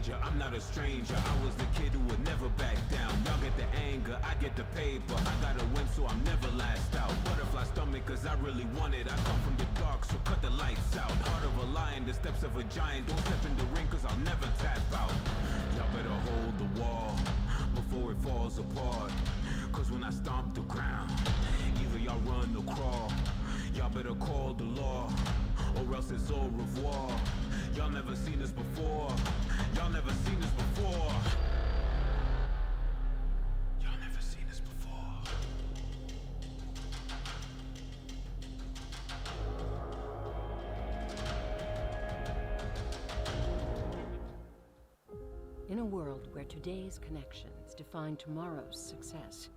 danger, I'm not a stranger. I was the kid who would never back down. Y'all get the anger, I get the paper. I gotta win so I'm never last out. Butterfly stomach cause I really want it. I come from the dark, so cut the lights out. Heart of a lion, the steps of a giant. Don't step in the ring cause I'll never tap out. Y'all better hold the wall before it falls apart. Cause when I stomp the ground, either y'all run or crawl. Y'all better call the law, or else it's au revoir. Y'all never seen this before. Y'all never seen this before. Y'all never seen this before. In a world where today's connections define tomorrow's success,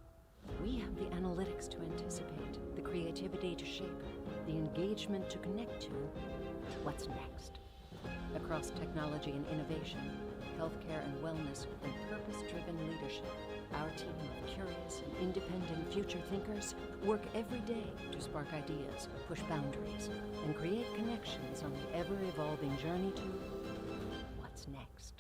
we have the analytics to anticipate, the creativity to shape, the engagement to connect to what's next. Across technology and innovation, healthcare and wellness, and purpose-driven leadership, our team of curious and independent future thinkers work every day to spark ideas, push boundaries, and create connections on the ever-evolving journey to what's next.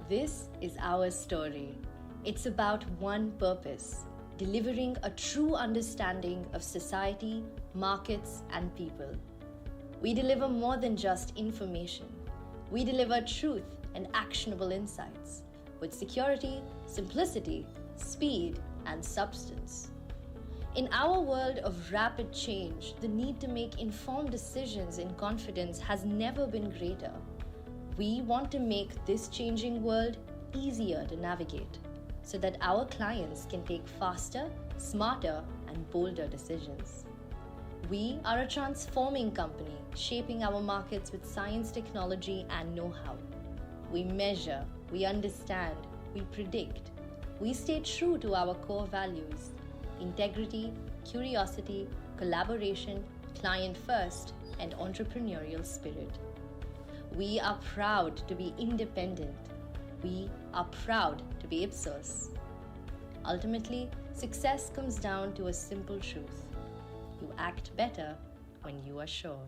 This is our story. It's about one purpose: delivering a true understanding of society, markets, and people. We deliver more than just information. We deliver truth and actionable insights with security, simplicity, speed, and substance. In our world of rapid change, the need to make informed decisions in confidence has never been greater. We want to make this changing world easier to navigate so that our clients can take faster, smarter, and bolder decisions. We are a transforming company shaping our markets with science, technology, and know-how. We measure, we understand, we predict. We stay true to our core values: integrity, curiosity, collaboration, client first, and entrepreneurial spirit. We are proud to be independent. We are proud to be Ipsos. Ultimately, success comes down to a simple truth: you act better when you are sure.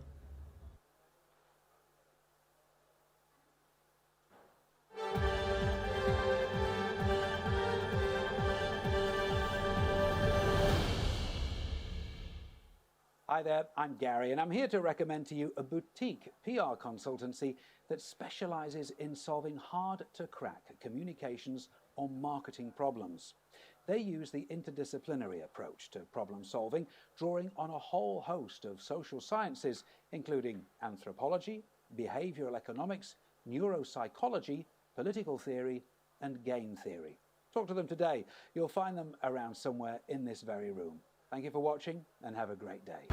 Hi there, I'm Gary, and I'm here to recommend to you a boutique PR consultancy that specializes in solving hard-to-crack communications or marketing problems. They use the interdisciplinary approach to problem solving, drawing on a whole host of social sciences, including anthropology, behavioral economics, neuropsychology, political theory, and game theory. Talk to them today. You'll find them around somewhere in this very room. Thank you for watching and have a great day.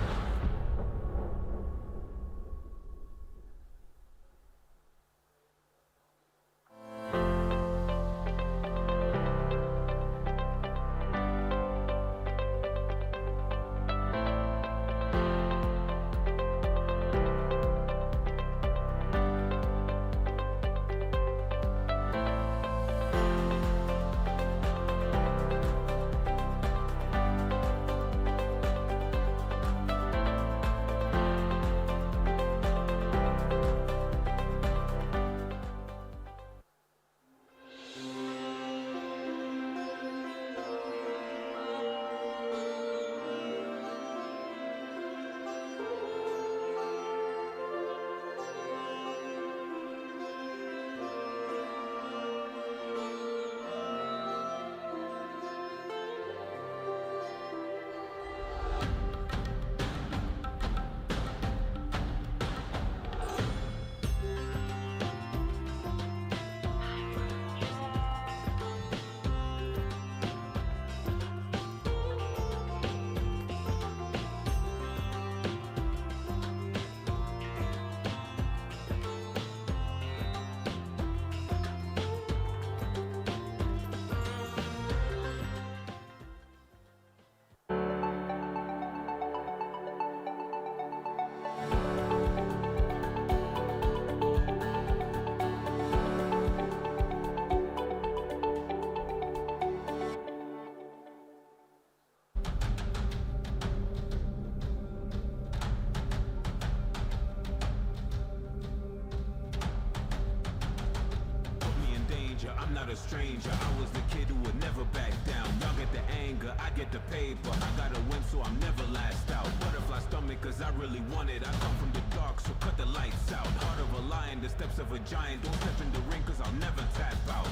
not a stranger. I was the kid who would never back down. Y'all get the anger, I get the paper. I gotta win so I'm never last out. Butterfly stomach cause I really want it. I come from the dark, so cut the lights out. Heart of a lion, the steps of a giant. Don't step in the ring cause I'll never tap out.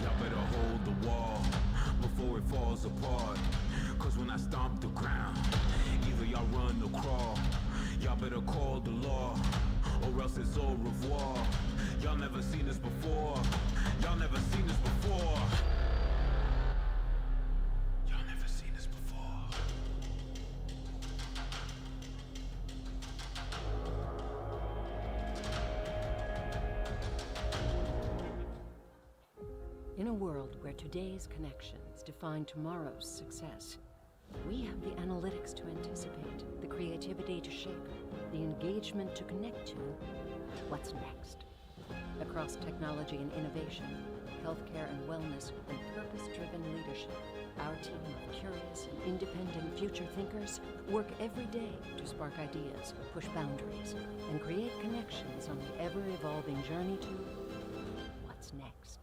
Y'all better hold the wall before it falls apart. Cause when I stomp the ground, either y'all run or crawl. Y'all better call the law, or else it's au revoir. Y'all never seen this before. Y'all never seen this before. Y'all never seen this before. In a world where today's connections define tomorrow's success, we have the analytics to anticipate, the creativity to shape, the engagement to connect to what's next. Across technology and innovation, healthcare and wellness, and purpose-driven leadership, our team of curious and independent future thinkers work every day to spark ideas, push boundaries, and create connections on the ever-evolving journey to what's next.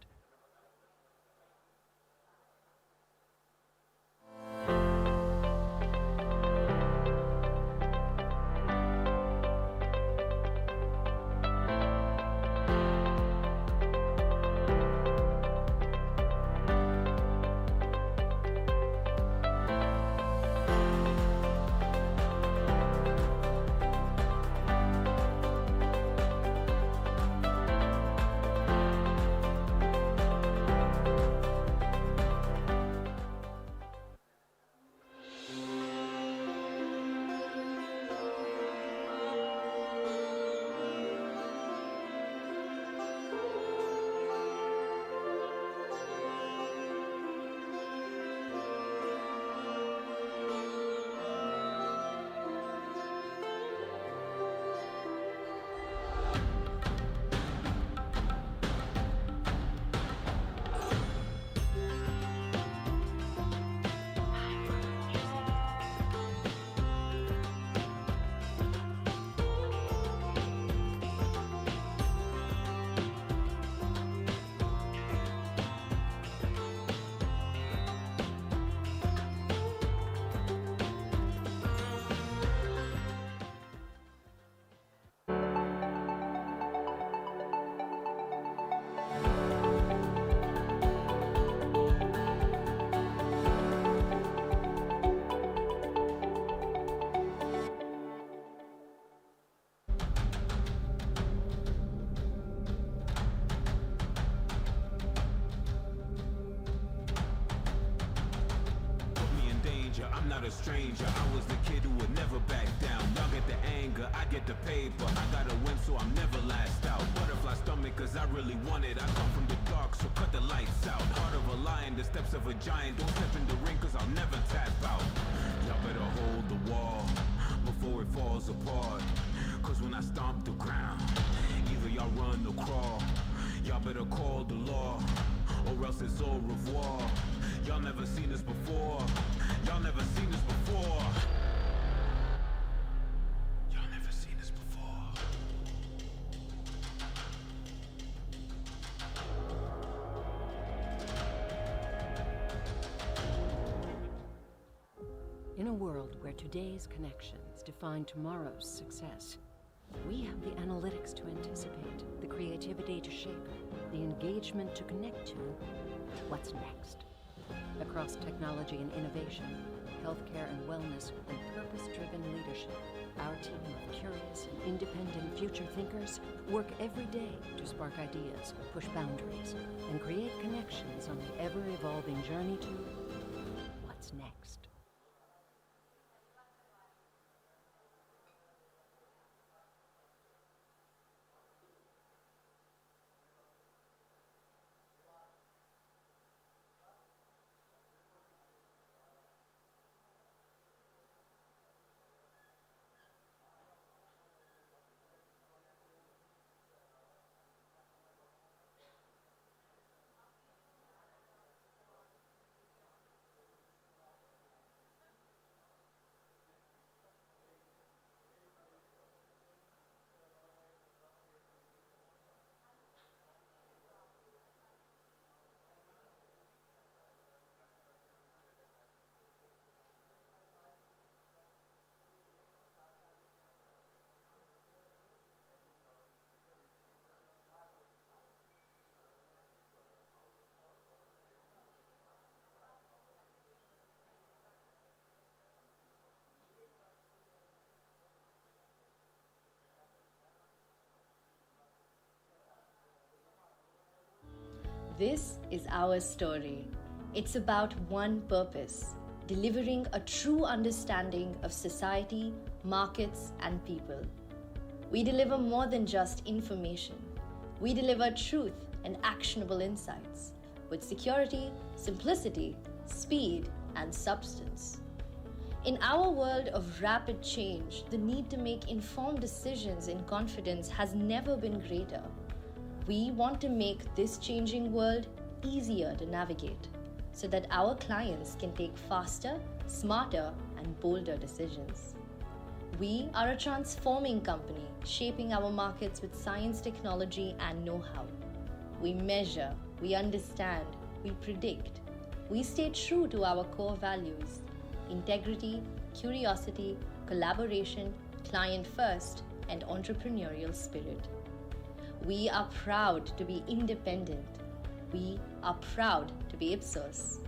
I'm not a stranger. I was the kid who would never back down. Y'all get the anger, I get the paper. I gotta win so I'm never last out. Butterfly stomach cause I really want it. I come from the dark, so cut the lights out. Heart of a lion, the steps of a giant. Don't step in the ring cause I'll never tap out. Y'all better hold the wall before it falls apart. Cause when I stomp the ground, either y'all run or crawl. Y'all better call the law, or else it's au revoir. Y'all never seen this before. Y'all never seen this before. Y'all never seen this before. In a world where today's connections define tomorrow's success, we have the analytics to anticipate, the creativity to shape, the engagement to connect to what's next. Across technology and innovation, healthcare and wellness, and purpose-driven leadership, our team of curious and independent future thinkers work every day to spark ideas, push boundaries, and create connections on the ever-evolving journey to what's next. This is our story. It's about one purpose: delivering a true understanding of society, markets, and people. We deliver more than just information. We deliver truth and actionable insights with security, simplicity, speed, and substance. In our world of rapid change, the need to make informed decisions in confidence has never been greater. We want to make this changing world easier to navigate so that our clients can take faster, smarter, and bolder decisions. We are a transforming company shaping our markets with science, technology, and know-how. We measure, we understand, we predict. We stay true to our core values: integrity, curiosity, collaboration, client first, and entrepreneurial spirit. We are proud to be independent. We are proud to be Ipsos.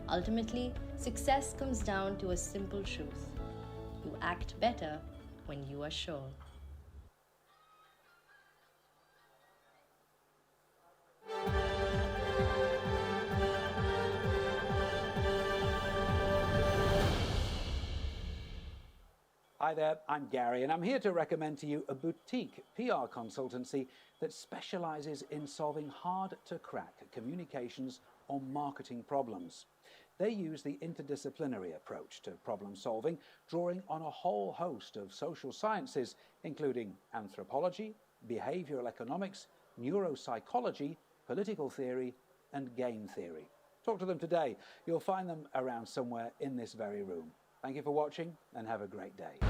Ultimately, success comes down to a simple truth: you act better when you are sure. Hi there, I'm Gary, and I'm here to recommend to you a boutique PR consultancy that specializes in solving hard-to-crack communications or marketing problems. They use the interdisciplinary approach to problem solving, drawing on a whole host of social sciences, including anthropology, behavioral economics, neuropsychology, political theory, and game theory. Talk to them today. You'll find them around somewhere in this very room. Thank you for watching, and have a great day.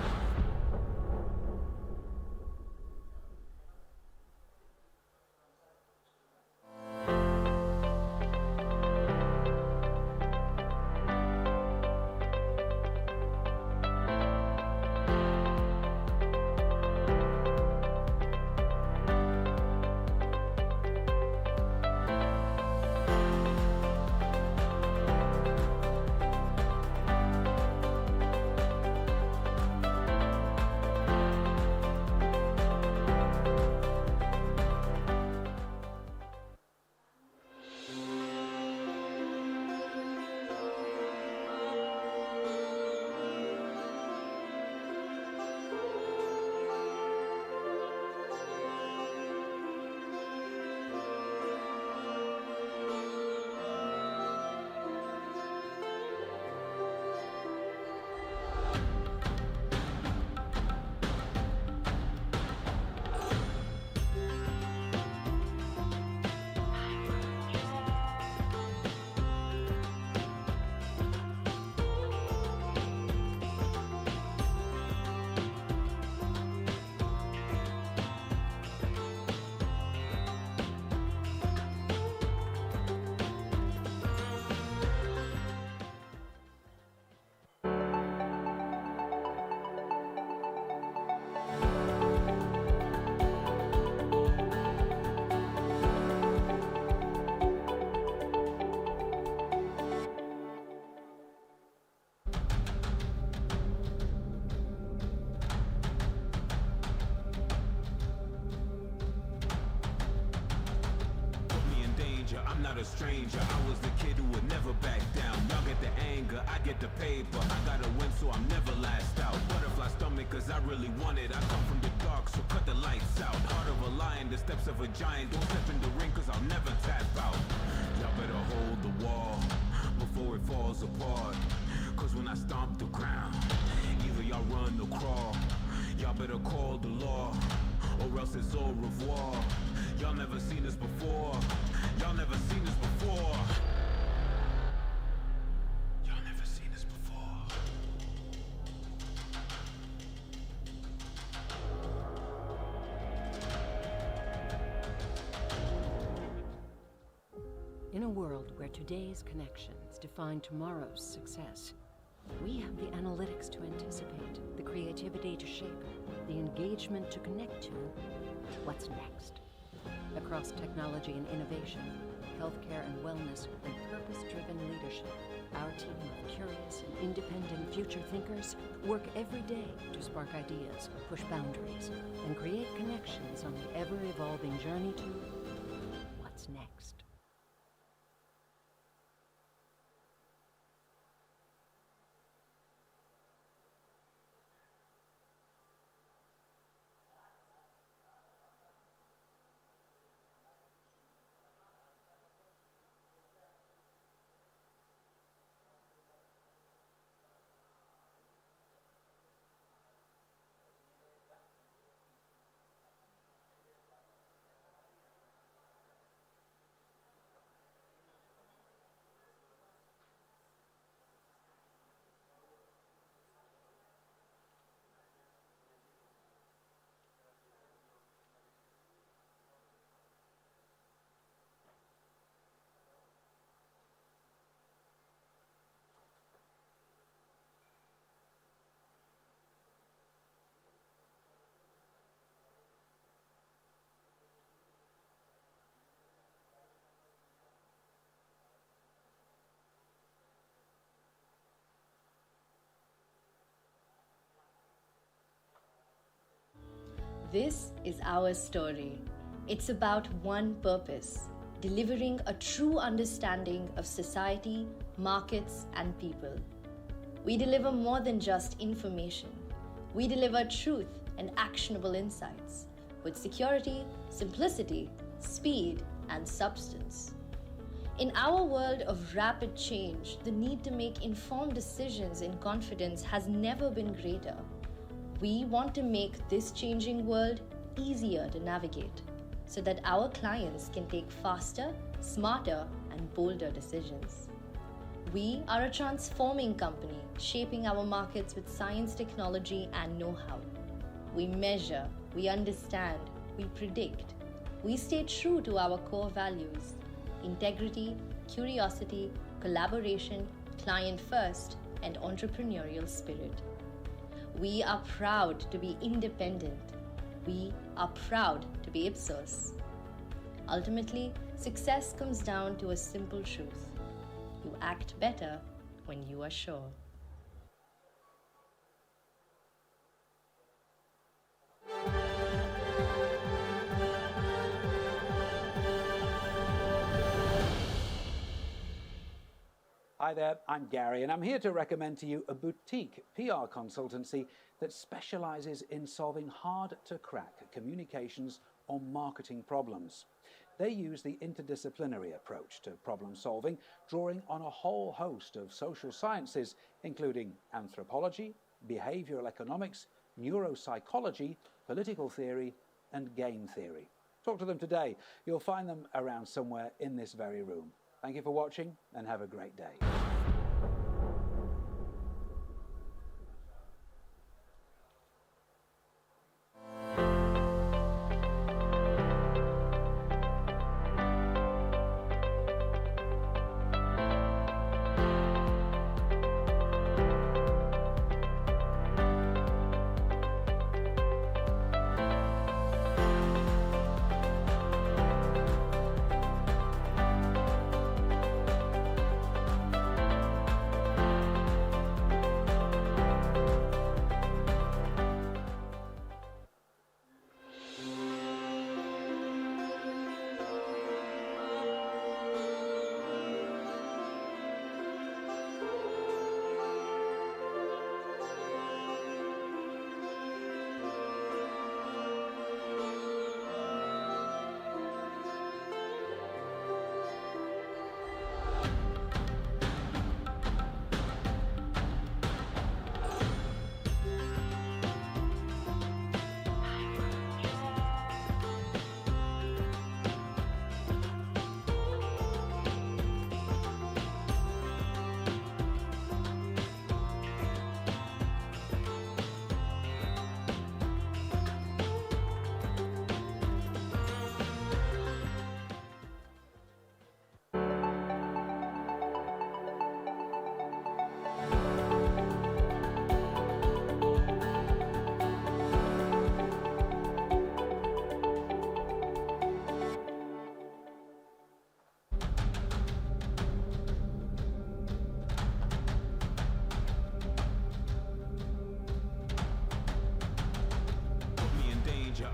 I'm not a stranger. I was the kid who would never back down. Y'all get the anger, I get the paper. I gotta win, so I'm never last out. Butterfly stomach, cause I really want it. I come from the dark, so cut the lights out. Heart of a lion, the steps of a giant. Don't step in the ring, cause I'll never tap out. Y'all better hold the wall before it falls apart. Cause when I stomp the ground, either y'all run or crawl. Y'all better call the law, or else it's au revoir. Y'all never seen this before. Y'all never seen this before. Y'all never seen this before. In a world where today's connections define tomorrow's success, we have the analytics to anticipate, the creativity to shape, the engagement to connect to what's next. Across technology and innovation, healthcare and wellness, and purpose-driven leadership, our team of curious and independent future thinkers work every day to spark ideas, push boundaries, and create connections on the ever-evolving journey to what's next. This is our story. It's about one purpose: delivering a true understanding of society, markets, and people. We deliver more than just information. We deliver truth and actionable insights with security, simplicity, speed, and substance. In our world of rapid change, the need to make informed decisions in confidence has never been greater. We want to make this changing world easier to navigate so that our clients can take faster, smarter, and bolder decisions. We are a transforming company shaping our markets with science, technology, and know-how. We measure, we understand, we predict. We stay true to our core values: integrity, curiosity, collaboration, client first, and entrepreneurial spirit. We are proud to be independent. We are proud to be Ipsos. Ultimately, success comes down to a simple truth: you act better when you are sure. Hi there, I'm Gary, and I'm here to recommend to you a boutique PR consultancy that specializes in solving hard-to-crack communications or marketing problems. They use the interdisciplinary approach to problem solving, drawing on a whole host of social sciences, including anthropology, behavioral economics, neuropsychology, political theory, and game theory. Talk to them today. You'll find them around somewhere in this very room. Thank you for watching, and have a great day.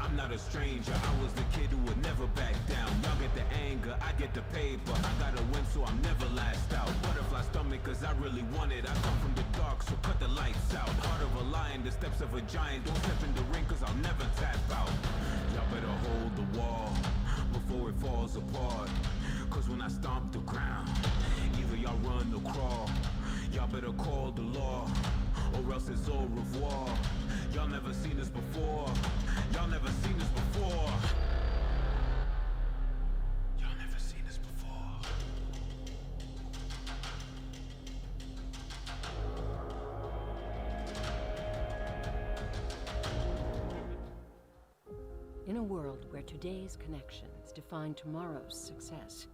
I'm not a stranger. I was the kid who would never back down. Y'all get the anger, I get the paper. I gotta win, so I'm never last out. Butterfly stomach, cause I really want it. I come from the dark, so cut the lights out. Heart of a lion, the steps of a giant. Don't step in the ring, cause I'll never tap out. Y'all better hold the wall before it falls apart. Cause when I stomp the ground, either y'all run or crawl. Y'all better call the law, or else it's au revoir. Y'all never seen this before. Y'all never seen this before. Y'all never seen this before. In a world where today's connections define tomorrow's success,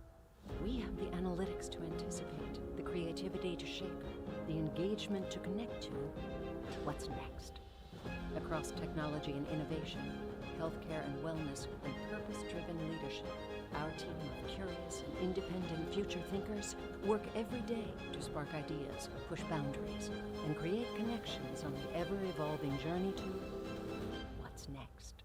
we have the analytics to anticipate, the creativity to shape, the engagement to connect to what's next. Across technology and innovation, healthcare and wellness, and purpose-driven leadership, our team of curious and independent future thinkers work every day to spark ideas, push boundaries, and create connections on the ever-evolving journey to what's next.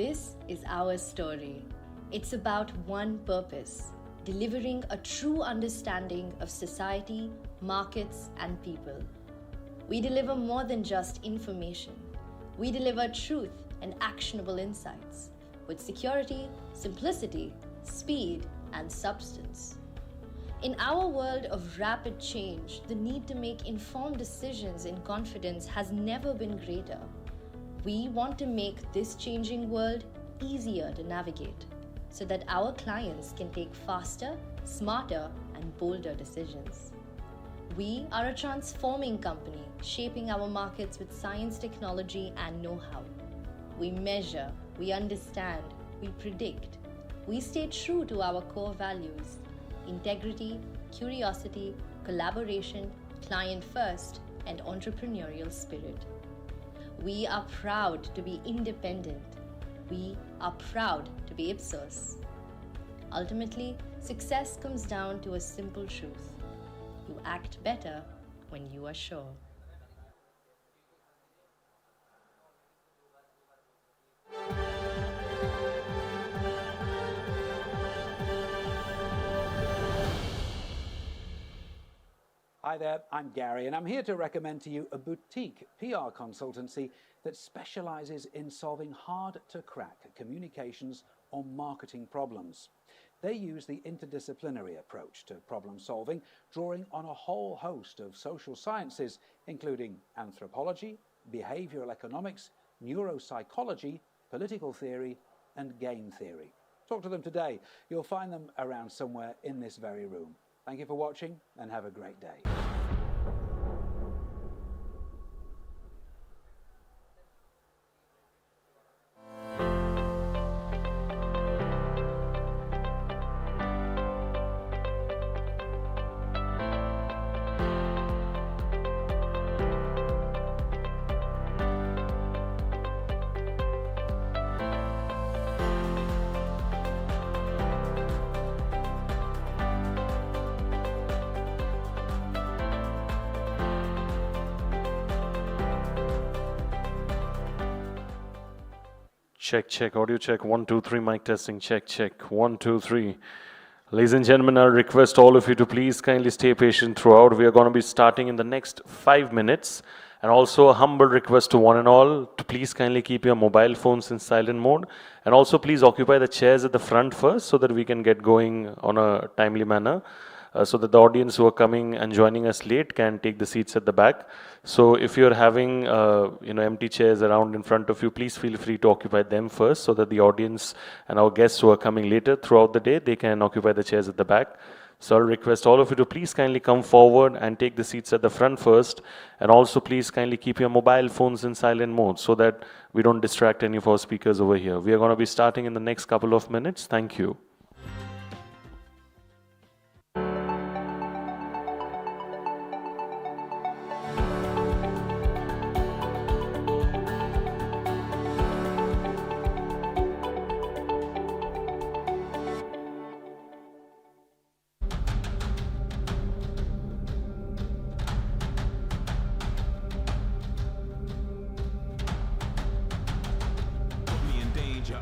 This is our story. It's about one purpose: delivering a true understanding of society, markets, and people. We deliver more than just information. We deliver truth and actionable insights with security, simplicity, speed, and substance. In our world of rapid change, the need to make informed decisions in confidence has never been greater. We want to make this changing world easier to navigate so that our clients can take faster, smarter, and bolder decisions. We are a transforming company shaping our markets with science, technology, and know-how. We measure, we understand, we predict. We stay true to our core values: integrity, curiosity, collaboration, client first, and entrepreneurial spirit. We are proud to be independent. We are proud to be Ipsos. Ultimately, success comes down to a simple truth: you act better when you are sure. Hi there, I'm Gary, and I'm here to recommend to you a boutique PR consultancy that specializes in solving hard-to-crack communications or marketing problems. They use the interdisciplinary approach to problem solving, drawing on a whole host of social sciences, including anthropology, behavioral economics, neuropsychology, political theory, and game theory. Talk to them today. You'll find them around somewhere in this very room. Thank you for watching and have a great day. Check, audio check, 1, 2, 3, mic testing, check, 1, 2, 3. Ladies and gentlemen, I'll request all of you to please kindly stay patient throughout. We are going to be starting in the next 5 minutes. And also a humble request to one and all to please kindly keep your mobile phones in silent mode. And also please occupy the chairs at the front first so that we can get going on a timely manner. So that the audience who are coming and joining us late can take the seats at the back. So if you're having empty chairs around in front of you, please feel free to occupy them first so that the audience and our guests who are coming later throughout the day, they can occupy the chairs at the back. So I'll request all of you to please kindly come forward and take the seats at the front first. And also please kindly keep your mobile phones in silent mode so that we don't distract any of our speakers over here. We are going to be starting in the next couple of minutes. Thank you.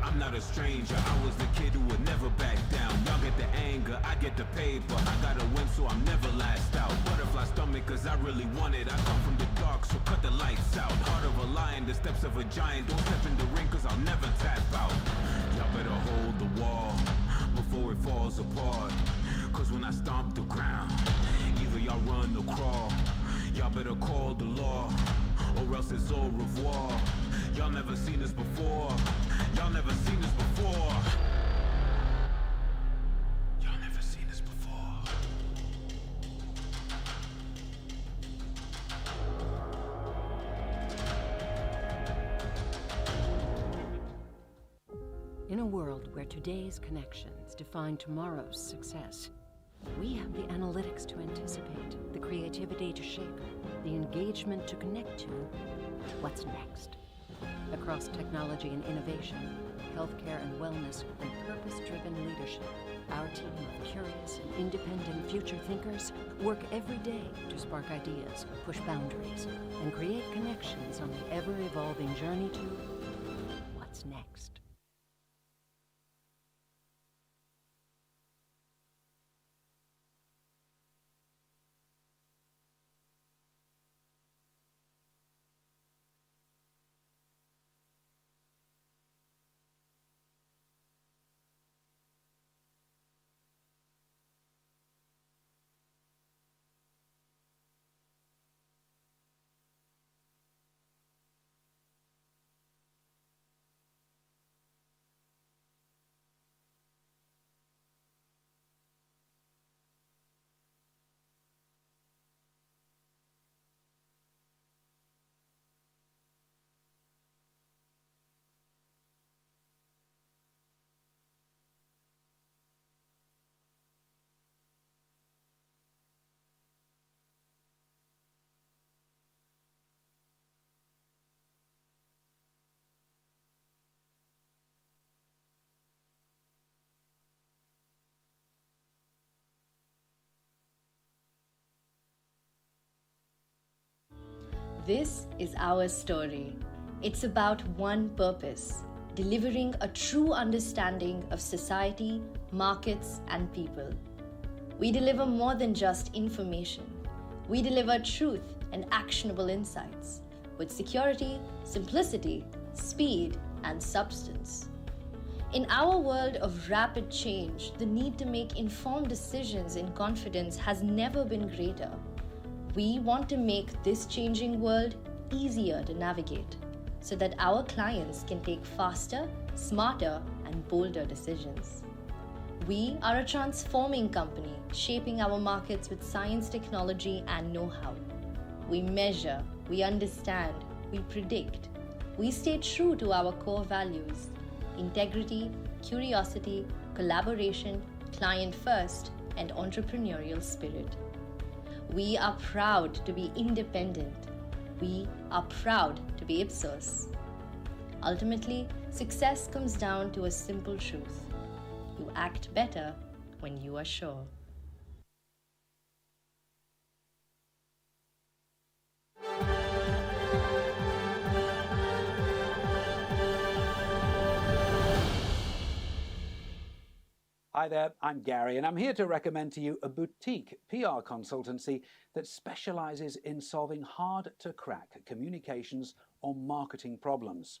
I'm not a stranger, I was the kid who would never back down. Y'all get the anger, I get the paper. I gotta win so I'm never last out. Butterfly stomach cause I really want it. I come from the dark, so cut the lights out. Heart of a lion, the steps of a giant. Don't step in the ring cause I'll never tap out. Y'all better hold the wall before it falls apart. Cause when I stomp the ground, either y'all run or crawl. Y'all better call the law, or else it's au revoir. Y'all never seen this before. Y'all never seen this before. Y'all never seen this before. In a world where today's connections define tomorrow's success, we have the analytics to anticipate, the creativity to shape, the engagement to connect to what's next. Across technology and innovation, healthcare and wellness, and purpose-driven leadership, our team of curious and independent future thinkers work every day to spark ideas, push boundaries, and create connections on the ever-evolving journey to what's next. This is our story. It's about one purpose: delivering a true understanding of society, markets, and people. We deliver more than just information. We deliver truth and actionable insights with security, simplicity, speed, and substance. In our world of rapid change, the need to make informed decisions in confidence has never been greater. We want to make this changing world easier to navigate so that our clients can take faster, smarter, and bolder decisions. We are a transforming company, shaping our markets with science, technology, and know-how. We measure, we understand, we predict. We stay true to our core values: integrity, curiosity, collaboration, client first, and entrepreneurial spirit. We are proud to be independent. We are proud to be Ipsos. Ultimately, success comes down to a simple truth: you act better when you are sure. Hi there, I'm Gary, and I'm here to recommend to you a boutique PR consultancy that specializes in solving hard-to-crack communications or marketing problems.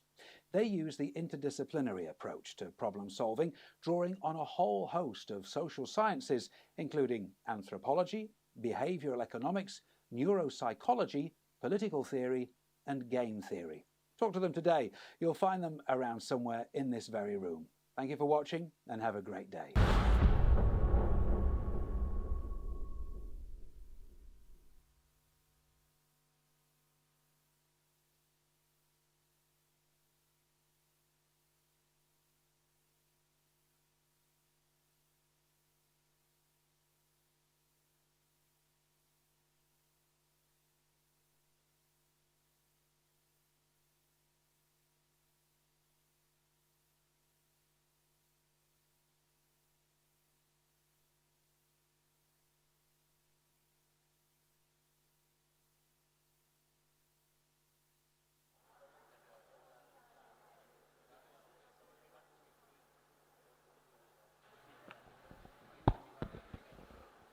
They use the interdisciplinary approach to problem solving, drawing on a whole host of social sciences, including anthropology, behavioral economics, neuropsychology, political theory, and game theory. Talk to them today. You'll find them around somewhere in this very room. Thank you for watching and have a great day.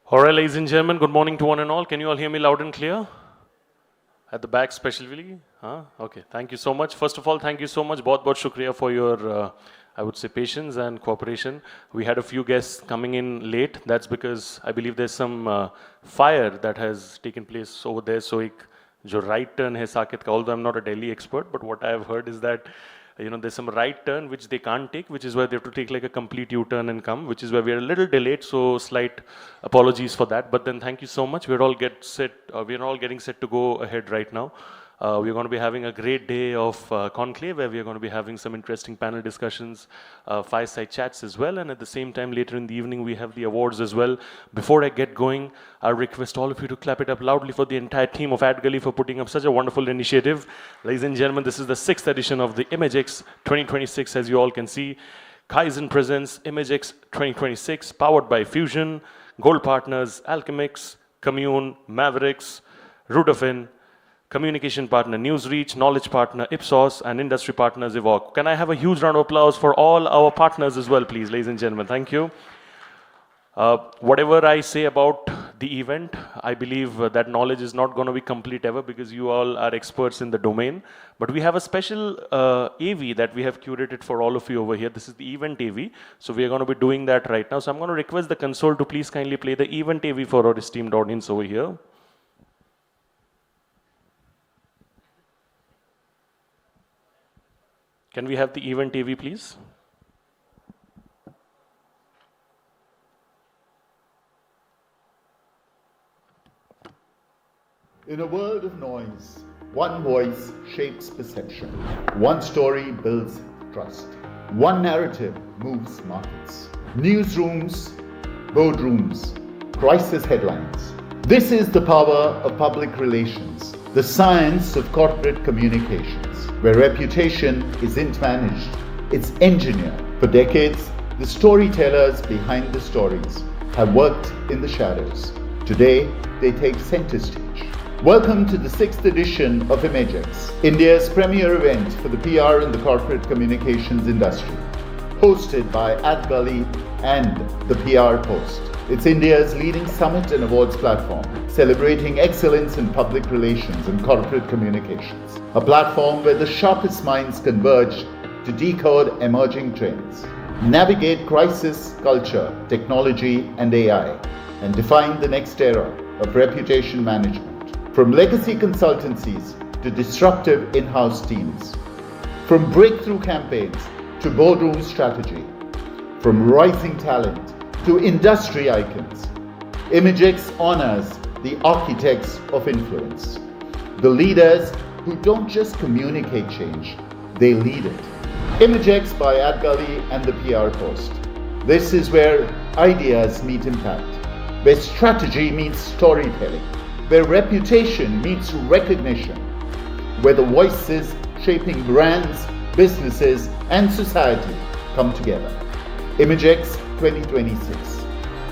All right, ladies and gentlemen, good morning to one and all. Can you all hear me loud and clear? At the back, specially? Huh? Okay, thank you so much. First of all, thank you so much. बहुत shukriya for your, I would say, patience and cooperation. We had a few guests coming in late. That's because I believe there's some fire that has taken place over there. So, जो right turn है साकेत का, although I'm not a Delhi expert, but what I have heard is that there's some right turn which they can't take, which is why they have to take like a complete U-turn and come, which is why we are a little delayed. So slight apologies for that. But then thank you so much. We're all getting set to go ahead right now. We're going to be having a great day of conclave, where we're going to be having some interesting panel discussions, fireside chats as well, and at the same time later in the evening we have the awards as well. Before I get going, I request all of you to clap it up loudly for the entire team of AdGully for putting up such a wonderful initiative. Ladies and gentlemen, this is the 6th edition of the IMAGEXX 2026, as you all can see. Kaizen presents IMAGEXX 2026, powered by Fusion, Gold Partners, Alchemix, Commune, Mavericks, Rudafin, communication partner Newsreach, knowledge partner Ipsos, and industry partners Evoque. Can I have a huge round of applause for all our partners as well, please, ladies and gentlemen? Thank you. Whatever I say about the event, I believe that knowledge is not going to be complete ever, because you all are experts in the domain. But we have a special AV that we have curated for all of you over here. This is the event AV. So we are going to be doing that right now. So I'm going to request the console to please kindly play the event AV for our esteemed audience over here. Can we have the event AV, please? In a world of noise, one voice shapes perception. One story builds trust. One narrative moves markets. Newsrooms, boardrooms, crisis headlines. This is the power of public relations, the science of corporate communications, where reputation isn't managed, it's engineered. For decades, the storytellers behind the stories have worked in the shadows. Today, they take center stage. Welcome to the 6th edition of IMAGEXX, India's premier event for the PR and the corporate communications industry. Hosted by AdGully and the PR Post. It's India's leading summit and awards platform, celebrating excellence in public relations and corporate communications. A platform where the sharpest minds converge to decode emerging trends, navigate crisis, culture, technology, and AI, and define the next era of reputation management. From legacy consultancies to disruptive in-house teams, from breakthrough campaigns to boardroom strategy, from rising talent to industry icons, IMAGEXX honors the architects of influence, the leaders who don't just communicate change, they lead it. IMAGEXX by AdGully and the PR Post. This is where ideas meet impact, where strategy meets storytelling, where reputation meets recognition, where the voices shaping brands, businesses, and society come together. IMAGEXX 2026.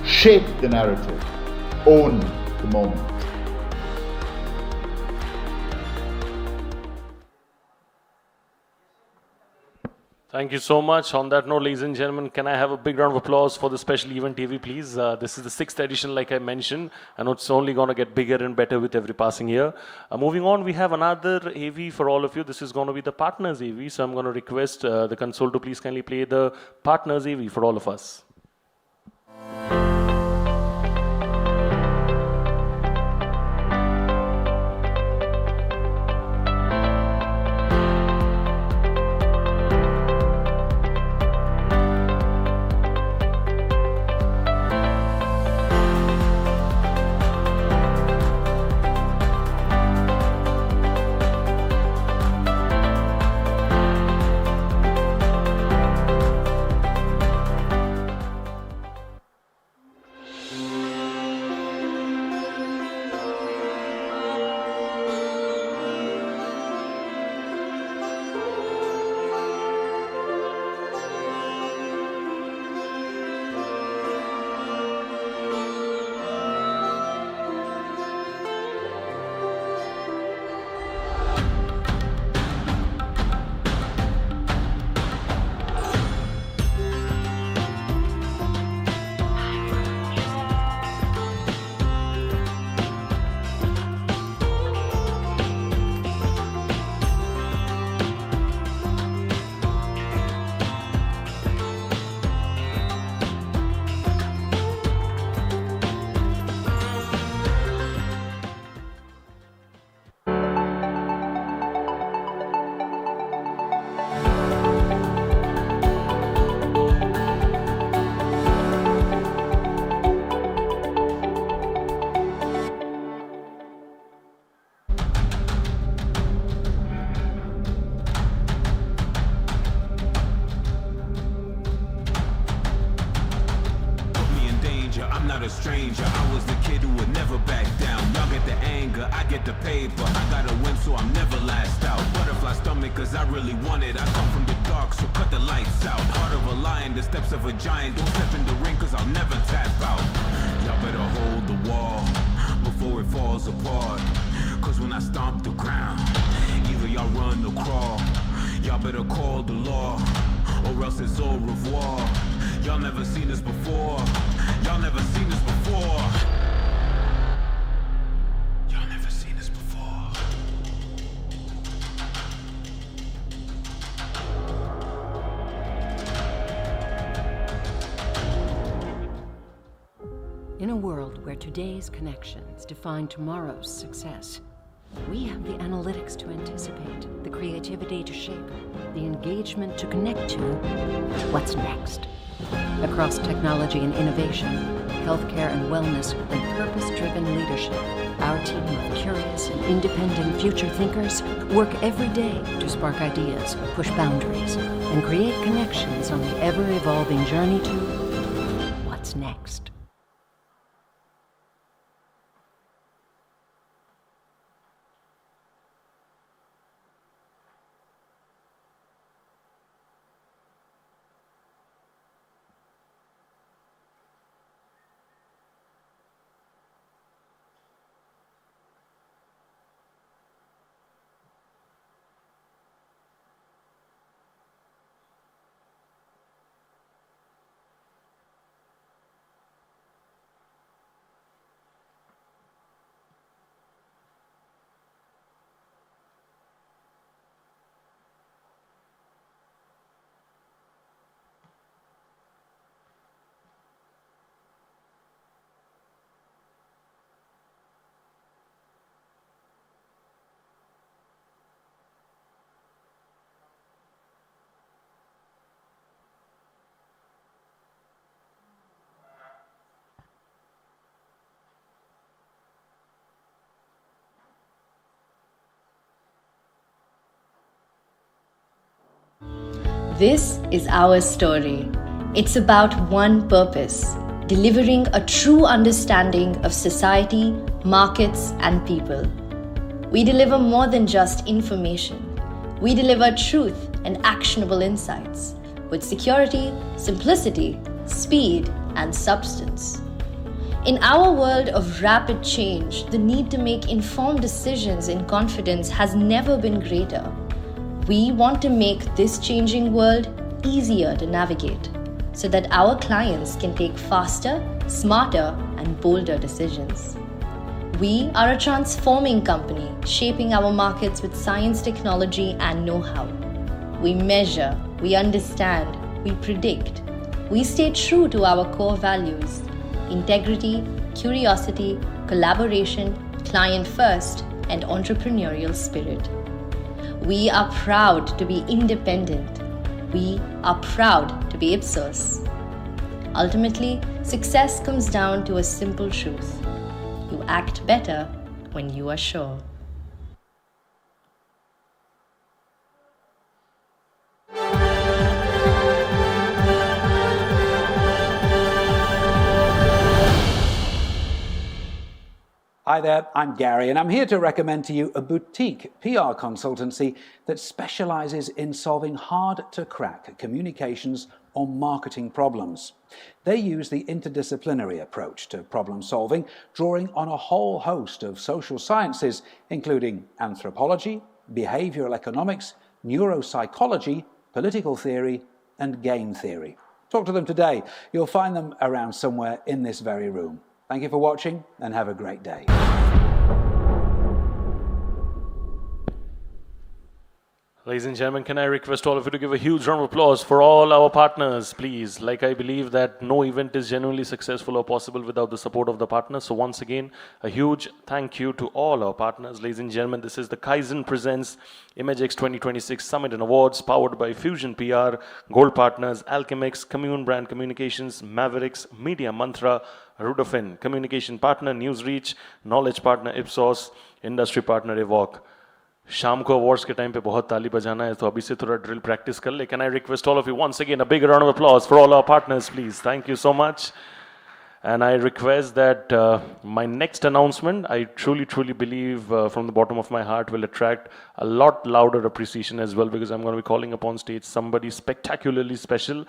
Shape the narrative. Own the moment. Thank you so much. On that note, ladies and gentlemen, can I have a big round of applause for the special event TV, please? This is the 6th edition, like I mentioned, and it's only going to get bigger and better with every passing year. Moving on, we have another AV for all of you. This is going to be the Partners AV, so I'm going to request the console to please kindly play the Partners AV for all of us. I'm not a stranger. I was the kid who would never back down. Y'all get the anger, I get the paper. I gotta win, so I'm never last out. Butterfly stomach, cause I really want it. I come from the dark, so cut the lights out. Heart of a lion, the steps of a giant. Don't step in the ring, cause I'll never tap out. Y'all better hold the wall before it falls apart. Cause when I stomp the ground, either y'all run or crawl. Y'all better call the law, or else it's au revoir. Y'all never seen this before. Y'all never seen this before. Y'all never seen this before. In a world where today's connections define tomorrow's success, we have the analytics to anticipate, the creativity to shape, the engagement to connect to what's next. Across technology and innovation, healthcare and wellness, and purpose-driven leadership, our team of curious and independent future thinkers work every day to spark ideas, push boundaries, and create connections on the ever-evolving journey to what's next. This is our story. It's about one purpose: delivering a true understanding of society, markets, and people. We deliver more than just information. We deliver truth and actionable insights with security, simplicity, speed, and substance. In our world of rapid change, the need to make informed decisions in confidence has never been greater. We want to make this changing world easier to navigate so that our clients can take faster, smarter, and bolder decisions. We are a transforming company shaping our markets with science, technology, and know-how. We measure, we understand, we predict. We stay true to our core values: integrity, curiosity, collaboration, client first, and entrepreneurial spirit. We are proud to be independent. We are proud to be Ipsos. Ultimately, success comes down to a simple truth: you act better when you are sure. Hi there, I'm Gary, and I'm here to recommend to you a boutique PR consultancy that specializes in solving hard-to-crack communications or marketing problems. They use the interdisciplinary approach to problem solving, drawing on a whole host of social sciences, including anthropology, behavioral economics, neuropsychology, political theory, and game theory. Talk to them today. You'll find them around somewhere in this very room. Thank you for watching, and have a great day. Ladies and gentlemen, can I request all of you to give a huge round of applause for all our partners, please? Like, I believe that no event is genuinely successful or possible without the support of the partners. So once again, a huge thank you to all our partners. Ladies and gentlemen, this is the Kaizen Presents IMAGEXX 2026 Summit and Awards, powered by Fusion PR, Gold Partners, IMAGEXX, Commune Brand Communications, IMAGEXX, Media Mantra, Rudafin, Communication Partner, Newsreach, Knowledge Partner, Ipsos, Industry Partner, Evoque. शाम को awards के time पे बहुत ताली बजाना है, तो अभी से थोड़ा ड्रिल प्रैक्टिस कर ले. Can I request all of you once again a big round of applause for all our partners, please? Thank you so much. And I request that my next announcement, I truly believe from the bottom of my heart, will attract a lot louder appreciation as well, because I'm going to be calling upon stage somebody spectacularly special.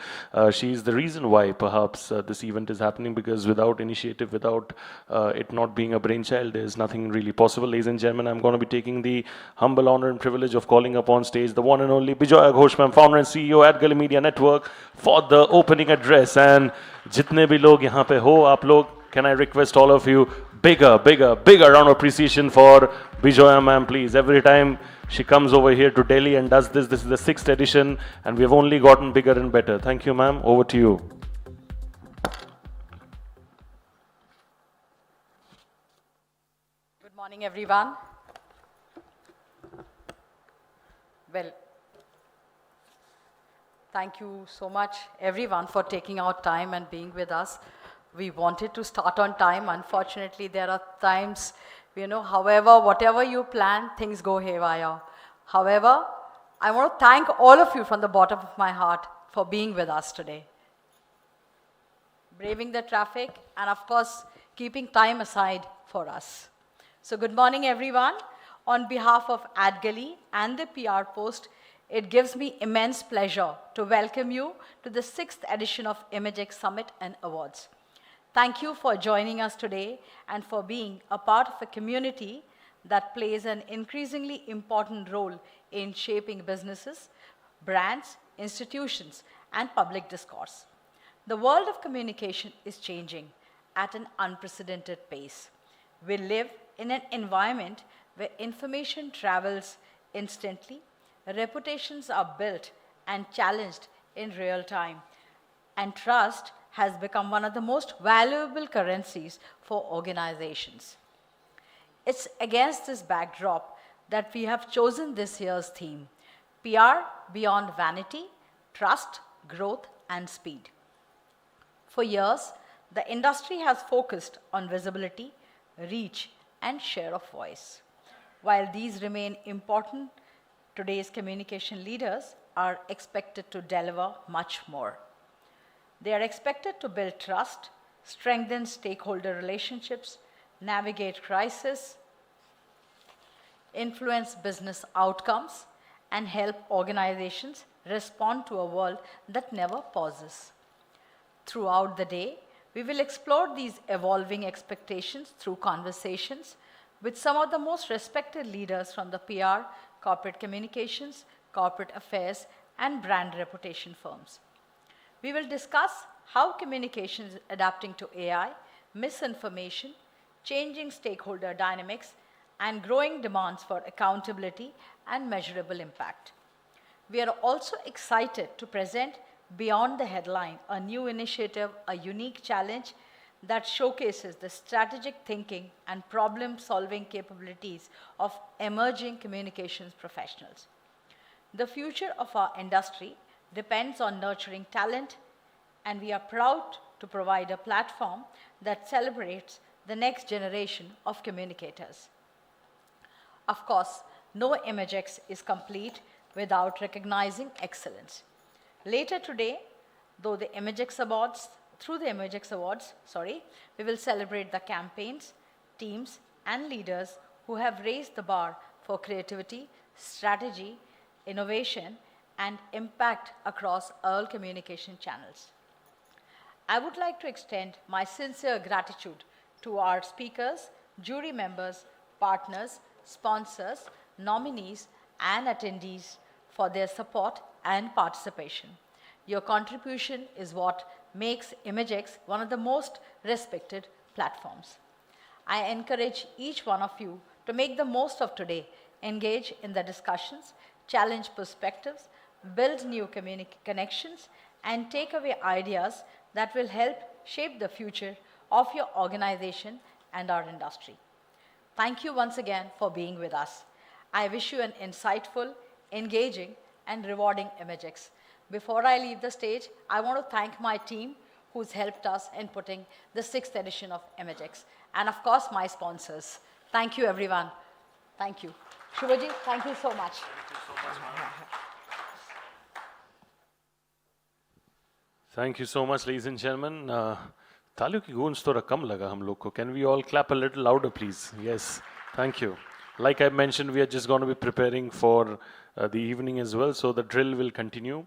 She is the reason why perhaps this event is happening, because without initiative, without it not being a brainchild, there's nothing really possible. Ladies and gentlemen, I'm going to be taking the humble honor and privilege of calling upon stage the one and only Bijoya Ghosh ma'am, founder and CEO at Gully Media Network, for the opening address. And जितने भी लोग यहाँ पे हो आप लोग, can I request all of you bigger round of appreciation for Bijoya ma'am, please. Every time she comes over here to Delhi and does this is the 6th edition, and we have only gotten bigger and better. Thank you, ma'am. Over to you. Good morning, everyone. Well, thank you so much, everyone, for taking out time and being with us. We wanted to start on time. Unfortunately, there are times, however, whatever you plan, things go haywire. However, I want to thank all of you from the bottom of my heart for being with us today. Braving the traffic and, of course, keeping time aside for us. So good morning, everyone. On behalf of AdGully and the PR Post, it gives me immense pleasure to welcome you to the 6th edition of IMAGEXX Summit and Awards. Thank you for joining us today and for being a part of a community that plays an increasingly important role in shaping businesses, brands, institutions, and public discourse. The world of communication is changing at an unprecedented pace. We live in an environment where information travels instantly, reputations are built and challenged in real time, and trust has become one of the most valuable currencies for organizations. It's against this backdrop that we have chosen this year's theme: PR Beyond Vanity, Trust, Growth, and Speed. For years, the industry has focused on visibility, reach, and share of voice. While these remain important, today's communication leaders are expected to deliver much more. They are expected to build trust, strengthen stakeholder relationships, navigate crisis, influence business outcomes, and help organizations respond to a world that never pauses. Throughout the day, we will explore these evolving expectations through conversations with some of the most respected leaders from the PR, corporate communications, corporate affairs, and brand reputation firms. We will discuss how communication is adapting to AI, misinformation, changing stakeholder dynamics, and growing demands for accountability and measurable impact. We are also excited to present Beyond the Headline, a new initiative, a unique challenge that showcases the strategic thinking and problem-solving capabilities of emerging communications professionals. The future of our industry depends on nurturing talent, and we are proud to provide a platform that celebrates the next generation of communicators. Of course, no IMAGEXX is complete without recognizing excellence. Later today, through the IMAGEXX Awards, we will celebrate the campaigns, teams, and leaders who have raised the bar for creativity, strategy, innovation, and impact across all communication channels. I would like to extend my sincere gratitude to our speakers, jury members, partners, sponsors, nominees, and attendees for their support and participation. Your contribution is what makes IMAGEXX one of the most respected platforms. I encourage each one of you to make the most of today, engage in the discussions, challenge perspectives, build new connections, and take away ideas that will help shape the future of your organization and our industry. Thank you once again for being with us. I wish you an insightful, engaging, and rewarding IMAGEXX. Before I leave the stage, I want to thank my team who's helped us in putting the 6th edition of IMAGEXX, and of course, my sponsors. Thank you, everyone. Thank you. Shubhaji, thank you so much. Thank you so much, ladies and gentlemen. तालियों की गूंज थोड़ा कम लगा हम लोग को. Can we all clap a little louder, please? Yes, thank you. Like I mentioned, we are just going to be preparing for the evening as well, so the drill will continue.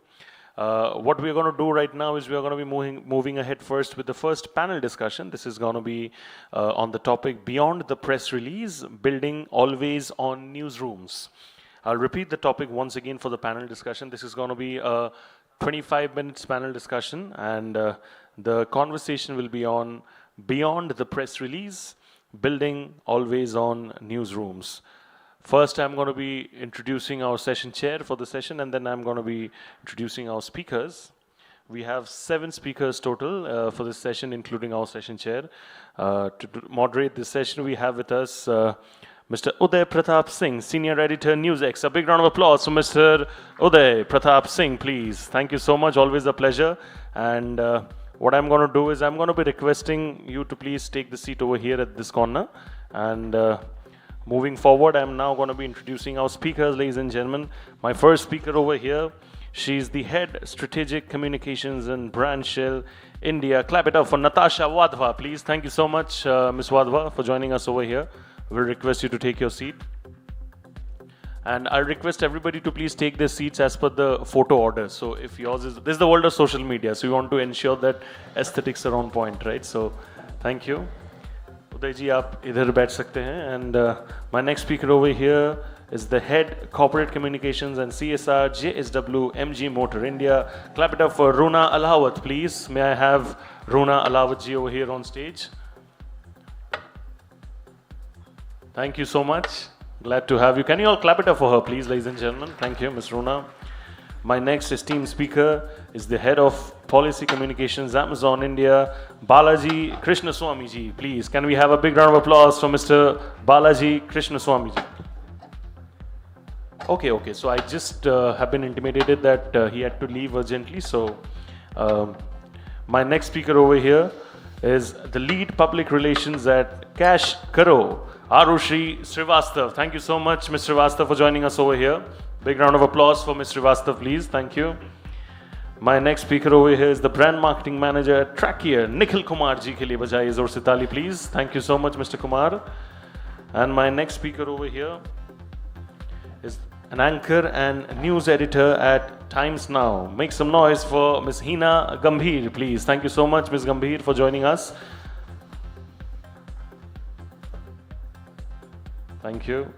What we are going to do right now is we are going to be moving ahead first with the first panel discussion. This is going to be on the topic Beyond the Press Release, Building Always on Newsrooms. I'll repeat the topic once again for the panel discussion. This is going to be a 25 minutes panel discussion, and the conversation will be on Beyond the Press Release, Building Always on Newsrooms. First, I'm going to be introducing our session chair for the session, and then I'm going to be introducing our speakers. We have 7 speakers total for this session, including our session chair. To moderate this session, we have with us Mr. Uday Pratap Singh, Senior Editor, IMAGEXX. A big round of applause for Mr. Uday Pratap Singh, please. Thank you so much. Always a pleasure. And what I'm going to do is I'm going to be requesting you to please take the seat over here at this corner. And moving forward, I'm now going to be introducing our speakers, ladies and gentlemen. My first speaker over here, she's the Head Strategic Communications and Brand Shell India. Clap it up for Natasha Wadhwa, please. Thank you so much, Ms. Wadhwa, for joining us over here. We'll request you to take your seat. And I'll request everybody to please take their seats as per the photo order. So if yours is, this is the world of social media, so we want to ensure that aesthetics are on point, right? So thank you. Uday ji, aap idhar baith sakte hain. And my next speaker over here is the Head Corporate Communications and CSR, JSW MG Motor India. Clap it up for Runa Alawat, please. May I have Runa Alawat ji over here on stage? Thank you so much. Glad to have you. Can you all clap it up for her, please, ladies and gentlemen? Thank you, Ms. Runa. My next esteemed speaker is the Head of Policy Communications, Amazon India, Balaji Krishnaswamy ji. Please, can we have a big round of applause for Mr. Balaji Krishnaswamy ji? Okay. So I just have been intimated that he had to leave urgently. So my next speaker over here is the Lead Public Relations at Cash Karo, Arushi Srivastav. Thank you so much, Mr. Srivastav, for joining us over here. Big round of applause for Ms. Srivastav, please. Thank you. My next speaker over here is the brand marketing manager at Trackier, Nikhil Kumar ji ke liye bajaye zor se taali, please. Thank you so much, Mr. Kumar. And my next speaker over here is an anchor and news editor at Times Now. Make some noise for Ms. Hina Gambhir, please. Thank you so much, Ms. Gambhir, for joining us. Thank you.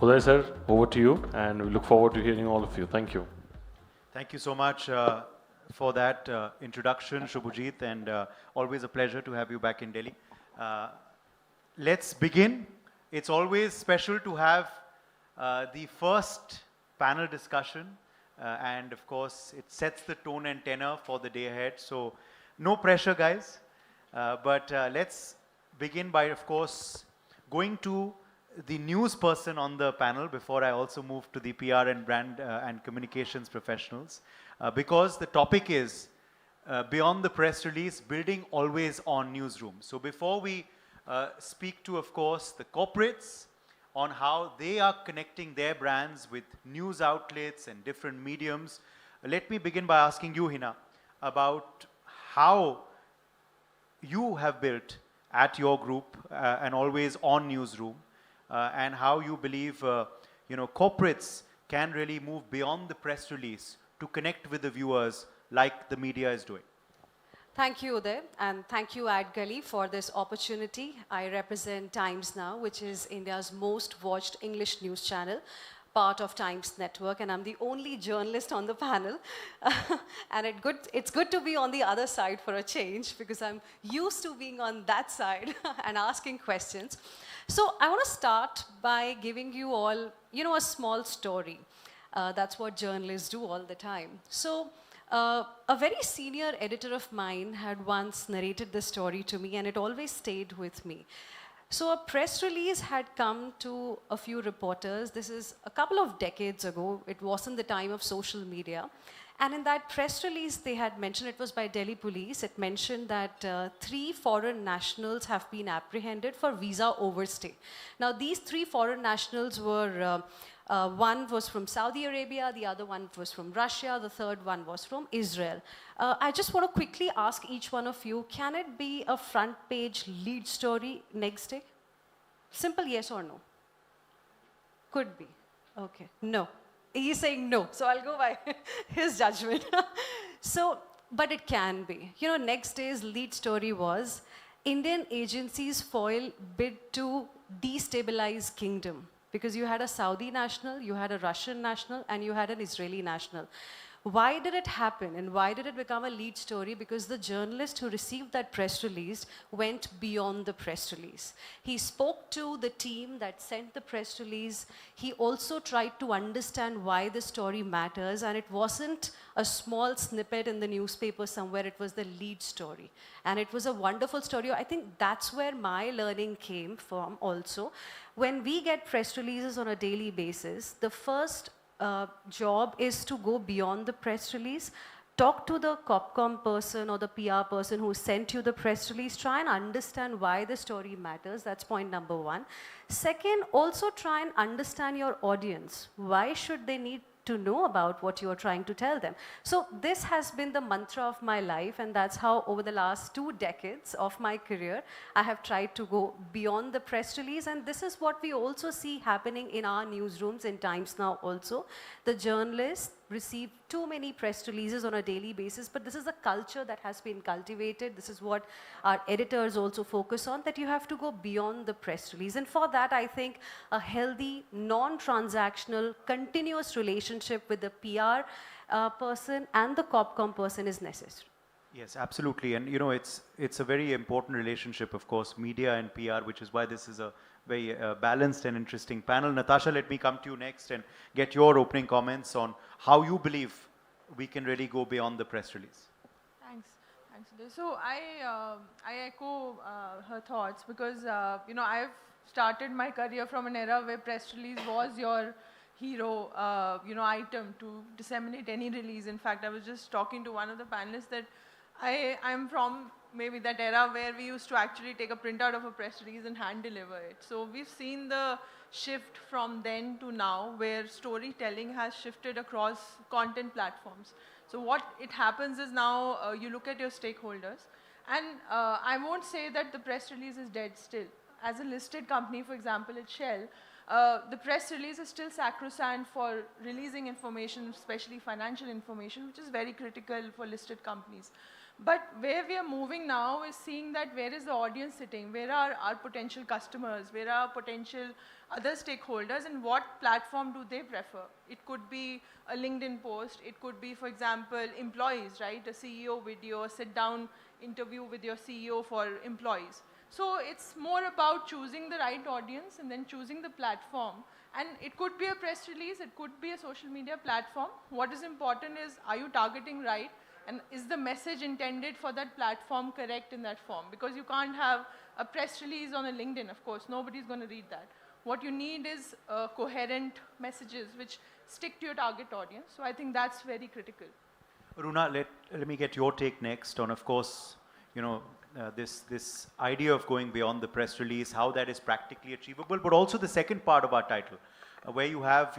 Uday sir, over to you, and we look forward to hearing all of you. Thank you. Thank you so much for that introduction, Shubhajit, and always a pleasure to have you back in Delhi. Let's begin. It's always special to have the first panel discussion, and of course, it sets the tone and tenor for the day ahead. So, no pressure, guys. But let's begin by, of course, going to the news person on the panel before I also move to the PR and brand and communications professionals, because the topic is beyond the press release, building always on newsrooms. So before we speak to, of course, the corporates on how they are connecting their brands with news outlets and different mediums, let me begin by asking you, Hina, about how you have built at your group an always on newsroom, and how you believe corporates can really move beyond the press release to connect with the viewers like the media is doing. Thank you, Uday, and thank you, AdGully, for this opportunity. I represent Times Now, which is India's most watched English news channel, part of Times Network, and I'm the only journalist on the panel. And it's good to be on the other side for a change, because I'm used to being on that side and asking questions. So I want to start by giving you all, a small story. That's what journalists do all the time. So a very senior editor of mine had once narrated this story to me, and it always stayed with me. So a press release had come to a few reporters. This is a couple of decades ago. It wasn't the time of social media. And in that press release, they had mentioned, it was by Delhi police, it mentioned that 3 foreign nationals have been apprehended for visa overstay. Now, these 3 foreign nationals were, one was from Saudi Arabia, the other one was from Russia, the third one was from Israel. I just want to quickly ask each one of you, can it be a front page lead story next day? Simple yes or no? Could be. Okay. No. He's saying no, so I'll go by his judgment. So, but it can be. Next day's lead story was Indian agencies foil bid to destabilize kingdom. Because you had a Saudi national, you had a Russian national, and you had an Israeli national. Why did it happen, and why did it become a lead story? Because the journalist who received that press release went beyond the press release. He spoke to the team that sent the press release. He also tried to understand why the story matters, and it wasn't a small snippet in the newspaper somewhere, it was the lead story. And it was a wonderful story. I think that's where my learning came from also. When we get press releases on a daily basis, the first job is to go beyond the press release. Talk to the Copcom person or the PR person who sent you the press release. Try and understand why the story matters. That's point number 1. Second, also try and understand your audience. Why should they need to know about what you are trying to tell them? So this has been the mantra of my life, and that's how over the last 2 decades of my career, I have tried to go beyond the press release. And this is what we also see happening in our newsrooms in Times Now also. The journalists receive too many press releases on a daily basis, but this is a culture that has been cultivated. This is what our editors also focus on, that you have to go beyond the press release. And for that, I think a healthy, non-transactional, continuous relationship with the PR person and the Copcom person is necessary. Yes, absolutely. And it's a very important relationship, of course, media and PR, which is why this is a very balanced and interesting panel. Natasha, let me come to you next and get your opening comments on how you believe we can really go beyond the press release. Thanks, Uday. So I echo her thoughts, because I've started my career from an era where press release was your hero item to disseminate any release. In fact, I was just talking to one of the panelists that I'm from maybe that era where we used to actually take a printout of a press release and hand deliver it. So we've seen the shift from then to now where storytelling has shifted across content platforms. So what it happens is now you look at your stakeholders, and I won't say that the press release is dead still. As a listed company, for example, at Shell, the press release is still sacrosanct for releasing information, especially financial information, which is very critical for listed companies. But where we are moving now is seeing that where is the audience sitting, where are our potential customers, where are potential other stakeholders, and what platform do they prefer. It could be a LinkedIn post, it could be, for example, employees, right? A CEO video, a sit-down interview with your CEO for employees. So it's more about choosing the right audience and then choosing the platform. And it could be a press release, it could be a social media platform. What is important is, are you targeting right? And is the message intended for that platform correct in that form? Because you can't have a press release on a LinkedIn, of course. Nobody's going to read that. What you need is coherent messages which stick to your target audience. So I think that's very critical. Runa, let me get your take next on, of course, this idea of going beyond the press release, how that is practically achievable, but also the second part of our title, where you have,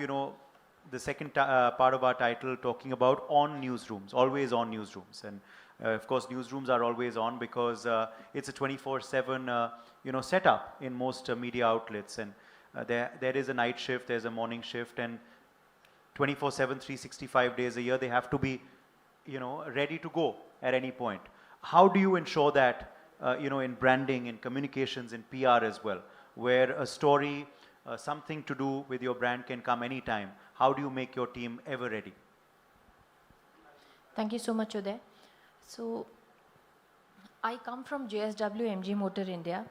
the second part of our title talking about on newsrooms, always on newsrooms. And of course, newsrooms are always on because it's a 24/7, setup in most media outlets. And there is a night shift, there's a morning shift, and 24/7, 365 days a year, they have to be, ready to go at any point. How do you ensure that, in branding, in communications, in PR as well, where a story, something to do with your brand can come anytime? How do you make your team ever ready? Thank you so much, Uday. So, I come from JSW MG Motor India,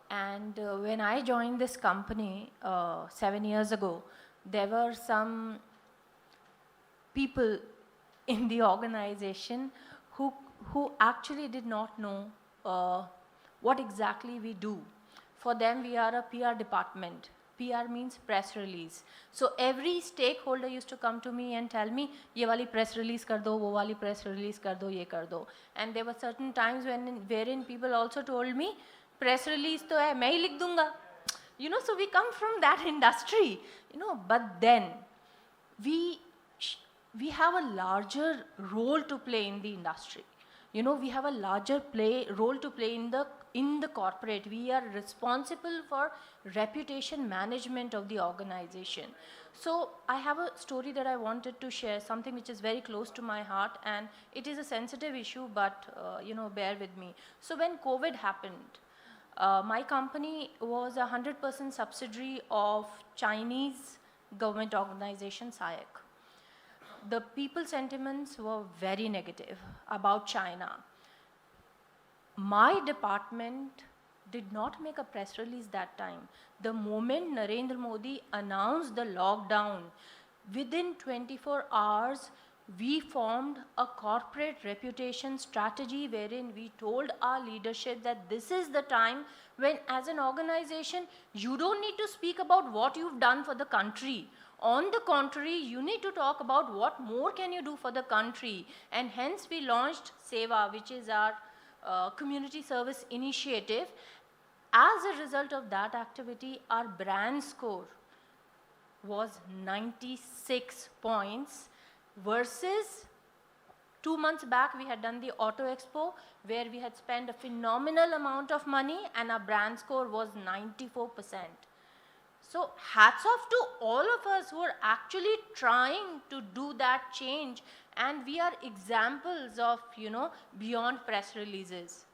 and when I joined this company 7 years ago, there were some people in the organization who actually did not know what exactly we do. For them, we are a PR department. PR means press release. So every stakeholder used to come to me and tell me, ye wali press release kar do, wo wali press release kar do, ye kar do. And there were certain times wherein people also told me, press release to hai, main hi likh dunga. So we come from that industry, but then we have a larger role to play in the industry. We have a larger role to play in the corporate. We are responsible for reputation management of the organization. So I have a story that I wanted to share, something which is very close to my heart, and it is a sensitive issue, but bear with me. So when COVID happened, my company was a 100% subsidiary of Chinese government organization SAIC. The people sentiments were very negative about China. My department did not make a press release that time. The moment Narendra Modi announced the lockdown, within 24 hours, we formed a corporate reputation strategy wherein we told our leadership that this is the time when, as an organization, you don't need to speak about what you've done for the country. On the contrary, you need to talk about what more can you do for the country. And hence we launched SEVA, which is our community service initiative. As a result of that activity, our brand score was 96 points versus 2 months back we had done the Auto Expo where we had spent a phenomenal amount of money and our brand score was 94%. So hats off to all of us who are actually trying to do that change, and we are examples of, beyond press releases.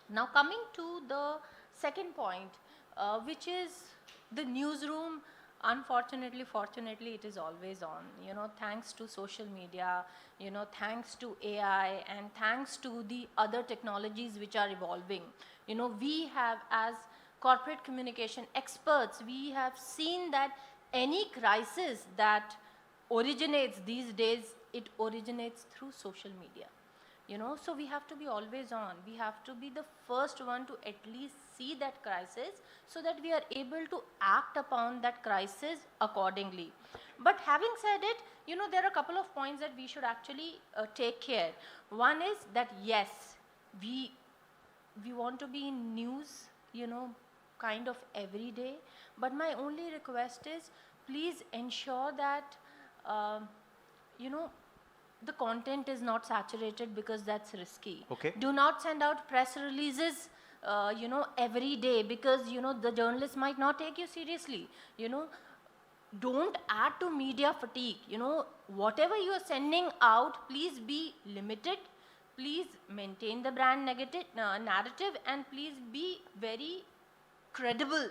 Now coming to the second point, which is the newsroom. Unfortunately, fortunately, it is always on. Thanks to social media, thanks to AI, and thanks to the other technologies which are evolving. We have, as corporate communication experts, we have seen that any crisis that originates these days, it originates through social media. So we have to be always on. We have to be the first one to at least see that crisis so that we are able to act upon that crisis accordingly. But having said it, there are a couple of points that we should actually take care. One is that yes, we we want to be in news, kind of every day. But my only request is, please ensure that, you know, the content is not saturated, because that's risky. Okay. Do not send out press releases, every day, because, the journalists might not take you seriously. Don't add to media fatigue. Whatever you are sending out, please be limited. Please maintain the brand narrative, and please be very credible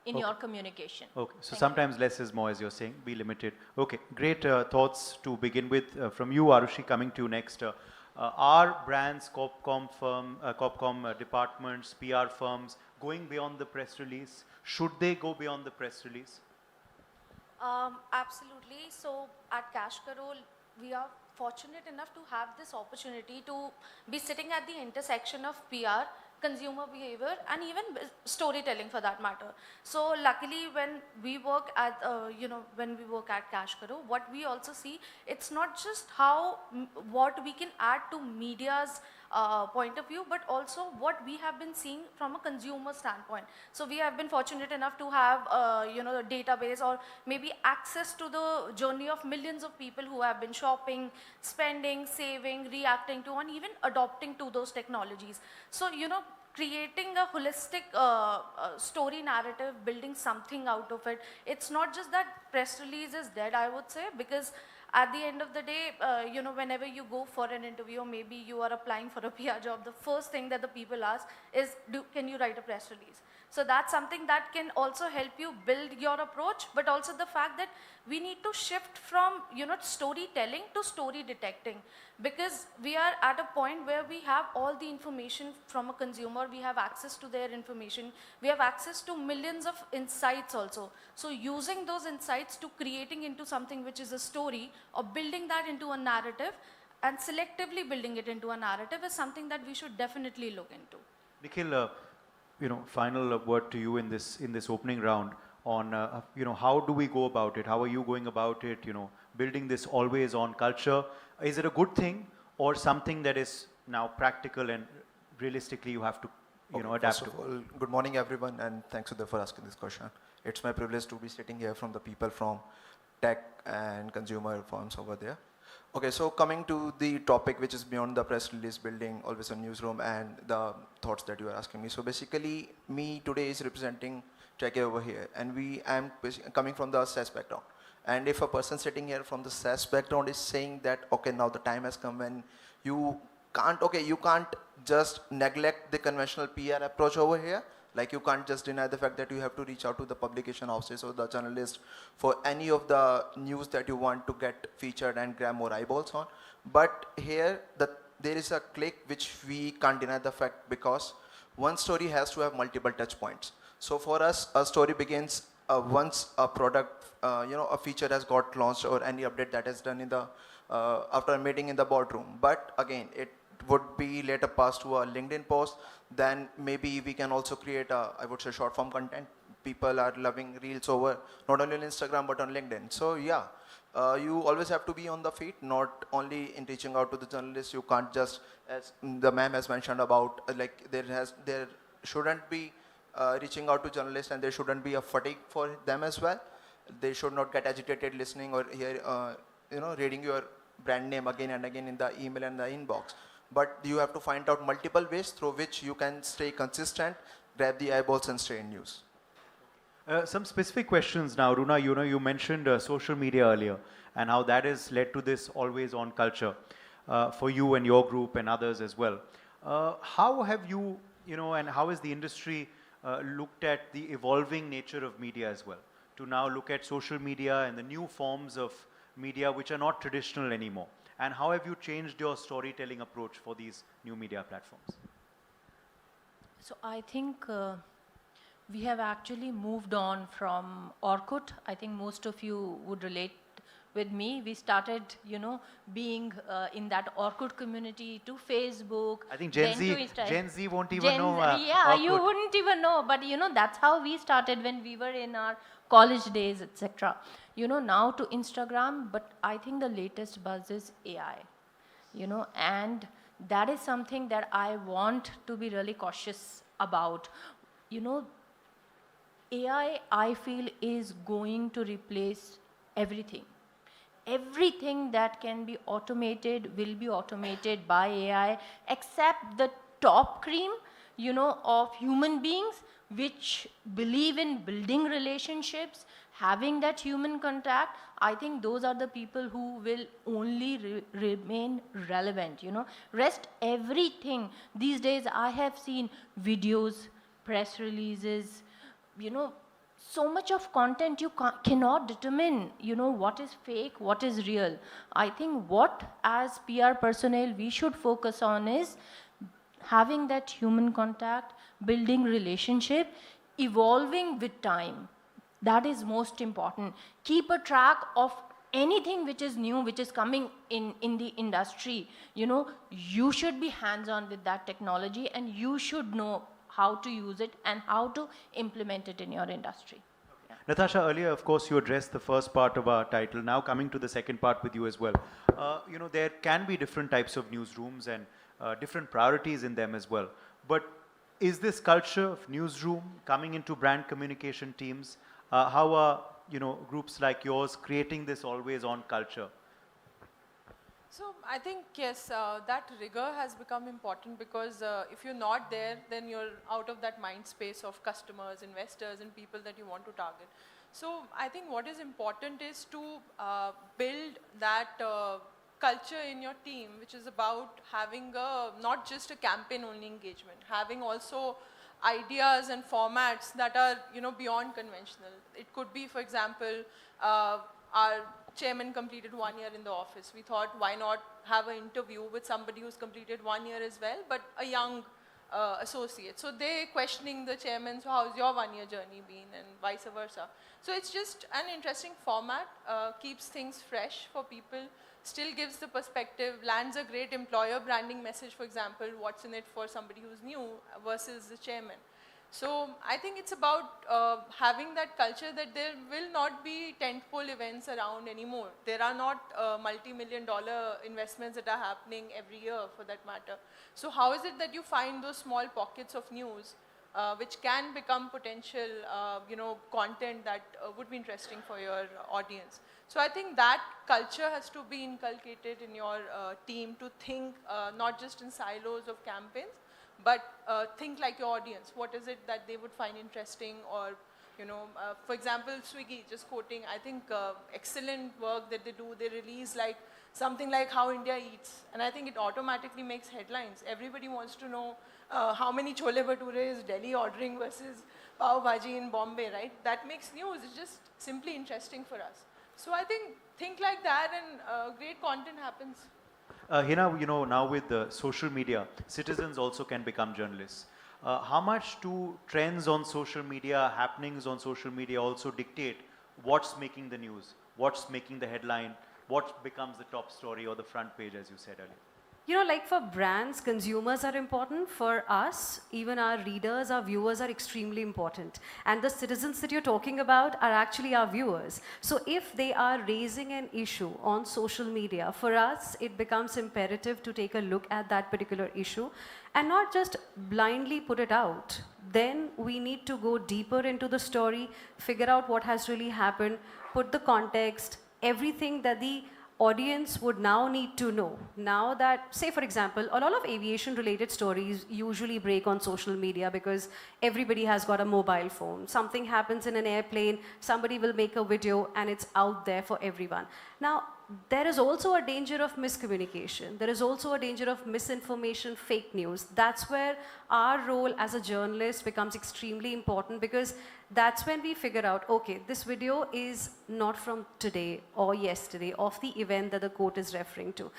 in your communication. Okay, so Thank sometimes less is more, as you're saying, be limited. Okay, great thoughts to begin with. From you, Arushi, coming to you next. Are brands, Corpcom departments, PR firms going beyond the press release? Should they go beyond the press release? Absolutely. So at Cash Karol, we are fortunate enough to have this opportunity to be sitting at the intersection of PR, consumer behavior, and even storytelling for that matter. So luckily, when we work at Cash Karol, what we also see, it's not just what we can add to media's point of view, but also what we have been seeing from a consumer standpoint. So we have been fortunate enough to have a database, or maybe access to the journey of millions of people who have been shopping, spending, saving, reacting to, and even adopting to those technologies. So creating a holistic story narrative, building something out of it. It's not just that press release is dead, I would say, because at the end of the day, whenever you go for an interview, or maybe you are applying for a PR job, the first thing that the people ask is, can you write a press release? So that's something that can also help you build your approach, but also the fact that we need to shift from, storytelling to story detecting, because we are at a point where we have all the information from a consumer, we have access to their information, we have access to millions of insights also. So using those insights to creating into something which is a story, or building that into a narrative, and selectively building it into a narrative, is something that we should definitely look into. Nikhil, final word to you in this opening round on, how do we go about it? How are you going about it? Building this always on culture. Is it a good thing, or something that is now practical and realistically you have to, adapt to? First of all, good morning everyone, and thanks Uday for asking this question. It's my privilege to be sitting here from the people from tech and consumer firms over there. Okay, so coming to the topic which is beyond the press release, building always a newsroom, and the thoughts that you are asking me. So basically, me today is representing Tech over here, and I'm coming from the SaaS background. And if a person sitting here from the SaaS background is saying that, okay, now the time has come when you can't just neglect the conventional PR approach over here. Like, you can't just deny the fact that you have to reach out to the publication houses or the journalists for any of the news that you want to get featured and grab more eyeballs on. But here, there is a click which we can't deny the fact, because one story has to have multiple touch points. So for us, a story begins once a product, a feature has got launched, or any update that is done in the after a meeting in the boardroom. But again, it would be later passed to a LinkedIn post. Then maybe we can also create I would say, short form content. People are loving reels over not only on Instagram but on LinkedIn. So yeah, you always have to be on the feet, not only in reaching out to the journalists. You can't just, as the ma'am has mentioned about, like there shouldn't be reaching out to journalists, and there shouldn't be a fatigue for them as well. They should not get agitated listening or reading your brand name again and again in the email and the inbox. But you have to find out multiple ways through which you can stay consistent, grab the eyeballs, and stay in news. Some specific questions now. Runa, you mentioned social media earlier, and how that has led to this always on culture for you and your group and others as well. How have you, and how has the industry looked at the evolving nature of media as well, to now look at social media and the new forms of media which are not traditional anymore? And how have you changed your storytelling approach for these new media platforms? So I think we have actually moved on from Orkut. I think most of you would relate with me. We started, being in that Orkut community, to Facebook. I think Gen Z won't even know. Yeah, Orkut. you wouldn't even know. But that's how we started when we were in our college days, etc. Now to Instagram. But I think the latest buzz is AI. And That is something that I want to be really cautious about. You know, AI, I feel, is going to replace everything. Everything that can be automated will be automated by AI, except the top cream, you know, of human beings, which believe in building relationships, having that human contact. I think those are the people who will only remain relevant, you know. Rest everything. These days I have seen videos, press releases, you know, so much of content you cannot determine, you know, what is fake, what is real. I think what as PR personnel we should focus on is having that human contact, building relationship, evolving with time. That is most important. Keep a track of anything which is new, which is coming in the industry. You know, you should be hands-on with that technology and you should know how to use it and how to implement it in your industry. Natasha, earlier, of course, you addressed the first part of our title. Now coming to the second part with you as well. You know, there can be different types of newsrooms and different priorities in them as well. But is this culture of newsroom coming into brand communication teams? How are, you know, groups like yours creating this always-on culture? So I think, yes, that rigor has become important because if you're not there, then you're out of that mind space of customers, investors, and people that you want to target. So I think what is important is to build that culture in your team, which is about having not just a campaign-only engagement, having also ideas and formats that are, you know, beyond conventional. It could be, for example, our chairman completed 1 year in the office. We thought, why not have an interview with somebody who's completed 1 year as well, but a young associate. So they're questioning the chairman, so how's your 1 year journey been, and vice versa. So it's just an interesting format, keeps things fresh for people, still gives the perspective, lands a great employer branding message, for example, what's in it for somebody who's new versus the chairman. So I think it's about having that culture that there will not be tentpole events around anymore. There are not multi-million-dollar investments that are happening every year, for that matter. So how is it that you find those small pockets of news which can become potential, you know, content that would be interesting for your audience? So I think that culture has to be inculcated in your team to think not just in silos of campaigns, but think like your audience. What is it that they would find interesting? Or, you know, for example, Swiggy, just quoting, I think excellent work that they do. They release like something like how India eats. And I think it automatically makes headlines. Everybody wants to know how many chole bhature is Delhi ordering versus pav bhaji in Bombay, right? That makes news. It's just simply interesting for us. So I think like that, and great content happens. Hina, you know, now with social media, citizens also can become journalists. How much do trends on social media, happenings on social media also dictate what's making the news, what's making the headline, what becomes the top story or the front page, as you said earlier? You know, like for brands, consumers are important. For us, even our readers, our viewers are extremely important. And the citizens that you're talking about are actually our viewers. So if they are raising an issue on social media, for us, it becomes imperative to take a look at that particular issue and not just blindly put it out. Then we need to go deeper into the story, figure out what has really happened, put the context, everything that the audience would now need to know. Now that, say for example, a lot of aviation related stories usually break on social media because everybody has got a mobile phone. Something happens in an airplane, somebody will make a video and it's out there for everyone. Now, there is also a danger of miscommunication. There is also a danger of misinformation, fake news. That's where our role as a journalist becomes extremely important, because that's when we figure out, okay, this video is not from today or yesterday of the event that the quote is referring to.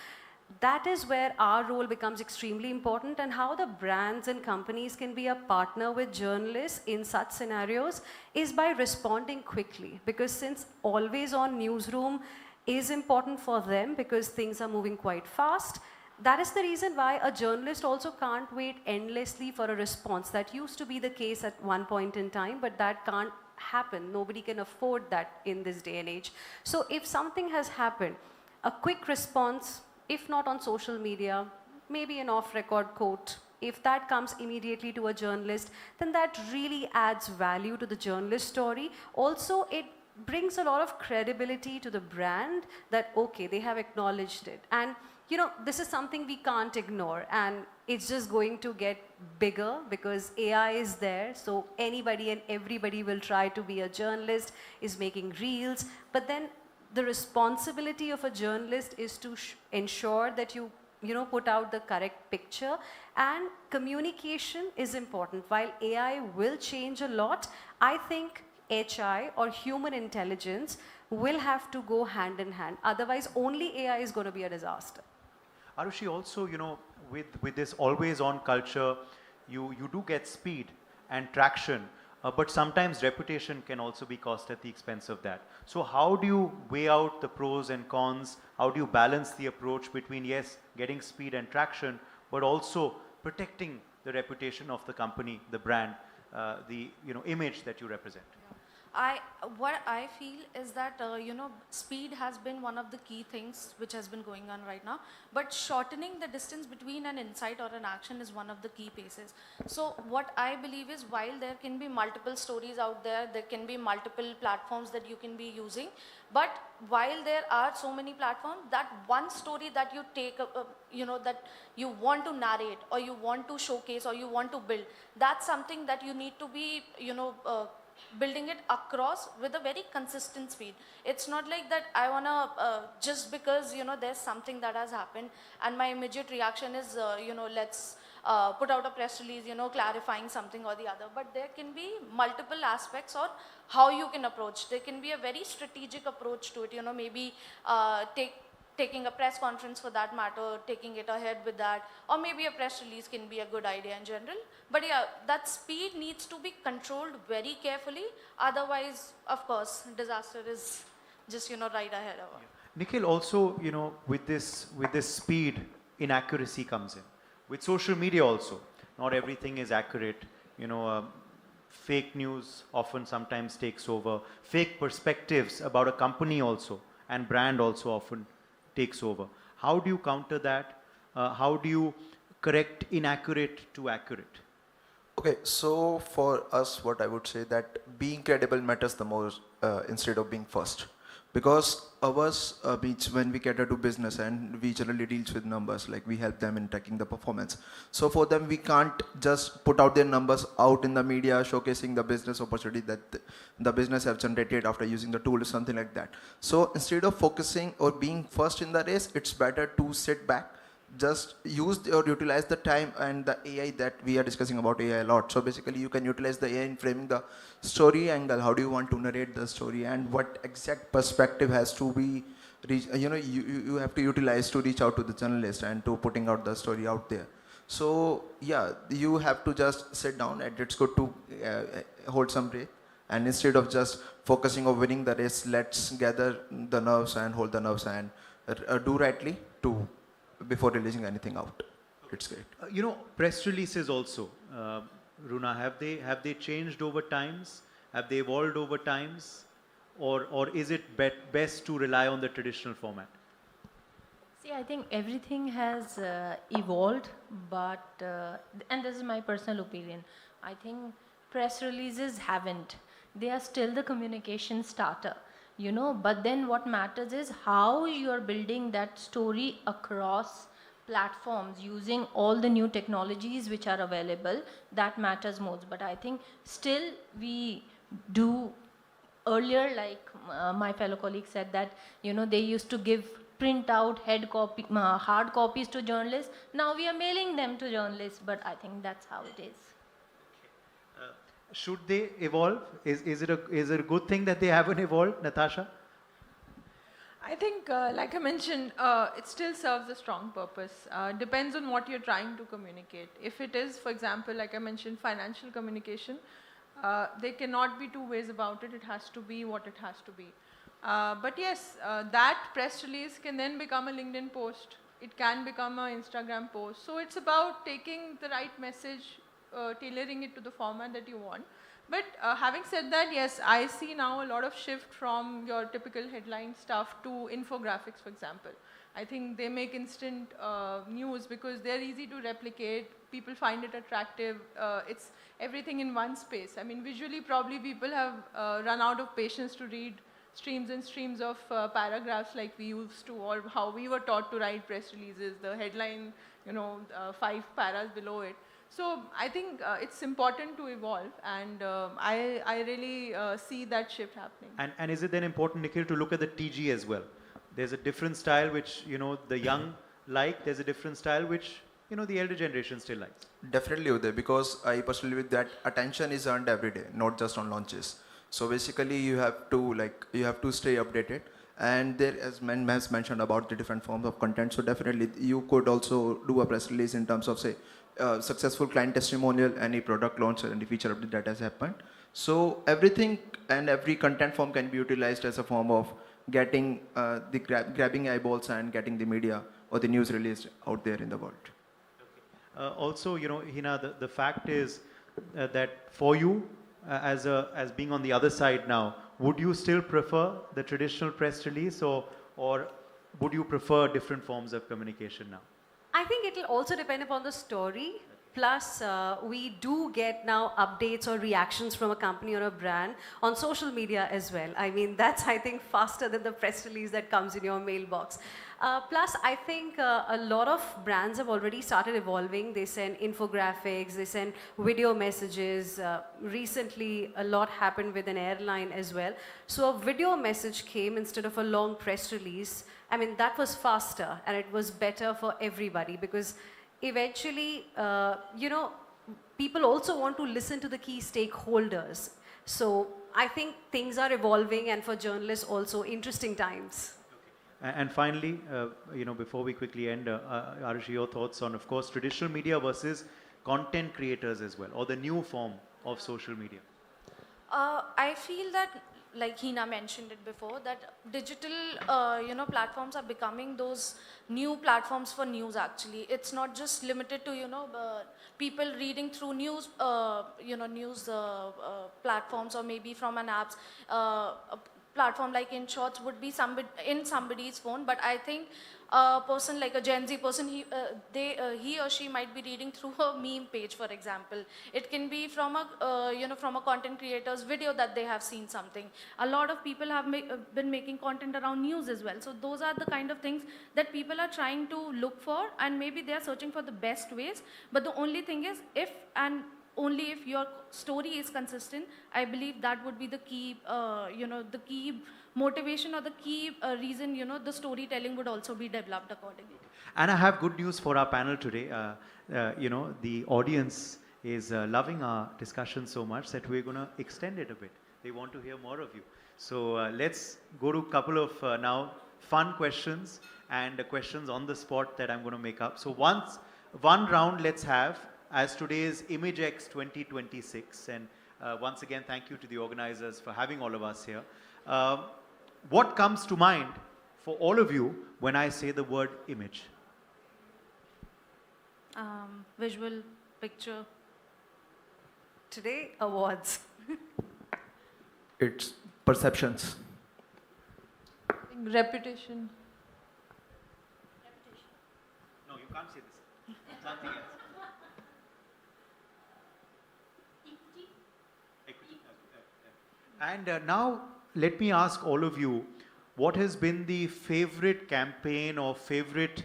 That is where our role becomes extremely important, and how the brands and companies can be a partner with journalists in such scenarios is by responding quickly. Because since always on newsroom is important for them because things are moving quite fast, that is the reason why a journalist also can't wait endlessly for a response. That used to be the case at one point in time, but that can't happen. Nobody can afford that in this day and age. So if something has happened, a quick response, if not on social media, maybe an off-record quote, if that comes immediately to a journalist, then that really adds value to the journalist story. Also, it brings a lot of credibility to the brand that, okay, they have acknowledged it. And this is something we can't ignore, and it's just going to get bigger because AI is there, so anybody and everybody will try to be a journalist, is making reels, but then the responsibility of a journalist is to ensure that you put out the correct picture, and communication is important. While AI will change a lot, I think HI or human intelligence will have to go hand in hand. Otherwise, only AI is going to be a disaster. Arushi, also, with this always on culture, you do get speed and traction, but sometimes reputation can also be cost at the expense of that. So how do you weigh out the pros and cons? How do you balance the approach between, yes, getting speed and traction, but also protecting the reputation of the company, the brand, the image that you represent? What I feel is that speed has been one of the key things which has been going on right now, but shortening the distance between an insight or an action is one of the key paces. So what I believe is, while there can be multiple stories out there, there can be multiple platforms that you can be using, but while there are so many platforms, that one story that you take, that you want to narrate or you want to showcase or you want to build, that's something that you need to be building it across with a very consistent speed. It's not like that I want to just because there's something that has happened and my immediate reaction is let's put out a press release clarifying something or the other. But there can be multiple aspects on how you can approach. There can be a very strategic approach to it, maybe taking a press conference for that matter, taking it ahead with that, or maybe a press release can be a good idea in general. But yeah, that speed needs to be controlled very carefully. Otherwise, of course, disaster is just right ahead of us. Nikhil, also, with this speed, inaccuracy comes in. With social media also, not everything is accurate. Fake news often sometimes takes over. Fake perspectives about a company also and brand also often takes over. How do you counter that? How do you correct inaccurate to accurate? Okay, so for us, what I would say that being credible matters the most instead of being first. Because ours, when we cater to business and we generally deals with numbers, like we help them in tracking the performance. So for them, we can't just put out their numbers out in the media, showcasing the business opportunity that the business have generated after using the tool or something like that. So instead of focusing or being first in the race, it's better to sit back, just use or utilize the time and the AI that we are discussing about AI a lot. So basically you can utilize the AI in framing the story angle. How do you want to narrate the story and what exact perspective has to be, you have to utilize to reach out to the journalist and to putting out the story out there. So yeah, you have to just sit down and it's good to hold some breath. And instead of just focusing on winning the race, let's gather the nerves and hold the nerves and do rightly before releasing anything out. It's great. Press releases also, Runa, have they changed over times? Have they evolved over times? Or is it best to rely on the traditional format? See, I think everything has evolved, but, and this is my personal opinion, I think press releases haven't. They are still the communication starter. But then what matters is how you're building that story across platforms using all the new technologies which are available. That matters most. But I think still we do earlier, like my fellow colleague said that, they used to give print out hard copies to journalists. Now we are mailing them to journalists, but I think that's how it is. Should they evolve? Is it a good thing that they haven't evolved, Natasha? I think, like I mentioned, it still serves a strong purpose. Depends on what you're trying to communicate. If it is, for example, like I mentioned, financial communication, there cannot be two ways about it. It has to be what it has to be. But yes, that press release can then become a LinkedIn post. It can become an Instagram post. So it's about taking the right message, tailoring it to the format that you want. But having said that, yes, I see now a lot of shift from your typical headline stuff to infographics, for example. I think they make instant news because they're easy to replicate. People find it attractive. It's everything in one space. I mean, visually, probably people have run out of patience to read streams and streams of paragraphs like we used to, or how we were taught to write press releases, the headline, 5 paras below it. So I think it's important to evolve, and I really see that shift happening. And is it then important, Nikhil, to look at the TG as well? There's a different style which, the young like. There's a different style which, the elder generation still likes. Definitely, Uday, because I personally believe that attention is earned every day, not just on launches. So basically, you have to stay updated. And there, as Men has mentioned about the different forms of content, so definitely you could also do a press release in terms of, say, successful client testimonial, any product launch, or any feature update that has happened. So everything and every content form can be utilized as a form of getting grabbing eyeballs and getting the media or the news released out there in the world. Also, Hina, the fact is that for you, as being on the other side now, would you still prefer the traditional press release, or would you prefer different forms of communication now? I think it will also depend upon the story. Plus, we do get now updates or reactions from a company or a brand on social media as well. I mean, that's, I think, faster than the press release that comes in your mailbox. Plus, I think a lot of brands have already started evolving. They send infographics, they send video messages. Recently, a lot happened with an airline as well. So a video message came instead of a long press release. I mean, that was faster and it was better for everybody, because eventually, people also want to listen to the key stakeholders. So I think things are evolving, and for journalists also, interesting times. And finally, before we quickly end, Arushi, your thoughts on, of course, traditional media versus content creators as well, or the new form of social media? I feel that, like Hina mentioned it before, that digital, platforms are becoming those new platforms for news. Actually, it's not just limited to people reading through news, news platforms, or maybe from an apps. A platform like In Shorts would be in somebody's phone, but I think a person like a Gen Z person, he or she might be reading through a meme page, for example. It can be from a content creator's video that they have seen something. A lot of people have been making content around news as well. So those are the kind of things that people are trying to look for, and maybe they are searching for the best ways. But the only thing is, only if your story is consistent, I believe that would be the key, the key motivation, or the key reason, the storytelling would also be developed accordingly. And I have good news for our panel today. The audience is loving our discussion so much that we're going to extend it a bit. They want to hear more of you. So let's go to a couple of now fun questions and questions on the spot that I'm going to make up. So one round let's have, as today is IMAGEXX 2026. And once again, thank you to the organizers for having all of us here. What comes to mind for all of you when I say the word image? Visual, picture. Today, awards. It's perceptions. Reputation. No, you can't say this. Something else. And now let me ask all of you, what has been the favorite campaign or favorite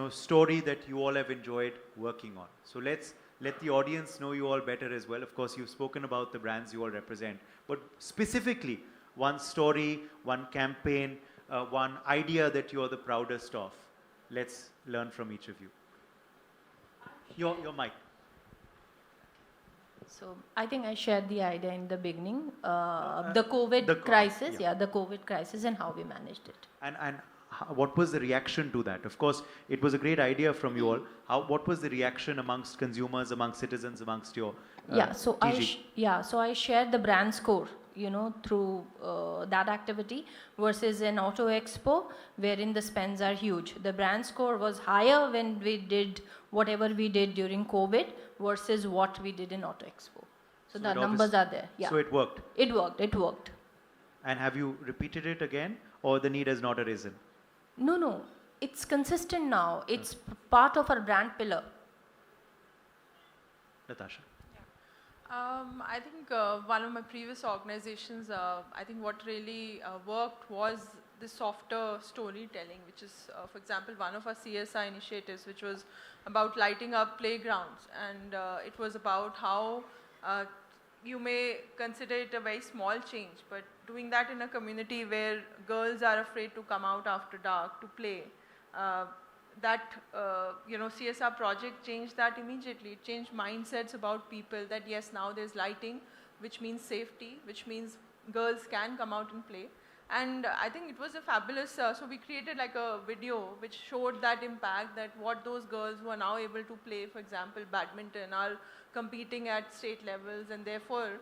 story that you all have enjoyed working on? So let's let the audience know you all better as well. Of course, you've spoken about the brands you all represent, but specifically one story, one campaign, one idea that you're the proudest of. Let's learn from each of you. Your mic. So I think I shared the idea in the beginning, the COVID crisis, the COVID crisis and how we managed it. And what was the reaction to that? Of course, it was a great idea from you all. What was the reaction amongst consumers, amongst citizens, amongst your so I shared the brand score, through that activity versus an auto expo wherein the spends are huge. The brand score was higher when we did whatever we did during COVID versus what we did in auto expo. So So the it numbers are there. Yeah. So it worked. It worked. It worked. And have you repeated it again, or the need has not arisen? No, no. It's consistent now. It's part of our brand pillar. Natasha. I think one of my previous organizations, I think what really worked was the softer storytelling, which is, for example, one of our CSI initiatives, which was about lighting up playgrounds. And it was about how you may consider it a very small change, but doing that in a community where girls are afraid to come out after dark to play, CSR project changed that immediately. It changed mindsets about people that yes, now there's lighting, which means safety, which means girls can come out and play. And I think it was a fabulous, so we created like a video which showed that impact, that what those girls who are now able to play, for example, badminton, are competing at state levels, and therefore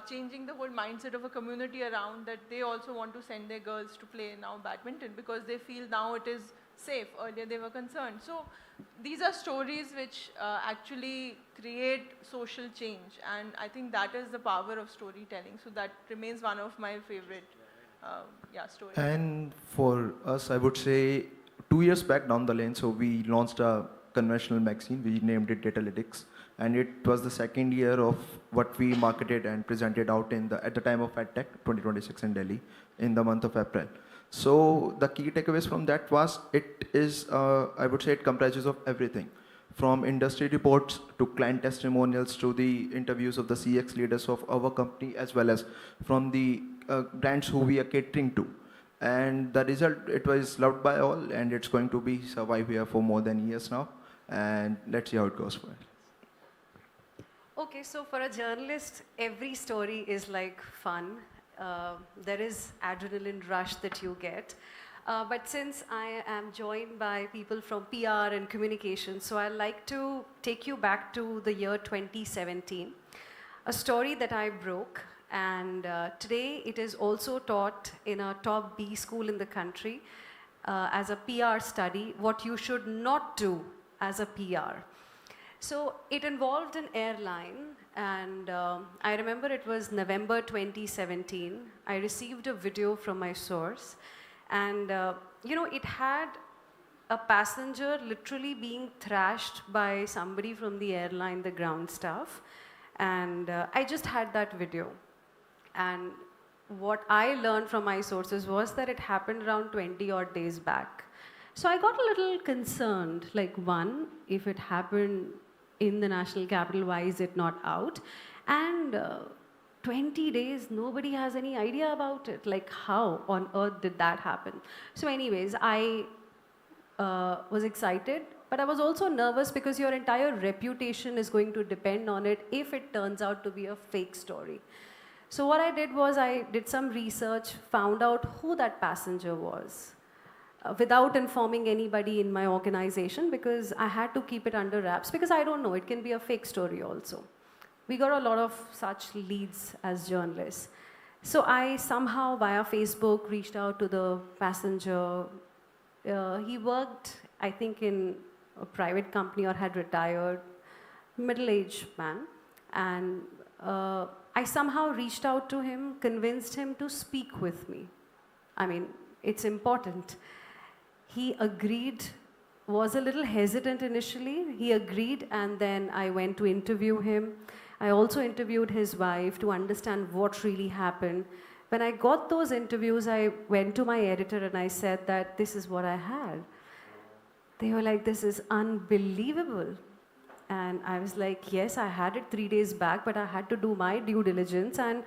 changing the whole mindset of a community around that they also want to send their girls to play now badminton because they feel now it is safe. Earlier they were concerned. So these are stories which actually create social change, and I think that is the power of storytelling. So that remains one of my favorite stories. And for us, I would say 2 years back down the lane, so we launched a conventional magazine. We named it Datalytics, and it was the second year of what we marketed and presented out at the time of EdTech 2026 in Delhi in the month of April. So the key takeaways from that was I would say it comprises of everything, from industry reports to client testimonials to the interviews of the CX leaders of our company, as well as from the brands who we are catering to. And the result, it was loved by all, and it's going to be survive here for more than years now. And let's see how it goes for it. Okay, so for a journalist, every story is like fun. There is adrenaline rush that you get. But since I am joined by people from PR and communications, so I'd like to take you back to the year 2017, a story that I broke. And today it is also taught in a top B school in the country as a PR study, what you should not do as a PR. So it involved an airline, and I remember it was November 2017. I received a video from my source, and it had a passenger literally being thrashed by somebody from the airline, the ground staff, and I just had that video. And what I learned from my sources was that it happened around 20 odd days back. So I got a little concerned, like, one, if it happened in the national capital, why is it not out? And 20 days, nobody has any idea about it. Like, how on earth did that happen? So anyways, I was excited, but I was also nervous because your entire reputation is going to depend on it if it turns out to be a fake story. So what I did was I did some research, found out who that passenger was, without informing anybody in my organization, because I had to keep it under wraps, because I don't know, it can be a fake story also. We got a lot of such leads as journalists. So I somehow, via Facebook, reached out to the passenger. He worked, I think, in a private company or had retired, middle-aged man. And I somehow reached out to him, convinced him to speak with me. I mean, it's important. He agreed, was a little hesitant initially. He agreed, and then I went to interview him. I also interviewed his wife to understand what really happened. When I got those interviews, I went to my editor and I said that this is what I had. They were like, this is unbelievable. And I was like, yes, I had it 3 days back, but I had to do my due diligence and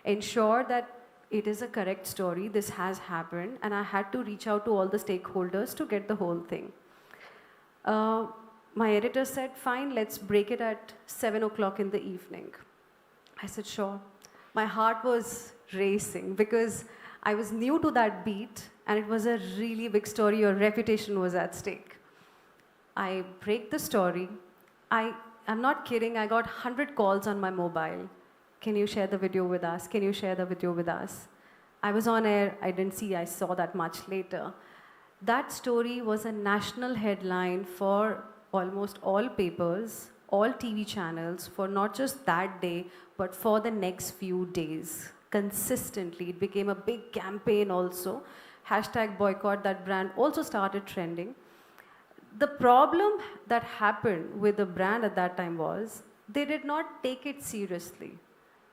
ensure that it is a correct story. This has happened. And I had to reach out to all the stakeholders to get the whole thing. My editor said, fine, let's break it at 7 o'clock in the evening. I said, sure. My heart was racing because I was new to that beat and it was a really big story. Your reputation was at stake. I break the story. I'm not kidding, I got 100 calls on my mobile. Can you share the video with us? Can you share the video with us? I was on air, I saw that much later. That story was a national headline for almost all papers, all TV channels for not just that day, but for the next few days consistently. It became a big campaign also. Hashtag boycott that brand also started trending. The problem that happened with the brand at that time was they did not take it seriously.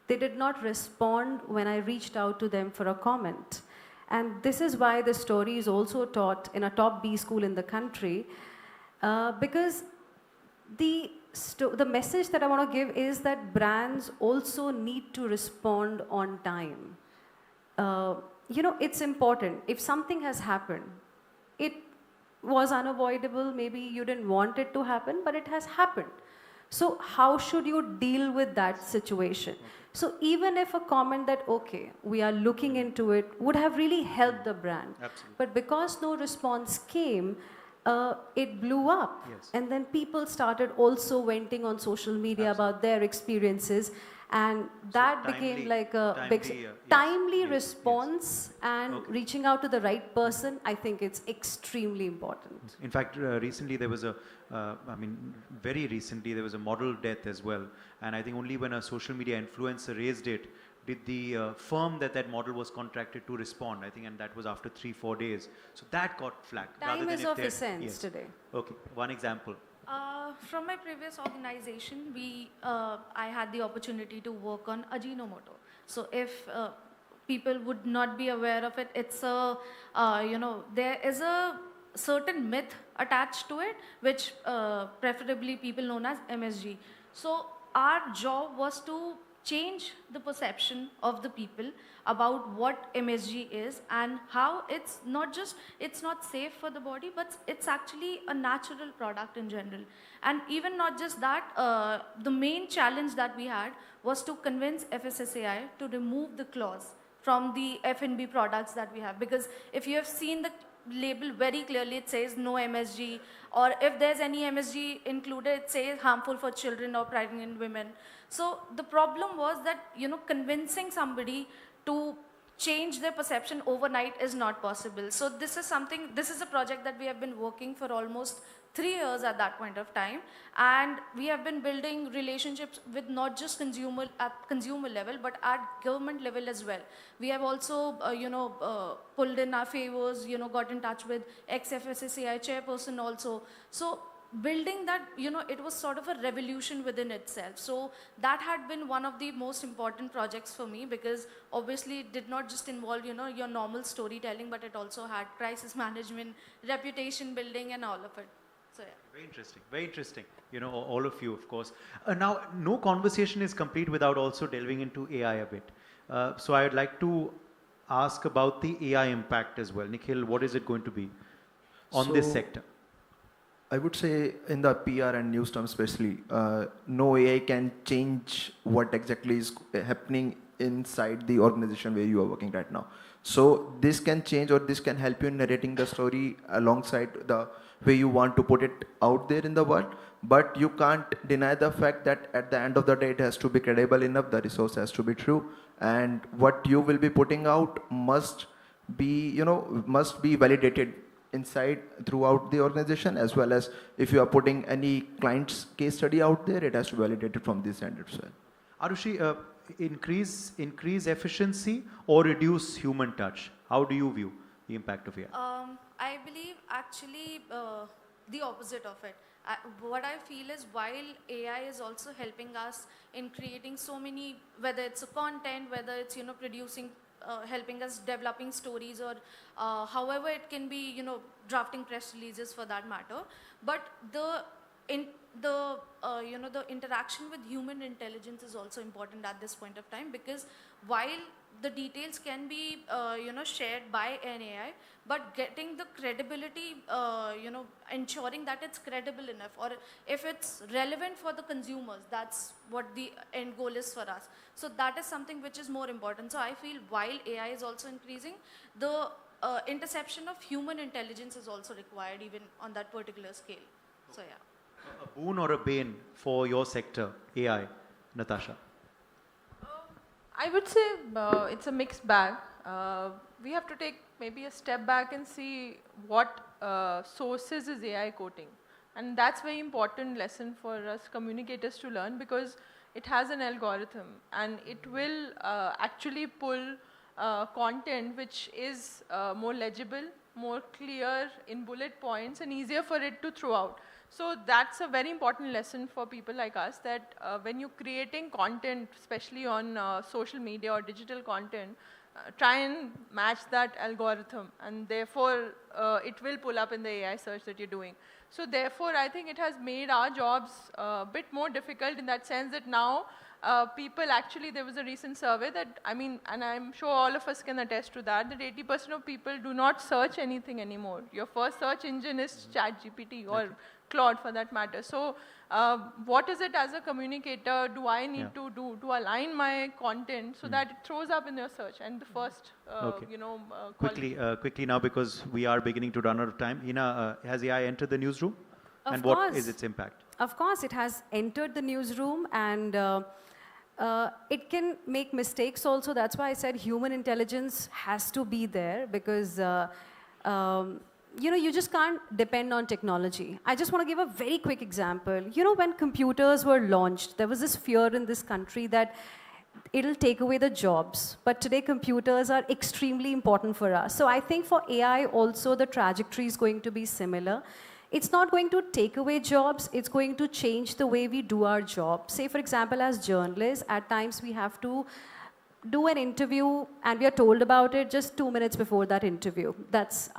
They did not respond when I reached out to them for a comment. And this is why the story is also taught in a top B school in the country, because the message that I want to give is that brands also need to respond on time. It's important. If something has happened, it was unavoidable, maybe you didn't want it to happen, but it has happened. So how should you deal with that situation? So even if a comment that, okay, we are looking into it, would have really helped the brand. Absolutely. But because no response came, it blew up. Yes. And then people started also venting on social media about their experiences. And that became like a big timely response and reaching out to the right person. I think it's extremely important. In fact, recently there was very recently there was a model death as well. And I think only when a social media influencer raised it, did the firm that model was contracted to respond, I think, and that was after 3-4 days. So that got flagged. Time is of essence today. Okay, one example. From my previous organization, I had the opportunity to work on Ajinomoto. So if people would not be aware of it, it's there is a certain myth attached to it, which preferably people known as MSG. So our job was to change the perception of the people about what MSG is and how it's not safe for the body, but it's actually a natural product in general. And even not just that, the main challenge that we had was to convince FSSAI to remove the clause from the F&B products that we have. Because if you have seen the label very clearly, it says no MSG, or if there's any MSG included, it says harmful for children or pregnant women. So the problem was that, convincing somebody to change their perception overnight is not possible. So this is a project that we have been working for almost 3 years at that point of time, and we have been building relationships with not just at consumer level, but at government level as well. We have also, pulled in our favors, got in touch with ex-FSSAI chairperson also. So building that, it was sort of a revolution within itself. So that had been one of the most important projects for me, because obviously it did not just involve, your normal storytelling, but it also had crisis management, reputation building, and all of it. So yeah. Very interesting, very interesting. All of you, of course. Now, no conversation is complete without also delving into AI a bit. So I would like to ask about the AI impact as well. Nikhil, what is it going to be on this sector? I would say in the PR and news terms especially, no AI can change what exactly is happening inside the organization where you are working right now. So this can change, or this can help you in narrating the story alongside the way you want to put it out there in the world. But you can't deny the fact that at the end of the day, it has to be credible enough, the resource has to be true, and what you will be putting out must be validated inside throughout the organization, as well as if you are putting any client's case study out there, it has to be validated from this end as well. Arushi, increase efficiency or reduce human touch? How do you view the impact of AI? I believe actually the opposite of it. What I feel is, while AI is also helping us in creating so many, whether it's a content, whether it's producing, helping us developing stories, or however it can be, drafting press releases for that matter, but the interaction with human intelligence is also important at this point of time, because while the details can be shared by an AI, but getting the credibility, ensuring that it's credible enough, or if it's relevant for the consumers, that's what the end goal is for us. So that is something which is more important. So I feel while AI is also increasing, the interception of human intelligence is also required even on that particular scale. So yeah. A boon or a bane for your sector, AI, Natasha? I would say it's a mixed bag. We have to take maybe a step back and see what sources is AI quoting. And that's very important lesson for us communicators to learn, because it has an algorithm and it will actually pull content which is more legible, more clear in bullet points and easier for it to throw out. So that's a very important lesson for people like us, that when you're creating content, especially on social media or digital content, try and match that algorithm, and therefore it will pull up in the AI search that you're doing. So therefore, I think it has made our jobs a bit more difficult in that sense that now people actually, there was a recent survey that, I mean, and I'm sure all of us can attest to that, that 80% of people do not search anything anymore. Your first search engine is ChatGPT or Claude for that matter. So what is it as a communicator do I need to do to align my content so that it throws up in your search and the first, Quickly now, because we are beginning to run out of time. Hina, has AI entered the newsroom? Of What course. is its impact? Of course, it has entered the newsroom, and it can make mistakes also. That's why I said human intelligence has to be there, because you just can't depend on technology. I just want to give a very quick example. When computers were launched, there was this fear in this country that it'll take away the jobs. But today, computers are extremely important for us. So I think for AI also, the trajectory is going to be similar. It's not going to take away jobs, it's going to change the way we do our job. Say, for example, as journalists, at times we have to do an interview and we are told about it just 2 minutes before that interview. That's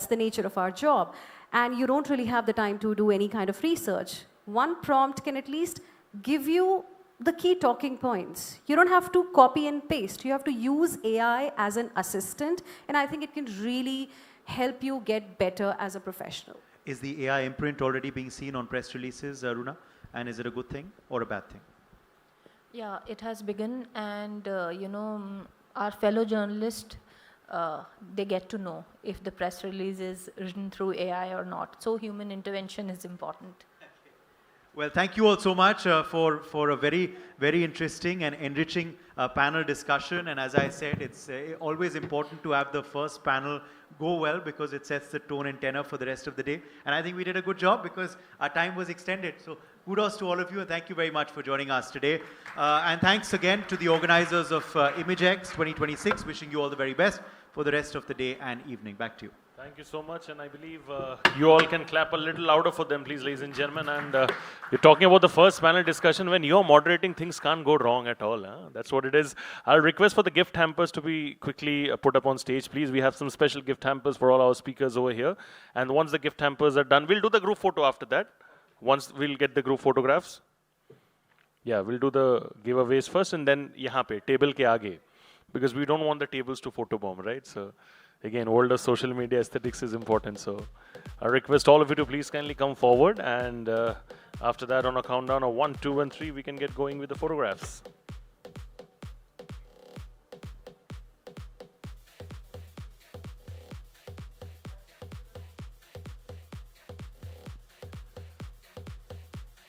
the nature of our job. And you don't really have the time to do any kind of research. One prompt can at least give you the key talking points. You don't have to copy and paste. You have to use AI as an assistant, and I think it can really help you get better as a professional. Is the AI imprint already being seen on press releases, Runa? And is it a good thing or a bad thing? Yeah, it has begun, and our fellow journalists, they get to know if the press release is written through AI or not. So human intervention is important. Well, thank you all so much for a very, very interesting and enriching panel discussion. And as I said, it's always important to have the first panel go well, because it sets the tone and tenor for the rest of the day. And I think we did a good job because our time was extended. So kudos to all of you, and thank you very much for joining us today. And thanks again to the organizers of IMAGEXX 2026, wishing you all the very best for the rest of the day and evening. Back to you. Thank you so much, and I believe you all can clap a little louder for them, please, ladies and gentlemen. And you're talking about the first panel discussion. When you're moderating, things can't go wrong at all. Huh? That's what it is. I'll request for the gift hampers to be quickly put up on stage, please. We have some special gift hampers for all our speakers over here. And once the gift hampers are done, we'll do the group photo after that. Once we'll get the group photographs. Yeah, we'll do the giveaways first, and then yahan pe, table ke aage. Because we don't want the tables to photobomb, right? So again, older social media aesthetics is important. So I request all of you to please kindly come forward, and after that, on a countdown of 1, 2, and 3, we can get going with the photographs.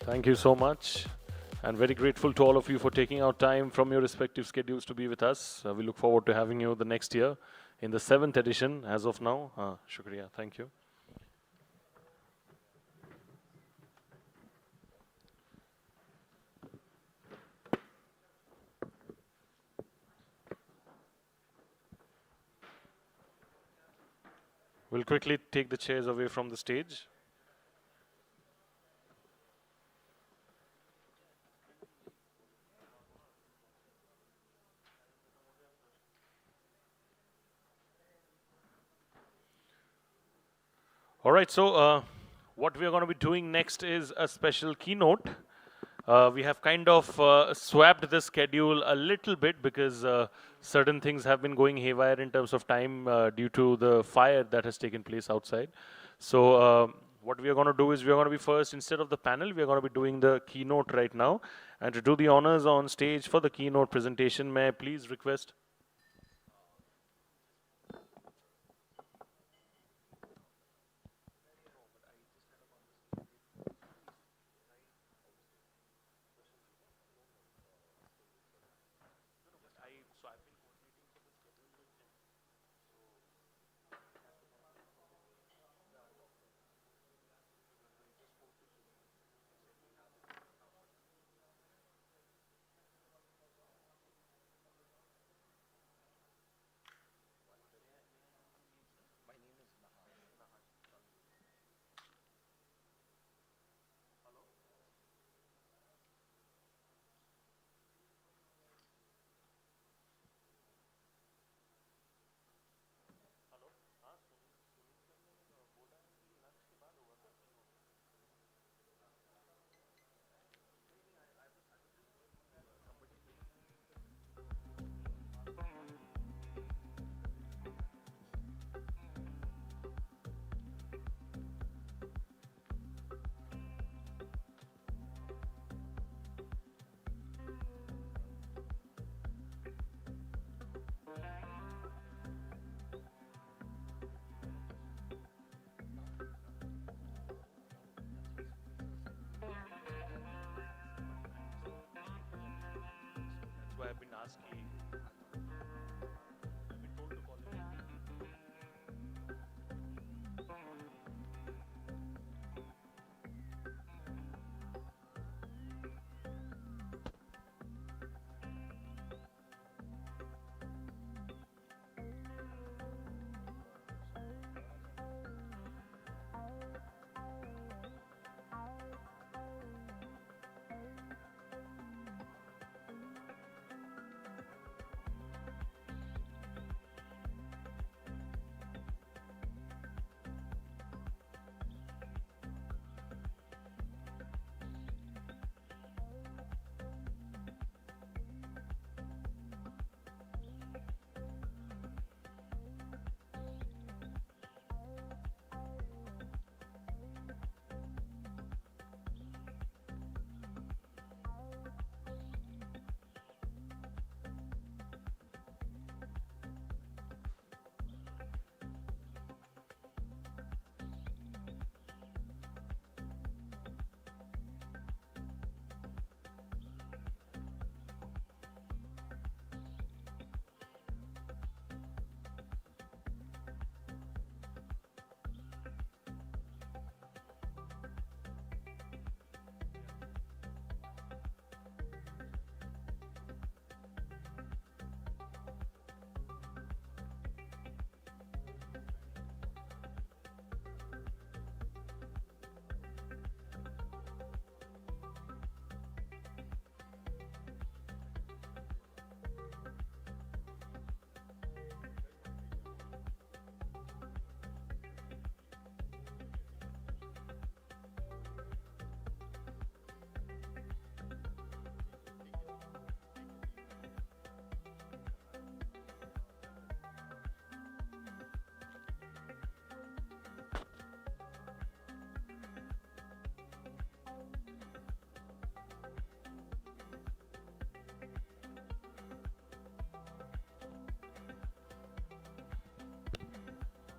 Thank you so much, and very grateful to all of you for taking out time from your respective schedules to be with us. We look forward to having you the next year in the 7th edition as of now. Shukriya, thank you. We'll quickly take the chairs away from the stage. All right, so what we are going to be doing next is a special keynote. We have kind of swapped the schedule a little bit because certain things have been going haywire in terms of time due to the fire that has taken place outside. So what we are going to do is we are going to be first, instead of the panel, we are going to be doing the keynote right now. And to do the honors on stage for the keynote presentation, may I please request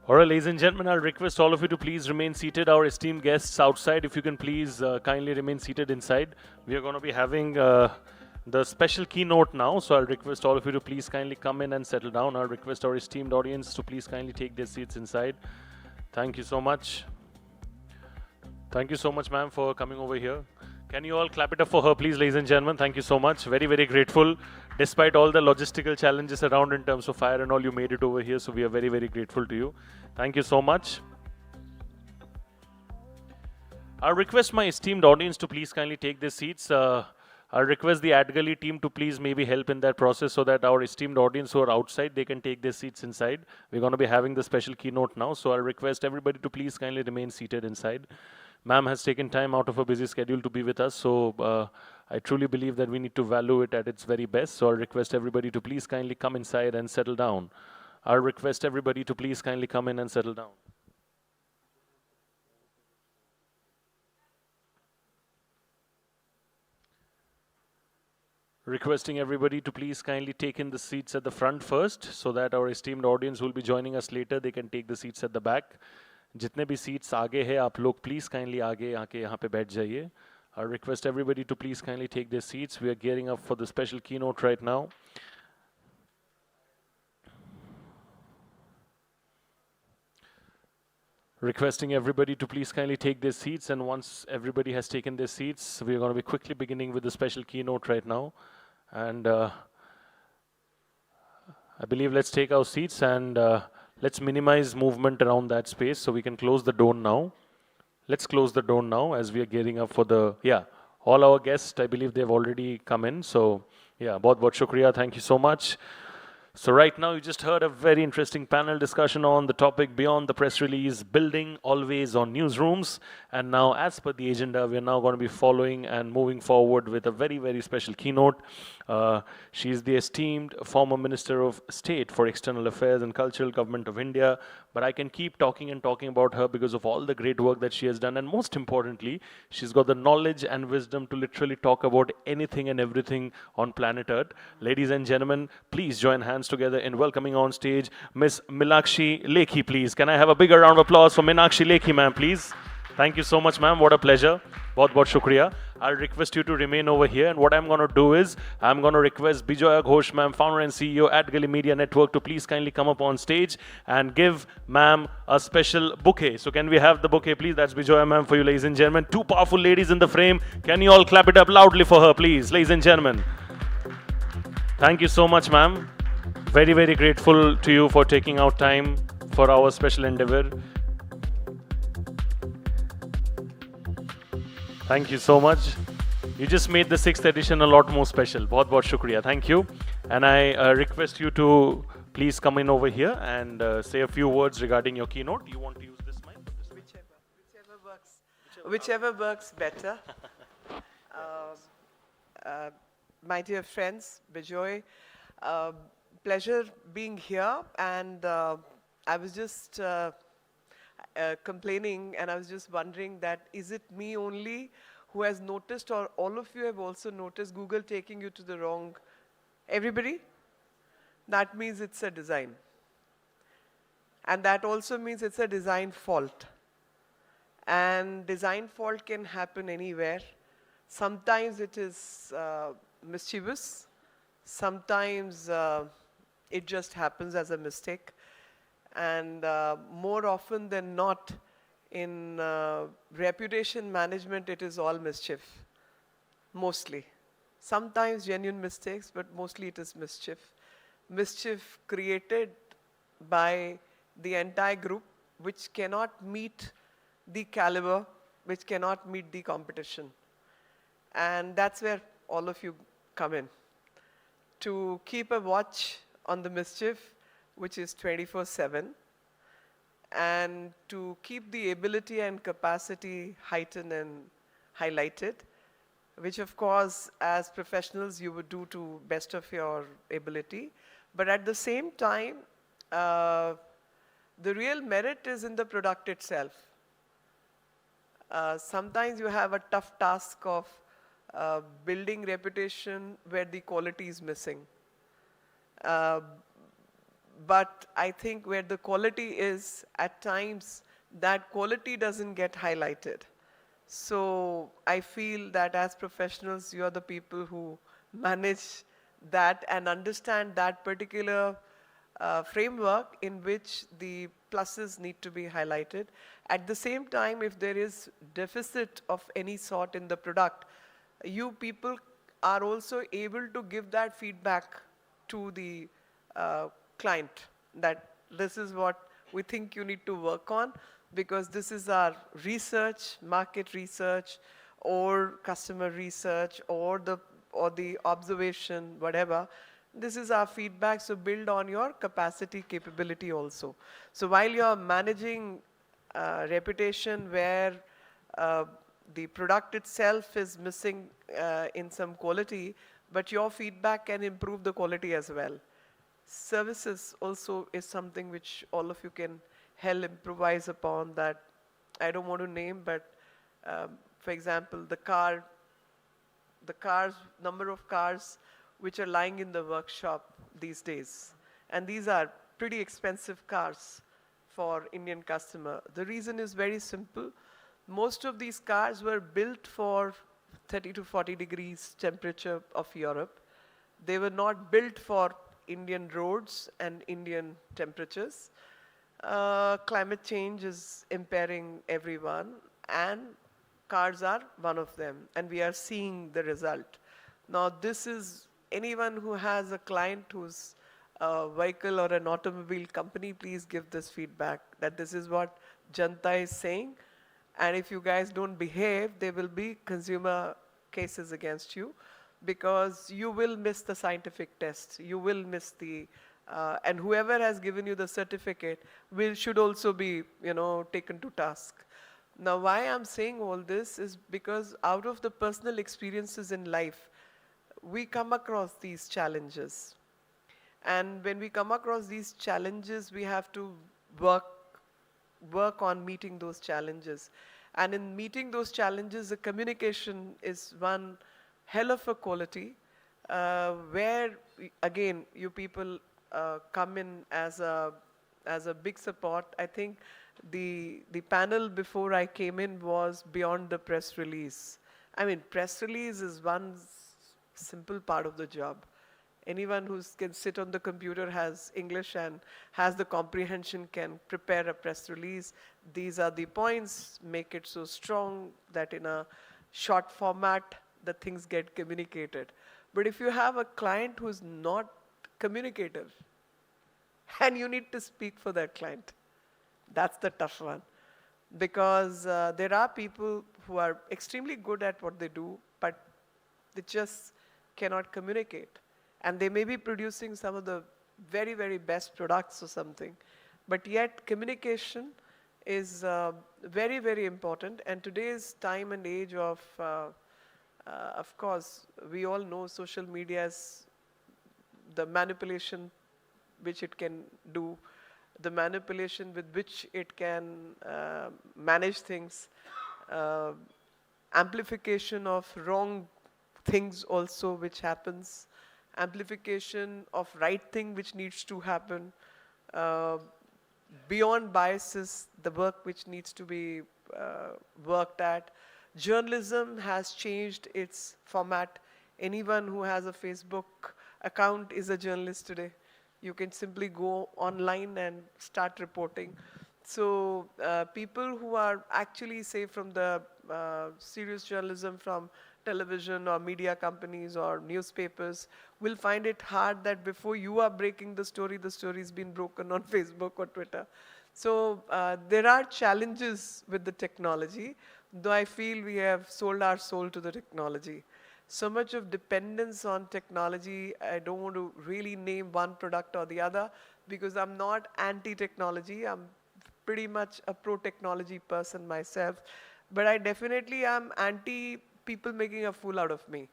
All right, ladies and gentlemen, I'll request all of you to please remain seated. Our esteemed guests outside, if you can please kindly remain seated inside. We are going to be having the special keynote now, so I'll request all of you to please kindly come in and settle down. I'll request our esteemed audience to please kindly take their seats inside. Thank you so much. Thank you so much, ma'am, for coming over here. Can you all clap it up for her, please, ladies and gentlemen? Thank you so much. Very, very grateful. Despite all the logistical challenges around in terms of fire and all, you made it over here. So we are very, very grateful to you. Thank you so much. I'll request my esteemed audience to please kindly take their seats. I'll request the AdGully team to please maybe help in that process so that our esteemed audience who are outside, they can take their seats inside. We're going to be having the special keynote now. So I'll request everybody to please kindly remain seated inside. Ma'am has taken time out of her busy schedule to be with us, so I truly believe that we need to value it at its very best. So I'll request everybody to please kindly come inside and settle down. I'll request everybody to please kindly come in and settle down. Requesting everybody to please kindly take in the seats at the front first, so that our esteemed audience who will be joining us later, they can take the seats at the back. जितने भी seats आगे हैं आप लोग please kindly आगे आके यहाँ पे बैठ जाइए. I request everybody to please kindly take their seats. We are gearing up for the special keynote right now. Requesting everybody to please kindly take their seats, and once everybody has taken their seats, we are going to be quickly beginning with the special keynote right now. And I believe let's take our seats and let's minimize movement around that space so we can close the door now. Let's close the door now as we are gearing up for the, all our guests, I believe they've already come in. So, बहुत shukriya, thank you so much. So right now you just heard a very interesting panel discussion on the topic beyond the press release, building always on newsrooms. And now as per the agenda, we're now going to be following and moving forward with a very, very special keynote. She is the esteemed former Minister of State for External Affairs and Cultural Government of India. But I can keep talking and talking about her because of all the great work that she has done. And most importantly, she's got the knowledge and wisdom to literally talk about anything and everything on planet Earth. Ladies and gentlemen, please join hands together in welcoming on stage Miss Meenakshi Lekhi, please. Can I have a bigger round of applause for Meenakshi Lekhi, ma'am, please? Thank you so much, ma'am. What a pleasure. बहुत shukriya. I'll request you to remain over here. And what I'm going to do is, I'm going to request Bijoya Ghosh, ma'am, founder and CEO at Gully Media Network, to please kindly come up on stage and give ma'am a special bouquet. So can we have the bouquet, please? That's Bijoya, ma'am, for you, ladies and gentlemen. Two powerful ladies in the frame. Can you all clap it up loudly for her, please, ladies and gentlemen? Thank you so much, ma'am. Very, very grateful to you for taking out time for our special endeavor. Thank you so much. You just made the 6th edition a lot more special. बहुत बहुत शुक्रिया. Thank you. And I request you to please come in over here and say a few words regarding your keynote. You want to use this mic? Whichever works better. My dear friends, Bijoy, pleasure being here. And I was just complaining, and I was just wondering that is it me only who has noticed, or all of you have also noticed Google taking you to the wrong? Everybody? That means it's a design. And that also means it's a design fault. And design fault can happen anywhere. Sometimes it is mischievous. Sometimes it just happens as a mistake. And more often than not, in reputation management, it is all mischief, mostly. Sometimes genuine mistakes, but mostly it is mischief. Mischief created by the entire group, which cannot meet the caliber, which cannot meet the competition. And that's where all of you come in, to keep a watch on the mischief, which is 24/7, and to keep the ability and capacity heightened and highlighted, which of course as professionals you would do to best of your ability. But at the same time, the real merit is in the product itself. Sometimes you have a tough task of building reputation where the quality is missing. But I think where the quality is, at times, that quality doesn't get highlighted. So I feel that as professionals, you are the people who manage that and understand that particular framework in which the pluses need to be highlighted. At the same time, if there is deficit of any sort in the product, you people are also able to give that feedback to the client, that this is what we think you need to work on, because this is our research, market research, or customer research, or the observation, whatever. This is our feedback, so build on your capacity, capability also. So while you're managing reputation where the product itself is missing in some quality, but your feedback can improve the quality as well. Services also is something which all of you can improvise upon, that I don't want to name, but for example, number of cars which are lying in the workshop these days. And these are pretty expensive cars for Indian customer. The reason is very simple. Most of these cars were built for 30 to 40 degrees temperature of Europe. They were not built for Indian roads and Indian temperatures. Climate change is impairing everyone, and cars are one of them, and we are seeing the result. Now this is anyone who has a client who's a vehicle or an automobile company, please give this feedback, that this is what Janta is saying, and if you guys don't behave, there will be consumer cases against you, because you will miss the scientific test, you will miss the and whoever has given you the certificate should also be, taken to task. Now why I'm saying all this is because out of the personal experiences in life, we come across these challenges. And when we come across these challenges, we have to work on meeting those challenges. And in meeting those challenges, the communication is one hell of a quality, where again, you people come in as a big support. I think the panel before I came in was beyond the press release. I mean, press release is one simple part of the job. Anyone who can sit on the computer, has English and has the comprehension, can prepare a press release. These are the points, make it so strong that in a short format, the things get communicated. But if you have a client who's not communicative, and you need to speak for that client, that's the tough one. Because there are people who are extremely good at what they do, but they just cannot communicate. And they may be producing some of the very, very best products or something. But yet communication is very, very important. And today's time and age of course, we all know social media is the manipulation which it can do, the manipulation with which it can manage things, amplification of wrong things also which happens, amplification of right thing which needs to happen, beyond biases, the work which needs to be worked at. Journalism has changed its format. Anyone who has a Facebook account is a journalist today. You can simply go online and start reporting. So people who are actually, say, from the serious journalism from television or media companies or newspapers will find it hard that before you are breaking the story's been broken on Facebook or Twitter. So there are challenges with the technology, though I feel we have sold our soul to the technology. So much of dependence on technology, I don't want to really name one product or the other because I'm not anti-technology. I'm pretty much a pro-technology person myself. But I definitely am anti people making a fool out of me.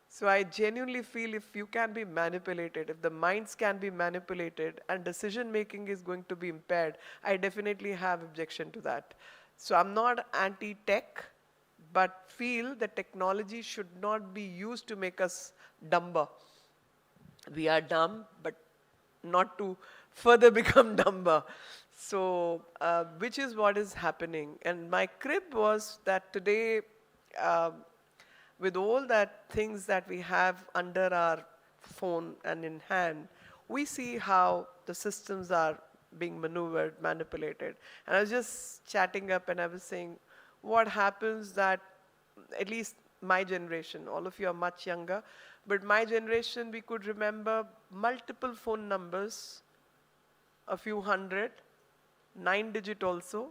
So I genuinely feel if you can be manipulated, if the minds can be manipulated and decision making is going to be impaired, I definitely have objection to that. So I'm not anti-tech, but feel that technology should not be used to make us dumber. We are dumb, but not to further become dumber. So, which is what is happening. And my crib was that today, with all that things that we have under our phone and in hand, we see how the systems are being maneuvered, manipulated. And I was just chatting up and I was saying, what happens that, at least my generation, all of you are much younger, but my generation, we could remember multiple phone numbers, a few hundred, 9-digit also,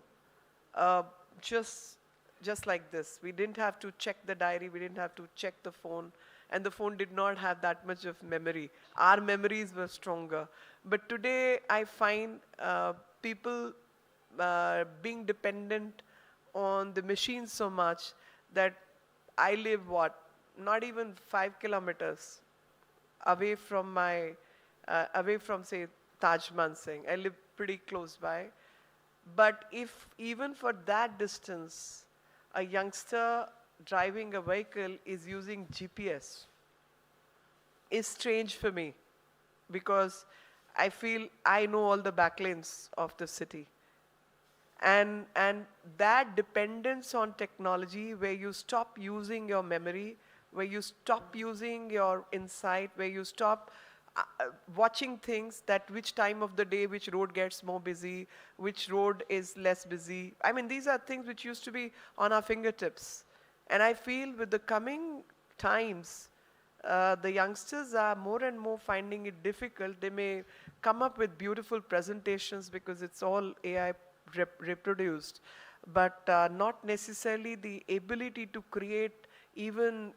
just like this. We didn't have to check the diary, we didn't have to check the phone, and the phone did not have that much of memory. Our memories were stronger. But today, I find people being dependent on the machine so much that I live, not even 5 kilometers away from say, Taj Mansingh. I live pretty close by. But if even for that distance, a youngster driving a vehicle is using GPS, is strange for me because I feel I know all the backlanes of the city. And that dependence on technology where you stop using your memory, where you stop using your insight, where you stop watching things that which time of the day, which road gets more busy, which road is less busy. I mean, these are things which used to be on our fingertips. And I feel with the coming times, the youngsters are more and more finding it difficult. They may come up with beautiful presentations because it's all AI reproduced, but not necessarily the ability to create even,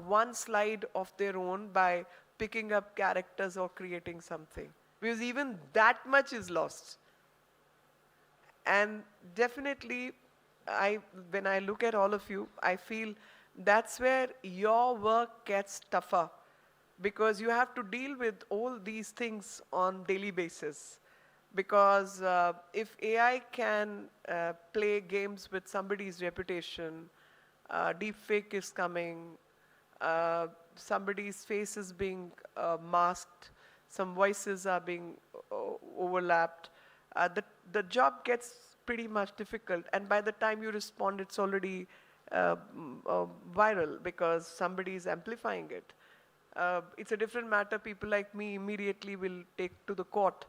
one slide of their own by picking up characters or creating something. Because even that much is lost. And definitely, when I look at all of you, I feel that's where your work gets tougher because you have to deal with all these things on daily basis. Because if AI can play games with somebody's reputation, deep fake is coming, somebody's face is being masked, some voices are being overlapped, the job gets pretty much difficult. And by the time you respond, it's already viral because somebody is amplifying it. It's a different matter. People like me immediately will take to the court,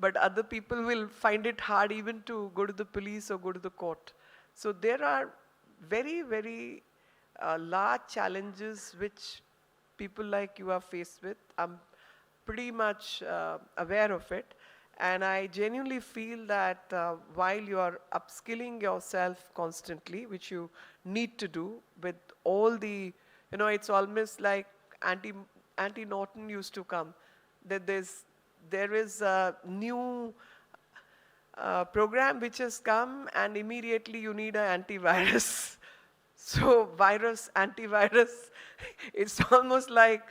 but other people will find it hard even to go to the police or go to the court. So there are very, very large challenges which people like you are faced with. I'm pretty much aware of it. And I genuinely feel that while you are upskilling yourself constantly, which you need to do with all the, it's almost like Auntie Norton used to come, that there is a new program which has come and immediately you need an antivirus. So antivirus, it's almost like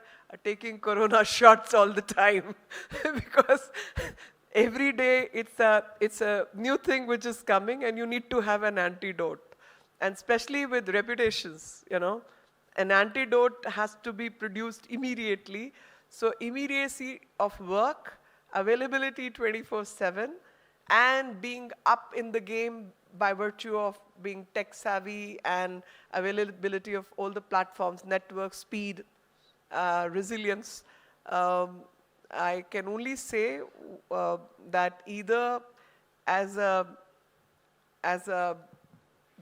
taking corona shots all the time because every day it's a new thing which is coming and you need to have an antidote. And especially with reputations, an antidote has to be produced immediately. So immediacy of work, availability 24/7, and being up in the game by virtue of being tech savvy and availability of all the platforms, network, speed, resilience. I can only say that either as a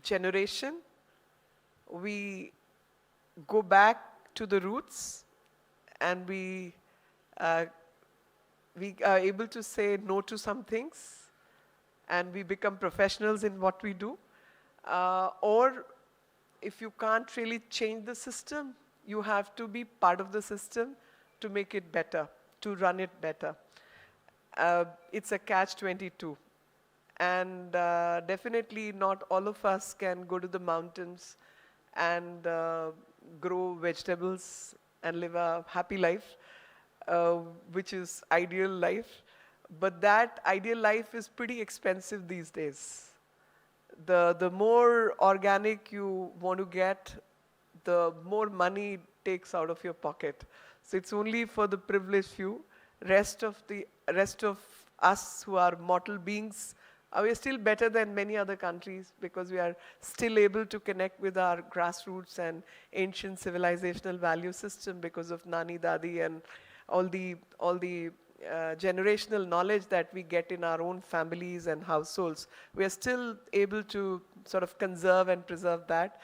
generation, we go back to the roots and we are able to say no to some things and we become professionals in what we do. Or if you can't really change the system, you have to be part of the system to make it better, to run it better. It's a catch-22. And definitely not all of us can go to the mountains and grow vegetables and live a happy life, which is ideal life. But that ideal life is pretty expensive these days. The more organic you want to get, the more money it takes out of your pocket. So it's only for the privileged few. Rest of us who are mortal beings, we are still better than many other countries because we are still able to connect with our grassroots and ancient civilizational value system because of Nani Dadi and all the generational knowledge that we get in our own families and households. We are still able to sort of conserve and preserve that.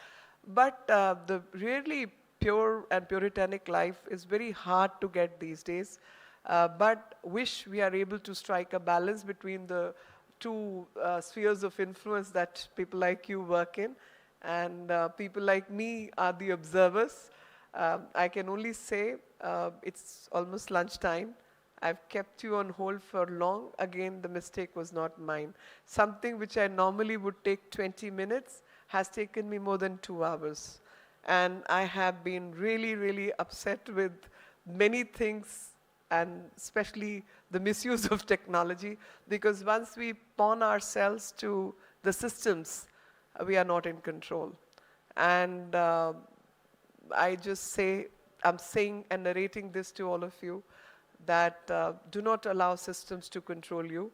But the really pure and puritanic life is very hard to get these days. But wish we are able to strike a balance between the two spheres of influence that people like you work in, and people like me are the observers. I can only say it's almost lunchtime. I've kept you on hold for long. Again, the mistake was not mine. Something which I normally would take 20 minutes has taken me more than 2 hours. And I have been really, really upset with many things, and especially the misuse of technology, because once we pawn ourselves to the systems, we are not in control. And I just say, I'm saying and narrating this to all of you, that do not allow systems to control you.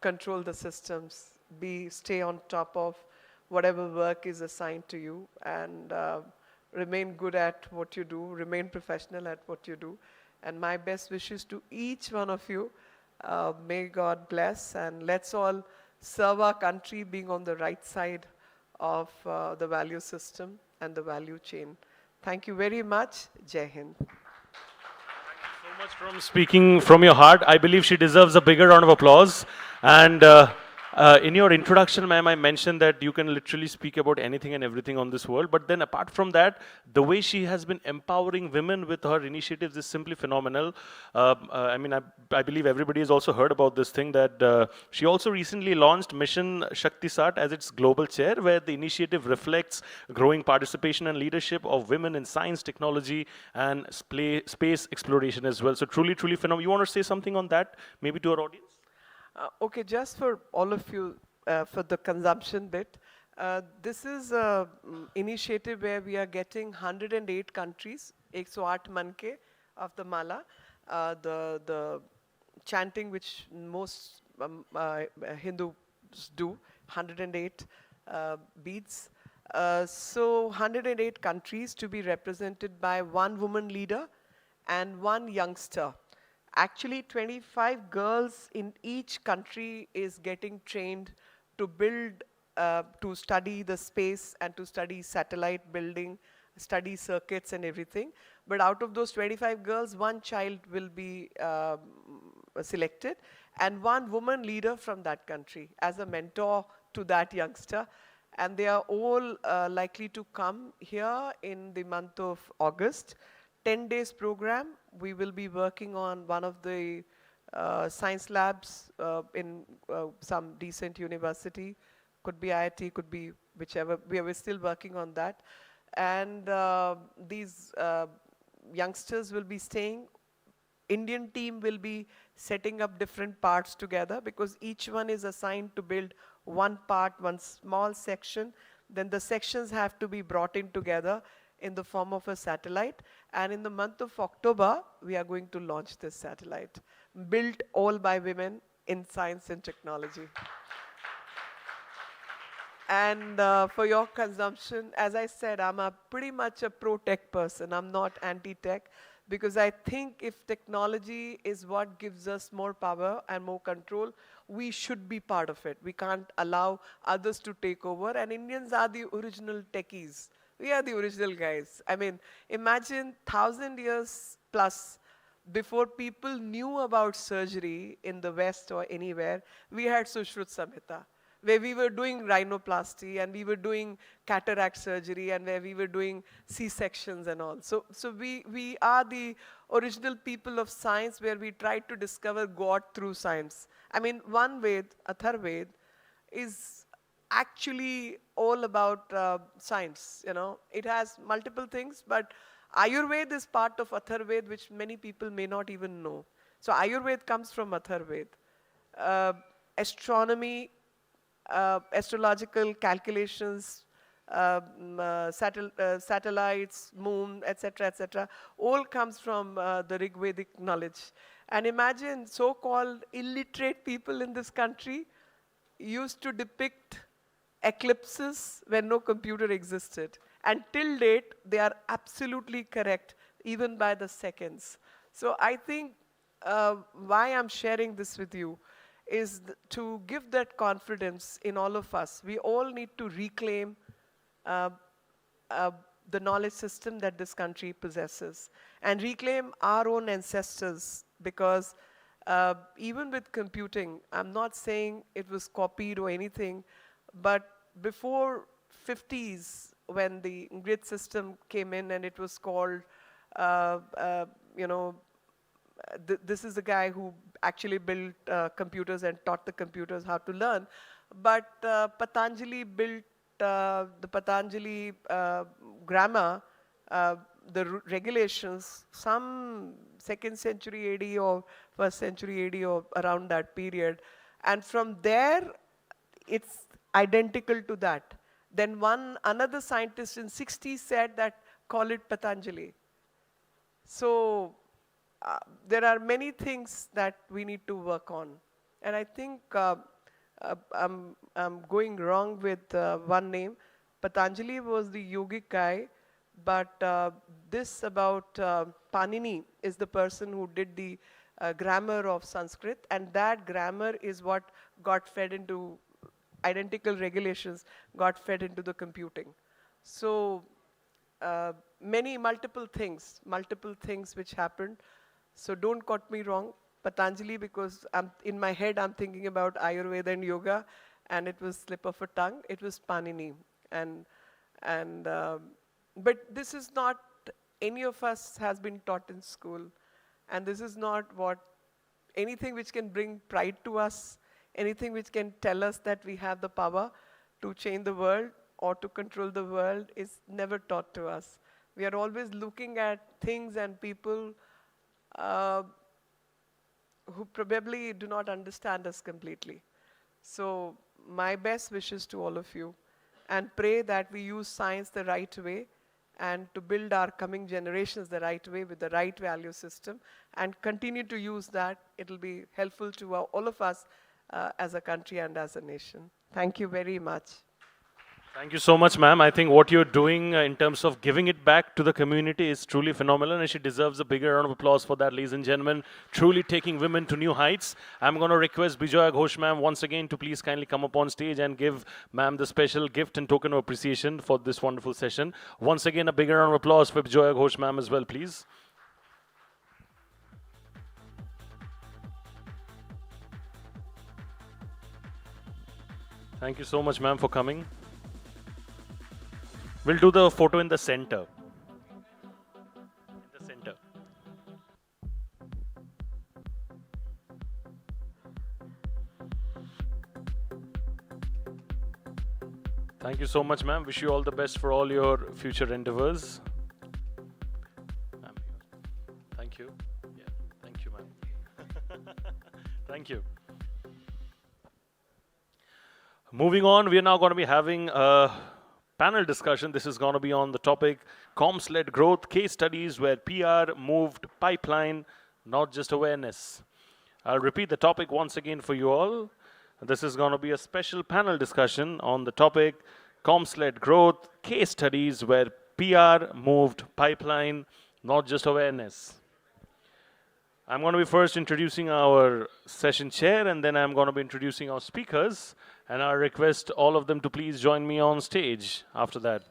Control the systems. Stay on top of whatever work is assigned to you, and remain good at what you do, remain professional at what you do. And my best wishes to each one of you. May God bless, and let's all serve our country being on the right side of the value system and the value chain. Thank you very much. Jai Hind. So much from speaking from your heart. I believe she deserves a bigger round of applause. And in your introduction, ma'am, I mentioned that you can literally speak about anything and everything on this world. But then apart from that, the way she has been empowering women with her initiatives is simply phenomenal. I believe everybody has also heard about this thing that she also recently launched Mission Shakti Sat as its global chair, where the initiative reflects growing participation and leadership of women in science, technology, and space exploration as well. So truly, truly phenomenal. You want to say something on that, maybe to our audience? Okay, just for all of you, for the consumption bit, this is an initiative where we are getting 108 countries, 108 manke of the mala, the chanting which most Hindus do, 108 beads. So 108 countries to be represented by one woman leader and one youngster. Actually, 25 girls in each country is getting trained to build, to study the space and to study satellite building, study circuits and everything. But out of those 25 girls, one child will be selected and one woman leader from that country as a mentor to that youngster. And they are all likely to come here in the month of August. 10 days program. We will be working on one of the science labs in some decent university. Could be IIT, could be whichever. We are still working on that. And these youngsters will be staying. Indian team will be setting up different parts together because each one is assigned to build one part, one small section. Then the sections have to be brought in together in the form of a satellite. And in the month of October, we are going to launch this satellite, built all by women in science and technology. And for your consumption, as I said, I'm pretty much a pro-tech person. I'm not anti-tech because I think if technology is what gives us more power and more control, we should be part of it. We can't allow others to take over. And Indians are the original techies. We are the original guys. I mean, imagine 1,000 years plus before people knew about surgery in the West or anywhere, we had Sushrut Samhita, where we were doing rhinoplasty and we were doing cataract surgery and where we were doing C-sections and all. So we are the original people of science where we tried to discover God through science. I mean, one Ved, Atharved, is actually all about science, you know. It has multiple things, but Ayurveda is part of Atharved, which many people may not even know. So Ayurveda comes from Atharved. Astronomy, astrological calculations, satellites, moon, etc., all comes from the Rigvedic knowledge. And imagine so-called illiterate people in this country used to depict eclipses when no computer existed. And till date, they are absolutely correct, even by the seconds. So I think why I'm sharing this with you is to give that confidence in all of us. We all need to reclaim the knowledge system that this country possesses and reclaim our own ancestors, because even with computing, I'm not saying it was copied or anything, but before 50s, when the grid system came in and it was called, this is the guy who actually built computers and taught the computers how to learn. But Patanjali built the Patanjali grammar, the regulations, some 2nd century AD or 1st century AD or around that period. And from there, it's identical to that. Then another scientist in 60s said that, call it Patanjali. So there are many things that we need to work on. And I think I'm going wrong with one name. Patanjali was the yogic guy, but this about Panini is the person who did the grammar of Sanskrit, and that grammar is what got fed into identical regulations, got fed into the computing. So multiple things which happened. So don't quote me wrong, Patanjali, because in my head I'm thinking about Ayurveda and yoga, and it was slip of a tongue. It was Panini, but this is not any of us has been taught in school, and this is not anything which can bring pride to us, anything which can tell us that we have the power to change the world or to control the world is never taught to us. We are always looking at things and people who probably do not understand us completely. So my best wishes to all of you, and pray that we use science the right way and to build our coming generations the right way with the right value system, and continue to use that. It'll be helpful to all of us as a country and as a nation. Thank you very much. Thank you so much, ma'am. I think what you're doing in terms of giving it back to the community is truly phenomenal, and she deserves a bigger round of applause for that, ladies and gentlemen. Truly taking women to new heights. I'm going to request Bijoya Ghosh, ma'am, once again to please kindly come up on stage and give ma'am the special gift and token of appreciation for this wonderful session. Once again, a bigger round of applause for Bijoya Ghosh, ma'am, as well, please. Thank you so much, ma'am, for coming. We'll do the photo in the center. In the center. Thank you so much, ma'am. Wish you all the best for all your future endeavors. Ma'am, thank you. Yeah, thank you, ma'am. Thank you. Moving on, we are now going to be having a panel discussion. This is going to be on the topic comms-led growth, case studies where PR moved pipeline, not just awareness. I'll repeat the topic once again for you all. This is going to be a special panel discussion on the topic comms-led growth, case studies where PR moved pipeline, not just awareness. I'm going to be first introducing our session chair, and then I'm going to be introducing our speakers. And I request all of them to please join me on stage after that.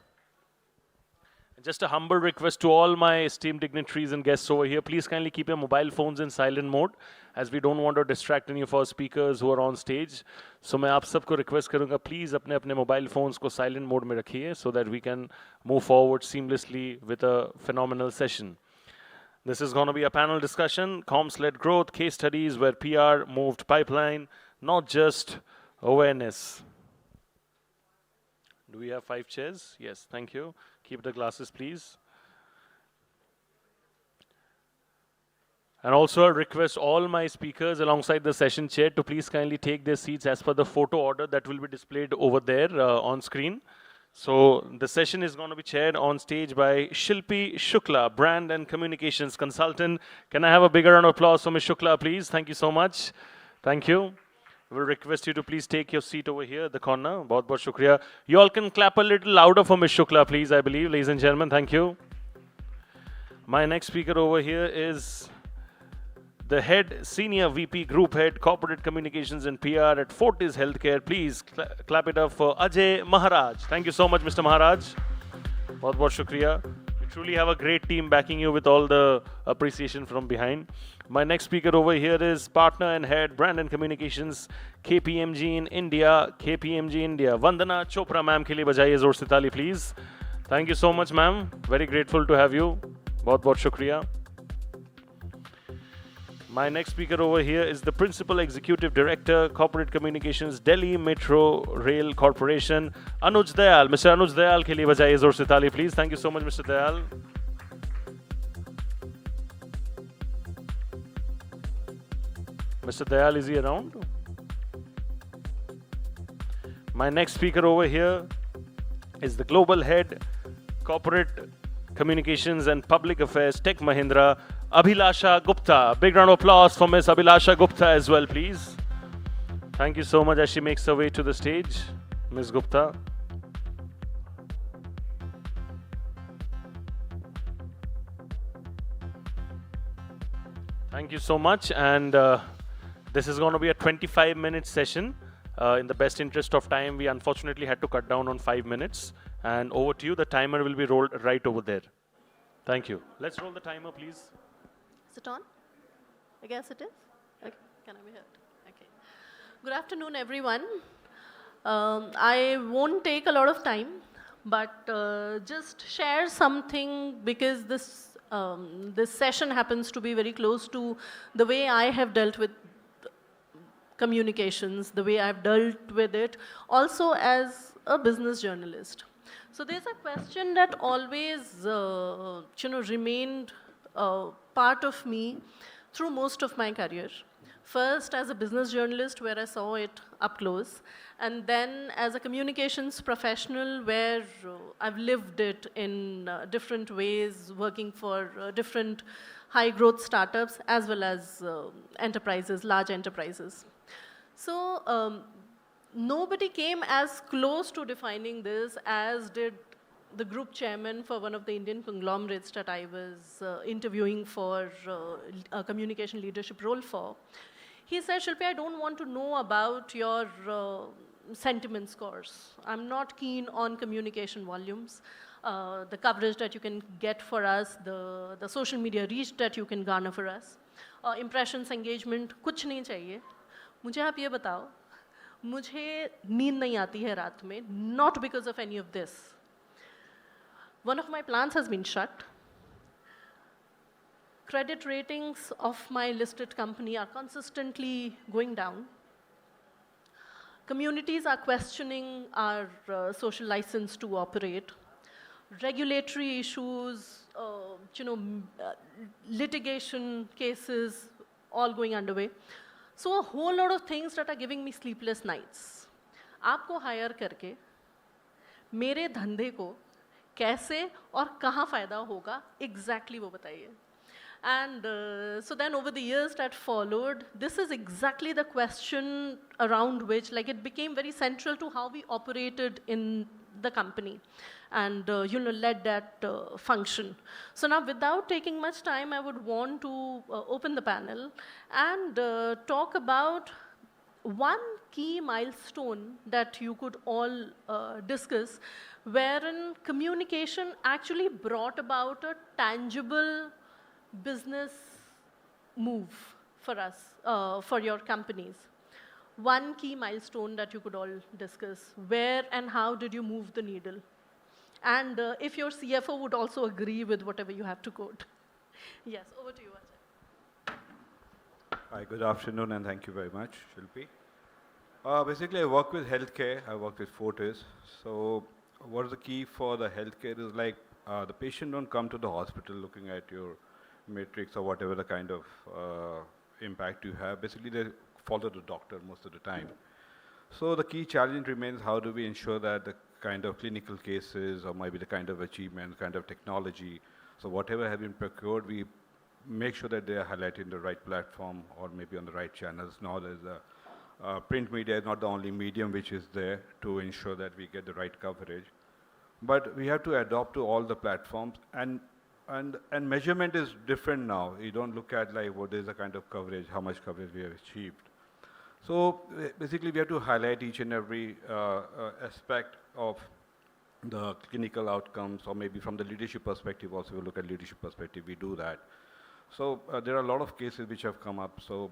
And just a humble request to all my esteemed dignitaries and guests over here, please kindly keep your mobile phones in silent mode, as we don't want to distract any of our speakers who are on stage. So मैं आप सबको request करूँगा, please अपने अपने mobile phones को silent mode में रखिए, so that we can move forward seamlessly with a phenomenal session. This is going to be a panel discussion, comms-led growth, case studies where PR moved pipeline, not just awareness. Do we have 5 chairs? Yes, thank you. Keep the glasses, please. And also I request all my speakers alongside the session chair to please kindly take their seats as per the photo order that will be displayed over there on screen. So the session is going to be chaired on stage by Shilpi Shukla, Brand and Communications Consultant. Can I have a bigger round of applause for Ms. Shukla, please? Thank you so much. Thank you. We'll request you to please take your seat over here, the corner. Bahut bahut shukriya. You all can clap a little louder for Ms. Shukla, please, I believe. Ladies and gentlemen, thank you. My next speaker over here is the head, Senior VP, Group Head, Corporate Communications and PR at Fortis Healthcare. Please clap it up for Ajay Maharaj. Thank you so much, Mr. Maharaj. Bahut bahut shukriya. You truly have a great team backing you with all the appreciation from behind. My next speaker over here is Partner and Head, Brand and Communications, KPMG in India. KPMG India. Vandana Chopra, ma'am, ke liye bajaye zor se taali, please. Thank you so much, ma'am. Very grateful to have you. Bahut bahut shukriya. My next speaker over here is the Principal Executive Director, Corporate Communications, Delhi Metro Rail Corporation, Anuj Dayal. Mr. Anuj Dayal, ke liye bajaye zor se taali, please. Thank you so much, Mr. Dayal. Mr. Dayal, is he around? My next speaker over here is the Global Head, Corporate Communications and Public Affairs, Tech Mahindra, Abhilasha Gupta. Big round of applause for Ms. Abhilasha Gupta as well, please. Thank you so much as she makes her way to the stage, Ms. Gupta. Thank you so much. And this is going to be a 25-minute session. In the best interest of time, we unfortunately had to cut down on 5 minutes. And over to you, the timer will be rolled right over there. Thank you. Let's roll the timer, please. Is it on? I guess it is. Okay. Can I be heard? Okay. Good afternoon, everyone. I won't take a lot of time, but just share something because this session happens to be very close to the way I have dealt with communications, the way I've dealt with it, also as a business journalist. So there's a question that always, remained part of me through most of my career. First as a business journalist where I saw it up close, and then as a communications professional where I've lived it in different ways, working for different high growth startups as well as enterprises, large enterprises. So nobody came as close to defining this as did the group chairman for one of the Indian conglomerates that I was interviewing for a communication leadership role for. He said, Shilpi, I don't want to know about your sentiment scores. I'm not keen on communication volumes, the coverage that you can get for us, the social media reach that you can garner for us. Impressions, engagement, कुछ नहीं चाहिए. मुझे आप ये बताओ, मुझे नींद नहीं आती है रात में, not because of any of this. One of my plants has been shut. Credit ratings of my listed company are consistently going down. Communities are questioning our social license to operate. Regulatory issues, litigation cases, all going underway. So a whole lot of things that are giving me sleepless nights. आपको hire करके मेरे धंधे को कैसे और कहाँ फ़ायदा होगा exactly वो बताइए. And so then over the years that followed, this is exactly the question around which, like, it became very central to how we operated in the company and, led that function. So now, without taking much time, I would want to open the panel and talk about one key milestone that you could all discuss, wherein communication actually brought about a tangible business move for us, for your companies. One key milestone that you could all discuss. Where and how did you move the needle? And if your CFO would also agree with whatever you have to quote. Yes, over to you, Ajay. Hi, good afternoon, and thank you very much, Shilpi. Basically, I work with healthcare. I work with Fortis. So what is the key for the healthcare is like the patient don't come to the hospital looking at your matrix or whatever the kind of impact you have. Basically, they follow the doctor most of the time. So the key challenge remains, how do we ensure that the kind of clinical cases or maybe the kind of achievement, kind of technology, so whatever have been procured, we make sure that they are highlighted in the right platform or maybe on the right channels. Now there's print media is not the only medium which is there to ensure that we get the right coverage. But we have to adopt to all the platforms, and measurement is different now. You don't look at like what is the kind of coverage, how much coverage we have achieved. So basically we have to highlight each and every aspect of the clinical outcomes, or maybe from the leadership perspective also. We look at leadership perspective, we do that. So there are a lot of cases which have come up. So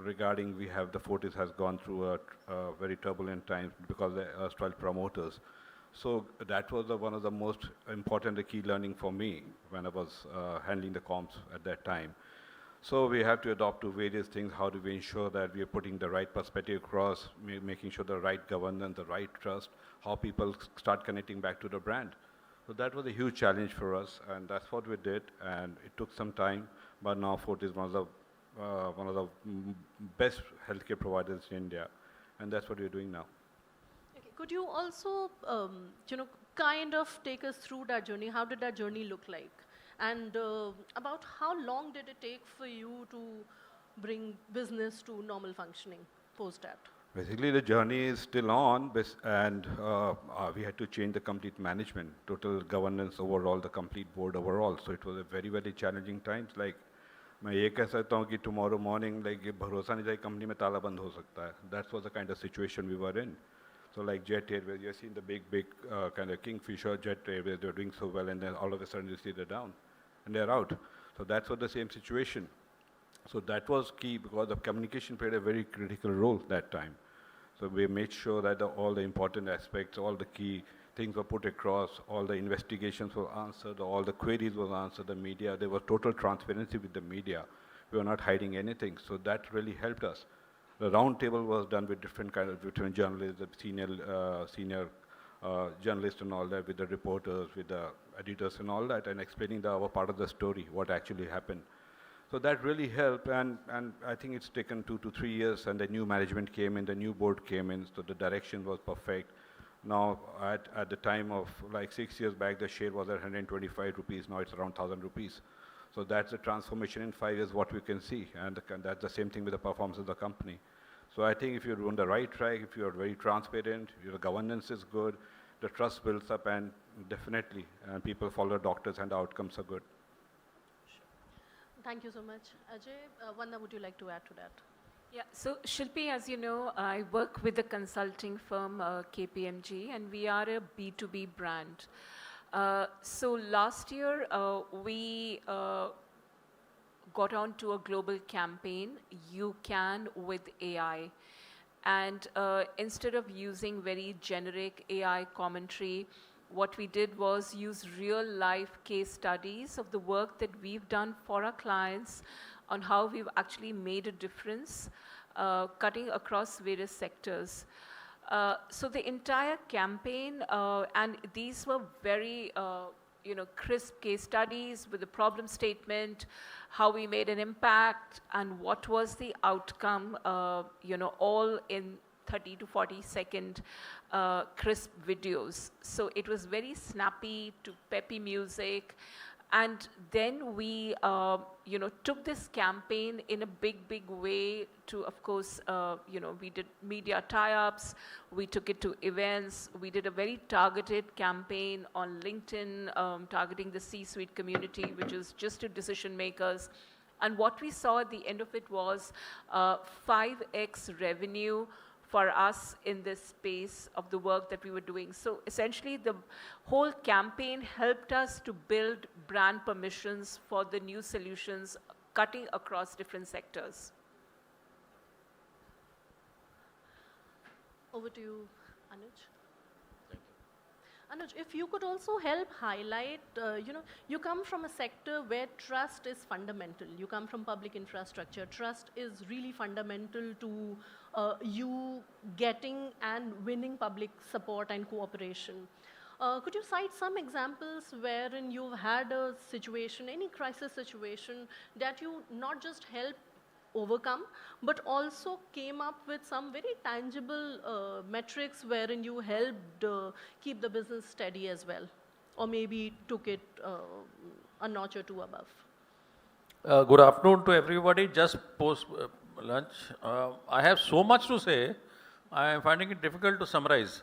regarding, we have the Fortis has gone through a very turbulent time because they are erstwhile promoters. So that was one of the most important key learning for me when I was handling the comms at that time. So we have to adopt to various things. How do we ensure that we are putting the right perspective across, making sure the right governance, the right trust, how people start connecting back to the brand. So that was a huge challenge for us, and that's what we did. And it took some time, but now Fortis is one of the best healthcare providers in India, and that's what we're doing now. Okay. Could you also, kind of take us through that journey? How did that journey look like? And about how long did it take for you to bring business to normal functioning post that? Basically, the journey is still on, and we had to change the complete management, total governance overall, the complete board overall. So it was a very, very challenging times. Like, मैं ये कह सकता हूँ कि tomorrow morning, like, ये भरोसा नहीं जाए company में ताला बंद हो सकता है. That was the kind of situation we were in. So like Jet Airways, you've seen the big kind of Kingfisher, Jet Airways, they're doing so well, and then all of a sudden you see they're down, and they're out. So that's what the same situation. So that was key because the communication played a very critical role that time. So we made sure that all the important aspects, all the key things were put across, all the investigations were answered, all the queries were answered, the media, there was total transparency with the media. We were not hiding anything. So that really helped us. The round table was done with different journalists, the senior journalists and all that, with the reporters, with the editors and all that, and explaining our part of the story, what actually happened. So that really helped, and I think it's taken 2 to 3 years, and the new management came in, the new board came in, so the direction was perfect. Now, at the time of like 6 years back, the share was at 125 rupees, now it's around 1,000 rupees. So that's the transformation in 5 years, what we can see, and that's the same thing with the performance of the company. So I think if you're on the right track, if you're very transparent, your governance is good, the trust builds up, and definitely people follow doctors and the outcomes are good. Thank you so much. Ajay, Vanda, would you like to add to that? Yeah, so Shilpi, as you know, I work with the consulting firm KPMG, and we are a B2B brand. So last year, we got on to a global campaign, You Can with AI. And instead of using very generic AI commentary, what we did was use real life case studies of the work that we've done for our clients on how we've actually made a difference, cutting across various sectors. So the entire campaign, and these were very crisp case studies with a problem statement, how we made an impact, and what was the outcome, all in 30 to 40 second crisp videos. So it was very snappy to peppy music. And then we, took this campaign in a big way to, of course, we did media tie-ups, we took it to events, we did a very targeted campaign on LinkedIn, targeting the C-suite community, which is just to decision makers. And what we saw at the end of it was 5x revenue for us in this space of the work that we were doing. So essentially the whole campaign helped us to build brand permissions for the new solutions cutting across different sectors. Over to you, Anuj. Anuj, if you could also help highlight, you come from a sector where trust is fundamental. You come from public infrastructure. Trust is really fundamental to you getting and winning public support and cooperation. Could you cite some examples wherein you've had a situation, any crisis situation, that you not just helped overcome, but also came up with some very tangible metrics wherein you helped keep the business steady as well, or maybe took it a notch or two above? Good afternoon to everybody. Just post lunch. I have so much to say, I am finding it difficult to summarize.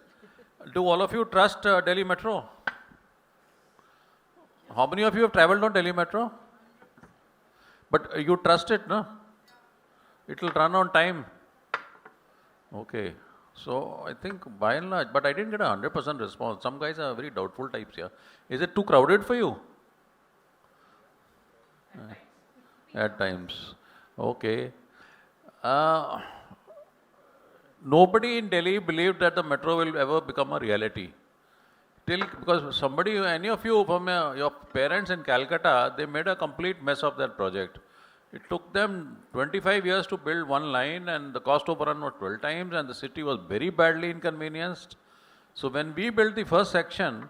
Do all of you trust Delhi Metro? How many of you have traveled on Delhi Metro? But you trust it, no? It will run on time. Okay. So I think by and large, but I didn't get a 100% response. Some guys are very doubtful types here. Is it too crowded for you? At times. Okay. Nobody in Delhi believed that the metro will ever become a reality. Because somebody, any of you from your parents in Calcutta, they made a complete mess of that project. It took them 25 years to build one line, and the cost overrun was 12 times, and the city was very badly inconvenienced. So when we built the first section,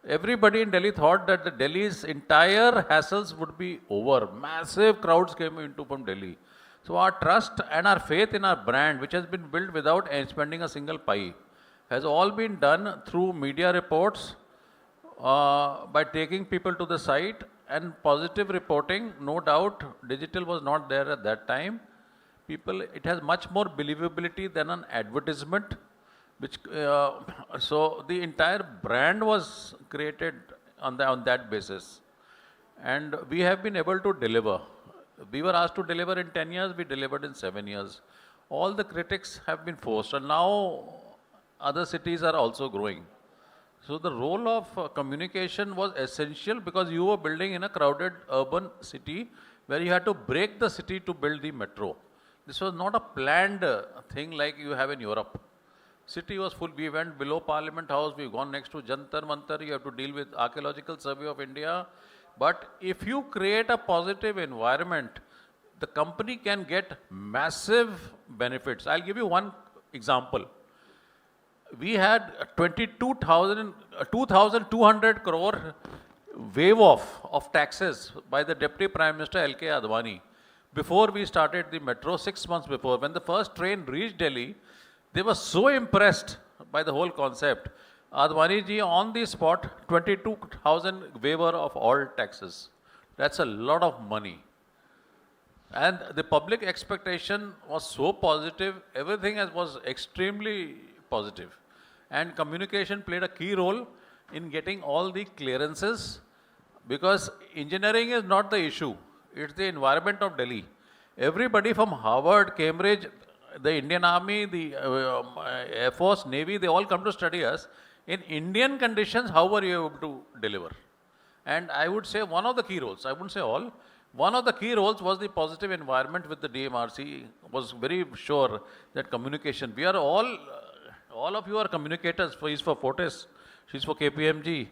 everybody in Delhi thought that the Delhi's entire hassles would be over. Massive crowds came from Delhi. So our trust and our faith in our brand, which has been built without spending a single pie, has all been done through media reports, by taking people to the site, and positive reporting. No doubt digital was not there at that time. It has much more believability than an advertisement, which so the entire brand was created on that basis, and we have been able to deliver. We were asked to deliver in 10 years, we delivered in 7 years. All the critics have been forced, and now other cities are also growing. So the role of communication was essential, because you were building in a crowded urban city where you had to break the city to build the metro. This was not a planned thing like you have in Europe. City was full. We went below Parliament House, we've gone next to Jantar Mantar, you have to deal with Archaeological Survey of India. But if you create a positive environment, the company can get massive benefits. I'll give you one example. We had 2,200 crore waive off of taxes by the Deputy Prime Minister L.K. Advani before we started the metro, 6 months before. When the first train reached Delhi, they were so impressed by the whole concept. Advani ji on the spot, 22,000 waiver of all taxes. That's a lot of money. And the public expectation was so positive, everything was extremely positive. And communication played a key role in getting all the clearances, because engineering is not the issue, it's the environment of Delhi. Everybody from Harvard, Cambridge, the Indian Army, the Air Force, Navy, they all come to study us. In Indian conditions, how were you able to deliver? And I would say one of the key roles, I wouldn't say all, one of the key roles was the positive environment with the DMRC, was very sure that communication, we are all of you are communicators, he's for Fortis, she's for KPMG.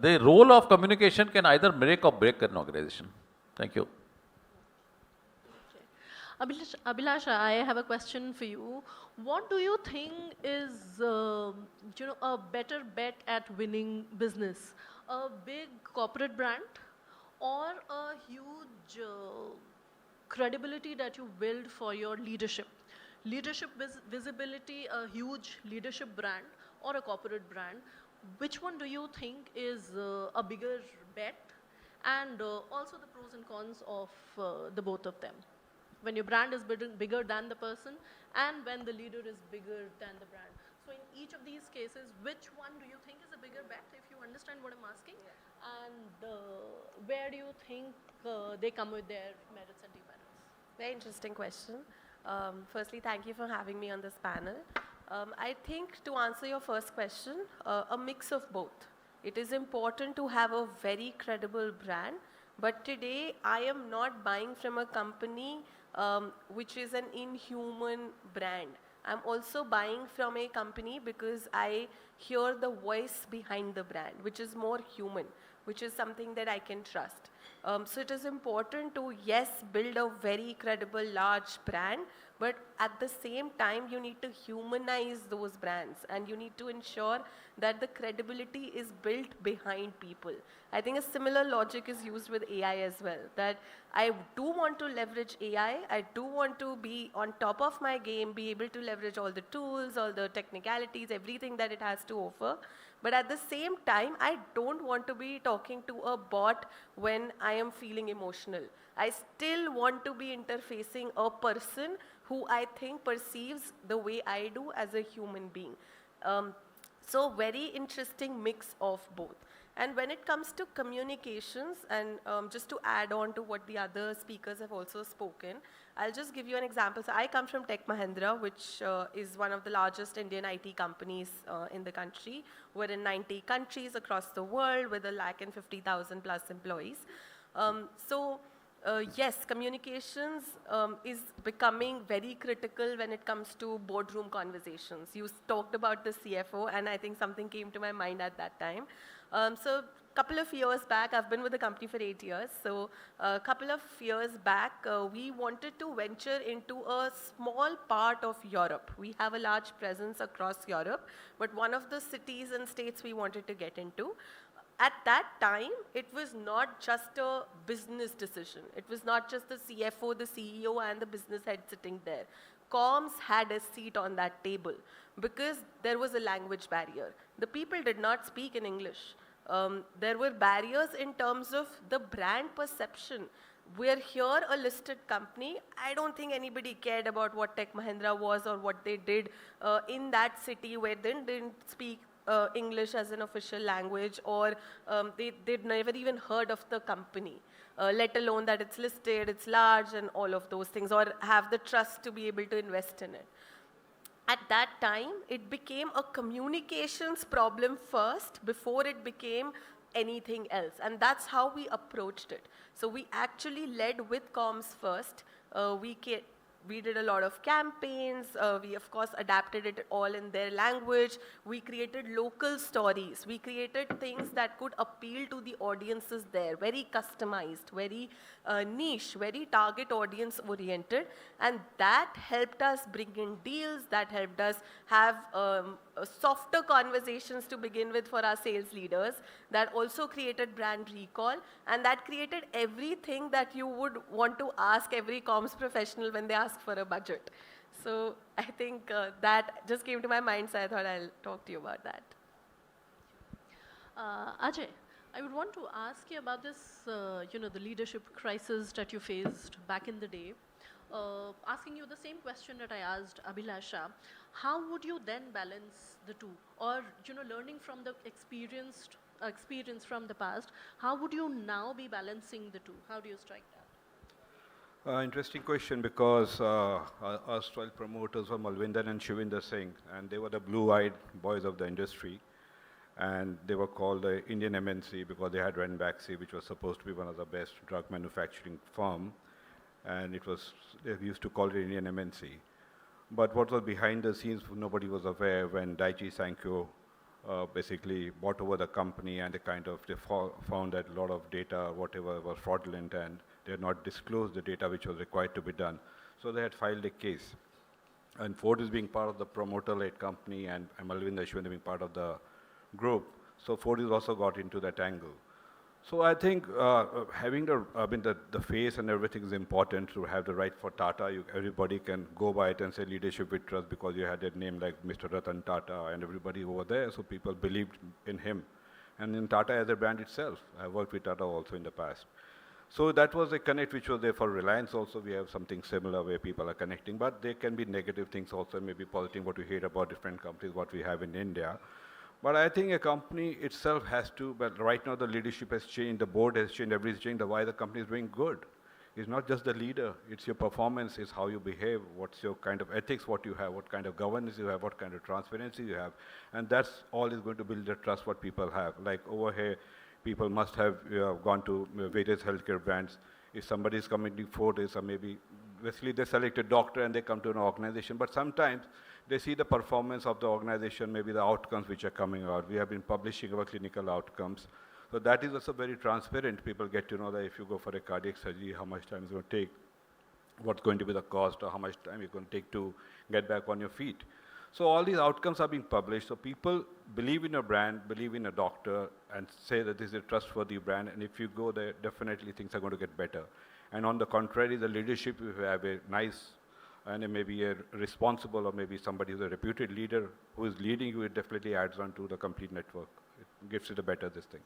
The role of communication can either make or break an organization. Thank you. Abhilasha, I have a question for you. What do you think is, a better bet at winning business? A big corporate brand or a huge credibility that you build for your leadership? Leadership visibility, a huge leadership brand or a corporate brand? Which one do you think is a bigger bet? And also the pros and cons of the both of them. When your brand is bigger than the person and when the leader is bigger than the brand. So in each of these cases, which one do you think is a bigger bet, if you understand what I'm asking? And where do you think they come with their merits and demerits? Very interesting question. Firstly, thank you for having me on this panel. I think to answer your first question, a mix of both. It is important to have a very credible brand, but today I am not buying from a company which is an inhuman brand. I'm also buying from a company because I hear the voice behind the brand, which is more human, which is something that I can trust. So it is important to, yes, build a very credible, large brand, but at the same time, you need to humanize those brands and you need to ensure that the credibility is built behind people. I think a similar logic is used with AI as well, that I do want to leverage AI, I do want to be on top of my game, be able to leverage all the tools, all the technicalities, everything that it has to offer. But at the same time, I don't want to be talking to a bot when I am feeling emotional. I still want to be interfacing a person who I think perceives the way I do as a human being. So very interesting mix of both. And when it comes to communications, and just to add on to what the other speakers have also spoken, I'll just give you an example. So I come from Tech Mahindra, which is one of the largest Indian IT companies in the country. We're in 90 countries across the world with 150,000 plus employees. Yes, communications is becoming very critical when it comes to boardroom conversations. You talked about the CFO, and I think something came to my mind at that time. So a couple of years back, I've been with the company for 8 years. So a couple of years back, we wanted to venture into a small part of Europe. We have a large presence across Europe, but one of the cities and states we wanted to get into. At that time, it was not just a business decision. It was not just the CFO, the CEO, and the business head sitting there. Comms had a seat on that table because there was a language barrier. The people did not speak in English. There were barriers in terms of the brand perception. We're here a listed company. I don't think anybody cared about what Tech Mahindra was or what they did in that city where they didn't speak English as an official language, or they'd never even heard of the company, let alone that it's listed, it's large, and all of those things, or have the trust to be able to invest in it. At that time, it became a communications problem first before it became anything else. And that's how we approached it. So we actually led with comms first. We did a lot of campaigns. We, of course, adapted it all in their language. We created local stories. We created things that could appeal to the audiences there, very customized, very niche, very target audience oriented. And that helped us bring in deals, that helped us have softer conversations to begin with for our sales leaders, that also created brand recall, and that created everything that you would want to ask every comms professional when they ask for a budget. So I think that just came to my mind, so I thought I'll talk to you about that. Ajay, I would want to ask you about this, the leadership crisis that you faced back in the day. Asking you the same question that I asked Abhilasha, how would you then balance the two? Or, learning from the experience from the past, how would you now be balancing the two? How do you strike that? Interesting question because our erstwhile promoters were Malvinder and Shivinder Singh, and they were the blue-eyed boys of the industry. And they were called the Indian MNC because they had Ranbaxy, which was supposed to be one of the best drug manufacturing firm. And they used to call it Indian MNC. But what was behind the scenes, nobody was aware when Daiichi Sankyo basically bought over the company, and they found that a lot of data, whatever, was fraudulent, and they had not disclosed the data which was required to be done. So they had filed a case. And Ford is being part of the promoter-led company, and Malvinder Shivinder being part of the group. So Ford has also got into that angle. So I think having the face and everything is important to have the right for Tata. Everybody can go by it and say leadership with trust because you had a name like Mr. Ratan Tata and everybody over there. So people believed in him. And in Tata as a brand itself. I worked with Tata also in the past. So that was a connect which was there for Reliance also. We have something similar where people are connecting. But there can be negative things also, maybe positive, what you hear about different companies, what we have in India. But I think a company itself has to, but right now the leadership has changed, the board has changed, everything's changed, why the company is doing good. It's not just the leader, it's your performance, it's how you behave, what's your kind of ethics, what you have, what kind of governance you have, what kind of transparency you have. And that's all is going to build the trust what people have. Like over here, people must have gone to various healthcare brands. If somebody is coming before this, or maybe basically they select a doctor and they come to an organization, but sometimes they see the performance of the organization, maybe the outcomes which are coming out. We have been publishing our clinical outcomes. So that is also very transparent. People get to know that if you go for a cardiac surgery, how much time it's going to take, what's going to be the cost, or how much time you're going to take to get back on your feet. So all these outcomes are being published. So people believe in a brand, believe in a doctor, and say that this is a trustworthy brand. And if you go there, definitely things are going to get better. And on the contrary, the leadership, if you have a nice and maybe a responsible or maybe somebody who's a reputed leader who is leading you, it definitely adds on to the complete network. It gives it a better this thing.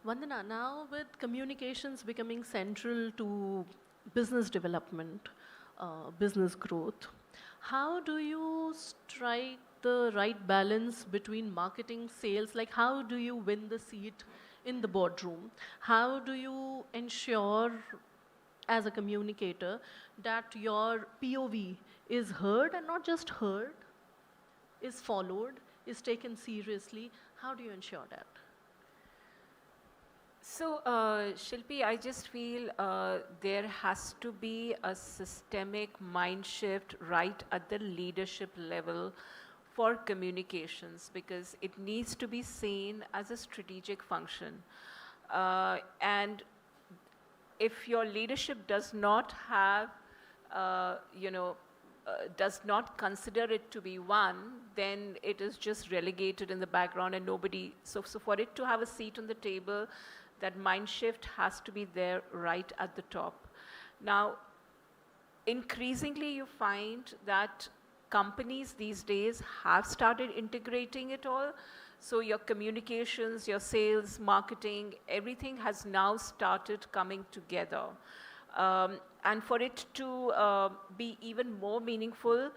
Vandana, now with communications becoming central to business development, business growth, how do you strike the right balance between marketing, sales? Like how do you win the seat in the boardroom? How do you ensure as a communicator that your POV is heard and not just heard, is followed, is taken seriously? How do you ensure that? So, Shilpi, I just feel there has to be a systemic mind shift right at the leadership level for communications because it needs to be seen as a strategic function. And if your leadership does not have, does not consider it to be one, then it is just relegated in the background and nobody, so for it to have a seat on the table, that mind shift has to be there right at the top. Now, increasingly you find that companies these days have started integrating it all. So your communications, your sales, marketing, everything has now started coming together. And for it to be even more meaningful,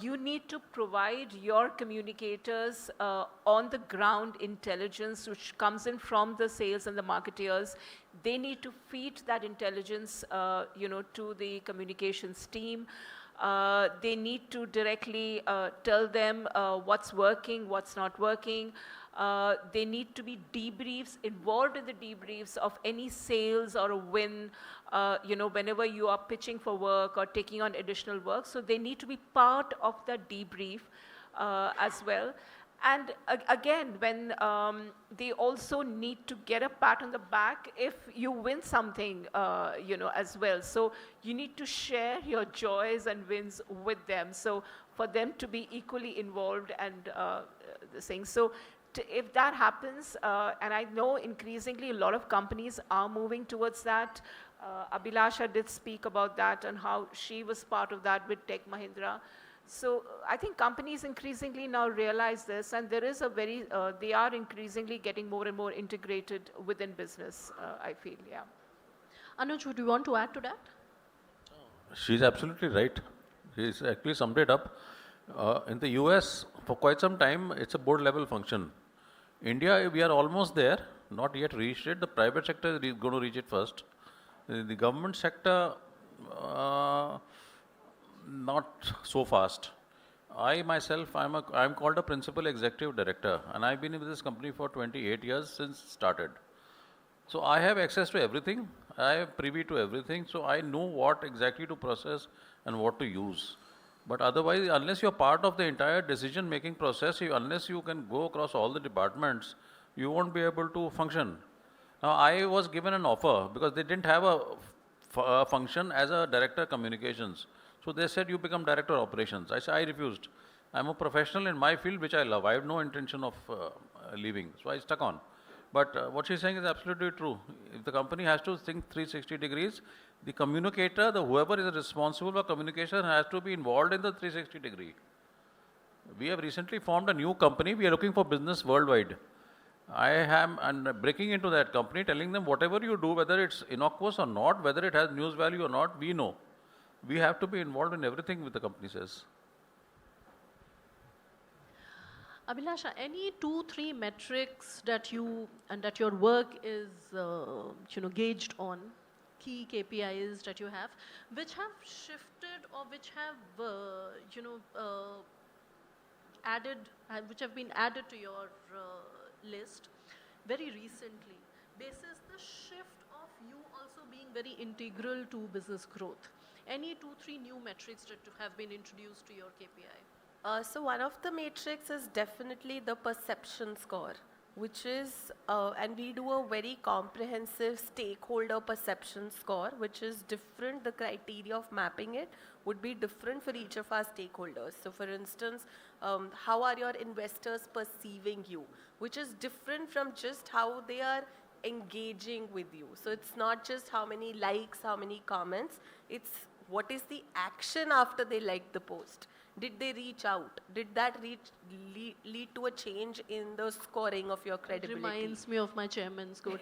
you need to provide your communicators on the ground intelligence which comes in from the sales and the marketeers. They need to feed that intelligence to the communications team. They need to directly tell them what's working, what's not working. They need to be debriefs, involved in the debriefs of any sales or a win, whenever you are pitching for work or taking on additional work. So they need to be part of the debrief as well. And again, when they also need to get a pat on the back if you win something, as well. So you need to share your joys and wins with them. So for them to be equally involved and the thing. So if that happens, and I know increasingly a lot of companies are moving towards that. Abhilasha did speak about that and how she was part of that with Tech Mahindra. So I think companies increasingly now realize this, and there is a they are increasingly getting more and more integrated within business, I feel, yeah. Anuj, would you want to add to that? She's absolutely right. She's actually summed it up. In the US, for quite some time, it's a board level function. India, we are almost there, not yet reached it. The private sector is going to reach it first. The government sector, not so fast. I myself, I'm called a principal executive director, and I've been with this company for 28 years since started. So I have access to everything. I have privy to everything. So I know what exactly to process and what to use. But otherwise, unless you're part of the entire decision-making process, unless you can go across all the departments, you won't be able to function. Now, I was given an offer because they didn't have a function as a director communications. So they said, you become director operations. I said, I refused. I'm a professional in my field, which I love. I have no intention of leaving. So I stuck on. But what she's saying is absolutely true. If the company has to think 360 degrees, the communicator, whoever is responsible for communication has to be involved in the 360 degree. We have recently formed a new company. We are looking for business worldwide. I am breaking into that company, telling them whatever you do, whether it's innocuous or not, whether it has news value or not, we know. We have to be involved in everything what the company says. Abhilasha, any 2-3 metrics that you and that your work is gauged on, key KPIs that you have, which have shifted or which have which have been added to your list very recently, basis the shift of you also being very integral to business growth. Any 2-3 new metrics that have been introduced to your KPI? So one of the matrix is definitely the perception score, which is, and we do a very comprehensive stakeholder perception score, which is different. The criteria of mapping it would be different for each of our stakeholders. So for instance, how are your investors perceiving you, which is different from just how they are engaging with you. So it's not just how many likes, how many comments, it's what is the action after they like the post. Did they reach out? Did that lead to a change in the scoring of your credibility? It reminds me of my chairman's quote.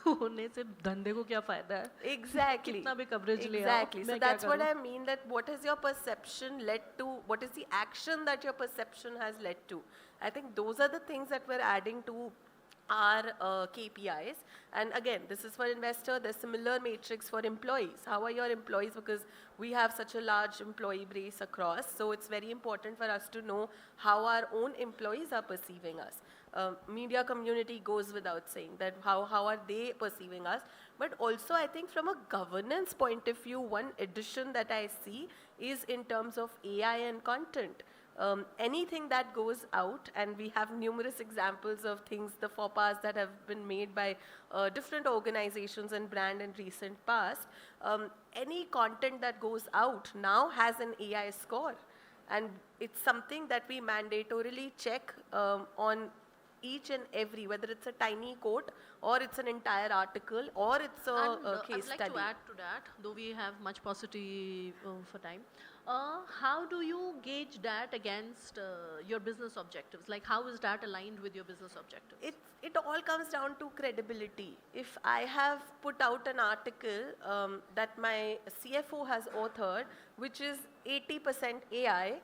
होने से धंधे को क्या फायदा है? Exactly. कितना भी coverage ले आओ, Exactly. So मैं क्या that's what करूँ? I mean, that what has your perception led to? What is the action that your perception has led to? I think those are the things that we're adding to our KPIs. And again, this is for investor. There's similar matrix for employees. How are your employees? Because we have such a large employee base across. So it's very important for us to know how our own employees are perceiving us. Media community goes without saying that how are they perceiving us. But also I think from a governance point of view, one addition that I see is in terms of AI and content. Anything that goes out, and we have numerous examples of things, the faux pas that have been made by different organizations and brand in recent past, any content that goes out now has an AI score. And it's something that we mandatorily check on each and every, whether it's a tiny quote or it's an entire article or it's a case I'd like study. to add to that, though we have much paucity for time. How do you gauge that against your business objectives? Like, how is that aligned with your business objectives? It all comes down to credibility. If I have put out an article that my CFO has authored, which is 80% AI,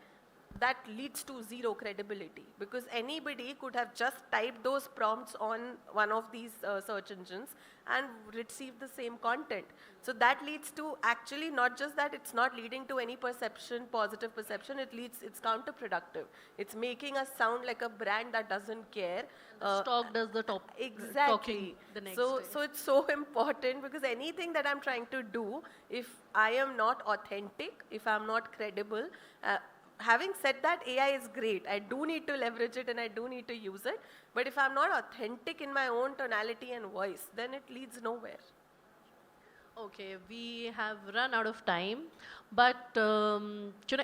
that leads to zero credibility, because anybody could have just typed those prompts on one of these search engines and received the same content. So that leads to actually not just that, it's not leading to any perception, positive perception, it's counterproductive. It's making us sound like a brand that doesn't care. The stock does the top Exactly. talking the next day. So it's so important, because anything that I'm trying to do, if I am not authentic, if I'm not credible, having said that, AI is great. I do need to leverage it and I do need to use it. But if I'm not authentic in my own tonality and voice, then it leads nowhere. Okay, we have run out of time. But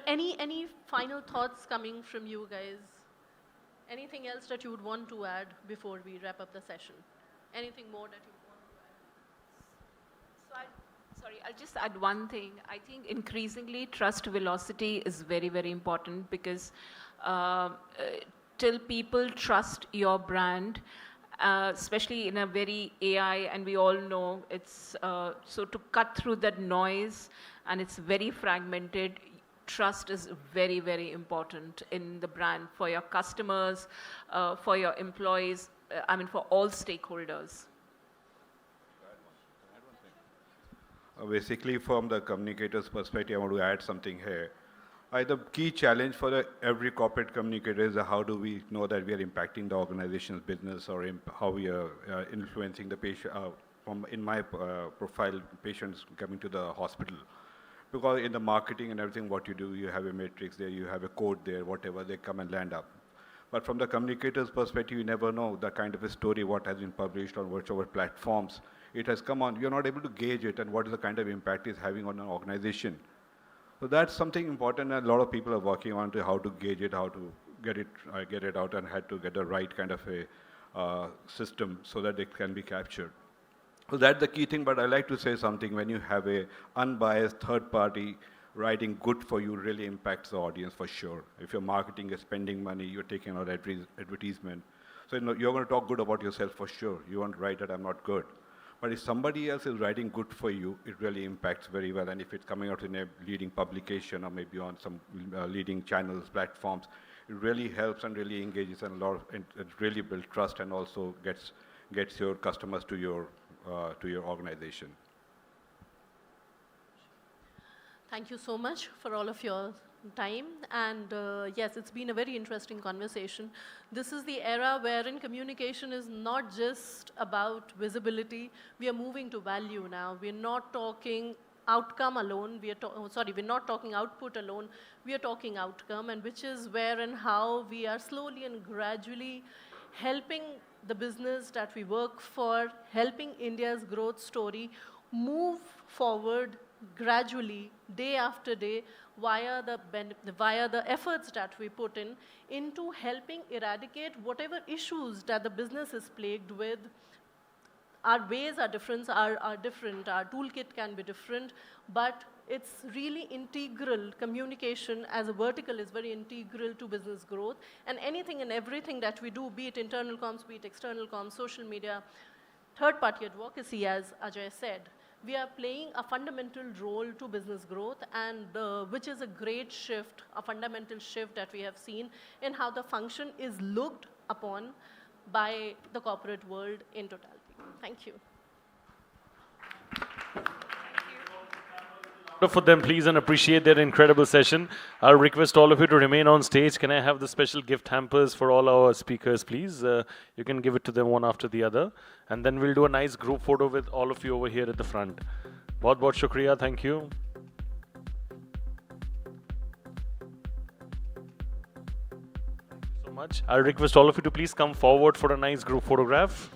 any final thoughts coming from you guys? Anything else that you would want to add before we wrap up the session? Anything more that you want to add? Sorry, I'll just add one thing. I think increasingly trust velocity is very, very important because till people trust your brand, especially in a very AI, and we all know it's, so to cut through that noise, and it's very fragmented, trust is very, very important in the brand for your customers, for your employees, I mean, for all stakeholders. Basically, from the communicator's perspective, I want to add something here. The key challenge for every corporate communicator is how do we know that we are impacting the organization's business, or how we are influencing the patient. In my profile, patients coming to the hospital. Because in the marketing and everything, what you do, you have a matrix there, you have a code there, whatever, they come and land up. But from the communicator's perspective, you never know the kind of a story, what has been published on whichever platforms it has come on. You're not able to gauge it and what is the kind of impact it's having on an organization. So that's something important, and a lot of people are working on to how to gauge it, how to get it out, and how to get the right kind of a system so that it can be captured. So that's the key thing, but I like to say something. When you have a unbiased third party writing good for you, really impacts the audience for sure. If your marketing is spending money, you're taking out advertisement. So you're going to talk good about yourself for sure. You won't write that I'm not good. But if somebody else is writing good for you, it really impacts very well. And if it's coming out in a leading publication or maybe on some leading channels, platforms, it really helps and really engages, and it really builds trust, and also gets your customers to your organization. Thank you so much for all of your time, and yes, it's been a very interesting conversation. This is the era wherein communication is not just about visibility. We are moving to value now. We're not talking outcome alone. We're not talking output alone. We are talking outcome, and which is where and how we are slowly and gradually helping the business that we work for, helping India's growth story move forward gradually, day after day, via the efforts that we put in into helping eradicate whatever issues that the business is plagued with. Our ways are different, our toolkit can be different, but it's really integral. Communication as a vertical is very integral to business growth, and anything and everything that we do, be it internal comms, be it external comms, social media, third-party advocacy, as Ajay said, we are playing a fundamental role to business growth, and which is a great shift, a fundamental shift that we have seen in how the function is looked upon by the corporate world in totality. Thank you. For them, please, and appreciate their incredible session. I'll request all of you to remain on stage. Can I have the special gift hampers for all our speakers, please? You can give it to them one after the other. And then we'll do a nice group photo with all of you over here at the front. Bahut shukriya. Thank you. Thank you so much. I'll request all of you to please come forward for a nice group photograph.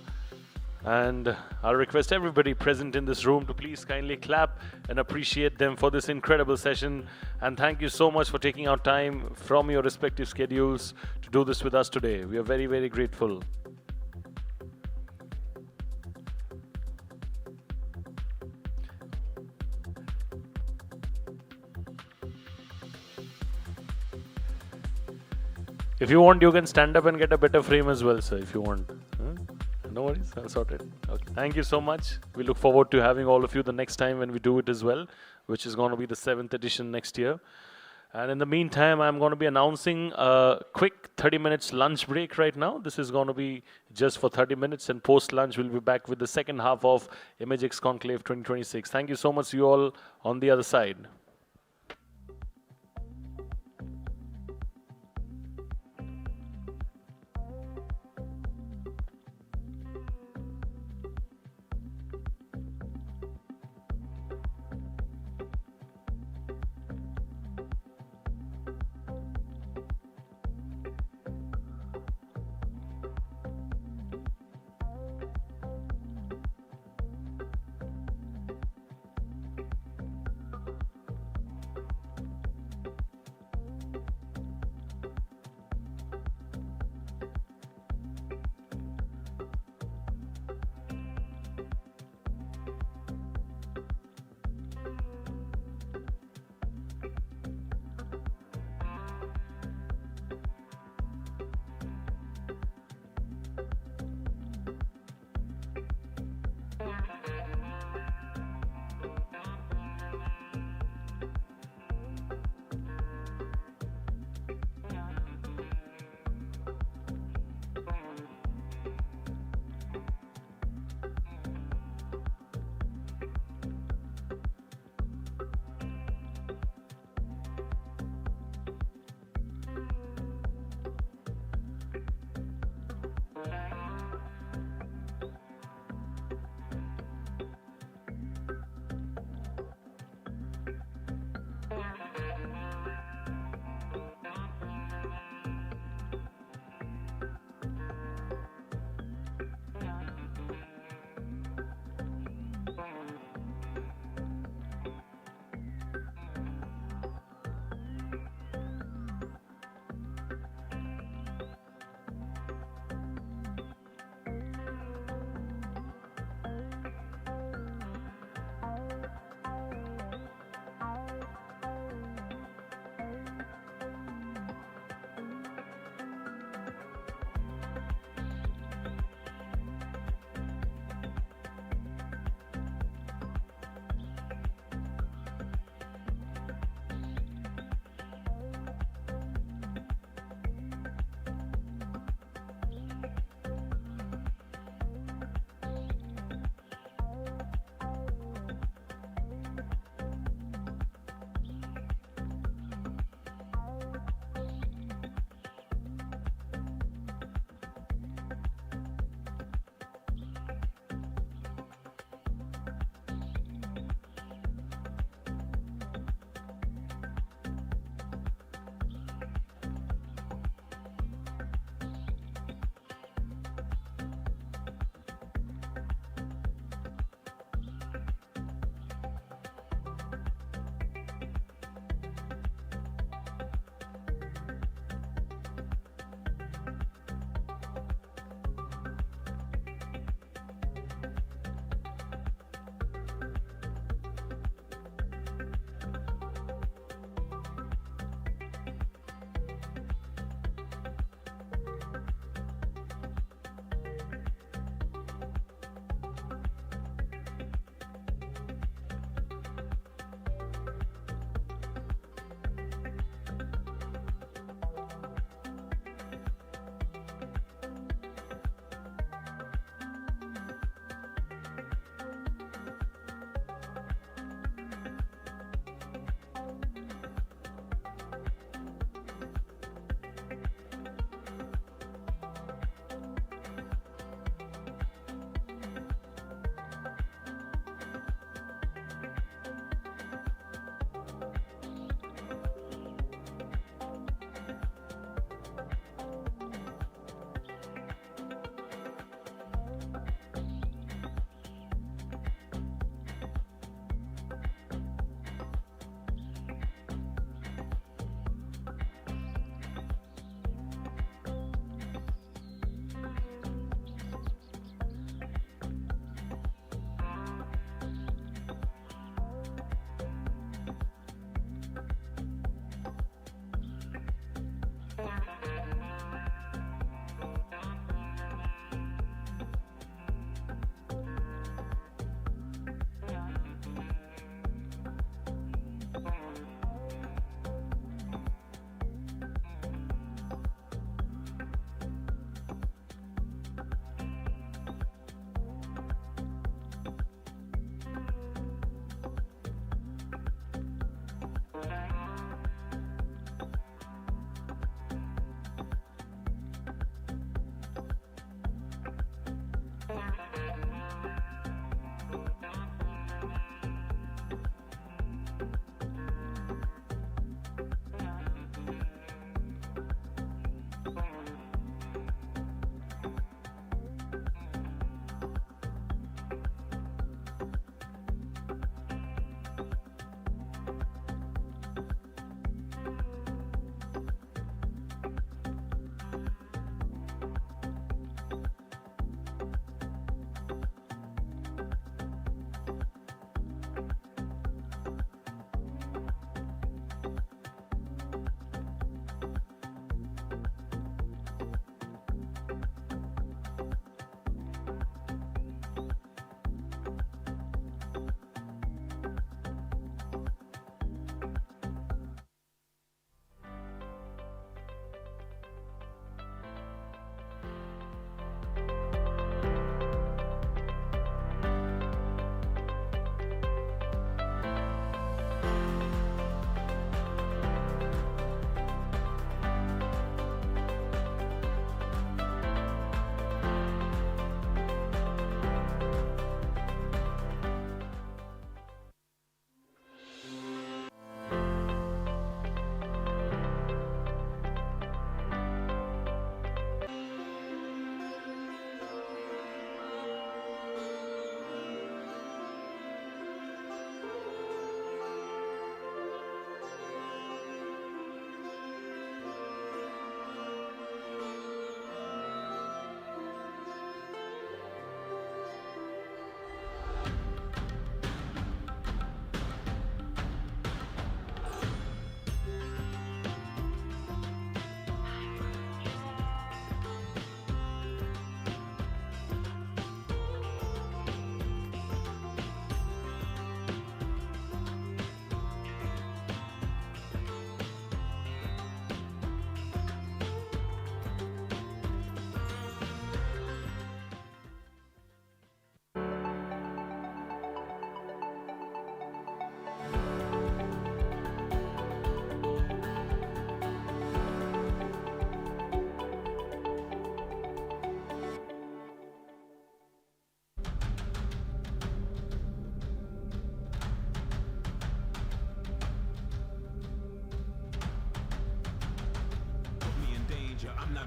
And I'll request everybody present in this room to please kindly clap and appreciate them for this incredible session. And thank you so much for taking out time from your respective schedules to do this with us today. We are very, very grateful. If you want, you can stand up and get a better frame as well, sir, if you want. No worries, I'll sort it. Okay. Thank you so much. We look forward to having all of you the next time when we do it as well, which is going to be the 7th edition next year. And in the meantime, I'm going to be announcing a quick 30 minutes lunch break right now. This is going to be just for 30 minutes, and post-lunch we'll be back with the second half of IMAGEXX Conclave 2026. Thank you so much, you all on the other side.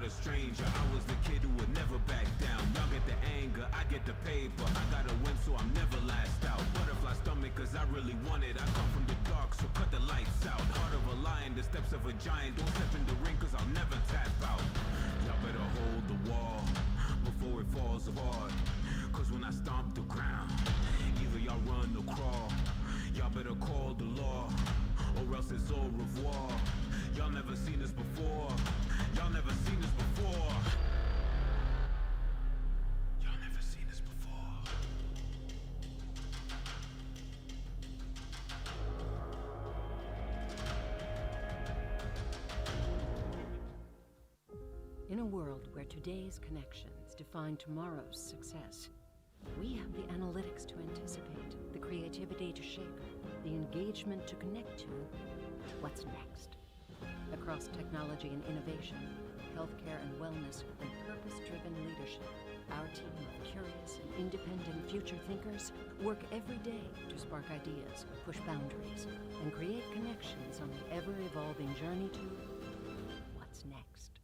a stranger. I was the kid who would never back down. Y'all get the anger, I get the paper. I gotta win so I'm never last out. Butterfly stomach cause I really want it. I come from the dark, so cut the lights out. Heart of a lion, the steps of a giant. Don't step in the ring cause I'll never tap out. Y'all better hold the wall before it falls apart. Cause when I stomp the ground, either y'all run or crawl. Y'all better call the law, or else it's au revoir. Y'all never seen this before. Y'all never seen this before. Y'all never seen this before. In a world where today's connections define tomorrow's success, we have the analytics to anticipate, the creativity to shape, the engagement to connect to what's next. Across technology and innovation, healthcare and wellness, and purpose-driven leadership, our team of curious and independent future thinkers work every day to spark ideas, push boundaries, and create connections on the ever-evolving journey to what's next.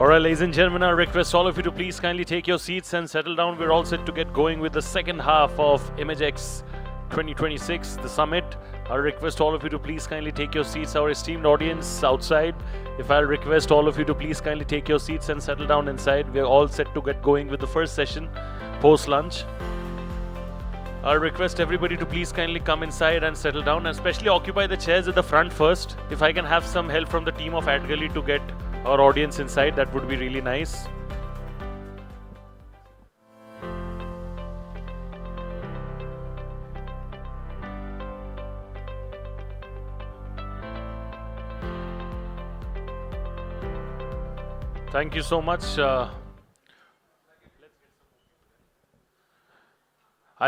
All right, ladies and gentlemen, I request all of you to please kindly take your seats and settle down. We're all set to get going with the second half of IMAGEXX 2026, the summit. I'll request all of you to please kindly take your seats. Our esteemed audience outside, if I'll request all of you to please kindly take your seats and settle down inside. We're all set to get going with the first session post-lunch. I'll request everybody to please kindly come inside and settle down, and especially occupy the chairs at the front first. If I can have some help from the team of AdGully to get our audience inside, that would be really nice. Thank you so much. I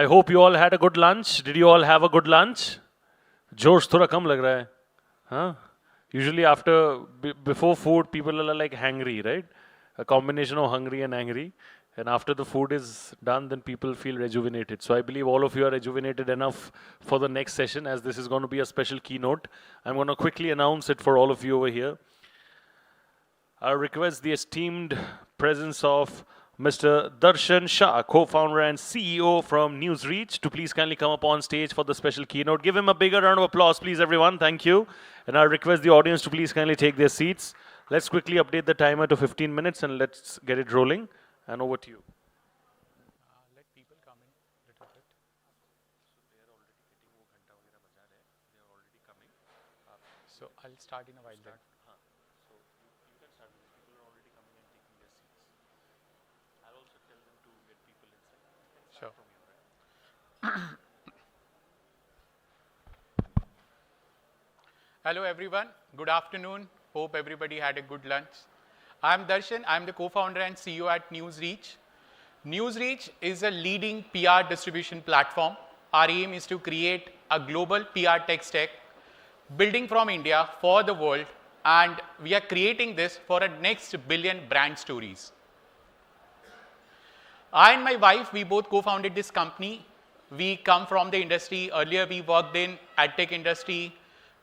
hope you all had a good lunch. Did you all have a good lunch? जोश थोड़ा कम लग रहा है, huh? Usually before food, people are like hangry, right? A combination of hungry and angry. And after the food is done, then people feel rejuvenated. So I believe all of you are rejuvenated enough for the next session, as this is going to be a special keynote. I'm going to quickly announce it for all of you over here. I request the esteemed presence of Mr. Darshan Shah, co-founder and CEO from NewsReach, to please kindly come up on stage for the special keynote. Give him a bigger round of applause, please, everyone. Thank you. And I request the audience to please kindly take their seats. Let's quickly update the timer to 15 minutes and let's get it rolling. And over to you. Let people come in a little bit. So I'll start in a while then. Sure. Hello everyone, good afternoon. Hope everybody had a good lunch. I'm Darshan, I'm the co-founder and CEO at NewsReach. NewsReach is a leading PR distribution platform. Our aim is to create a global PR tech stack, building from India for the world, and we are creating this for a next billion brand stories. I and my wife, we both co-founded this company. We come from the industry. Earlier, we worked in AdTech industry,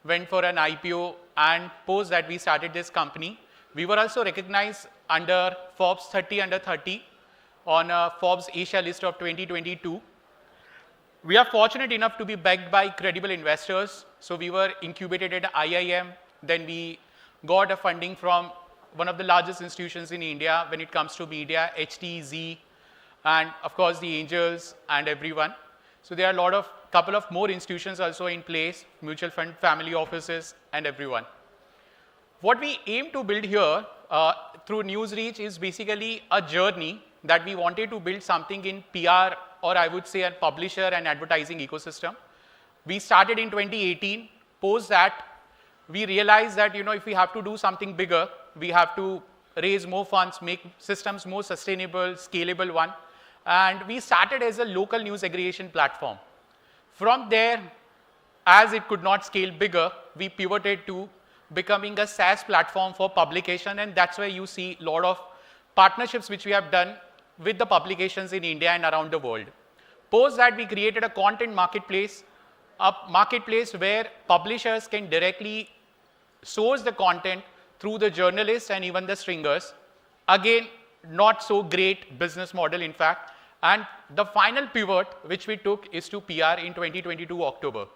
went for an IPO, and post that we started this company. We were also recognized under Forbes 30 under 30 on Forbes Asia list of 2022. We are fortunate enough to be backed by credible investors. So we were incubated at IIM. Then we got a funding from one of the largest institutions in India when it comes to media, HTZ, and of course the angels and everyone. So there are couple of more institutions also in place, mutual fund, family offices, and everyone. What we aim to build here through NewsReach is basically a journey that we wanted to build something in PR, or I would say a publisher and advertising ecosystem. We started in 2018. Post that, we realized that if we have to do something bigger, we have to raise more funds, make systems more sustainable, scalable one. And we started as a local news aggregation platform. From there, as it could not scale bigger, we pivoted to becoming a SaaS platform for publication, and that's why you see a lot of partnerships which we have done with the publications in India and around the world. Post that, we created a content marketplace, where publishers can directly source the content through the journalists and even the stringers. Again, not so great business model, in fact. And the final pivot which we took is to PR in 2022 October.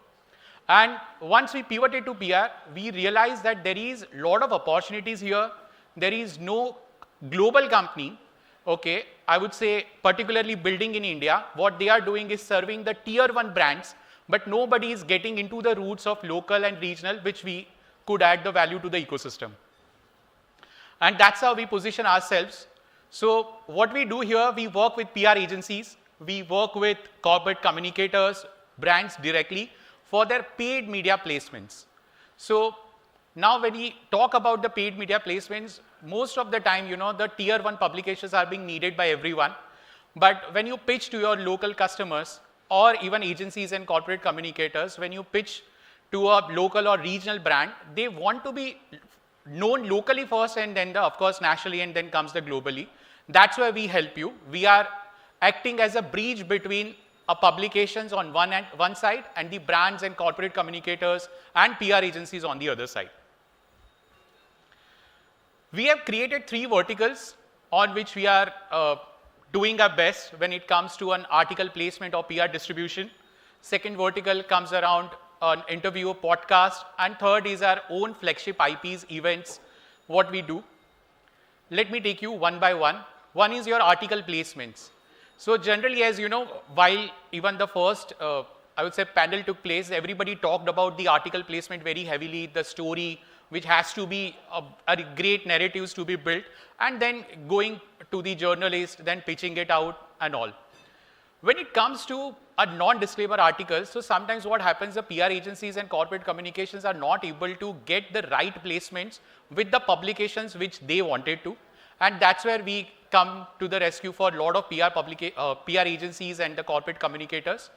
And once we pivoted to PR, we realized that there is a lot of opportunities here. There is no global company, okay, I would say particularly building in India. What they are doing is serving the tier 1 brands, but nobody is getting into the roots of local and regional, which we could add the value to the ecosystem. And that's how we position ourselves. So what we do here, we work with PR agencies, we work with corporate communicators, brands directly for their paid media placements. So now when we talk about the paid media placements, most of the time, the tier 1 publications are being needed by everyone. But when you pitch to your local customers or even agencies and corporate communicators, when you pitch to a local or regional brand, they want to be known locally first, and then of course nationally, and then comes the globally. That's where we help you. We are acting as a bridge between publications on one side and the brands and corporate communicators and PR agencies on the other side. We have created 3 verticals on which we are doing our best when it comes to an article placement or PR distribution. Second vertical comes around an interview, podcast, and third is our own flagship IPs, events, what we do. Let me take you one by one. One is your article placements. So generally, as you know, while even the first, I would say, panel took place, everybody talked about the article placement very heavily, the story, which has to be a great narratives to be built, and then going to the journalist, then pitching it out and all. When it comes to a non-disclaimer article, so sometimes what happens, the PR agencies and corporate communications are not able to get the right placements with the publications which they wanted to. And that's where we come to the rescue for a lot of PR agencies and the corporate communicators.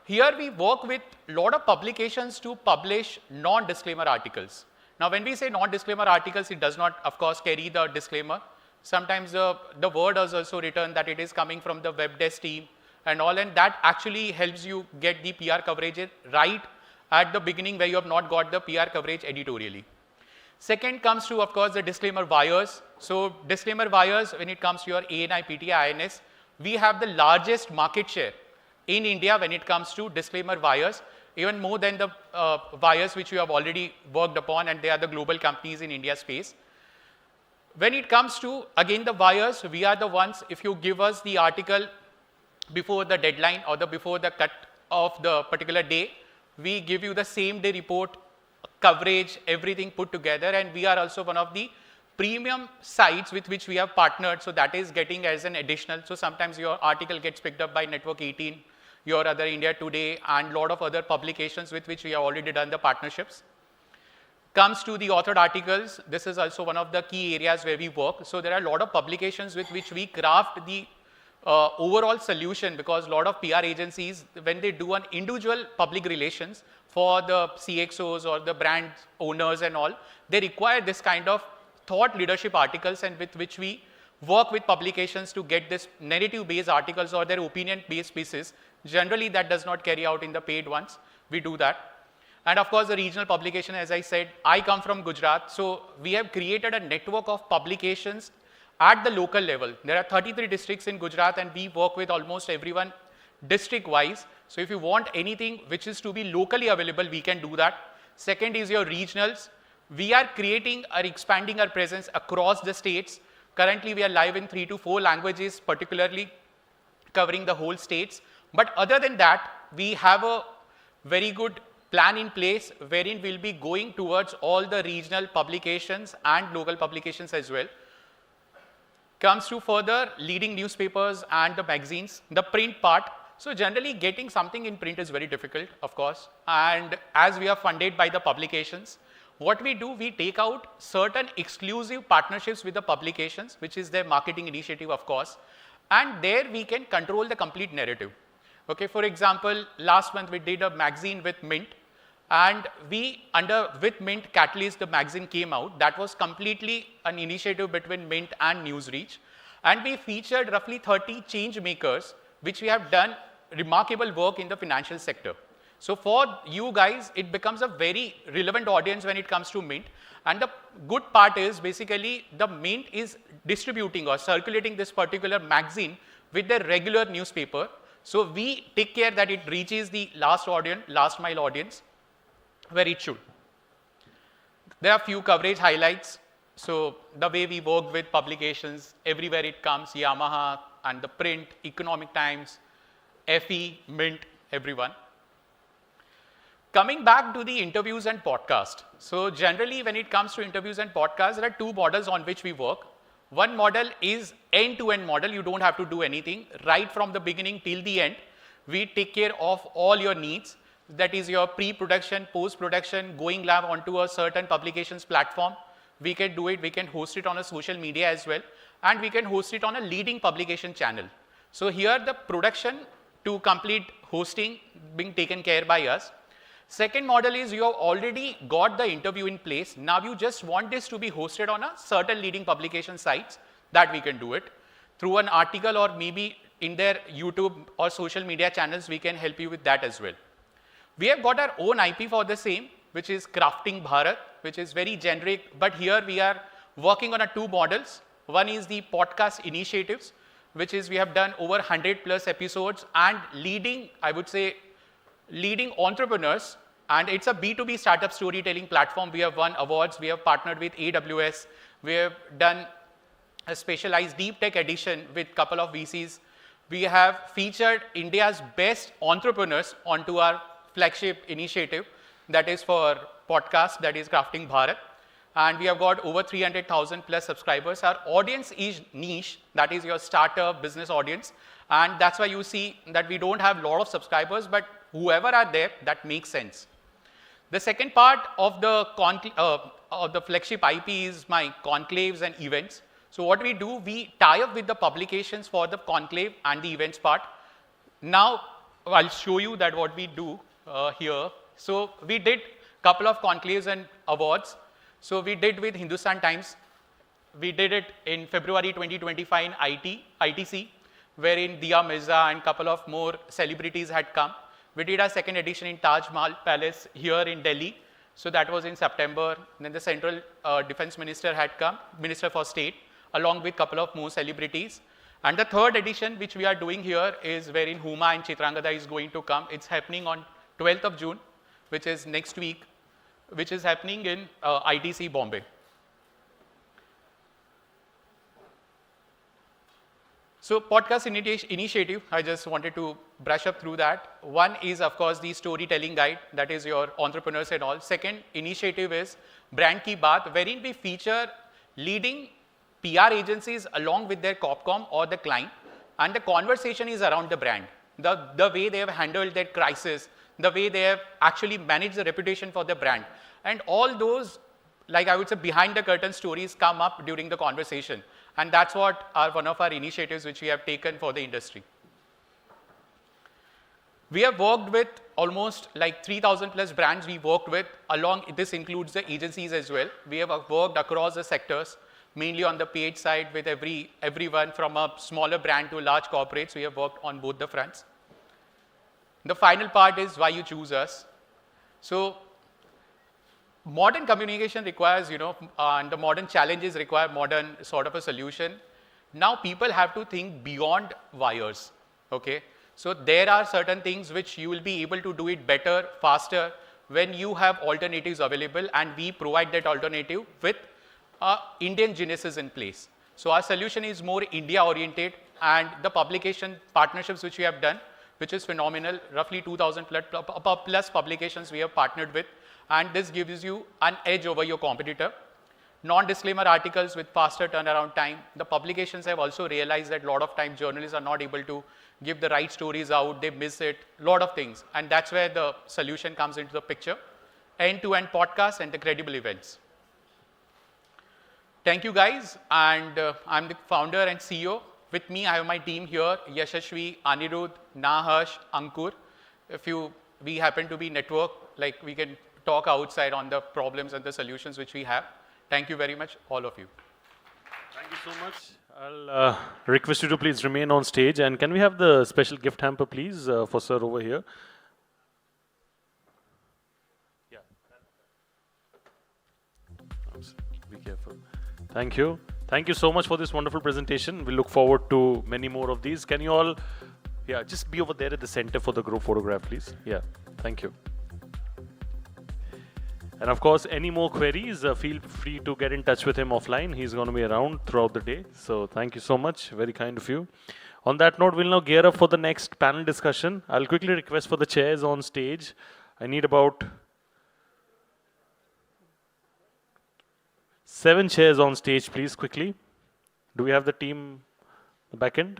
Here we work with a lot of publications to publish non-disclaimer articles. Now, when we say non-disclaimer articles, it does not, of course, carry the disclaimer. Sometimes the word is also written that it is coming from the web desk team and all, and that actually helps you get the PR coverage right at the beginning where you have not got the PR coverage editorially. Second comes to, of course, the disclaimer wires. So disclaimer wires, when it comes to your ANI, PTI, INS, we have the largest market share in India when it comes to disclaimer wires, even more than the wires which we have already worked upon, and they are the global companies in India space. When it comes to, again, the wires, we are the ones, if you give us the article before the deadline or before the cut of the particular day, we give you the same day report, coverage, everything put together, and we are also one of the premium sites with which we have partnered, so that is getting as an additional. So sometimes your article gets picked up by Network 18, your other India Today, and a lot of other publications with which we have already done the partnerships. Comes to the authored articles, this is also one of the key areas where we work. So there are a lot of publications with which we craft the overall solution, because a lot of PR agencies, when they do an individual public relations for the CXOs or the brand owners and all, they require this kind of thought leadership articles, and with which we work with publications to get this narrative-based articles or their opinion-based pieces. Generally, that does not carry out in the paid ones. We do that. And of course, the regional publication, as I said, I come from Gujarat, so we have created a network of publications at the local level. There are 33 districts in Gujarat, and we work with almost everyone district-wise. So if you want anything which is to be locally available, we can do that. Second is your regionals. We are creating or expanding our presence across the states. Currently, we are live in 3 to 4 languages, particularly covering the whole states. But other than that, we have a very good plan in place wherein we'll be going towards all the regional publications and local publications as well. Comes to further leading newspapers and the magazines, the print part. So generally getting something in print is very difficult, of course. And as we are funded by the publications, what we do, we take out certain exclusive partnerships with the publications, which is their marketing initiative, of course. And there we can control the complete narrative. Okay, for example, last month we did a magazine with Mint, and with Mint Catalyst, the magazine came out. That was completely an initiative between Mint and Newsreach. And we featured roughly 30 change makers, which we have done remarkable work in the financial sector. So for you guys, it becomes a very relevant audience when it comes to Mint. And the good part is basically the Mint is distributing or circulating this particular magazine with their regular newspaper. So we take care that it reaches the last mile audience where it should. There are few coverage highlights. So the way we work with publications, everywhere it comes, Yamaha and the print, Economic Times, FE, Mint, everyone. Coming back to the interviews and podcast. So generally when it comes to interviews and podcasts, there are 2 models on which we work. One model is end-to-end model. You don't have to do anything. Right from the beginning till the end, we take care of all your needs. That is your pre-production, post-production, going live onto a certain publications platform. We can do it. We can host it on a social media as well. And we can host it on a leading publication channel. So here the production to complete hosting being taken care by us. Second model is you have already got the interview in place. Now you just want this to be hosted on a certain leading publication sites, that we can do it. Through an article or maybe in their YouTube or social media channels, we can help you with that as well. We have got our own IP for the same, which is Crafting Bharat, which is very generic, but here we are working on two models. One is the podcast initiatives, which is we have done over 100 plus episodes and leading, I would say, leading entrepreneurs. And it's a B2B startup storytelling platform. We have won awards. We have partnered with AWS. We have done a specialized deep tech edition with a couple of VCs. We have featured India's best entrepreneurs onto our flagship initiative that is for podcast, that is Crafting Bharat. And we have got over 300,000 plus subscribers. Our audience is niche, that is your startup business audience. And that's why you see that we don't have a lot of subscribers, but whoever are there, that makes sense. The second part of the flagship IP is my conclaves and events. So what we do, we tie up with the publications for the conclave and the events part. Now, I'll show you that what we do here. So we did a couple of conclaves and awards. So we did with Hindustan Times. We did it in February 2025 in ITC, wherein Diya Mirza and a couple of more celebrities had come. We did our second edition in Taj Mahal Palace here in Delhi. So that was in September. Then the Central Defense Minister had come, Minister for State, along with a couple of more celebrities. And the third edition, which we are doing here, is wherein Huma and Chitrangada is going to come. It's happening on 12th of June, which is next week, which is happening in ITC Bombay. So podcast initiative, I just wanted to brush up through that. One is, of course, the storytelling guide, that is your entrepreneurs and all. Second initiative is Brand Ki Baat, wherein we feature leading PR agencies along with their Corpcom or the client, and the conversation is around the brand. The way they have handled that crisis, the way they have actually managed the reputation for the brand. And all those, like I would say, behind the curtain stories come up during the conversation. And that's what are one of our initiatives which we have taken for the industry. We have worked with almost like 3,000 plus brands we worked with. This includes the agencies as well. We have worked across the sectors, mainly on the paid side with everyone from a smaller brand to large corporates. We have worked on both the fronts. The final part is why you choose us. So modern communication requires, and the modern challenges require modern sort of a solution. Now people have to think beyond wires, okay? So there are certain things which you will be able to do it better, faster, when you have alternatives available, and we provide that alternative with Indian genesis in place. So our solution is more India-oriented, and the publication partnerships which we have done, which is phenomenal, roughly 2,000 plus publications we have partnered with, and this gives you an edge over your competitor. Non-disclaimer articles with faster turnaround time. The publications have also realized that a lot of times journalists are not able to give the right stories out, they miss it, a lot of things, and that's where the solution comes into the picture. End-to-end podcasts and the credible events. Thank you guys, and I'm the founder and CEO. With me, I have my team here, Yashashvi, Anirudh, Nahash, Ankur. We happen to be network, like we can talk outside on the problems and the solutions which we have. Thank you very much, all of you. Thank you so much. I'll request you to please remain on stage, and can we have the special gift hamper, please, for sir over here? Yeah. Be careful. Thank you. Thank you so much for this wonderful presentation. We look forward to many more of these. Can you all, just be over there at the center for the group photograph, please. Yeah, thank you. And of course, any more queries, feel free to get in touch with him offline. He's going to be around throughout the day. So thank you so much. Very kind of you. On that note, we'll now gear up for the next panel discussion. I'll quickly request for the chairs on stage. I need about 7 chairs on stage, please, quickly. Do we have the team the back end?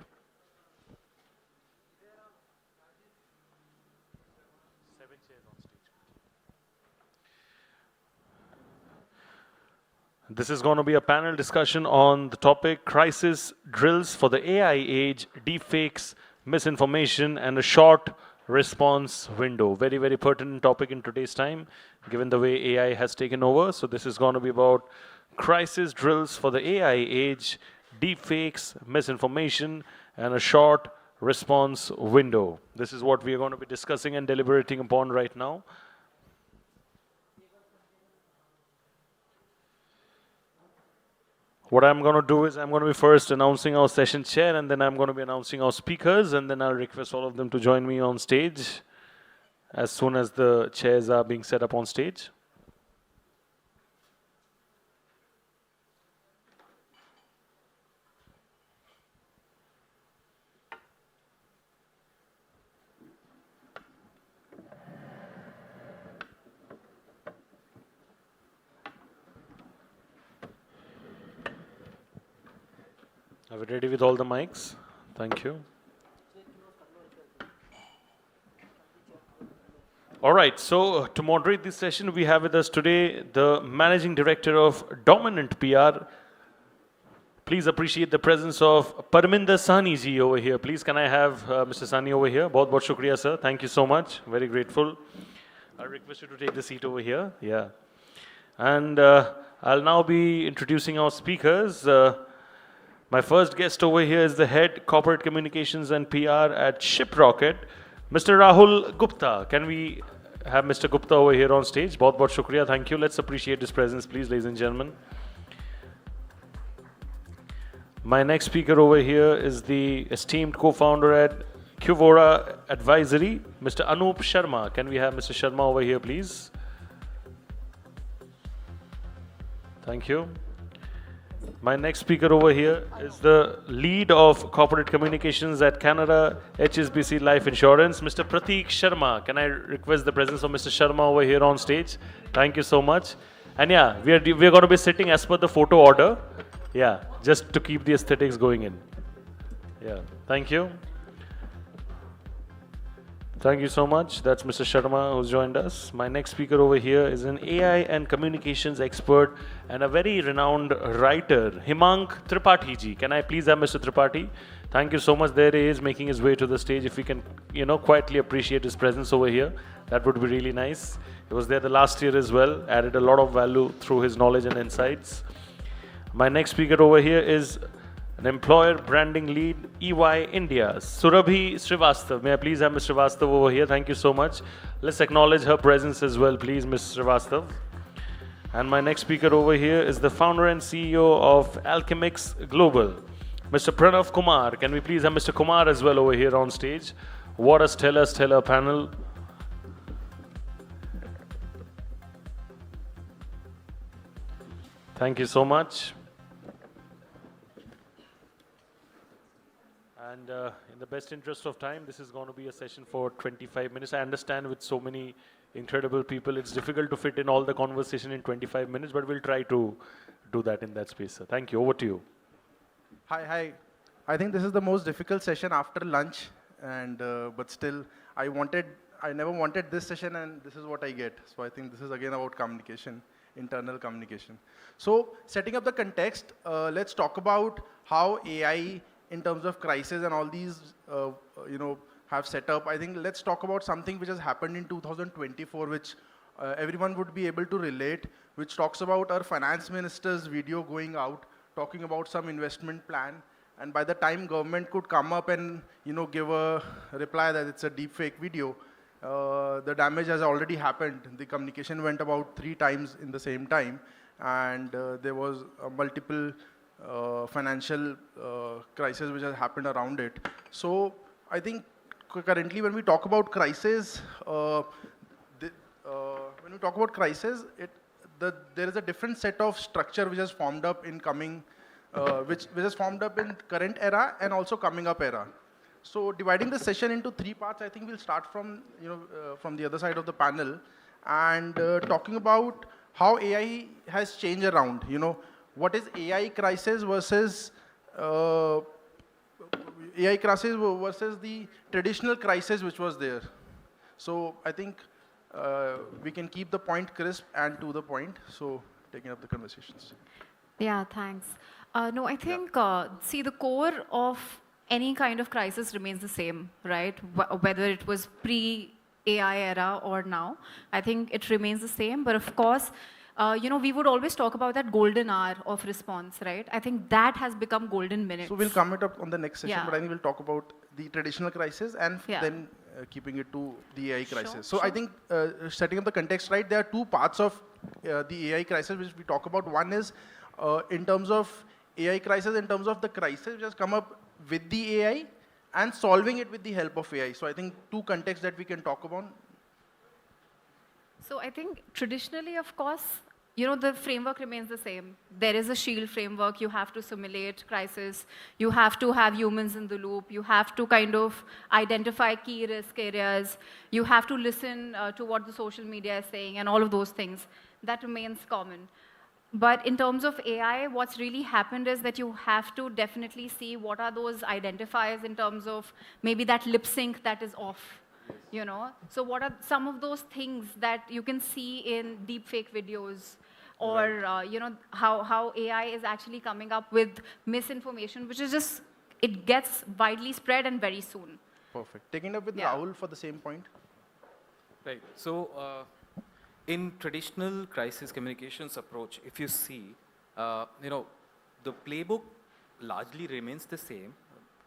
This is going to be a panel discussion on the topic crisis drills for the AI age, deepfakes, misinformation, and a short response window. Very, very pertinent topic in today's time, given the way AI has taken over. So this is going to be about crisis drills for the AI age, deepfakes, misinformation, and a short response window. This is what we are going to be discussing and deliberating upon right now. What I'm going to do is I'm going to be first announcing our session chair, and then I'm going to be announcing our speakers, and then I'll request all of them to join me on stage as soon as the chairs are being set up on stage. Are we ready with all the mics? Thank you. All right, so to moderate this session, we have with us today the Managing Director of Dominant PR. Please appreciate the presence of Parminder Sahni ji over here. Please, can I have Mr. Sahni over here? Bahut shukriya, sir. Thank you so much. Very grateful. I request you to take the seat over here. Yeah. And I'll now be introducing our speakers. My first guest over here is the Head Corporate Communications and PR at Shiprocket, Mr. Rahul Gupta. Can we have Mr. Gupta over here on stage? Bahut shukriya. Thank you. Let's appreciate his presence, please, ladies and gentlemen. My next speaker over here is the esteemed co-founder at Qvora Advisory, Mr. Anup Sharma. Can we have Mr. Sharma over here, please? Thank you. My next speaker over here is the lead of corporate communications at Canada HSBC Life Insurance, Mr. Prateek Sharma. Can I request the presence of Mr. Sharma over here on stage? Thank you so much. And yeah, we are going to be sitting as per the photo order. Yeah, just to keep the aesthetics going in. Yeah, thank you. Thank you so much. That's Mr. Sharma who's joined us. My next speaker over here is an AI and communications expert and a very renowned writer, Himank Tripathi ji. Can I please have Mr. Tripathi? Thank you so much. There he is making his way to the stage. If we can, quietly appreciate his presence over here, that would be really nice. He was there the last year as well, added a lot of value through his knowledge and insights. My next speaker over here is an employer branding lead, EY India, Surabhi Srivastav. May I please have Ms. Srivastav over here? Thank you so much. Let's acknowledge her presence as well, please, Ms. Srivastav. And my next speaker over here is the founder and CEO of IMAGEXX Global, Mr. Pranav Kumar. Can we please have Mr. Kumar as well over here on stage? What a stellar panel. Thank you so much. And in the best interest of time, this is going to be a session for 25 minutes. I understand with so many incredible people, it's difficult to fit in all the conversation in 25 minutes, but we'll try to do that in that space. Sir. Thank you. Over to you. Hi. I think this is the most difficult session after lunch, and but still, I never wanted this session, and this is what I get. So I think this is again about communication, internal communication. So setting up the context, let's talk about how AI in terms of crisis and all these, have set up. I think let's talk about something which has happened in 2024, which everyone would be able to relate, which talks about our finance minister's video going out, talking about some investment plan. And by the time government could come up and, give a reply that it's a deep fake video, the damage has already happened. The communication went about 3 times in the same time. And there was multiple financial crisis which has happened around it. So I think currently when we talk about crisis, there is a different set of structure which has formed up in which has formed up in current era and also coming up era. So dividing the session into 3 parts, I think we'll start from from the other side of the panel and talking about how AI has changed around. What is AI crisis versus the traditional crisis which was there. So I think we can keep the point crisp and to the point. So taking up the conversations. Yeah, thanks. No, I think, see, the core of any kind of crisis remains the same, right? Whether it was pre-AI era or now, I think it remains the same. But of course, we would always talk about that golden hour of response, right? I think that has become golden minutes. So we'll come it up on the next session, but I think we'll talk about the traditional crisis and then keeping it to the AI crisis. So I think setting up the context, right, there are 2 parts of the AI crisis which we talk about. One is in terms of AI crisis in terms of the crisis which has come up with the AI and solving it with the help of AI. So I think two contexts that we can talk about. So I think traditionally, of course, the framework remains the same. There is a shield framework. You have to simulate crisis. You have to have humans in the loop. You have to kind of identify key risk areas. You have to listen to what the social media is saying and all of those things. That remains common. But in terms of AI, what's really happened is that you have to definitely see what are those identifiers in terms of maybe that lip sync that is off. So what are some of those things that you can see in deepfake videos, or how AI is actually coming up with misinformation, which is just, it gets widely spread and very soon. Perfect. Taking up with Rahul for the same point. Right. So in traditional crisis communications approach, if you see, the playbook largely remains the same.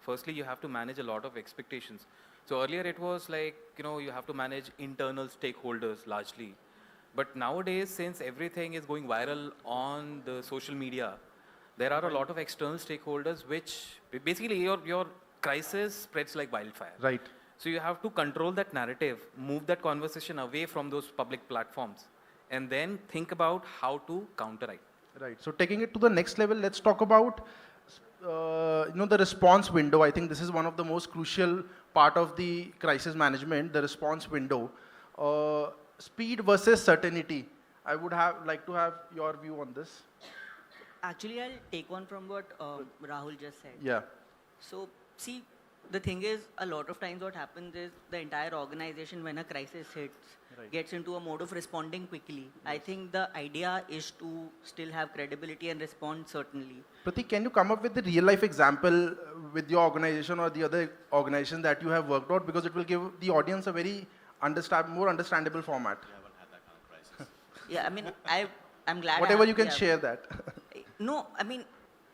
Firstly, you have to manage a lot of expectations. So earlier it was like, you have to manage internal stakeholders largely. But nowadays, since everything is going viral on the social media, there are a lot of external stakeholders which basically your crisis spreads like wildfire. Right. So you have to control that narrative, move that conversation away from those public platforms, and then think about how to counter it. Right. So taking it to the next level, let's talk about the response window. I think this is one of the most crucial part of the crisis management, the response window. Speed versus certainty. I would like to have your view on this. Actually, I'll take on from what Rahul just said. Yeah. So, see, the thing is, a lot of times what happens is the entire organization, when a crisis hits, gets into a mode of responding quickly. Yes. I think the idea is to still have credibility and respond certainly. Pratik, can you come up with a real life example with your organization or the other organization that you have worked out? Because it will give the audience a very more understandable format. Yeah, I mean, I'm glad. Whatever you can share that. No, I mean,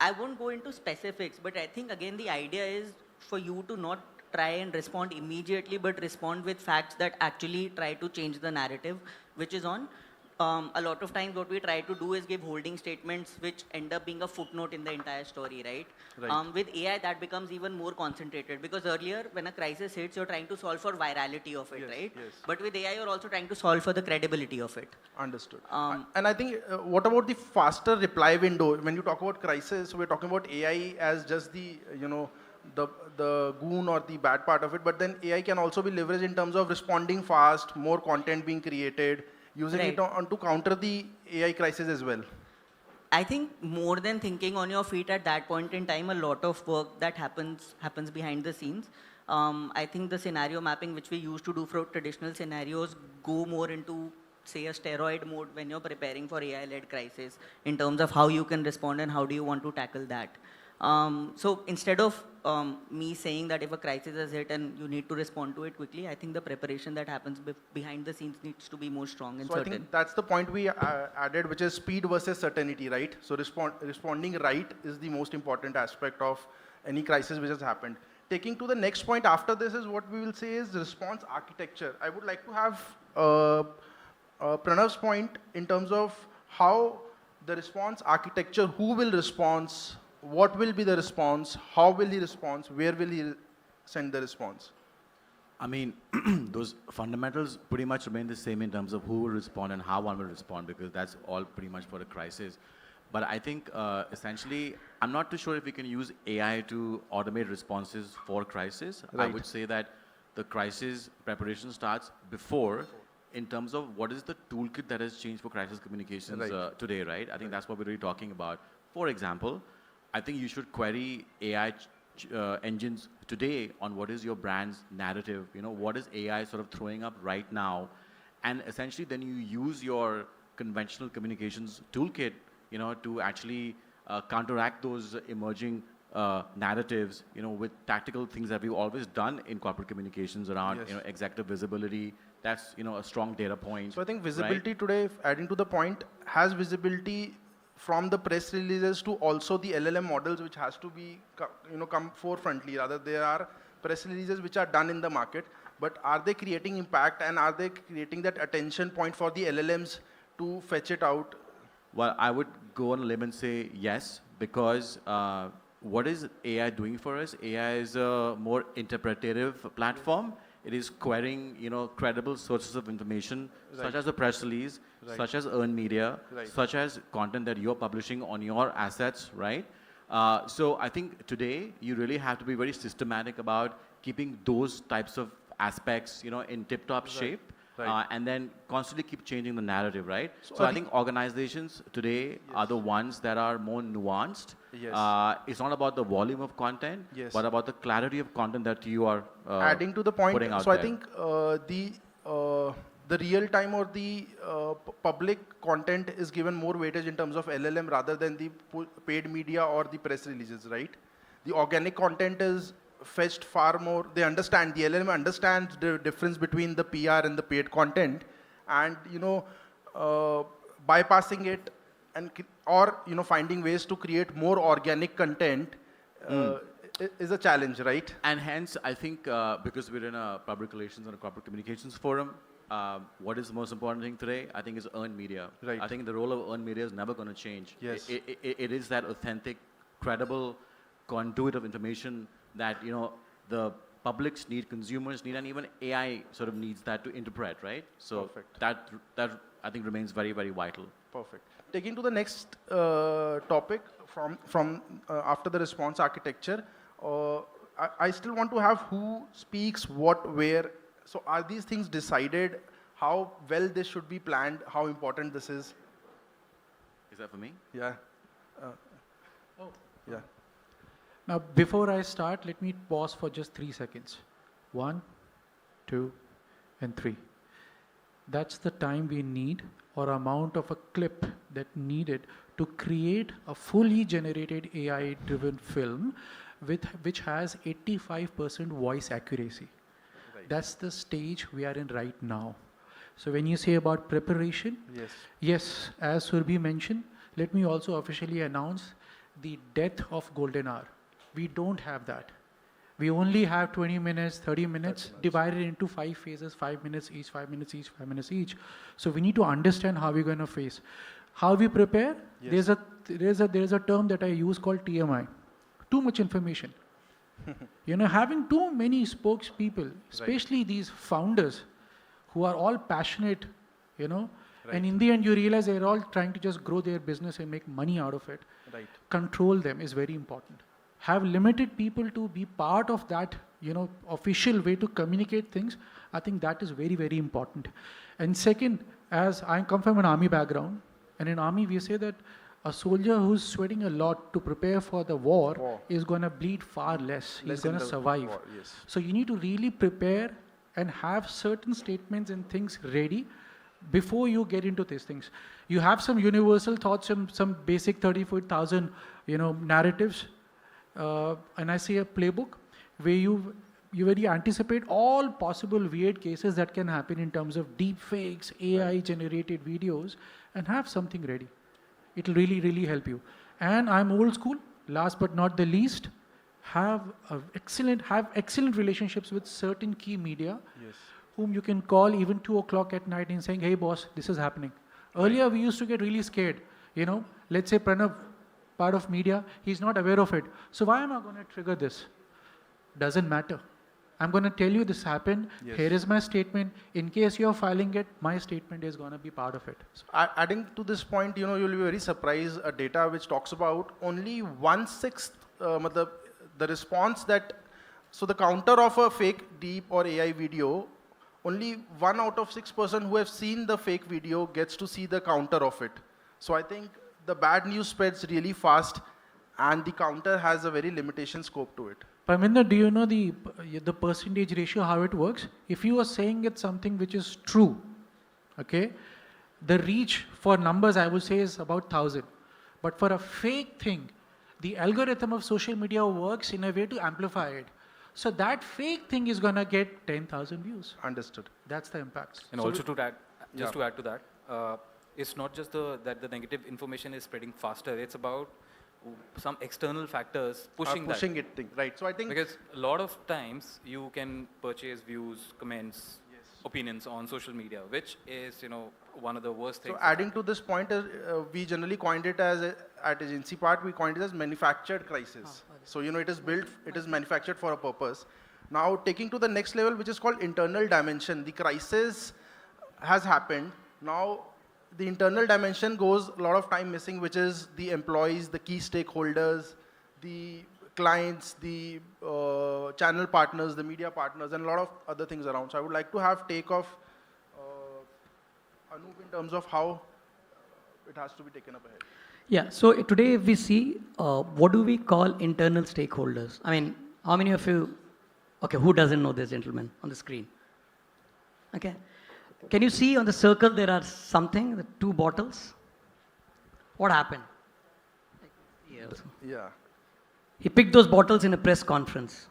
I won't go into specifics, but I think again the idea is for you to not try and respond immediately, but respond with facts that actually try to change the narrative, which is on. A lot of times what we try to do is give holding statements which end up being a footnote in the entire story, right? With AI, that becomes even more concentrated, because earlier when a crisis hits, you're trying to solve for virality of it, right? Yes. But with AI, you're also trying to solve for the credibility of it. Understood. And I think, what about the faster reply window? When you talk about crisis, we're talking about AI as just the, the goon or the bad part of it, but then AI can also be leveraged in terms of responding fast, more content being created, using it to counter the AI crisis as well. I think more than thinking on your feet at that point in time, a lot of work that happens behind the scenes. I think the scenario mapping which we used to do for traditional scenarios go more into, say, a steroid mode when you're preparing for AI-led crisis in terms of how you can respond and how do you want to tackle that. So instead of me saying that if a crisis has hit and you need to respond to it quickly, I think the preparation that happens behind the scenes needs to be more strong and certain. I think that's the point we added, which is speed versus certainty, right? So responding right is the most important aspect of any crisis which has happened. Taking to the next point after this is what we will say is response architecture. I would like to have Pranav's point in terms of how the response architecture, who will respond, what will be the response, how will he respond, where will he send the response? I mean, those fundamentals pretty much remain the same in terms of who will respond and how one will respond, because that's all pretty much for a crisis. But I think essentially, I'm not too sure if we can use AI to automate responses for crisis. Right. I would say that the crisis preparation starts before in terms of what is the toolkit that has changed for crisis communications today, right? I think that's what we're really talking about. For example, I think you should query AI engines today on what is your brand's narrative, what is AI sort of throwing up right now, and essentially then you use your conventional communications toolkit, to actually counteract those emerging narratives, with tactical things that we've always done in corporate communications around, executive visibility. That's, a strong data point. So I think visibility today, adding to the point, has visibility from the press releases to also the LLM models, which has to be, come forefrontly. Rather, there are press releases which are done in the market, but are they creating impact and are they creating that attention point for the LLMs to fetch it out? Well, I would go on a limb and say yes, because what is AI doing for us? AI is a more interpretative platform. It is querying, credible sources of information, such as a press release, such as earned media, such as content that you're publishing on your assets, right? So I think today you really have to be very systematic about keeping those types of aspects, in tip-top shape. And then constantly keep changing the narrative, right? So I think organizations today are the ones that are more nuanced. It's not about the volume of content, but about the clarity of content that you are adding to the point. putting out So I there. think the real time or the public content is given more weightage in terms of LLM rather than the paid media or the press releases, right? The organic content is fetched far more. They understand, the LLM understands the difference between the PR and the paid content, and bypassing it and or finding ways to create more organic content is a challenge, right? And hence, I think because we're in a public relations and a corporate communications forum, what is the most important thing today? I think is earned media. Right. I think the role of earned media is never going to change. Yes. It is that authentic, credible conduit of information that the publics need, consumers need, and even AI sort of needs that to interpret, right? So Perfect. that I think remains very, very vital. Perfect. Taking to the next topic from after the response architecture, I still want to have who speaks what, where. So are these things decided? How well this should be planned? How important this is? Is that for me? Yeah. Yeah. Now, before I start, let me pause for just 3 seconds. 1, 2, and 3. That's the time we need, or amount of a clip that needed to create a fully generated AI-driven film which has 85% voice accuracy. Right. That's the stage we are in right now. So when you say about preparation, yes, as Surbhi mentioned, let me also officially announce the death of golden hour. We don't have that. We only have 20 minutes, 30 minutes divided into 5 phases, 5 minutes each, 5 minutes each, 5 minutes each. So we need to understand how we're going to face. How we prepare, there's a term that I use called TMI. Too much information. Having too many spokespeople, especially these founders who are all passionate, and in the end you realize they're all trying to just grow their business and make money out of it. Right. Control them is very important. Have limited people to be part of that, official way to communicate things. I think that is very, very important. And second, as I come from an army background, and in army we say that a soldier who's sweating a lot to prepare for the war is going to bleed far less. He's going to survive. So you need to really prepare and have certain statements and things ready before you get into these things. You have some universal thoughts, some basic 34,000, narratives. And I see a playbook where you already anticipate all possible weird cases that can happen in terms of deep fakes, AI generated videos, and have something ready. It'll really, really help you. And I'm old school, last but not the least, have excellent relationships with certain key media whom you can call even 2 o'clock at night and saying, hey boss, this is happening. Earlier we used to get really scared. Let's say Pranav, part of media, he's not aware of it. So why am I going to trigger this? Doesn't matter. I'm going to tell you this happened. Here is my statement. In case you're filing it, my statement is going to be part of it. So, adding to this point, you'll be very surprised, a data which talks about only 1/6 the response that, so the counter of a fake deep or AI video, only 1 out of 6 person who have seen the fake video gets to see the counter of it. So I think the bad news spreads really fast and the counter has a very limitation scope to it. Parminder, do you know the percentage ratio, how it works? If you are saying it's something which is true, okay, the reach for numbers, I would say, is about 1,000. But for a fake thing, the algorithm of social media works in a way to amplify it. So that fake thing is going to get 10,000 views. Understood. That's the impact. And also to add, to add to that, it's not just that the negative information is spreading faster. It's about some external factors pushing it, right? So I think because a lot of times you can purchase views, comments, opinions on social media, which is, one of the worst things. So adding to this point, we generally coined it as, at agency part, we coined it as manufactured crisis. So, it is built, it is manufactured for a purpose. Now, taking to the next level, which is called internal dimension, the crisis has happened. Now, the internal dimension goes a lot of time missing, which is the employees, the key stakeholders, the clients, the channel partners, the media partners, and a lot of other things around. So I would like to have take of Anup in terms of how it has to be taken up ahead. Yeah, so today if we see, what do we call internal stakeholders? I mean, how many of you, okay, who doesn't know this gentleman on the screen? Okay. Can you see on the circle there are something, the 2 bottles? What happened? Yeah. He picked those bottles in a press conference.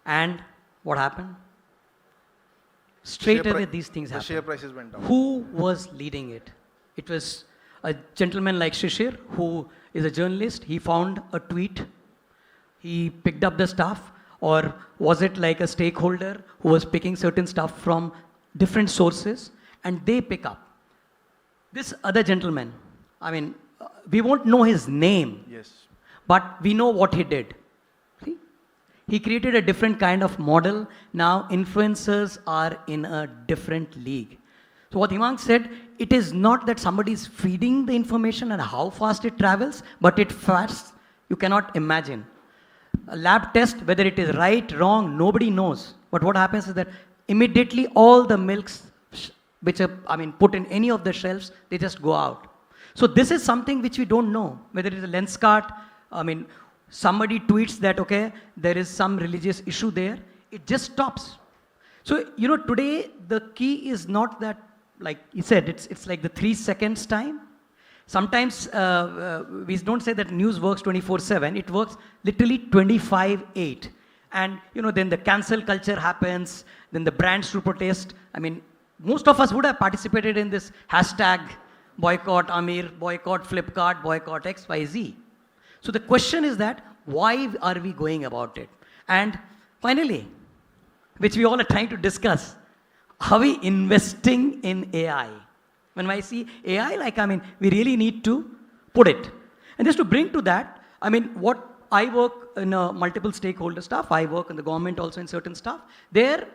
And what happened? Straight away these things happened. The share prices went down. Who was leading it? It was a gentleman like Shishir, who is a journalist. He found a tweet. He picked up the stuff. Or was it like a stakeholder who was picking certain stuff from different sources and they pick up? This other gentleman, I mean, we won't know his name. Yes. But we know what he did. See? He created a different kind of model. Now influencers are in a different league. So what Himang said, it is not that somebody is feeding the information and how fast it travels, but it fast, you cannot imagine. A lab test, whether it is right, wrong, nobody knows. But what happens is that immediately all the milks which are, put in any of the shelves, they just go out. So this is something which we don't know, whether it is a lens cart, somebody tweets that, okay, there is some religious issue there, it just stops. So, today the key is not that, like he said, it's like the 3 seconds time. Sometimes we don't say that news works 24/7, it works literally 25/8. And, then the cancel culture happens, then the brands to protest. Most of us would have participated in this hashtag, boycott Amir, boycott Flipkart, boycott XYZ. So the question is that, why are we going about it? And finally, which we all are trying to discuss, are we investing in AI? When I see AI, we really need to put it. And just to bring to that, what I work in multiple stakeholder stuff, I work in the government also in certain stuff. There,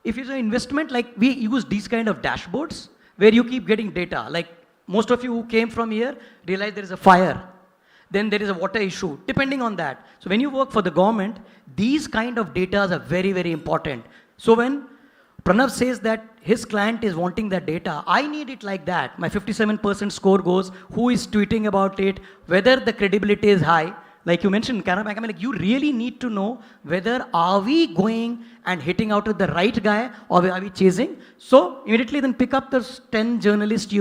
if it's an investment, we use these kind of dashboards where you keep getting data. Like most of you who came from here realize there is a fire. Then there is a water issue, depending on that. So when you work for the government, these kind of data are very, very important. So when Pranav says that his client is wanting that data, I need it like that. My 57% score goes, who is tweeting about it, whether the credibility is high. Like you mentioned, you really need to know whether are we going and hitting out with the right guy or are we chasing. So immediately then pick up those 10 journalists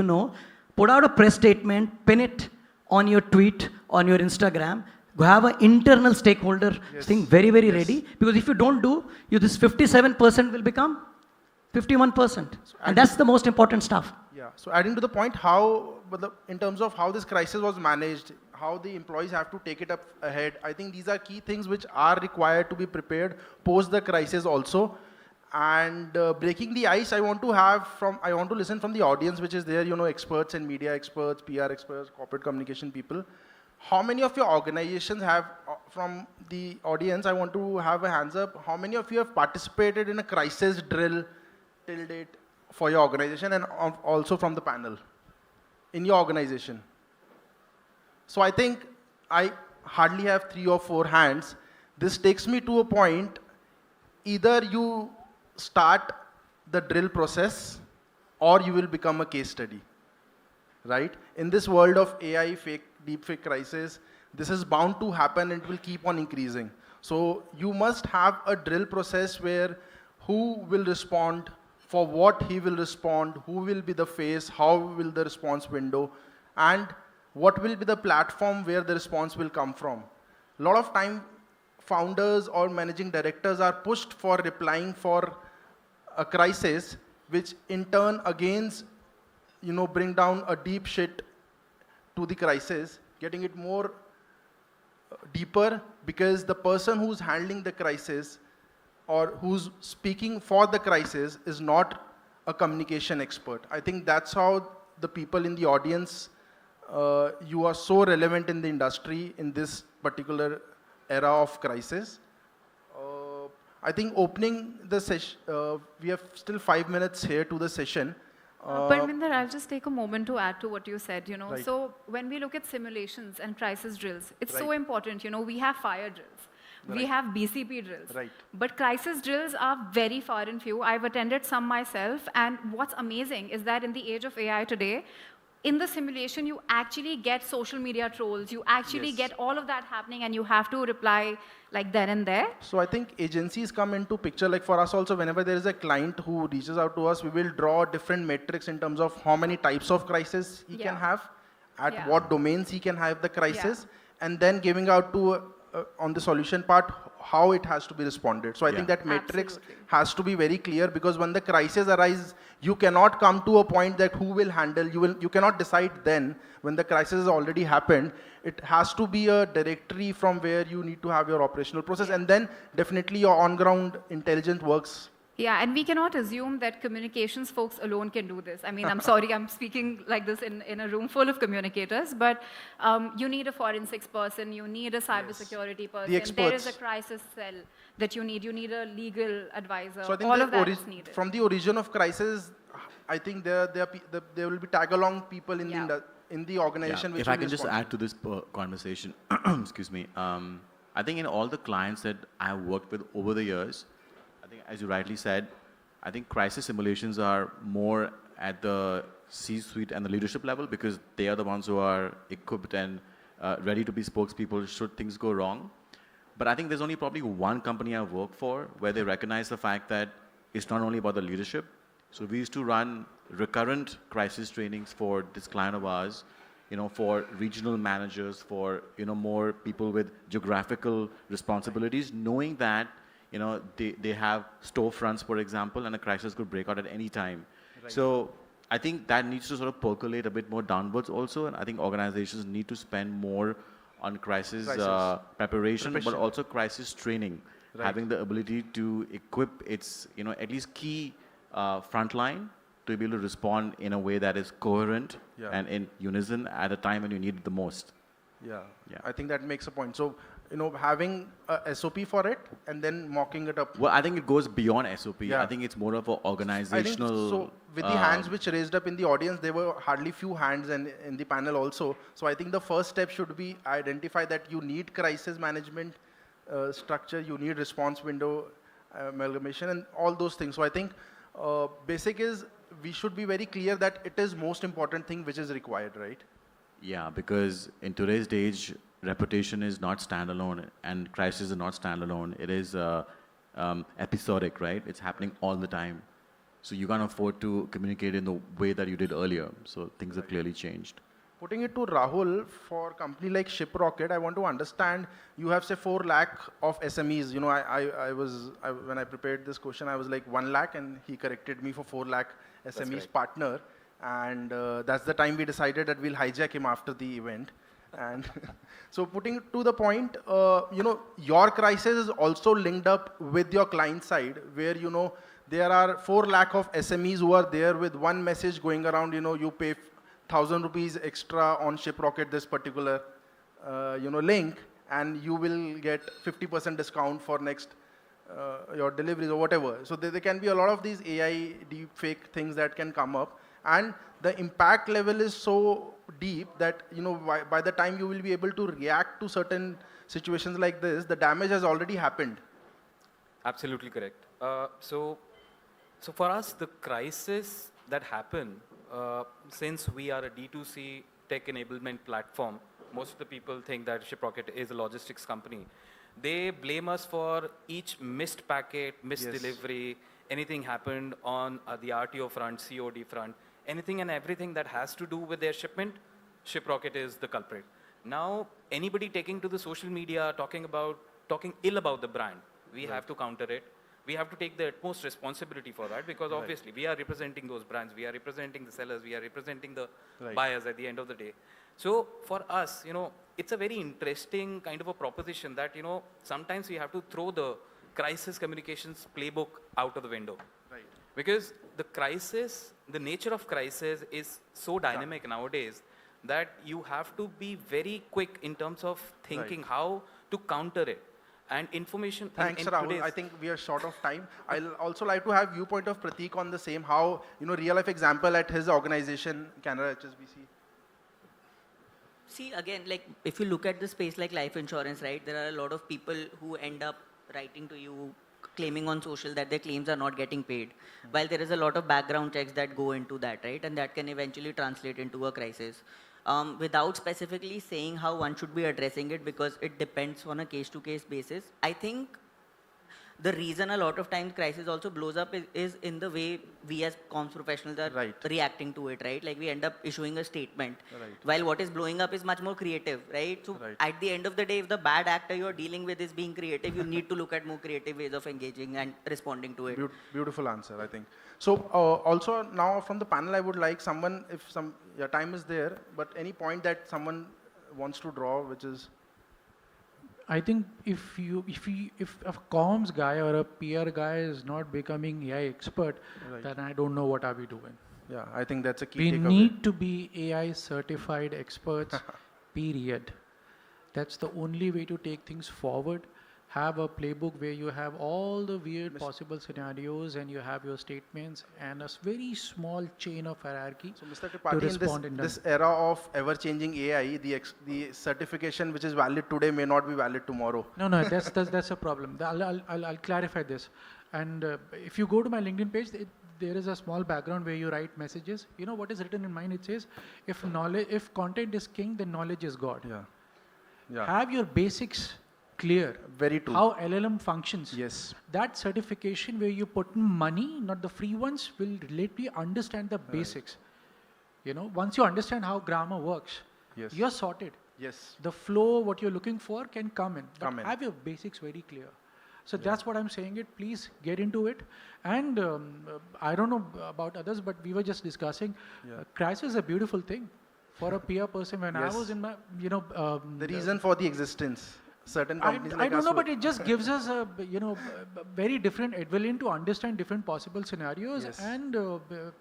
put out a press statement, pin it on your tweet, on your Instagram, have an internal stakeholder thing very, very ready. Because if you don't do, this 57% will become 51%. And that's the most important stuff. Yeah, so adding to the point, in terms of how this crisis was managed, how the employees have to take it up ahead, I think these are key things which are required to be prepared post the crisis also. And breaking the ice, I want to listen from the audience, which is there, experts and media experts, PR experts, corporate communication people. How many of your organizations have, from the audience, I want to have a hands up, how many of you have participated in a crisis drill till date for your organization and also from the panel in your organization? So I think I hardly have 3 or 4 hands. This takes me to a point, either you start the drill process or you will become a case study, right? In this world of AI, deepfake crisis, this is bound to happen and it will keep on increasing. So you must have a drill process where who will respond, for what he will respond, who will be the face, how will the response window, and what will be the platform where the response will come from. A lot of time, founders or managing directors are pushed for replying for a crisis, which in turn again, bring down a deep shit to the crisis, getting it more deeper, because the person who's handling the crisis or who's speaking for the crisis is not a communication expert. I think that's how the people in the audience, you are so relevant in the industry in this particular era of crisis. I think opening the session, we have still 5 minutes here to the session. Parminder, I'll just take a moment to add to what you said, Right. So when we look at simulations and crisis drills, it's so Right. important, we have fire drills. We Right. have BCP drills. Right. But crisis drills are very far and few. I've attended some myself, and what's amazing is that in the age of AI today, in the simulation, you actually get social media trolls. You actually Yes. get all of that happening, and you have to reply like then and there. So I think agencies come into picture. Like for us also, whenever there is a client who reaches out to us, we will draw different metrics in terms of how many types of crisis he can have, at what domains he can have the crisis, and then giving out to, on the solution part, how it has to be responded. So I think that matrix has to be very clear, because when the crisis arises, you cannot come to a point that who will handle, you cannot decide then when the crisis has already happened. It has to be a directory from where you need to have your operational process, and then definitely your on-ground intelligence works. Yeah, and we cannot assume that communications folks alone can do this. I mean, I'm sorry, I'm speaking like this in a room full of communicators, but you need a forensics person, you need a cybersecurity person, there is a crisis cell that you need a legal advisor, So I think all of that is needed. from the origin of crisis, I think there will be tag-along people in the organization. Which If I can just add to this conversation, excuse me, I think in all the clients that I have worked with over the years, I think, as you rightly said, I think crisis simulations are more at the C-suite and the leadership level, because they are the ones who are equipped and ready to be spokespeople should things go wrong. But I think there's only probably one company I've worked for where they recognize the fact that it's not only about the leadership. So we used to run recurrent crisis trainings for this client of ours, for regional managers, for more people with geographical responsibilities, knowing that they have storefronts, for example, and a crisis could break out at any time. Right. So I think that needs to sort of percolate a bit more downwards also, and I think organizations need to spend more on crisis preparation, but also crisis training, having the ability to equip its, at least key frontline to be able to respond in a way that is coherent and in unison at a time when you need it the most. Yeah, I think that makes a point. So, having a SOP for it and then mocking it up. Well, I think it goes beyond SOP. I think it's more of an organizational. I think so. With the hands which raised up in the audience, there were hardly few hands in the panel also. So I think the first step should be identify that you need crisis management structure, you need response window amalgamation, and all those things. So I think basic is we should be very clear that it is most important thing which is required, right? Yeah, because in today's age, reputation is not standalone, and crisis is not standalone. It is episodic, right? It's happening all the time. So you can't afford to communicate in the way that you did earlier. So things have clearly changed. Putting it to Rahul, for a company like Shiprocket, I want to understand, you have say 4 lakh of SMEs. When I prepared this question, I was like 1 lakh, and he corrected me for 4 lakh SMEs partner. And that's the time we decided that we'll hijack him after the event. And so putting it to the point, your crisis is also linked up with your client side, where, there are 4 lakh of SMEs who are there with one message going around, you pay 1,000 rupees extra on Shiprocket, this particular, link, and you will get 50% discount for next, your deliveries or whatever. So there can be a lot of these AI deep fake things that can come up. And the impact level is so deep that, by the time you will be able to react to certain situations like this, the damage has already happened. Absolutely correct. So for us, the crisis that happened, since we are a D2C tech enablement platform, most of the people think that Shiprocket is a logistics company. They blame us for each missed packet, missed delivery, anything happened on the RTO front, COD front, anything and everything that has to do with their shipment, Shiprocket is the culprit. Now, anybody taking to the social media, talking ill about the brand, we have to counter it. We have to take the utmost responsibility for that, because obviously we are representing those brands, we are representing the sellers, we are representing the buyers at the end of the day. So for us, it's a very interesting kind of a proposition that, sometimes we have to throw the crisis communications playbook out of the window. Right. Because the nature of crisis is so dynamic nowadays that you have to be very quick in terms of thinking how to counter it. And information Thanks, in Rahul. today's I think we are short of time. I'll also like to have viewpoint of Prateek on the same, how, real life example at his organization, Canada HSBC. See, again, like if you look at the space like life insurance, right, there are a lot of people who end up writing to you, claiming on social that their claims are not getting paid, while there is a lot of background checks that go into that, right, and that can eventually translate into a crisis. Without specifically saying how one should be addressing it, because it depends on a case-to-case basis. I think the reason a lot of times crisis also blows up is in the way we as comms professionals are reacting to it, right? Like we end up issuing a statement, while what is blowing up is much more creative, right? So at the end of the day, if the bad actor you're dealing with is being creative, you need to look at more creative ways of engaging and responding to it. Beautiful answer, I think. So also now from the panel, I would like someone, if your time is there, but any point that someone wants to draw, which is. I think if a comms guy or a PR guy is not becoming AI expert, then I don't know what are we doing. Yeah, I think that's a key We takeaway. need to be AI certified experts, period. That's the only way to take things forward. Have a playbook where you have all the weird possible scenarios and you have your statements and a very small chain of hierarchy So Mr. to Tripathi, respond in in this era of ever-changing AI, the certification which is valid today may not be valid tomorrow. No, that's a problem. I'll clarify this. And if you go to my LinkedIn page, there is a small background where you write messages. You know what is written in mine? It says, if content is king, then knowledge is God. Yeah. Have your basics clear. Very true. How LLM functions. Yes. That certification where you put in money, not the free ones, will let you understand the basics. Once you understand how grammar works, you're sorted. Yes. The flow, what you're looking for can come in. But have your basics very clear. So that's what I'm saying it. Please get into it. And I don't know about others, but we were just discussing, crisis is a beautiful thing for a PR person. When I was in my, the reason for the existence. Certain companies I don't know, but it just gives us a very different adrenaline to understand different possible scenarios. And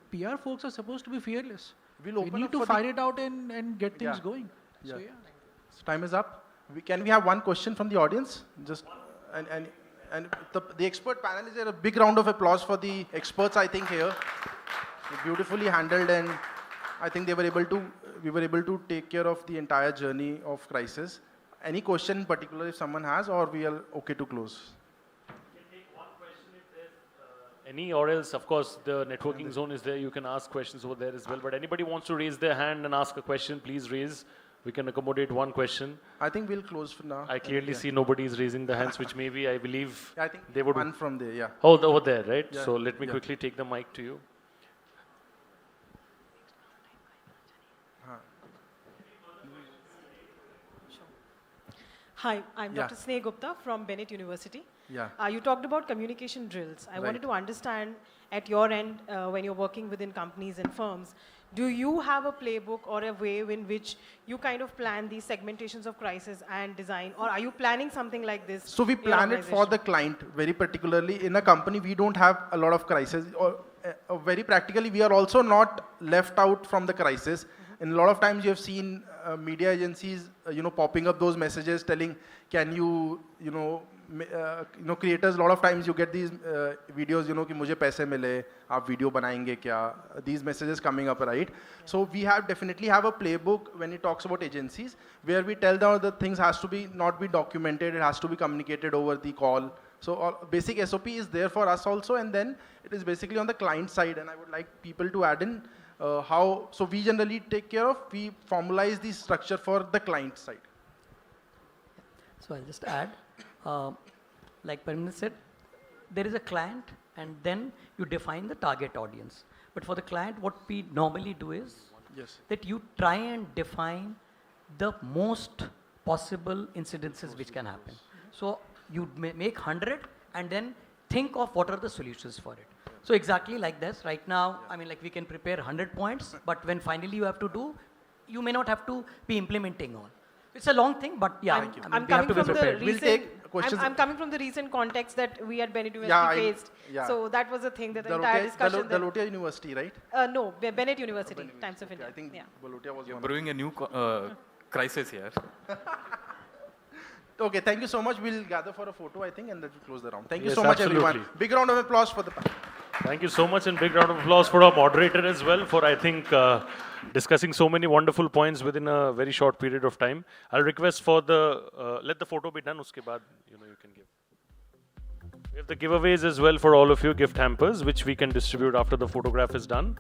PR folks are supposed to be fearless. We need to fire it out and get things going. So So time is up. Can we have one question from the audience? Just and the expert panel is there. A big round of applause for the experts. I think here, beautifully handled, and I think we were able to take care of the entire journey of crisis. Any question in particular if someone has, or we are okay to close? Any, or else, of course, the networking zone is there. You can ask questions over there as well. But anybody wants to raise their hand and ask a question, please raise. We can accommodate one question. I think we'll close for now. I clearly see nobody is raising the hands, which maybe I believe I think they would. One from there, yeah. Oh, over there, right? Yeah, So let me quickly take the mic to you. Hi, I'm Dr. Sneh Gupta from Bennett University. Yeah. You talked about communication drills. I wanted to understand at your end, when you're working within companies and firms, do you have a playbook or a way in which you kind of plan these segmentations of crisis and design, or are you planning something like this? So we plan it for the client very particularly. In a company, we don't have a lot of crisis. Or very practically, we are also not left out from the crisis. And a lot of times you have seen media agencies, popping up those messages telling, can you, creators, a lot of times you get these videos, कि मुझे पैसे मिले, आप video बनाएंगे क्या? These messages coming up, right? So we definitely have a playbook when it talks about agencies, where we tell them that things has to not be documented, it has to be communicated over the call. So basic SOP is there for us also, and then it is basically on the client side, and I would like people to add in so we generally we formalize the structure for the client side. So I'll just add, like Parminder said, there is a client and then you define the target audience. But for the client, what we normally do is that you try and define the most possible incidences which can happen. So you make 100 and then think of what are the solutions for it. So exactly like this, right now, I mean, like we can prepare 100 points, but when finally you have to do, you may not have to be implementing all. It's a long thing, but yeah, Thank you. I mean, I'm we have coming to be from the prepared. We'll take questions. I'm coming from the recent context that we at Bennett University Yeah, faced. yeah. So that was the thing, that the The entire Lotia, discussion. the Lotia University, right? No, Bennett University, Times of India. I think Yeah. Lotia was You're one of brewing a new crisis here. Okay, thank you so much. We'll gather for a photo, I think, and then we'll close the round. Thank you Yes, so much, absolutely. everyone. Big round of applause for the panel. Thank you so much, and big round of applause for our moderator as well for, I think, discussing so many wonderful points within a very short period of time. I'll request for the, let the photo be done, uske baad, you can give. We have the giveaways as well for all of you, gift hampers, which we can distribute after the photograph is done.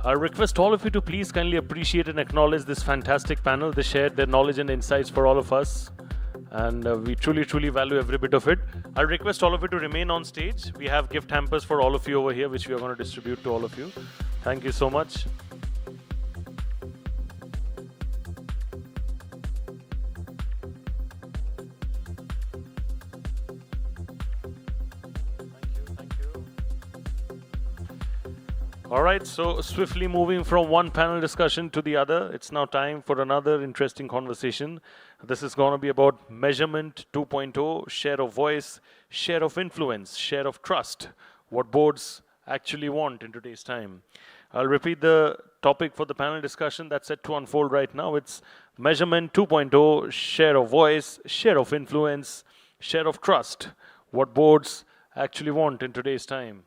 I request all of you to please kindly appreciate and acknowledge this fantastic panel. They shared their knowledge and insights for all of us. And we truly, truly value every bit of it. I request all of you to remain on stage. We have gift hampers for all of you over here, which we are going to distribute to all of you. Thank you so much. All right, so swiftly moving from one panel discussion to the other, it's now time for another interesting conversation. This is going to be about measurement 2.0, share of voice, share of influence, share of trust, what boards actually want in today's time. I'll repeat the topic for the panel discussion that's set to unfold right now. It's measurement 2.0, share of voice, share of influence, share of trust, what boards actually want in today's time.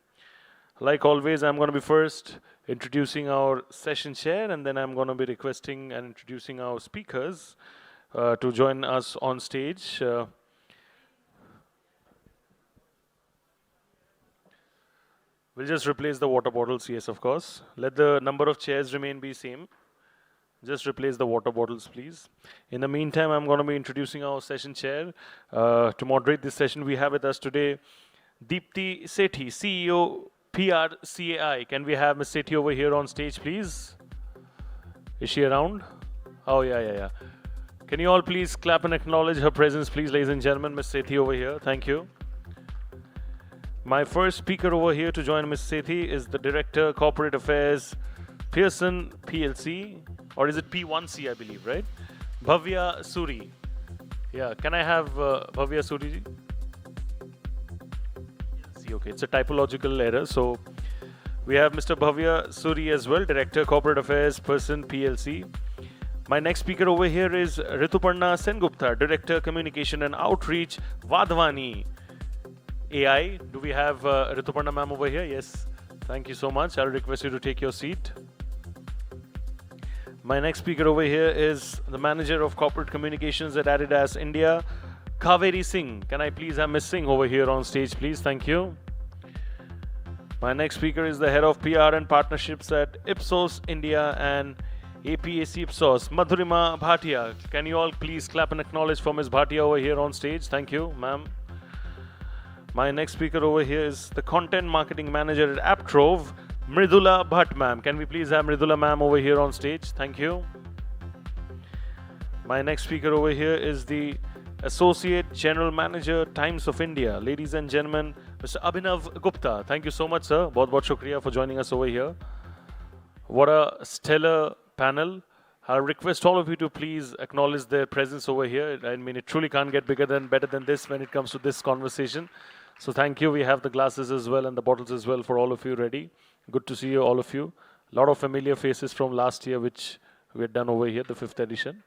Like always, I'm going to be first introducing our session chair, and then I'm going to be requesting and introducing our speakers to join us on stage. We'll just replace the water bottles, yes, of course. Let the number of chairs remain be same. Just replace the water bottles, please. In the meantime, I'm going to be introducing our session chair. To moderate this session, we have with us today Deepti Sethi, CEO, PRCAI. Can we have Ms. Sethi over here on stage, please? Is she around? Oh, yeah. Can you all please clap and acknowledge her presence, please, ladies and gentlemen? Ms. Sethi over here. Thank you. My first speaker over here to join Ms. Sethi is the Director, Corporate Affairs, Pearson PLC, or is it P1C, I believe, right? Bhavya Suri. Yeah, can I have Bhavya Suri? Okay, it's a typological error. So we have Mr. Bhavya Suri as well, Director, Corporate Affairs, Pearson PLC. My next speaker over here is Rituparna Sengupta, Director, Communication and Outreach, Vadhvani AI. Do we have Rituparna ma'am over here? Yes. Thank you so much. I'll request you to take your seat. My next speaker over here is the Manager of Corporate Communications at Adidas India, Kaveri Singh. Can I please have Ms. Singh over here on stage, please? Thank you. My next speaker is the Head of PR and Partnerships at Ipsos India and APAC Ipsos, Madhurima Bhatia. Can you all please clap and acknowledge for Ms. Bhatia over here on stage? Thank you, ma'am. My next speaker over here is the Content Marketing Manager at Aptrove, Mridula Bhatt, ma'am. Can we please have Mridula ma'am over here on stage? Thank you. My next speaker over here is the Associate General Manager, Times of India. Ladies and gentlemen, Mr. Abhinav Gupta. Thank you so much, sir. Bahut shukriya for joining us over here. What a stellar panel. I'll request all of you to please acknowledge their presence over here. I mean, it truly can't get better than this when it comes to this conversation. So thank you. We have the glasses as well and the bottles as well for all of you ready. Good to see you, all of you. A lot of familiar faces from last year, which we had done over here, the 5th edition.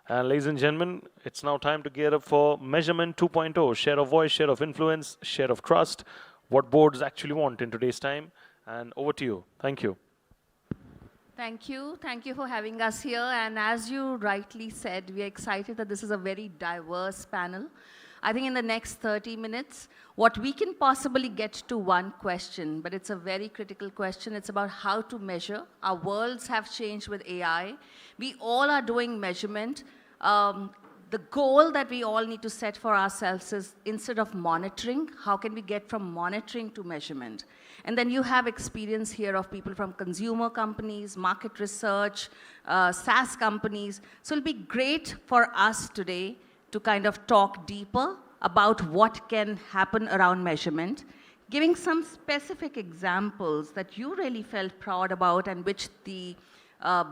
And ladies and gentlemen, it's now time to gear up for Measurement 2.0, share of voice, share of influence, share of trust, what boards actually want in today's time. And over to you. Thank you. Thank you. Thank you for having us here. And as you rightly said, we are excited that this is a very diverse panel. I think in the next 30 minutes, what we can possibly get to one question, but it's a very critical question. It's about how to measure. Our worlds have changed with AI. We all are doing measurement. The goal that we all need to set for ourselves is, instead of monitoring, how can we get from monitoring to measurement? And then you have experience here of people from consumer companies, market research, SaaS companies. So it'll be great for us today to kind of talk deeper about what can happen around measurement, giving some specific examples that you really felt proud about and which the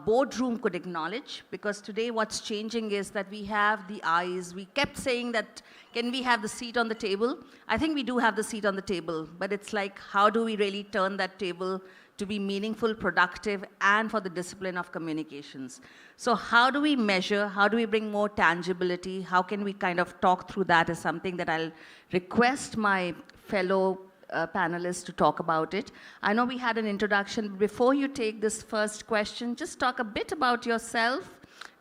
boardroom could acknowledge, because today what's changing is that we have the eyes. We kept saying that, can we have the seat on the table? I think we do have the seat on the table, but it's like, how do we really turn that table to be meaningful, productive, and for the discipline of communications? So how do we measure? How do we bring more tangibility? How can we kind of talk through that is something that I'll request my fellow panelists to talk about it. I know we had an introduction. Before you take this first question, just talk a bit about yourself,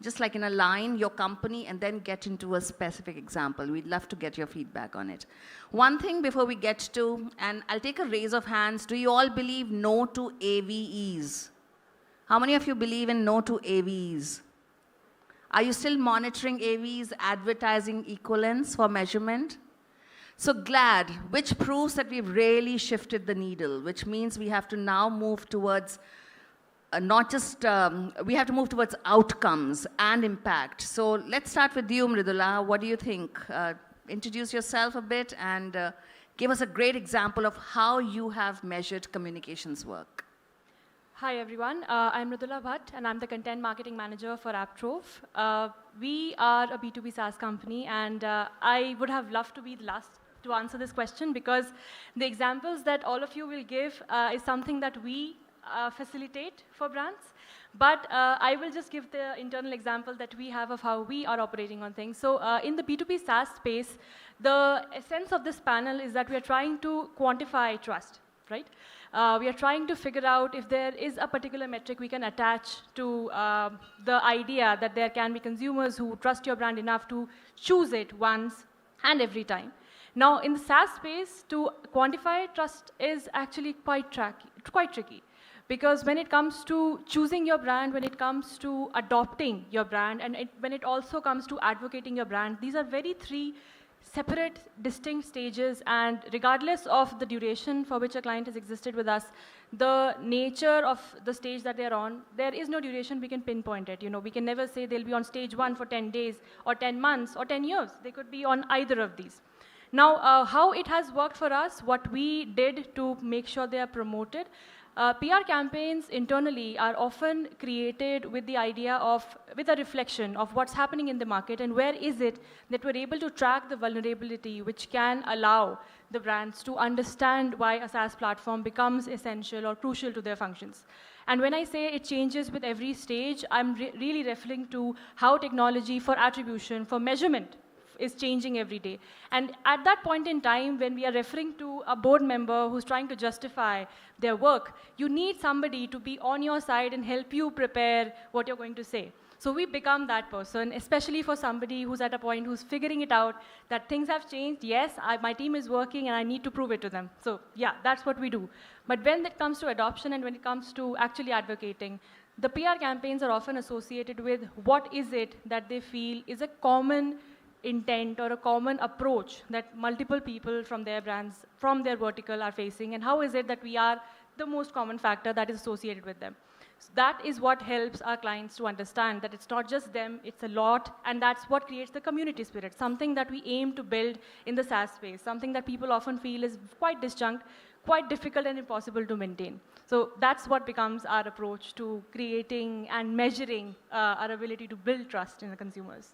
just like in a line, your company, and then get into a specific example. We'd love to get your feedback on it. One thing before we get to, and I'll take a raise of hands, do you all believe no to AVEs? How many of you believe in no to AVEs? Are you still monitoring AVEs, advertising equivalence for measurement? So glad, which proves that we've really shifted the needle, which means we have to now move towards we have to move towards outcomes and impact. So let's start with you, Mridula. What do you think? Introduce yourself a bit and give us a great example of how you have measured communications work. Hi everyone, I'm Mridula Bhatt and I'm the Content Marketing Manager for AppTrove. We are a B2B SaaS company and I would have loved to be the last to answer this question because the examples that all of you will give is something that we facilitate for brands. But I will just give the internal example that we have of how we are operating on things. So in the B2B SaaS space, the essence of this panel is that we are trying to quantify trust, right? We are trying to figure out if there is a particular metric we can attach to the idea that there can be consumers who trust your brand enough to choose it once and every time. Now, in the SaaS space, to quantify trust is actually quite tricky. Because when it comes to choosing your brand, when it comes to adopting your brand, and when it also comes to advocating your brand, these are three separate, distinct stages, and regardless of the duration for which a client has existed with us, the nature of the stage that they're on, there is no duration we can pinpoint it. You know, we can never say they'll be on stage 1 for 10 days, or 10 months, or 10 years. They could be on either of these. Now, how it has worked for us, what we did to make sure they are promoted, PR campaigns internally are often created with the idea of, with a reflection of what's happening in the market and where is it that we're able to track the vulnerability which can allow the brands to understand why a SaaS platform becomes essential or crucial to their functions. And when I say it changes with every stage, I'm really referring to how technology for attribution, for measurement, is changing every day. And at that point in time, when we are referring to a board member who's trying to justify their work, you need somebody to be on your side and help you prepare what you're going to say. So we become that person, especially for somebody who's at a point who's figuring it out, that things have changed. Yes, my team is working and I need to prove it to them. So yeah, that's what we do. But when it comes to adoption and when it comes to actually advocating, the PR campaigns are often associated with what is it that they feel is a common intent or a common approach that multiple people from their brands, from their vertical are facing, and how is it that we are the most common factor that is associated with them. So that is what helps our clients to understand that it's not just them, it's a lot, and that's what creates the community spirit, something that we aim to build in the SaaS space, something that people often feel is quite disjunct, quite difficult and impossible to maintain. So that's what becomes our approach to creating and measuring our ability to build trust in the consumers.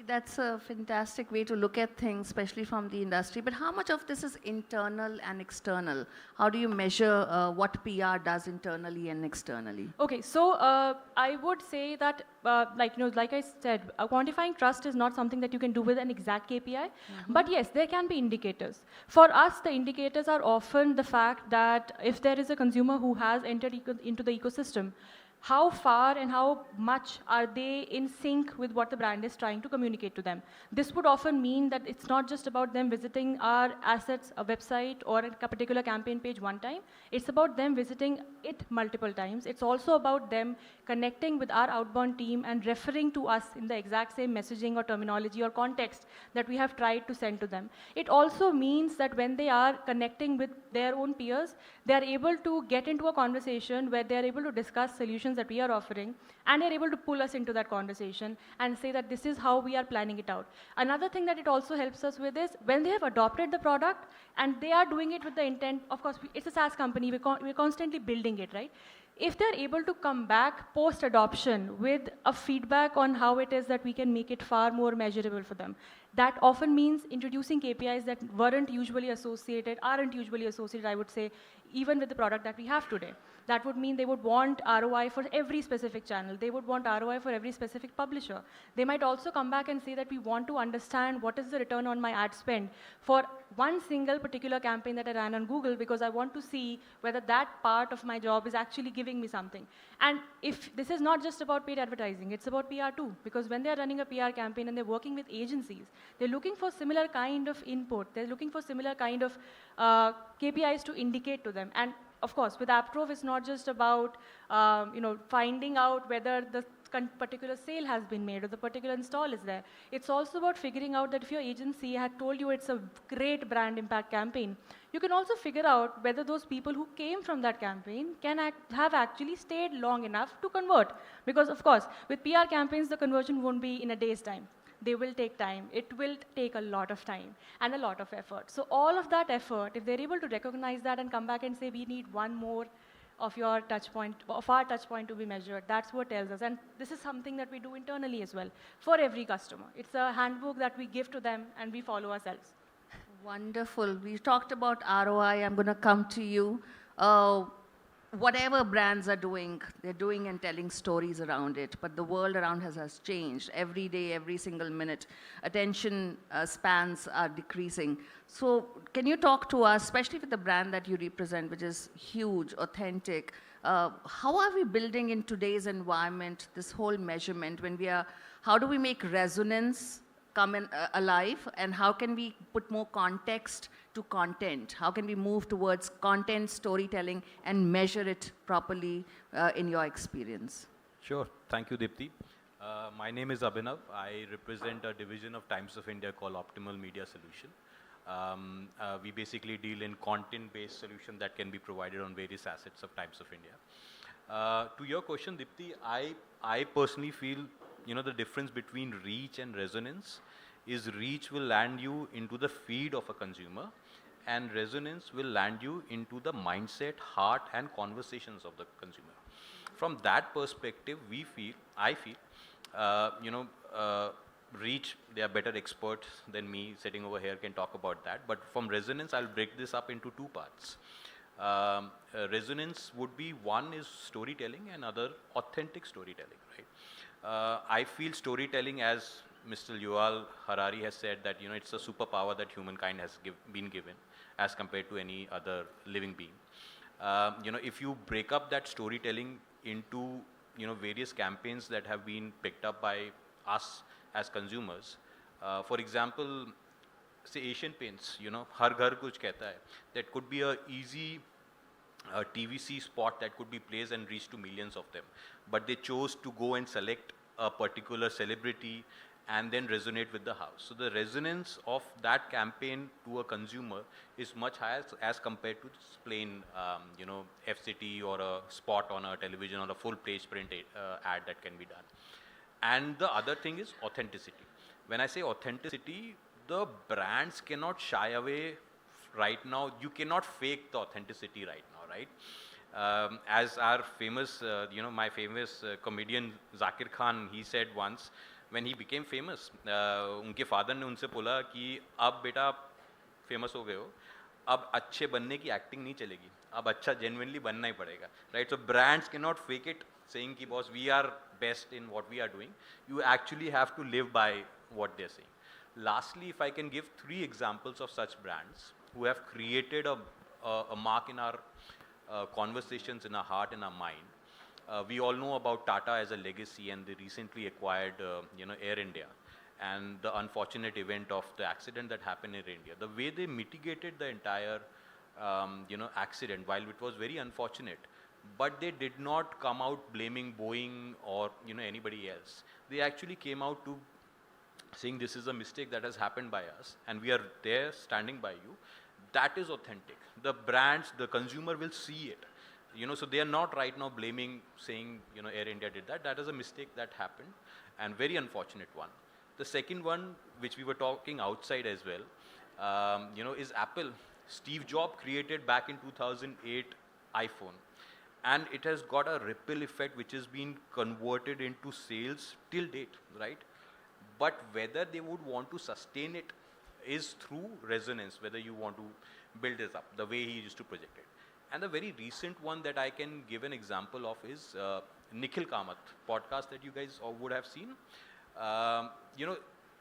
That's a fantastic way to look at things, especially from the industry. But how much of this is internal and external? How do you measure what PR does internally and externally? Okay, so I would say that, like I said, quantifying trust is not something that you can do with an exact KPI. But yes, there can be indicators. For us, the indicators are often the fact that if there is a consumer who has entered into the ecosystem, how far and how much are they in sync with what the brand is trying to communicate to them? This would often mean that it's not just about them visiting our assets, a website, or a particular campaign page one time. It's about them visiting it multiple times. It's also about them connecting with our outbound team and referring to us in the exact same messaging or terminology or context that we have tried to send to them. It also means that when they are connecting with their own peers, they are able to get into a conversation where they are able to discuss solutions that we are offering, and they're able to pull us into that conversation and say that this is how we are planning it out. Another thing that it also helps us with is when they have adopted the product and they are doing it with the intent, of course, it's a SaaS company, we're constantly building it, right? if they're able to come back post-adoption with a feedback on how it is that we can make it far more measurable for them, that often means introducing KPIs that aren't usually associated, I would say, even with the product that we have today. That would mean they would want ROI for every specific channel. They would want ROI for every specific publisher. They might also come back and say that we want to understand what is the return on my ad spend for one single particular campaign that I ran on Google, because I want to see whether that part of my job is actually giving me something. And if this is not just about paid advertising, it's about PR too, because when they're running a PR campaign and they're working with agencies, they're looking for similar kind of input. They're looking for similar kind of KPIs to indicate to them. And of course, with AppTrove, it's not just about finding out whether the particular sale has been made or the particular install is there. It's also about figuring out that if your agency had told you it's a great brand impact campaign, you can also figure out whether those people who came from that campaign have actually stayed long enough to convert. Because of course, with PR campaigns, the conversion won't be in a day's time. They will take time. It will take a lot of time and a lot of effort. So all of that effort, if they're able to recognize that and come back and say, we need one more of our touch point to be measured, that's what tells us. And this is something that we do internally as well for every customer. It's a handbook that we give to them and we follow ourselves. Wonderful. We talked about ROI. I'm going to come to you. Whatever brands are doing, they're doing and telling stories around it, but the world around us has changed. Every day, every single minute, attention spans are decreasing. So can you talk to us, especially with the brand that you represent, which is huge, authentic, how are we building in today's environment this whole measurement how do we make resonance come in alive, and how can we put more context to content? How can we move towards content storytelling and measure it properly in your experience? Sure. Thank you, Dipti. My name is Abhinav. I represent a division of Times of India called Optimal Media Solution. We basically deal in content-based solution that can be provided on various assets of Times of India. To your question, Dipti, I personally feel the difference between reach and resonance is reach will land you into the feed of a consumer, and resonance will land you into the mindset, heart, and conversations of the consumer. From that perspective, I feel, reach, they are better experts than me sitting over here can talk about that. But from resonance, I'll break this up into two parts. Resonance would be, one is storytelling and other authentic storytelling, right? I feel storytelling, as Mr. Yuval Harari has said, that it's a superpower that humankind has been given as compared to any other living being. If you break up that storytelling into various campaigns that have been picked up by us as consumers, for example, say Asian Paints, Har Ghar Kuch Kehta Hai, that could be a easy TVC spot that could be placed and reach to millions of them. But they chose to go and select a particular celebrity and then resonate with the house. So the resonance of that campaign to a consumer is much higher as compared to just plain, FCT or a spot on a television or a full page print ad that can be done. And the other thing is authenticity. When I say authenticity, the brands cannot shy away right now. You cannot fake the authenticity right now, right? As our famous, my famous comedian Zakir Khan, he said once, when he became famous, उनके father ने उनसे बोला कि अब बेटा famous हो गए हो, अब अच्छे बनने की acting नहीं चलेगी, अब अच्छा genuinely बनना ही पड़ेगा, right? So brands cannot fake it, saying कि boss we are best in what we are doing. You actually have to live by what they're saying. Lastly, if I can give 3 examples of such brands who have created a mark in our conversations, in our heart, in our mind. We all know about Tata as a legacy, and they recently acquired, Air India, and the unfortunate event of the accident that happened in India. The way they mitigated the entire, accident, while it was very unfortunate, but they did not come out blaming Boeing or anybody else. They actually came out to saying this is a mistake that has happened by us, and we are there standing by you. That is authentic. The brands, the consumer will see it. So they are not right now blaming, saying, Air India did that. That is a mistake that happened, and very unfortunate one. The second one, which we were talking outside as well, is Apple. Steve Jobs created back in 2008 iPhone, and it has got a ripple effect which has been converted into sales till date, right? But whether they would want to sustain it is through resonance, whether you want to build this up, the way he used to project it. And the very recent one that I can give an example of is Nikhil Kamath podcast that you guys all would have seen. You know,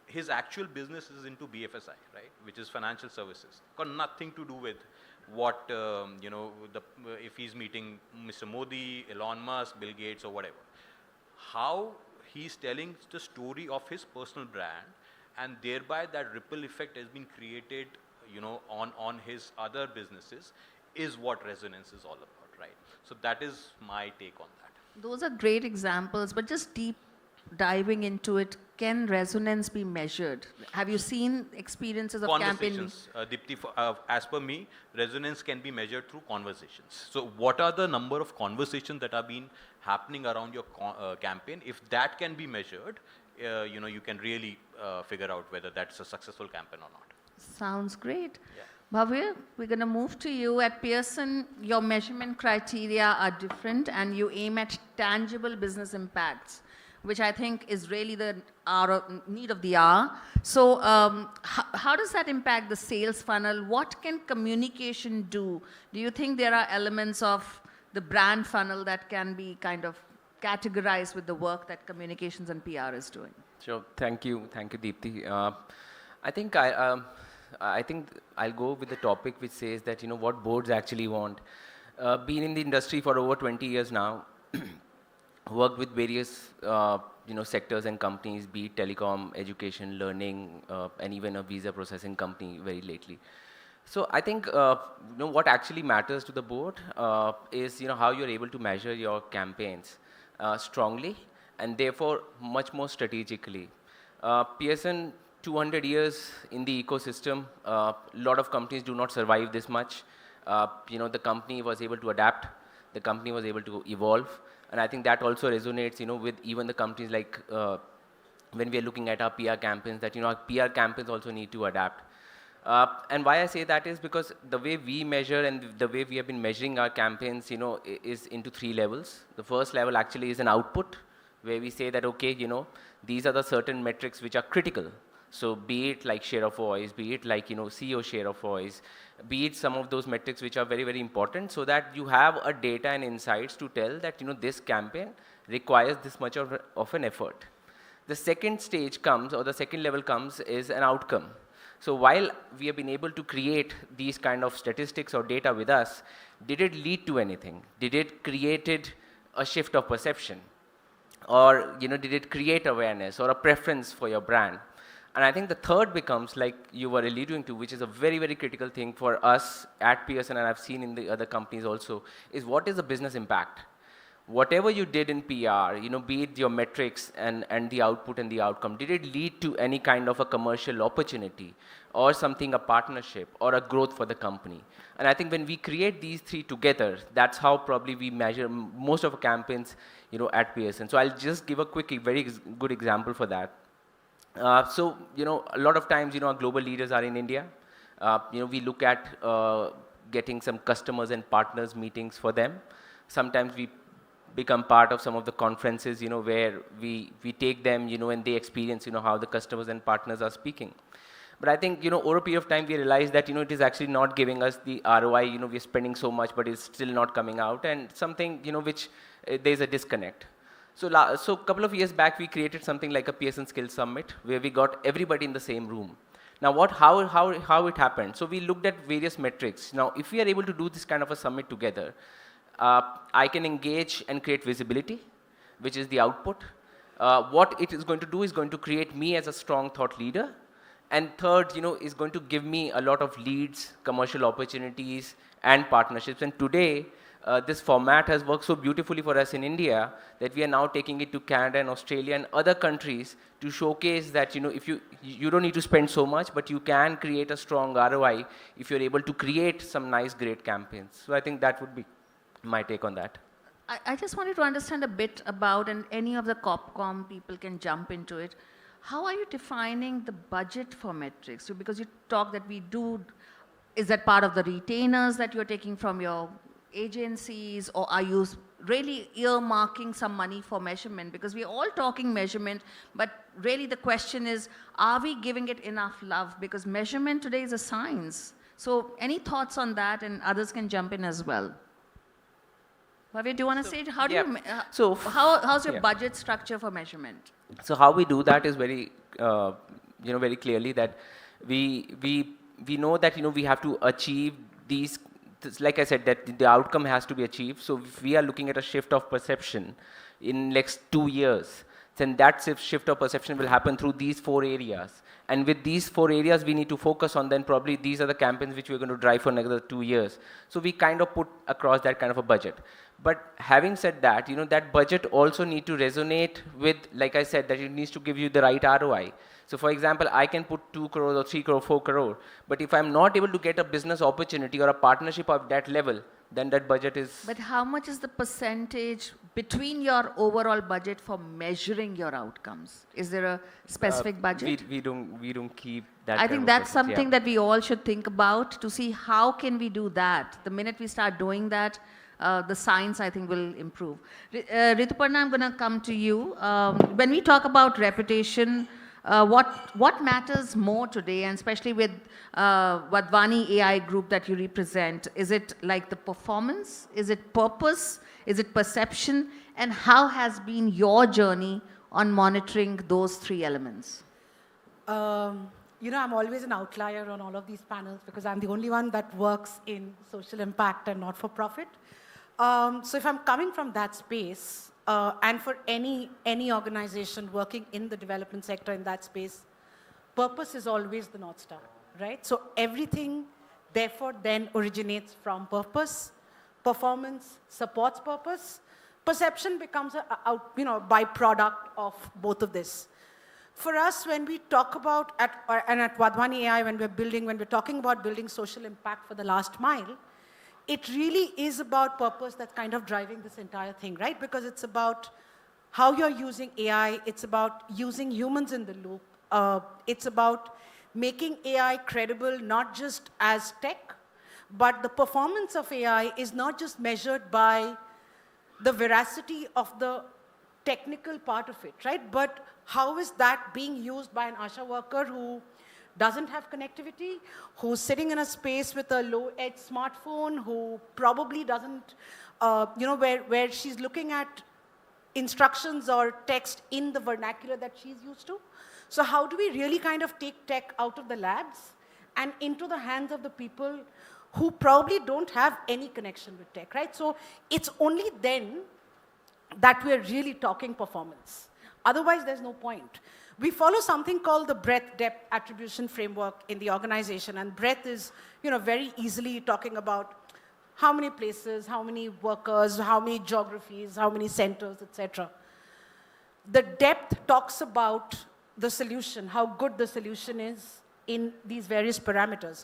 his actual business is into BFSI, right, which is financial services. Got nothing to do with what, you know, if he's meeting Mr. Modi, Elon Musk, Bill Gates or whatever. How he's telling the story of his personal brand, and thereby that ripple effect has been created, you know, on his other businesses, is what resonance is all about, right? So that is my take on that. Those are great examples, but just deep diving into it, can resonance be measured? Have you seen experiences of campaign? Conversations, Deepti, as per me, resonance can be measured through conversations. So what are the number of conversations that are been happening around your campaign? If that can be measured, you know, you can really figure out whether that's a successful campaign or not. Sounds great. Yeah. Bhavya, we're going to move to you. At Pearson, your measurement criteria are different and you aim at tangible business impacts, which I think is really the need of the hour. So how does that impact the sales funnel? What can communication do? Do you think there are elements of the brand funnel that can be kind of categorized with the work that communications and PR is doing? Sure. Thank you, Deepti. I think I'll go with the topic which says that, you know, what boards actually want. Been in the industry for over 20 years now, worked with various, you know, sectors and companies, be it telecom, education, learning, and even a visa processing company very lately. So I think, you know, what actually matters to the board is, you know, how you're able to measure your campaigns strongly and therefore much more strategically. Pearson, 200 years in the ecosystem, a lot of companies do not survive this much. You know, the company was able to adapt, the company was able to evolve, and I think that also resonates, you know, with even the companies like when we are looking at our PR campaigns, that, you know, our PR campaigns also need to adapt. And why I say that is because the way we measure and the way we have been measuring our campaigns, you know, is into 3 levels. The first level actually is an output, where we say that, okay, you know, these are the certain metrics which are critical. So be it like share of voice, be it like, you know, CEO share of voice, be it some of those metrics which are very, very important, so that you have a data and insights to tell that, you know, this campaign requires this much of an effort. The second stage comes, or the second level comes, is an outcome. So while we have been able to create these kind of statistics or data with us, did it lead to anything? Did it created a shift of perception? Or, you know, did it create awareness or a preference for your brand? And I think the third becomes, like you were alluding to, which is a very, very critical thing for us at Pearson, and I've seen in the other companies also, is what is the business impact? Whatever you did in PR, you know, be it your metrics and the output and the outcome, did it lead to any kind of a commercial opportunity or something, a partnership or a growth for the company? And I think when we create these 3 together, that's how probably we measure most of our campaigns, you know, at Pearson. So I'll just give a quick, very good example for that. So, you know, a lot of times, you know, our global leaders are in India. You know, we look at getting some customers and partners meetings for them. Sometimes we become part of some of the conferences, you know, where we take them, you know, and they experience, you know, how the customers and partners are speaking. But I think, you know, over a period of time, we realized that, you know, it is actually not giving us the ROI. You know, we're spending so much, but it's still not coming out, and something, you know, which there's a disconnect. So a couple of years back, we created something like a Pearson Skills Summit, where we got everybody in the same room. Now, how it happened? So we looked at various metrics. Now, if we are able to do this kind of a summit together, I can engage and create visibility, which is the output. What it is going to do is going to create me as a strong thought leader. And third, you know, is going to give me a lot of leads, commercial opportunities, and partnerships. And today, this format has worked so beautifully for us in India that we are now taking it to Canada and Australia and other countries to showcase that, you know, if you don't need to spend so much, but you can create a strong ROI if you're able to create some nice, great campaigns. So I think that would be my take on that. I just wanted to understand a bit about, and any of the CopCom people can jump into it. How are you defining the budget for metrics? So because you talk that we do, is that part of the retainers that you're taking from your agencies, or are you really earmarking some money for measurement? Because we're all talking measurement, but really the question is, are we giving it enough love? Because measurement today is a science. So any thoughts on that, and others can jump in as well. Bhavya, do you want to say it? How do yeah. you, how's your budget structure for measurement? So how we do that is very, very clearly that we know that, we have to achieve these, like I said, that the outcome has to be achieved. So if we are looking at a shift of perception in next 2 years, then that shift of perception will happen through these 4 areas. And with these 4 areas we need to focus on, then probably these are the campaigns which we're going to drive for another 2 years. So we kind of put across that kind of a budget. But having said that, that budget also need to resonate with, like I said, that it needs to give you the right ROI. So for example, I can put 2 crore or 3 crore, 4 crore, but if I'm not able to get a business opportunity or a partnership of that level, then that budget is... But how much is the percentage between your overall budget for measuring your outcomes? Is there a specific budget? We don't keep that. I think that's something that we all should think about, to see how can we do that. The minute we start doing that, the science, I think, will improve. Rituparna, I'm going to come to you. When we talk about reputation, what matters more today, and especially with Wadhwani AI group that you represent? Is it like the performance? Is it purpose? Is it perception? And how has been your journey on monitoring those 3 elements? I'm always an outlier on all of these panels because I'm the only one that works in social impact and not for profit. So if I'm coming from that space, and for any organization working in the development sector in that space, purpose is always the North Star, right? So everything, therefore, then originates from purpose. Performance supports purpose. Perception becomes a byproduct of both of this. For us, when we talk about, at Wadhwani AI, when we're talking about building social impact for the last mile, it really is about purpose that's kind of driving this entire thing, right? Because it's about how you're using AI, it's about using humans in the loop, it's about making AI credible not just as tech, but the performance of AI is not just measured by the veracity of the technical part of it, right? But how is that being used by an ASHA worker who doesn't have connectivity, who's sitting in a space with a low-edge smartphone, who probably doesn't, where she's looking at instructions or text in the vernacular that she's used to. So how do we really kind of take tech out of the labs and into the hands of the people who probably don't have any connection with tech, right? So it's only then that we're really talking performance. Otherwise, there's no point. We follow something called the breadth-depth attribution framework in the organization, and breadth is, very easily talking about how many places, how many workers, how many geographies, how many centers, etc. The depth talks about the solution, how good the solution is in these various parameters.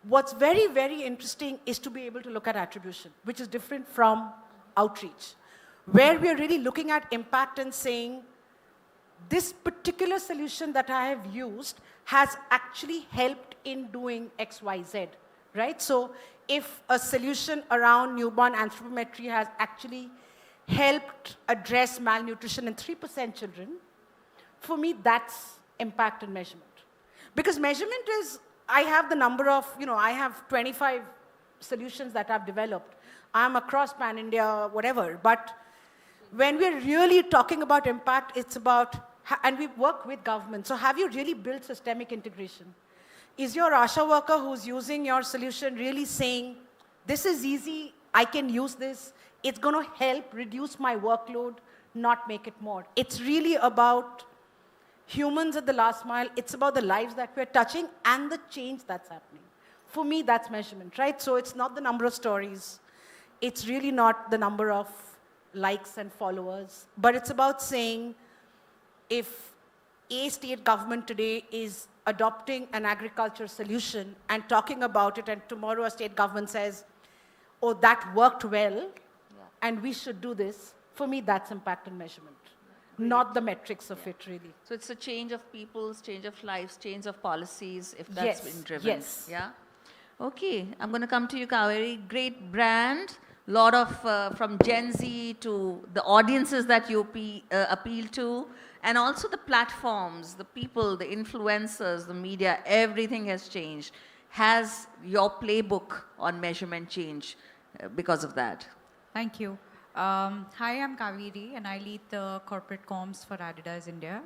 What's very, very interesting is to be able to look at attribution, which is different from outreach, where we're really looking at impact and saying, this particular solution that I have used has actually helped in doing X, Y, Z, right? So if a solution around newborn anthropometry has actually helped address malnutrition in 3% children, for me, that's impact and measurement. Because measurement is, I have the number of, I have 25 solutions that I've developed. I'm across pan-India, whatever, but when we're really talking about impact, it's about, and we work with government. So have you really built systemic integration? Is your ASHA worker who's using your solution really saying, this is easy, I can use this, it's going to help reduce my workload, not make it more. It's really about humans at the last mile. It's about the lives that we're touching and the change that's happening. For me, that's measurement, right? So it's not the number of stories. It's really not the number of likes and followers, but it's about saying if a state government today is adopting an agriculture solution and talking about it, and tomorrow a state government says, oh, that worked well, and we should do this, for me, that's impact and measurement, not the metrics of it, really. So it's a change of peoples, change of lives, change of policies, if that's been driven. Yes. Yeah? Okay, I'm going to come to you, Kaveri. Great brand, lot of from Gen Z to the audiences that you appeal to, and also the platforms, the people, the influencers, the media, everything has changed. Has your playbook on measurement changed because of that? Thank you. Hi, I'm Kaveri, and I lead the corporate comms for Adidas India.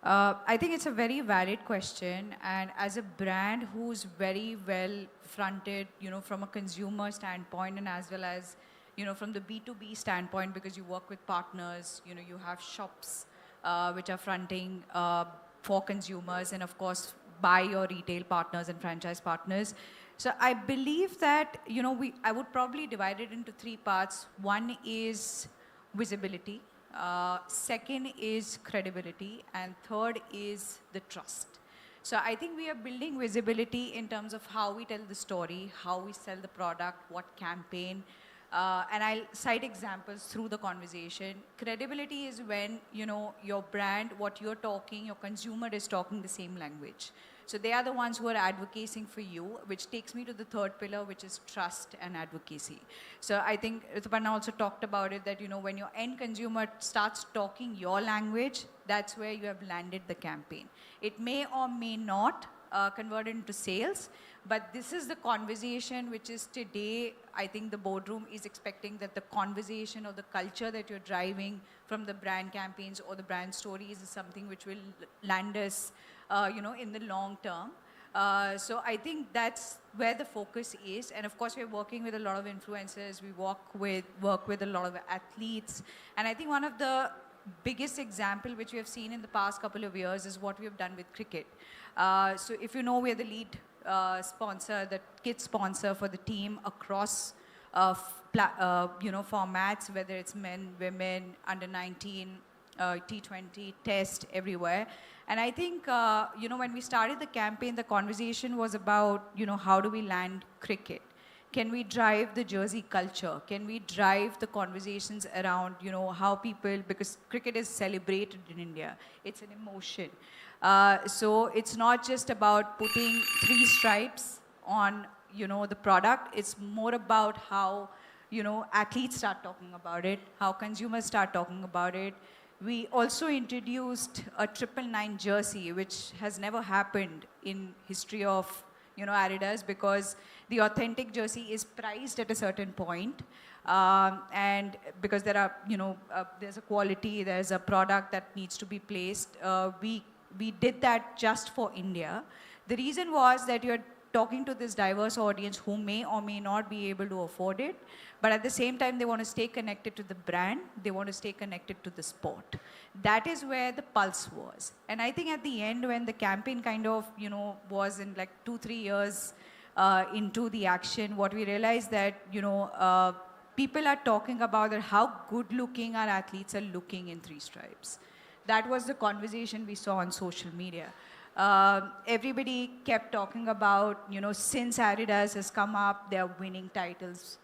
I think it's a very valid question, and as a brand who's very well fronted, from a consumer standpoint and as well as, from the B2B standpoint, because you work with partners, you have shops which are fronting for consumers, and of course, by your retail partners and franchise partners. So I believe that, I would probably divide it into three parts. One is visibility. Second is credibility, and third is the trust. So I think we are building visibility in terms of how we tell the story, how we sell the product, what campaign, and I'll cite examples through the conversation. Credibility is when, your brand, what you're talking, your consumer is talking the same language. So they are the ones who are advocating for you, which takes me to the third pillar, which is trust and advocacy. So I think Rituparna also talked about it, that when your end consumer starts talking your language, that's where you have landed the campaign. It may or may not convert into sales, but this is the conversation which is today, I think the boardroom is expecting that the conversation or the culture that you're driving from the brand campaigns or the brand stories is something which will land us in the long term. So I think that's where the focus is. And of course, we're working with a lot of influencers. We work with a lot of athletes. And I think one of the biggest example which we have seen in the past couple of years is what we have done with cricket. So if we're the lead sponsor, the kit sponsor for the team across formats, whether it's men, women, under 19, T20, test, everywhere. And I think, when we started the campaign, the conversation was about, how do we land cricket? Can we drive the jersey culture? Can we drive the conversations around, how people, because cricket is celebrated in India. It's an emotion. So it's not just about putting 3 stripes on, the product. It's more about how, athletes start talking about it, how consumers start talking about it. We also introduced a 999 jersey, which has never happened in history of, Adidas, because the authentic jersey is priced at a certain point. And because there are, there's a quality, there's a product that needs to be placed. We did that just for India. The reason was that you're talking to this diverse audience who may or may not be able to afford it, but at the same time, they want to stay connected to the brand, they want to stay connected to the sport. That is where the pulse was. And I think at the end, when the campaign kind of, was in like 2-3 years into the action, what we realized that, people are talking about that how good looking our athletes are looking in 3 stripes. That was the conversation we saw on social media. Everybody kept talking about, since Adidas has come up, they're winning titles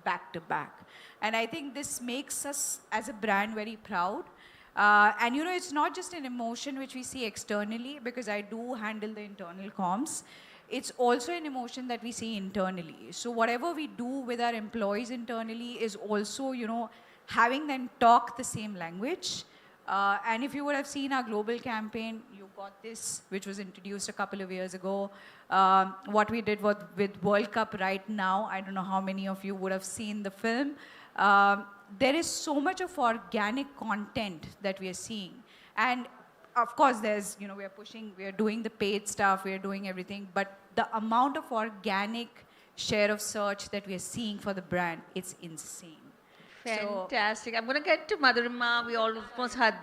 back to back. And I think this makes us as a brand very proud. And it's not just an emotion which we see externally, because I do handle the internal comms. It's also an emotion that we see internally. So whatever we do with our employees internally is also, having them talk the same language. And if you would have seen our global campaign, you got this, which was introduced a couple of years ago. What we did with World Cup right now, I don't know how many of you would have seen the film. There is so much of organic content that we are seeing. And of course, there's, we are doing the paid stuff, we are doing everything, but the amount of organic share of search that we are seeing for the brand, it's insane. Fantastic. I'm going to get to Madhurima. We almost had,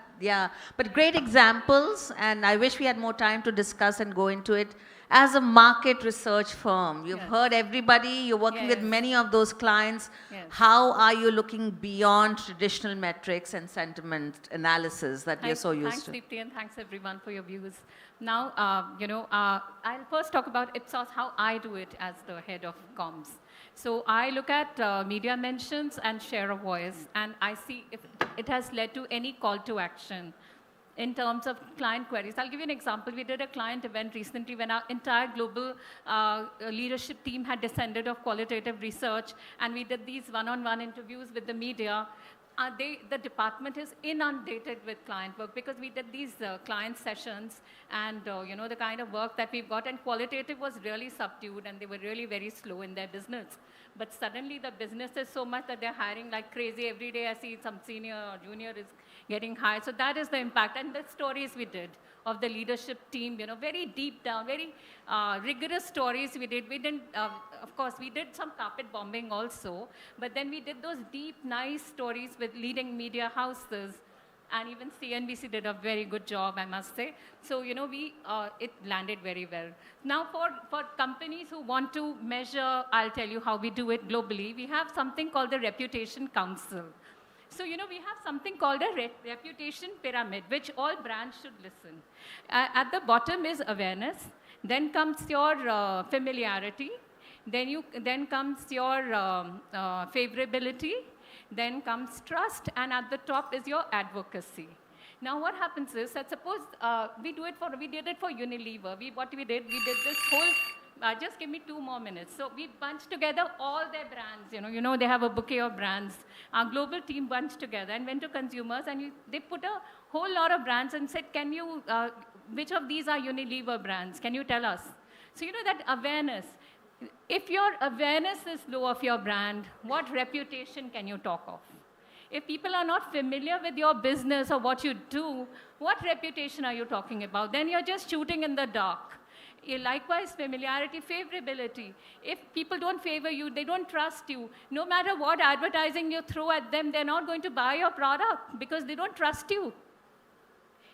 but great examples, and I wish we had more time to discuss and go into it. As a market research firm, you've heard everybody, you're working with many of those clients. How are you looking beyond traditional metrics and sentiment analysis that we're so used to? Thanks, Deepti, and thanks everyone for your views. Now, I'll first talk about Ipsos, how I do it as the head of comms. So I look at media mentions and share of voice, and I see if it has led to any call to action. in terms of client queries. I'll give you an example. We did a client event recently when our entire global leadership team had descended of qualitative research, and we did these one-on-one interviews with the media. The department is inundated with client work because we did these client sessions, and you know, the kind of work that we've got, and qualitative was really subdued, and they were really very slow in their business. But suddenly the business is so much that they're hiring like crazy. Every day I see some senior or junior is getting hired. So that is the impact. And the stories we did of the leadership team, you know, very deep down, very rigorous stories we did. We didn't, of course, we did some carpet bombing also, but then we did those deep, nice stories with leading media houses. And even CNBC did a very good job, I must say. So, you know, it landed very well. Now, for companies who want to measure, I'll tell you how we do it globally. We have something called the Reputation Council. So, you know, we have something called a reputation pyramid, which all brands should listen. At the bottom is awareness. Then comes your familiarity. Then comes your favorability. Then comes trust, and at the top is your advocacy. Now, what happens is that suppose we did it for Unilever. We did this whole, just give me 2 more minutes. So we bunched together all their brands. You know, they have a bouquet of brands. Our global team bunched together and went to consumers, and they put a whole lot of brands and said, can you, which of these are Unilever brands? Can you tell us? So, you know, that awareness. If your awareness is low of your brand, what reputation can you talk of? If people are not familiar with your business or what you do, what reputation are you talking about? Then you're just shooting in the dark. Likewise, familiarity, favorability. If people don't favor you, they don't trust you, no matter what advertising you throw at them, they're not going to buy your product because they don't trust you.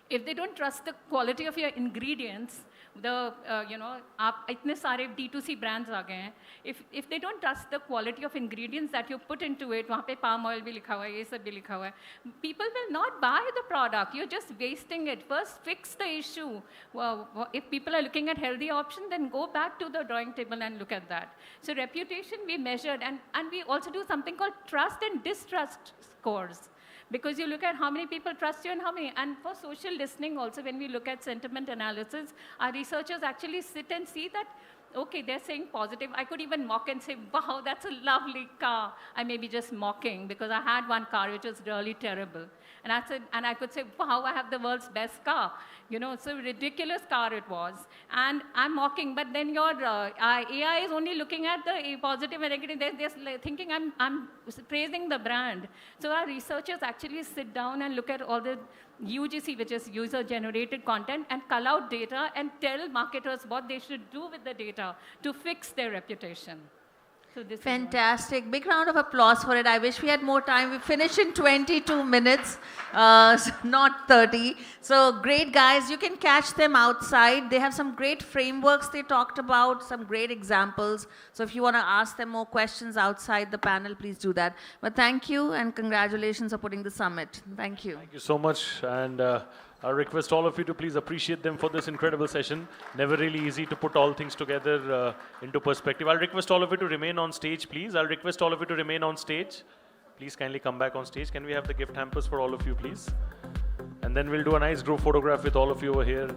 If they don't trust the quality of your ingredients, you know, आप इतने सारे D2C brands आ गए हैं. If they don't trust the quality of ingredients that you put into it, वहाँ पे palm oil भी लिखा हुआ है, ये सब भी लिखा हुआ है, people will not buy the product. You're just wasting it. First, fix the issue. If people are looking at healthy options, then go back to the drawing table and look at that. So reputation we measured, and we also do something called trust and distrust scores. Because you look at how many people trust you and how many. And for social listening also, when we look at sentiment analysis, our researchers actually sit and see that, okay, they're saying positive. I could even mock and say, wow, that's a lovely car. I may be just mocking because I had one car which was really terrible. And I could say, wow, I have the world's best car. You know, so ridiculous car it was. And I'm mocking, but then your AI is only looking at the positive and negative. They're thinking I'm praising the brand. So our researchers actually sit down and look at all the UGC, which is user-generated content, and cull out data and tell marketers what they should do with the data to fix their reputation. So this Fantastic. Big round of applause for it. I wish we had more time. We finished in 22 minutes, not 30. So great guys. You can catch them outside. They have some great frameworks they talked about, some great examples. So if you want to ask them more questions outside the panel, please do that. But thank you and congratulations for putting the summit. Thank you. Thank you so much. And I request all of you to please appreciate them for this incredible session. Never really easy to put all things together into perspective. I'll request all of you to remain on stage, please. I'll request all of you to remain on stage. Please kindly come back on stage. Can we have the gift hampers for all of you, please? And then we'll do a nice group photograph with all of you over here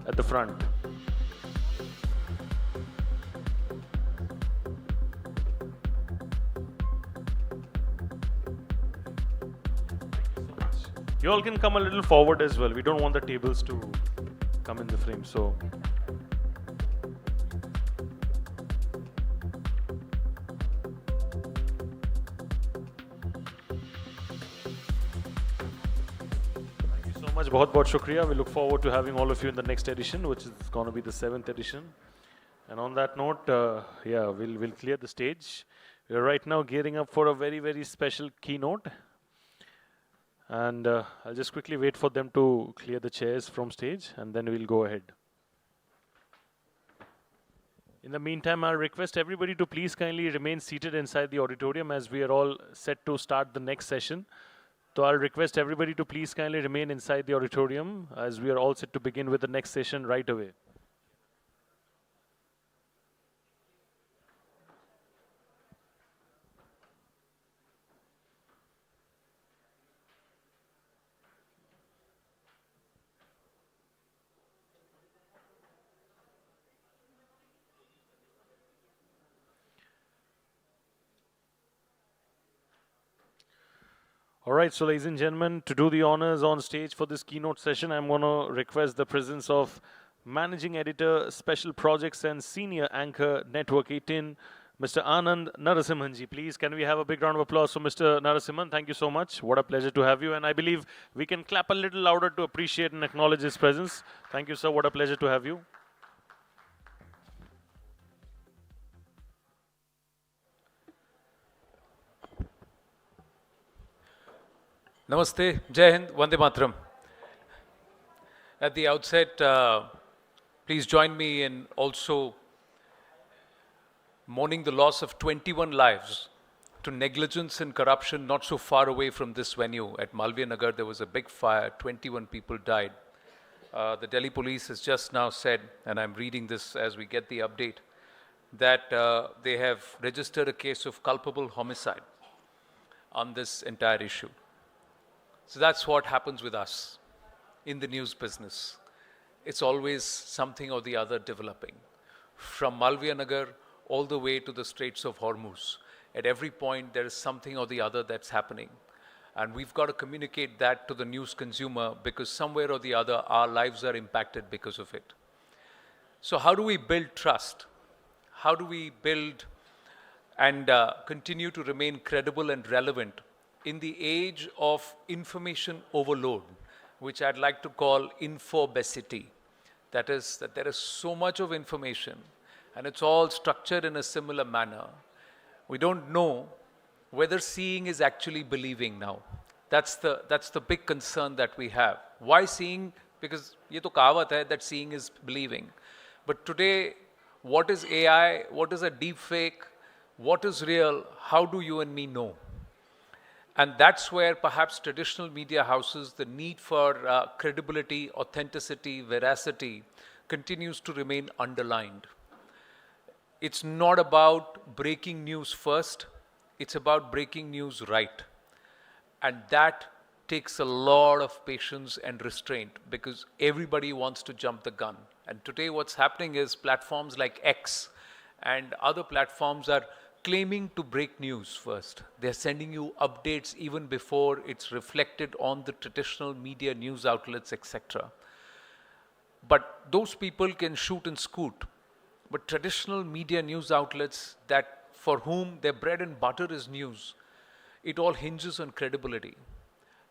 at the front. You all can come a little forward as well. We don't want the tables to come in the frame, so. Thank you so much. बहुत shukriya. We look forward to having all of you in the next edition, which is going to be the 7th edition. And on that note, yeah, we'll clear the stage. We're right now gearing up for a very, very special keynote. And I'll just quickly wait for them to clear the chairs from stage, and then we'll go ahead. In the meantime, I'll request everybody to please kindly remain seated inside the auditorium as we are all set to start the next session. So I'll request everybody to please kindly remain inside the auditorium as we are all set to begin with the next session right away. All right, so ladies and gentlemen, to do the honors on stage for this keynote session, I'm going to request the presence of Managing Editor, Special Projects and Senior Anchor, Network 18, Mr. Anand Narasimhanji. Please, can we have a big round of applause for Mr. Narasimhan? Thank you so much. What a pleasure to have you. And I believe we can clap a little louder to appreciate and acknowledge his presence. Thank you, sir. What a pleasure to have you. Namaste, Jai Hind, Vande Mataram. At the outset, please join me in also mourning the loss of 21 lives to negligence and corruption not so far away from this venue. At Malviya Nagar, there was a big fire, 21 people died. The Delhi police has just now said, and I'm reading this as we get the update, that they have registered a case of culpable homicide on this entire issue. So that's what happens with us in the news business. It's always something or the other developing. From Malviya Nagar all the way to the Straits of Hormuz. At every point, there is something or the other that's happening. And we've got to communicate that to the news consumer because somewhere or the other, our lives are impacted because of it. So how do we build trust? How do we build and continue to remain credible and relevant in the age of information overload, which I'd like to call infobesity? That is, that there is so much of information and it's all structured in a similar manner. We don't know whether seeing is actually believing now. That's the big concern that we have. Why seeing? Because ye to kahavat hai that seeing is believing. But today, what is AI? What is a deep fake? What is real? How do you and me know? And that's where perhaps traditional media houses, the need for credibility, authenticity, veracity continues to remain underlined. It's not about breaking news first, it's about breaking news right. And that takes a lot of patience and restraint because everybody wants to jump the gun. And today what's happening is platforms like X and other platforms are claiming to break news first. They're sending you updates even before it's reflected on the traditional media news outlets, etc. But those people can shoot and scoot. But traditional media news outlets that for whom their bread and butter is news, it all hinges on credibility.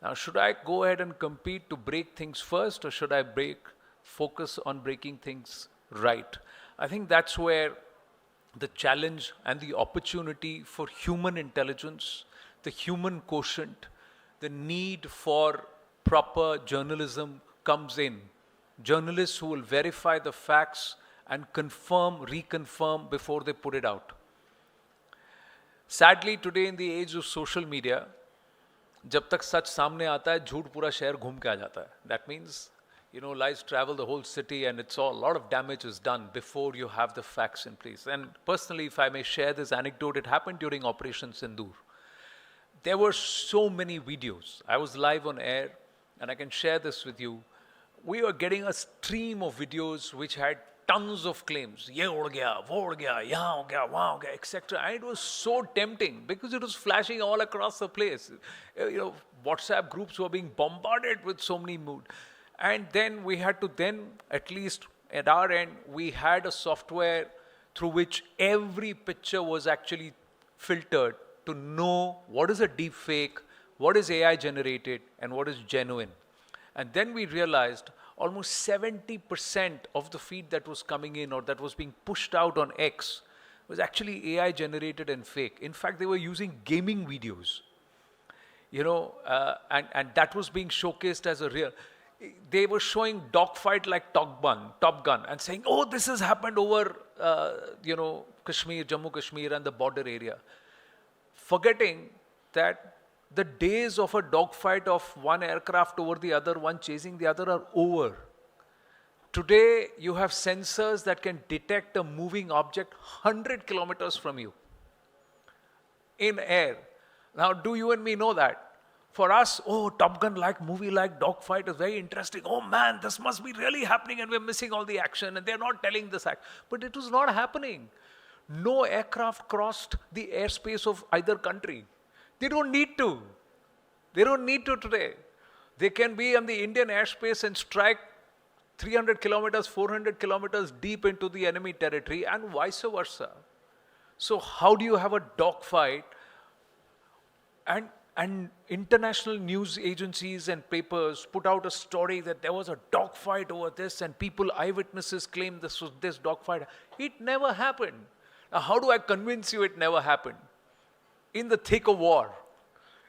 Now, should I go ahead and compete to break things first or should I focus on breaking things right? I think that's where the challenge and the opportunity for human intelligence, the human quotient, the need for proper journalism comes in. Journalists who will verify the facts and confirm, reconfirm before they put it out. Sadly, today in the age of social media, जब तक सच सामने आता है, झूठ पूरा शहर घूम के आ जाता है. That means, lies travel the whole city and a lot of damage is done before you have the facts in place. And personally, if I may share this anecdote, it happened during Operation Sindoor. There were so many videos. I was live on air and I can share this with you. We were getting a stream of videos which had tons of claims. Ye ud gaya, wo ud gaya, yahan ho gaya, wahan ho gaya, etc. And it was so tempting because it was flashing all across the place. WhatsApp groups were being bombarded with so many mood. And then we had to at least at our end, we had a software through which every picture was actually filtered to know what is a deep fake, what is AI generated, and what is genuine. And then we realized almost 70% of the feed that was coming in or that was being pushed out on X was actually AI generated and fake. In fact, they were using gaming videos, and that was being showcased as a real. They were showing dogfight like Top Gun, and saying, oh, this has happened over, Kashmir, Jammu Kashmir and the border area. Forgetting that the days of a dogfight of one aircraft over the other, one chasing the other, are over. Today, you have sensors that can detect a moving object 100 kilometers from you in air. Now, do you and me know that? For us, oh, Top Gun-like, movie-like dogfight is very interesting. Oh man, this must be really happening and we're missing all the action and they're not telling this act. But it was not happening. No aircraft crossed the airspace of either country. They don't need to. They don't need to today. They can be on the Indian airspace and strike 300 kilometers, 400 kilometers deep into the enemy territory and vice versa. So how do you have a dogfight? And international news agencies and papers put out a story that there was a dogfight over this and people, eyewitnesses claim this was this dogfight. It never happened. Now, how do I convince you it never happened? In the thick of war,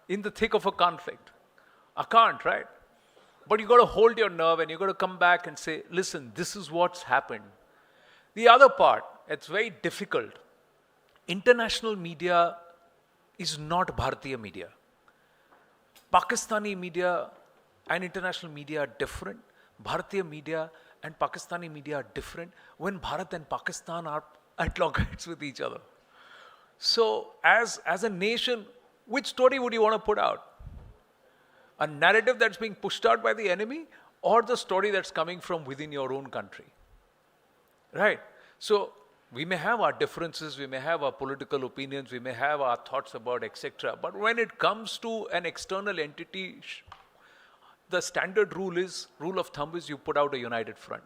in the thick of a conflict. I can't, right? But you got to hold your nerve and you got to come back and say, listen, this is what's happened. The other part, it's very difficult. International media is not Bharatiya media. Pakistani media and international media are different. Bharatiya media and Pakistani media are different when Bharat and Pakistan are at loggerheads with each other. So as a nation, which story would you want to put out? A narrative that's being pushed out by the enemy or the story that's coming from within your own country? Right? So we may have our differences, we may have our political opinions, we may have our thoughts about etc. But when it comes to an external entity, the standard rule of thumb is you put out a united front.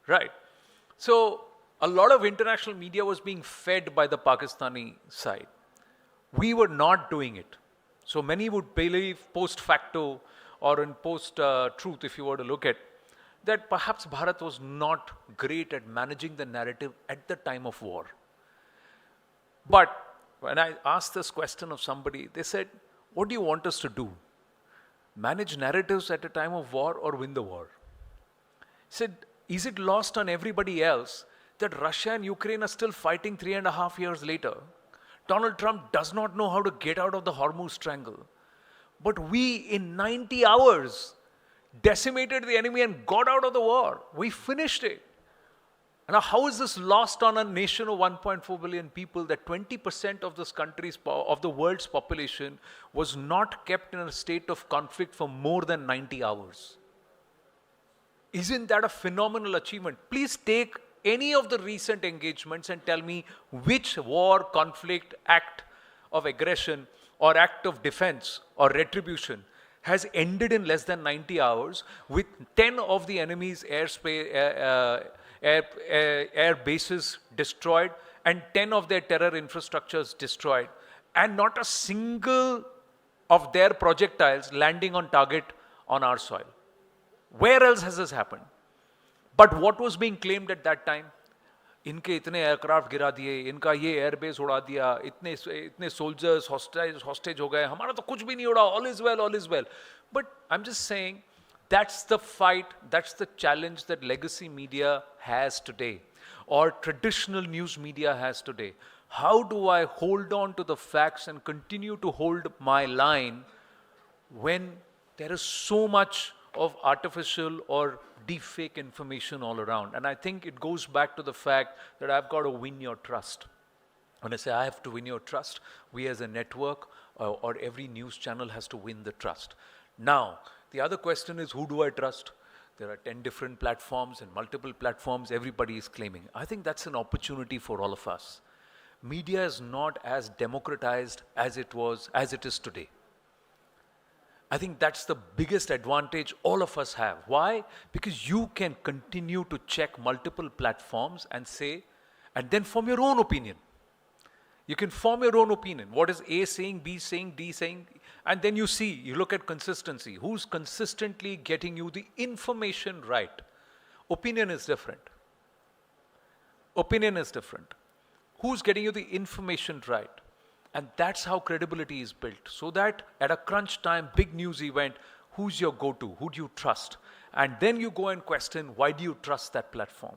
Right? So a lot of international media was being fed by the Pakistani side. We were not doing it. So many would believe post facto or in post truth, if you were to look at, that perhaps Bharat was not great at managing the narrative at the time of war. But when I asked this question of somebody, they said, what do you want us to do? Manage narratives at a time of war or win the war? I said, is it lost on everybody else that Russia and Ukraine are still fighting 3.5 years later? Donald Trump does not know how to get out of the Hormuz Triangle. But we, in 90 hours, decimated the enemy and got out of the war. We finished it. Now, how is this lost on a nation of 1.4 billion people that 20% of this country's, of the world's population was not kept in a state of conflict for more than 90 hours? Isn't that a phenomenal achievement? Please take any of the recent engagements and tell me which war, conflict, act of aggression or act of defense or retribution has ended in less than 90 hours with 10 of the enemy's air bases destroyed and 10 of their terror infrastructures destroyed and not a single of their projectiles landing on target on our soil. Where else has this happened? But what was being claimed at that time? इनके इतने aircraft गिरा दिए, इनका ये airbase उड़ा दिया, इतने soldiers hostage हो गए, हमारा तो कुछ भी नहीं उड़ा, all is well, all is well. But I'm just saying, that's the fight, that's the challenge that legacy media has today, or traditional news media has today. How do I hold on to the facts and continue to hold my line when there is so much of artificial or deepfake information all around? And I think it goes back to the fact that I've got to win your trust. When I say I have to win your trust, we as a network or every news channel has to win the trust. Now, the other question is, who do I trust? There are 10 different platforms and multiple platforms everybody is claiming. I think that's an opportunity for all of us. Media is not as democratized as it is today. I think that's the biggest advantage all of us have. Why? Because you can continue to check multiple platforms and say, and then form your own opinion. You can form your own opinion. What is A saying, B saying, D saying? And then you see, you look at consistency. Who's consistently getting you the information right? Opinion is different. Opinion is different. Who's getting you the information right? And that's how credibility is built. So that at a crunch time, big news event, who's your go-to? Who do you trust? And then you go and question, why do you trust that platform?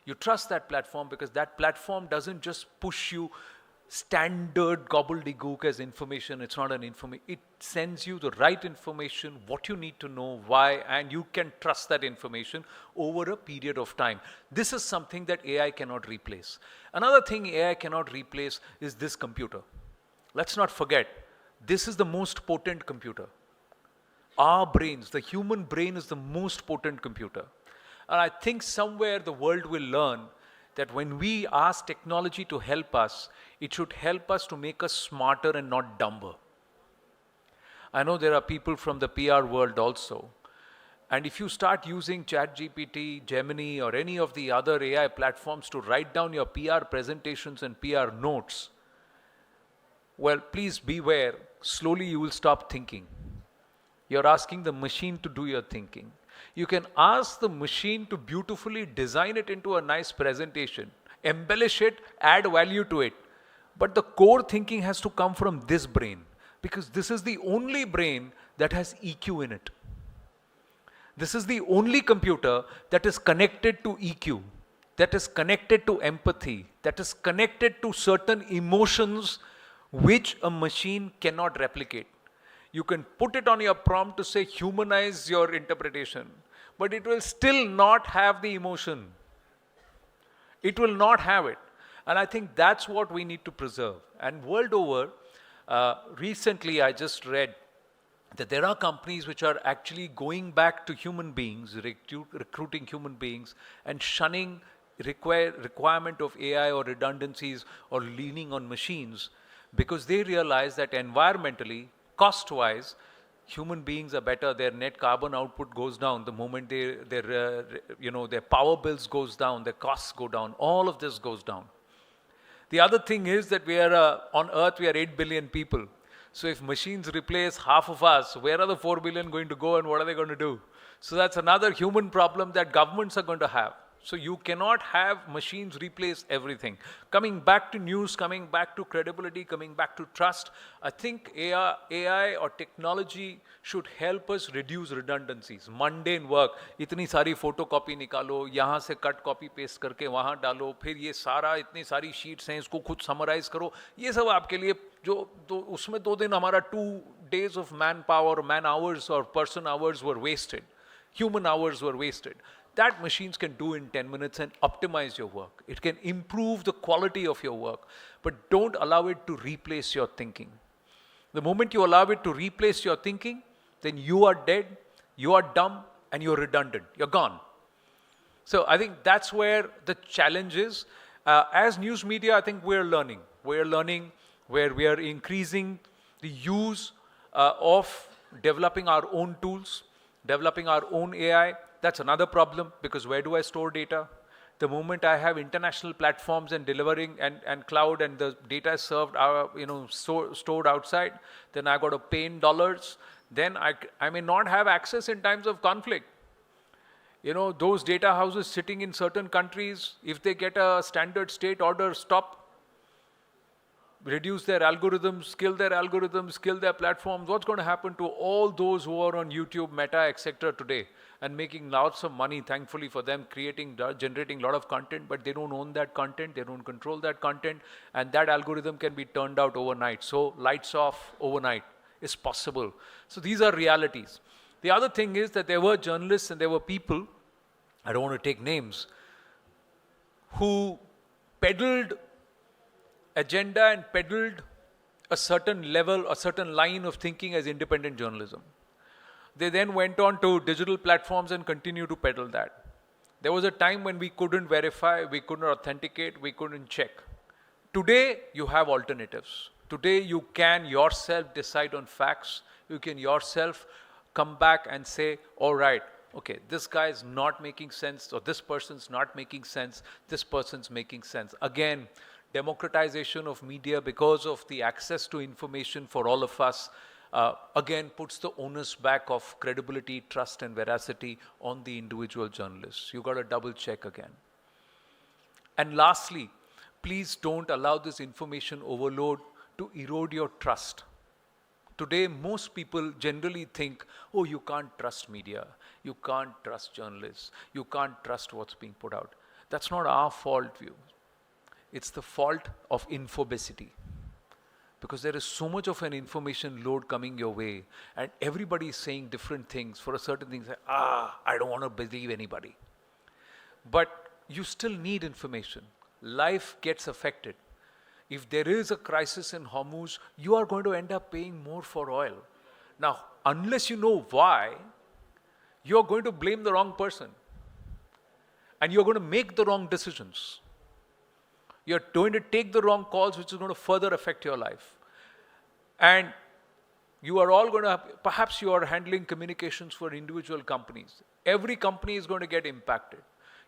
You trust that platform because that platform doesn't just push you standard gobbledygook as information. It's not an information. It sends you the right information, what you need to know, why, and you can trust that information over a period of time. This is something that AI cannot replace. Another thing AI cannot replace is this computer. Let's not forget, this is the most potent computer. Our brains, the human brain is the most potent computer. And I think somewhere the world will learn that when we ask technology to help us, it should help us to make us smarter and not dumber. I know there are people from the PR world also. And if you start using ChatGPT, Gemini, or any of the other AI platforms to write down your PR presentations and PR notes, well, please beware, slowly you will stop thinking. You're asking the machine to do your thinking. You can ask the machine to beautifully design it into a nice presentation, embellish it, add value to it. But the core thinking has to come from this brain, because this is the only brain that has EQ in it. This is the only computer that is connected to EQ, that is connected to empathy, that is connected to certain emotions which a machine cannot replicate. You can put it on your prompt to say humanize your interpretation, but it will still not have the emotion. It will not have it. And I think that's what we need to preserve. And world over, recently I just read that there are companies which are actually going back to human beings, recruiting human beings, and shunning requirement of AI or redundancies or leaning on machines, because they realize that environmentally, cost-wise, human beings are better. Their net carbon output goes down the moment their power bills goes down, their costs go down. All of this goes down. The other thing is that we are on Earth. We are 8 billion people. So if machines replace half of us, where are the 4 billion going to go, and what are they going to do? So that's another human problem that governments are going to have. So you cannot have machines replace everything. Coming back to news, coming back to credibility, coming back to trust, I think AI or technology should help us reduce redundancies, mundane work. इतनी सारी photocopy निकालो, यहाँ से cut copy paste करके वहाँ डालो, फिर ये सारा इतनी सारी sheets हैं, इसको खुद summarize करो. ये सब आपके लिए जो उसमें 2 दिन हमारा 2 days of manpower, man hours or person hours were wasted. Human hours were wasted. That machines can do in 10 minutes and optimize your work. It can improve the quality of your work, but don't allow it to replace your thinking. The moment you allow it to replace your thinking, then you are dead, you are dumb, and you're redundant. You're gone. So I think that's where the challenge is. As news media, I think we're learning. We're learning where we are increasing the use of developing our own tools, developing our own AI. That's another problem, because where do I store data? The moment I have international platforms and delivering and cloud, and the data is served, stored outside, then I got to pay in dollars. Then I may not have access in times of conflict. Those data houses sitting in certain countries, if they get a standard state order, stop, reduce their algorithms, kill their platforms, what's going to happen to all those who are on YouTube, Meta, etc. today, and making lots of money, thankfully for them, generating a lot of content, but they don't own that content, they don't control that content, and that algorithm can be turned out overnight. So lights off overnight is possible. So these are realities. The other thing is that there were journalists and there were people, I don't want to take names, who peddled agenda and peddled a certain level, a certain line of thinking as independent journalism. They then went on to digital platforms and continued to peddle that. There was a time when we couldn't verify, we couldn't authenticate, we couldn't check. Today, you have alternatives. Today, you can yourself decide on facts. You can yourself come back and say, all right, okay, this guy is not making sense, or this person's not making sense, this person's making sense. Again, democratization of media, because of the access to information for all of us, again puts the onus back of credibility, trust and veracity on the individual journalists. You got to double check again. And lastly, please don't allow this information overload to erode your trust. Today, most people generally think, oh, you can't trust media, you can't trust journalists, you can't trust what's being put out. That's not our fault, view. It's the fault of infobesity. Because there is so much of an information load coming your way, and everybody is saying different things for a certain thing. Say, I don't want to believe anybody. But you still need information. Life gets affected. If there is a crisis in Hormuz, you are going to end up paying more for oil. Now, unless you know why, you are going to blame the wrong person. And you are going to make the wrong decisions. You're going to take the wrong calls, which is going to further affect your life. And You are all going to, perhaps you are handling communications for individual companies. Every company is going to get impacted.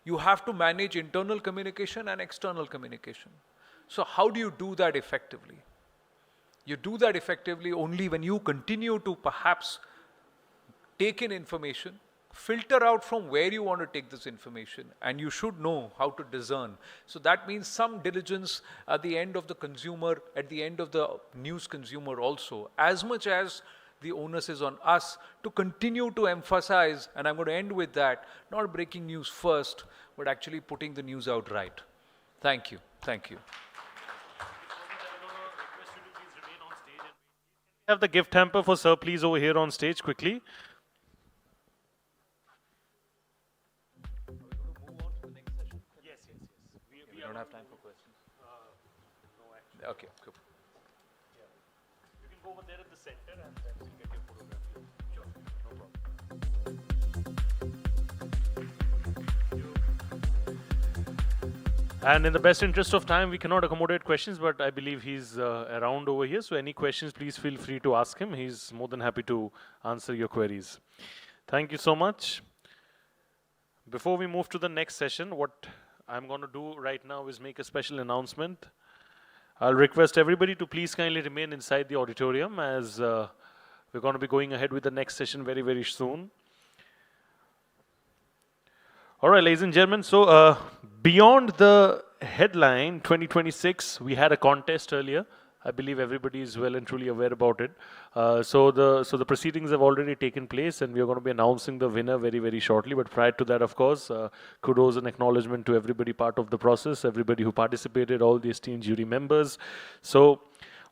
You have to manage internal communication and external communication. So how do you do that effectively? You do that effectively only when you continue to perhaps take in information, filter out from where you want to take this information, and you should know how to discern. So that means some diligence at the end of the consumer, at the end of the news consumer also, as much as the onus is on us to continue to emphasize, and I'm going to end with that, not breaking news first, but actually putting the news out right. Thank you. Thank you. Have the gift hamper for Sir, please, over here on stage quickly. We don't have time for questions. Okay, cool. You can go over there at the center and then we'll get your photograph. Sure, no problem. And in the best interest of time, we cannot accommodate questions, but I believe he's around over here. So any questions, please feel free to ask him. He's more than happy to answer your queries. Thank you so much. Before we move to the next session, what I'm going to do right now is make a special announcement. I'll request everybody to please kindly remain inside the auditorium as we're going to be going ahead with the next session very, very soon. All right, ladies and gentlemen, so beyond the headline 2026, we had a contest earlier. I believe everybody is well and truly aware about it. So the proceedings have already taken place, and we are going to be announcing the winner very, very shortly. But prior to that, of course, kudos and acknowledgement to everybody part of the process, everybody who participated, all the esteemed jury members. So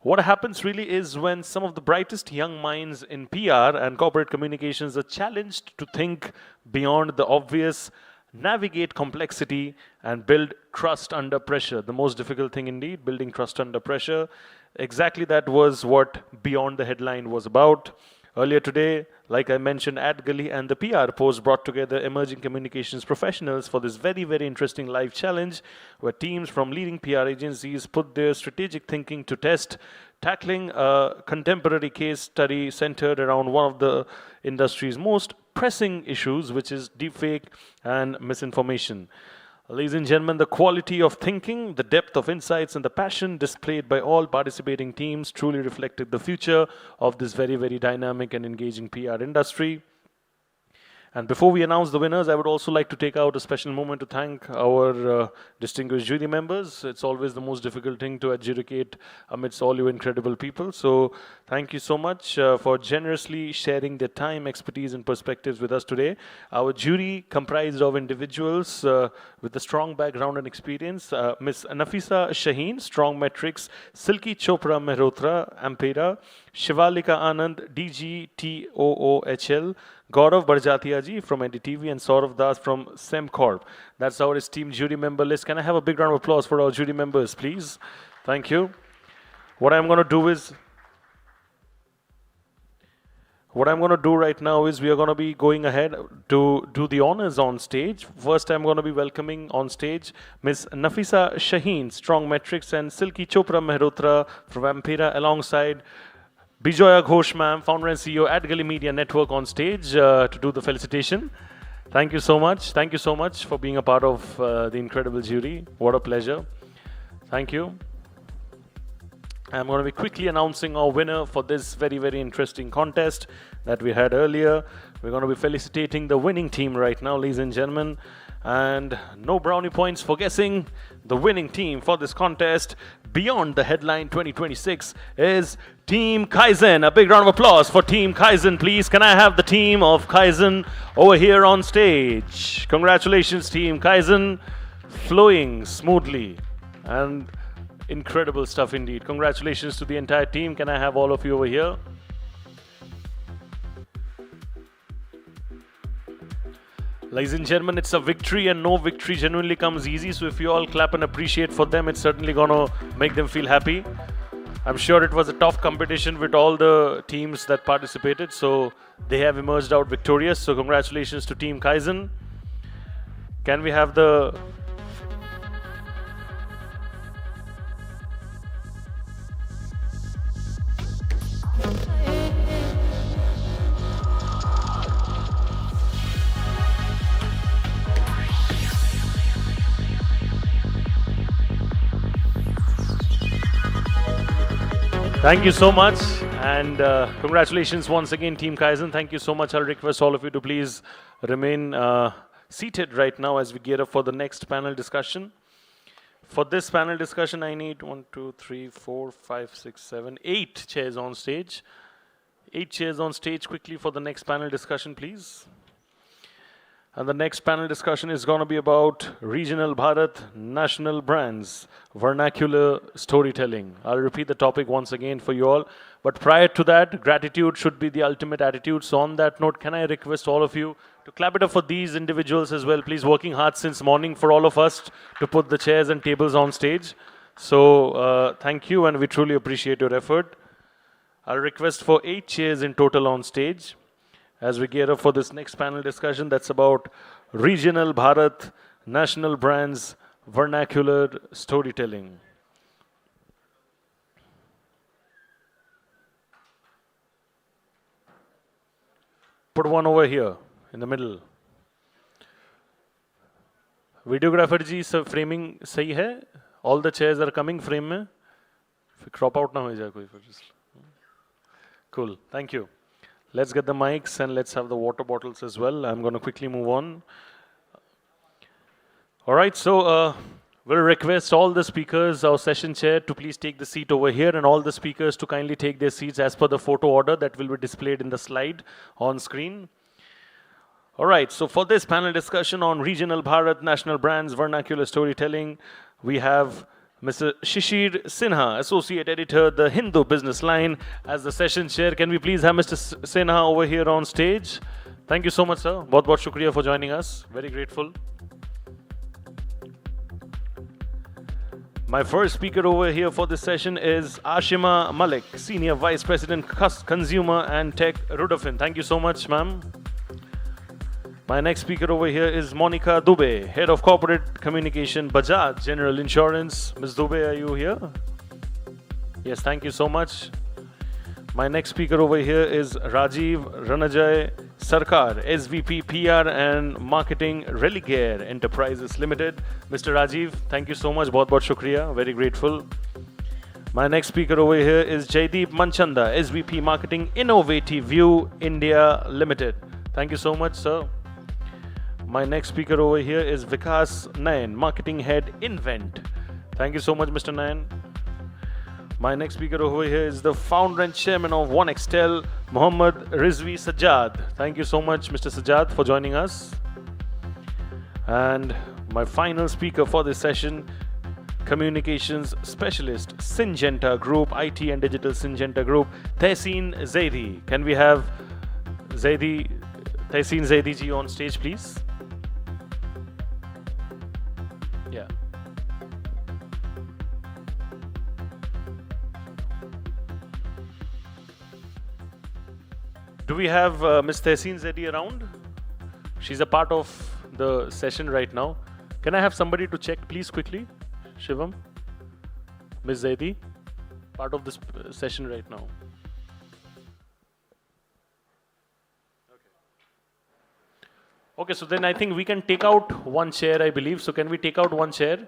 what happens really is when some of the brightest young minds in PR and corporate communications are challenged to think beyond the obvious, navigate complexity, and build trust under pressure. The most difficult thing indeed, building trust under pressure. Exactly that was what Beyond the Headline was about. Earlier today, like I mentioned, AdGully and the PR Post brought together emerging communications professionals for this very, very interesting live challenge where teams from leading PR agencies put their strategic thinking to test, tackling a contemporary case study centered around one of the industry's most pressing issues, which is deepfake and misinformation. Ladies and gentlemen, the quality of thinking, the depth of insights, and the passion displayed by all participating teams truly reflected the future of this very, very dynamic and engaging PR industry. And before we announce the winners, I would also like to take out a special moment to thank our distinguished jury members. It's always the most difficult thing to adjudicate amidst all you incredible people. So thank you so much for generously sharing their time, expertise, and perspectives with us today. Our jury comprised of individuals with a strong background and experience. Ms. Nafisa Shaheen, Strong Metrics, Silky Chopra Mehrotra, Ampera, Shivalika Anand, DGTOOHL, Gaurav Barjatia ji from NDTV, and Saurav Das from SemCorp. That's our esteemed jury member list. Can I have a big round of applause for our jury members, please? Thank you. What I'm going to do right now is we are going to be going ahead to do the honors on stage. First, I'm going to be welcoming on stage Ms. Nafisa Shaheen, Strong Metrics, and Silky Chopra Mehrotra from Ampera, alongside Bijoya Ghosh ma'am, founder and CEO at AdGully Media Network, on stage to do the felicitation. Thank you so much. Thank you so much for being a part of the incredible jury. What a pleasure. Thank you. I'm going to be quickly announcing our winner for this very, very interesting contest that we had earlier. We're going to be felicitating the winning team right now, ladies and gentlemen. And no brownie points for guessing. The winning team for this contest, Beyond the Headline 2026, is Team Kaizen. A big round of applause for Team Kaizen, please. Can I have the team of Kaizen over here on stage? Congratulations, Team Kaizen. Flowing smoothly and incredible stuff indeed. Congratulations to the entire team. Can I have all of you over here? Ladies and gentlemen, it's a victory, and no victory genuinely comes easy. So if you all clap and appreciate for them, it's certainly going to make them feel happy. I'm sure it was a tough competition with all the teams that participated. So they have emerged out victorious. So congratulations to Team Kaizen. Can we have the... Thank you so much, and congratulations once again, Team Kaizen. Thank you so much. I'll request all of you to please remain seated right now as we gear up for the next panel discussion. For this panel discussion, I need 1, 2, 3, 4, 5, 6, 7, 8 chairs on stage. 8 chairs on stage quickly for the next panel discussion, please. And the next panel discussion is going to be about regional Bharat, national brands, vernacular storytelling. I'll repeat the topic once again for you all. But prior to that, gratitude should be the ultimate attitude. So on that note, can I request all of you to clap it up for these individuals as well, please, working hard since morning for all of us to put the chairs and tables on stage. So thank you, and we truly appreciate your effort. I'll request for 8 chairs in total on stage as we gear up for this next panel discussion that's about regional Bharat, national brands, vernacular storytelling. Put one over here in the middle. Videographer ji, sir, framing sahi hai? All the chairs are coming frame mein? Crop out na ho jaye koi. Cool, thank you. Let's get the mics and let's have the water bottles as well. I'm going to quickly move on. All right, so we'll request all the speakers, our session chair, to please take the seat over here, and all the speakers to kindly take their seats as per the photo order that will be displayed in the slide on screen. All right, so for this panel discussion on regional Bharat, national brands, vernacular storytelling, we have Mr. Shishir Sinha, Associate Editor, The Hindu Business Line, as the session chair. Can we please have Mr. Sinha over here on stage? Thank you so much, sir. Bahut shukriya for joining us. Very grateful. My first speaker over here for this session is Ashima Malik, Senior Vice President, Consumer and Tech, Rudafin. Thank you so much, ma'am. My next speaker over here is Monica Dubey, Head of Corporate Communication, Bajaj General Insurance. Ms. Dubey, are you here? Yes, thank you so much. My next speaker over here is Rajiv Ranajay Sarkar, SVP PR and Marketing, Religare Enterprises Limited. Mr. Rajiv, thank you so much. Bahut shukriya. Very grateful. My next speaker over here is Jaideep Manchanda, SVP Marketing, Innovative View India Limited. Thank you so much, sir. My next speaker over here is Vikas Nayan, Marketing Head, Invent. Thank you so much, Mr. Nayan. My next speaker over here is the founder and chairman of OneXtel, Mohammad Rizvi Sajjad. Thank you so much, Mr. Sajjad, for joining us. And my final speaker for this session, Communications Specialist, Syngenta Group, IT and Digital Syngenta Group, Tehseen Zaidi. Can we have Tehseen Zaidi ji on stage, please? Yeah. Do we have Ms. Tehseen Zaidi around? She's a part of the session right now. Can I have somebody to check, please, quickly? Shivam? Ms. Zaidi? Part of this session right now. Okay, so then I think we can take out one chair, I believe. So can we take out one chair?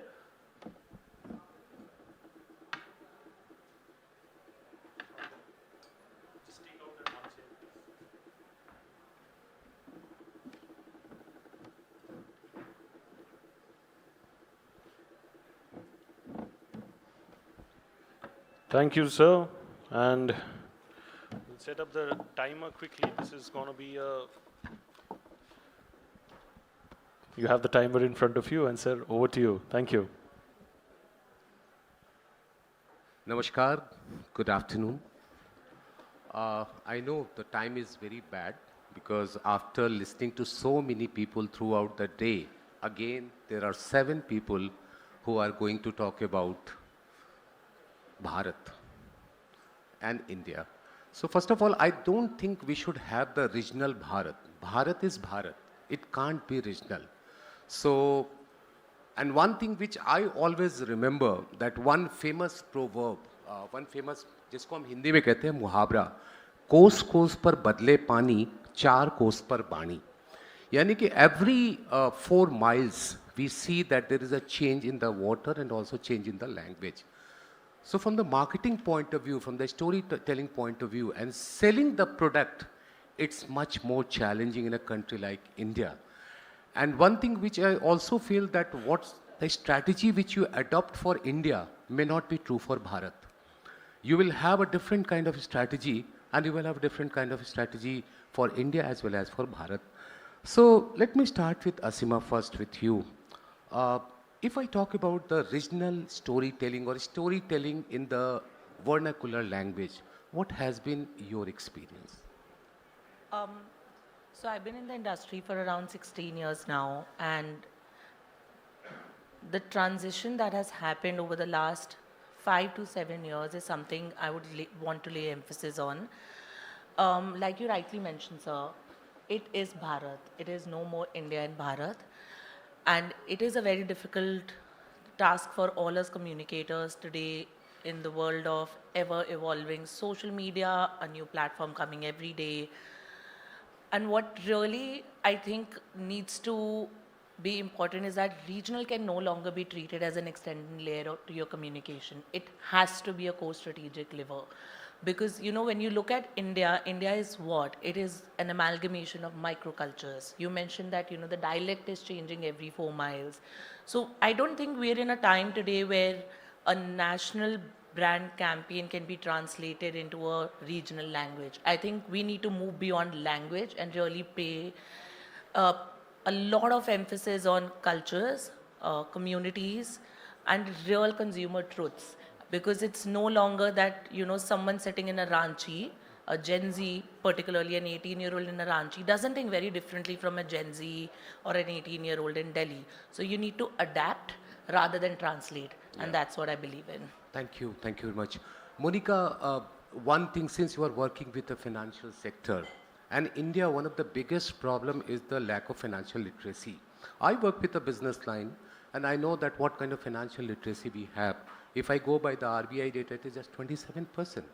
Thank you, sir. And we'll set up the timer quickly. This is going to be a... You have the timer in front of you, and sir, over to you. Thank you. Namaskar. Good afternoon. I know the time is very bad because after listening to so many people throughout the day, again, there are 7 people who are going to talk about Bharat and India. So first of all, I don't think we should have the regional Bharat. Bharat is Bharat. It can't be regional. So, and one thing which I always remember, that one famous proverb, जिसको हम हिंदी में कहते हैं मुहावरा, कोस कोस पर बदले पानी, 4 कोस पर बाणी. यानी कि every 4 miles we see that there is a change in the water and also change in the language. So from the marketing point of view, from the storytelling point of view, and selling the product, it's much more challenging in a country like India. And one thing which I also feel that what's the strategy which you adopt for India may not be true for Bharat. You will have a different kind of strategy, and you will have a different kind of strategy for India as well as for Bharat. So let me start with Asima first with you. If I talk about the regional storytelling or storytelling in the vernacular language, what has been your experience? So I've been in the industry for around 16 years now, and the transition that has happened over the last 5 to 7 years is something I would want to lay emphasis on. Like you rightly mentioned, sir, it is Bharat. It is no more India and Bharat. And it is a very difficult task for all us communicators today in the world of ever-evolving social media, a new platform coming every day. And what really I think needs to be important is that regional can no longer be treated as an extended layer to your communication. It has to be a core strategic lever. Because, you know, when you look at India, India is what? It is an amalgamation of microcultures. You mentioned that, you know, the dialect is changing every 4 miles. So I don't think we're in a time today where a national brand campaign can be translated into a regional language. I think we need to move beyond language and really pay a lot of emphasis on cultures, communities, and real consumer truths. Because it's no longer that, you know, someone sitting in a Ranchi, a Gen Z, particularly an 18-year-old in a Ranchi, doesn't think very differently from a Gen Z or an 18-year-old in Delhi. So you need to adapt rather than translate. And that's what I believe in. Thank you very much. Monica, one thing, since you are working with the financial sector, and India, one of the biggest problem is the lack of financial literacy. I work with a business line, and I know that what kind of financial literacy we have. If I go by the RBI data, it is just 27%.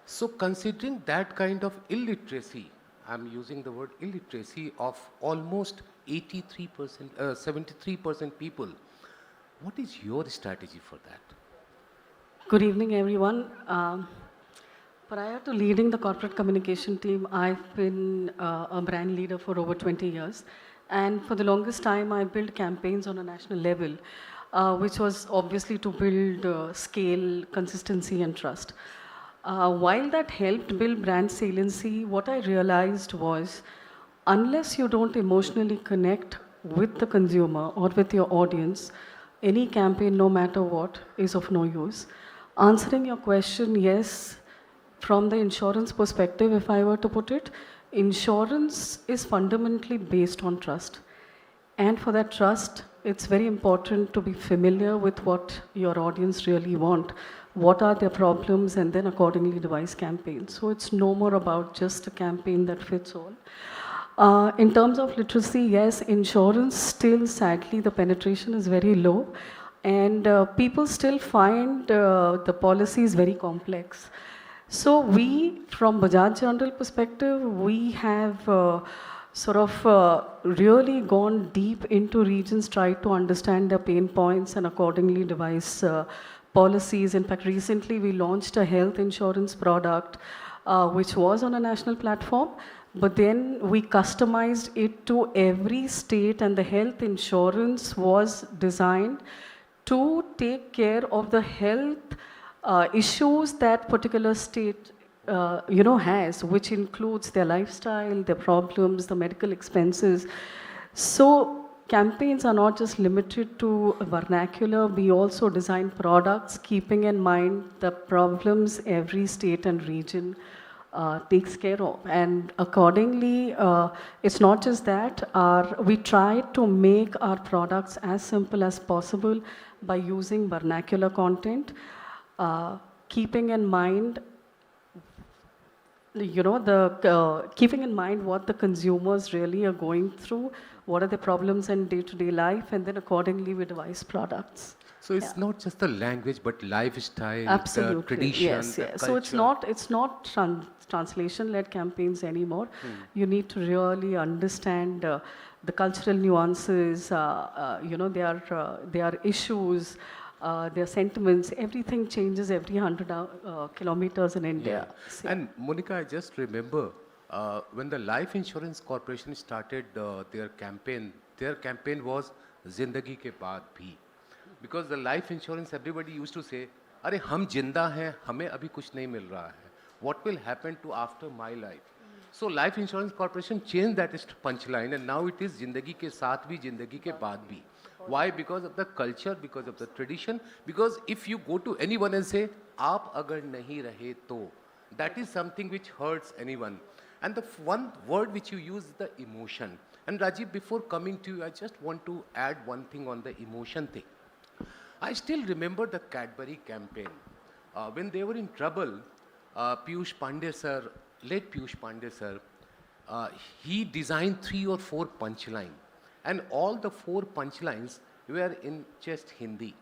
So considering that kind of illiteracy, I'm using the word illiteracy of almost 83%, 73% people, what is your strategy for that? Good evening, everyone. Prior to leading the corporate communication team, I've been a brand leader for over 20 years. And for the longest time, I built campaigns on a national level, which was obviously to build scale, consistency, and trust. While that helped build brand saliency, what I realized was, unless you don't emotionally connect with the consumer or with your audience, any campaign, no matter what, is of no use. Answering your question, yes, from the insurance perspective, if I were to put it, insurance is fundamentally based on trust. And for that trust, it's very important to be familiar with what your audience really want, what are their problems, and then accordingly devise campaigns. So it's no more about just a campaign that fits all. In terms of literacy, yes, insurance still, sadly, the penetration is very low. And people still find the policies very complex. So we, from Bajaj General perspective, we have really gone deep into regions, tried to understand their pain points and accordingly devise policies. In fact, recently we launched a health insurance product which was on a national platform, but then we customized it to every state, and the health insurance was designed to take care of the health issues that particular state has, which includes their lifestyle, their problems, the medical expenses. So campaigns are not just limited to vernacular. We also design products keeping in mind the problems every state and region takes care of. And accordingly, it's not just that. We try to make our products as simple as possible by using vernacular content, keeping in mind keeping in mind what the consumers really are going through, what are the problems in day-to-day life, and then accordingly we devise products. So it's not just the language, but lifestyle, Absolutely. the tradition, yes, the yes. So it's not translation-led campaigns anymore. You need to really understand the cultural nuances, their issues, their sentiments, everything changes every 100 kilometers in India. And Monica, I just remember when the Life Insurance Corporation started their campaign was Zindagi ke baad bhi. Because the life insurance, everybody used to say, अरे हम जिंदा हैं, हमें अभी कुछ नहीं मिल रहा है. What will happen to after my life? So Life Insurance Corporation changed that punchline, and now it is जिंदगी के साथ भी, जिंदगी के बाद भी. Why? Because of the culture, because of the tradition. Because if you go to anyone and say, आप अगर नहीं रहे तो, that is something which hurts anyone. And the one word which you use is the emotion. And Rajiv, before coming to you, I just want to add one thing on the emotion thing. I still remember the Cadbury campaign. When they were in trouble, Piyush Pandey sir, late Piyush Pandey sir, he designed 3 or 4 punchlines. And all the 4 punchlines were in just Hindi.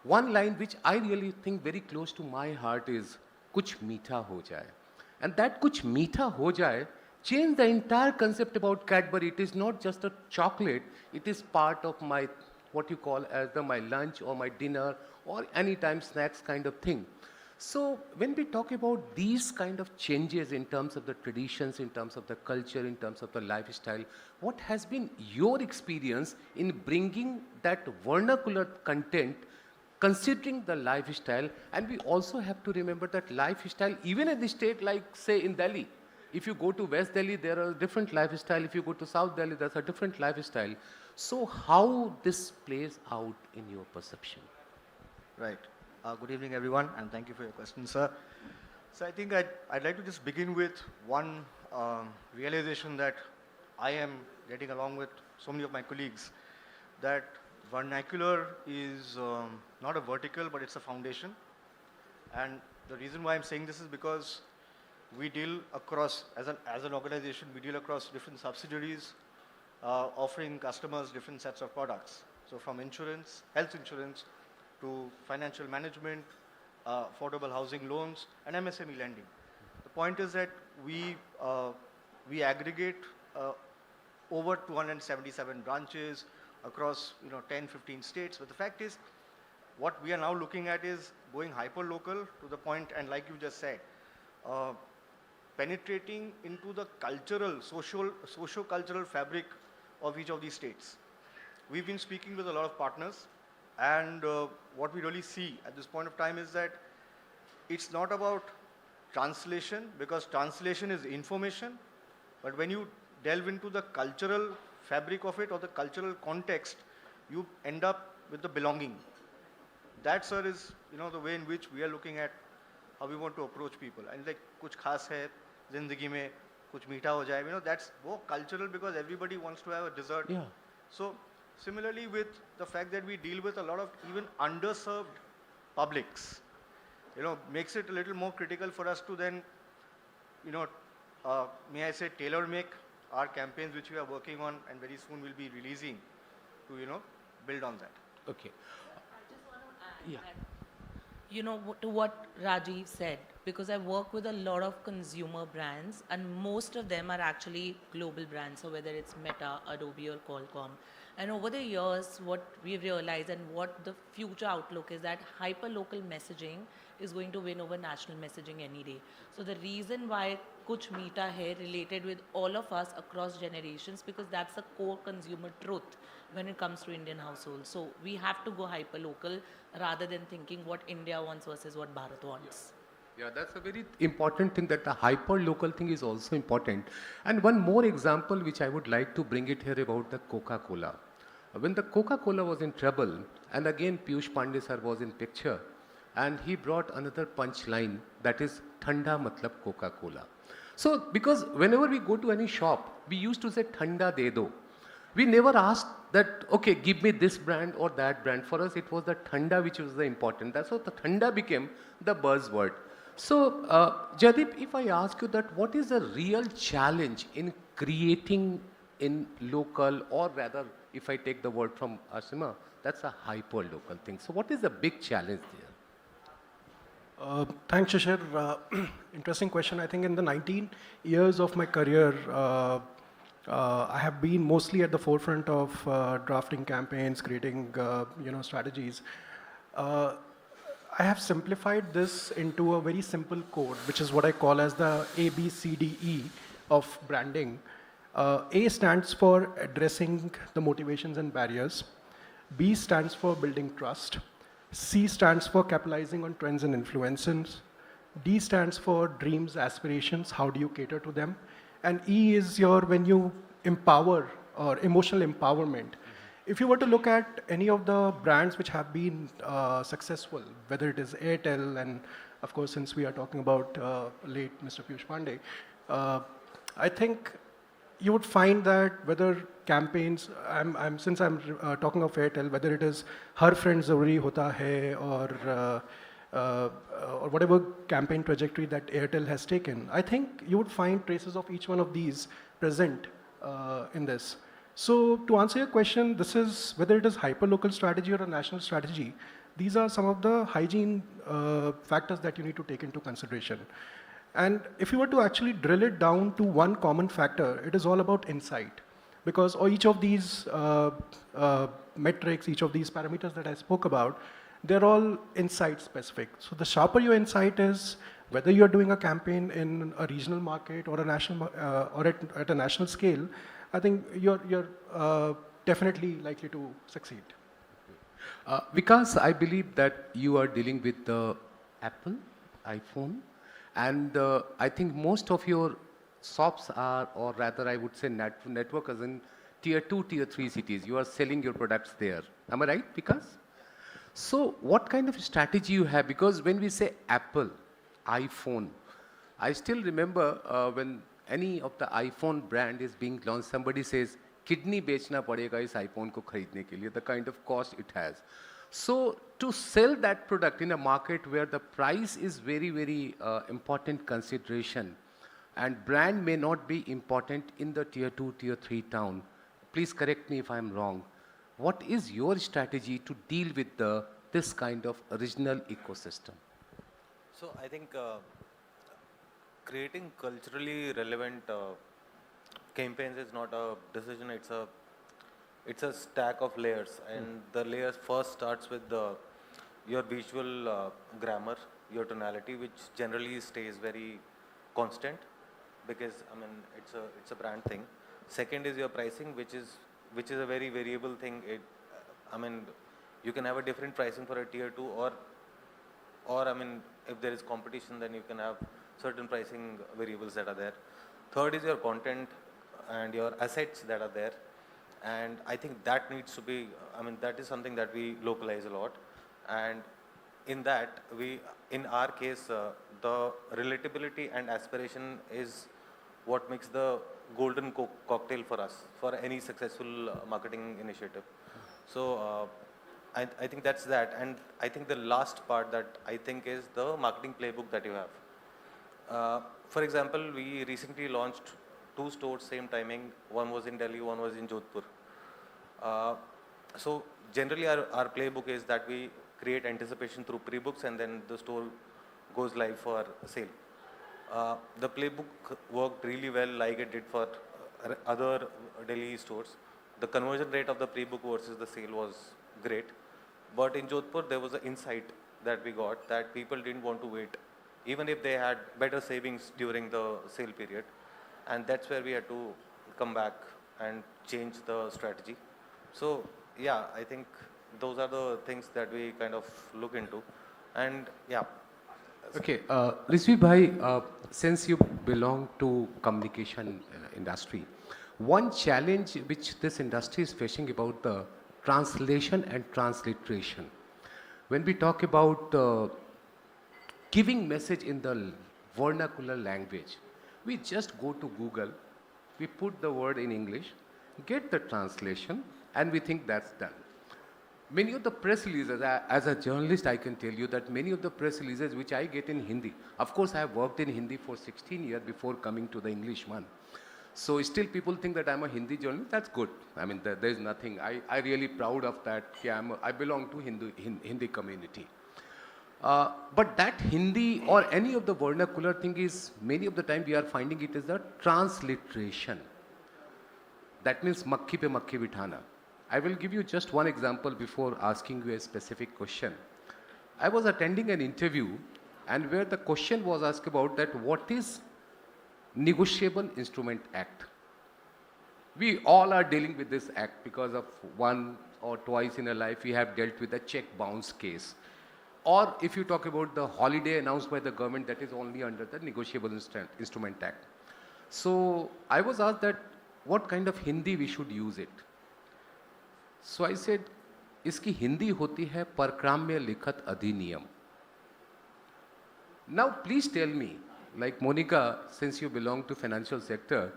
One line which I really think very close to my heart is, "Kuch meetha ho jaye." And that "kuch meetha ho jaye" changed the entire concept about Cadbury. It is not just a chocolate, it is part of my, what you call as my lunch or my dinner or anytime snacks kind of thing. So when we talk about these kind of changes in terms of the traditions, in terms of the culture, in terms of the lifestyle, what has been your experience in bringing that vernacular content considering the lifestyle? And we also have to remember that lifestyle, even in the state like say in Delhi, if you go to West Delhi, there are different lifestyle. If you go to South Delhi, there's a different lifestyle. So how this plays out in your perception? Right. Good evening, everyone, and thank you for your question, sir. So I think I'd like to just begin with one realization that I am getting along with so many of my colleagues, that vernacular is not a vertical, but it's a foundation. And the reason why I'm saying this is because we deal across, as an organization, we deal across different subsidiaries, offering customers different sets of products. So from insurance, health insurance, to financial management, affordable housing loans, and MSME lending. The point is that we aggregate over 277 branches across 10, 15 states. But the fact is, what we are now looking at is going hyper-local to the point, and like you just said, penetrating into the cultural, socio-cultural fabric of each of these states. We've been speaking with a lot of partners, and what we really see at this point of time is that it's not about translation, because translation is information, but when you delve into the cultural fabric of it or the cultural context, you end up with the belonging. That, sir, is the way in which we are looking at how we want to approach people. And like, kuch khas hai zindagi mein, kuch meetha ho jaye, that's more cultural, because everybody wants to have a dessert. Yeah. So similarly with the fact that we deal with a lot of even underserved publics, makes it a little more critical for us to then, may I say, tailor make our campaigns which we are working on and very soon will be releasing to, build on that. Okay. To what Rajiv said, because I work with a lot of consumer brands, and most of them are actually global brands, so whether it's Meta, Adobe, or Qualcomm. And over the years, what we've realized and what the future outlook is that hyper-local messaging is going to win over national messaging any day. So the reason why Kuch Meeta Hai related with all of us across generations, because that's the core consumer truth when it comes to Indian households. So we have to go hyper-local rather than thinking what India wants versus what Bharat wants. Yeah, that's a very important thing, that the hyper-local thing is also important. And one more example which I would like to bring it here about the Coca-Cola. When the Coca-Cola was in trouble, and again Piyush Pandey sir was in picture, and he brought another punchline, that is Thanda matlab Coca-Cola. So because whenever we go to any shop, we used to say Thanda de do. We never asked that, okay, give me this brand or that brand. For us, it was the Thanda which was the important. That's what the Thanda became the buzzword. So, Jadip, if I ask you that, what is the real challenge in creating in local, or rather, if I take the word from Asima, that's a hyper-local thing. So what is the big challenge there? Thanks, Shishir. Interesting question. I think in the 19 years of my career, I have been mostly at the forefront of drafting campaigns, creating strategies. Uh, I have simplified this into a very simple code, which is what I call as the ABCDE of branding. A stands for addressing the motivations and barriers. B stands for building trust. C stands for capitalizing on trends and influences. D stands for dreams, aspirations, how do you cater to them? And E is your when you empower or emotional empowerment. If you were to look at any of the brands which have been successful, whether it is Airtel, and of course, since we are talking about late Mr. Piyush Pandey, I think you would find that whether campaigns, since I'm talking of Airtel, whether it is Har Friend Zaruri Hota Hai or whatever campaign trajectory that Airtel has taken, I think you would find traces of each one of these present in this. So to answer your question, this is whether it is hyper-local strategy or a national strategy, these are some of the hygiene factors that you need to take into consideration. And if you were to actually drill it down to one common factor, it is all about insight. Because each of these metrics, each of these parameters that I spoke about, they're all insight specific. So the sharper your insight is, whether you're doing a campaign in a regional market or a national or at a national scale, I think you're definitely likely to succeed. Vikas, I believe that you are dealing with the Apple iPhone, and I think most of your shops are, or rather I would say network as in tier 2, tier 3 cities. You are selling your products there. Am I right, Vikas? So what kind of strategy you have? Because when we say Apple, iPhone, I still remember when any of the iPhone brand is being launched, somebody says, kidney बेचना पड़ेगा इस iPhone को खरीदने के लिए, the kind of cost it has. So to sell that product in a market where the price is very, very important consideration, and brand may not be important in the tier 2, tier 3 town, please correct me if I'm wrong. What is your strategy to deal with this kind of original ecosystem? So I think creating culturally relevant campaigns is not a decision, it's a stack of layers, and the layers first starts with your visual grammar, your tonality, which generally stays very constant, because I mean it's a brand thing. Second is your pricing, which is a very variable thing. I mean, you can have a different pricing for a tier 2, or I mean, if there is competition, then you can have certain pricing variables that are there. Third is your content and your assets that are there. And I think that needs to be, I mean, that is something that we localize a lot. And in that, in our case, the relatability and aspiration is what makes the golden cocktail for us, for any successful marketing initiative. So I think that's that. And I think the last part that I think is the marketing playbook that you have. For example, we recently launched 2 stores, same timing. One was in Delhi, one was in Jodhpur. So generally our playbook is that we create anticipation through pre-books, and then the store goes live for sale. The playbook worked really well, like it did for other Delhi stores. The conversion rate of the pre-book versus the sale was great. But in Jodhpur, there was an insight that we got that people didn't want to wait, even if they had better savings during the sale period. And that's where we had to come back and change the strategy. So yeah, I think those are the things that we kind of look into. And yeah. Okay, Rizvi bhai, since you belong to communication industry, one challenge which this industry is facing about the translation and transliteration. When we talk about giving message in the vernacular language, we just go to Google, we put the word in English, get the translation, and we think that's done. Many of the press releases, as a journalist, I can tell you that many of the press releases which I get in Hindi, of course I have worked in Hindi for 16 years before coming to the English one. So still people think that I'm a Hindi journalist, that's good. I mean, there's nothing, I really proud of that, I belong to Hindi community. But that Hindi or any of the vernacular thing is, many of the time we are finding it is the transliteration. That means makhi pe makhi bithana. I will give you just one example before asking you a specific question. I was attending an interview and where the question was asked about that what is Negotiable Instrument Act. We all are dealing with this act because of one or twice in a life we have dealt with a check bounce case. Or if you talk about the holiday announced by the government, that is only under the Negotiable Instrument Act. So I was asked that what kind of Hindi we should use it. So I said, इसकी हिंदी होती है परक्राम में लिखत अधिनियम. Now please tell me, like Monica, since you belong to financial sector,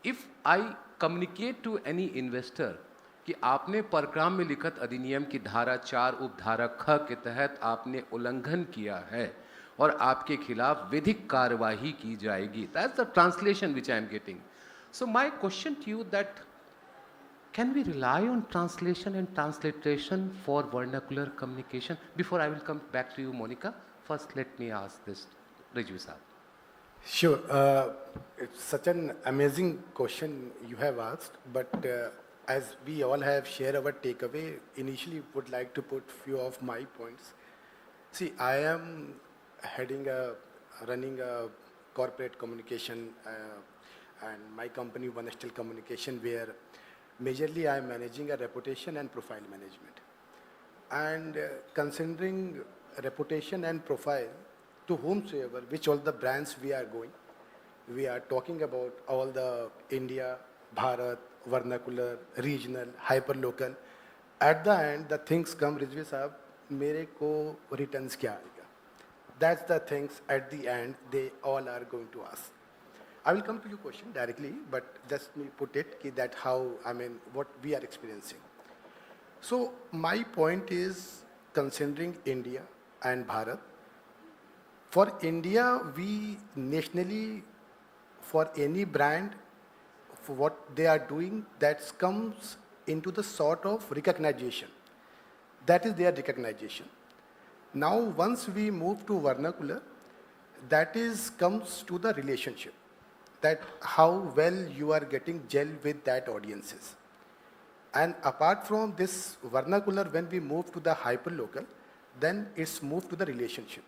if I communicate to any investor कि आपने परक्राम में लिखत अधिनियम की धारा 4 उपधारा ख के तहत आपने उल्लंघन किया है और आपके खिलाफ विधिक कार्यवाही की जाएगी. That's the translation which I am getting. So my question to you that can we rely on translation and transliteration for vernacular communication? Before I will come back to you, Monica, first let me ask this, Rajvi sir. Sure. It's such an amazing question you have asked, but as we all have shared our takeaway, initially would like to put few of my points. See, I am running a corporate communication and my company, One Still Communication, where majorly I am managing a reputation and profile management. And considering reputation and profile, to whomsoever, which all the brands we are going, we are talking about all the India, Bharat, vernacular, regional, hyperlocal. At the end, the things come, Rizvi Saab, mere ko returns kya aayega? That's the things at the end they all are going to ask. I will come to your question directly, but just me put it that how, what we are experiencing. So my point is considering India and Bharat. For India, we nationally, for any brand, for what they are doing, that comes into the sort of recognition. That is their recognition. Now, once we move to vernacular, that comes to the relationship. That how well you are getting gel with that audiences. And apart from this vernacular, when we move to the hyperlocal, then it's moved to the relationship.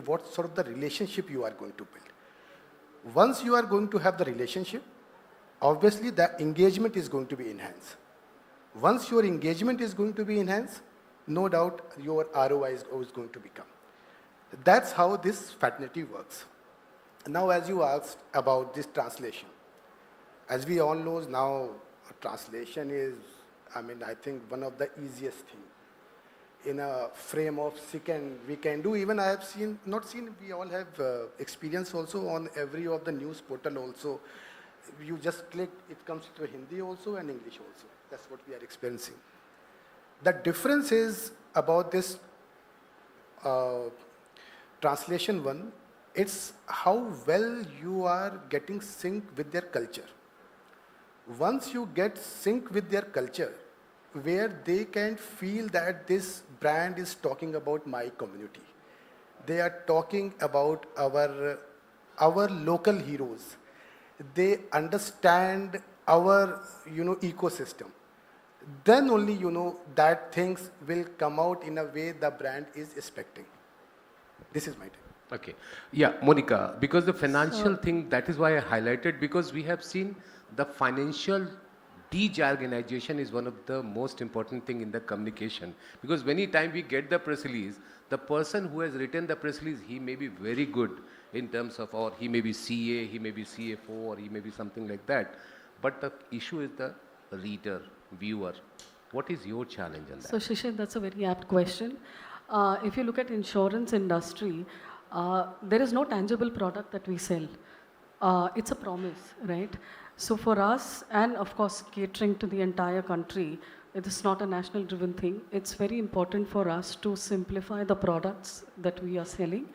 What sort of the relationship you are going to build. Once you are going to have the relationship, obviously the engagement is going to be enhanced. Once your engagement is going to be enhanced, no doubt your ROI is going to become. That's how this fraternity works. Now, as you asked about this translation, as we all know now, translation is, I think one of the easiest thing. In a frame of second, we can do. Even I have we all have experience also on every of the news portal also. You just click, it comes to Hindi also and English also. That's what we are experiencing. The difference is about this translation one, it's how well you are getting sync with their culture. Once you get sync with their culture, where they can feel that this brand is talking about my community. They are talking about our local heroes. They understand our ecosystem. Then only that things will come out in a way the brand is expecting. This is my take. Okay. Yeah, Monica, because the financial thing, that is why I highlighted, because we have seen the financial de-jargonization is one of the most important thing in the communication. Because many times we get the press release, the person who has written the press release, he may be very good in terms of, or he may be CA, he may be CFO, or he may be something like that. But the issue is the reader, viewer. What is your challenge on that? So Shishir, that's a very apt question. If you look at insurance industry, there is no tangible product that we sell. It's a promise, right? So for us, and of course catering to the entire country, it is not a national driven thing. It's very important for us to simplify the products that we are selling.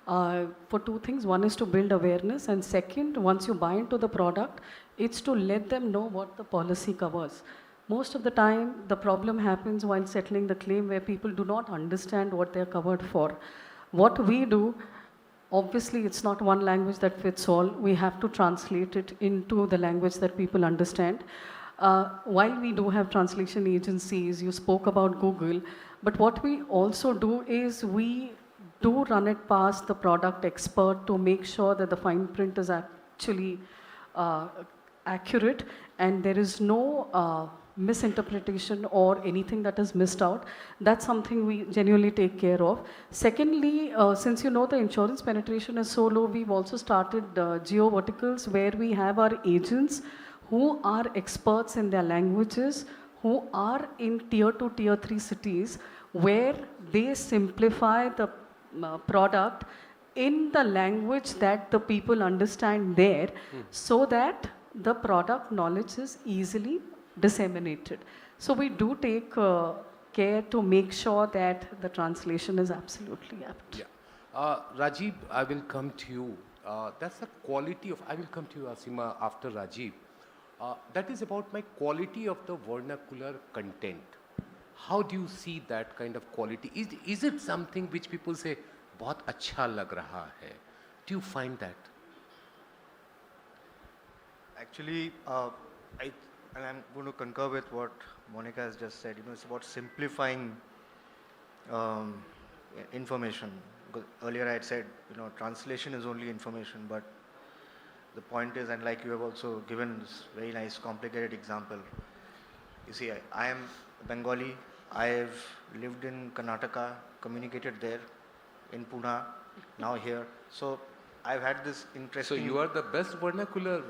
For two things. One is to build awareness, and second, once you buy into the product, it's to let them know what the policy covers. Most of the time, the problem happens while settling the claim where people do not understand what they're covered for. What we do, obviously it's not one language that fits all. We have to translate it into the language that people understand. While we do have translation agencies, you spoke about Google, but what we also do is we do run it past the product expert to make sure that the fine print is actually uh, accurate and there is no misinterpretation or anything that is missed out. That's something we genuinely take care of. Secondly, since you know the insurance penetration is so low, we've also started geo verticals where we have our agents who are experts in their languages, who are in tier 2, tier 3 cities, where they simplify the product in the language that the people understand there, so that the product knowledge is easily disseminated. So we do take care to make sure that the translation is absolutely apt. Yeah. Rajiv, I will come to you. That's the quality of, I will come to you, Asima, after Rajiv. That is about my quality of the vernacular content. How do you see that kind of quality? Is it something which people say, बहुत अच्छा लग रहा है? Do you find that? Actually, and I'm going to concur with what Monica has just said. It's about simplifying information. Because earlier I had said, translation is only information, but the point is, and like you have also given this very nice, complicated example. You see, I am Bengali. I have lived in Karnataka, communicated there, in Pune, now here. So I've had this interesting... So you are the best vernacular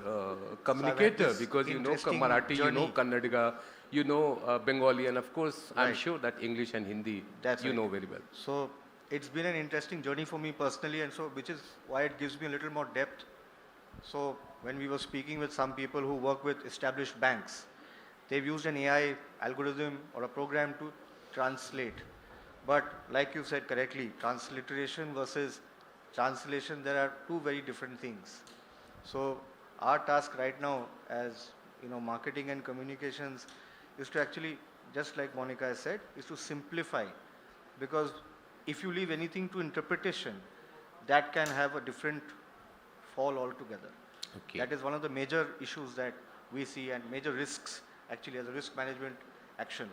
communicator, because you know Marathi, you know Kannadiga, you know Bengali, and of course, I'm sure that English and Hindi, you know very well. So it's been an interesting journey for me personally, and so which is why it gives me a little more depth. So when we were speaking with some people who work with established banks, they've used an AI algorithm or a program to translate. But like you said correctly, transliteration versus translation, there are two very different things. So our task right now as marketing and communications is to actually, just like Monica has said, is to simplify. Because if you leave anything to interpretation, that can have a different fall altogether. Okay. That is one of the major issues that we see and major risks actually as a risk management action.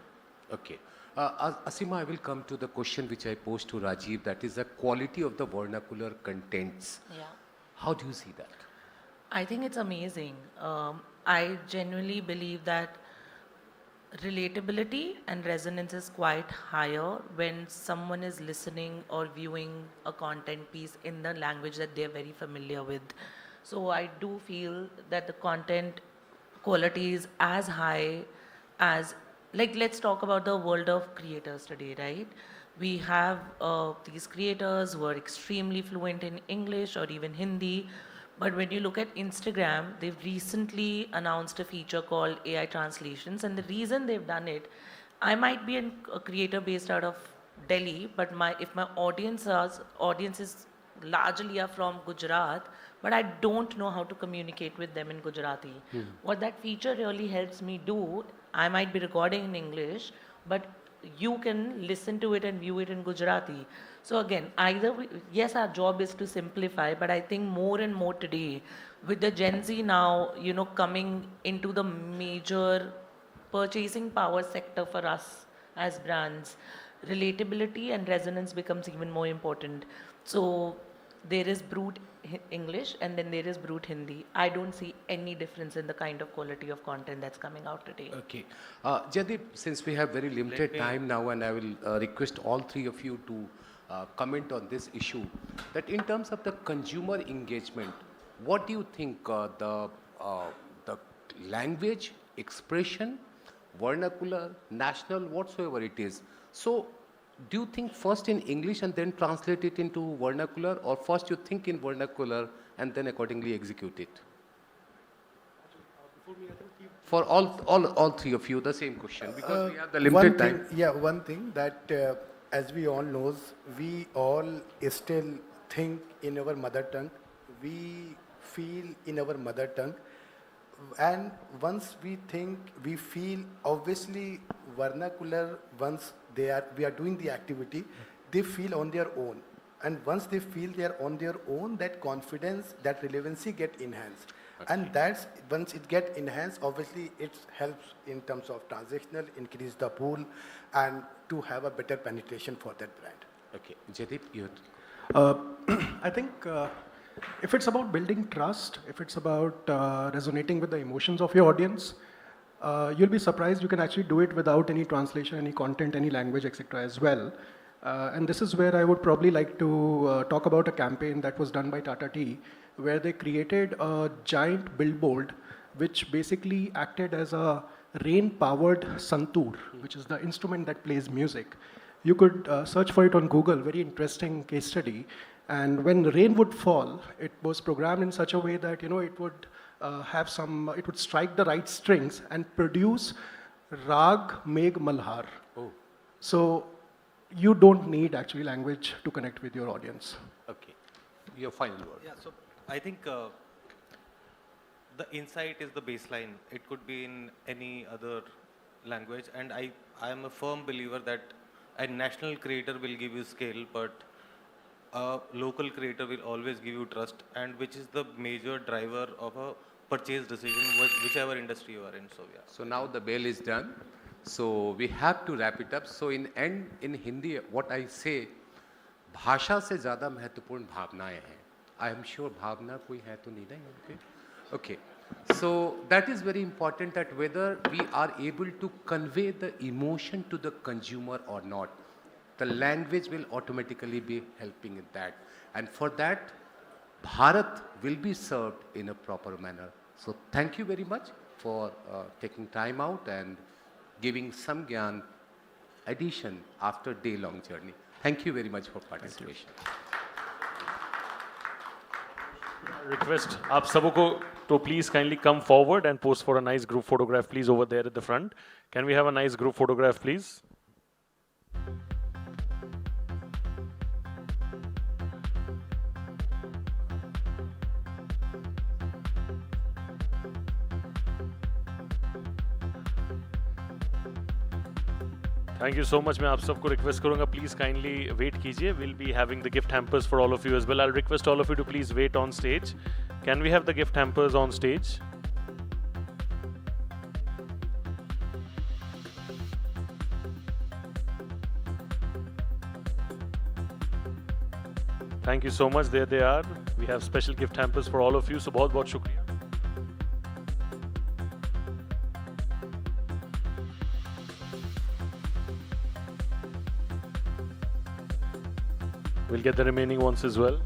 Okay. Asima, I will come to the question which I posed to Rajiv, that is the quality of the vernacular contents. Yeah. How do you see that? I think it's amazing. I genuinely believe that relatability and resonance is quite higher when someone is listening or viewing a content piece in the language that they're very familiar with. So I do feel that the content quality is as high as, like, let's talk about the world of creators today, right? We have these creators who are extremely fluent in English or even Hindi. But when you look at Instagram, they've recently announced a feature called AI translations. And the reason they've done it, I might be a creator based out of Delhi, but if my audiences largely are from Gujarat, but I don't know how to communicate with them in Gujarati. What that feature really helps me do, I might be recording in English, but you can listen to it and view it in Gujarati. So again, yes, our job is to simplify, but I think more and more today, with the Gen Z now, coming into the major purchasing power sector for us as brands, relatability and resonance becomes even more important. So there is brute English and then there is brute Hindi. I don't see any difference in the kind of quality of content that's coming out today. Okay. Jaideep, since we have very limited time now, and I will request all three of you to comment on this issue, that in terms of the consumer engagement, what do you think the language, expression, vernacular, national, whatsoever it is, so do you think first in English and then translate it into vernacular, or first you think in vernacular and then accordingly execute it? For all three of you, the same question, because we have the limited time. One thing that, as we all knows, we all still think in our mother tongue. We feel in our mother tongue. And once we think, we feel, obviously vernacular, once we are doing the activity, they feel on their own. And once they feel they are on their own, that confidence, that relevancy get enhanced. And that's, once it get enhanced, obviously it helps in terms of transactional, increase the pool, and to have a better penetration for that brand. Okay, Jadip, you. I think if it's about building trust, if it's about resonating with the emotions of your audience, you'll be surprised you can actually do it without any translation, any content, any language, etc. as well. And this is where I would probably like to talk about a campaign that was done by Tata Tea, where they created a giant billboard which basically acted as a rain-powered santoor, which is the instrument that plays music. You could search for it on Google, very interesting case study. And when rain would fall, it was programmed in such a way that, it would it would strike the right strings and produce Rag Megh Malhar. Oh. So you don't need actually language to connect with your audience. Okay, your final word. Yeah, so I think the insight is the baseline. It could be in any other language, and I am a firm believer that a national creator will give you scale, but a local creator will always give you trust, and which is the major driver of a purchase decision, whichever industry you are in. So yeah. So now the bell is done. So we have to wrap it up. So in end, in Hindi, what I say, भाषा से ज़्यादा महत्वपूर्ण भावनाएं हैं. I am sure भावना कोई है तो नहीं ना. Okay. So that is very important, that whether we are able to convey the emotion to the consumer or not, the language will automatically be helping in that. And for that, Bharat will be served in a proper manner. So thank you very much for taking time out and giving some gyan addition after day-long journey. Thank you very much for participation. Request आप सबको to please kindly come forward and pose for a nice group photograph, please, over there at the front. Can we have a nice group photograph, please? Thank you so much. मैं आप सबको request करूँगा, please kindly wait कीजिए. We'll be having the gift hampers for all of you as well. I'll request all of you to please wait on stage. Can we have the gift hampers on stage? Thank you so much. There they are. We have special gift hampers for all of you. So बहुत बहुत शुक्रिया. We'll get the remaining ones as well.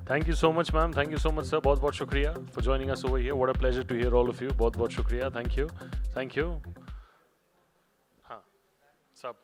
Thank you so much, ma'am. Thank you so much, sir. बहुत बहुत शुक्रिया for joining us over here. What a pleasure to hear all of you. बहुत बहुत शुक्रिया. Thank you. Thank you. हाँ, सब.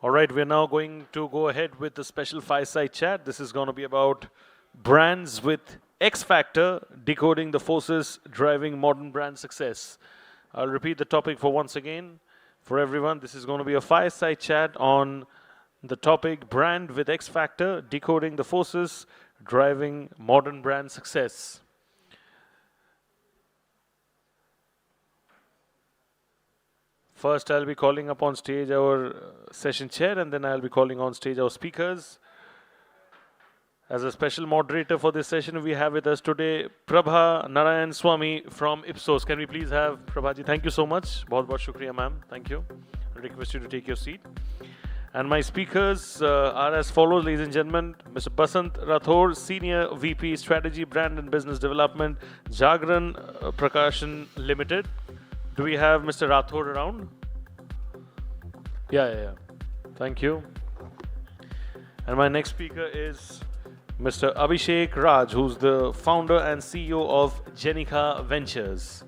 All right, we're now going to go ahead with the special fireside chat. This is going to be about brands with X Factor, decoding the forces driving modern brand success. I'll repeat the topic for once again for everyone. This is going to be a fireside chat on the topic brand with X Factor, decoding the forces driving modern brand success. First, I'll be calling up on stage our session chair, and then I'll be calling on stage our speakers. As a special moderator for this session, we have with us today Prabha Narayan Swami from Ipsos. Can we please have Prabhaji? Thank you so much. बहुत बहुत शुक्रिया, ma'am. Thank you. I request you to take your seat. And my speakers are as follows, ladies and gentlemen. Mr. Basant Rathore, Senior VP Strategy, Brand and Business Development, Jagran Prakashan Limited. Do we have Mr. Rathore around? Yeah. Thank you. And my next speaker is Mr. Abhishek Raj, who's the founder and CEO of Jenica Ventures.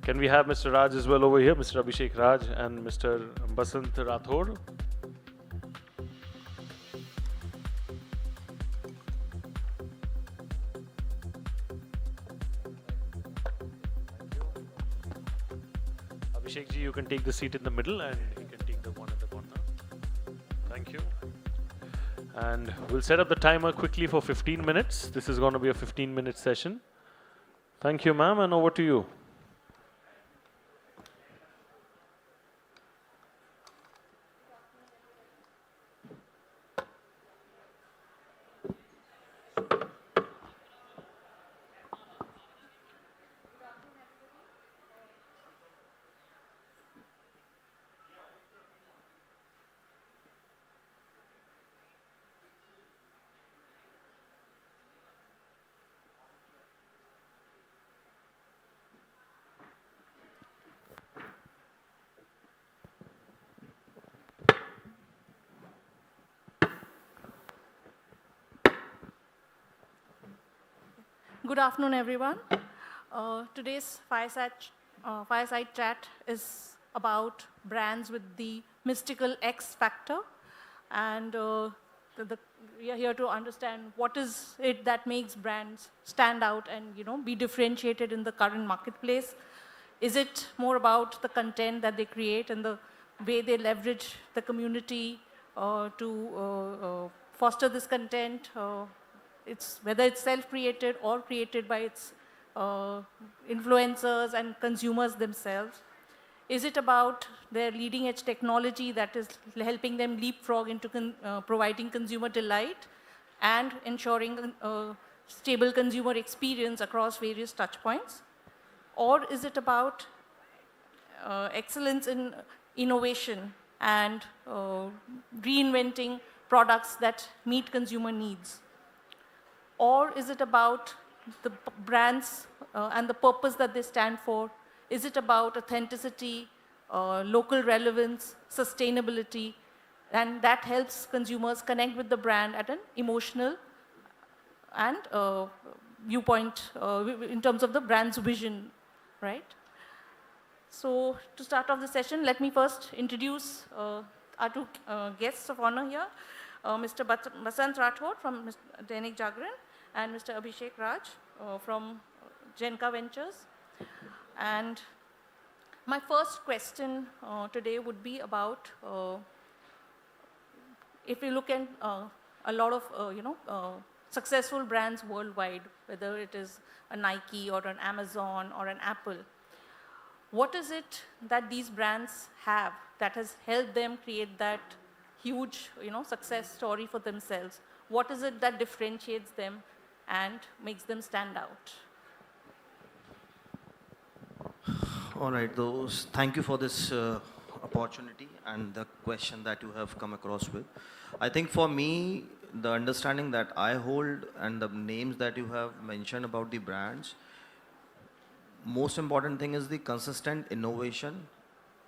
Can we have Mr. Raj as well over here, Mr. Abhishek Raj and Mr. Basant Rathore? Abhishek ji, you can take the seat in the middle and you can take the one at the corner. Thank you. And we'll set up the timer quickly for 15 minutes. This is going to be a 15-minute session. Thank you, ma'am, and over to you. Good afternoon, everyone. Today's fireside chat is about brands with the mystical X factor. And we are here to understand what is it that makes brands stand out and be differentiated in the current marketplace. Is it more about the content that they create and the way they leverage the community to foster this content? Whether it's self-created or created by its influencers and consumers themselves. Is it about their leading-edge technology that is helping them leapfrog into providing consumer delight and ensuring a stable consumer experience across various touchpoints? Or is it about excellence in innovation and reinventing products that meet consumer needs? Or is it about the brands and the purpose that they stand for? Is it about authenticity, local relevance, sustainability, and that helps consumers connect with the brand at an emotional and viewpoint in terms of the brand's vision, right? So to start off the session, let me first introduce our two guests of honor here, Mr. Basant Rathore from Dainik Jagran, and Mr. Abhishek Raj from Jenica Ventures. And my first question today would be about, if you look at a lot of successful brands worldwide, whether it is a Nike or an Amazon or an Apple, what is it that these brands have that has helped them create that huge success story for themselves? What is it that differentiates them and makes them stand out? All right, thank you for this opportunity and the question that you have come across with. I think for me, the understanding that I hold and the names that you have mentioned about the brands, most important thing is the consistent innovation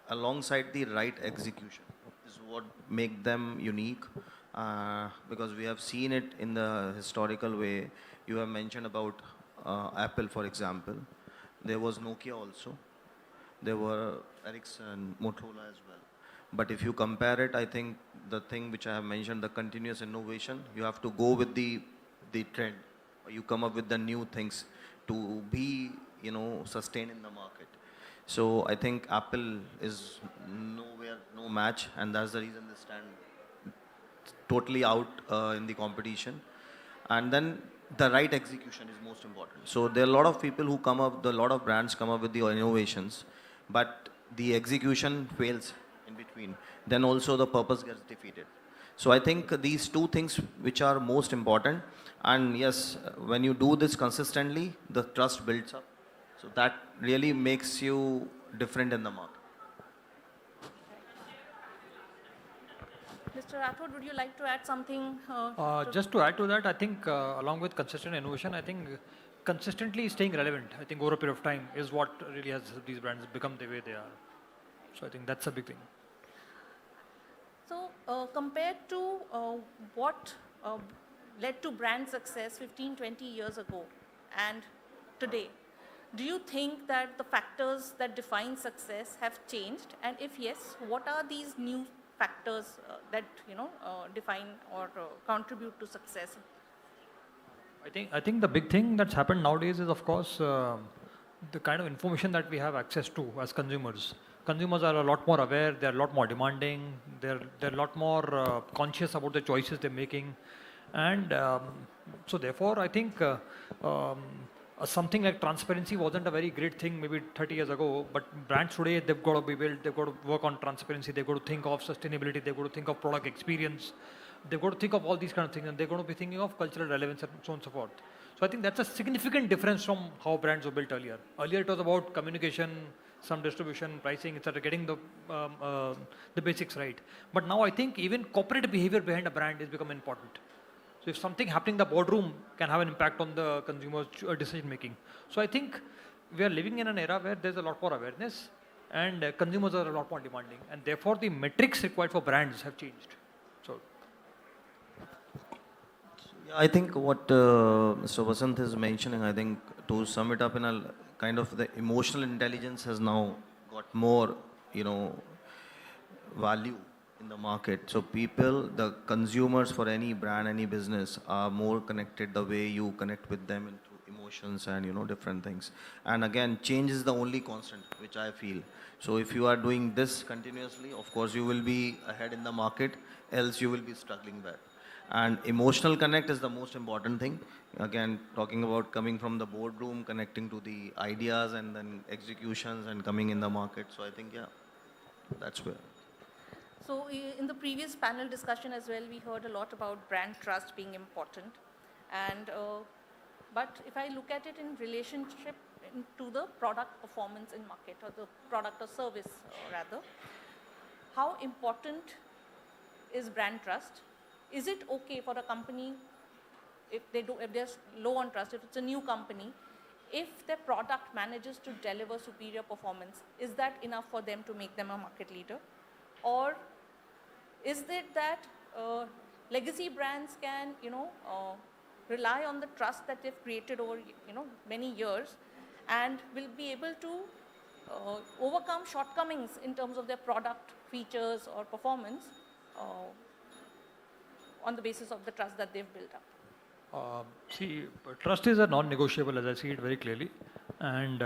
alongside the right execution is what make them unique. Because we have seen it in the historical way. You have mentioned about Apple, for example. There was Nokia also. There were Ericsson, Motorola as well. But if you compare it, I think the thing which I have mentioned, the continuous innovation, you have to go with the trend. You come up with the new things to be, sustained in the market. So I think Apple is no match, and that's the reason they stand totally out in the competition. And then the right execution is most important. So there are a lot of people who a lot of brands come up with the innovations, but the execution fails in between. Then also the purpose gets defeated. So I think these two things which are most important, and yes, when you do this consistently, the trust builds up. So that really makes you different in the market. Mr. Rathod, would you like to add something? Just to add to that, I think along with consistent innovation, I think consistently staying relevant, I think over a period of time is what really has helped these brands become the way they are. So I think that's a big thing. So compared to what led to brand success 15, 20 years ago and today, do you think that the factors that define success have changed? And if yes, what are these new factors that define or contribute to success? I think the big thing that's happened nowadays is, of course, the kind of information that we have access to as consumers. Consumers are a lot more aware, they're a lot more demanding, they're a lot more conscious about the choices they're making. And so therefore, I think something like transparency wasn't a very great thing maybe 30 years ago, but brands today, they've got to be built, they've got to work on transparency, they've got to think of sustainability, they've got to think of product experience, they've got to think of all these kind of things, and they're going to be thinking of cultural relevance and so on and so forth. So I think that's a significant difference from how brands were built earlier. Earlier it was about communication, some distribution, pricing, etc., getting the basics right. But now I think even corporate behavior behind a brand is become important. So if something happening in the boardroom can have an impact on the consumer's decision making. So I think we are living in an era where there's a lot more awareness and consumers are a lot more demanding, and therefore the metrics required for brands have changed. So I think what Mr. Vasant is mentioning, I think to sum it up in a kind of the emotional intelligence has now got more, value in the market. So people, the consumers for any brand, any business are more connected the way you connect with them into emotions and, different things. And again, change is the only constant, which I feel. So if you are doing this continuously, of course, you will be ahead in the market, else you will be struggling there. And emotional connect is the most important thing. Again, talking about coming from the boardroom, connecting to the ideas and then executions and coming in the market. So I think, yeah, that's where. So in the previous panel discussion as well, we heard a lot about brand trust being important. And but if I look at it in relationship to the product performance in market, or the product or service rather, how important is brand trust? Is it okay for a company if they're low on trust, if it's a new company, if their product manages to deliver superior performance, is that enough for them to make them a market leader? Or is it that legacy brands can, rely on the trust that they've created over, many years, and will be able to overcome shortcomings in terms of their product features or performance on the basis of the trust that they've built up? See, trust is a non-negotiable, as I see it very clearly, and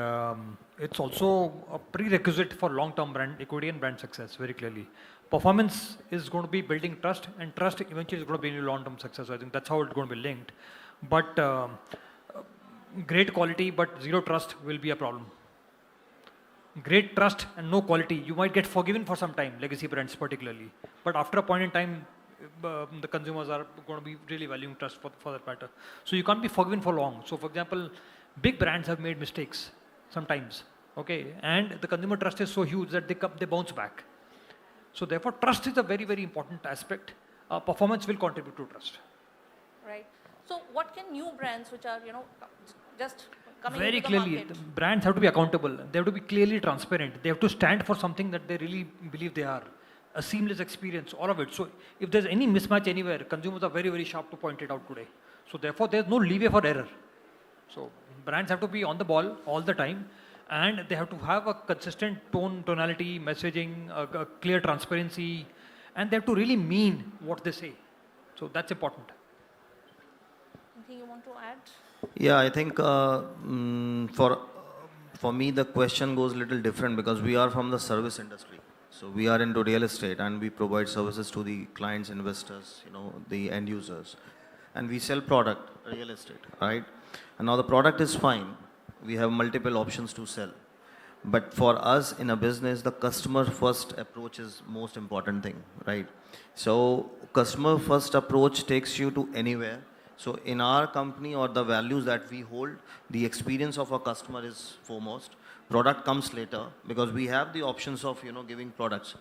it's also a prerequisite for long-term brand equity and brand success, very clearly. Performance is going to be building trust, and trust eventually is going to be long-term success. So I think that's how it's going to be linked. But great quality but zero trust will be a problem. Great trust and no quality, you might get forgiven for some time, legacy brands particularly. But after a point in time, the consumers are going to be really valuing trust for that matter. So you can't be forgiven for long. So for example, big brands have made mistakes sometimes, okay? And the consumer trust is so huge that they bounce back. So therefore, trust is a very, very important aspect. Performance will contribute to trust. Right. So what can new brands which are, just coming Very into the clearly, market? the brands have to be accountable. They have to be clearly transparent. They have to stand for something that they really believe they are. A seamless experience, all of it. So if there's any mismatch anywhere, consumers are very, very sharp to point it out today. So therefore, there's no leeway for error. So brands have to be on the ball all the time, and they have to have a consistent tonality, messaging, a clear transparency, and they have to really mean what they say. So that's important. Anything you want to add? Yeah, I think for me, the question goes a little different because we are from the service industry. So we are into real estate and we provide services to the clients, investors, the end users. And we sell product, real estate, right? And now the product is fine. We have multiple options to sell. But for us in a business, the customer first approach is most important thing, right? So customer first approach takes you to anywhere. So in our company or the values that we hold, the experience of our customer is foremost. Product comes later because we have the options of, giving products.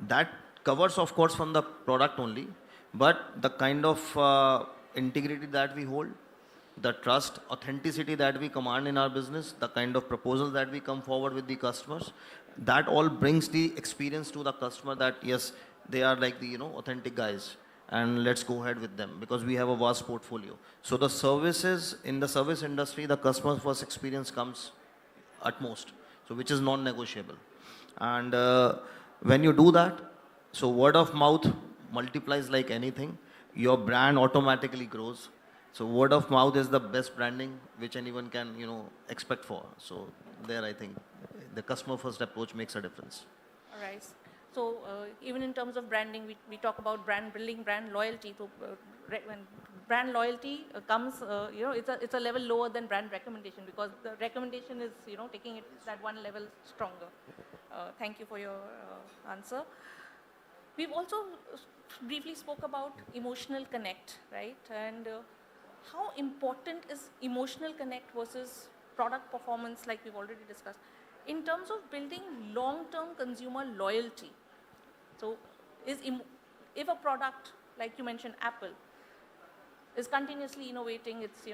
That covers, of course, from the product only, but the kind of integrity that we hold, the trust, authenticity that we command in our business, the kind of proposal that we come forward with the customers, that all brings the experience to the customer that yes, they are like the authentic guys, and let's go ahead with them because we have a vast portfolio. So the services in the service industry, the customer first experience comes utmost, so which is non-negotiable. And when you do that, so word of mouth multiplies like anything. Your brand automatically grows. So word of mouth is the best branding which anyone can expect for. So there I think the customer first approach makes a difference. All right. So even in terms of branding, we talk about brand building, brand loyalty. So when brand loyalty comes, it's a level lower than brand recommendation because the recommendation is taking it that one level stronger. Thank you for your answer. We've also briefly spoke about emotional connect, right? And how important is emotional connect versus product performance, like we've already discussed, in terms of building long-term consumer loyalty? So if a product, like you mentioned, Apple, is continuously innovating, it's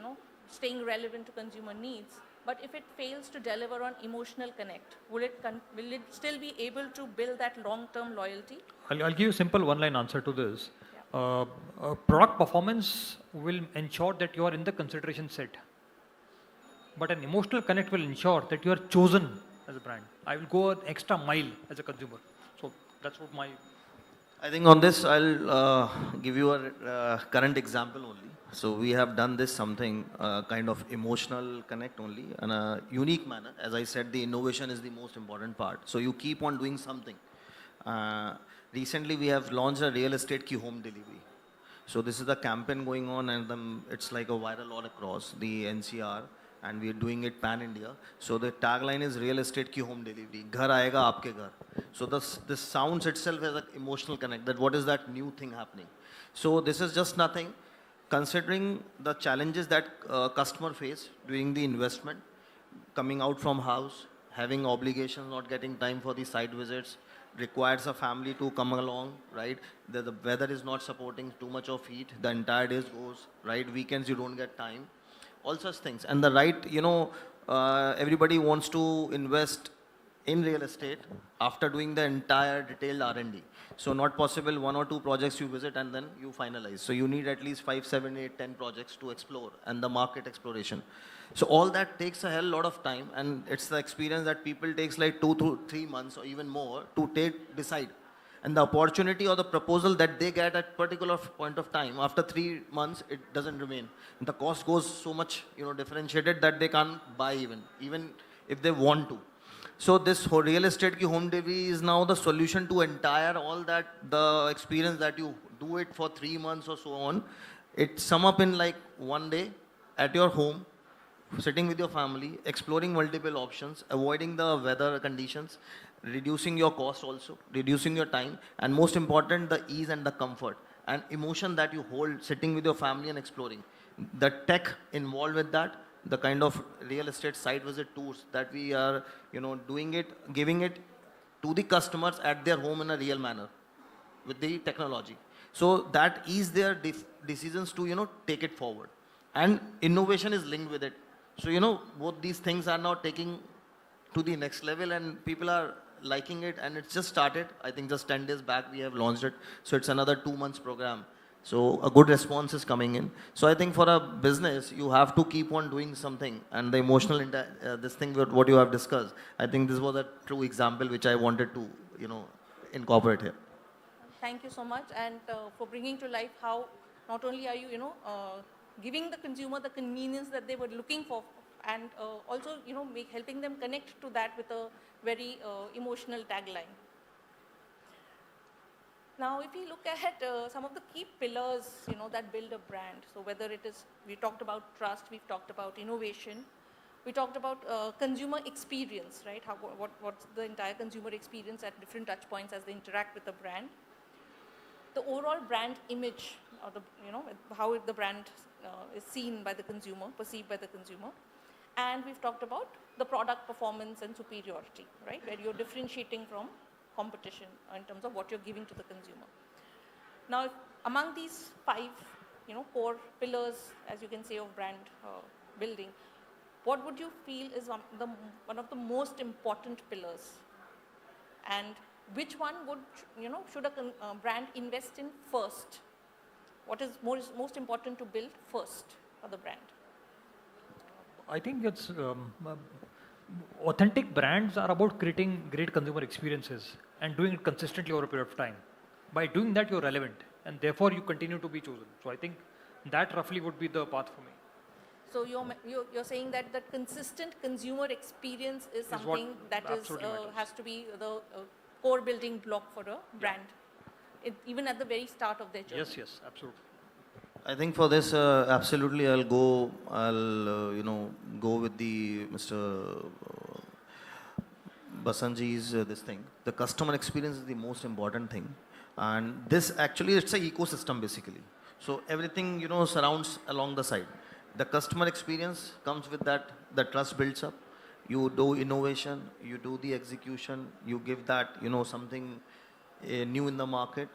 staying relevant to consumer needs, but if it fails to deliver on emotional connect, will it still be able to build that long-term loyalty? I'll give you a simple one-line answer to this. Product performance will ensure that you are in the consideration set. But an emotional connect will ensure that you are chosen as a brand. I will go an extra mile as a consumer. So that's what I think on this, I'll give you a current example only. So we have done this something kind of emotional connect only in a unique manner. As I said, the innovation is the most important part. So you keep on doing something. Recently, we have launched a real estate ki home delivery. So this is the campaign going on, and it's like a viral all across the NCR, and we are doing it pan India. So the tagline is real estate ki home delivery. Ghar aayega aapke ghar. So this sounds itself as an emotional connect. That what is that new thing happening? So this is just nothing. Considering the challenges that customer face during the investment, coming out from house, having obligations, not getting time for the site visits, requires a family to come along, right? The weather is not supporting too much of heat, the entire day goes, right? Weekends you don't get time, all such things. And the right, everybody wants to invest in real estate after doing the entire detailed R&D. So not possible 1 or 2 projects you visit and then you finalize. So you need at least 5, 7, 8, 10 projects to explore and the market exploration. So all that takes a hell lot of time, and it's the experience that people takes like 2 to 3 months or even more to decide. And the opportunity or the proposal that they get at particular point of time, after 3 months, it doesn't remain. And the cost goes so much, differentiated that they can't buy even if they want to. So this whole real estate ki home delivery is now the solution to entire all that, the experience that you do it for 3 months or so on. It sum up in like one day at your home, sitting with your family, exploring multiple options, avoiding the weather conditions, reducing your cost also, reducing your time, and most important, the ease and the comfort and emotion that you hold sitting with your family and exploring. The tech involved with that, the kind of real estate site visit tours that we are, doing it, giving it to the customers at their home in a real manner with the technology. So that ease their decisions to, take it forward. And innovation is linked with it. So, both these things are now taking to the next level and people are liking it, and it's just started. I think just 10 days back we have launched it. So it's another 2 months program. So a good response is coming in. So I think for a business, you have to keep on doing something, and the emotional, this thing what you have discussed, I think this was a true example which I wanted to, incorporate here. Thank you so much, and for bringing to life how not only are you, giving the consumer the convenience that they were looking for, and also, helping them connect to that with a very emotional tagline. Now, if we look at some of the key pillars, that build a brand, so whether it is, we talked about trust, we've talked about innovation, we talked about consumer experience, right? What's the entire consumer experience at different touch points as they interact with the brand. The overall brand image, or how the brand is seen by the consumer, perceived by the consumer. And we've talked about the product performance and superiority, right? Where you're differentiating from competition in terms of what you're giving to the consumer. Now, among these 5, core pillars, as you can say, of brand building, what would you feel is one of the most important pillars? And which one would, should a brand invest in first? What is most important to build first for the brand? I think it's authentic brands are about creating great consumer experiences and doing it consistently over a period of time. By doing that, you're relevant, and therefore you continue to be chosen. So I think that roughly would be the path for me. So you're saying that the consistent consumer experience is something that has to be the core building block for a brand, even at the very start of their journey. Yes, absolutely. I think for this, absolutely, I'll go with the Mr. Basanji's this thing. The customer experience is the most important thing, and this actually it's an ecosystem basically. So everything surrounds along the side. The customer experience comes with that. The trust builds up. You do innovation. You do the execution. You give that something new in the market.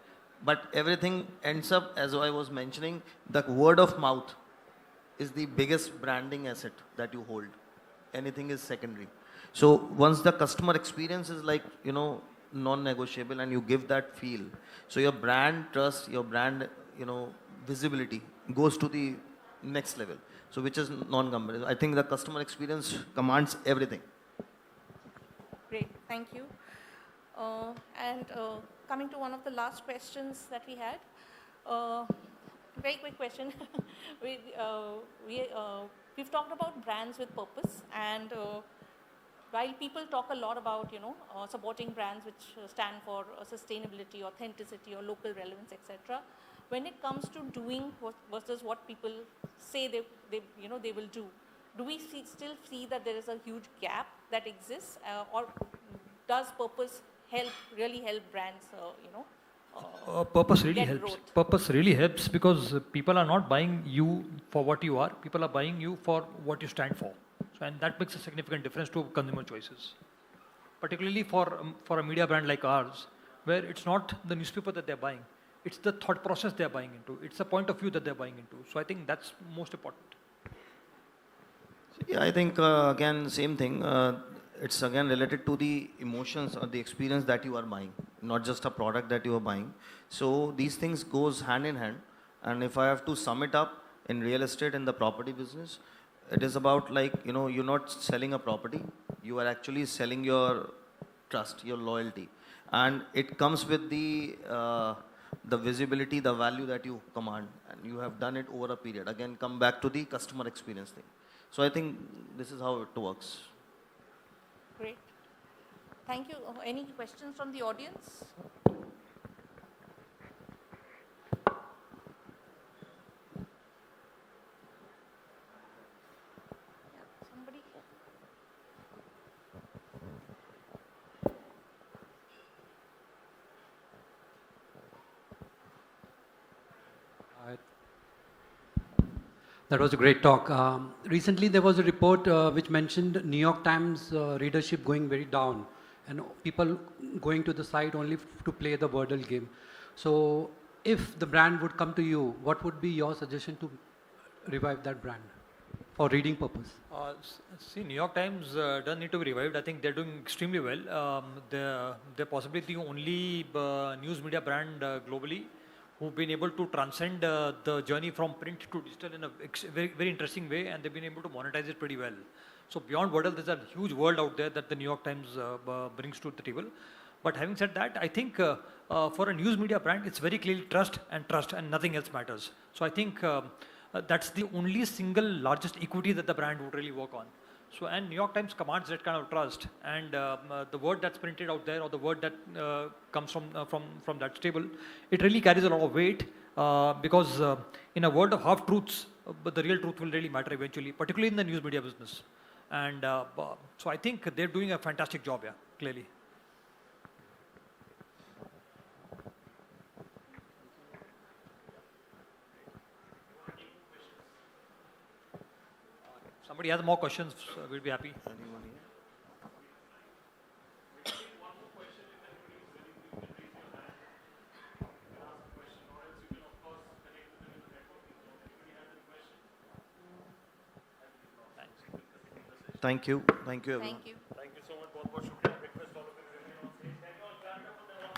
But everything ends up, as I was mentioning, the word of mouth is the biggest branding asset that you hold. Anything is secondary. So once the customer experience is like, non-negotiable and you give that feel, so your brand trust, your brand, visibility goes to the next level. So which is non-comparable. I think the customer experience commands everything. Great, thank you. Coming to one of the last questions that we had, very quick question. We've talked about brands with purpose, and while people talk a lot about supporting brands which stand for sustainability, authenticity, or local relevance, etc., when it comes to doing versus what people say they will do we still see that there is a huge gap that exists, or does purpose really help brands, Purpose really get helps. growth? Purpose really helps because people are not buying you for what you are. People are buying you for what you stand for. So, and that makes a significant difference to consumer choices. Particularly for a media brand like ours, where it's not the newspaper that they're buying. It's the thought process they're buying into. It's the point of view that they're buying into. So I think that's most important. Yeah, I think again, same thing. It's again related to the emotions or the experience that you are buying, not just a product that you are buying. So these things goes hand in hand. And if I have to sum it up in real estate and the property business, it is about like, you're not selling a property. You are actually selling your trust, your loyalty. And it comes with the visibility, the value that you command. And you have done it over a period. Again, come back to the customer experience thing. So I think this is how it works. Great. Thank you. Any questions from the audience? Somebody? That was a great talk. Recently, there was a report which mentioned New York Times readership going very down and people going to the site only to play the Wordle game. So if the brand would come to you, what would be your suggestion to revive that brand for reading purpose? See, New York Times doesn't need to be revived. I think they're doing extremely well. They're possibly the only news media brand globally who've been able to transcend the journey from print to digital in a very, very interesting way, and they've been able to monetize it pretty well. So beyond Wordle, there's a huge world out there that the New York Times brings to the table. But having said that, I think for a news media brand, it's very clearly trust, and nothing else matters. So I think that's the only single largest equity that the brand would really work on. So, and New York Times commands that kind of trust, and the word that's printed out there, or the word that comes from that stable, it really carries a lot of weight because in a world of half truths, but the real truth will really matter eventually, particularly in the news media business. And so I think they're doing a fantastic job, yeah, clearly. Somebody has more questions, we'll be happy. Thank you. Thank you, everyone. Thank you. Thank you so much. बहुत-बहुत शुक्रिया. Request all of you to remain on stage. Can you all stand up for them?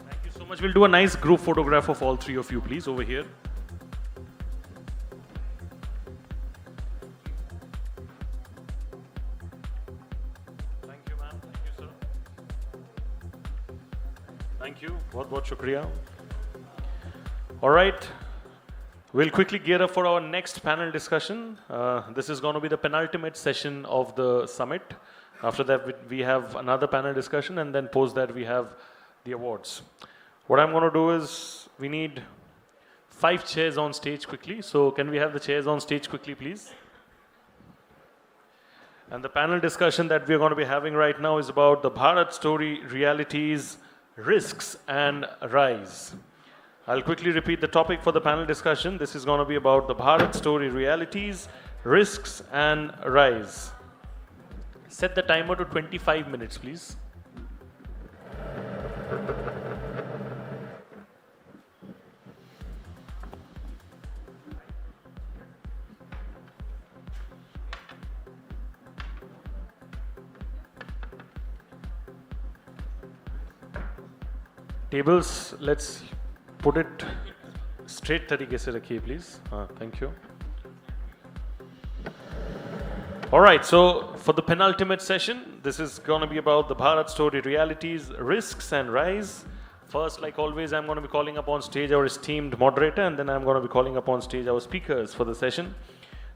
Thank you so much. We'll do a nice group photograph of all three of you, please, over here. Thank you, ma'am. Thank you, sir. Thank you. बहुत-बहुत शुक्रिया. All right. We'll quickly gear up for our next panel discussion. This is going to be the penultimate session of the summit. After that, we have another panel discussion, and then post that we have the awards. What I'm going to do is, we need 5 chairs on stage quickly. So can we have the chairs on stage quickly, please? And the panel discussion that we're going to be having right now is about the Bharat story, realities, risks, and rise. I'll quickly repeat the topic for the panel discussion. This is going to be about the Bharat story, realities, risks, and rise. Set the timer to 25 minutes, please. Tables, let's put it straight तरीके से रखिए, please. Thank you. All right, so for the penultimate session, this is going to be about the Bharat story, realities, risks, and rise. First, like always, I'm going to be calling up on stage our esteemed moderator, and then I'm going to be calling up on stage our speakers for the session.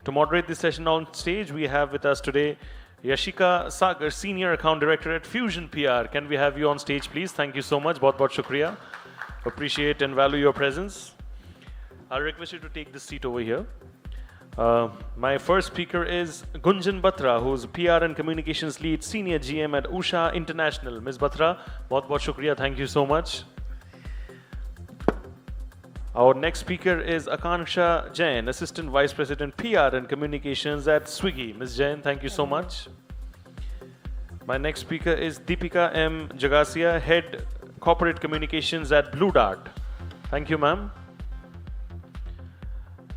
To moderate this session on stage, we have with us today Yashika Sagar, Senior Account Director at Fusion PR. Can we have you on stage, please? Thank you so much. बहुत-बहुत शुक्रिया. Appreciate and value your presence. I'll request you to take this seat over here. My first speaker is Gunjan Batra, who's PR and Communications Lead, Senior GM at Usha International. Ms. Batra, बहुत-बहुत शुक्रिया. Thank you so much. Our next speaker is Akanksha Jain, Assistant Vice President PR and Communications at Swiggy. Ms. Jain, thank you so much. My next speaker is Deepika M. Jagasia, Head Corporate Communications at Blue Dart. Thank you, ma'am.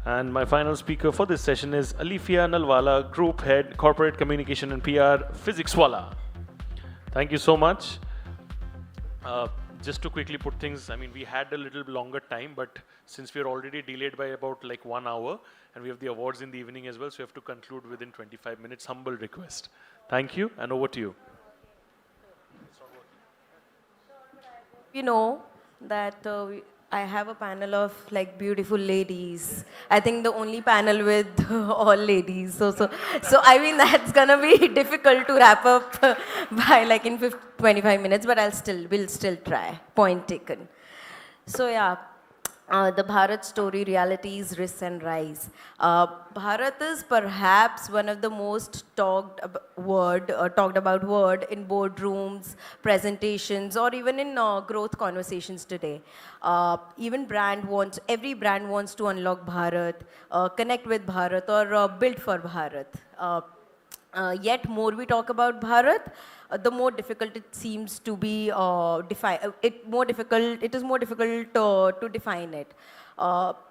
And my final speaker for this session is Alifia Nalwala, Group Head Corporate Communication and PR, PhysicsWala. Thank you so much. Just to quickly put things, I mean, we had a little longer time, but since we are already delayed by about like 1 hour, and we have the awards in the evening as well, so we have to conclude within 25 minutes. Humble request. Thank you, and over to you. You know that I have a panel of like beautiful ladies. I think the only panel with all ladies. So I mean that's gonna be difficult to wrap up by like in 25 minutes, but we'll still try. Point taken. So yeah. The Bharat story, realities, risks, and rise. Bharat is perhaps one of the most talked about word in boardrooms, presentations, or even in growth conversations today. Every brand wants to unlock Bharat, connect with Bharat, or build for Bharat. Yet more we talk about Bharat, the more difficult it seems to be it is more difficult to define it.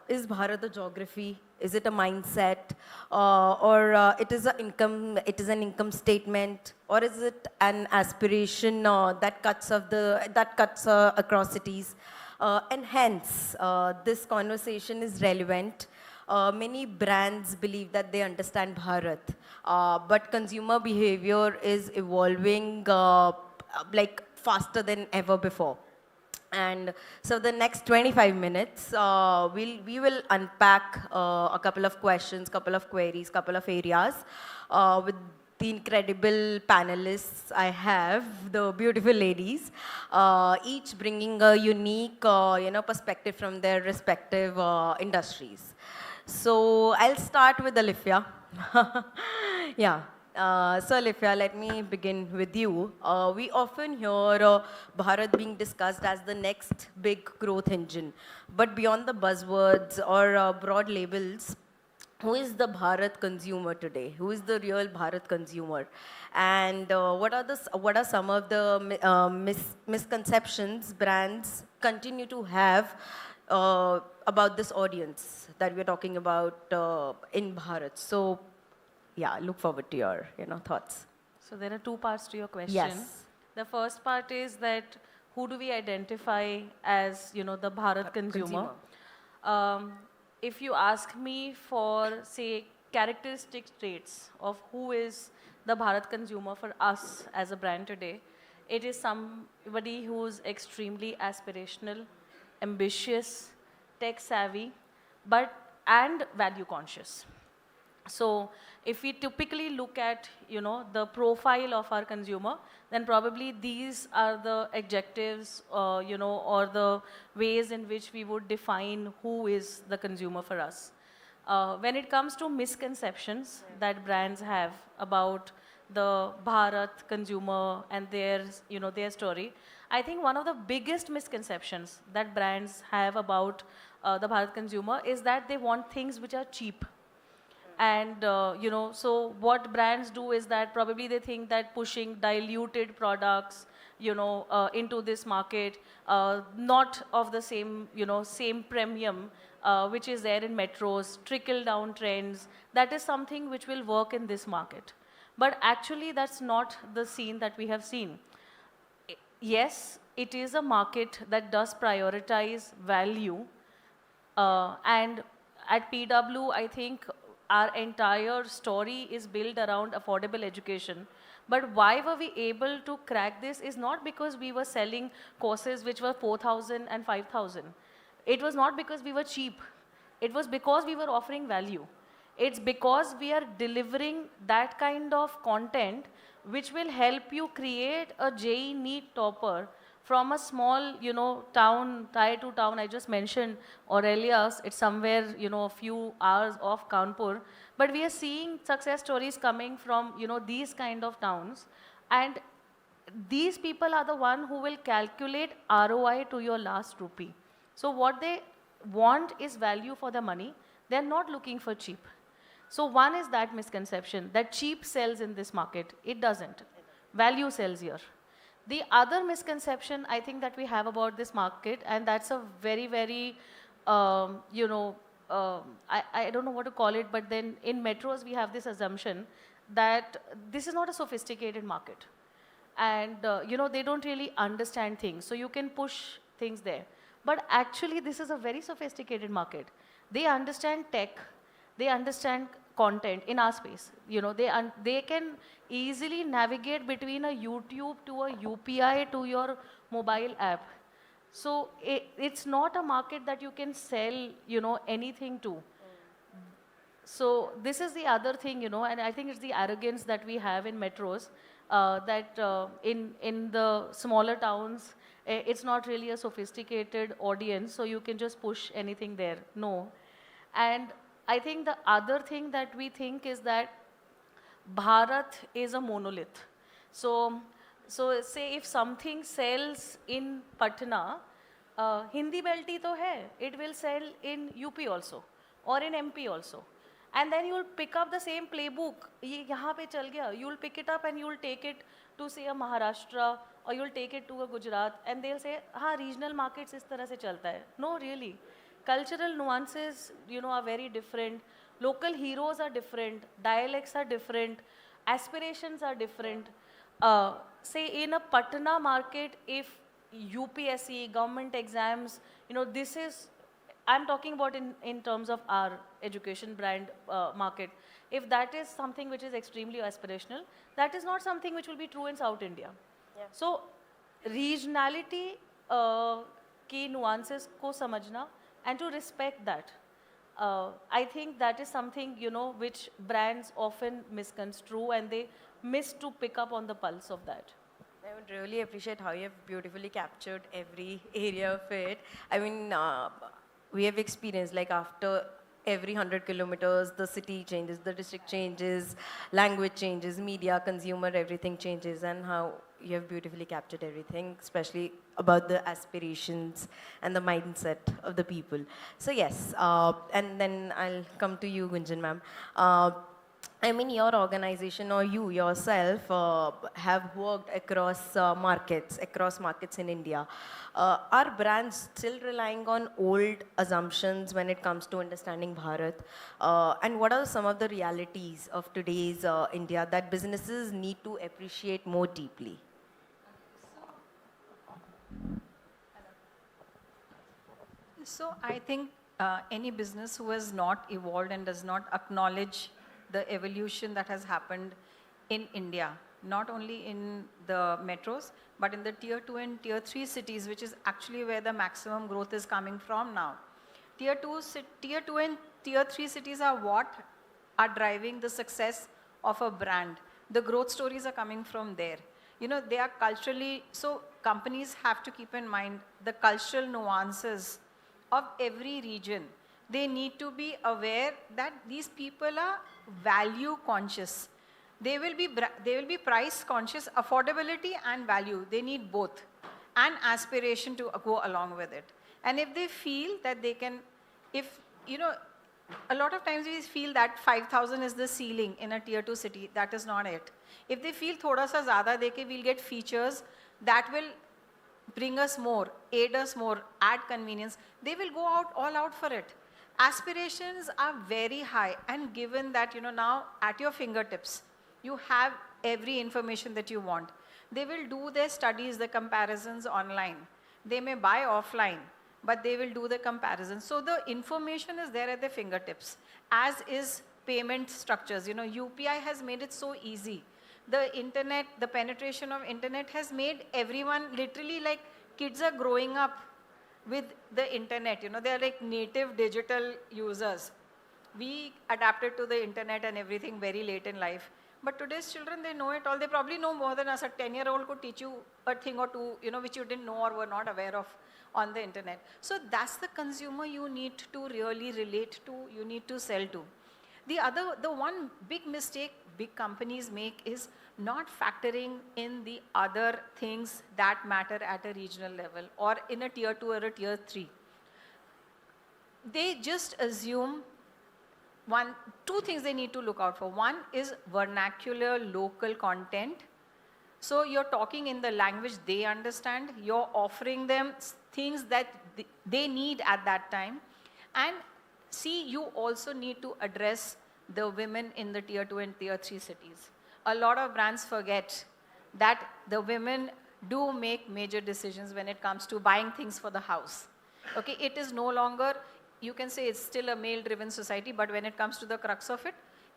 Is Bharat a geography? Is it a mindset? Or it is an income statement? Or is it an aspiration that cuts across cities? And hence, this conversation is relevant. Many brands believe that they understand Bharat, but consumer behavior is evolving like faster than ever before. And so the next 25 minutes, we will unpack a couple of questions, couple of queries, couple of areas with the incredible panelists I have, the beautiful ladies, each bringing a unique perspective from their respective industries. So I'll start with Alifia. Yeah. So Alifia, let me begin with you. We often hear Bharat being discussed as the next big growth engine. But beyond the buzzwords or broad labels, who is the Bharat consumer today? Who is the real Bharat consumer? And what are some of the misconceptions brands continue to have about this audience that we're talking about in Bharat? So, yeah, look forward to your thoughts. So there are two parts to your question. Yes. The first part is that who do we identify as, the Bharat consumer? If you ask me for, say, characteristic traits of who is the Bharat consumer for us as a brand today, it is somebody who's extremely aspirational, ambitious, tech savvy, and value conscious. So if we typically look at, the profile of our consumer, then probably these are the adjectives, or the ways in which we would define who is the consumer for us. When it comes to misconceptions that brands have about the Bharat consumer and their story, I think one of the biggest misconceptions that brands have about the Bharat consumer is that they want things which are cheap. And, so what brands do is that probably they think that pushing diluted products, into this market, not of the same, same premium, which is there in metros, trickle down trends, that is something which will work in this market. But actually, that's not the scene that we have seen. Yes, it is a market that does prioritize value, and at PW, I think our entire story is built around affordable education. But why were we able to crack this is not because we were selling courses which were 4,000 and 5,000. It was not because we were cheap. It was because we were offering value. It's because we are delivering that kind of content which will help you create a JEE NEET topper from a small, town, tier 2 town. I just mentioned Aurelius, it's somewhere, a few hours off Kanpur. But we are seeing success stories coming from, these kind of towns. And these people are the one who will calculate ROI to your last rupee. So what they want is value for the money. They're not looking for cheap. So one is that misconception that cheap sells in this market. It doesn't. Value sells here. The other misconception I think that we have about this market, and that's a very, very, I don't know what to call it, but then in metros we have this assumption that this is not a sophisticated market. And, they don't really understand things. So you can push things there. But actually, this is a very sophisticated market. They understand tech. They understand content in our space. They can easily navigate between a YouTube to a UPI to your mobile app. So it's not a market that you can sell, anything to. So this is the other thing, and I think it's the arrogance that we have in metros, that in the smaller towns, it's not really a sophisticated audience, so you can just push anything there. No. And I think the other thing that we think is that Bharat is a monolith. So say if something sells in Patna, Hindi belti to hai, it will sell in UP also or in MP also. And then you'll pick up the same playbook. Ye yahan pe chal gaya. You'll pick it up and you'll take it to say a Maharashtra or you'll take it to a Gujarat and they'll say, ha, regional markets is tarah se chalta hai. No, really. Cultural nuances, are very different. Local heroes are different. Dialects are different. Aspirations are different. Say in a Patna market, if UPSC, government exams, this is, I'm talking about in terms of our education brand market. If that is something which is extremely aspirational, that is not something which will be true in South India. Yeah. So, regionality ki nuances ko samajhna and to respect that. I think that is something, which brands often misconstrue and they miss to pick up on the pulse of that. I would really appreciate how you have beautifully captured every area of it. I mean, we have experienced like after every 100 kilometers, the city changes, the district changes, language changes, media, consumer, everything changes, and how you have beautifully captured everything, especially about the aspirations and the mindset of the people. So yes, and then I'll come to you, Gunjan ma'am. I mean, your organization or you yourself have worked across markets in India. Are brands still relying on old assumptions when it comes to understanding Bharat? And what are some of the realities of today's India that businesses need to appreciate more deeply? So I think any business who has not evolved and does not acknowledge the evolution that has happened in India, not only in the metros, but in the tier 2 and tier 3 cities, which is actually where the maximum growth is coming from now. Tier 2 and tier 3 cities are what are driving the success of a brand. The growth stories are coming from there. You know, they are culturally, so companies have to keep in mind the cultural nuances of every region. They need to be aware that these people are value conscious. They will be price conscious, affordability and value. They need both, and aspiration to go along with it. And if they feel that they can, if, you know, a lot of times we feel that 5,000 is the ceiling in a tier 2 city. That is not it. If they feel thoda sa zyada deke, we'll get features that will bring us more, aid us more, add convenience, they will go out all out for it. Aspirations are very high, and given that, you know, now at your fingertips, you have every information that you want. They will do their studies, the comparisons online. They may buy offline, but they will do the comparison. So the information is there at their fingertips, as is payment structures. You know, UPI has made it so easy. The internet, the penetration of internet has made everyone literally, like, kids are growing up with the internet. You know, they are like native digital users. We adapted to the internet and everything very late in life. But today's children, they know it all. They probably know more than us. A 10-year-old could teach you a thing or two, you know, which you didn't know or were not aware of on the internet. So that's the consumer you need to really relate to, you need to sell to. The one big mistake big companies make is not factoring in the other things that matter at a regional level or in a tier 2 or a tier 3. They just assume two things they need to look out for. One is vernacular local content. So you're talking in the language they understand. You're offering them things that they need at that time. And see, you also need to address the women in the tier 2 and tier 3 cities. A lot of brands forget that the women do make major decisions when it comes to buying things for the house. Okay, it is no longer, you can say it's still a male-driven society, but when it comes to the crux of it,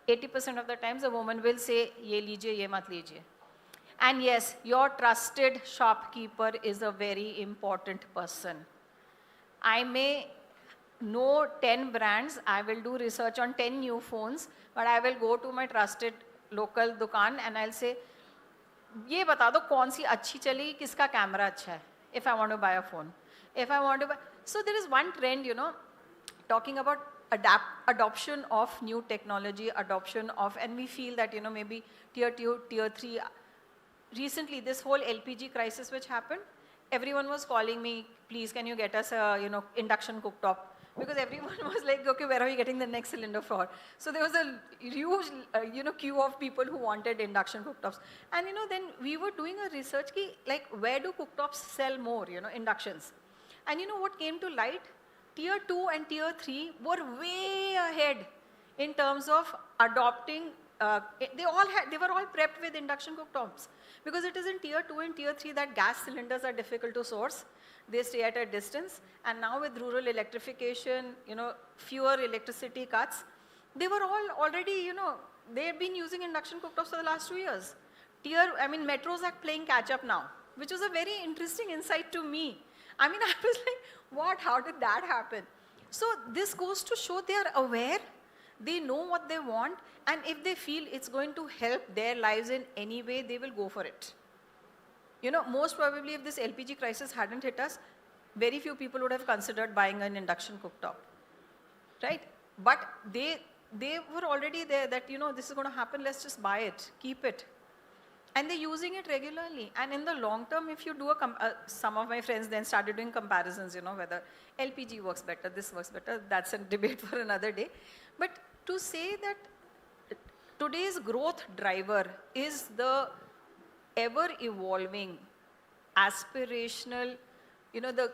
80% of the times a woman will say, ye lijiye, ye mat lijiye. And yes, your trusted shopkeeper is a very important person. I may know 10 brands, I will do research on 10 new phones, but I will go to my trusted local dukaan and I'll say, ye bata do kaun si achhi chali, kiska camera acha hai, if I want to buy a phone. If I want to buy, so there is one trend, you know, talking about adoption of new technology, adoption of, and we feel that, you know, maybe tier 2, tier 3, recently this whole LPG crisis which happened, everyone was calling me, please can you get us a, you know, induction cooktop? Because everyone was like, okay, where are we getting the next cylinder for? So there was a huge, you know, queue of people who wanted induction cooktops. And, you know, then we were doing a research, ki, like, where do cooktops sell more, you know, inductions? And you know what came to light? Tier 2 and tier 3 were way ahead in terms of adopting, they were all prepped with induction cooktops. Because it is in tier 2 and tier 3 that gas cylinders are difficult to source. They stay at a distance. And now with rural electrification, you know, fewer electricity cuts, they were all already, you know, they've been using induction cooktops for the last 2 years. Metros are playing catch up now, which was a very interesting insight to me. I mean, I was like, what, how did that happen? So this goes to show they are aware, they know what they want, and if they feel it's going to help their lives in any way, they will go for it. You know, most probably if this LPG crisis hadn't hit us, very few people would have considered buying an induction cooktop, right? But they were already there that, you know, this is going to happen, let's just buy it, keep it. And they're using it regularly. And in the long term, if you do some of my friends then started doing comparisons, whether LPG works better, this works better, that's a debate for another day. But to say that today's growth driver is the ever evolving, aspirational, the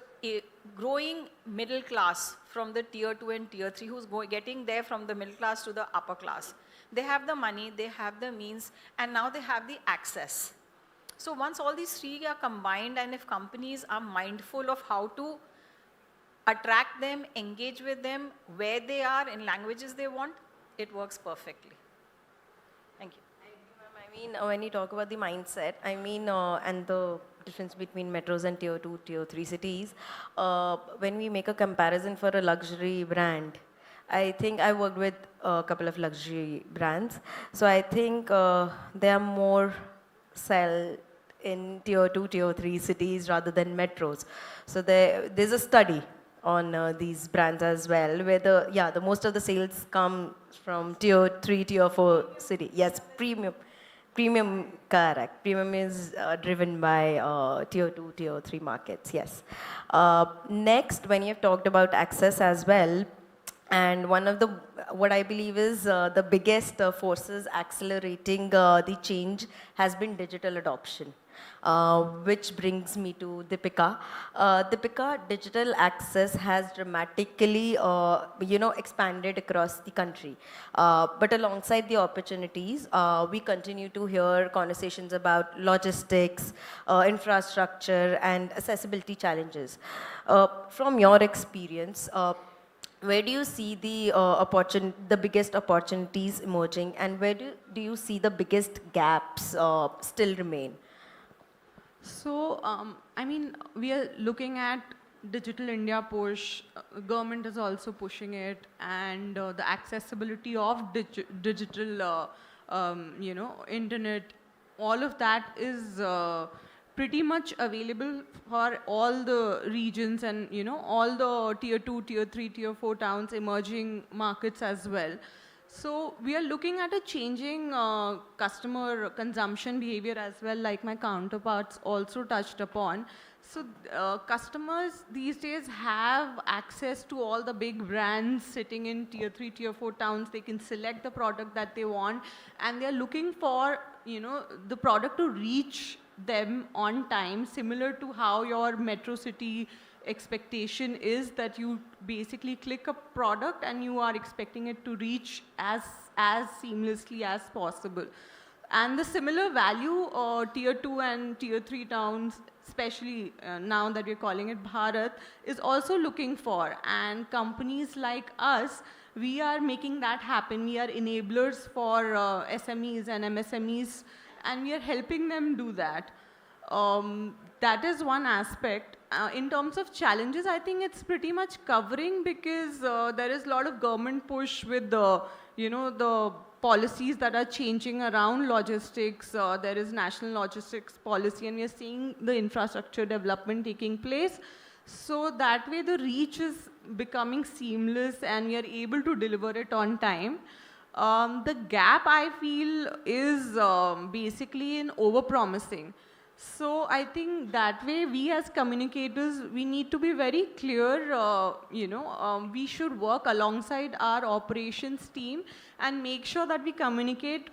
growing middle class from the tier 2 and tier 3 who's getting there from the middle class to the upper class. They have the money, they have the means, and now they have the access. So once all these three are combined, and if companies are mindful of how to attract them, engage with them, where they are, in languages they want, it works perfectly. Thank you. I mean, when you talk about the mindset, and the difference between metros and tier 2, tier 3 cities, when we make a comparison for a luxury brand, I think I worked with a couple of luxury brands. So I think they are more sell in tier 2, tier 3 cities rather than metros. So there's a study on these brands as well, where the most of the sales come from tier 3, tier 4 city. Yes, premium, correct. Premium is driven by tier 2, tier 3 markets, yes. Next, when you have talked about access as well, and one of what I believe is the biggest forces accelerating the change has been digital adoption. Which brings me to Deepika. Deepika, digital access has dramatically, expanded across the country. But alongside the opportunities, we continue to hear conversations about logistics, infrastructure, and accessibility challenges. From your experience, where do you see the biggest opportunities emerging, and where do you see the biggest gaps still remain? So, we are looking at Digital India push. Government is also pushing it, and the accessibility of digital, internet. All of that is pretty much available for all the regions and all the tier 2, tier 3, tier 4 towns, emerging markets as well. So we are looking at a changing customer consumption behavior as well, like my counterparts also touched upon. So customers these days have access to all the big brands sitting in tier 3, tier 4 towns. They can select the product that they want, and they're looking for the product to reach them on time, similar to how your metro city expectation is, that you basically click a product and you are expecting it to reach as seamlessly as possible. And the similar value tier 2 and tier 3 towns, especially now that we're calling it Bharat, is also looking for. And companies like us, we are making that happen. We are enablers for SMEs and MSMEs, and we are helping them do that. That is one aspect. In terms of challenges, I think it's pretty much covering, because there is a lot of government push with the policies that are changing around logistics. There is national logistics policy, and we are seeing the infrastructure development taking place. So that way the reach is becoming seamless, and we are able to deliver it on time. The gap, I feel, is basically in over-promising. So I think that way we as communicators, we need to be very clear, we should work alongside our operations team and make sure that we communicate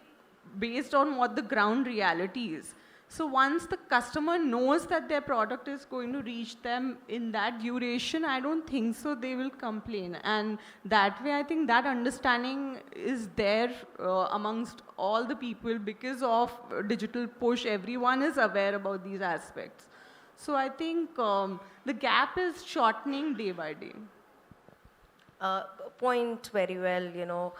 based on what the ground reality is. So once the customer knows that their product is going to reach them in that duration, I don't think so they will complain. And that way, I think that understanding is there amongst all the people. Because of digital push, everyone is aware about these aspects. So I think the gap is shortening day by day. Point very well,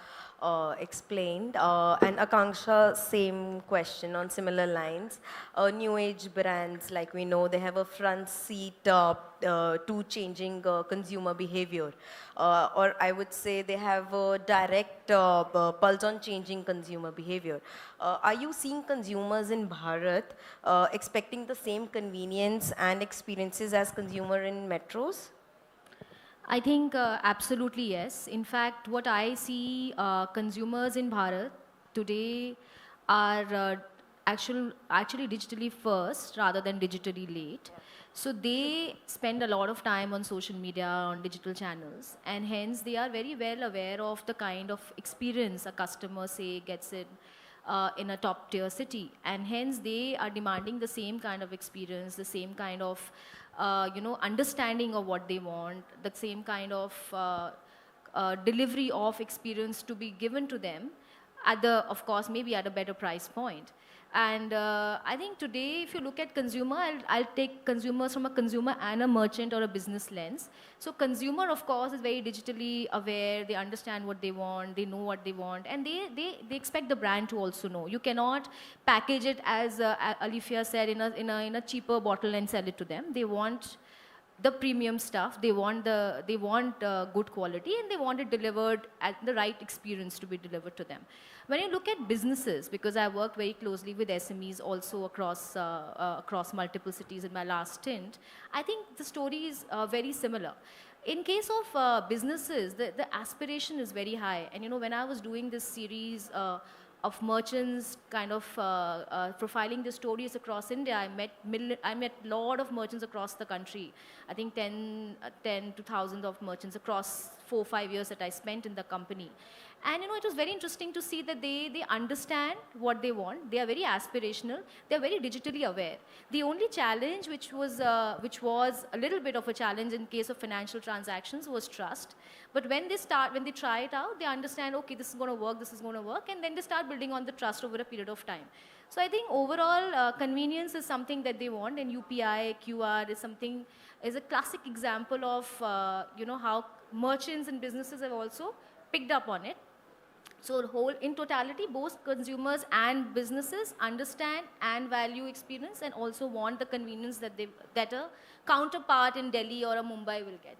explained. And Akanksha, same question on similar lines. New age brands, like we know, they have a front seat to changing consumer behavior. Or I would say they have a direct pulse on changing consumer behavior. Are you seeing consumers in Bharat expecting the same convenience and experiences as consumer in metros? I think absolutely yes. In fact, what I see consumers in Bharat today are actually digitally first rather than digitally late. So they spend a lot of time on social media, on digital channels, and hence they are very well aware of the kind of experience a customer, say, gets in a top tier city, and hence they are demanding the same kind of experience, the same kind of understanding of what they want, the same kind of delivery of experience to be given to them at the, of course, maybe at a better price point. And I think today, if you look at consumer, I'll take consumers from a consumer and a merchant or a business lens. So consumer, of course, is very digitally aware. They understand what they want. They know what they want. And they expect the brand to also know. You cannot package it, as Alifia said, in a cheaper bottle and sell it to them. They want the premium stuff. They want good quality, and they want it delivered at the right experience to be delivered to them. When you look at businesses, because I worked very closely with SMEs also across multiple cities in my last stint, I think the story is very similar. In case of businesses, the aspiration is very high. And when I was doing this series of merchants kind of profiling the stories across India, I met a lot of merchants across the country. I think 10 to 1,000 of merchants across 4-5 years that I spent in the company. And it was very interesting to see that they understand what they want. They are very aspirational. They are very digitally aware. The only challenge, which was a little bit of a challenge in case of financial transactions, was trust. But when they try it out, they understand, okay, this is going to work, this is going to work, and then they start building on the trust over a period of time. So I think overall convenience is something that they want, and UPI, QR is a classic example of how merchants and businesses have also picked up on it. So in totality, both consumers and businesses understand and value experience, and also want the convenience that a counterpart in Delhi or a Mumbai will get.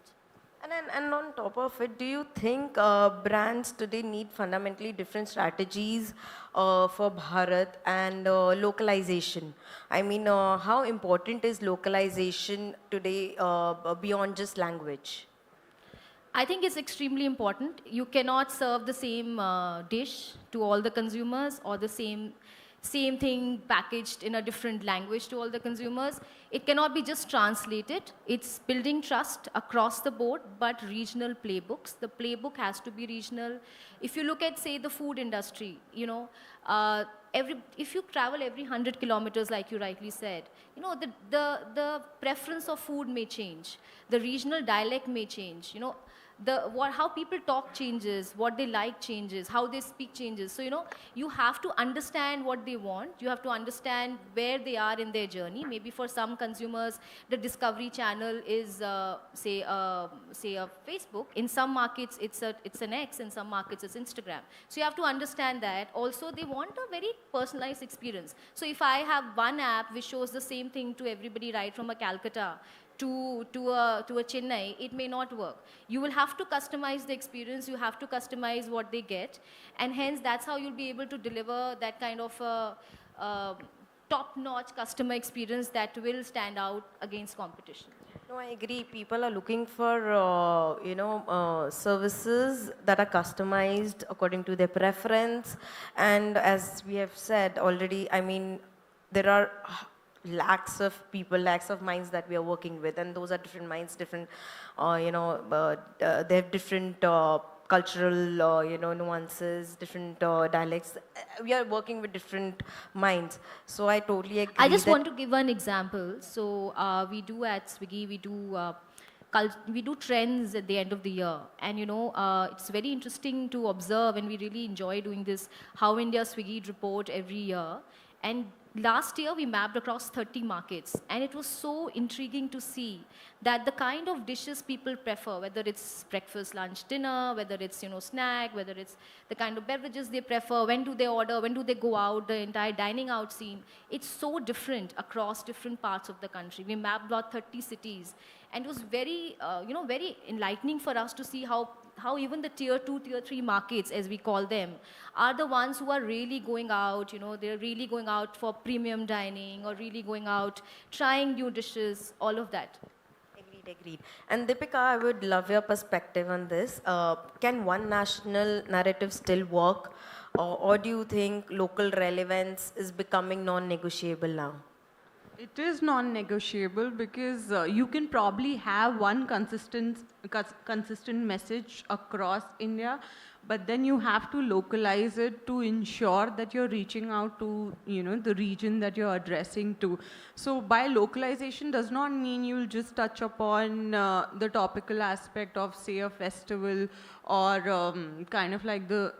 And on top of it, do you think brands today need fundamentally different strategies for Bharat and localization? I mean, how important is localization today beyond just language? I think it's extremely important. You cannot serve the same dish to all the consumers, or the same thing packaged in a different language to all the consumers. It cannot be just translated. It's building trust across the board, but regional playbooks. The playbook has to be regional. If you look at, say, the food industry, if you travel every 100 kilometers, like you rightly said, the preference of food may change. The regional dialect may change. How people talk changes, what they like changes, how they speak changes. So, you have to understand what they want. You have to understand where they are in their journey. Maybe for some consumers, the discovery channel is, say a Facebook. In some markets, it's an X. In some markets, it's Instagram. So you have to understand that. Also, they want a very personalized experience. So if I have one app which shows the same thing to everybody, right from a Calcutta to a Chennai, it may not work. You will have to customize the experience. You have to customize what they get, and hence that's how you'll be able to deliver that kind of top-notch customer experience that will stand out against competition. No, I agree. People are looking for, services that are customized according to their preference. And as we have said already, I mean, there are lakhs of people, lakhs of minds that we are working with, and those are different minds, different, they have different cultural, nuances, different dialects. We are working with different minds. So I totally agree. I just want to give one example. So we do at Swiggy, we do trends at the end of the year, and it's very interesting to observe, and we really enjoy doing this, how India Swiggy report every year. And last year we mapped across 30 markets, and it was so intriguing to see that the kind of dishes people prefer, whether it's breakfast, lunch, dinner, whether it's snack, whether it's the kind of beverages they prefer, when do they order, when do they go out, the entire dining out scene, it's so different across different parts of the country. We mapped about 30 cities, and it was very very enlightening for us to see how even the tier 2, tier 3 markets, as we call them, are the ones who are really going out, they're really going out for premium dining, or really going out, trying new dishes, all of that. Agree. Agreed. And Deepika, I would love your perspective on this. Can one national narrative still work, or do you think local relevance is becoming non-negotiable now? It is non-negotiable because you can probably have one consistent message across India, but then you have to localize it to ensure that you're reaching out to, the region that you're addressing to. So by localization does not mean you'll just touch upon the topical aspect of, say, a festival, or kind of like the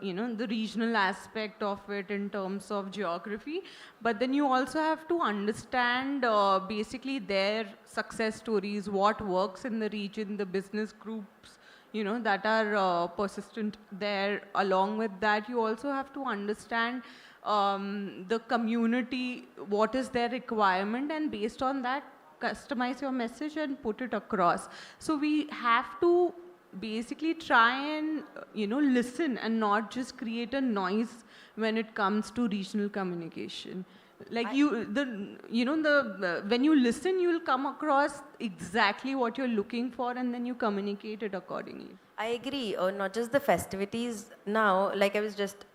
regional aspect of it in terms of geography. But then you also have to understand basically their success stories, what works in the region, the business groups, that are persistent there. Along with that, you also have to understand the community, what is their requirement, and based on that, customize your message and put it across. So we have to basically try and, listen and not just create a noise when it comes to regional communication. Like when you listen, you'll come across exactly what you're looking for, and then you communicate it accordingly. I agree. Not just the festivities now, like I was just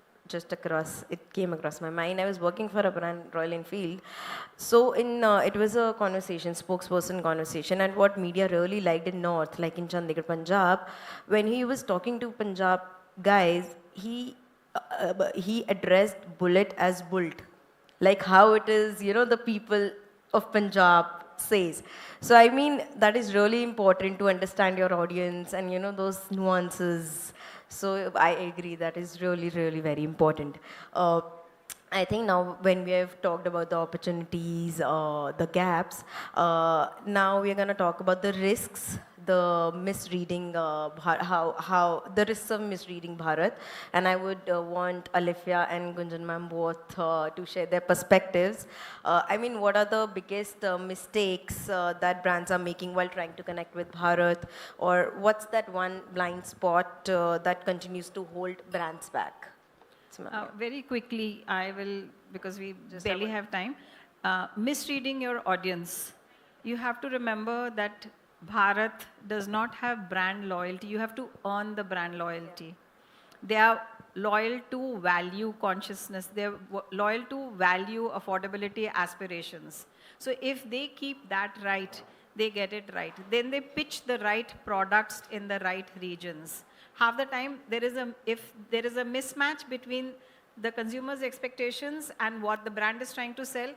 across, it came across my mind. I was working for a brand, Royal Enfield. So it was a conversation, spokesperson conversation, and what media really liked in North, like in Chandigarh, Punjab, when he was talking to Punjab guys, he addressed bullet as bult, like how it is, the people of Punjab says. So I mean, that is really important to understand your audience and, those nuances. So I agree, that is really, really very important. I think now when we have talked about the opportunities, the gaps, now we are going to talk about the risks, the misreading, how the risks of misreading Bharat. And I would want Alifia and Gunjan ma'am both to share their perspectives. I mean, what are the biggest mistakes that brands are making while trying to connect with Bharat? Or what's that one blind spot that continues to hold brands back? Very quickly, I will, because we barely have time. Misreading your audience. You have to remember that Bharat does not have brand loyalty. You have to earn the brand loyalty. They are loyal to value consciousness. They're loyal to value affordability aspirations. So if they keep that right, they get it right. Then they pitch the right products in the right regions. Half the time, if there is a mismatch between the consumer's expectations and what the brand is trying to sell,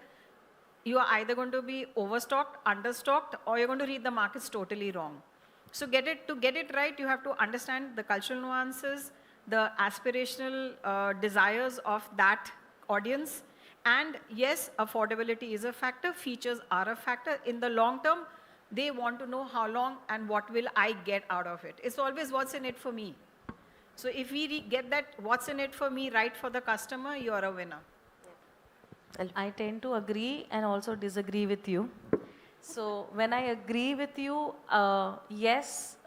you are either going to be overstocked, understocked, or you're going to read the markets totally wrong. So to get it right, you have to understand the cultural nuances, the aspirational desires of that audience. And yes, affordability is a factor, features are a factor. In the long term, they want to know how long and what will I get out of it. It's always what's in it for me. So if we get that what's in it for me right for the customer, you are a winner. I tend to agree and also disagree with you. So when I agree with you, yes,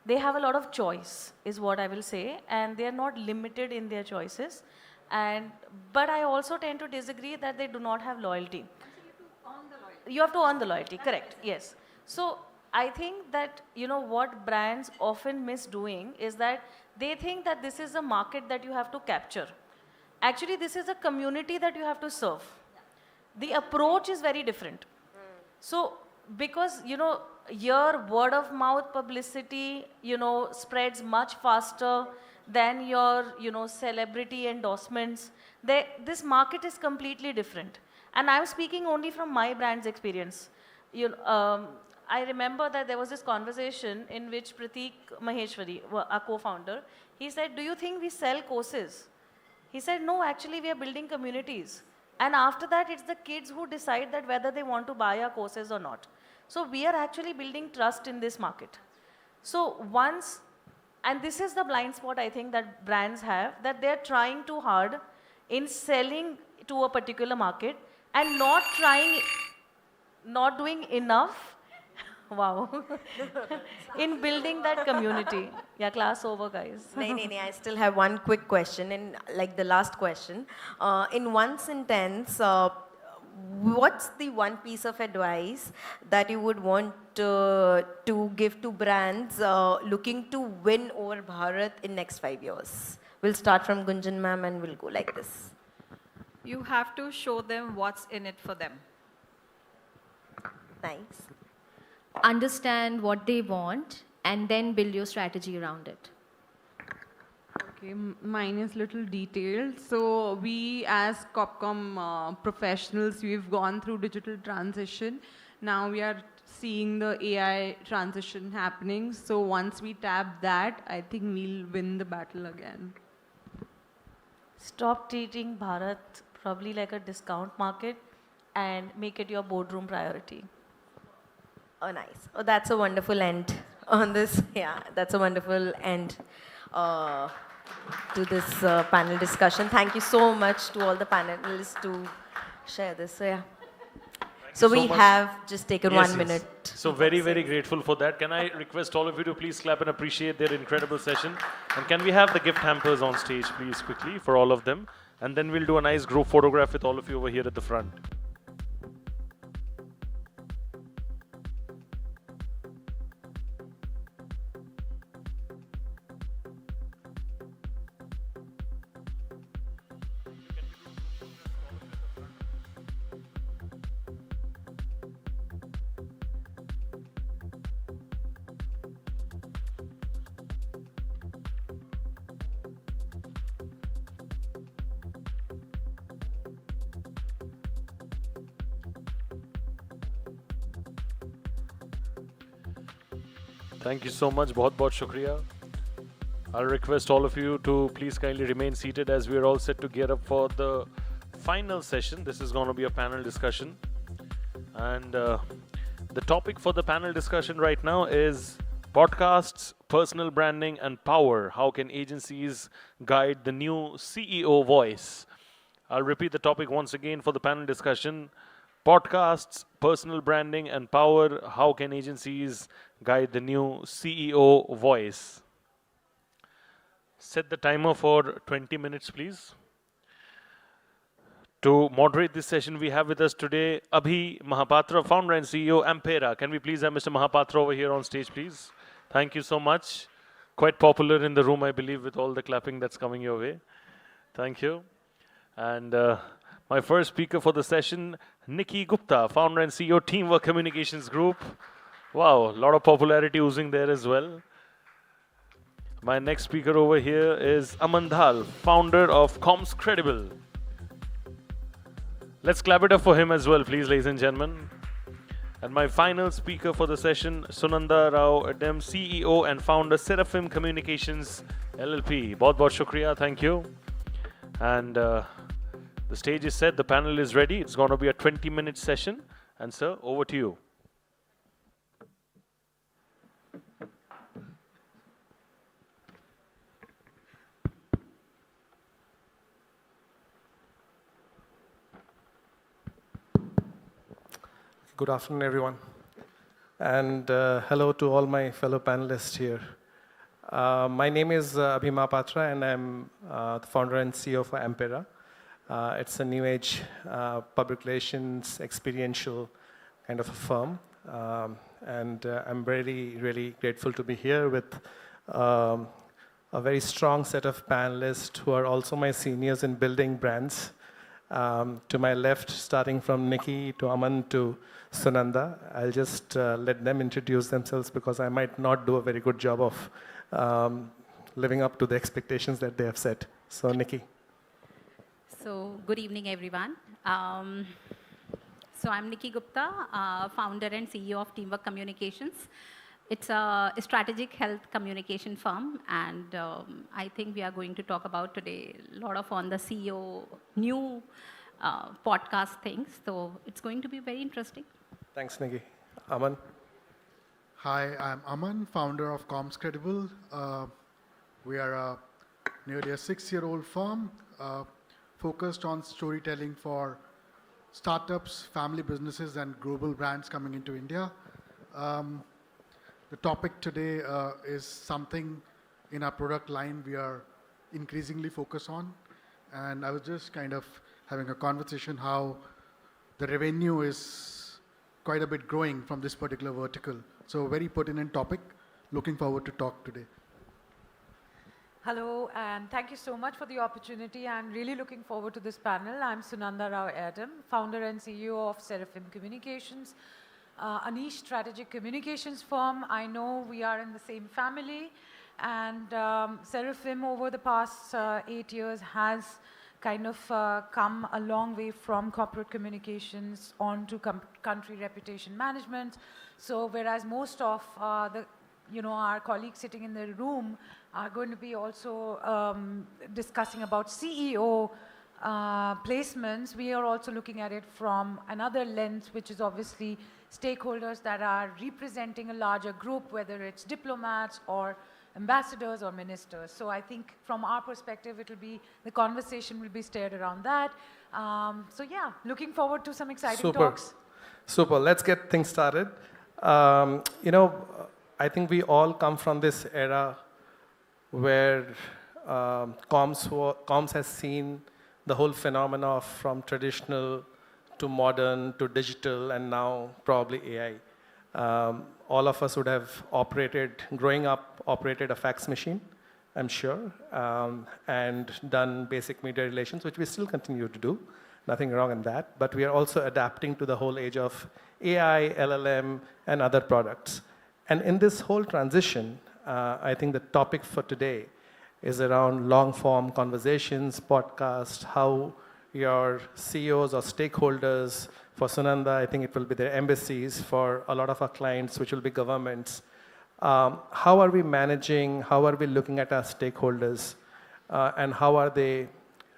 they have a lot of choice, is what I will say, and they are not limited in their choices. But I also tend to disagree that they do not have loyalty. You have to earn the loyalty, correct, yes. So I think that, what brands often miss doing is that they think that this is a market that you have to capture. Actually, this is a community that you have to serve. The approach is very different. So, because, your word of mouth publicity, spreads much faster than your, celebrity endorsements. This market is completely different. And I'm speaking only from my brand's experience. I remember that there was this conversation in which Prateek Maheshwari, our co-founder, he said, "Do you think we sell courses?" He said, "No, actually we are building communities." And after that, it's the kids who decide that whether they want to buy our courses or not. So we are actually building trust in this market. So and this is the blind spot I think that brands have, that they're trying too hard in selling to a particular market and not doing enough, wow, in building that community. Yeah, class over, guys. No, I still have one quick question, and like the last question. In one sentence, what's the one piece of advice that you would want to give to brands looking to win over Bharat in next 5 years? We'll start from Gunjan ma'am and we'll go like this. You have to show them what's in it for them. Thanks. Understand what they want and then build your strategy around it. Okay, mine is little detailed. So we as Copcom professionals, we've gone through digital transition. Now we are seeing the AI transition happening. So once we tap that, I think we'll win the battle again. Stop treating Bharat probably like a discount market and make it your boardroom priority. Oh, nice. Oh, that's a wonderful end on this. Yeah, that's a wonderful end to this panel discussion. Thank you so much to all the panelists to share this. So, yeah. So we much. have just taken Yes, 1 yes. minute. So very, very grateful for that. Can I request all of you to please clap and appreciate their incredible session? And can we have the gift hampers on stage, please, quickly, for all of them? And then we'll do a nice group photograph with all of you over here at the front. Thank you so much. बहुत shukriya. I'll request all of you to please kindly remain seated as we are all set to gear up for the final session. This is going to be a panel discussion. And the topic for the panel discussion right now is podcasts, personal branding, and power. How can agencies guide the new CEO voice? I'll repeat the topic once again for the panel discussion. Podcasts, personal branding, and power. How can agencies guide the new CEO voice? Set the timer for 20 minutes, please. To moderate this session, we have with us today Abhi Mahapatra, founder and CEO, Ampera. Can we please have Mr. Mahapatra over here on stage, please? Thank you so much. Quite popular in the room, I believe, with all the clapping that's coming your way. Thank you. And my first speaker for the session, Nikki Gupta, founder and CEO, Teamwork Communications Group. Wow, a lot of popularity oozing there as well. My next speaker over here is Aman Dhal, founder of Comms Credible. Let's clap it up for him as well, please, ladies and gentlemen. And my final speaker for the session, Sunanda Rao Adem, CEO and founder, Seraphim Communications LLP. Bahut shukriya, thank you. And the stage is set, the panel is ready. It's going to be a 20-minute session. And sir, over to you. Good afternoon, everyone. And hello to all my fellow panelists here. My name is Abhi Mahapatra, and I'm the founder and CEO for Ampera. It's a new age public relations experiential kind of a firm. And I'm really, really grateful to be here with a very strong set of panelists who are also my seniors in building brands. To my left, starting from Nikki to Aman to Sunanda, I'll just let them introduce themselves because I might not do a very good job of living up to the expectations that they have set. So, Nikki. So, good evening, everyone. So, I'm Nikki Gupta, founder and CEO of Teamwork Communications. It's a strategic health communication firm, and I think we are going to talk about today a lot of on the CEO new podcast things. So it's going to be very interesting. Thanks, Nikki. Aman. Hi, I'm Aman, founder of Comms Credible. We are nearly a 6-year-old firm focused on storytelling for startups, family businesses, and global brands coming into India. The topic today is something in our product line we are increasingly focused on. And I was just kind of having a conversation how the revenue is quite a bit growing from this particular vertical. So very pertinent topic. Looking forward to talk today. Hello, and thank you so much for the opportunity. I'm really looking forward to this panel. I'm Sunanda Rao Adam, founder and CEO of Seraphim Communications, a niche strategic communications firm. I know we are in the same family, and Seraphim over the past 8 years has kind of come a long way from corporate communications on to country reputation management. So whereas most of our colleagues sitting in the room are going to be also discussing about CEO placements, we are also looking at it from another lens, which is obviously stakeholders that are representing a larger group, whether it's diplomats or ambassadors or ministers. So I think from our perspective, the conversation will be steered around that. So yeah, looking forward to some exciting talks. Super. Let's get things started. I think we all come from this era where comms has seen the whole phenomena from traditional to modern to digital and now probably AI. All of us would have growing up, operated a fax machine, I'm sure, and done basic media relations, which we still continue to do. Nothing wrong in that. But we are also adapting to the whole age of AI, LLM, and other products. And in this whole transition, I think the topic for today is around long-form conversations, podcasts, how your CEOs or stakeholders, for Sunanda, I think it will be their embassies, for a lot of our clients, which will be governments. How are we managing, how are we looking at our stakeholders, and how are they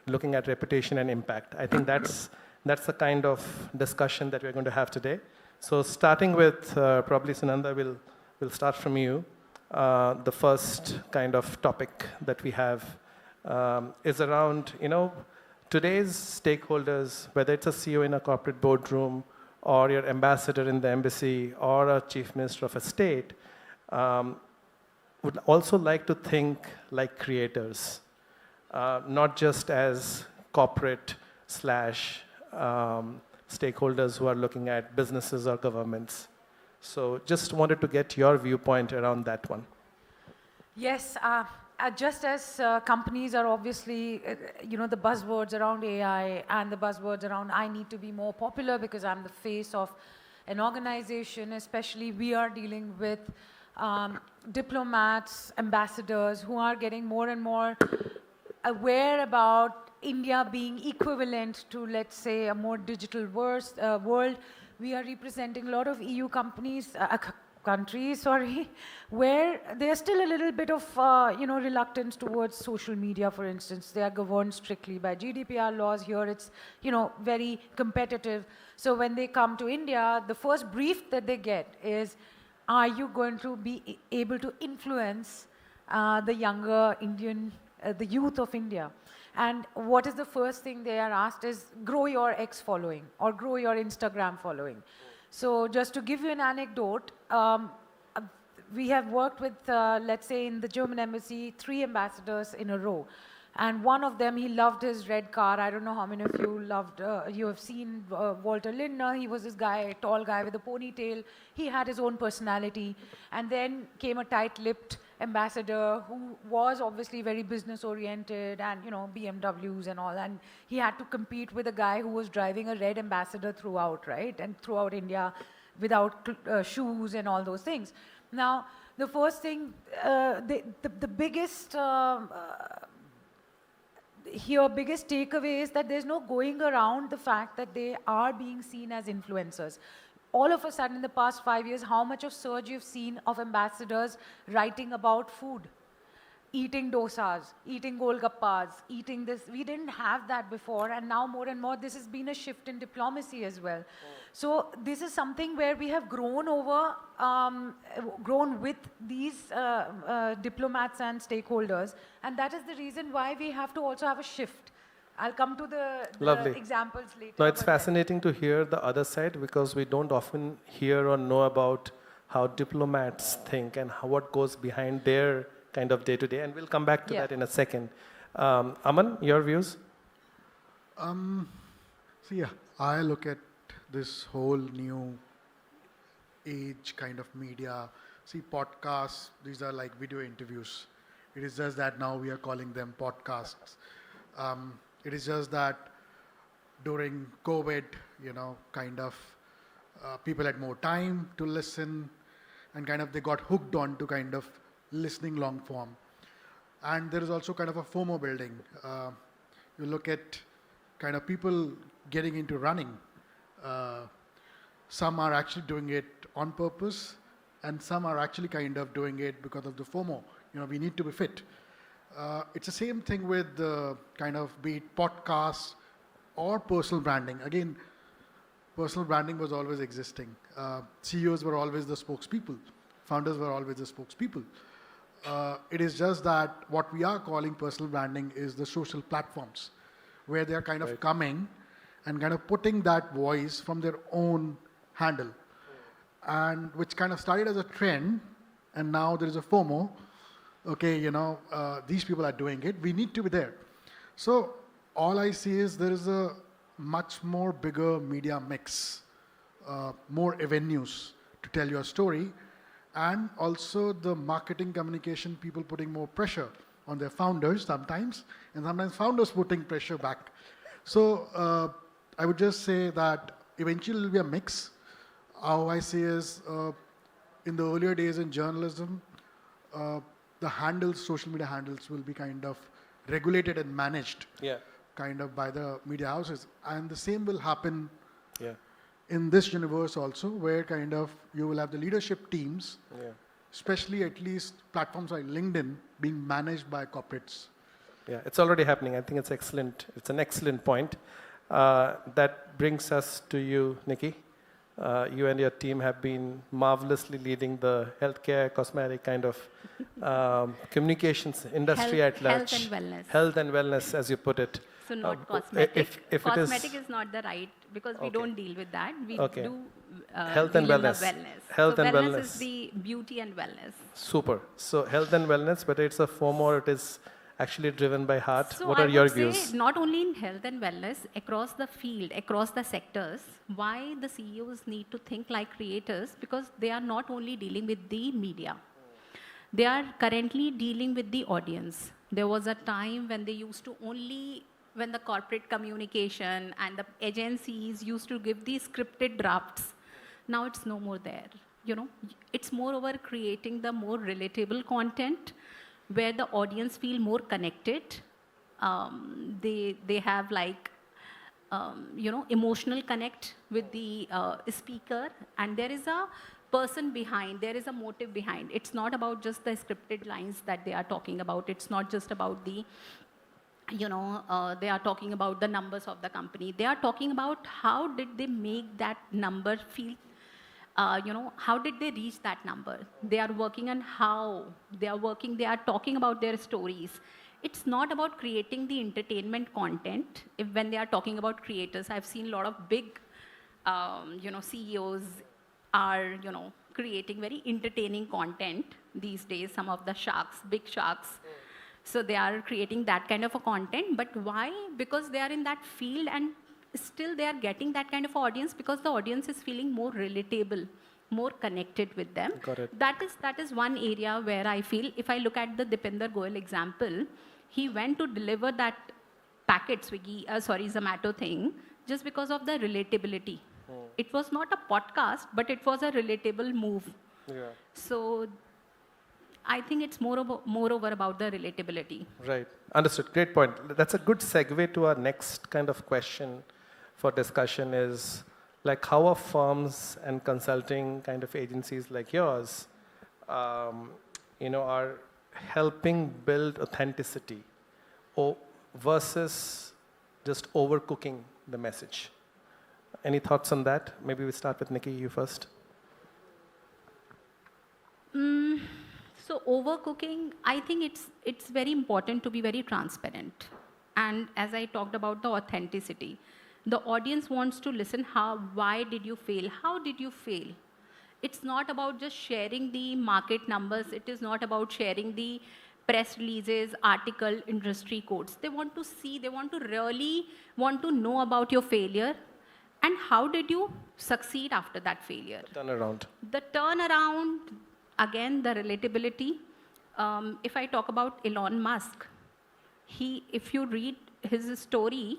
looking at reputation and impact? I think that's the kind of discussion that we're going to have today. So starting with, probably Sunanda, we'll start from you. The first kind of topic that we have is around, today's stakeholders, whether it's a CEO in a corporate boardroom or your ambassador in the embassy or a chief minister of a state, would also like to think like creators, not just as corporate / stakeholders who are looking at businesses or governments. So just wanted to get your viewpoint around that one. Yes, just as companies are obviously, the buzzwords around AI and the buzzwords around I need to be more popular because I'm the face of an organization, especially we are dealing with diplomats, ambassadors who are getting more and more aware about India being equivalent to, let's say, a more digital world. We are representing a lot of EU countries, where there's still a little bit of, reluctance towards social media, for instance. They are governed strictly by GDPR laws. Here it's, very competitive. So when they come to India, the first brief that they get is, are you going to be able to influence the younger Indian, the youth of India? And what is the first thing they are asked is, grow your X following or grow your Instagram following. So just to give you an anecdote, we have worked with, let's say in the German embassy, 3 ambassadors in a row. And one of them, he loved his red car. I don't know how many of you you have seen Walter Lindner. He was this guy, tall guy with a ponytail. He had his own personality. And then came a tight-lipped ambassador who was obviously very business-oriented and, BMWs and all. And he had to compete with a guy who was driving a red ambassador throughout, right? And throughout India without shoes and all those things. Now, the first thing, the biggest biggest takeaway is that there's no going around the fact that they are being seen as influencers. All of a sudden, in the past 5 years, how much of surge you've seen of ambassadors writing about food, eating dosas, eating golgappas, eating this. We didn't have that before, and now more and more, this has been a shift in diplomacy as well. So this is something where we have grown with these diplomats and stakeholders, and that is the reason why we have to also have a shift. I'll come to the examples later. No, it's fascinating to hear the other side because we don't often hear or know about how diplomats think and what goes behind their kind of day-to-day, and we'll come back to that in a second. Aman, your views? I look at this whole new age kind of media. See, podcasts, these are like video interviews. It is just that now we are calling them podcasts. It is just that during COVID, kind of people had more time to listen and kind of they got hooked on to kind of listening long form. And there is also kind of a FOMO building. You look at kind of people getting into running. Some are actually doing it on purpose, and some are actually kind of doing it because of the FOMO. We need to be fit. It's the same thing with the kind of be it podcasts or personal branding. Again, personal branding was always existing. CEOs were always the spokespeople. Founders were always the spokespeople. It is just that what we are calling personal branding is the social platforms, where they are kind of coming and kind of putting that voice from their own handle, and which kind of started as a trend, and now there is a FOMO. Okay, these people are doing it. We need to be there. So all I see is there is a much more bigger media mix, more avenues to tell your story, and also the marketing communication people putting more pressure on their founders sometimes, and sometimes founders putting pressure back. So I would just say that eventually it will be a mix. How I see is in the earlier days in journalism, the handles, social media handles will be kind of regulated and managed kind of by the media houses. And the same will happen in this universe also, where kind of you will have the leadership teams, especially at least platforms like LinkedIn, being managed by corporates. Yeah, it's already happening. I think it's excellent. It's an excellent point. That brings us to you, Nikki. You and your team have been marvelously leading the healthcare, cosmetic kind of communications industry at large. Health and wellness. Health and wellness, as you put it. So not cosmetic. If Cosmetic is not the right, because we don't deal with that. We do health deal and in the wellness. wellness. Health so and wellness wellness. is the beauty and wellness. Super. So health and wellness, whether it's a FOMO or it is actually driven by heart. So What I are your would views? say not only in health and wellness, across the field, across the sectors, why the CEOs need to think like creators, because they are not only dealing with the media. They are currently dealing with the audience. There was a time when they used to when the corporate communication and the agencies used to give these scripted drafts. Now it's no more there. It's more over creating the more relatable content where the audience feel more connected. They have like, emotional connect with the speaker, and there is a person behind, there is a motive behind. It's not about just the scripted lines that they are talking about. It's not just about the, they are talking about the numbers of the company. They are talking about how did they make that number feel, how did they reach that number? They are working on how they are working. They are talking about their stories. It's not about creating the entertainment content. When they are talking about creators, I've seen a lot of big, CEOs are, creating very entertaining content these days. Some of the sharks, big sharks. So they are creating that kind of a content. But why? Because they are in that field, and still they are getting that kind of audience because the audience is feeling more relatable, more connected with them. Got it. That is one area where I feel, if I look at the Dipinder Goyal example, he went to deliver that packet Zomato thing just because of the relatability. It was not a podcast, but it was a relatable move. So I think it's moreover about the relatability. Right. Understood. Great point. That's a good segue to our next kind of question for discussion is, like, how are firms and consulting kind of agencies like yours, are helping build authenticity versus just overcooking the message? Any thoughts on that? Maybe we start with Nikki, you first. So overcooking, I think it's very important to be very transparent. And as I talked about the authenticity, the audience wants to listen why did you fail? How did you fail? It's not about just sharing the market numbers. It is not about sharing the press releases, article, industry quotes. They want to see, they want to really want to know about your failure And how did you succeed after that failure? Turnaround. The turnaround, again, the relatability. If I talk about Elon Musk, if you read his story,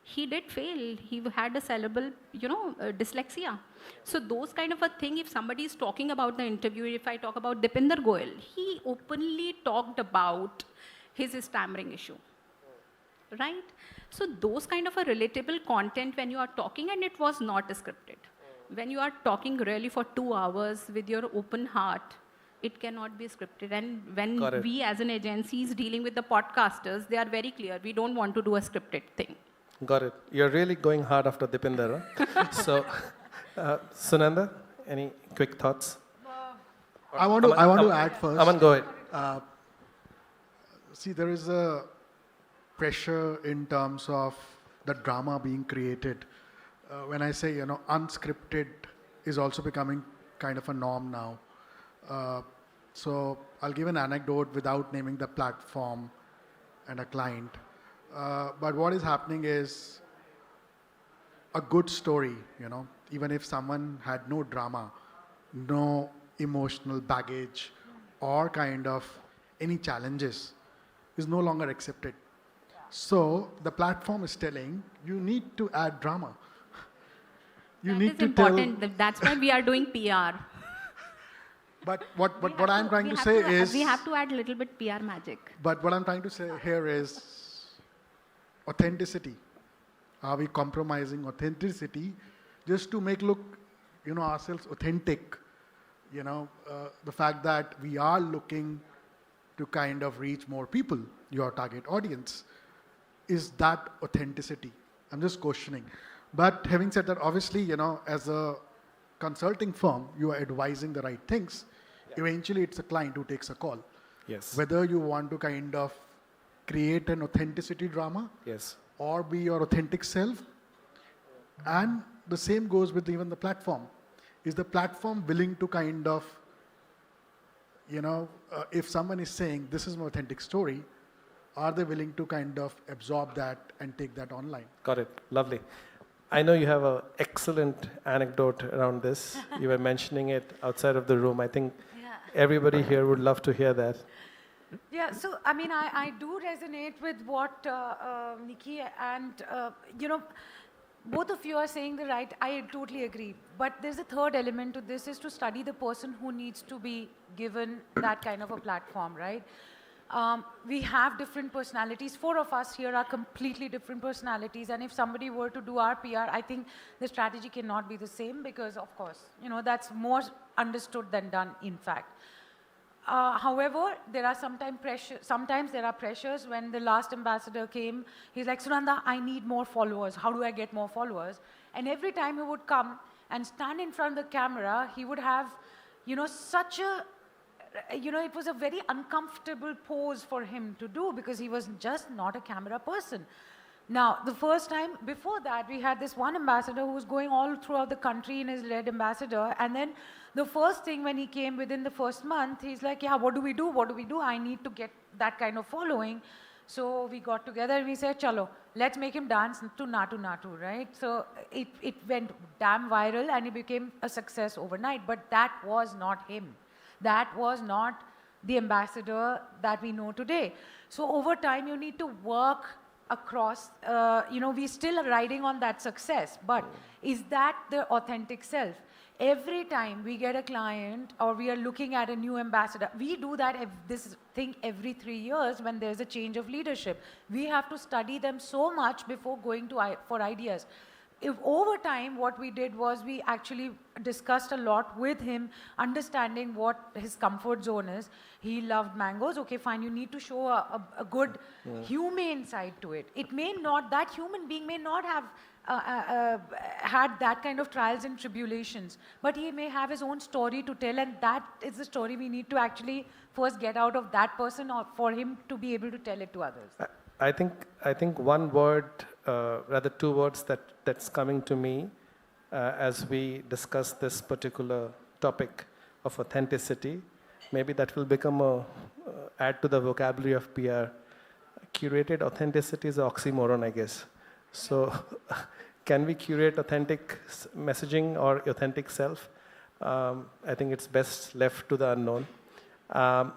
he did fail. He had a cerebral, dyslexia. So those kind of a thing, if somebody is talking about the interview, if I talk about Dipinder Goyal, he openly talked about his stammering issue, right? So those kind of a relatable content when you are talking, and it was not scripted. When you are talking really for 2 hours with your open heart, it cannot be scripted. And when we as an agency is dealing with the podcasters, they are very clear. We don't want to do a scripted thing. Got it. You're really going hard after Dipinder. Huh? So, Sunanda, any quick thoughts? I want to add first. Aman, go ahead. See, there is a pressure in terms of the drama being created. When I say, unscripted is also becoming kind of a norm now. So I'll give an anecdote without naming the platform and a client. But what is happening is a good story, even if someone had no drama, no emotional baggage or kind of any challenges, is no longer accepted. So the platform is telling you need to add drama. You need to important. That's why we are doing PR. But what I'm trying to say is... We have to add a little bit PR magic. But what I'm trying to say here is authenticity. Are we compromising authenticity just to make ourselves authentic? The fact that we are looking to kind of reach more people, your target audience, is that authenticity? I'm just questioning. But having said that, obviously, as a consulting firm, you are advising the right things. Yeah. Eventually, it's a client who takes a call. Yes. Whether you want to kind of create an authenticity drama, yes, or be your authentic self. And the same goes with even the platform. Is the platform willing to kind of, if someone is saying, this is my authentic story, are they willing to kind of absorb that and take that online? Got it. Lovely. I know you have an excellent anecdote around this. You were mentioning it outside of the room. I think everybody here would love to hear that. Yeah, so I do resonate with what Nikki and, both of you are saying the right, I totally agree. But there's a third element to this, is to study the person who needs to be given that kind of a platform, right? We have different personalities. 4 of us here are completely different personalities. And if somebody were to do our PR, I think the strategy cannot be the same because, of course, that's more understood than done, in fact. However, there are sometimes there are pressures. When the last ambassador came, he's like, Sunanda, I need more followers. How do I get more followers? And every time he would come and stand in front of the camera, he would have, such a, it was a very uncomfortable pose for him to do because he was just not a camera person. Now, the first time, before that, we had this one ambassador who was going all throughout the country in his red ambassador. And then the first thing when he came within the first month, he's like, yeah, what do we do? What do we do? I need to get that kind of following. So we got together and we said, chalo, let's make him dance to Natu Natu, right? So it went damn viral and it became a success overnight. But that was not him. That was not the ambassador that we know today. So over time, you need to work across, we're still riding on that success, but is that the authentic self? Every time we get a client or we are looking at a new ambassador, we do that this thing every 3 years when there's a change of leadership. We have to study them so much before going for ideas. If over time, what we did was we actually discussed a lot with him, understanding what his comfort zone is. He loved mangoes. Okay, fine, you need to show a good humane side to it. It may not, that human being may not have had that kind of trials and tribulations, but he may have his own story to tell, and that is the story we need to actually first get out of that person or for him to be able to tell it to others. I think one word, rather 2 words that's coming to me as we discuss this particular topic of authenticity, maybe that will become add to the vocabulary of PR. Curated authenticity is an oxymoron, I guess. So can we curate authentic messaging or authentic self? I think it's best left to the unknown.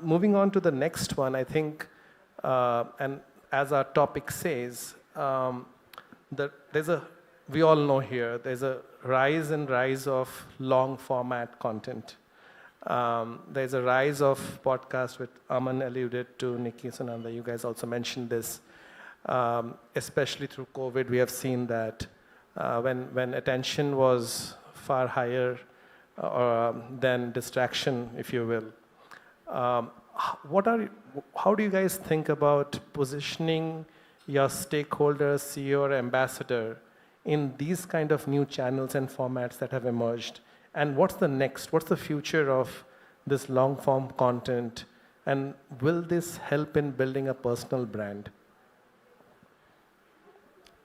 Moving on to the next one, I think, and as our topic says, we all know here, there's a rise of long format content. There's a rise of podcasts, which Aman alluded to, Nikki, Sunanda, you guys also mentioned this. Especially through COVID, we have seen that when attention was far higher than distraction, if you will. How do you guys think about positioning your stakeholders, CEO or ambassador in these kind of new channels and formats that have emerged? And what's the next? What's the future of this long form content? And will this help in building a personal brand?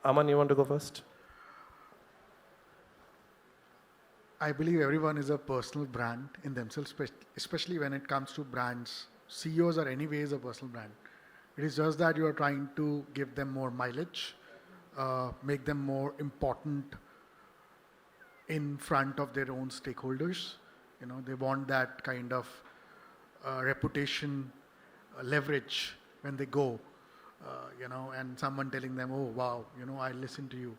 Aman, you want to go first? I believe everyone is a personal brand in themselves, especially when it comes to brands. CEOs are anyways a personal brand. It is just that you are trying to give them more mileage, make them more important in front of their own stakeholders. You know, they want that kind of reputation leverage when they go, and someone telling them, oh, wow, I listened to you.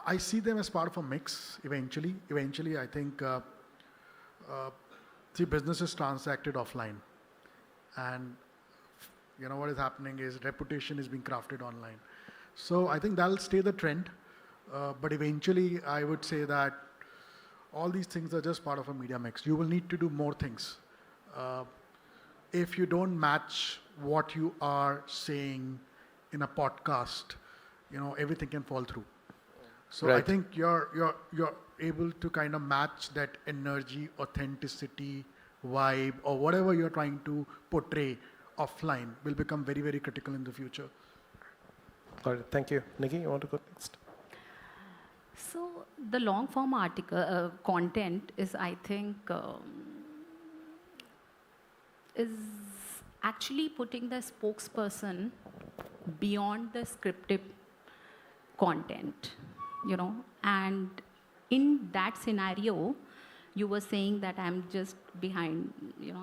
I see them as part of a mix eventually. Eventually, I think business is transacted offline. And what is happening is reputation is being crafted online. So I think that'll stay the trend. But eventually, I would say that all these things are just part of a media mix. You will need to do more things. If you don't match what you are saying in a podcast, everything can fall through. So Right. I think you're able to kind of match that energy, authenticity, vibe, or whatever you're trying to portray offline will become very, very critical in the future. All right, thank you. Nikki, you want to go next? So the long form article content is, I think, is actually putting the spokesperson beyond the scripted content, and in that scenario, you were saying that I'm just behind,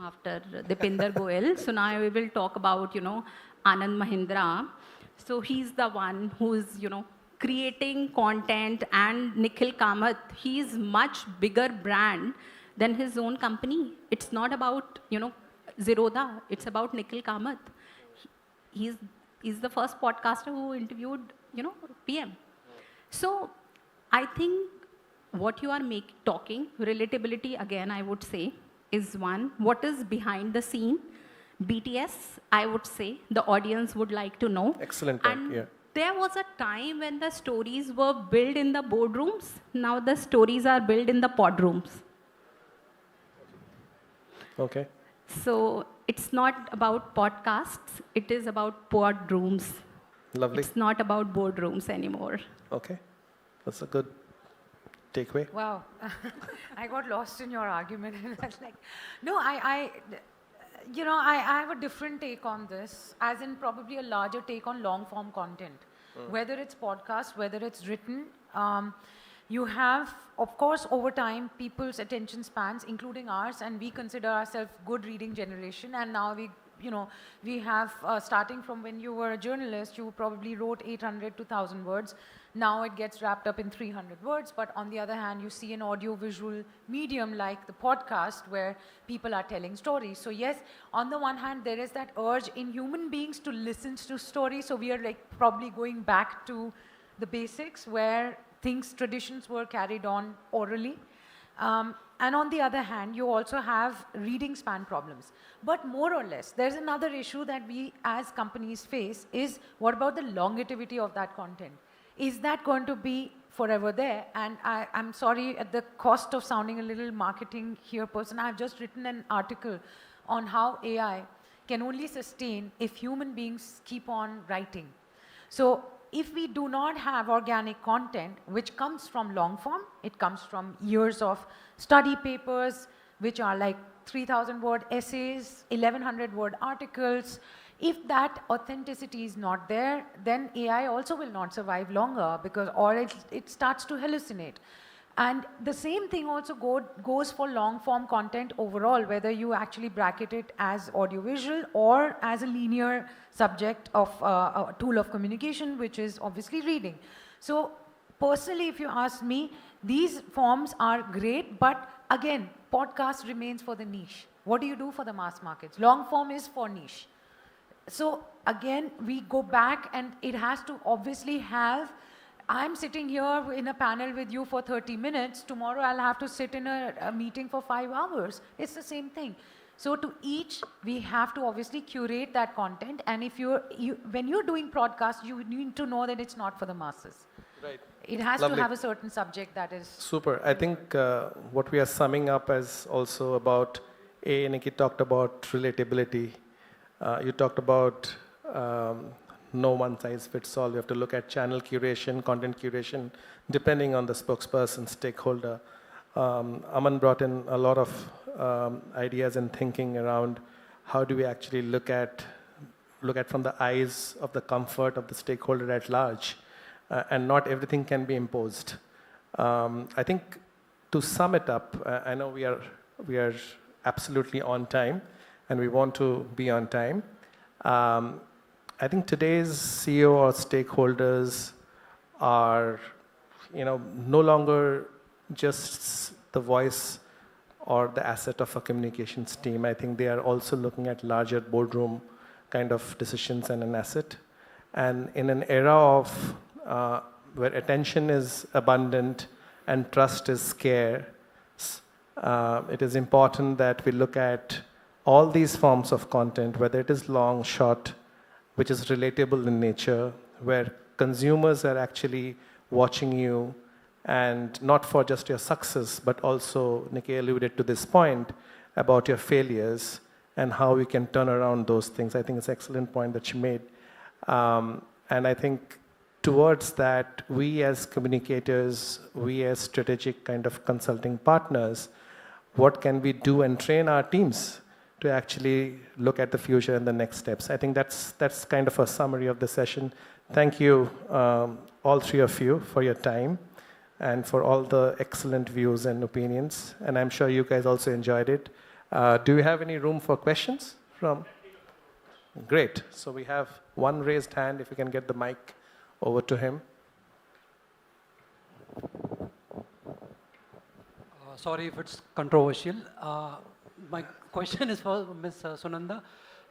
after Dipinder Goyal. So now we will talk about, Anand Mahindra. So he's the one who's, creating content, and Nikhil Kamath, he's much bigger brand than his own company. It's not about, Zerodha, it's about Nikhil Kamath. He's the first podcaster who interviewed, PM. So I think what you are talking, relatability again, I would say, is one. What is behind the scene? BTS, I would say, the audience would like to know. Excellent point, And yeah. there was a time when the stories were built in the boardrooms. Now the stories are built in the podrooms. Okay. So it's not about podcasts, it is about podrooms. Lovely. It's not about boardrooms anymore. Okay. That's a good takeaway. Wow. I got lost in your argument. I was like, no, I have a different take on this, as in probably a larger take on long form content. Whether it's podcast, whether it's written, you have, of course, over time, people's attention spans, including ours, and we consider ourselves good reading generation, and now we have, starting from when you were a journalist, you probably wrote 800 to 1,000 words. Now it gets wrapped up in 300 words, but on the other hand, you see an audio-visual medium like the podcast where people are telling stories. So yes, on the one hand, there is that urge in human beings to listen to stories, so we are like probably going back to the basics where traditions were carried on orally. And on the other hand, you also have reading span problems. But more or less, there's another issue that we as companies face is, what about the longevity of that content? Is that going to be forever there? And I'm sorry, at the cost of sounding a little marketing here person, I've just written an article on how AI can only sustain if human beings keep on writing. So if we do not have organic content, which comes from long form, it comes from years of study papers, which are like 3,000 word essays, 1,100 word articles, If that authenticity is not there, then AI also will not survive longer because, or it starts to hallucinate. And the same thing also goes for long form content overall, whether you actually bracket it as audiovisual or as a linear subject of a tool of communication, which is obviously reading. So personally, if you ask me, these forms are great, but again, podcast remains for the niche. What do you do for the mass markets? Long form is for niche. So again, we go back and it has to obviously have, I'm sitting here in a panel with you for 30 minutes. Tomorrow I'll have to sit in a meeting for 5 hours. It's the same thing. So to each, we have to obviously curate that content. And if when you're doing broadcast, you need to know that it's not for the masses. Right. It has Lovely. to have a certain subject that is... Super. I think what we are summing up is also about, Nikki talked about relatability. You talked about no one size fits all. You have to look at channel curation, content curation, depending on the spokesperson, stakeholder. Aman brought in a lot of ideas and thinking around how do we actually look at from the eyes of the comfort of the stakeholder at large, and not everything can be imposed. I think to sum it up, I know we are absolutely on time, and we want to be on time. I think today's CEO or stakeholders are, no longer just the voice or the asset of a communications team. I think they are also looking at larger boardroom kind of decisions and an asset. And in an era of where attention is abundant and trust is scarce, it is important that we look at all these forms of content, whether it is long, short, which is relatable in nature, where consumers are actually watching you, and not for just your success, but also, Nikki alluded to this point, about your failures and how we can turn around those things. I think it's an excellent point that you made. And I think towards that, we as communicators, we as strategic kind of consulting partners, what can we do and train our teams to actually look at the future and the next steps? I think that's kind of a summary of the session. Thank you, all three of you, for your time and for all the excellent views and opinions. And I'm sure you guys also enjoyed it. Do you have any room for questions from? Great. So we have one raised hand, if you can get the mic over to him. Sorry if it's controversial. My question is for Ms. Sunanda.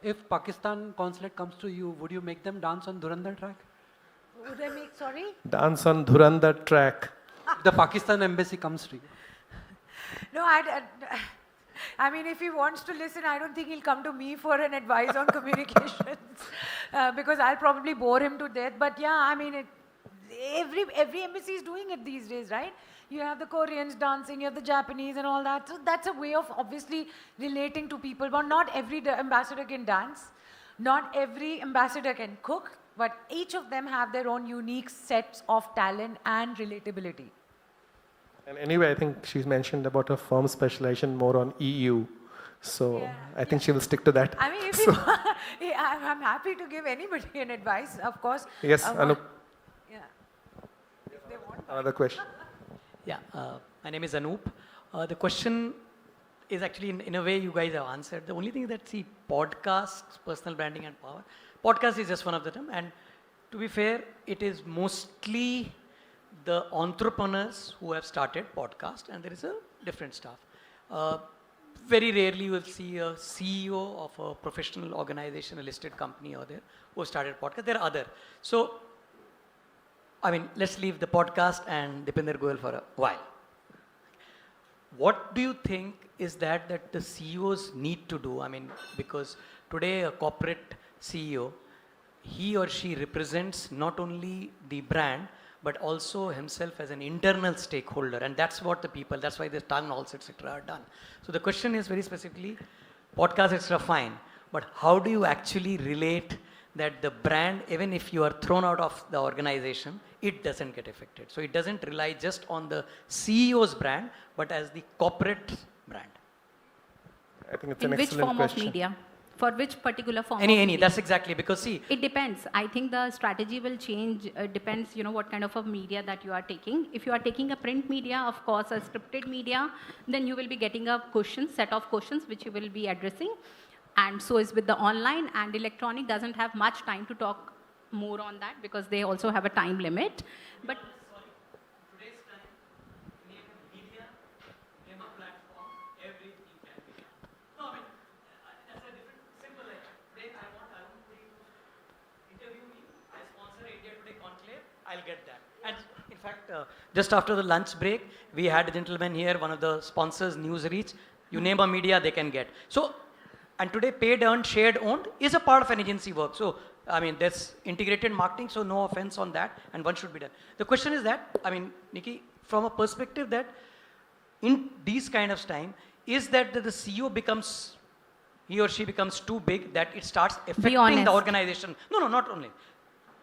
If Pakistan consulate comes to you, would you make them dance on Dhurandhar track? Would I make, sorry? Dance on Dhurandhar track. The Pakistan embassy comes to you. No, I mean, if he wants to listen, I don't think he'll come to me for an advice on communications because I'll probably bore him to death. But yeah, I mean, every embassy is doing it these days, right? You have the Koreans dancing, you have the Japanese and all that. So that's a way of obviously relating to people. But not every ambassador can dance. Not every ambassador can cook. But each of them have their own unique sets of talent and relatability. And anyway, I think she's mentioned about her firm specialization more on EU. So yeah, I think she will stick to that. I mean, if I'm happy to give anybody an advice, of course. Yes, Anup. Yeah. If they want. Another question. Yeah, my name is Anup. The question is actually, in a way, you guys have answered. The only thing that, see, podcasts, personal branding and power, podcast is just one of the term. And to be fair, it is mostly the entrepreneurs who have started podcast, and there is a different stuff. Very rarely you will see a CEO of a professional organization, a listed company or there, who started podcast. There are other. So, I mean, let's leave the podcast and Dipinder Goyal for a while. What do you think is that the CEOs need to do? I mean, because today a corporate CEO, he or she represents not only the brand, but also himself as an internal stakeholder. And that's what the people, that's why the town halls, etc. are done. So the question is very specifically, podcast, etc. fine, but how do you actually relate that the brand, even if you are thrown out of the organization, it doesn't get affected. So it doesn't rely just on the CEO's brand, but as the corporate brand. I think it's In an which excellent form question. of media? For which particular form of Any, media? that's exactly, because see, It depends. I think the strategy will change. Depends, what kind of a media that you are taking. If you are taking a print media, of course, a scripted media, then you will be getting a set of questions which you will be addressing. And so is with the online, and electronic doesn't have much time to talk more on that because they also have a time limit. But I'll get that. And in fact, just after the lunch break, we had a gentleman here, one of the sponsors, Newsreach. You name a media, they can get. So, and today paid, earned, shared, owned is a part of an agency work. So, I mean, there's integrated marketing, so no offense on that, and one should be done. The question is that, I mean, Nikki, from a perspective that in these kind of time, is that the CEO becomes, he or she becomes too big, that it starts affecting the organization. No, not only.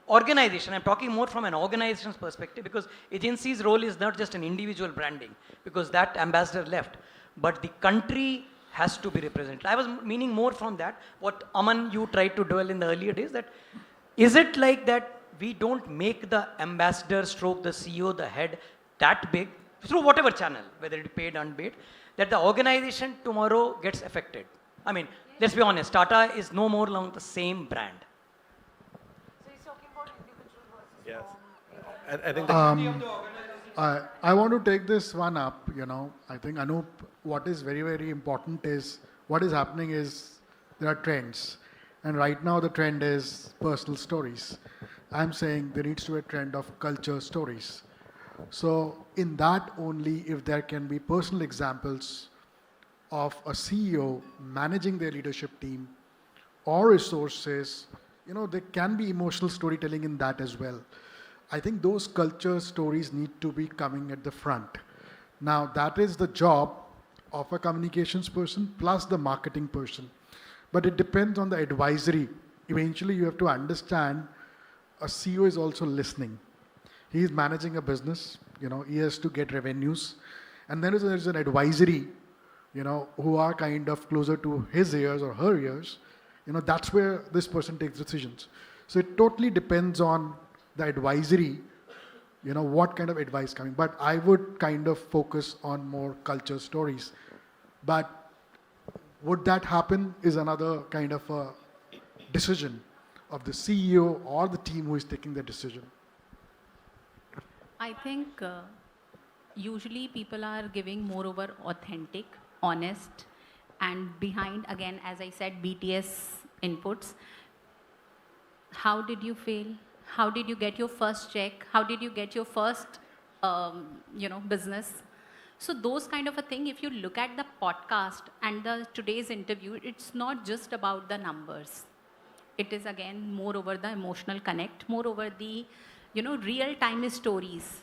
Organization, I'm talking more from an organization's perspective, because agency's role is not just an individual branding, because that ambassador left, but the country has to be represented. I was meaning more from that, what Aman, you tried to dwell in the earlier days, that is it like that we don't make the ambassador stroke the CEO, the head, that big, through whatever channel, whether it paid, unpaid, that the organization tomorrow gets affected? I mean, let's be honest, Tata is no more along the same brand. Yes. I think I want to take this one up, I think, Anup, what is very, very important is, what is happening is there are trends. And right now the trend is personal stories. I'm saying there needs to be a trend of culture stories. So in that only, if there can be personal examples of a CEO managing their leadership team or resources, there can be emotional storytelling in that as well. I think those culture stories need to be coming at the front. Now, that is the job of a communications person plus the marketing person. But it depends on the advisory. Eventually, you have to understand a CEO is also listening. He is managing a business, he has to get revenues. And then there's an advisory, who are kind of closer to his ears or her ears. That's where this person takes decisions. So it totally depends on the advisory, what kind of advice coming. But I would kind of focus on more culture stories. But would that happen is another kind of a decision of the CEO or the team who is taking the decision. I think usually people are giving more over authentic, honest, and behind, again, as I said, BTS inputs. How did you fail? How did you get your first check? How did you get your first, business? So those kind of a thing, if you look at the podcast and today's interview, it's not just about the numbers. It is, again, more over the emotional connect, more over the, real-time stories.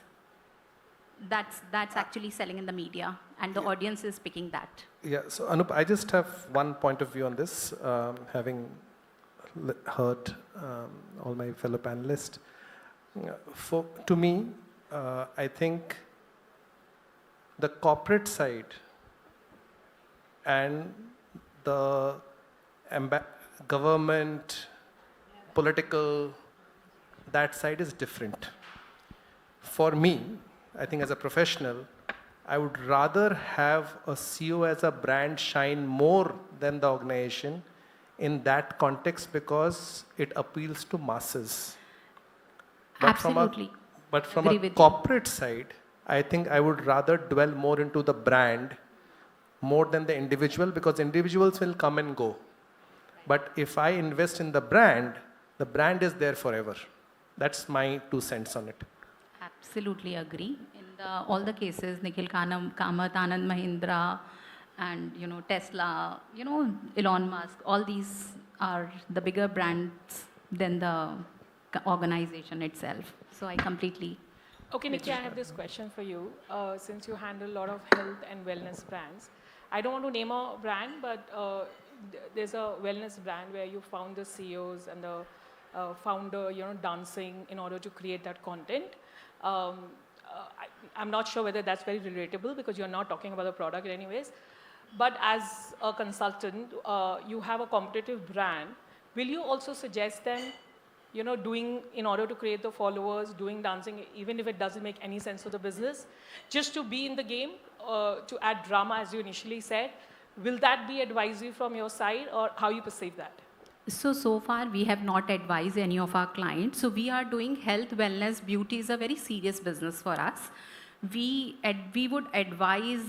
That's actually selling in the media, and the audience is picking that. Yeah, so Anup, I just have one point of view on this, having heard all my fellow panelists. To me, I think the corporate side and the government, political, that side is different. For me, I think as a professional, I would rather have a CEO as a brand shine more than the organization in that context, because it appeals to masses. Absolutely. But from a corporate side, I think I would rather dwell more into the brand more than the individual, because individuals will come and go. But if I invest in the brand is there forever. That's my 2 cents on it. Absolutely agree. In all the cases, Nikhil Kamath, Anand Mahindra, and Tesla, Elon Musk, all these are the bigger brands than the organization itself. So I completely. Okay, Nikki, I have this question for you. Since you handle a lot of health and wellness brands, I don't want to name a brand, but there's a wellness brand where you found the CEOs and the founder, dancing in order to create that content. I'm not sure whether that's very relatable, because you're not talking about the product anyways. But as a consultant, you have a competitive brand. Will you also suggest them, doing, in order to create the followers, doing dancing, even if it doesn't make any sense to the business, just to be in the game, to add drama, as you initially said? Will that be advisory from your side, or how you perceive that? So far we have not advised any of our clients. So we are doing health, wellness, beauty is a very serious business for us. We would advise,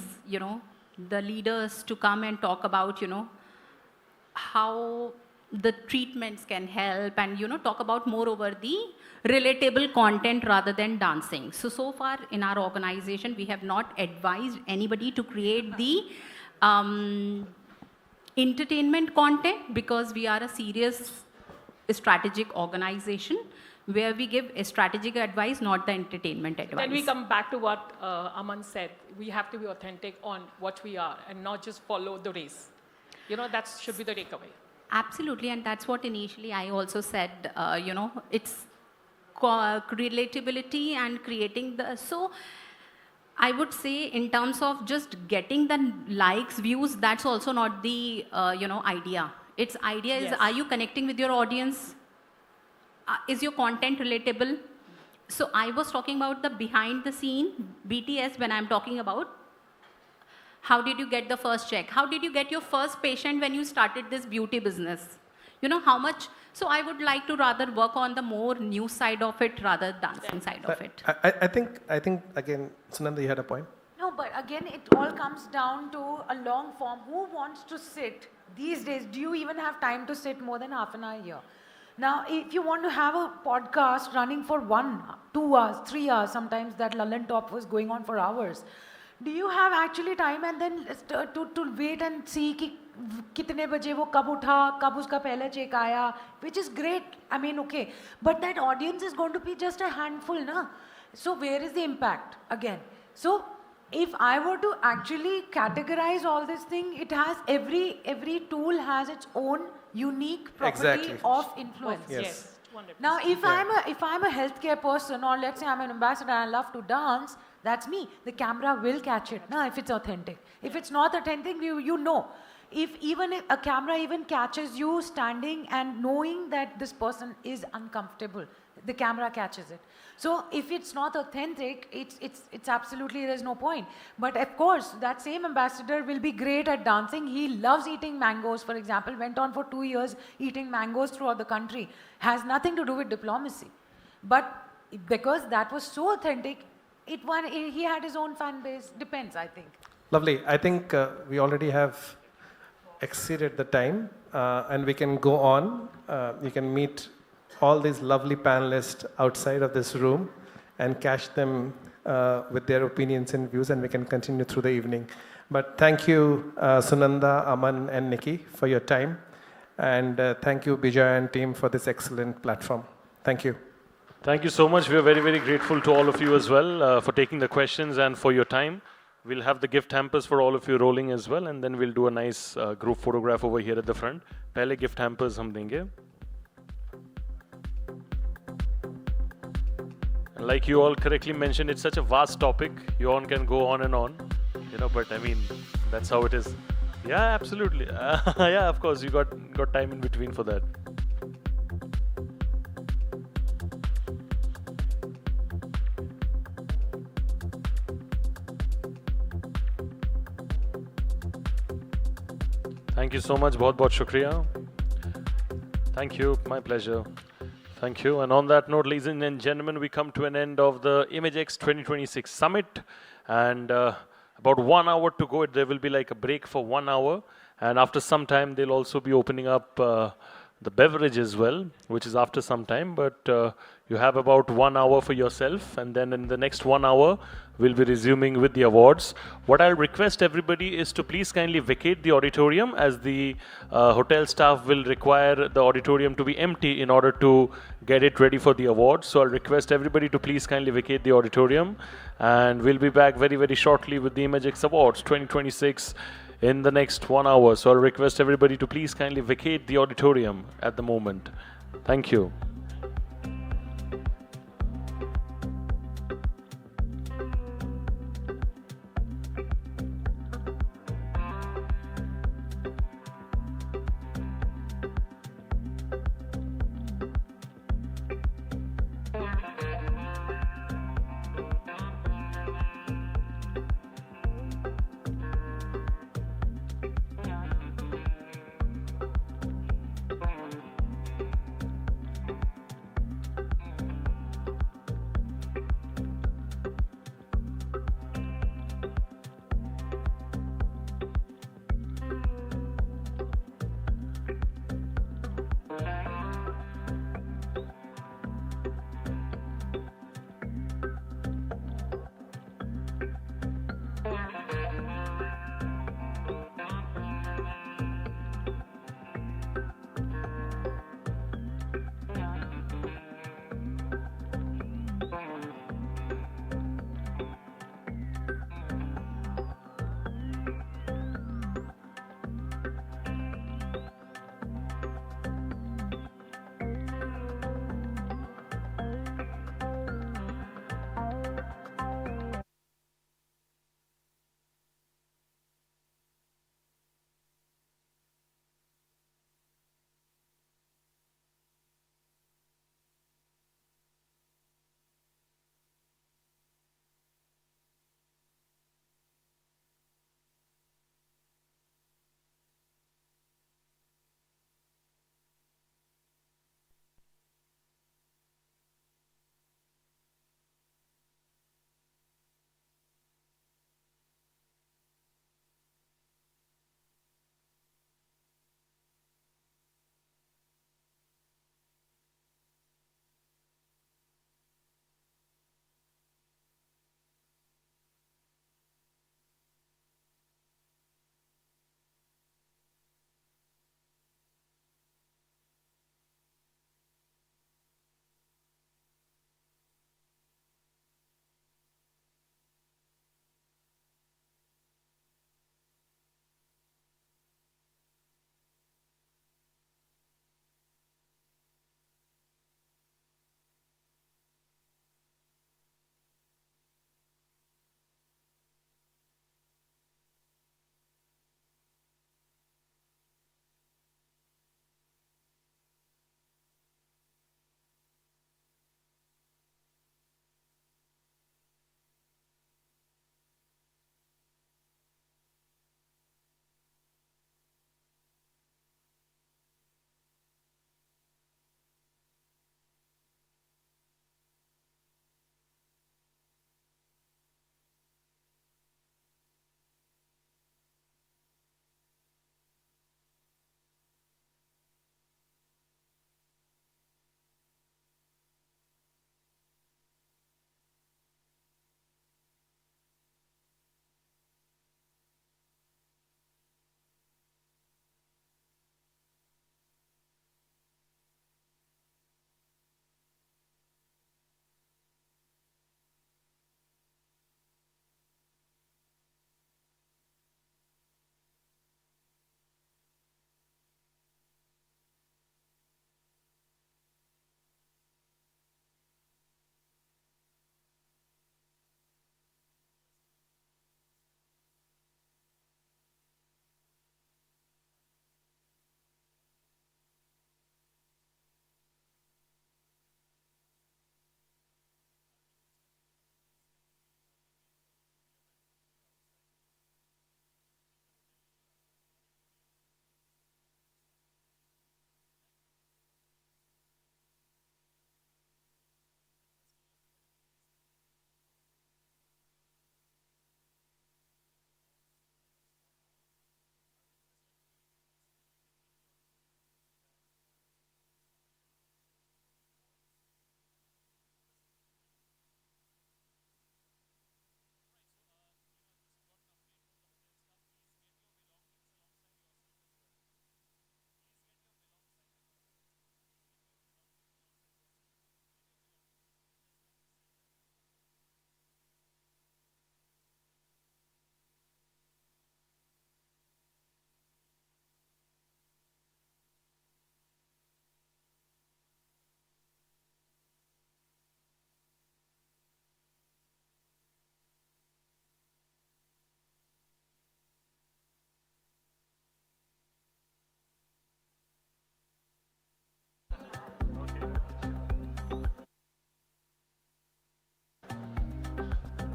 the leaders to come and talk about, how the treatments can help and, talk about moreover the relatable content rather than dancing. So far in our organization, we have not advised anybody to create the entertainment content, because we are a serious strategic organization where we give a strategic advice, not the entertainment advice. Then we come back to what Aman said. We have to be authentic on what we are and not just follow the race. That should be the takeaway. Absolutely, and that's what initially I also said, it's relatability and creating the, so I would say in terms of just getting the likes, views, that's also not the, idea. Its idea is, are you connecting with your audience? Is your content relatable? So I was talking about the behind the scene, BTS, when I'm talking about how did you get the first check? How did you get your first patient when you started this beauty business? How much? So I would like to rather work on the more news side of it rather than dancing side of it. I think again, Sunanda, you had a point. No, but again, it all comes down to a long form. Who wants to sit these days? Do you even have time to sit more than half an hour here? Now, if you want to have a podcast running for 1, 2 hours, 3 hours, sometimes that Lullen Top was going on for hours. Do you have actually time and then to wait and see कि कितने बजे वो कब उठा, कब उसका पहला check आया, which is great. I mean, okay, but that audience is going to be just a handful, na? So where is the impact again? So if I were to actually categorize all this thing, it has every tool has its own unique property of influence. Yes. Now, if I'm a healthcare person, or let's say I'm an ambassador and I love to dance, that's me. The camera will catch it, if it's authentic. If it's not authentic, you know. If a camera even catches you standing and knowing that this person is uncomfortable, the camera catches it. So if it's not authentic, it's absolutely, there's no point. But of course, that same ambassador will be great at dancing. He loves eating mangoes, for example, went on for 2 years eating mangoes throughout the country. Has nothing to do with diplomacy. But because that was so authentic, he had his own fan base. Depends, I think. Lovely. I think we already have exceeded the time and we can go on. You can meet all these lovely panelists outside of this room and catch them with their opinions and views, and we can continue through the evening. But thank you, Sunanda, Aman, and Nikki, for your time. And thank you, Bijay and team, for this excellent platform. Thank you. Thank you so much. We are very, very grateful to all of you as well for taking the questions and for your time. We'll have the gift hampers for all of you rolling as well, and then we'll do a nice group photograph over here at the front. Pehle gift hampers hum denge. Like you all correctly mentioned, it's such a vast topic. You all can go on and on, but I mean, that's how it is. Yeah, absolutely. Yeah, of course, you got time in between for that. Thank you so much. बहुत shukriya. Thank you. My pleasure. Thank you. And on that note, ladies and gentlemen, we come to an end of the IMAGEXX 2026 Summit. And about 1 hour to go. There will be like a break for 1 hour. And after some time, they'll also be opening up the beverage as well, which is after some time. But you have about 1 hour for yourself. And then in the next 1 hour, we'll be resuming with the awards. What I'll request everybody is to please kindly vacate the auditorium, as the hotel staff will require the auditorium to be empty in order to get it ready for the awards. So I'll request everybody to please kindly vacate the auditorium, and we'll be back very, very shortly with the IMAGEXX Awards 2026 in the next 1 hour. So I'll request everybody to please kindly vacate the auditorium at the moment. Thank you.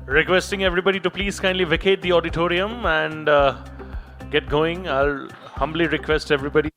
Requesting everybody to please kindly vacate the auditorium and get going. I'll humbly request everybody.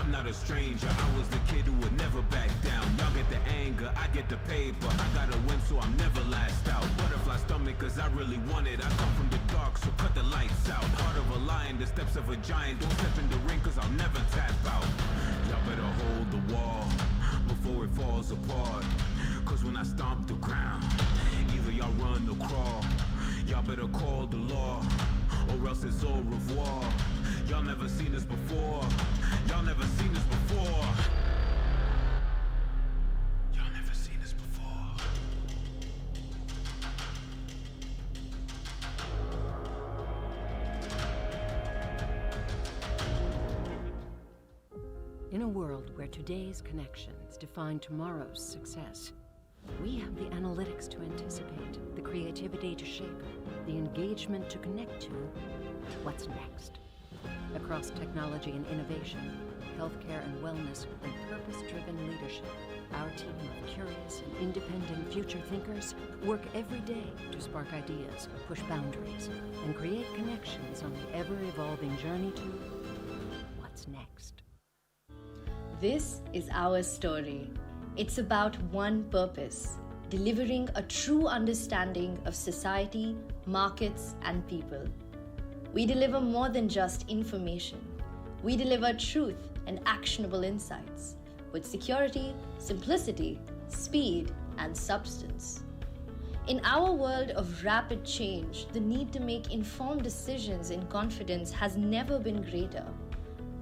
I'm not a stranger. I was the kid who would never back down. Y'all get the anger, I get the paper. I gotta win, so I'm never last out. Butterfly stomach, cause I really want it. I come from the dark, so cut the lights out. Heart of a lion, the steps of a giant. Don't step in the ring, cause I'll never tap out. Y'all better hold the wall before it falls apart. Cause when I stomp the ground, either y'all run or crawl. Y'all better call the law, or else it's au revoir. Y'all never seen this before. Y'all never seen this before. Y'all never seen this before. In a world where today's connections define tomorrow's success, we have the analytics to anticipate, the creativity to shape, the engagement to connect to what's next. Across technology and innovation, healthcare and wellness, and purpose-driven leadership, our team of curious and independent future thinkers work every day to spark ideas, push boundaries, and create connections on the ever-evolving journey to what's next. This is our story. It's about one purpose: delivering a true understanding of society, markets, and people. We deliver more than just information. We deliver truth and actionable insights with security, simplicity, speed, and substance. In our world of rapid change, the need to make informed decisions in confidence has never been greater.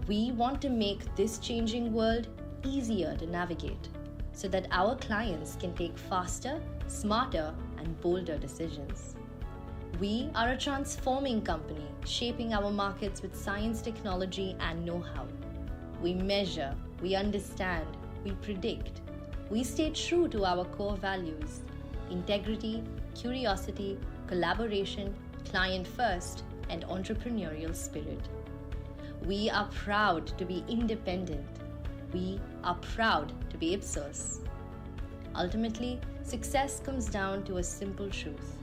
We want to make this changing world easier to navigate so that our clients can take faster, smarter, and bolder decisions. We are a transforming company, shaping our markets with science, technology, and know-how. We measure, we understand, we predict. We stay true to our core values: integrity, curiosity, collaboration, client first, and entrepreneurial spirit. We are proud to be independent. We are proud to be Ipsos. Ultimately, success comes down to a simple truth: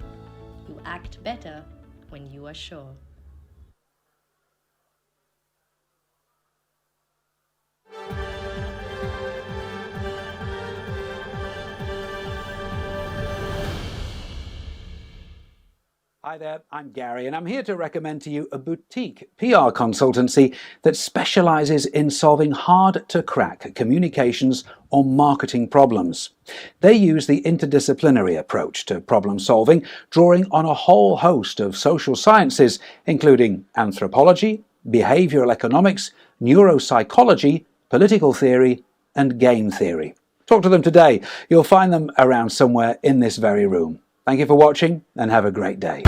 you act better when you are sure. Hi there, I'm Gary, and I'm here to recommend to you a boutique PR consultancy that specializes in solving hard-to-crack communications or marketing problems. They use the interdisciplinary approach to problem solving, drawing on a whole host of social sciences, including anthropology, behavioral economics, neuropsychology, political theory, and game theory. Talk to them today. You'll find them around somewhere in this very room. Thank you for watching, and have a great day.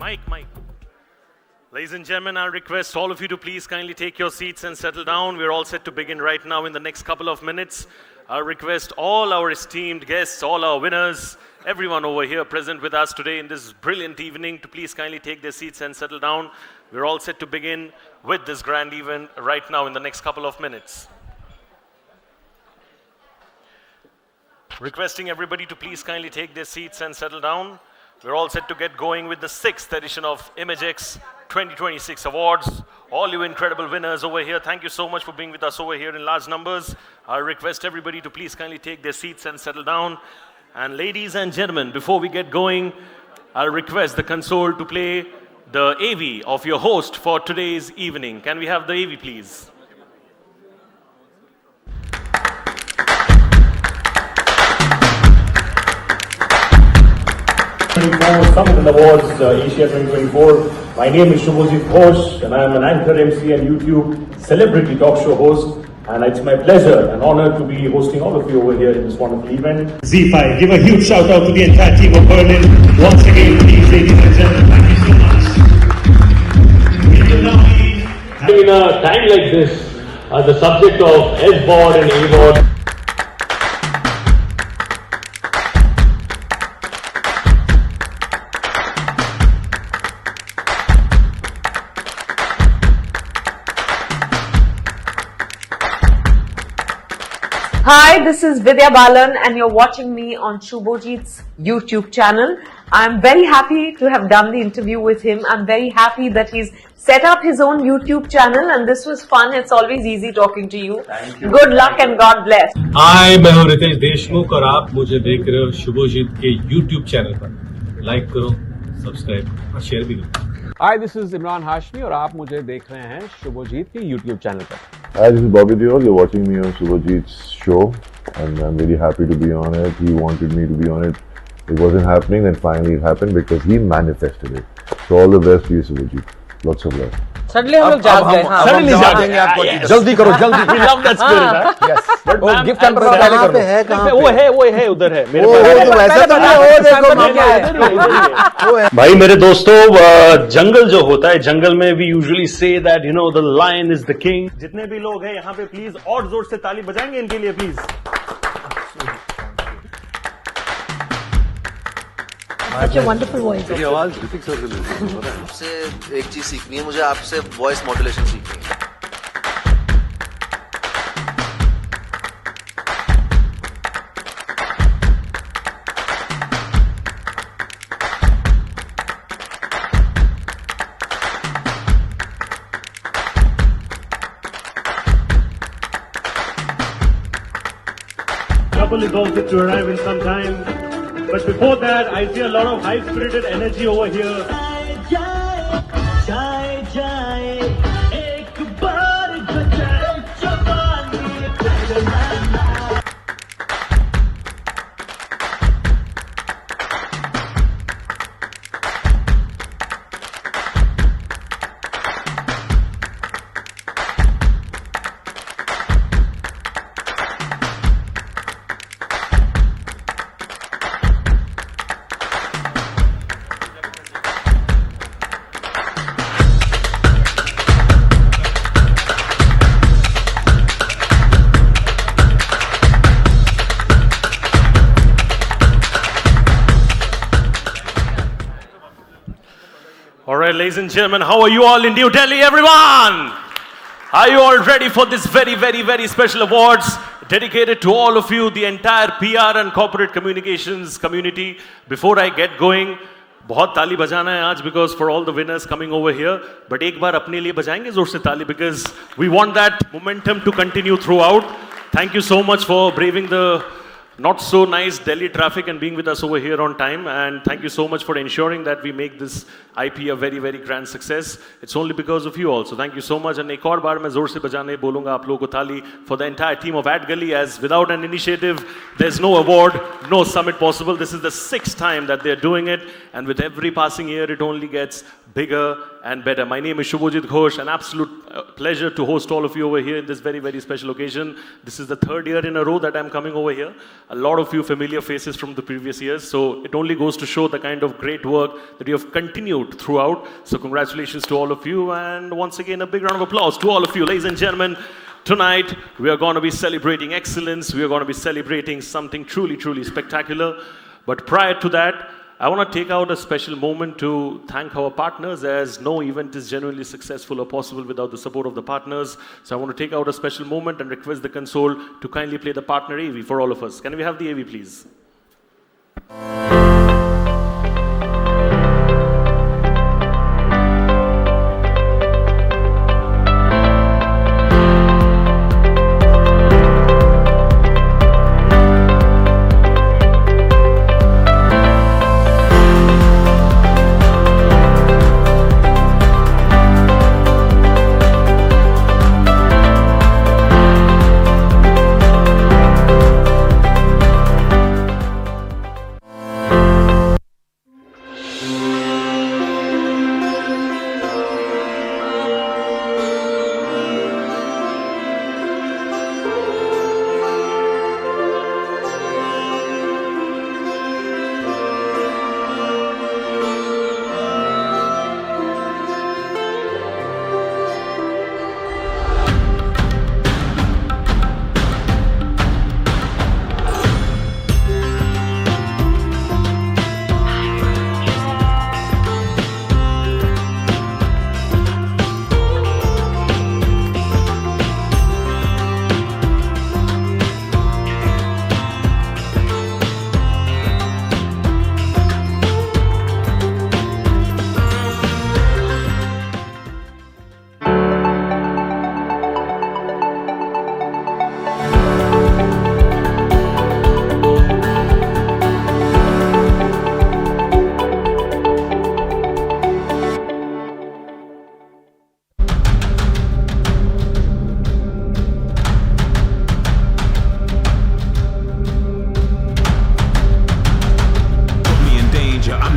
Mike. Ladies and gentlemen, I'll request all of you to please kindly take your seats and settle down. We're all set to begin right now in the next couple of minutes. I'll request all our esteemed guests, all our winners, everyone over here present with us today in this brilliant evening to please kindly take their seats and settle down. We're all set to begin with this grand event right now in the next couple of minutes. Requesting everybody to please kindly take their seats and settle down. We're all set to get going with the 6th edition of IMAGEXX 2026 Awards. All you incredible winners over here, thank you so much for being with us over here in large numbers. I request everybody to please kindly take their seats and settle down. And ladies and gentlemen, before we get going, I'll request the console to play the AV of your host for today's evening. Can we have the AV, please? Summit and Awards Asia 2024. My name is Shubhajit Ghosh and I am an anchor, MC and YouTube celebrity talk show host, and it's my pleasure and honor to be hosting all of you over here in this wonderful event. Z5, give a huge shout out to the entire team of Berlin. Once again, please, ladies and gentlemen, thank you so much. In a time like this, the subject of S-board and A-board. Hi, this is Vidya Balan and you're watching me on Shubhajit's YouTube channel. I'm very happy to have done the interview with him. I'm very happy that he's set up his own YouTube channel and this was fun. It's always easy talking to you. Good luck and God bless. Hi, मैं हूँ रितेश देशमुख और आप मुझे देख रहे हो शुभजीत के YouTube channel पर. लाइक करो, सब्सक्राइब और शेयर भी करो. Hi, this is Imran Hashmi और आप मुझे देख रहे हैं शुभजीत के YouTube चैनल पर. Hi, this is Bobby Deol. You're watching me on Subhajit's show, and I'm really happy to be on it. He wanted me to be on it. It wasn't happening, then finally it happened because he manifested it. So all the best to you, Subhajit. Lots of love. Suddenly हम लोग जाग गए. Suddenly जाग देंगे आपको. जल्दी करो, जल्दी. We love that spirit. Yes. But वो गिफ्ट हैम्पर पहले कर लो. वो है उधर है. मेरे भाई मेरे दोस्तों, जंगल जो होता है, जंगल में we usually say that the lion is the king. जितने भी लोग हैं यहाँ पे प्लीज और जोर से ताली बजाएंगे इनके लिए please. Such a wonderful voice. मेरी आवाज ऋतिक सर से मिलती है. आपसे एक चीज सीखनी है मुझे, आपसे वॉइस मॉड्यूलेशन सीखनी है. Couple is all set to arrive in some time. But before that, I see a lot of high-spirited energy over here. All right, ladies and gentlemen, how are you all in New Delhi, everyone? Are you all ready for this very, very, very special awards dedicated to all of you, the entire PR and corporate communications community? Before I get going, बहुत ताली बजाना है आज because for all the winners coming over here. But एक बार अपने लिए बजाएंगे जोर से ताली because we want that momentum to continue throughout. Thank you so much for braving the not so nice Delhi traffic and being with us over here on time, and thank you so much for ensuring that we make this IP a very, very grand success. It's only because of you also. Thank you so much. And एक और बार मैं जोर से बजाने बोलूँगा आप लोगों को ताली for the entire team of Ad Gully, as without an initiative, there's no award, no summit possible. This is the 6th time that they're doing it, and with every passing year, it only gets bigger and better. My name is Shubhojit Ghosh, an absolute pleasure to host all of you over here in this very, very special occasion. This is the third year in a row that I'm coming over here. A lot of you familiar faces from the previous years, so it only goes to show the kind of great work that you have continued throughout. So congratulations to all of you, and once again, a big round of applause to all of you, ladies and gentlemen. Tonight, we are going to be celebrating excellence. We are going to be celebrating something truly, truly spectacular. But prior to that, I want to take out a special moment to thank our partners, as no event is genuinely successful or possible without the support of the partners. So I want to take out a special moment and request the console to kindly play the partner AV for all of us. Can we have the AV, please?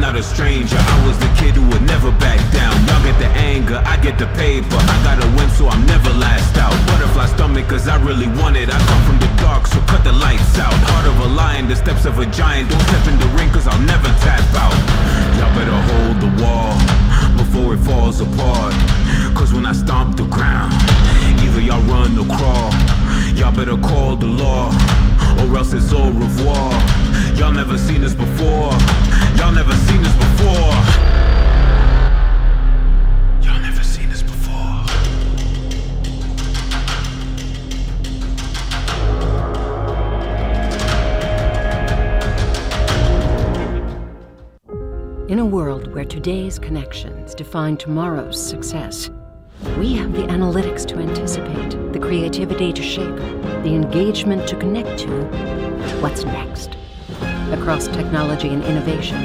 A stranger, I was the kid who would never back down. Y'all get the anger, I get the paper. I gotta win, so I'm never last out. Butterfly stomach, cause I really want it. I come from the dark, so cut the lights out. Heart of a lion, the steps of a giant. Don't step in the ring, cause I'll never tap out. Y'all better hold the wall before it falls apart. Cause when I stomp the ground, either y'all run or crawl. Y'all better call the law, or else it's au revoir. Y'all never seen this before. Y'all never seen this before. Y'all never seen this before. In a world where today's connections define tomorrow's success, we have the analytics to anticipate, the creativity to shape, the engagement to connect to what's next. Across technology and innovation,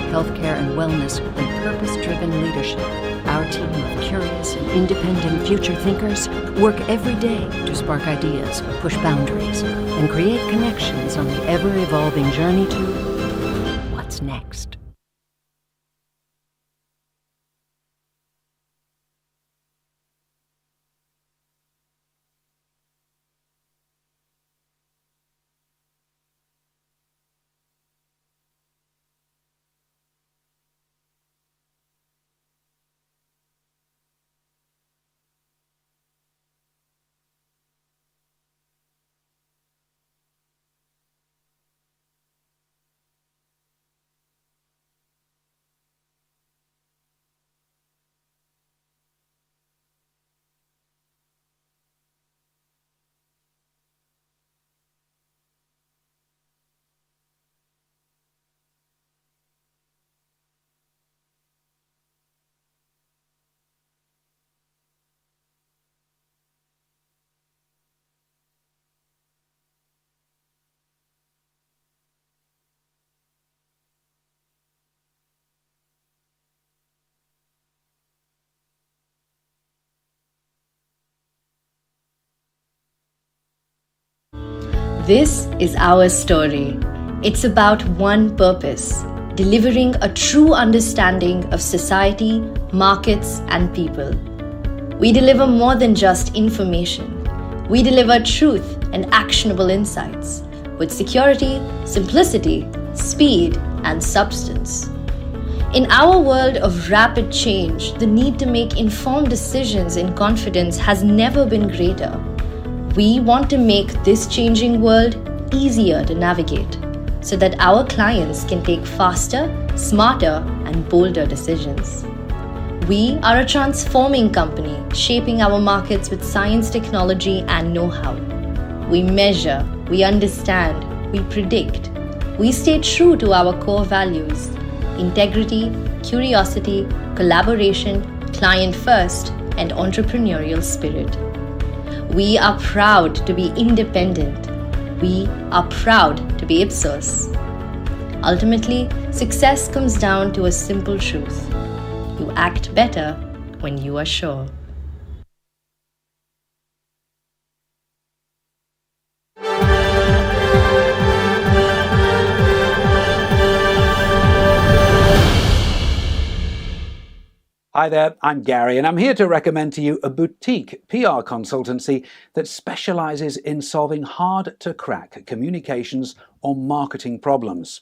healthcare and wellness, and purpose-driven leadership, our team of curious and independent future thinkers work every day to spark ideas, push boundaries, and create connections on the ever-evolving journey to what's next. This is our story. It's about one purpose: delivering a true understanding of society, markets, and people. We deliver more than just information. We deliver truth and actionable insights with security, simplicity, speed, and substance. In our world of rapid change, the need to make informed decisions in confidence has never been greater. We want to make this changing world easier to navigate so that our clients can take faster, smarter, and bolder decisions. We are a transforming company shaping our markets with science, technology, and know-how. We measure, we understand, we predict. We stay true to our core values: integrity, curiosity, collaboration, client first, and entrepreneurial spirit. We are proud to be independent. We are proud to be Ipsos. Ultimately, success comes down to a simple truth. You act better when you are sure. Hi there, I'm Gary, and I'm here to recommend to you a boutique PR consultancy that specializes in solving hard-to-crack communications or marketing problems.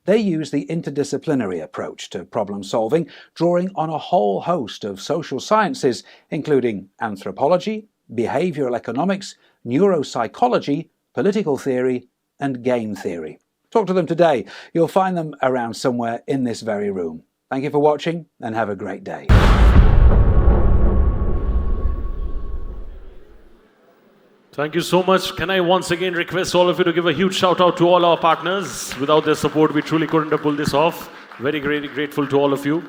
They use the interdisciplinary approach to problem solving, drawing on a whole host of social sciences, including anthropology, behavioral economics, neuropsychology, political theory, and game theory. Talk to them today. You'll find them around somewhere in this very room. Thank you for watching and have a great day. Thank you so much. Can I once again request all of you to give a huge shout out to all our partners. Without their support, we truly couldn't have pulled this off. Very grateful to all of you.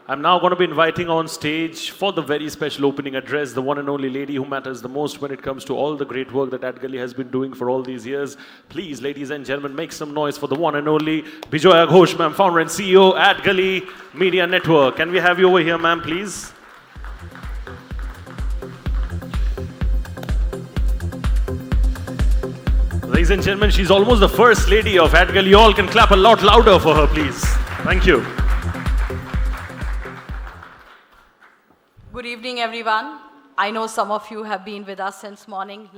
I'm now going to be inviting on stage for the very special opening address, the one and only lady who matters the most when it comes to all the great work that AdGully has been doing for all these years. Please, ladies and gentlemen, make some noise for the one and only Bijoya Ghosh, ma'am, founder and CEO, AdGully Media Network. Can we have you over here, ma'am, please? Ladies and gentlemen, she's almost the first lady of AdGully. You all can clap a lot louder for her, please. Thank you. Good evening, everyone. I know some of you have been with us since morning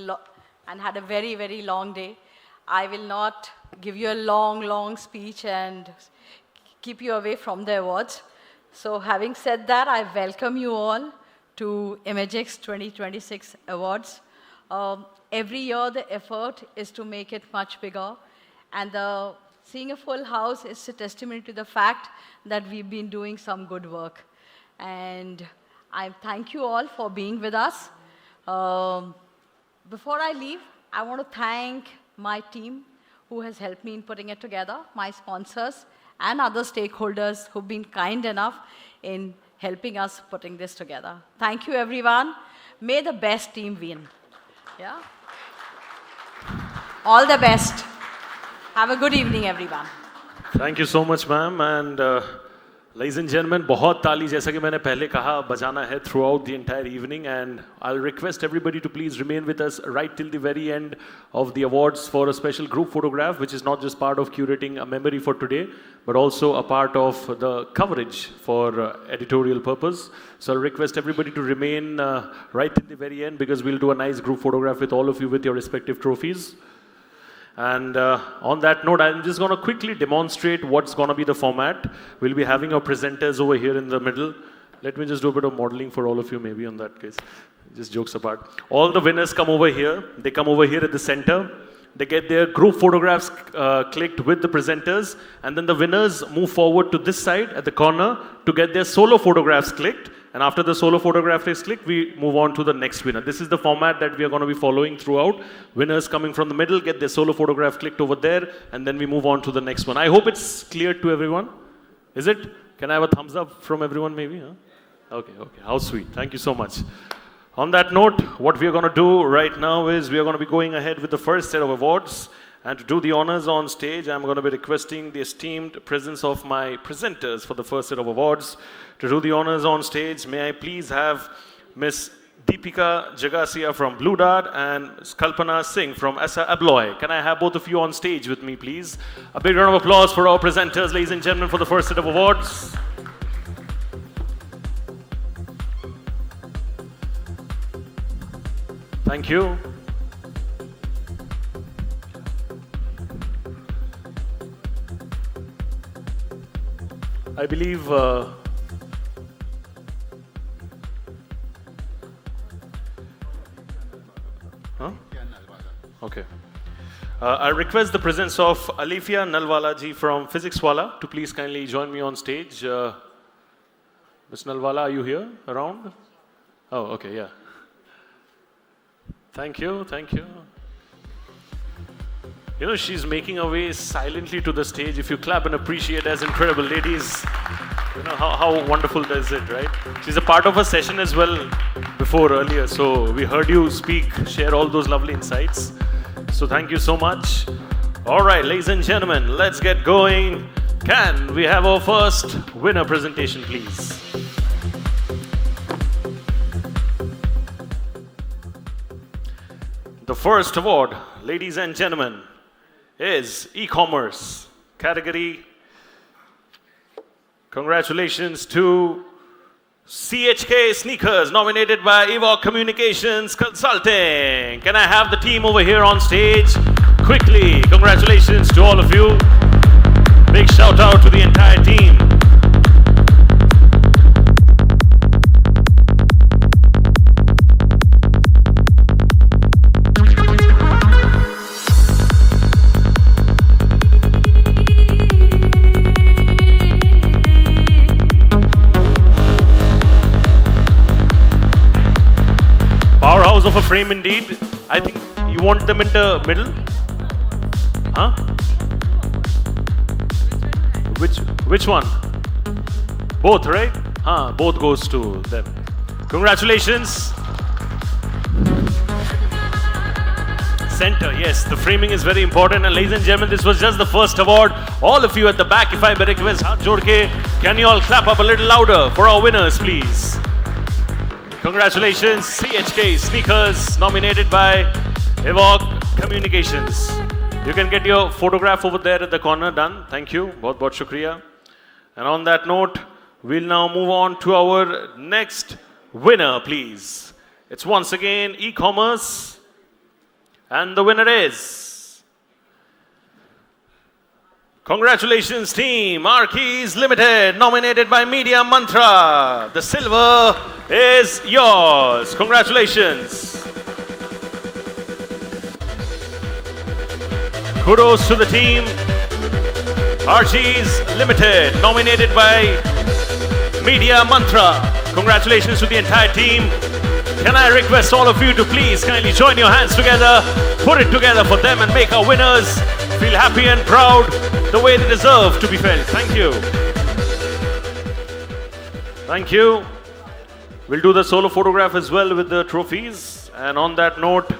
and had a very, very long day. I will not give you a long speech and keep you away from the awards. So having said that, I welcome you all to IMAGEXX 2026 Awards. Every year, the effort is to make it much bigger. And seeing a full house is a testimony to the fact that we've been doing some good work. And I thank you all for being with us. Before I leave, I want to thank my team who has helped me in putting it together, my sponsors and other stakeholders who've been kind enough in helping us putting this together. Thank you, everyone. May the best team win. Yeah. All the best. Have a good evening, everyone. Thank you so much, ma'am. And ladies and gentlemen, बहुत ताली जैसा कि मैंने पहले कहा बजाना है throughout the entire evening, and I'll request everybody to please remain with us right till the very end of the awards for a special group photograph, which is not just part of curating a memory for today, but also a part of the coverage for editorial purpose. So I'll request everybody to remain right till the very end, because we'll do a nice group photograph with all of you with your respective trophies. And on that note, I'm just going to quickly demonstrate what's going to be the format. We'll be having our presenters over here in the middle. Let me just do a bit of modeling for all of you, maybe, on that case. Just jokes apart. All the winners come over here. They come over here at the center. They get their group photographs clicked with the presenters. And then the winners move forward to this side at the corner to get their solo photographs clicked. And after the solo photograph is clicked, we move on to the next winner. This is the format that we are going to be following throughout. Winners coming from the middle get their solo photograph clicked over there, and then we move on to the next one. I hope it's clear to everyone. Is it? Can I have a thumbs up from everyone, maybe? Huh? Okay. How sweet. Thank you so much. On that note, what we are going to do right now is we are going to be going ahead with the first set of awards. And to do the honors on stage, I'm going to be requesting the esteemed presence of my presenters for the first set of awards. To do the honors on stage, may I please have Miss Deepika Jagasia from Blue Dart and Kalpana Singh from Asa Abloy. Can I have both of you on stage with me, please? A big round of applause for our presenters, ladies and gentlemen, for the first set of awards. Thank you. I believe huh? Okay. I request the presence of Alifia Nalwala ji from Physics Wala to please kindly join me on stage. Ms. Nalwala, are you here around? Oh, okay, yeah. Thank you, thank you. You know, she's making her way silently to the stage. If you clap and appreciate, that's incredible. Ladies, you know, how wonderful is it, right? She's a part of a session as well before earlier. So we heard you speak, share all those lovely insights. So thank you so much. All right, ladies and gentlemen, let's get going. Can we have our first winner presentation, please? The first award, ladies and gentlemen, is e-commerce category. Congratulations to CHK Sneakers, nominated by Evoc Communications Consulting. Can I have the team over here on stage? Quickly, congratulations to all of you. Big shout out to the entire team. Powerhouse of a frame indeed. I think you want them in the middle? Huh? Which one? Both, right? Both goes to them. Congratulations. Center, yes, the framing is very important. And ladies and gentlemen, this was just the first award. All of you at the back, if I may request, haath jod ke, can you all clap up a little louder for our winners, please? Congratulations, CHK Sneakers, nominated by Evoc Communications. You can get your photograph over there at the corner done. Thank you. Bahut bahut shukriya. And on that note, we'll now move on to our next winner, please. It's once again e-commerce. And the winner is... Congratulations, team. Arkeys Limited, nominated by Media Mantra. The silver is yours. Congratulations. Kudos to the team. Arkeys Limited, nominated by Media Mantra. Congratulations to the entire team. Can I request all of you to please kindly join your hands together, put it together for them and make our winners feel happy and proud the way they deserve to be felt. Thank you. Thank you. We'll do the solo photograph as well with the trophies. And on that note,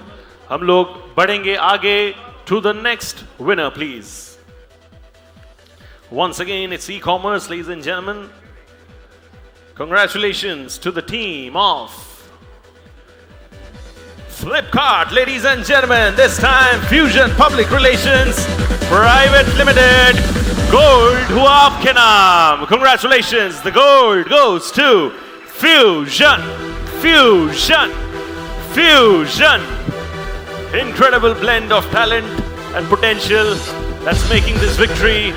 hum log badhenge aage to the next winner, please. Once again, it's e-commerce, ladies and gentlemen. Congratulations to the team of Flipkart, ladies and gentlemen. This time, Fusion Public Relations Private Limited, Gold Huap ke naam. Congratulations. The gold goes to Fusion. Fusion. Fusion. Incredible blend of talent and potential that's making this victory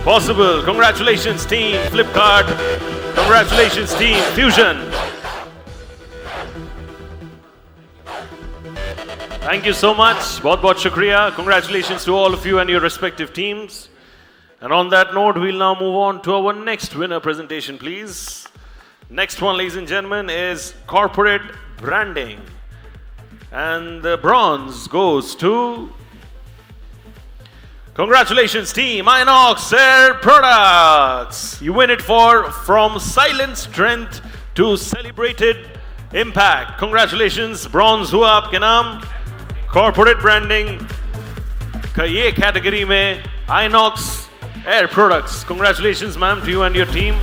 possible. Congratulations, team Flipkart. Congratulations, team Fusion. Thank you so much. Bahut bahut shukriya. Congratulations to all of you and your respective teams. And on that note, we'll now move on to our next winner presentation, please. Next one, ladies and gentlemen, is corporate branding. And the bronze goes to... Congratulations, team IMAGEXX Air Products. You win it for From Silent Strength to Celebrated Impact. Congratulations, bronze हुआ आपके नाम. Corporate branding का ये category में IMAGEXX Air Products. Congratulations, ma'am, to you and your team.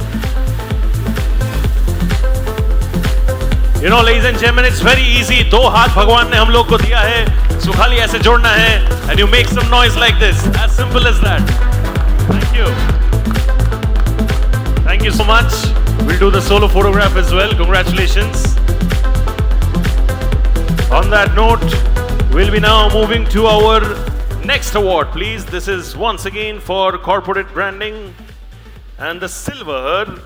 You know, ladies and gentlemen, it's very easy. दो हाथ भगवान ने हम लोग को दिया है, सो खाली ऐसे जोड़ना है, and you make some noise like this. As simple as that. Thank you. Thank you so much. We'll do the solo photograph as well. Congratulations. On that note, we'll be now moving to our next award, please. This is once again for corporate branding, and the silver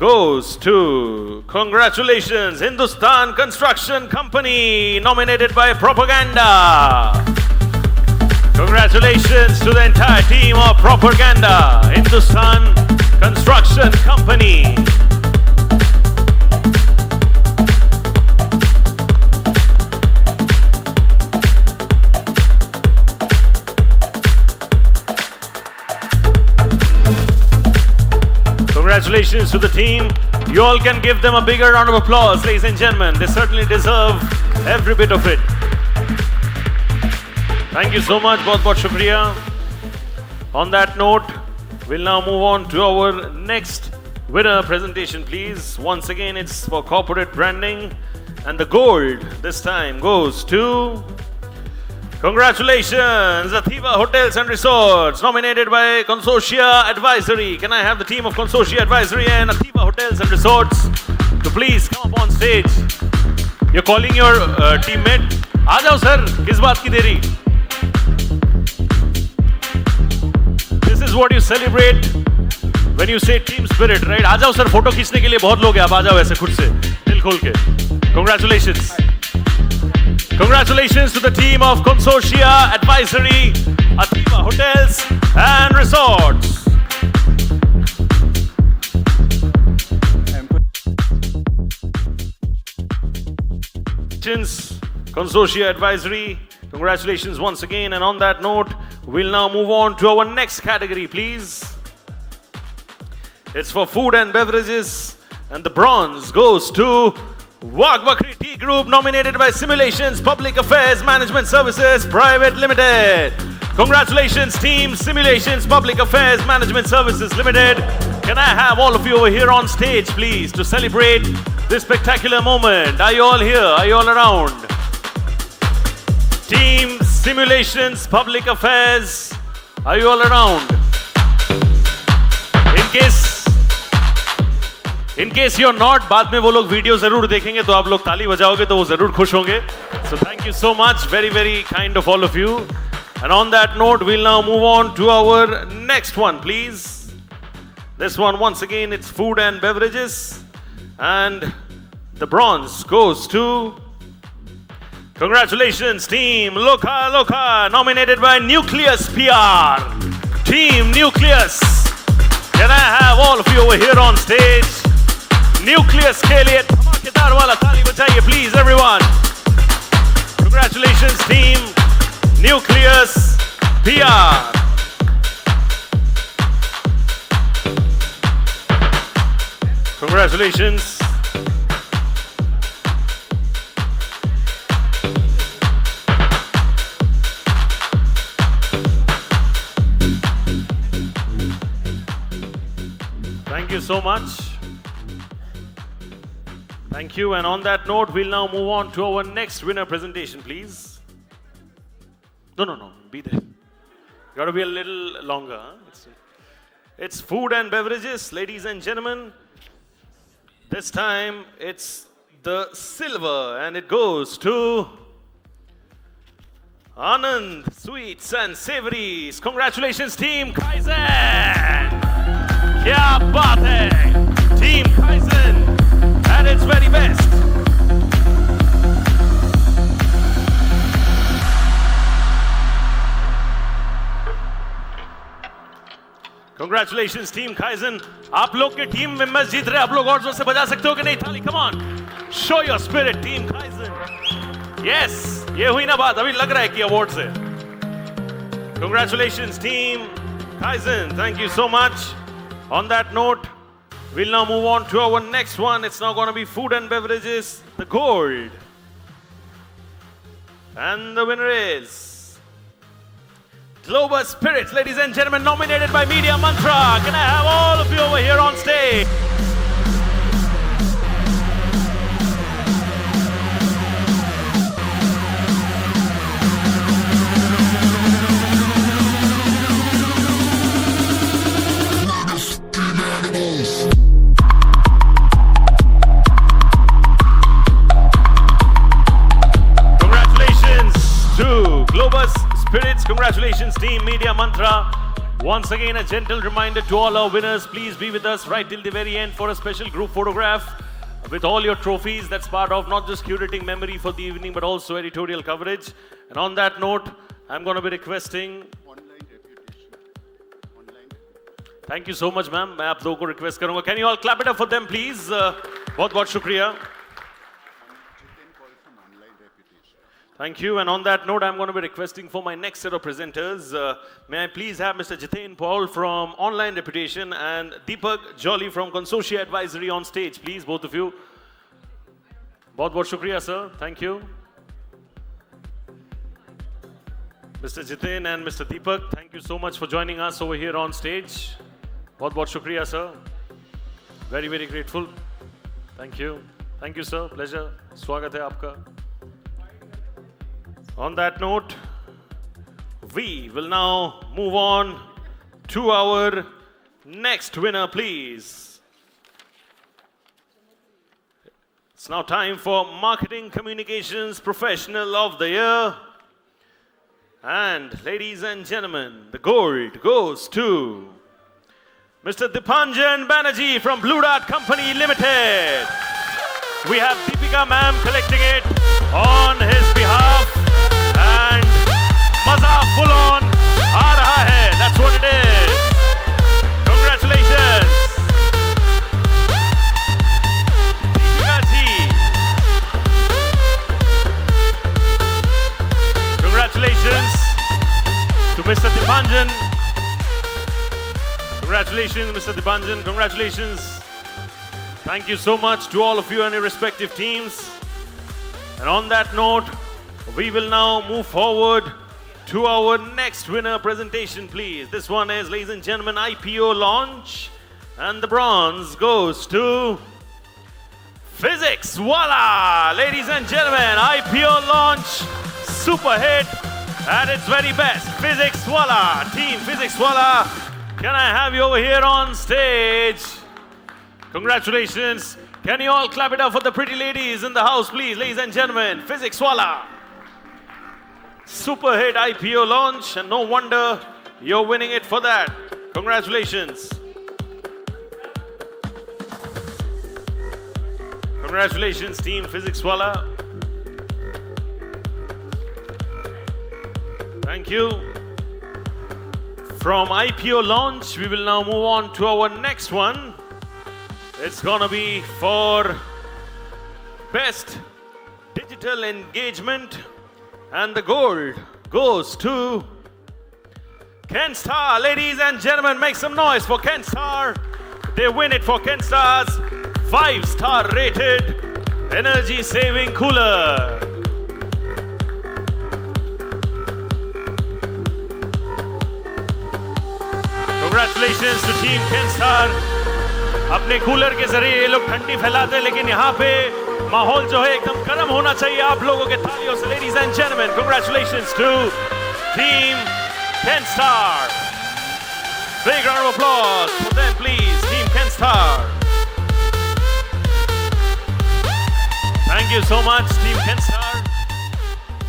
goes to, congratulations, Hindustan Construction Company, nominated by Propaganda. Congratulations to the entire team of Propaganda, Hindustan Construction Company. Congratulations to the team. You all can give them a bigger round of applause, ladies and gentlemen. They certainly deserve every bit of it. Thank you so much. बहुत shukriya. On that note, we'll now move on to our next winner presentation, please. Once again, it's for corporate branding. And the gold this time goes to, congratulations, Athiva Hotels and Resorts, nominated by Consortia Advisory. Can I have the team of Consortia Advisory and Athiva Hotels and Resorts to please come up on stage? You're calling your teammate. आ जाओ sir, किस बात की देरी? This is what you celebrate when you say team spirit, right? आ जाओ sir, photo खींचने के लिए बहुत लोग हैं. आप आ जाओ ऐसे खुद से, दिल खोल के. Congratulations. Congratulations to the team of Consortia Advisory, Athiva Hotels and Resorts. Consortia Advisory, congratulations once again. And on that note, we'll now move on to our next category, please. It's for food and beverages, and the bronze goes to Wagh Bakri Tea Group, nominated by Simulations Public Affairs Management Services Private Limited. Congratulations, team Simulations Public Affairs Management Services Limited. Can I have all of you over here on stage, please, to celebrate this spectacular moment? Are you all here? Are you all around? Team Simulations Public Affairs, are you all around? In case you're not, बाद में वो लोग video जरूर देखेंगे, तो आप लोग ताली बजाओगे तो वो जरूर खुश होंगे. So thank you so much, very very kind of all of you. And on that note, we'll now move on to our next one, please. This one, once again, it's food and beverages, and the bronze goes to, congratulations, team Loka Loka, nominated by Nucleus PR. Team Nucleus, can I have all of you over here on stage? Nucleus के लिए धमाकेदार वाला ताली बजाइए, please, everyone. Congratulations, team Nucleus PR. Congratulations. Thank you so much. Thank you. And on that note, we'll now move on to our next winner presentation, please. No. Be there. Got to be a little longer. Huh? It's food and beverages, ladies and gentlemen. This time, it's the silver, and it goes to Anand Sweets and Savories. Congratulations, Team Kaizen. Kya baat hai? Team Kaizen at its very best. Congratulations, Team Kaizen. आप लोग के team members जीत रहे हैं. आप लोग और जोर से बजा सकते हो कि नहीं थाली? Come on, show your spirit, Team Kaizen. Yes, ये हुई ना बात. अभी लग रहा है कि अवार्ड से. Congratulations, Team Kaizen. Thank you so much. On that note, we'll now move on to our next one. It's now going to be food and beverages, the gold. And the winner is Global Spirits, ladies and gentlemen, nominated by Media Mantra. Can I have all of you over here on stage? Congratulations, Team Media Mantra. Once again, a gentle reminder to all our winners, please be with us right till the very end for a special group photograph with all your trophies. That's part of not just curating memory for the evening, but also editorial coverage. And on that note, I'm going to be requesting... Thank you so much, ma'am. मैं आप दो को request करूँगा. Can you all clap it up for them, please? बहुत शुक्रिया. Thank you. And on that note, I'm going to be requesting for my next set of presenters. May I please have Mr. Jitain Paul from Online Reputation and Deepak Jolly from Consortia Advisory on stage, please, both of you. बहुत shukriya, sir. Thank you. Mr. Jitain and Mr. Deepak, thank you so much for joining us over here on stage. बहुत shukriya, sir. Very, very grateful. Thank you. Thank you, sir. Pleasure. स्वागत है आपका. On that note, we will now move on to our next winner, please. It's now time for Marketing Communications Professional of the Year. And ladies and gentlemen, the gold goes to Mr. Dipanjan Banerjee from Blue Dart Company Limited. We have Deepika ma'am collecting it on his behalf. And maza full on aa raha hai. That's what it is. Congratulations. Deepika ji. Congratulations to Mr. Dipanjan. Congratulations, Mr. Dipanjan. Congratulations. Thank you so much to all of you and your respective teams. And on that note, we will now move forward to our next winner presentation, please. This one is, ladies and gentlemen, IPO launch. And the bronze goes to Physics Wala. Ladies and gentlemen, IPO launch, super hit at its very best. Physics Wala, Team Physics Wala. Can I have you over here on stage? Congratulations. Can you all clap it up for the pretty ladies in the house, please? Ladies and gentlemen, Physics Wala. Super hit IPO launch, and no wonder you're winning it for that. Congratulations. Congratulations, Team Physics Wala. Thank you. From IPO launch, we will now move on to our next one. It's gonna be for Best Digital Engagement. And the gold goes to Kenstar. Ladies and gentlemen, make some noise for Kenstar. They win it for Kenstar's 5-star rated energy saving cooler. Congratulations to Team Kenstar. अपने cooler के जरिए ये लोग ठंडी फैलाते हैं, लेकिन यहाँ पे माहौल जो है एकदम गर्म होना चाहिए आप लोगों के तालियों से. Ladies and gentlemen, congratulations to Team Kenstar. Big round of applause for them, please, Team Kenstar. Thank you so much, Team Kenstar.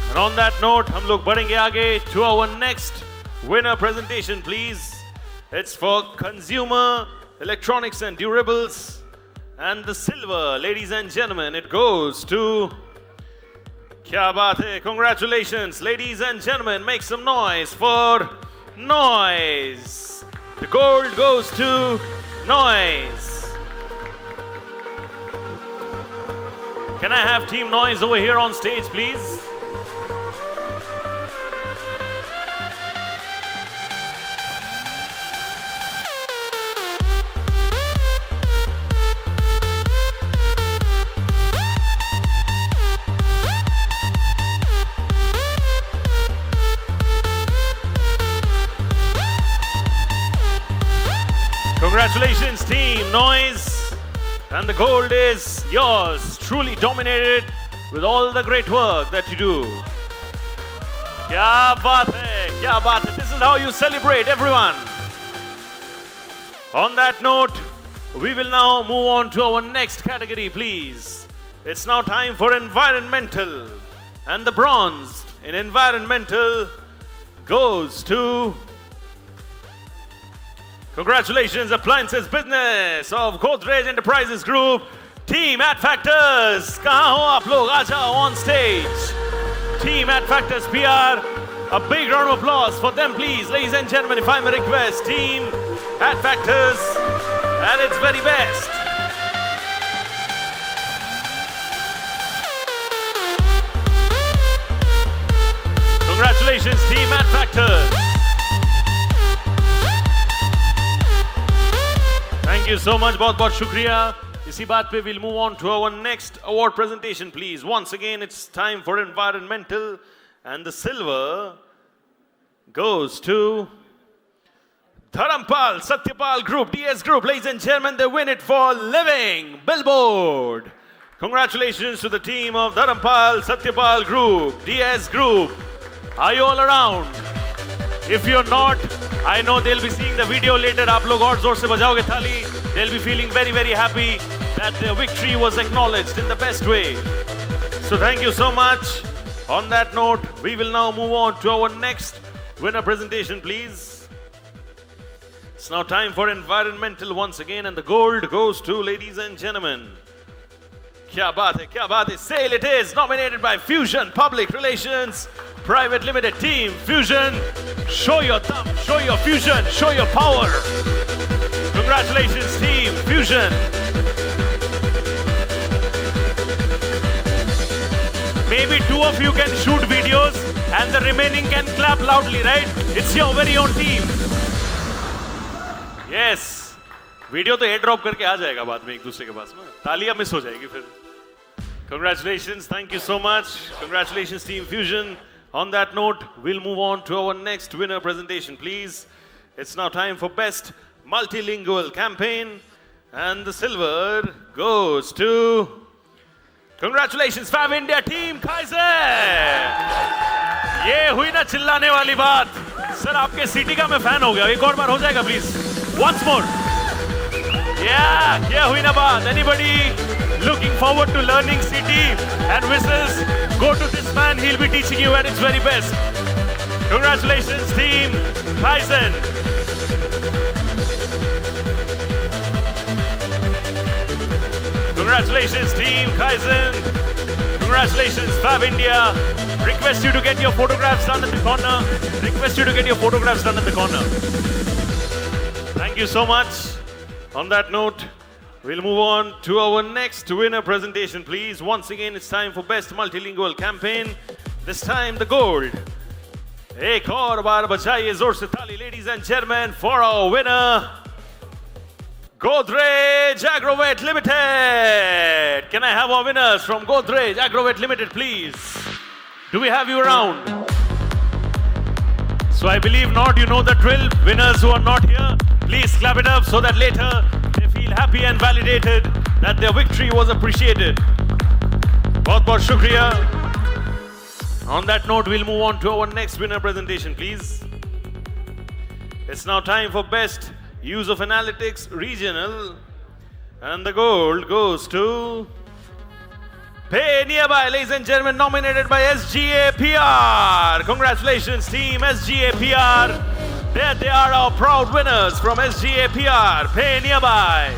And on that note, हम लोग बढ़ेंगे आगे to our next winner presentation, please. It's for Consumer Electronics and Durables. And the silver, ladies and gentlemen, it goes to... Kya baat hai? Congratulations, ladies and gentlemen. Make some noise for Noise. The gold goes to Noise. Can I have Team Noise over here on stage, please? Congratulations, Team Noise. And the gold is yours. Truly dominated with all the great work that you do. Kya baat hai? Kya baat hai? This is how you celebrate, everyone. On that note, we will now move on to our next category, please. It's now time for environmental. And the bronze in environmental goes to... Congratulations, Appliances Business of Godrej Enterprises Group. Team at Factors, kahan ho aap log? Aa jao on stage. Team at Factors PR, a big round of applause for them, please. Ladies and gentlemen, if I may request, Team at Factors at its very best. Congratulations, Team at Factors. Thank you so much, बहुत shukriya. इसी बात पे we'll move on to our next award presentation, please. Once again, it's time for environmental, and the silver goes to Dharampal Satyapal Group, DS Group. Ladies and gentlemen, they win it for Living Billboard. Congratulations to the team of Dharampal Satyapal Group, DS Group. Are you all around? If you're not, I know they'll be seeing the video later. आप लोग और जोर से बजाओगे थाली. They'll be feeling very, very happy that their victory was acknowledged in the best way. So thank you so much. On that note, we will now move on to our next winner presentation, please. It's now time for environmental once again, and the gold goes to, ladies and gentlemen. Kya baat hai, sale it is, nominated by Fusion Public Relations Private Limited. Team Fusion, show your thumb, show your fusion, show your power. Congratulations, Team Fusion. Maybe two of you can shoot videos and the remaining can clap loudly, right? It's your very own team. Yes. Video तो air drop करके आ जाएगा बाद में एक दूसरे के पास में. तालियां मिस हो जाएगी फिर. Congratulations, thank you so much. Congratulations, Team Fusion. On that note, we'll move on to our next winner presentation, please. It's now time for Best Multilingual Campaign, and the silver goes to... Congratulations, Fab India Team Kaiser! ये हुई ना चिल्लाने वाली बात. Sir आपके city का मैं fan हो गया. एक और बार हो जाएगा please. Once more. Yeah, ये हुई ना बात. Anybody looking forward to learning city and whistles? Go to this man. He'll be teaching you at its very best. Congratulations, Team Kaizen. Congratulations, Team Kaizen. Congratulations, Fab India. Request you to get your photographs done at the corner. Request you to get your photographs done at the corner. Thank you so much. On that note, we'll move on to our next winner presentation, please. Once again, it's time for Best Multilingual Campaign. This time, the gold. एक और बार बचाइए जोर से ताली, ladies and gentlemen, for our winner, Godrej Agrovet Limited. Can I have our winners from Godrej Agrovet Limited, please? Do we have you around? So I believe not. You know the drill. Winners who are not here, please clap it up so that later they feel happy and validated that their victory was appreciated. बहुत-बहुत शुक्रिया. On that note, we'll move on to our next winner presentation, please. It's now time for Best Use of Analytics Regional, and the gold goes to Pay Nearby, ladies and gentlemen, nominated by SGA PR. Congratulations, Team SGA PR. There they are, our proud winners from SGA PR. Pay Nearby.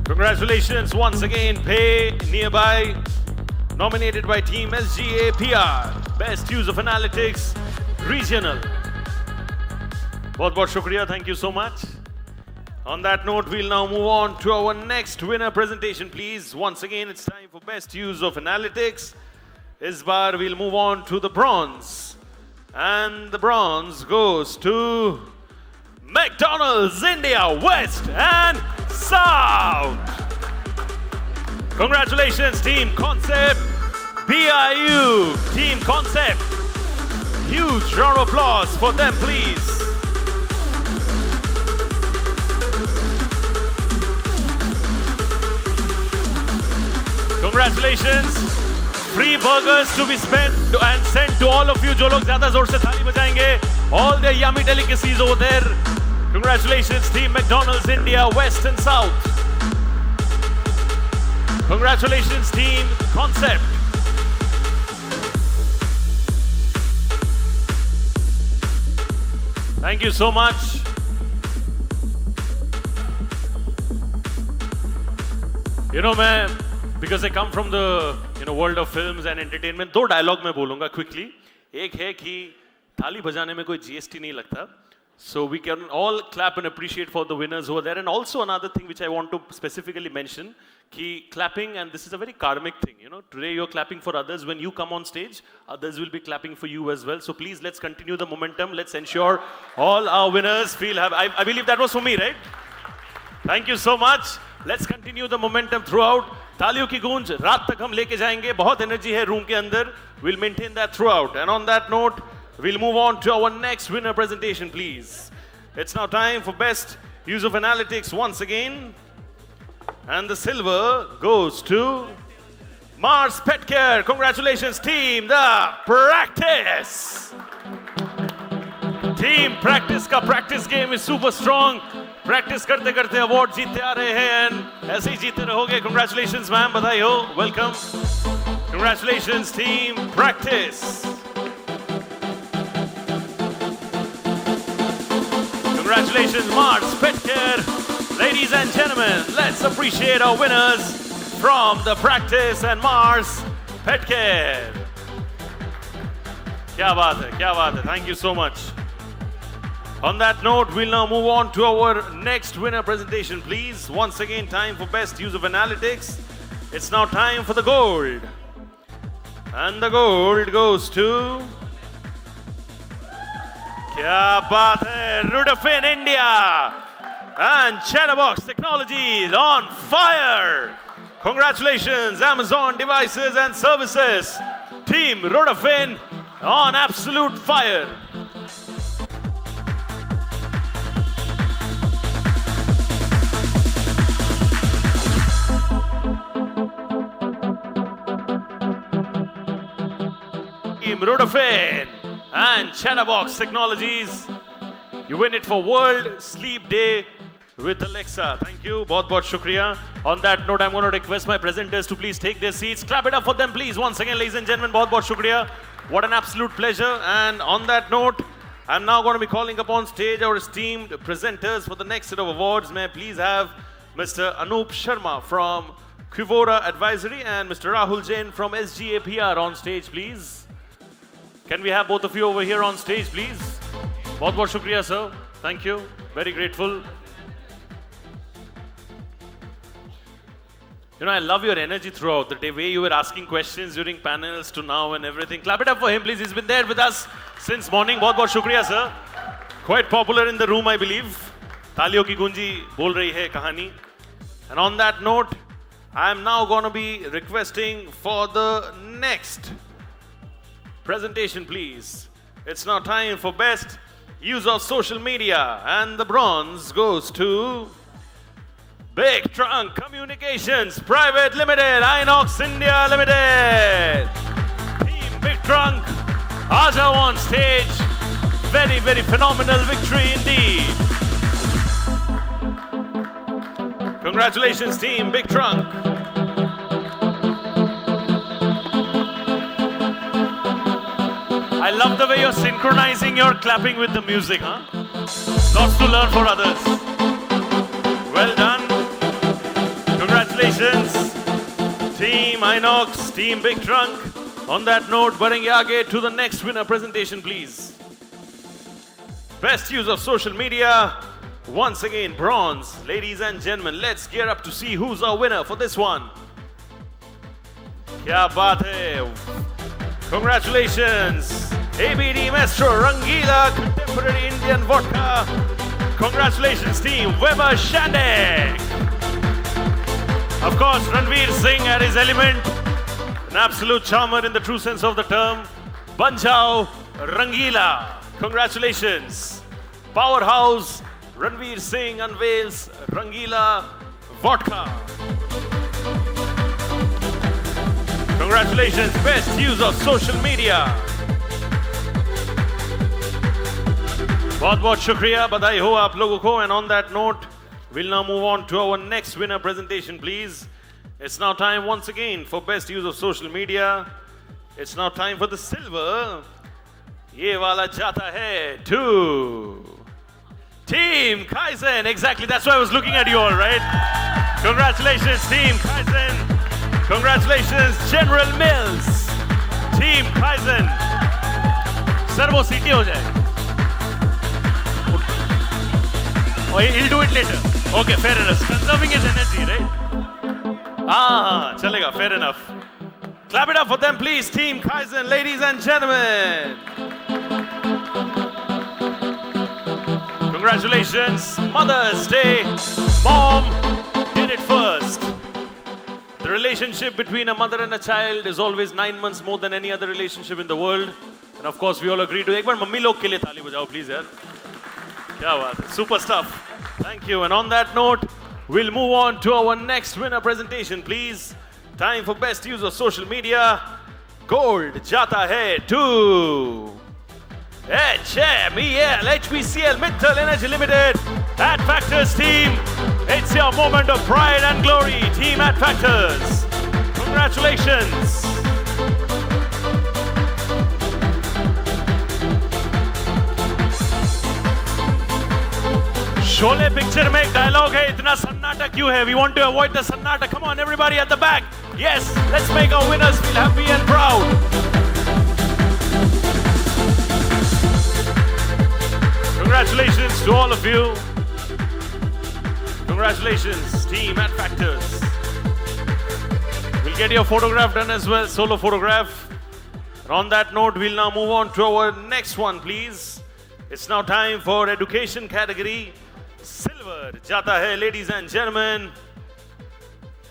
Congratulations once again, Pay Nearby, nominated by Team SGA PR, Best Use of Analytics Regional. बहुत-बहुत शुक्रिया, thank you so much. On that note, we'll now move on to our next winner presentation, please. Once again, it's time for Best Use of Analytics. This bar, we'll move on to the bronze. And the bronze goes to McDonald's India West and South. Congratulations, Team Concept, BIU, Team Concept. Huge round of applause for them, please. Congratulations, Free burgers to be spent and sent to all of you जो लोग ज़्यादा ज़ोर से थाली बजाएंगे. All the yummy delicacies over there. Congratulations, Team McDonald's India, West and South. Congratulations, Team Concept. Thank you so much. You know, because I come from the world of films and entertainment, दो dialogue मैं बोलूँगा quickly. एक है कि थाली बजाने में कोई GST नहीं लगता. So we can all clap and appreciate for the winners who are there. And also another thing which I want to specifically mention, ki clapping, and this is a very karmic thing, today you're clapping for others. When you come on stage, others will be clapping for you as well. So please, let's continue the momentum. Let's ensure all our winners feel happy. I believe that was for me, right? Thank you so much. Let's continue the momentum throughout. तालियों की गूंज रात तक हम लेके जाएंगे. बहुत energy है room के अंदर. We'll maintain that throughout. And on that note, we'll move on to our next winner presentation, please. It's now time for Best Use of Analytics once again. And the silver goes to Mars Pet Care. Congratulations, team. The Practice. Team Practice का practice game is super strong. Practice करते करते award जीतते आ रहे हैं and ऐसे ही जीतते रहोगे. Congratulations, ma'am. बधाई हो. Welcome. Congratulations, team Practice. Congratulations, Mars Pet Care. Ladies and gentlemen, let's appreciate our winners from the Practice and Mars Pet Care. क्या बात है, क्या बात है. Thank you so much. On that note, we'll now move on to our next winner presentation, please. Once again, time for Best Use of Analytics. It's now time for the gold. And the gold goes to... क्या बात है, Rudafin India and Chatterbox Technologies on fire. Congratulations, Amazon Devices and Services. Team Rudafin on absolute fire. Team Rudafin and Chatterbox Technologies. You win it for World Sleep Day with Alexa. Thank you. बहुत shukriya. On that note, I'm going to request my presenters to please take their seats. Clap it up for them, please. Once again, ladies and gentlemen, बहुत shukriya. What an absolute pleasure. And on that note, I'm now going to be calling upon stage our esteemed presenters for the next set of awards. May I please have Mr. Anup Sharma from Quivora Advisory and Mr. Rahul Jain from SGA PR on stage, please. Can we have both of you over here on stage, please? बहुत shukriya, sir. Thank you. Very grateful. I love your energy throughout the way you were asking questions during panels to now and everything. Clap it up for him, please. He's been there with us since morning. बहुत shukriya, sir. Quite popular in the room, I believe. तालियों की गूंजी बोल रही है कहानी. And on that note, I am now going to be requesting for the next presentation, please. It's now time for Best Use of Social Media, and the bronze goes to Big Trunk Communications Private Limited, Inox India Limited. Team Big Trunk, Aja on stage. Very, very phenomenal victory indeed. Congratulations, Team Big Trunk. I love the way you're synchronizing your clapping with the music, huh? Lots to learn for others. Well done. Congratulations, Team Inox, Team Big Trunk. On that note, बढ़ेंगे आगे to the next winner presentation, please. Best use of social media. Once again, bronze. Ladies and gentlemen, let's gear up to see who's our winner for this one. क्या बात है. Congratulations, ABD Maestro Rangila Contemporary Indian Vodka. Congratulations, team Weber Shandek. Of course, Ranveer Singh at his element. An absolute charmer in the true sense of the term. Banjao Rangila. Congratulations. Powerhouse Ranveer Singh unveils Rangila Vodka. Congratulations, best use of social media. बहुत शुक्रिया, बधाई हो आप लोगों को. And on that note, we'll now move on to our next winner presentation, please. It's now time once again for best use of social media. It's now time for the silver. ये वाला जाता है to Team Kaizen. Exactly, that's why I was looking at you all, right? Congratulations, Team Kaizen. Congratulations, General Mills. Team Kaizen. Sir, वो सीटी हो जाए. Oh, he'll do it later. Okay, fair enough. Conserving his energy, right? Chalega, fair enough. Clap it up for them, please, Team Kaizen, ladies and gentlemen. Congratulations, Mother's Day. Mom did it first. The relationship between a mother and a child is always 9 months more than any other relationship in the world. And of course, we all agree to. एक बार mummy लोग के लिए ताली बजाओ, please, यार. क्या बात है, super stuff. Thank you. And on that note, we'll move on to our next winner presentation, please. Time for best use of social media. Gold jata hai to HMEL, HPCL, Mittal Energy Limited, At Factors team. It's your moment of pride and glory, team At Factors. Congratulations. Sholay picture में एक dialogue है, इतना सन्नाटा क्यों है? We want to avoid the sannata. Come on, everybody at the back. Yes, let's make our winners feel happy and proud. Congratulations to all of you. Congratulations, team At Factors. We'll get your photograph done as well, solo photograph. And on that note, we'll now move on to our next one, please. It's now time for education category. Silver jata hai, ladies and gentlemen.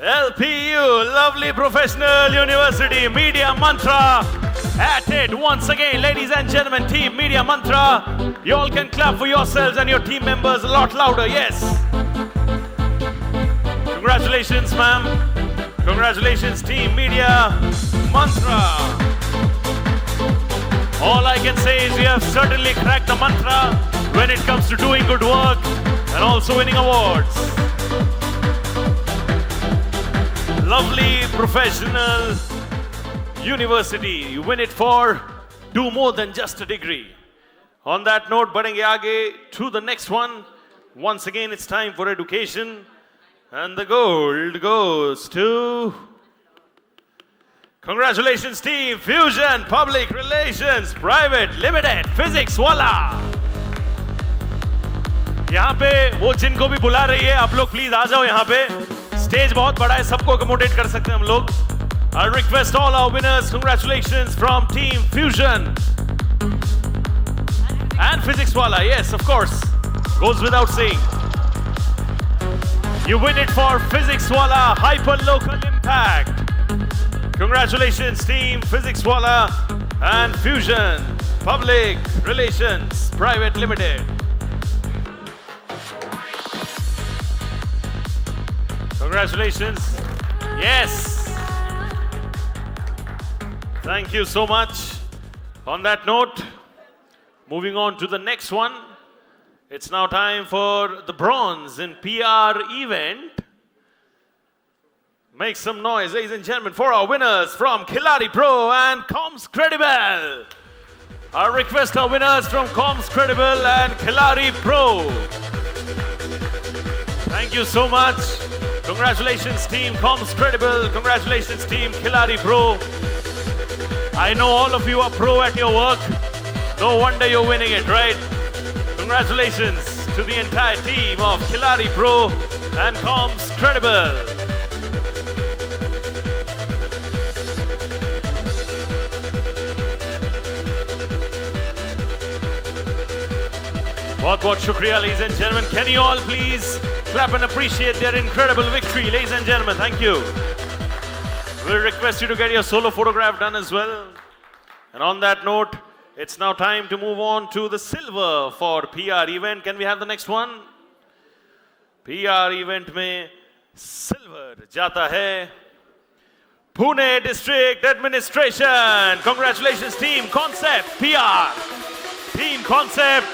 LPU, Lovely Professional University, Media Mantra. At it once again, ladies and gentlemen, team Media Mantra. You all can clap for yourselves and your team members a lot louder, yes. Congratulations, ma'am. Congratulations, team Media Mantra. All I can say is you have certainly cracked the mantra when it comes to doing good work and also winning awards. Lovely Professional University. You win it for do more than just a degree. On that note, बढ़ेंगे आगे to the next one. Once again, it's time for education. And the gold goes to... Congratulations, team Fusion Public Relations Private Limited, Physics Wala. यहाँ पे वो जिनको भी बुला रही है, आप लोग प्लीज आ जाओ यहाँ पे. स्टेज बहुत बड़ा है, सबको अकोमोडेट कर सकते हैं हम लोग. I'll request all our winners. Congratulations from Team Fusion and Physics Wala. Yes, of course, goes without saying. You win it for Physics Wala Hyper Local Impact. Congratulations, Team Physics Wala and Fusion Public Relations Private Limited. Congratulations. Yes. Thank you so much. On that note, moving on to the next one. It's now time for the bronze in PR event. Make some noise, ladies and gentlemen, for our winners from Khilari Pro and Comms Credible. I request our winners from Comms Credible and Khilari Pro. Thank you so much. Congratulations, team Comms Credible. Congratulations, team Khilari Pro. I know all of you are pro at your work. No wonder you're winning it, right? Congratulations to the entire team of Khilari Pro and Comms Credible. बहुत shukriya, ladies and gentlemen. Can you all please clap and appreciate their incredible victory, ladies and gentlemen? Thank you. We'll request you to get your solo photograph done as well. And on that note, it's now time to move on to the silver for PR event. Can we have the next one? PR event में silver जाता है Pune District Administration. Congratulations, Team Concept, PR. Team Concept.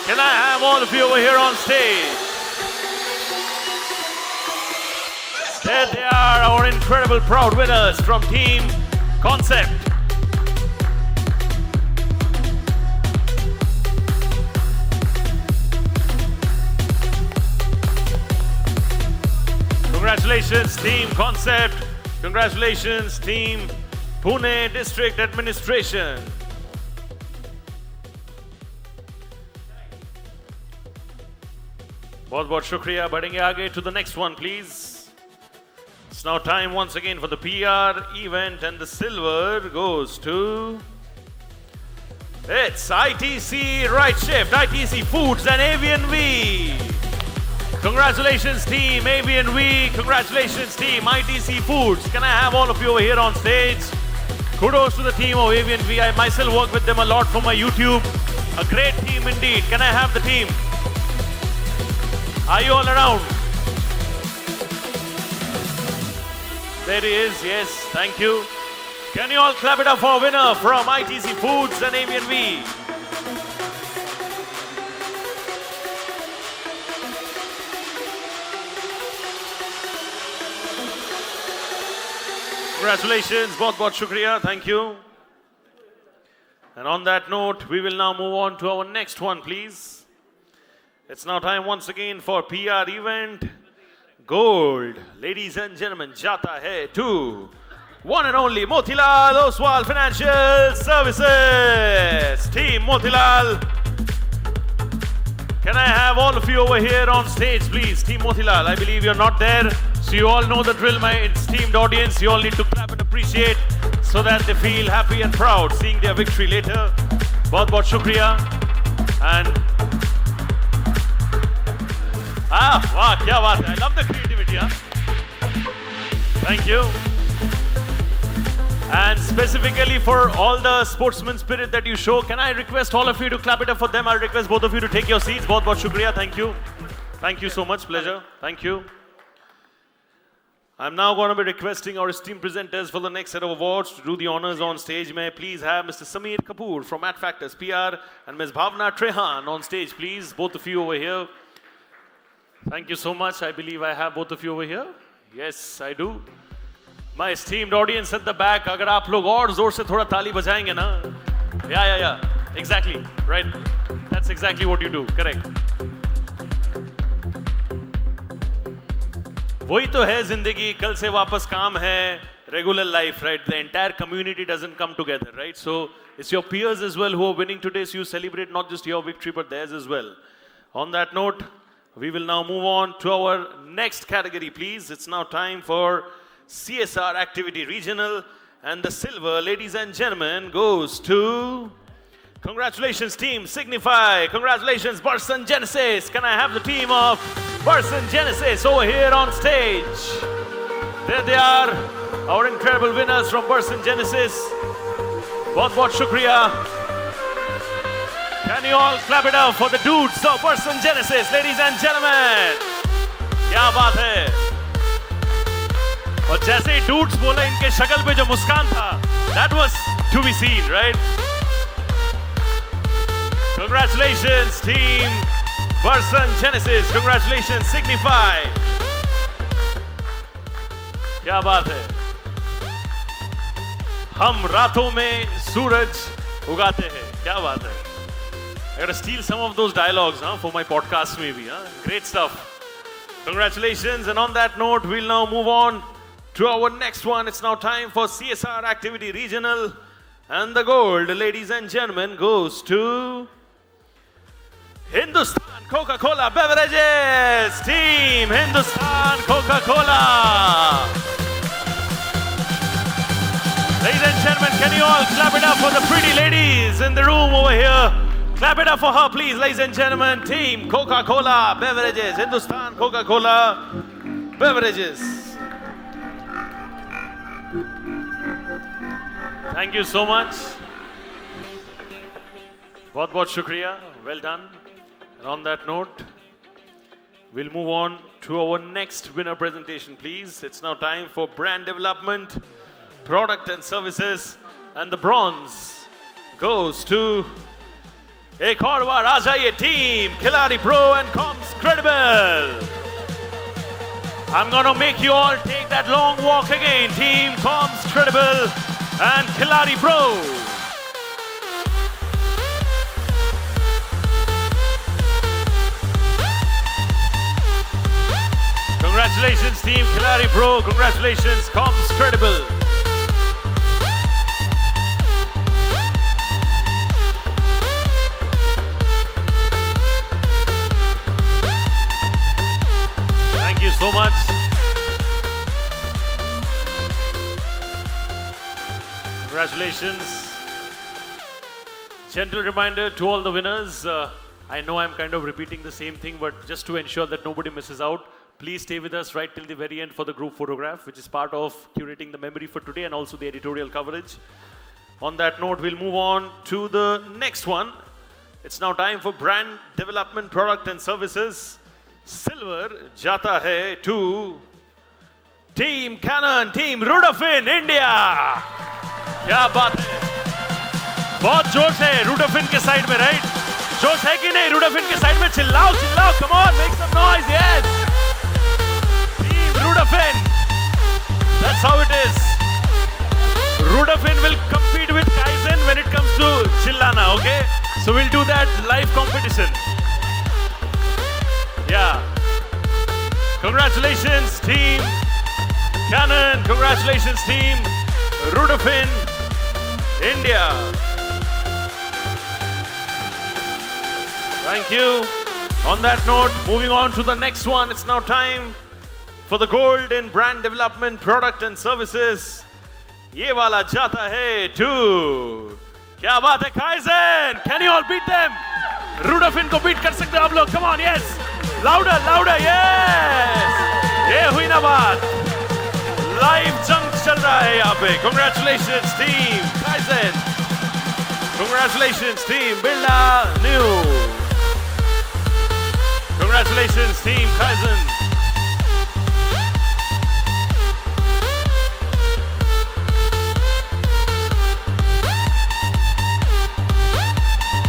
Can I have all of you over here on stage? There they are, our incredible proud winners from Team Concept. Congratulations, Team Concept. Congratulations, Team Pune District Administration. बहुत-बहुत शुक्रिया. बढ़ेंगे आगे to the next one, please. It's now time once again for the PR event, and the silver goes to... It's ITC Right Shift, ITC Foods and Avian V. Congratulations, Team Avian V. Congratulations, Team ITC Foods. Can I have all of you over here on stage? Kudos to the team of Avian V. I myself work with them a lot for my YouTube. A great team indeed. Can I have the team? Are you all around? There he is, yes, thank you. Can you all clap it up for a winner from ITC Foods and Avian V? Congratulations, बहुत-बहुत शुक्रिया, thank you. And on that note, we will now move on to our next one, please. It's now time once again for PR event Gold. Ladies and gentlemen, jata hai to one and only Motilal Oswal Financial Services. Team Motilal. Can I have all of you over here on stage, please? Team Motilal, I believe you're not there. So you all know the drill, my esteemed audience. You all need to clap and appreciate so that they feel happy and proud seeing their victory later. बहुत-बहुत शुक्रिया. And wow, क्या बात है. I love the creativity, huh? Thank you. And specifically for all the sportsman spirit that you show, can I request all of you to clap it up for them? I'll request both of you to take your seats. बहुत-बहुत शुक्रिया. Thank you. Thank you so much. Pleasure. Thank you. I'm now going to be requesting our esteemed presenters for the next set of awards to do the honors on stage. May I please have Mr. Sameer Kapoor from At Factors PR and Ms. Bhavna Trehan on stage, please. Both of you over here. Thank you so much. I believe I have both of you over here. Yes, I do. My esteemed audience at the back, अगर आप लोग और जोर से थोड़ा ताली बजाएंगे ना, yeah, exactly, right. That's exactly what you do. Correct. वही तो है जिंदगी. कल से वापस काम है. Regular life, right? The entire community doesn't come together, right? So it's your peers as well who are winning today. So you celebrate not just your victory but theirs as well. On that note, we will now move on to our next category, please. It's now time for CSR Activity Regional, and the silver, ladies and gentlemen, goes to... Congratulations, team Signify. Congratulations, Burson Genesis. Can I have the team of Burson Genesis over here on stage? There they are, our incredible winners from Burson Genesis. बहुत-बहुत शुक्रिया. Can you all clap it up for the dudes of Burson Genesis, ladies and gentlemen? क्या बात है. और जैसे ही dudes बोला, इनके शक्ल पे जो मुस्कान था, that was to be seen, right? Congratulations, team Burson Genesis. Congratulations, Signify. क्या बात है. हम रातों में सूरज उगाते हैं. क्या बात है. I gotta steal some of those dialogues for my podcast maybe. Great stuff. Congratulations. And on that note, we'll now move on to our next one. It's now time for CSR Activity Regional. And the gold, ladies and gentlemen, goes to Hindustan Coca-Cola Beverages. Team Hindustan Coca-Cola. Ladies and gentlemen, can you all clap it up for the pretty ladies in the room over here? Clap it up for her, please, ladies and gentlemen. Team Coca-Cola Beverages. Hindustan Coca-Cola Beverages. Thank you so much. बहुत-बहुत शुक्रिया. Well done. And on that note, we'll move on to our next winner presentation, please. It's now time for brand development, product and services, and the bronze goes to एक और बार आ जाइए team Khiladi Pro and Comms Credible. I'm gonna make you all take that long walk again, team Comms Credible and Khiladi Pro. Congratulations, team Khiladi Pro. Congratulations, Comms Credible. Thank you so much. Congratulations. Gentle reminder to all the winners. I know I'm kind of repeating the same thing, but just to ensure that nobody misses out, please stay with us right till the very end for the group photograph, which is part of curating the memory for today and also the editorial coverage. On that note, we'll move on to the next one. It's now time for brand development, product and services. Silver jata hai to Team Canon, Team Rudafin, India. क्या बात है? बहुत जोश है Rudafin के side में, right? जोश है कि नहीं? Rudafin के साइड में चिल्लाओ, चिल्लाओ, come on, make some noise, yes. Team Rudafin. That's how it is. Rudafin will compete with Kaizen when it comes to chillana, okay? So we'll do that live competition. Yeah. Congratulations, team Canon. Congratulations, team Rudafin, India. Thank you. On that note, moving on to the next one. It's now time for the gold in brand development, product and services. Ye wala jata hai to. Kya baat hai, Kaizen? Can you all beat them? Rudafin ko beat kar sakte ho aap log. Come on, yes. Louder, louder, yes. Ye hui na baat. Live jang chal raha hai yahan pe. Congratulations, team Kaizen. Congratulations, team Birla New. Congratulations, team Kaizen.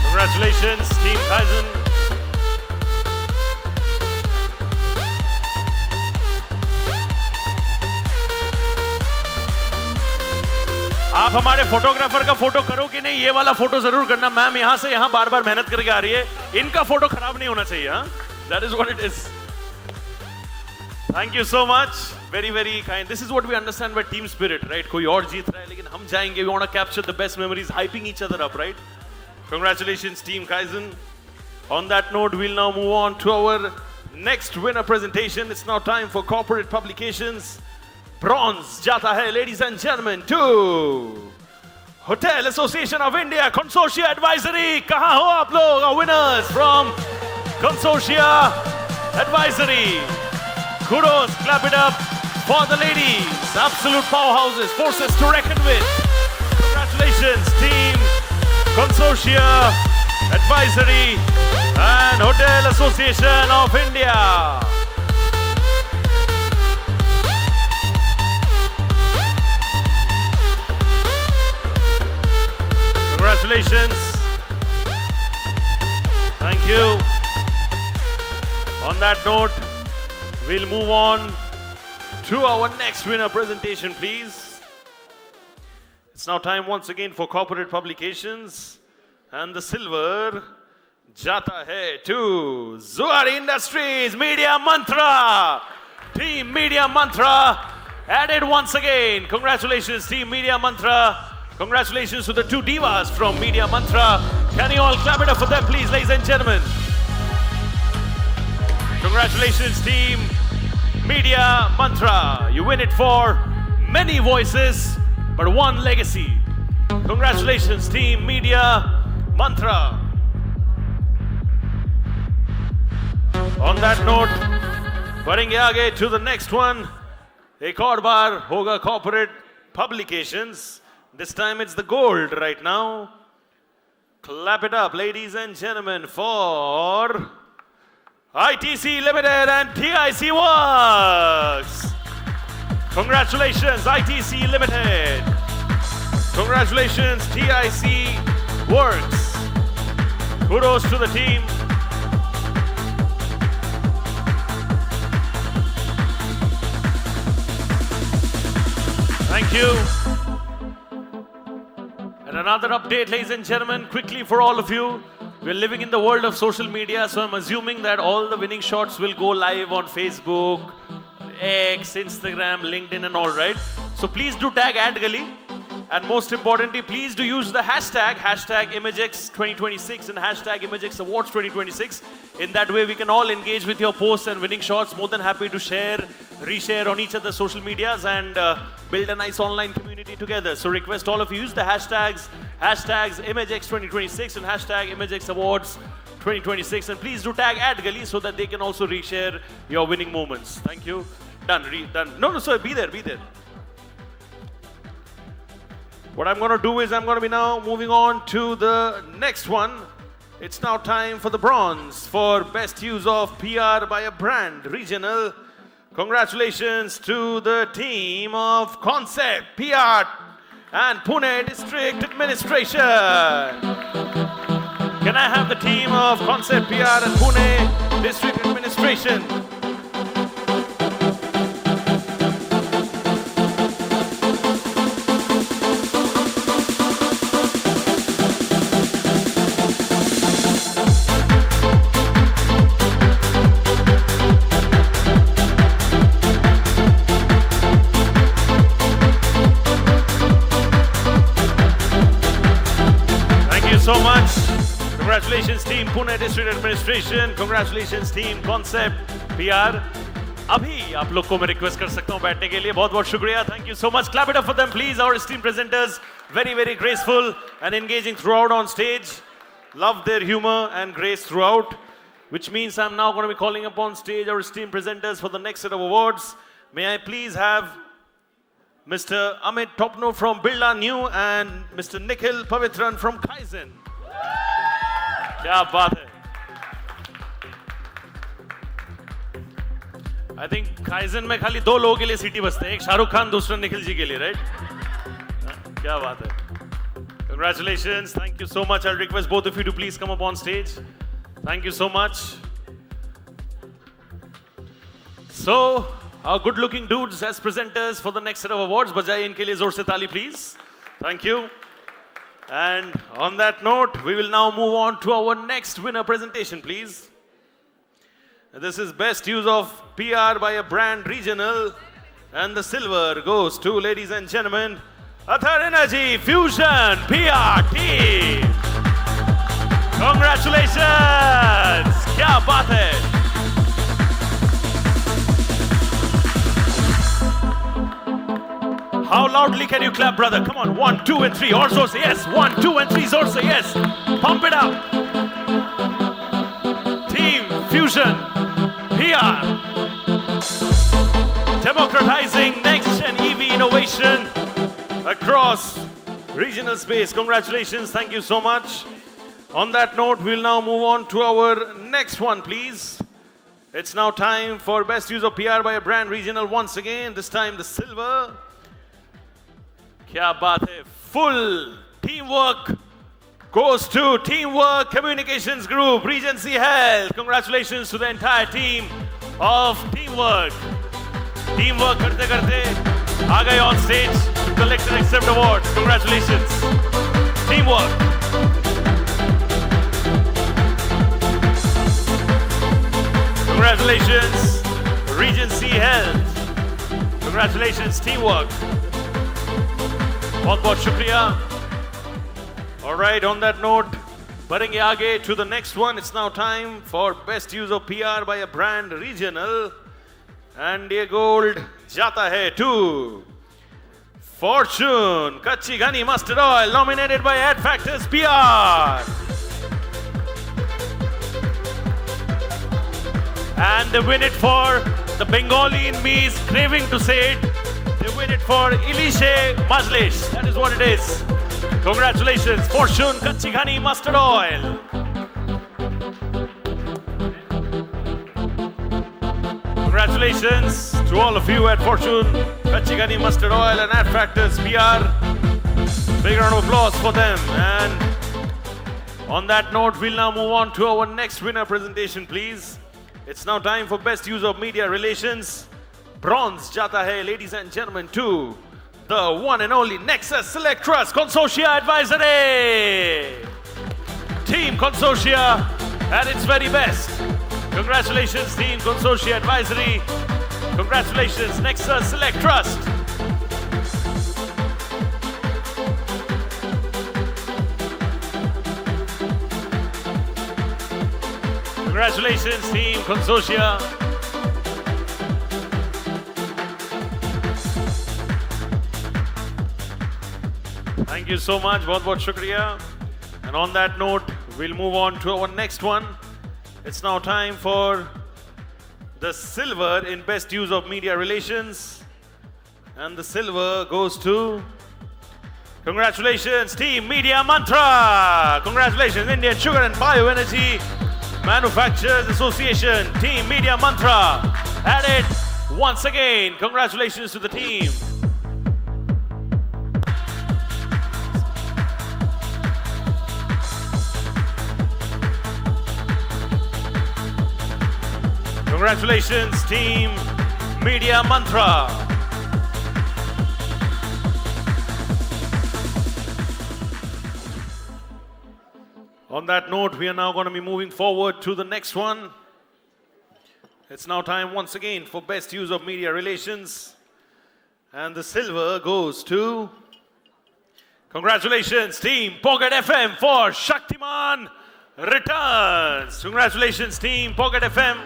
Congratulations, team Kaizen. आप हमारे photographer का photo करो कि नहीं, ये वाला photo जरूर करना। मैम यहां से यहां बार-बार मेहनत करके आ रही है, इनका फोटो खराब नहीं होना चाहिए, हाँ? That is what it is. Thank you so much. Very, very kind. This is what we understand by team spirit, right? कोई और जीत रहा है, लेकिन हम जाएंगे. We want to capture the best memories, hyping each other up, right? Congratulations, Team Kaizen. On that note, we'll now move on to our next winner presentation. It's now time for corporate publications. Bronze jata hai, ladies and gentlemen, to Hotel Association of India Consortia Advisory. Kahan ho aap log? Our winners from Consortia Advisory. Kudos, clap it up for the ladies. Absolute powerhouses, forces to reckon with. Congratulations, Team Consortia Advisory and Hotel Association of India. Congratulations. Thank you. On that note, we'll move on to our next winner presentation, please. It's now time once again for corporate publications. And the silver jata hai to Zuari Industries Media Mantra. Team Media Mantra added once again. Congratulations, Team Media Mantra. Congratulations to the two divas from Media Mantra. Can you all clap it up for them, please, ladies and gentlemen? Congratulations, Team Media Mantra. You win it for many voices, but one legacy. Congratulations, Team Media Mantra. On that note, बढ़ेंगे आगे to the next one. एक और बार होगा corporate publications. This time it's the gold right now. Clap it up, ladies and gentlemen, for ITC Limited and TIC Works. Congratulations, ITC Limited. Congratulations, TIC Works. Kudos to the team. Thank you. And another update, ladies and gentlemen, quickly for all of you. We're living in the world of social media, so I'm assuming that all the winning shots will go live on Facebook, X, Instagram, LinkedIn and all, right? So please do tag AdGully. And most importantly, please do use the hashtag IMAGEXX 2026 and hashtag IMAGEXX Awards 2026. In that way, we can all engage with your posts and winning shots. More than happy to share, reshare on each other's social medias and build a nice online community together. So request all of you use the hashtags IMAGEXX 2026 and hashtag IMAGEXX Awards 2026. And please do tag AdGully so that they can also reshare your winning moments. Thank you. Done. No, sir, be there. What I'm going to do is I'm going to be now moving on to the next one. It's now time for the bronze for best use of PR by a brand regional. Congratulations to the team of Concept PR and Pune District Administration. Can I have the team of Concept PR and Pune District Administration? So much. Congratulations team Pune District Administration. Congratulations team Concept PR. अभी आप लोग को मैं request कर सकता हूँ बैठने के लिए. बहुत बहुत शुक्रिया. Thank you so much. Clap it up for them please. Our esteemed presenters, very graceful and engaging throughout on stage. Love their humor and grace throughout. Which means I'm now going to be calling upon stage our esteemed presenters for the next set of awards. May I please have Mr. Amit Topno from Birla New and Mr. Nikhil Pavitran from Kaizen. क्या बात है. I think Kaizen में खाली दो लोगों के लिए सीटी बजते हैं. एक शाहरुख खान, दूसरा निखिल जी के लिए, right? क्या बात है. Congratulations. Thank you so much. I'll request both of you to please come up on stage. Thank you so much. So, our good-looking dudes as presenters for the next set of awards. बजाइए इनके लिए जोर से ताली, please. Thank you. And on that note, we will now move on to our next winner presentation, please. This is best use of PR by a brand regional. And the silver goes to, ladies and gentlemen, Athar Energy Fusion PR team. Congratulations. क्या बात है. How loudly can you clap, brother? Come on, 1, 2, and 3. Or so say yes. 1, 2, and 3. Or say yes. Pump it up. Team Fusion PR. Democratizing next-gen EV innovation across regional space. Congratulations. Thank you so much. On that note, we'll now move on to our next one, please. It's now time for best use of PR by a brand regional once again. This time the silver. क्या बात है. Full teamwork goes to Teamwork Communications Group, Regency Health. Congratulations to the entire team of Teamwork. Teamwork करते करते आ गए on stage to collect and accept awards. Congratulations. Teamwork. Congratulations, Regency Health. Congratulations, Teamwork. बहुत बहुत शुक्रिया. All right, on that note, बढ़ेंगे आगे to the next one. It's now time for best use of PR by a brand regional. And ये gold जाता है to Fortune Kacchi Ghani Mustard Oil, nominated by Ad Factors PR. And they win it for, the Bengali in me is craving to say it, they win it for Ilishe Majlish. That is what it is. Congratulations, Fortune Kacchi Ghani Mustard Oil. Congratulations to all of you at Fortune, Kachigani Mustard Oil and Ad Factors PR. Big round of applause for them. And on that note, we'll now move on to our next winner presentation, please. It's now time for Best Use of Media Relations. Bronze jata hai, ladies and gentlemen, to the one and only Nexus Select Trust Consortia Advisory. Team Consortia at its very best. Congratulations, Team Consortia Advisory. Congratulations, Nexus Select Trust. Congratulations, Team Consortia. Thank you so much. Bahut shukriya. And on that note, we'll move on to our next one. It's now time for the silver in Best Use of Media Relations. And the silver goes to, congratulations, Team Media Mantra. Congratulations, Indian Sugar and Bioenergy Manufacturers Association. Team Media Mantra at it once again. Congratulations to the team. Congratulations, Team Media Mantra. On that note, we are now going to be moving forward to the next one. It's now time once again for Best Use of Media Relations. And the silver goes to, congratulations, Team Pocket FM for Shaktiman Returns. Congratulations, Team Pocket FM.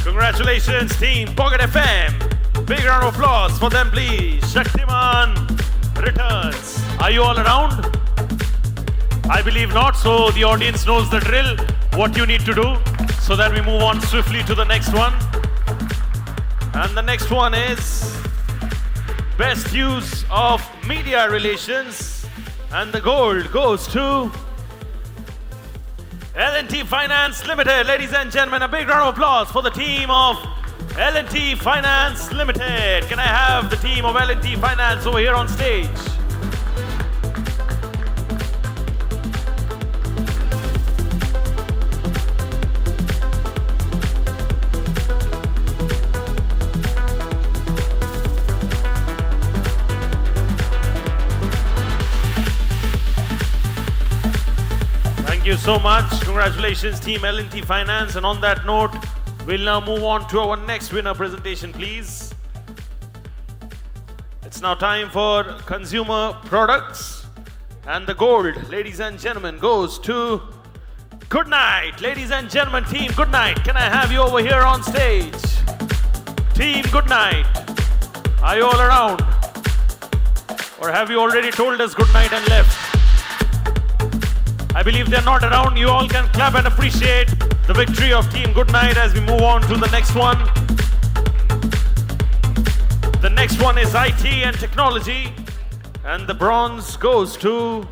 Congratulations, Team Pocket FM. Big round of applause for them, please. Shaktiman Returns. Are you all around? I believe not, so the audience knows the drill, what you need to do, so that we move on swiftly to the next one. And the next one is Best Use of Media Relations. And the gold goes to L&T Finance Limited. Ladies and gentlemen, a big round of applause for the team of L&T Finance Limited. Can I have the team of L&T Finance over here on stage? Thank you so much. Congratulations, Team L&T Finance. And on that note, we'll now move on to our next winner presentation, please. It's now time for consumer products. And the gold, ladies and gentlemen, goes to Good Night. Ladies and gentlemen, Team Good Night, can I have you over here on stage? Team Good Night, are you all around? Or have you already told us good night and left? I believe they're not around. You all can clap and appreciate the victory of Team Good Night as we move on to the next one. The next one is IT and Technology. And the bronze goes to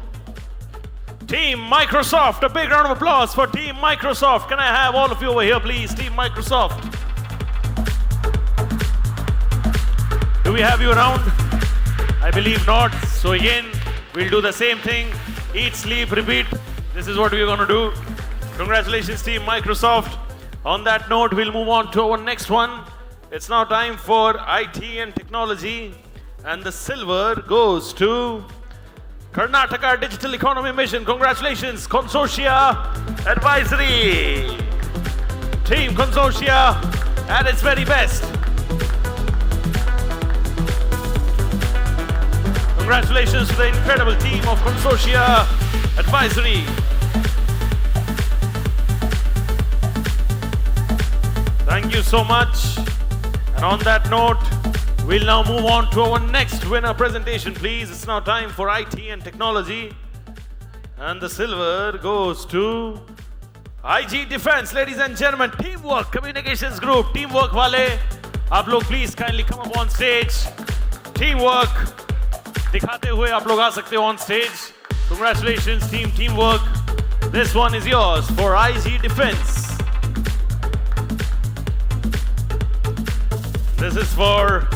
Team Microsoft. A big round of applause for Team Microsoft. Can I have all of you over here, please? Team Microsoft. Do we have you around? I believe not. So again, we'll do the same thing. Eat, sleep, repeat. This is what we're going to do. Congratulations, Team Microsoft. On that note, we'll move on to our next one. It's now time for IT and Technology. And the silver goes to Karnataka Digital Economy Mission. Congratulations, Consortia Advisory. Team Consortia at its very best. Congratulations to the incredible team of Consortia Advisory. Thank you so much. And on that note, we'll now move on to our next winner presentation, please. It's now time for IT and Technology. And the silver goes to IG Defense. Ladies and gentlemen, Teamwork Communications Group. Teamwork wale, aap log please kindly come up on stage. Teamwork, dikhate hue aap log aa sakte ho on stage. Congratulations, team, teamwork. This one is yours for IG Defense. This is for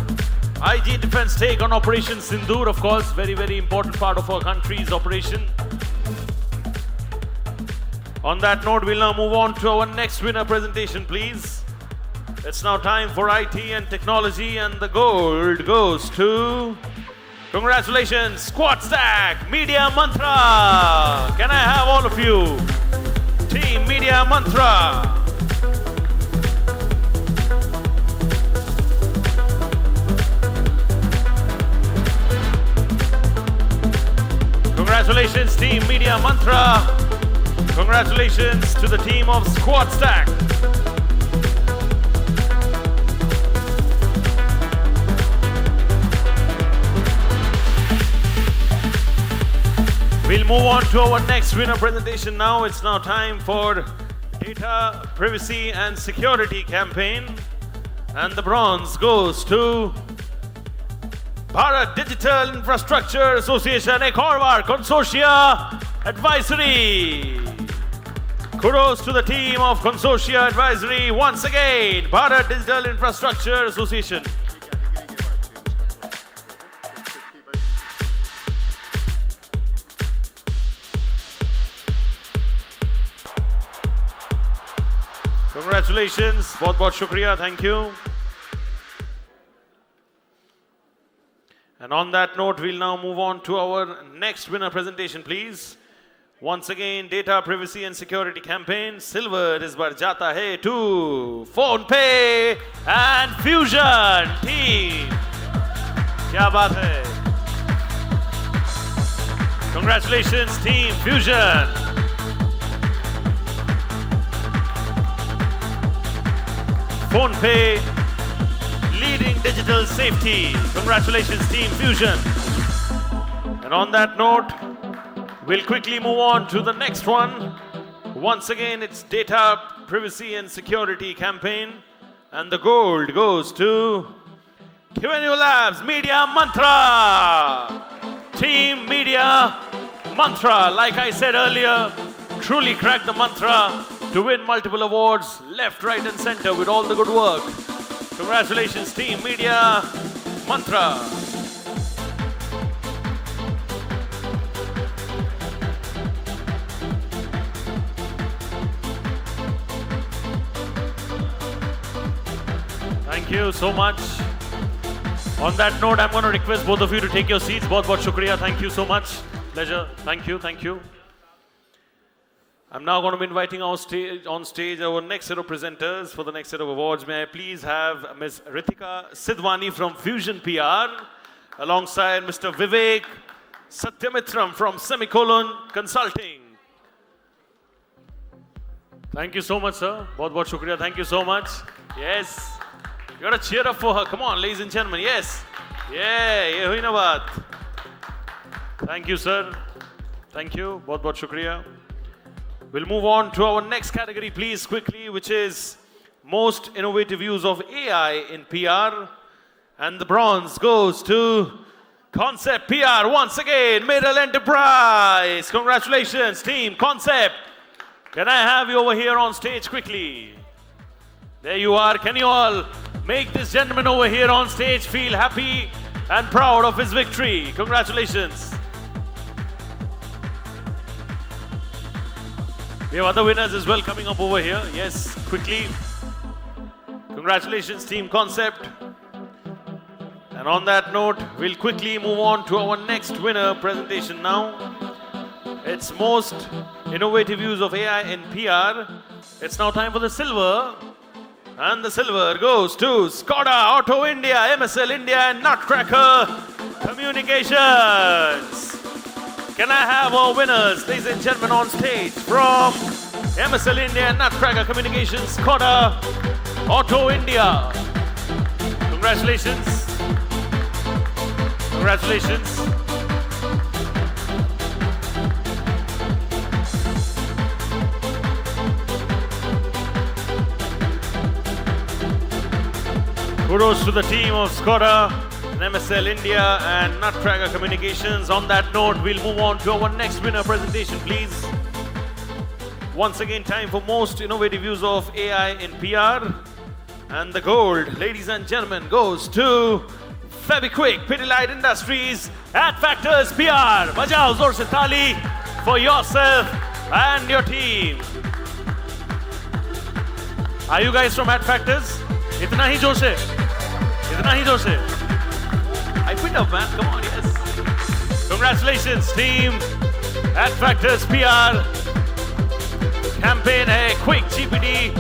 IG Defense take on Operation Sindoor, of course, very, very important part of our country's operation. On that note, we'll now move on to our next winner presentation, please. It's now time for IT and technology, and the gold goes to... Congratulations, Squad Stack, Media Mantra. Can I have all of you? Team Media Mantra. Congratulations, Team Media Mantra. Congratulations to the team of Squad Stack. We'll move on to our next winner presentation now. It's now time for Data Privacy and Security Campaign. And the bronze goes to Bharat Digital Infrastructure Association, ek aur baar, Consortia Advisory. Kudos to the team of Consortia Advisory once again, Bharat Digital Infrastructure Association. Congratulations, बहुत-बहुत शुक्रिया, thank you. And on that note, we'll now move on to our next winner presentation, please. Once again, Data Privacy and Security Campaign. Silver is bar jata hai to PhonePe and Fusion team. Kya baat hai? Congratulations, team Fusion. PhonePe, leading digital safety. Congratulations, Team Fusion. And on that note, we'll quickly move on to the next one. Once again, it's Data Privacy and Security Campaign. And the gold goes to QNU Labs Media Mantra. Team Media Mantra. Like I said earlier, truly cracked the mantra to win multiple awards, left, right, and center with all the good work. Congratulations, Team Media Mantra. Thank you so much. On that note, I'm going to request both of you to take your seats. बहुत-बहुत शुक्रिया. Thank you so much. Pleasure. Thank you. Thank you. I'm now going to be inviting on stage our next set of presenters for the next set of awards. May I please have Ms. Ritika Sidhwani from Fusion PR, alongside Mr. Vivek Satyamitram from Semicolon Consulting. Thank you so much, sir. बहुत-बहुत शुक्रिया. Thank you so much. Yes. You got to cheer up for her. Come on, ladies and gentlemen. Yes. Yeah, ye hui na baat. Thank you, sir. Thank you. बहुत-बहुत शुक्रिया. We'll move on to our next category, please, quickly, which is most innovative use of AI in PR. And the bronze goes to Concept PR once again, Middle Enterprise. Congratulations, team Concept. Can I have you over here on stage quickly? There you are. Can you all make this gentleman over here on stage feel happy and proud of his victory? Congratulations. We have other winners as well coming up over here. Yes, quickly. Congratulations, Team Concept. And on that note, we'll quickly move on to our next winner presentation now. It's most innovative use of AI in PR. It's now time for the silver. And the silver goes to Skoda, Auto India, MSL India, and Nutcracker Communications. Can I have our winners, ladies and gentlemen, on stage from MSL India, Nutcracker Communications, Skoda, Auto India. Congratulations. Congratulations. Kudos to the team of Skoda MSL India and Nutcracker Communications. On that note, we'll move on to our next winner presentation, please. Once again, time for most innovative use of AI in PR. And the gold, ladies and gentlemen, goes to Febiquick, Pidilite Industries, AddFactors PR. Bajao zor se taali for yourself and your team. Are you guys from AddFactors? Itna hi josh hai. Itna hi josh hai. I picked up, man. Come on, yes. Congratulations, team. AddFactors PR. Campaign hai Quick GPT,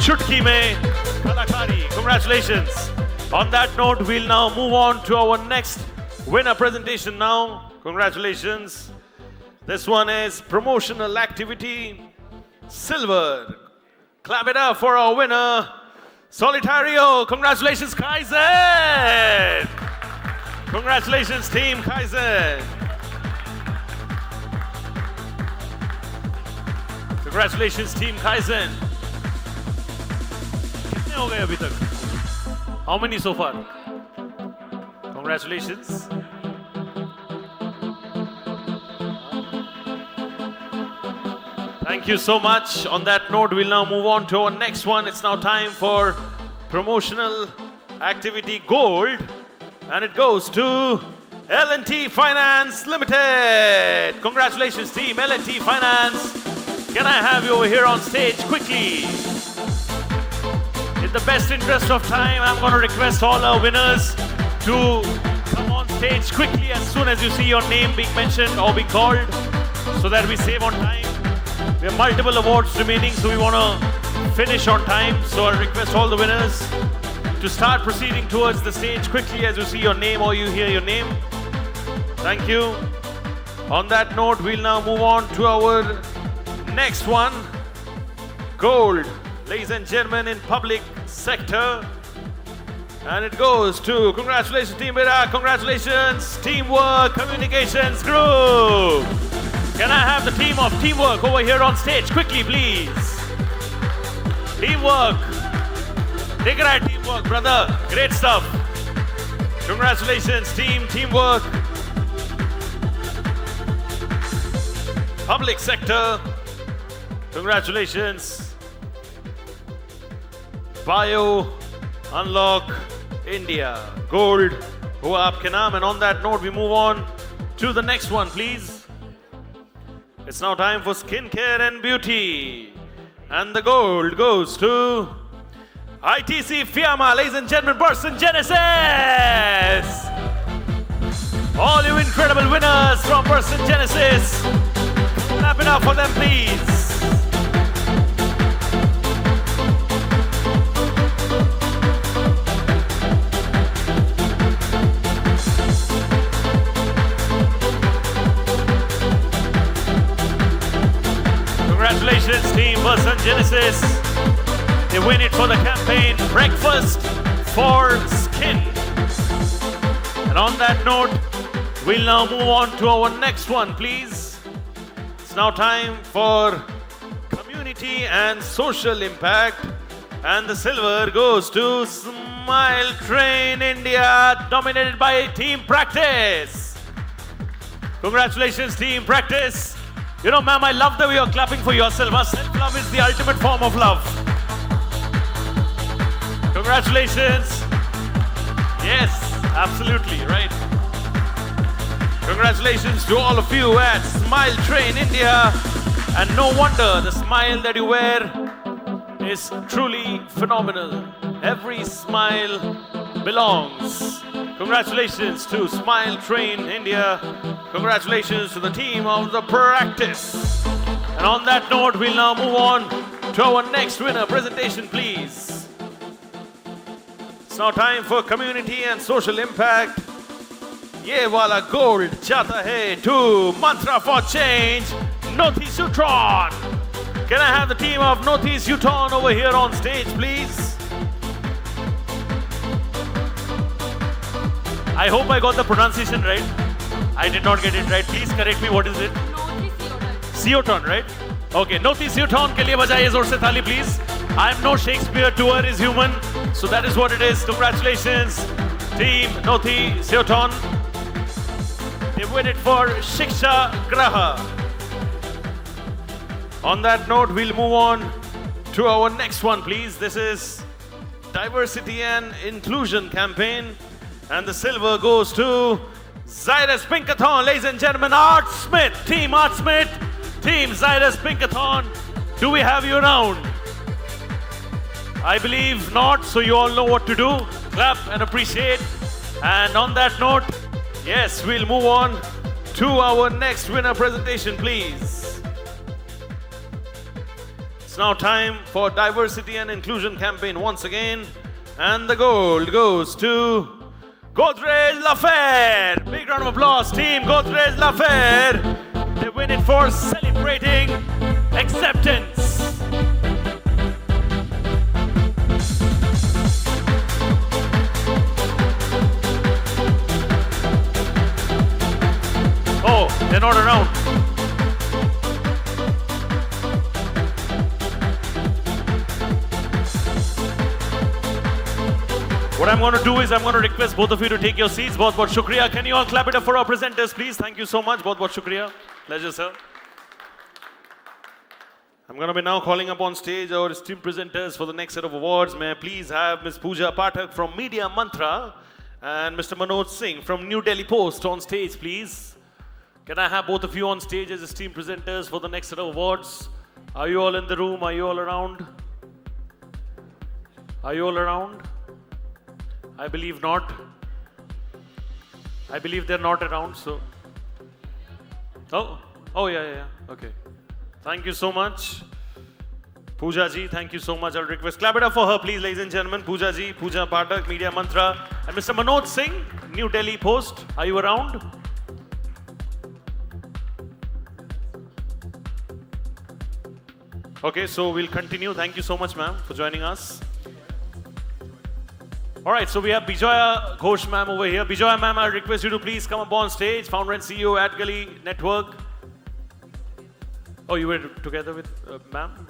Chutki mein Kalakari. Congratulations. On that note, we'll now move on to our next winner presentation now. Congratulations. This one is promotional activity, silver. Clap it up for our winner, Solitario. Congratulations, Kaizen. Congratulations, team Kaizen. Congratulations, team Kaizen. कितने हो गए अभी तक? How many so far? Congratulations. Thank you so much. On that note, we'll now move on to our next one. It's now time for promotional activity gold. And it goes to L&T Finance Limited. Congratulations, team L&T Finance. Can I have you over here on stage quickly? In the best interest of time, I'm going to request all our winners to come on stage quickly as soon as you see your name being mentioned or being called, so that we save on time. We have multiple awards remaining, so we want to finish on time. So I request all the winners to start proceeding towards the stage quickly as you see your name or you hear your name. Thank you. On that note, we'll now move on to our next one. Gold, ladies and gentlemen, in public sector. And it goes to, congratulations, Team Bira, congratulations, Teamwork Communications Group. Can I have the team of Teamwork over here on stage quickly, please? Teamwork. Take it right, Teamwork, brother. Great stuff. Congratulations, Teamwork. Public sector. Congratulations. Bio Unlock India. Gold. Hua aapke naam. And on that note, we move on to the next one, please. It's now time for skincare and beauty. And the gold goes to ITC Fiamma, ladies and gentlemen, Person Genesis. All you incredible winners from Person Genesis. Clap it up for them, please. Congratulations, team Person Genesis. They win it for the campaign Breakfast for Skin. And on that note, we'll now move on to our next one, please. It's now time for community and social impact. And the silver goes to Smile Train India, dominated by Team Practice. Congratulations, Team Practice. You know, ma'am, I love the way you're clapping for yourself. Self-love is the ultimate form of love. Congratulations. Yes, absolutely, right. Congratulations to all of you at Smile Train India. And no wonder the smile that you wear is truly phenomenal. Every smile belongs. Congratulations to Smile Train India. Congratulations to the team of the Practice. And on that note, we'll now move on to our next winner presentation, please. It's now time for community and social impact. Ye wala gold chata hai to Mantra for Change, Notice Utron. Can I have the team of Notice Utron over here on stage, please? I hope I got the pronunciation right. I did not get it right. Please correct me. What is it? Seoton, right? Okay. Notice Seoton ke liye bajaye zor se thali, please. I am no Shakespeare. Tour is human. So that is what it is. Congratulations Team Noti Seoton. They waited for Shiksha Graha. On that note, we'll move on to our next one, please. This is Diversity and Inclusion Campaign. And the silver goes to Zyrus Pinkathon. Ladies and gentlemen, Art Smith. Team Art Smith. Team Zyrus Pinkathon. Do we have you around? I believe not, so you all know what to do. Clap and appreciate. And on that note, yes, we'll move on to our next winner presentation, please. It's now time for Diversity and Inclusion Campaign once again. And the gold goes to Godrej Lafair. Big round of applause, team Godrej Lafair. They win it for celebrating acceptance. Oh, they're not around. What I'm going to do is I'm going to request both of you to take your seats. Bahut bahut shukriya. Can you all clap it up for our presenters, please? Thank you so much. Bahut bahut shukriya. Pleasure, sir. I'm going to be now calling up on stage our esteemed presenters for the next set of awards. May I please have Ms. Pooja Pathak from Media Mantra and Mr. Manoj Singh from New Delhi Post on stage, please. Can I have both of you on stage as esteemed presenters for the next set of awards? Are you all in the room? Are you all around? Are you all around? I believe not. I believe they're not around, so. Oh, yeah. Okay. Thank you so much. Pooja ji, thank you so much. I'll request, clap it up for her, please, ladies and gentlemen. Pooja ji, Pooja Pathak, Media Mantra, and Mr. Manoj Singh, New Delhi Post. Are you around? Okay, so we'll continue. Thank you so much, ma'am, for joining us. All right, so we have Bijoya Ghosh ma'am over here. Bijoya ma'am, I'll request you to please come up on stage. Founder and CEO at Gully Network. Oh, you were together with ma'am?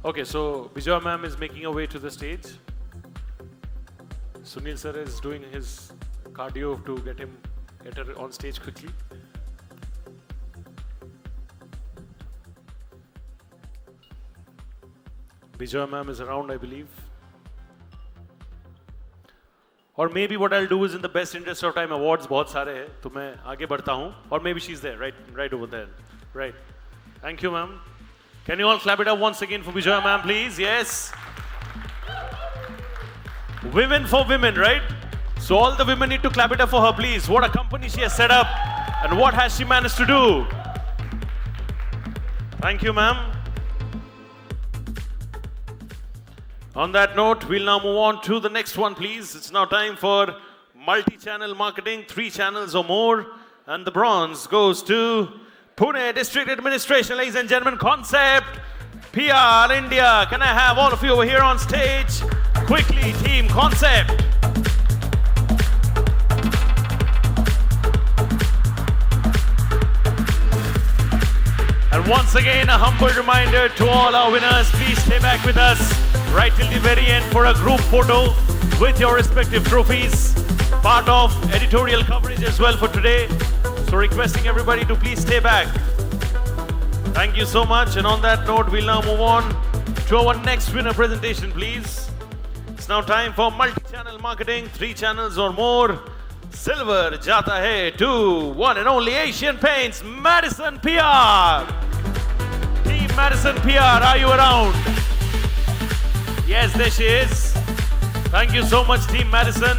Okay, so Bijoya ma'am is making her way to the stage. Sunil sir is doing his cardio to get her on stage quickly. Bijoya ma'am is around, I believe. Or maybe what I'll do is, in the best interest of time, awards बहुत सारे हैं, तो मैं आगे बढ़ता हूँ. Or maybe she's there, right over there. Right. Thank you, ma'am. Can you all clap it up once again for Bijoya ma'am, please? Yes. Women for women, right? So all the women need to clap it up for her, please. What a company she has set up, and what has she managed to do? Thank you, ma'am. On that note, we'll now move on to the next one, please. It's now time for multi-channel marketing, 3 channels or more. And the bronze goes to Pune District Administration, ladies and gentlemen. Concept PR India. Can I have all of you over here on stage? Quickly, team Concept. And once again, a humble reminder to all our winners, please stay back with us right till the very end for a group photo with your respective trophies. Part of editorial coverage as well for today. So requesting everybody to please stay back. Thank you so much. And on that note, we'll now move on to our next winner presentation, please. It's now time for multi-channel marketing, 3 channels or more. Silver jata hai to one and only Asian Paints, Madison PR. Team Madison PR, are you around? Yes, there she is. Thank you so much, Team Madison.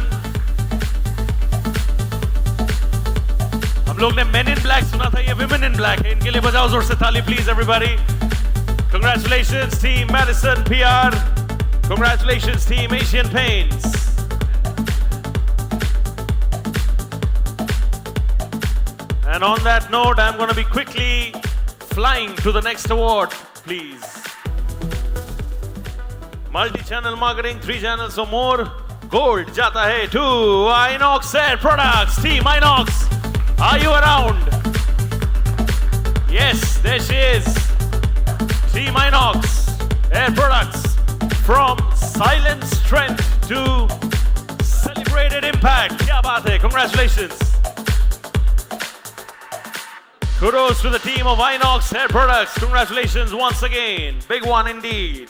हम लोग ने Men in Black सुना था, ये Women in Black है. इनके लिए बजाओ जोर से ताली, please, everybody. Congratulations, Team Madison PR. Congratulations, Team Asian Paints. And on that note, I'm going to be quickly flying to the next award, please. Multi-channel marketing, 3 channels or more. Gold jata hai to INOX Air Products. Team INOX, are you around? Yes, there she is. Team INOX Air Products. From silent strength to celebrate created impact. Kya baat hai? Congratulations. Kudos to the team of IMAGEXX Hair Products. Congratulations once again. Big one indeed.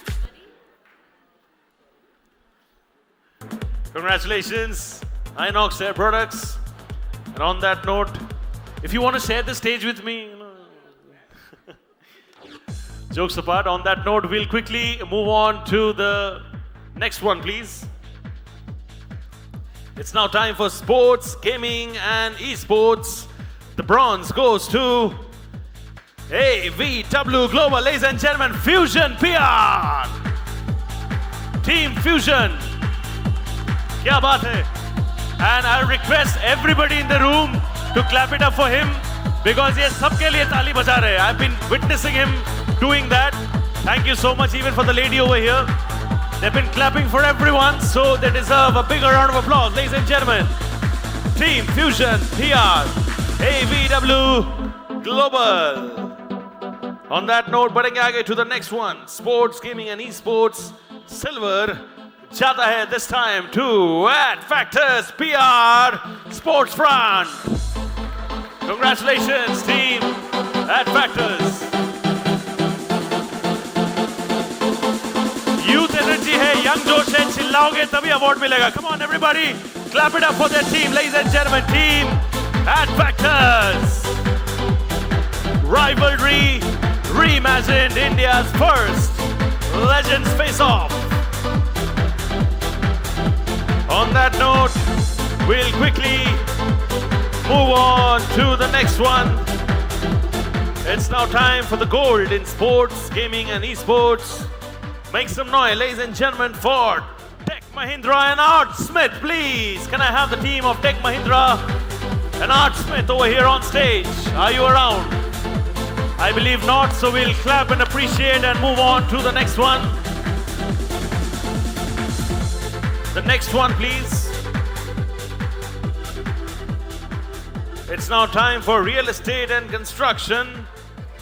Congratulations, IMAGEXX Hair Products. And on that note, if you want to share the stage with me, jokes apart, on that note, we'll quickly move on to the next one, please. It's now time for sports, gaming, and esports. The bronze goes to AVW Global, ladies and gentlemen, Fusion PR. Team Fusion. Kya baat hai? And I request everybody in the room to clap it up for him because ye sabke liye taali baja rahe. I've been witnessing him doing that. Thank you so much even for the lady over here. They've been clapping for everyone, so they deserve a bigger round of applause, ladies and gentlemen. Team Fusion PR, AVW Global. On that note, बढ़ेंगे आगे to the next one. Sports, gaming and esports. Silver जाता है this time to Factors PR Sports Front. Congratulations, team Factors. Youth energy है, young जोश है, चिल्लाओगे तभी award मिलेगा. Come on, everybody, clap it up for their team, ladies and gentlemen. Team Factors. Rivalry reimagined, India's first Legends Face-Off. On that note, we'll quickly move on to the next one. It's now time for the gold in sports, gaming and esports. Make some noise, ladies and gentlemen, for Tech Mahindra and Art Smith, please. Can I have the team of Tech Mahindra and Art Smith over here on stage? Are you around? I believe not, so we'll clap and appreciate and move on to the next one. The next one, please. It's now time for real estate and construction.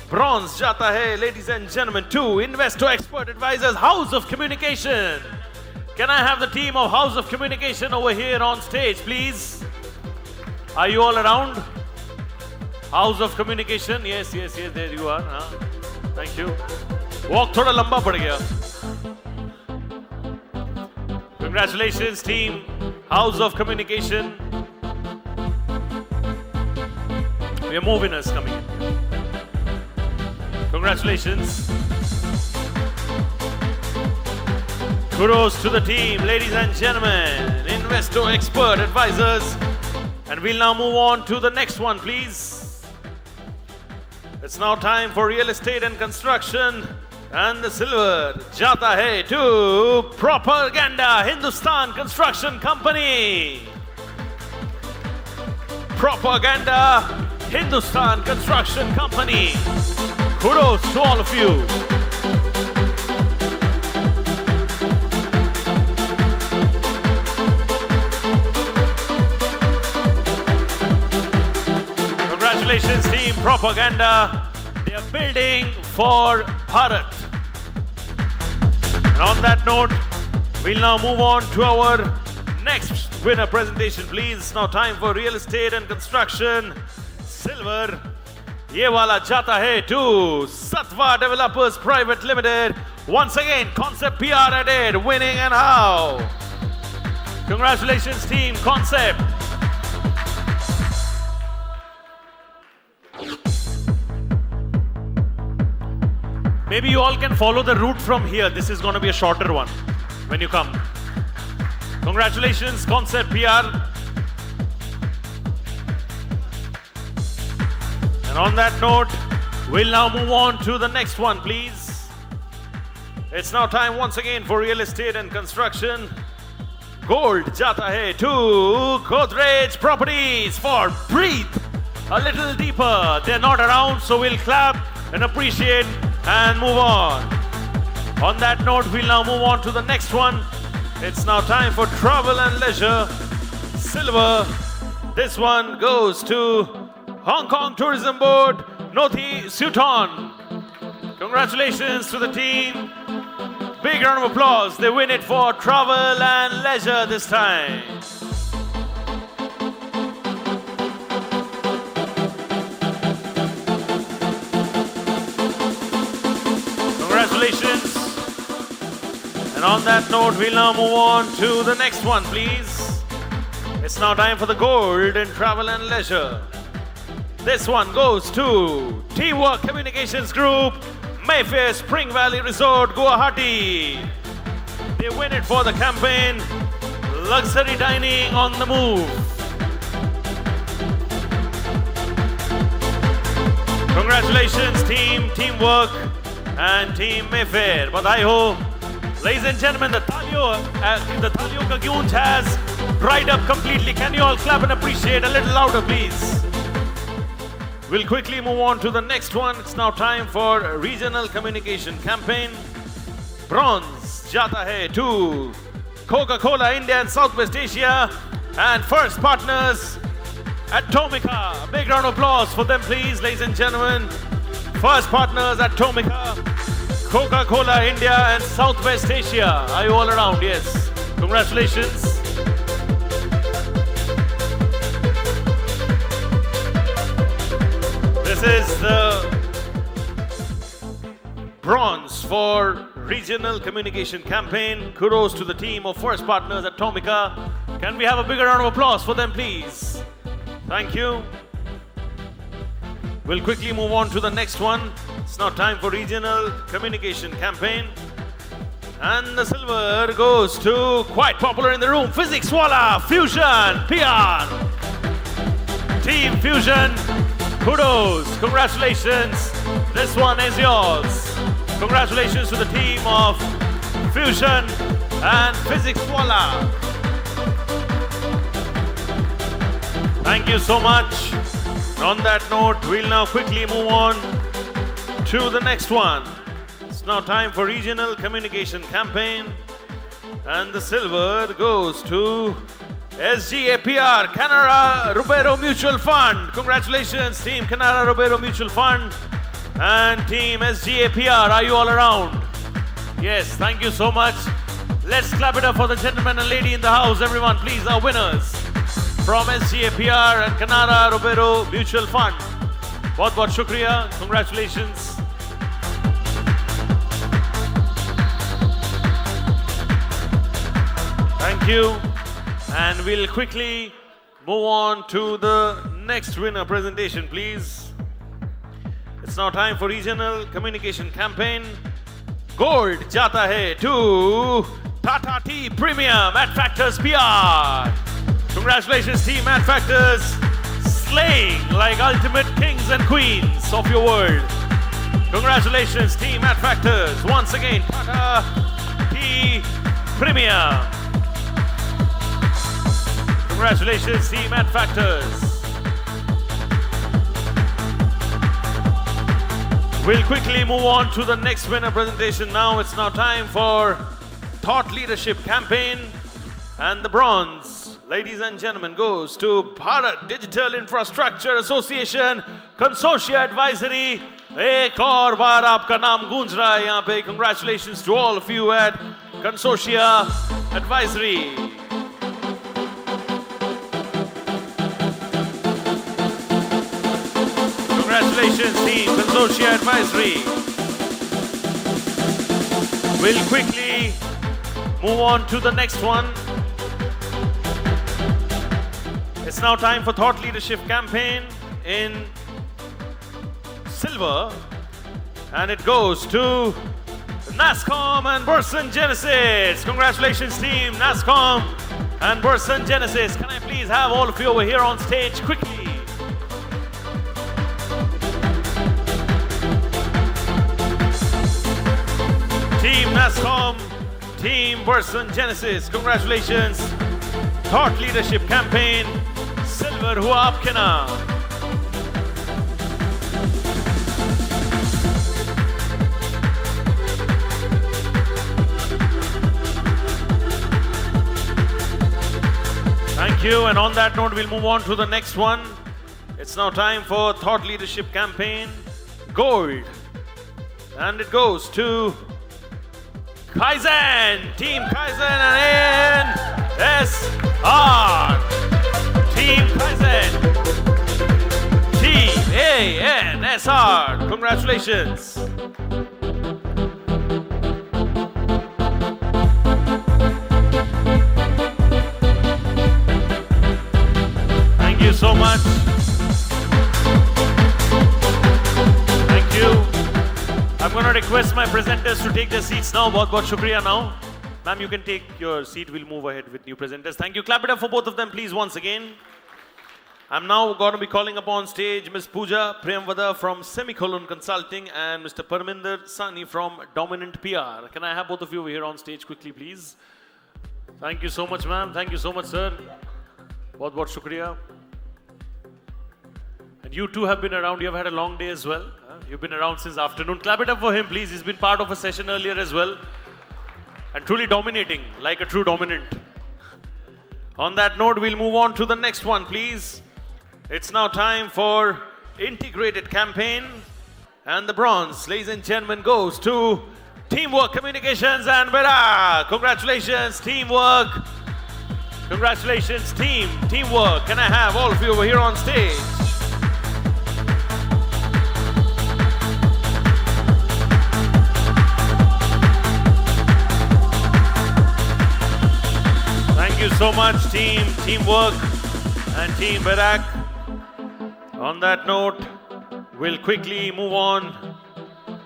Bronze jata hai, ladies and gentlemen, to Investor Expert Advisors, House of Communication. Can I have the team of House of Communication over here on stage, please? Are you all around? House of Communication, yes, there you are. Thank you. Walk thoda lamba pad gaya. Congratulations, team House of Communication. We have more winners coming in. Congratulations. Kudos to the team, ladies and gentlemen, Investor Expert Advisors. And we'll now move on to the next one, please. It's now time for real estate and construction. And the silver jata hai to Propaganda Hindustan Construction Company. Propaganda Hindustan Construction Company. Kudos to all of you. Congratulations, team Propaganda. They are building for Bharat. And on that note, we'll now move on to our next winner presentation, please. Now time for real estate and construction. Silver. Ye wala jata hai to Satva Developers Private Limited. Once again, Concept PR added, winning and how. Congratulations, team Concept. Maybe you all can follow the route from here. This is going to be a shorter one when you come. Congratulations, Concept PR. And on that note, we'll now move on to the next one, please. It's now time once again for real estate and construction. Gold jata hai to Godrej Properties for Breathe a Little Deeper. They're not around, so we'll clap and appreciate and move on. On that note, we'll now move on to the next one. It's now time for travel and leisure. Silver. This one goes to Hong Kong Tourism Board, Nothi Suton. Congratulations to the team. Big round of applause. They win it for travel and leisure this time. And on that note, we'll now move on to the next one, please. It's now time for the gold in travel and leisure. This one goes to Teamwork Communications Group, Mayfair Spring Valley Resort, Guwahati. They win it for the campaign, Luxury Dining on the Move. Congratulations, team, Teamwork, and Team Mayfair. Badai ho. Ladies and gentlemen, the Thalio ka Gyunj has dried up completely. Can you all clap and appreciate a little louder, please? We'll quickly move on to the next one. It's now time for a regional communication campaign. Bronze jata hai to Coca-Cola India and Southwest Asia, and first partners Atomica. Big round of applause for them, please, ladies and gentlemen. First partners Atomica, Coca-Cola India and Southwest Asia. Are you all around? Yes. Congratulations. This is the bronze for regional communication campaign. Kudos to the team of first partners Atomica. Can we have a bigger round of applause for them, please? Thank you. We'll quickly move on to the next one. It's now time for regional communication campaign. And the silver goes to, quite popular in the room, Physics Wala Fusion PR. Team Fusion, kudos, congratulations. This one is yours. Congratulations to the team of Fusion and Physics Wala. Thank you so much. On that note, we'll now quickly move on to the next one. It's now time for regional communication campaign. And the silver goes to SGAPR, Canara Rubero Mutual Fund. Congratulations, Team Canara Rubero Mutual Fund and Team SGAPR. Are you all around? Yes, thank you so much. Let's clap it up for the gentleman and lady in the house. Everyone, please, our winners from SGAPR and Canara Rubero Mutual Fund. Bahut shukriya. Congratulations. Thank you. And we'll quickly move on to the next winner presentation, please. It's now time for regional communication campaign. Gold jata hai to Tata Tea Premium at Factors PR. Congratulations, team at Factors, slaying like ultimate kings and queens of your world. Congratulations, team at Factors. Once again, Tata Tea Premium. Congratulations, team at Factors. We'll quickly move on to the next winner presentation now. It's now time for Thought Leadership Campaign. And the bronze, ladies and gentlemen, goes to Bharat Digital Infrastructure Association Consortia Advisory. एक और बार आपका नाम गूंज रहा है यहाँ पे. Congratulations to all of you at Consortia Advisory. Congratulations, team Consortia Advisory. We'll quickly move on to the next one. It's now time for Thought Leadership Campaign in silver, and it goes to NASCOM and Burson Genesis. Congratulations, team NASCOM and Burson Genesis. Can I please have all of you over here on stage quickly? Team NASCOM, Team Burson Genesis, congratulations. Thought Leadership Campaign, silver hua aapke naam. Thank you, and on that note, we'll move on to the next one. It's now time for Thought Leadership Campaign, gold. And it goes to Kaizen, Team Kaizen and ANSR. Team Kaizen, Team ANSR. Congratulations. to request my presenters to take their seats now. बहुत shukriya now. Ma'am, you can take your seat. We'll move ahead with new presenters. Thank you. Clap it up for both of them, please, once again. I'm now going to be calling upon stage Ms. Pooja Premvada from Semicolon Consulting and Mr. Parminder Sani from Dominant PR. Can I have both of you over here on stage quickly, please? Thank you so much, ma'am. Thank you so much, sir. बहुत shukriya. And you too have been around. You have had a long day as well. You've been around since afternoon. Clap it up for him, please. He's been part of a session earlier as well. And truly dominating, like a true dominant. On that note, we'll move on to the next one, please. It's now time for integrated campaign. And the bronze, ladies and gentlemen, goes to Teamwork Communications and Bera. Congratulations, teamwork. Congratulations, team. Teamwork. Can I have all of you over here on stage? Thank you so much, team. Teamwork and Team Barak. On that note, we'll quickly move on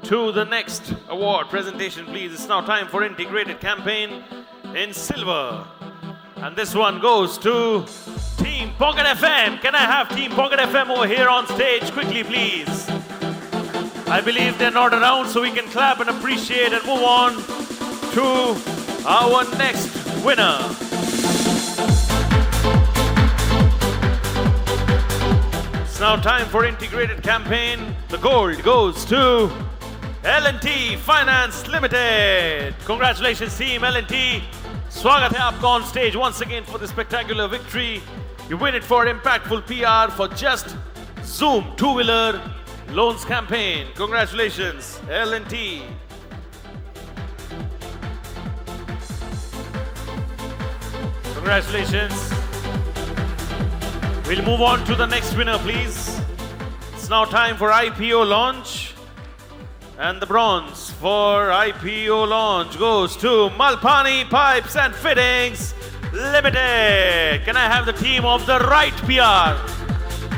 to the next award presentation, please. It's now time for integrated campaign in silver. And this one goes to Team Pocket FM. Can I have Team Pocket FM over here on stage quickly, please? I believe they're not around, so we can clap and appreciate and move on to our next winner. It's now time for integrated campaign. The gold goes to L&T Finance Limited. Congratulations, team L&T. Swagat hai aapka on stage once again for this spectacular victory. You win it for impactful PR for just Zoom two-wheeler loans campaign. Congratulations, L&T. Congratulations. We'll move on to the next winner, please. It's now time for IPO launch. And the bronze for IPO launch goes to Malpani Pipes and Fittings Limited. Can I have the team of the right PR?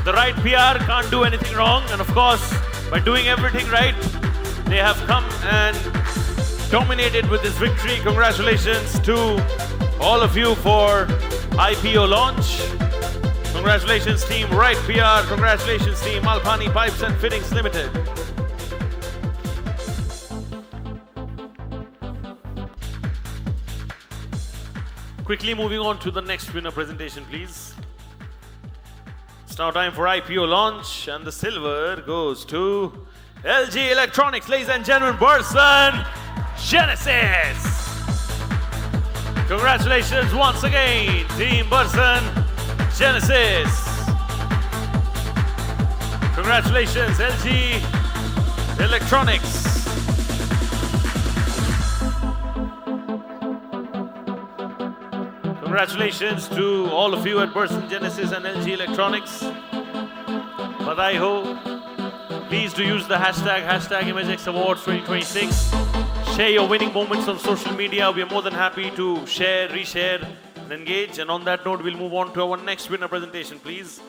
The right PR can't do anything wrong. And of course, by doing everything right, they have come and dominated with this victory. Congratulations to all of you for IPO launch. Congratulations, team Right PR. Congratulations, team Malpani Pipes and Fittings Limited. Quickly moving on to the next winner presentation, please. It's now time for IPO launch, and the silver goes to LG Electronics, ladies and gentlemen, Burson Genesis. Congratulations once again, Team Burson Genesis. Congratulations, LG Electronics. Congratulations to all of you at Burson Genesis and LG Electronics. Badai ho. Please do use the hashtag IMAGEXX Awards 2026. Share your winning moments on social media. We are more than happy to share, reshare, and engage. And on that note, we'll move on to our next winner presentation, please.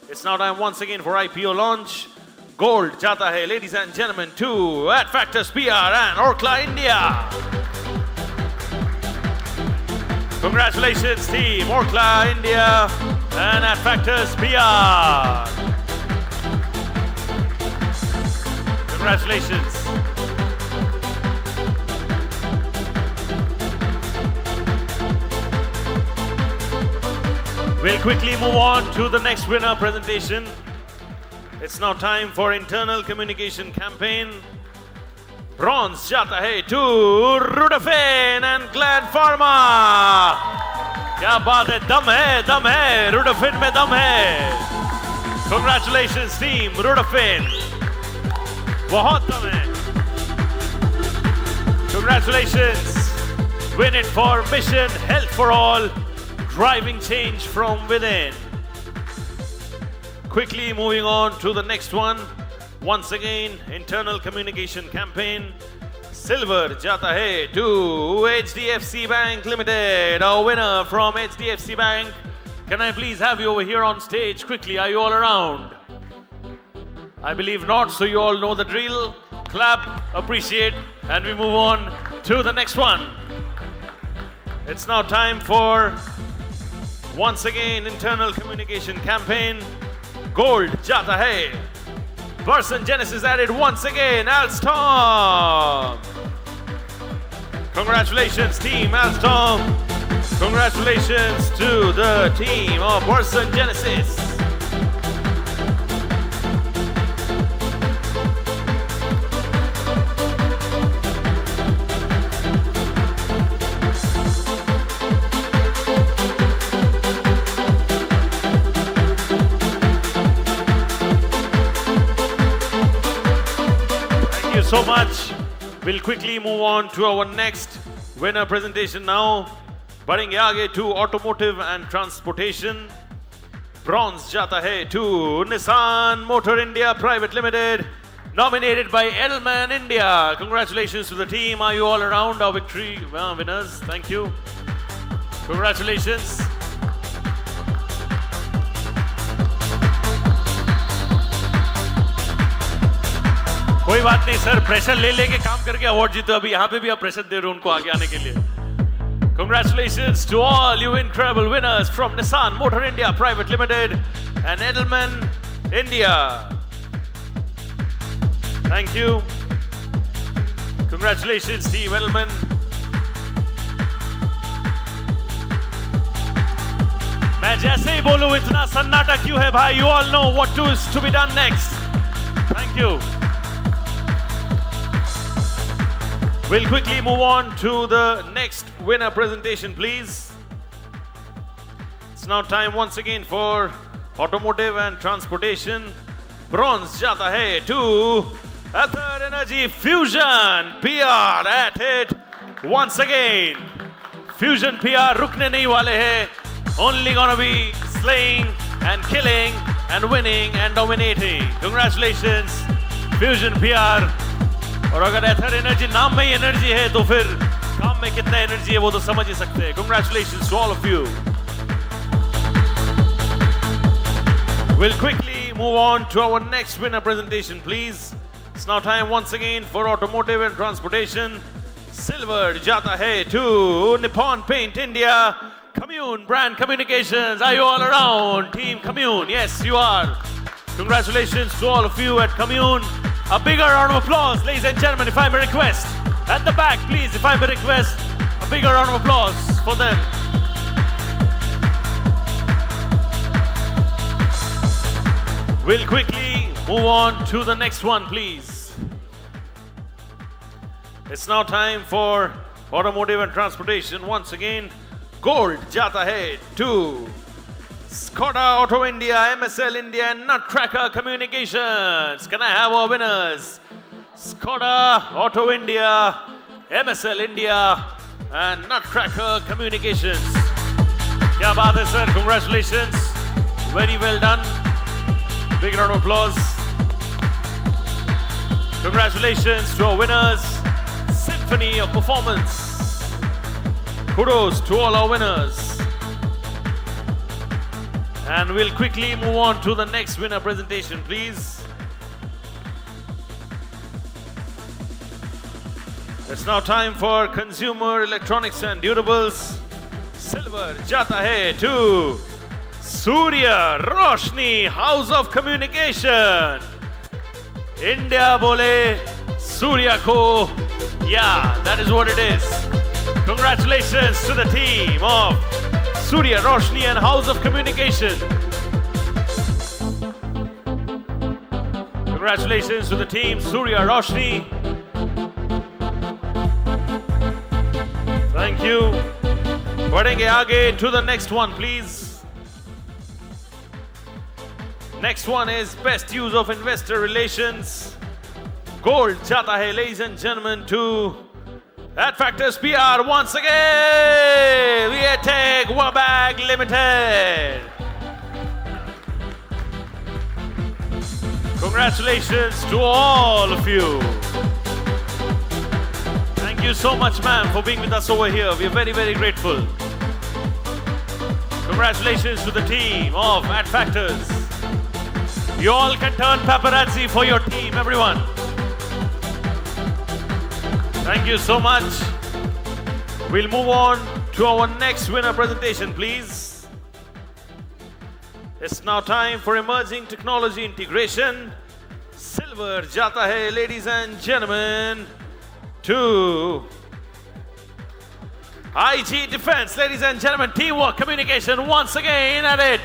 It's now time once again for IPO launch. Gold jata hai, ladies and gentlemen, to AdFactors PR and Orkla India. Congratulations, team Orkla India and AdFactors PR. Congratulations. We'll quickly move on to the next winner presentation. It's now time for internal communication campaign. Bronze jata hai to Rudafin and Glad Pharma. Kya baat hai, dam hai, Rudafin mein dam hai. Congratulations, team Rudafin. Bahut dam hai. Congratulations. Win it for Mission Health for All. Driving change from within. Quickly moving on to the next one. Once again, internal communication campaign. Silver jata hai to HDFC Bank Limited. Our winner from HDFC Bank. Can I please have you over here on stage quickly? Are you all around? I believe not, so you all know the drill. clap, appreciate, and we move on to the next one. It's now time for, once again, internal communication campaign. Gold Jata Hai. Person Genesis added once again, Alstom. Congratulations, team Alstom. Congratulations to the team of Person Genesis. Thank you so much. We'll quickly move on to our next winner presentation now. बढ़ेंगे आगे to automotive and transportation. Bronze जाता है to Nissan Motor India Private Limited, nominated by Edelman India. Congratulations to the team. Are you all around our victory winners? Thank you. Congratulations. कोई बात नहीं sir, pressure ले लेके काम करके award जीतो. अभी यहाँ पे भी आप प्रेशर दे रहे हो उनको आगे आने के लिए. Congratulations to all you incredible winners from Nissan Motor India Private Limited and Edelman India. Thank you. Congratulations, Team Edelman. मैं जैसे ही बोलूं इतना सन्नाटा क्यों है भाई? You all know what is to be done next. Thank you. We'll quickly move on to the next winner presentation, please. It's now time once again for automotive and transportation. Bronze jata hai to Ather Energy Fusion PR at it once again. Fusion PR rukne nahi wale hai. Only gonna be slaying and killing and winning and dominating. Congratulations, Fusion PR. और अगर एथर energy नाम में ही energy है तो फिर काम में कितना एनर्जी है वो तो समझ ही सकते हैं. Congratulations to all of you. We'll quickly move on to our next winner presentation, please. It's now time once again for automotive and transportation. Silver jata hai to Nippon Paint India Commune Brand Communications. Are you all around? Team Commune, yes you are. Congratulations to all of you at Commune. A bigger round of applause, ladies and gentlemen, if I may request. At the back, please, if I may request, a bigger round of applause for them. We'll quickly move on to the next one, please. It's now time for automotive and transportation. Once again, gold jata hai to Skoda Auto India, MSL India, and Nutcracker Communications. Can I have our winners? Skoda Auto India, MSL India, and Nutcracker Communications. Kya baat hai, sir? Congratulations. Very well done. Big round of applause. Congratulations to our winners. Symphony of performance. Kudos to all our winners. And we'll quickly move on to the next winner presentation, please. It's now time for consumer electronics and durables. Silver jata hai to Surya Roshni House of Communication. India bole Surya ko. Yeah, that is what it is. Congratulations to the team of Surya Roshni and House of Communication. Congratulations to the team Surya Roshni. Thank you. बढ़ेंगे आगे to the next one, please. Next one is best use of investor relations. Gold jata hai, ladies and gentlemen, to Adfactors PR once again. Vietech Wabag Limited. Congratulations to all of you. Thank you so much, ma'am, for being with us over here. We are very, very grateful. Congratulations to the team of Adfactors. You all can turn paparazzi for your team, everyone. Thank you so much. We'll move on to our next winner presentation, please. It's now time for emerging technology integration. Silver jata hai, ladies and gentlemen, to IG Defense. Ladies and gentlemen, teamwork, communication, once again at it.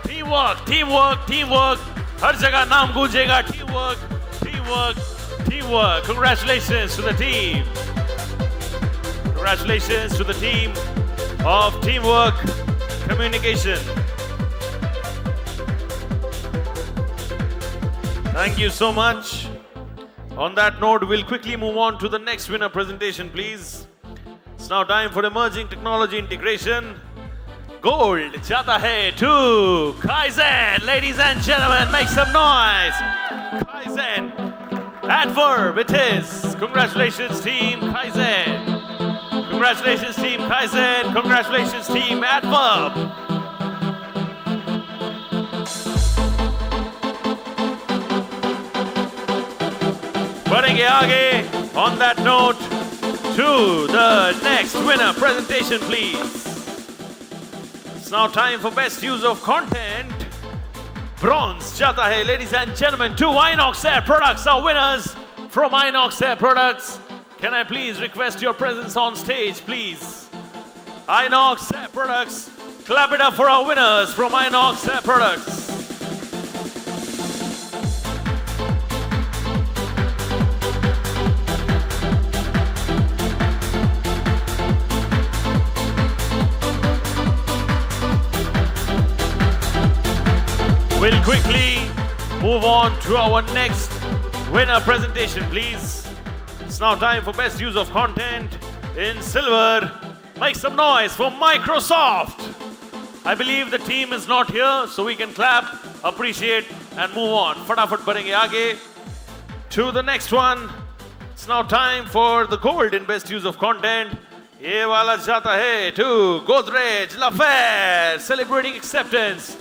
Teamwork, teamwork, teamwork. Har jagah naam gujega. Teamwork, teamwork, teamwork. Congratulations to the team. Congratulations to the team of Teamwork Communication. Thank you so much. On that note, we'll quickly move on to the next winner presentation, please. It's now time for emerging technology integration. Gold jata hai to Kaizen. Ladies and gentlemen, make some noise. Kaizen. Adverb it is. Congratulations, team Kaizen. Congratulations, team Kaizen. Congratulations, team Adverb. बढ़ेंगे आगे. On that note, to the next winner presentation, please. It's now time for best use of content. Bronze jata hai, ladies and gentlemen. 2 Inox Air products are winners from Inox Air products. Can I please request your presence on stage, please? Inox Air products. Clap it up for our winners from Inox Air products. We'll quickly move on to our next winner presentation, please. It's now time for best use of content in silver. Make some noise for Microsoft. I believe the team is not here, so we can clap, appreciate, and move on. Fatafat barenge aage to the next one. It's now time for the gold in best use of content. Ye wala jata hai to Godrej Lafair, celebrating acceptance.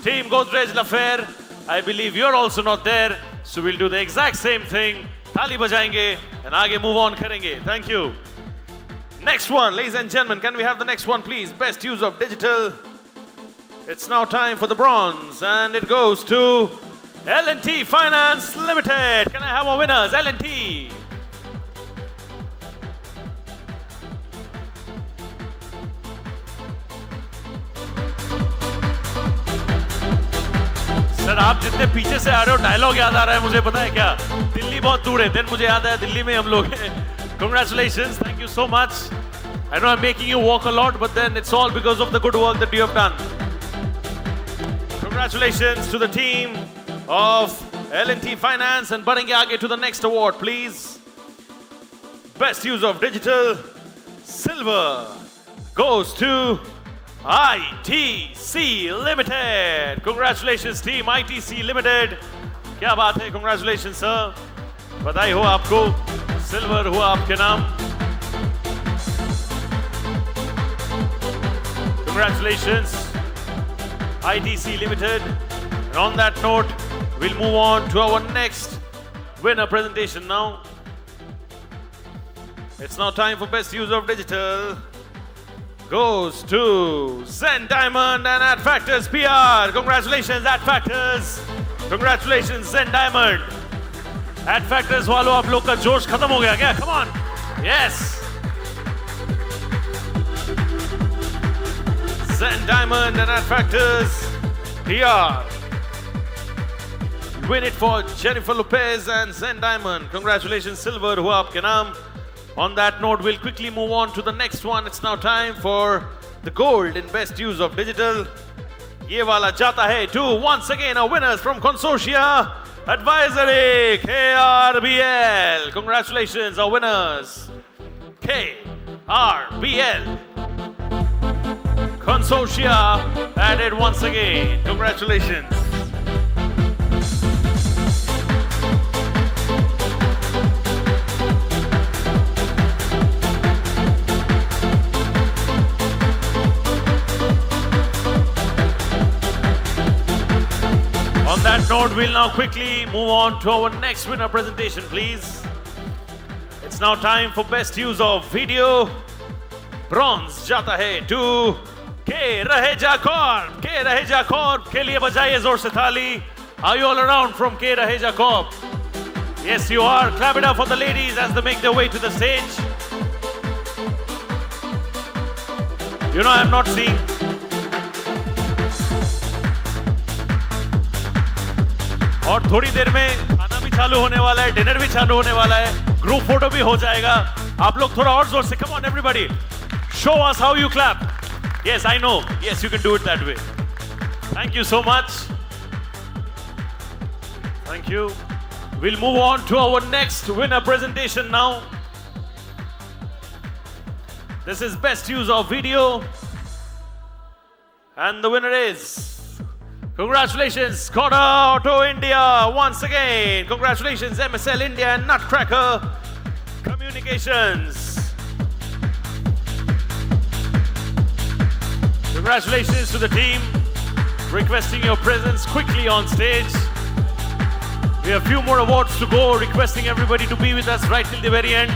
Team Godrej Lafair, I believe you're also not there, so we'll do the exact same thing. Thali bajayenge and aage move on karenge. Thank you. Next one, ladies and gentlemen, can we have the next one, please? Best use of digital. It's now time for the bronze, and it goes to L&T Finance Limited. Can I have our winners? L&T. Sir आप जितने पीछे से आ रहे हो dialogue याद आ रहा है मुझे पता है क्या दिल्ली बहुत दूर है देन मुझे याद है दिल्ली में हम लोग हैं congratulations thank you so much I know I'm making you walk a lot but then it's all because of the good work that you have done congratulations to the team of L&T Finance and बढ़ेंगे आगे to the next award please best use of digital silver goes to ITC Limited. Congratulations team ITC Limited. क्या बात है congratulations sir. बधाई हो आपको. Silver हुआ आपके नाम. Congratulations ITC Limited. And on that note, we'll move on to our next winner presentation now. It's now time for best use of digital. Goes to Zen Diamond and Ad Factors PR. Congratulations, Ad Factors. Congratulations, Zen Diamond. Ad Factors वालों आप लोग का जोश खत्म हो गया क्या? Come on. Yes. Zen Diamond and Ad Factors PR. Win it for Jennifer Lopez and Zen Diamond. Congratulations, Silver हुआ आपके नाम. On that note, we'll quickly move on to the next one. It's now time for the gold in best use of digital. Ye wala jata hai to once again our winners from Consortia Advisory KRBL. Congratulations, our winners. KRBL. Consortia added once again. Congratulations. On that note, we'll now quickly move on to our next winner presentation, please. It's now time for best use of video. Bronze jata hai to K Raheja Corp. K Raheja Corp ke liye bajaye zor se thali. Are you all around from K Raheja Corp? Yes, you are. Clap it up for the ladies as they make their way to the stage. You know, I'm not seeing. और थोड़ी देर में खाना भी चालू होने वाला है, dinner भी चालू होने वाला है, ग्रुप फोटो भी हो जाएगा. आप लोग थोड़ा और जोर से, come on everybody, show us how you clap. Yes, I know. Yes, you can do it that way. Thank you so much. Thank you. We'll move on to our next winner presentation now. This is best use of video. And the winner is, congratulations, Skoda Auto India once again. Congratulations, MSL India and Nutcracker Communications. Congratulations to the team. Requesting your presence quickly on stage. We have a few more awards to go. Requesting everybody to be with us right till the very end.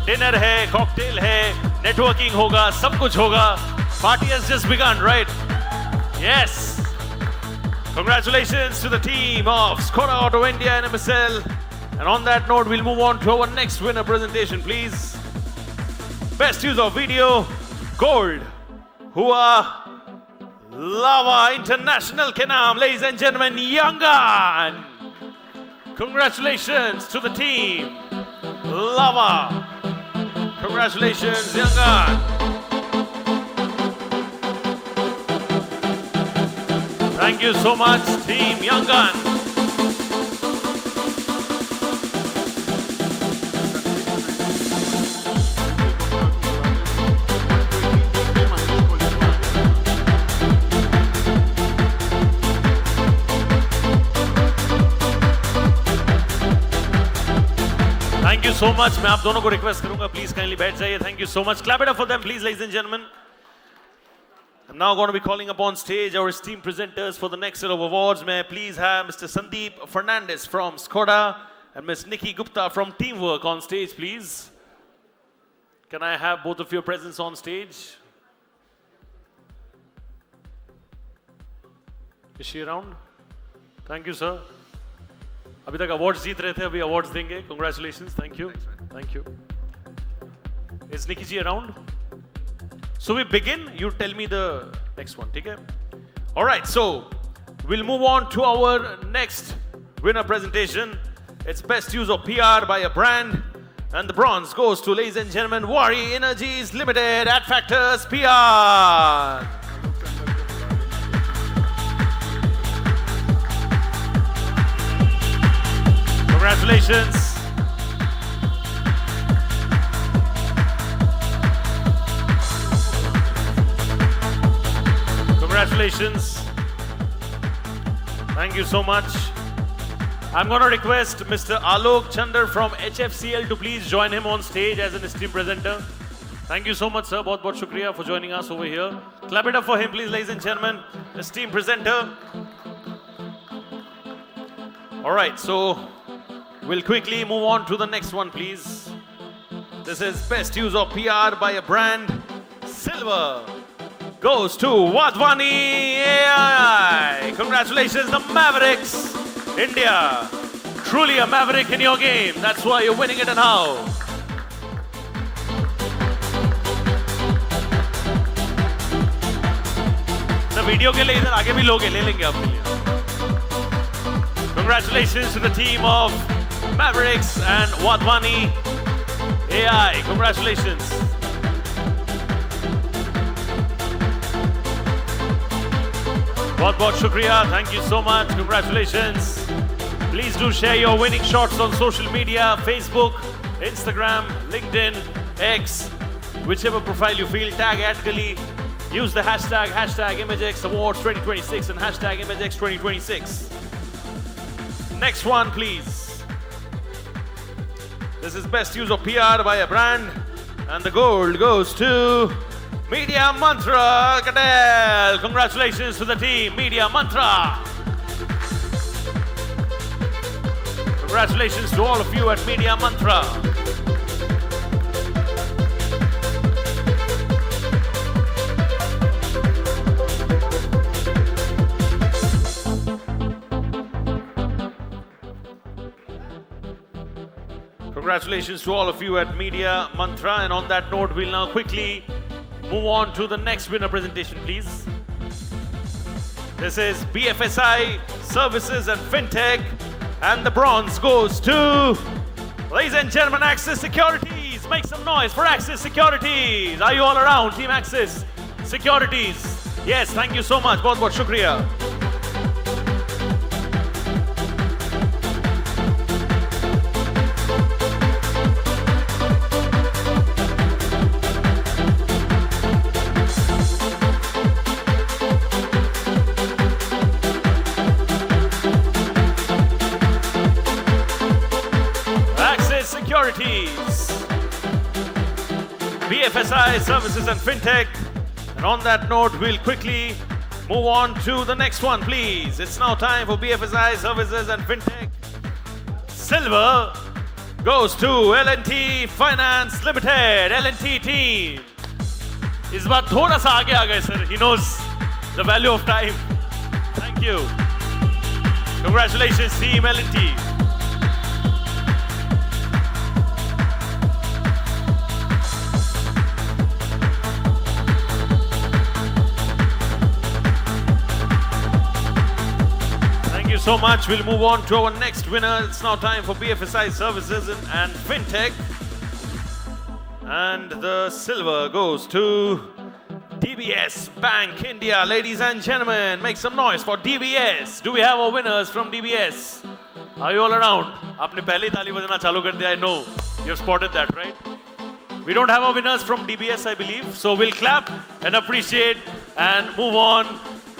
Dinner hai, cocktail hai, networking hoga, sab kuch hoga. Party has just begun, right? Yes. Congratulations to the team of Skoda Auto India and MSL. And on that note, we'll move on to our next winner presentation, please. Best use of video, gold. Hua Lava International ke naam, ladies and gentlemen, Yangan. Congratulations to the team, Lava. Congratulations, Yangan. Thank you so much, Team Yangan. Thank you so much. मैं आप दोनों को request करूंगा, please kindly बैठ जाइए. Thank you so much. Clap it up for them, please, ladies and gentlemen. I'm now going to be calling upon stage our esteemed presenters for the next set of awards. May I please have Mr. Sandeep Fernandez from Skoda and Ms. Nikki Gupta from Teamwork on stage, please. Can I have both of your presence on stage? Is she around? Thank you, sir. अभी तक awards जीत रहे थे, अभी awards देंगे. Congratulations. Thank you. Thank you. Is Nikki ji around? So we begin. You tell me the next one. Okay? All right. So we'll move on to our next winner presentation. It's best use of PR by a brand, and the bronze goes to, ladies and gentlemen, Wari Energies Limited at Factors PR. Congratulations. Congratulations. Thank you so much. I'm going to request Mr. Alok Chander from HFCL to please join him on stage as an esteemed presenter. Thank you so much, sir. Bahut bahut shukriya for joining us over here. Clap it up for him, please, ladies and gentlemen. Esteemed presenter. All right, so we'll quickly move on to the next one, please. This is best use of PR by a brand. Silver goes to Wadhwani AI. Congratulations, the Mavericks India. Truly a maverick in your game. That's why you're winning it now. The video के लिए इधर आगे भी लोग ले लेंगे आपके लिए. Congratulations to the team of Mavericks and Wadhwani AI. Congratulations. बहुत shukriya. Thank you so much. Congratulations. Please do share your winning shots on social media, Facebook, Instagram, LinkedIn, X, whichever profile you feel. Tag @Gali. Use the hashtag IMAGEXX Awards 2026 and hashtag IMAGEXX 2026. Next one, please. This is best use of PR by a brand, and the gold goes to Media Mantra Cadell. Congratulations to the team, Media Mantra. Congratulations to all of you at Media Mantra. Congratulations to all of you at Media Mantra. And on that note, we'll now quickly move on to the next winner presentation, please. This is BFSI Services and FinTech. And the bronze goes to, ladies and gentlemen, Axis Securities. Make some noise for Axis Securities. Are you all around, Team Axis Securities? Yes, thank you so much. Bahut shukriya. Axis Securities, BFSI Services and FinTech. And on that note, we'll quickly move on to the next one, please. It's now time for BFSI Services and FinTech. Silver goes to L&T Finance Limited, L&T team. इस बार थोड़ा सा आगे आ गए sir. He knows the value of time. Thank you. Congratulations, team L&T. Thank you so much. We'll move on to our next winner. It's now time for BFSI Services and FinTech. And the silver goes to DBS Bank India. Ladies and gentlemen, make some noise for DBS. Do we have our winners from DBS? Are you all around? आपने पहले ही ताली बजाना चालू कर दिया. I know you've spotted that, right? We don't have our winners from DBS, I believe. So we'll clap and appreciate and move on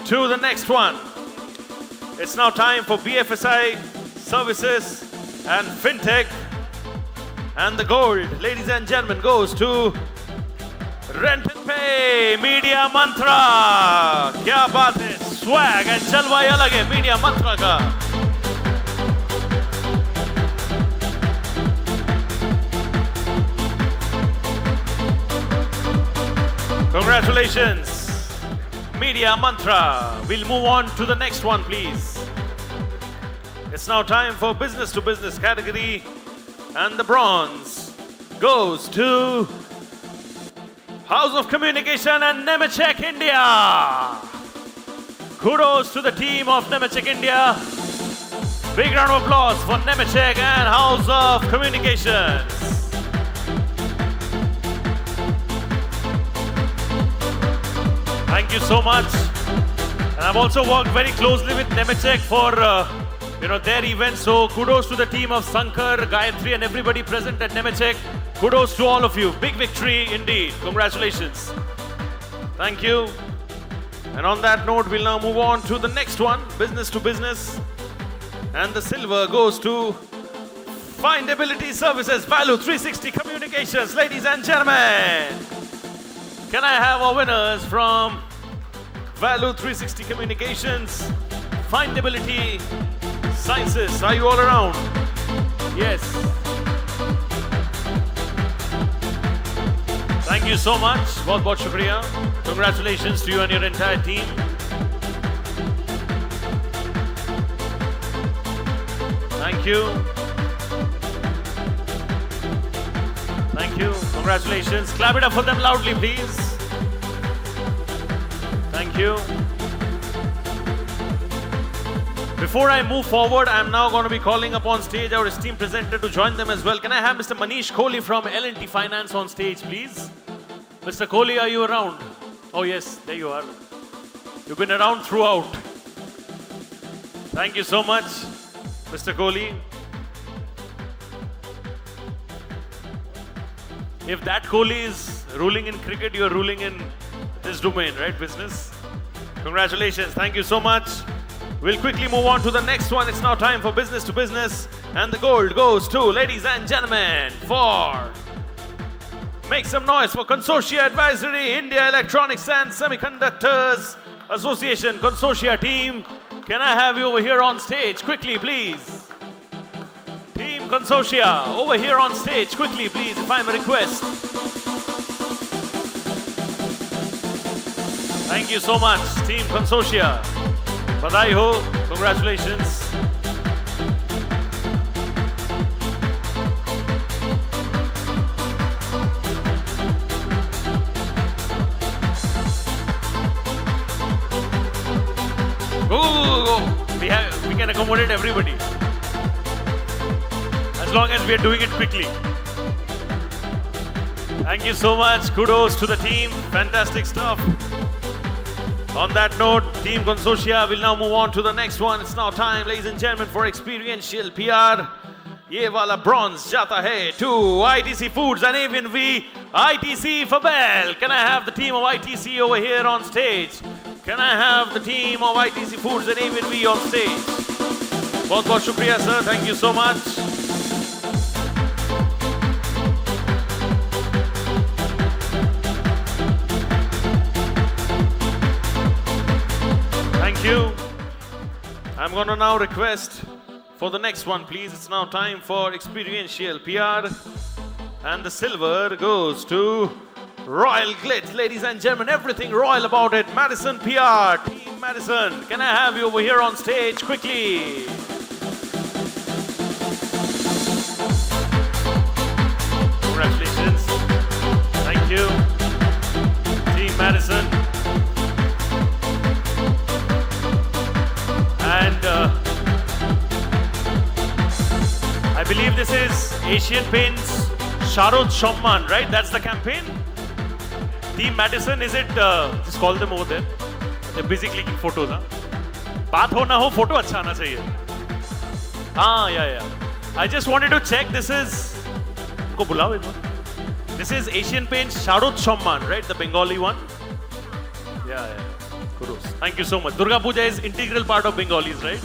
to the next one. It's now time for BFSI Services and FinTech. And the gold, ladies and gentlemen, goes to Rent and Pay, Media Mantra. क्या बात है, swag and जलवा ही अलग है Media Mantra का. Congratulations, Media Mantra. We'll move on to the next one, please. It's now time for business to business category. And the bronze goes to House of Communication and IMAGEXX India. Kudos to the team of IMAGEXX India. Big round of applause for IMAGEXX and House of Communications. Thank you so much. And I've also worked very closely with IMAGEXX for their event. So kudos to the team of Sankar, Gayatri and everybody present at IMAGEXX. Kudos to all of you. Big victory indeed. Congratulations. Thank you. And on that note, we'll now move on to the next one, business to business. And the silver goes to Findability Services, Value 360 Communications. Ladies and gentlemen, can I have our winners from Value 360 Communications, Findability Sciences? Are you all around? Yes. Thank you so much. बहुत shukriya. Congratulations to you and your entire team. Thank you. Thank you. Congratulations. Clap it up for them loudly, please. Thank you. Before I move forward, I'm now going to be calling upon stage our esteemed presenter to join them as well. Can I have Mr. Manish Kohli from L&T Finance on stage, please? Mr. Kohli, are you around? Oh yes, there you are. You've been around throughout. Thank you so much, Mr. Kohli. If that Kohli is ruling in cricket, you're ruling in this domain, right? Business. Congratulations. Thank you so much. We'll quickly move on to the next one. It's now time for business to business. And the gold goes to, ladies and gentlemen, for... Make some noise for Consortia Advisory, India Electronics and Semiconductors Association Consortia team. Can I have you over here on stage quickly, please? Team Consortia, over here on stage quickly, please, if I may request. Thank you so much, Team Consortia. Badai ho, congratulations. can accommodate everybody. As long as we are doing it quickly. Thank you so much. Kudos to the team. Fantastic stuff. On that note, Team Consortia will now move on to the next one. It's now time, ladies and gentlemen, for experiential PR. Ye wala bronze jata hai to ITC Foods and even we ITC for Bell. Can I have the team of ITC over here on stage? Can I have the team of ITC Foods and even we on stage? Bahut shukriya, sir. Thank you so much. Thank you. I'm going to now request for the next one, please. It's now time for experiential PR. And the silver goes to Royal Glitz. Ladies and gentlemen, everything royal about it. Madison PR. Team Madison, can I have you over here on stage quickly? Congratulations. Thank you. Team Madison. And I believe this is Asian Paints Sharod Shomman, right? That's the campaign. Team Madison, is it? Just call them over there. They're busy clicking photos. Huh? Baat ho na ho, photo acha aana chahiye. Yeah. I just wanted to check. This is. Unko bulao ek baar. This is Asian Paints Sharod Shomman, right? The Bengali one. Yeah. Kudos. Thank you so much. Durga Puja is integral part of Bengalis, right?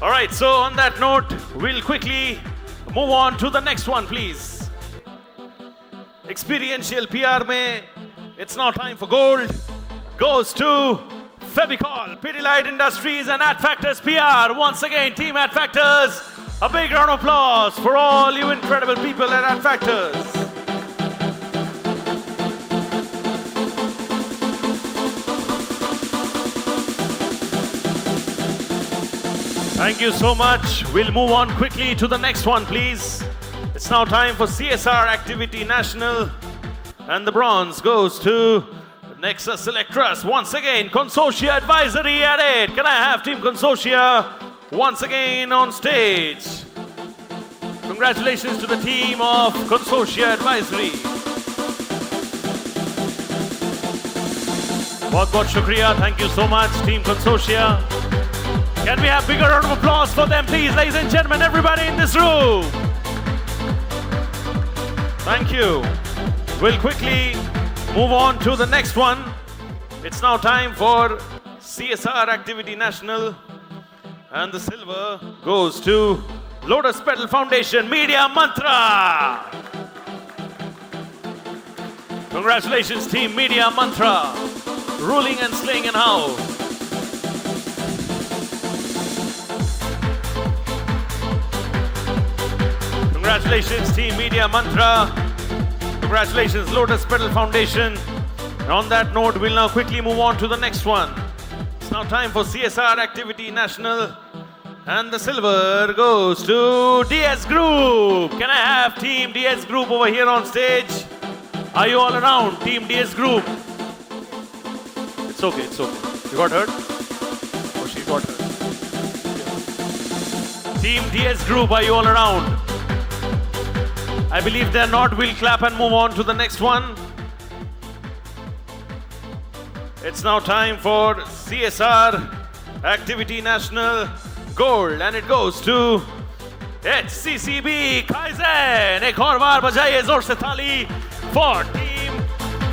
All right. So on that note, we'll quickly move on to the next one, please. Experiential PR mein, it's now time for gold. Goes to Fevicol, Pidilite Industries and Adfactors PR. Once again, Team Adfactors, a big round of applause for all you incredible people at Adfactors. Thank you so much. We'll move on quickly to the next one, please. It's now time for CSR Activity National. And the bronze goes to Nexus Select Trust. Once again, Consortia Advisory at it. Can I have Team Consortia once again on stage? Congratulations to the team of Consortia Advisory. Bahut shukriya. Thank you so much, Team Consortia. Can we have bigger round of applause for them, please, ladies and gentlemen, everybody in this room? Thank you. We'll quickly move on to the next one. It's now time for CSR Activity National. And the silver goes to Lotus Petal Foundation Media Mantra. Congratulations, Team Media Mantra. Ruling and slaying and how. Congratulations, Team Media Mantra. Congratulations, Lotus Petal Foundation. And on that note, we'll now quickly move on to the next one. It's now time for CSR Activity National. And the silver goes to DS Group. Can I have Team DS Group over here on stage? Are you all around, Team DS Group? It's okay, it's okay. You got hurt? Oh, she got hurt. Team DS Group, are you all around? I believe they're not. We'll clap and move on to the next one. It's now time for CSR Activity National Gold, and it goes to HCCB Kaizen. Ek aur baar bajaiye zor se thali for Team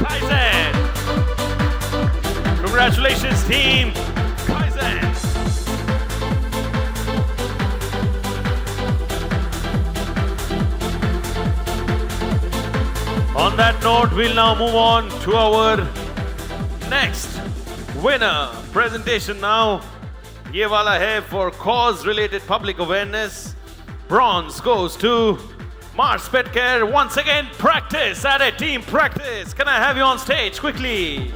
Kaizen. Congratulations, Team Kaizen. On that note, we'll now move on to our next winner. Presentation now. Ye wala hai for cause-related public awareness. Bronze goes to Mars Pet Care. Once again, practice at it. Team practice. Can I have you on stage quickly?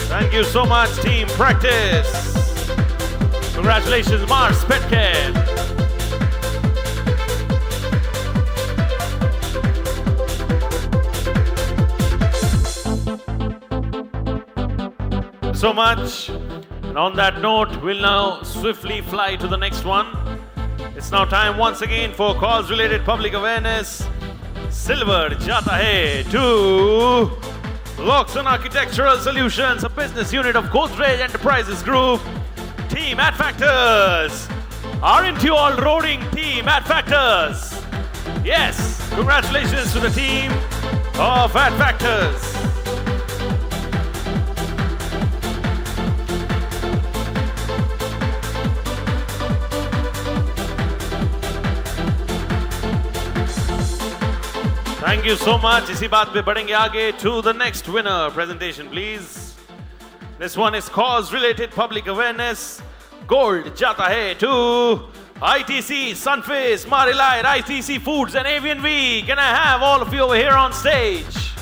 Thank you so much, Team Practice. Congratulations, Mars Pet Care. So much. And on that note, we'll now swiftly fly to the next one. It's now time once again for cause-related public awareness. Silver jata hai to Locks and Architectural Solutions, a business unit of Godrej Enterprises Group. Team at Factors. Aren't you all roaring, team at Factors? Yes, congratulations to the team of at Factors. Thank you so much. इसी बात पे बढ़ेंगे आगे to the next winner presentation, please. This one is cause-related public awareness. Gold jata hai to ITC, Sunfish, Marilite, ITC Foods and Avian V. Can I have all of you over here on stage?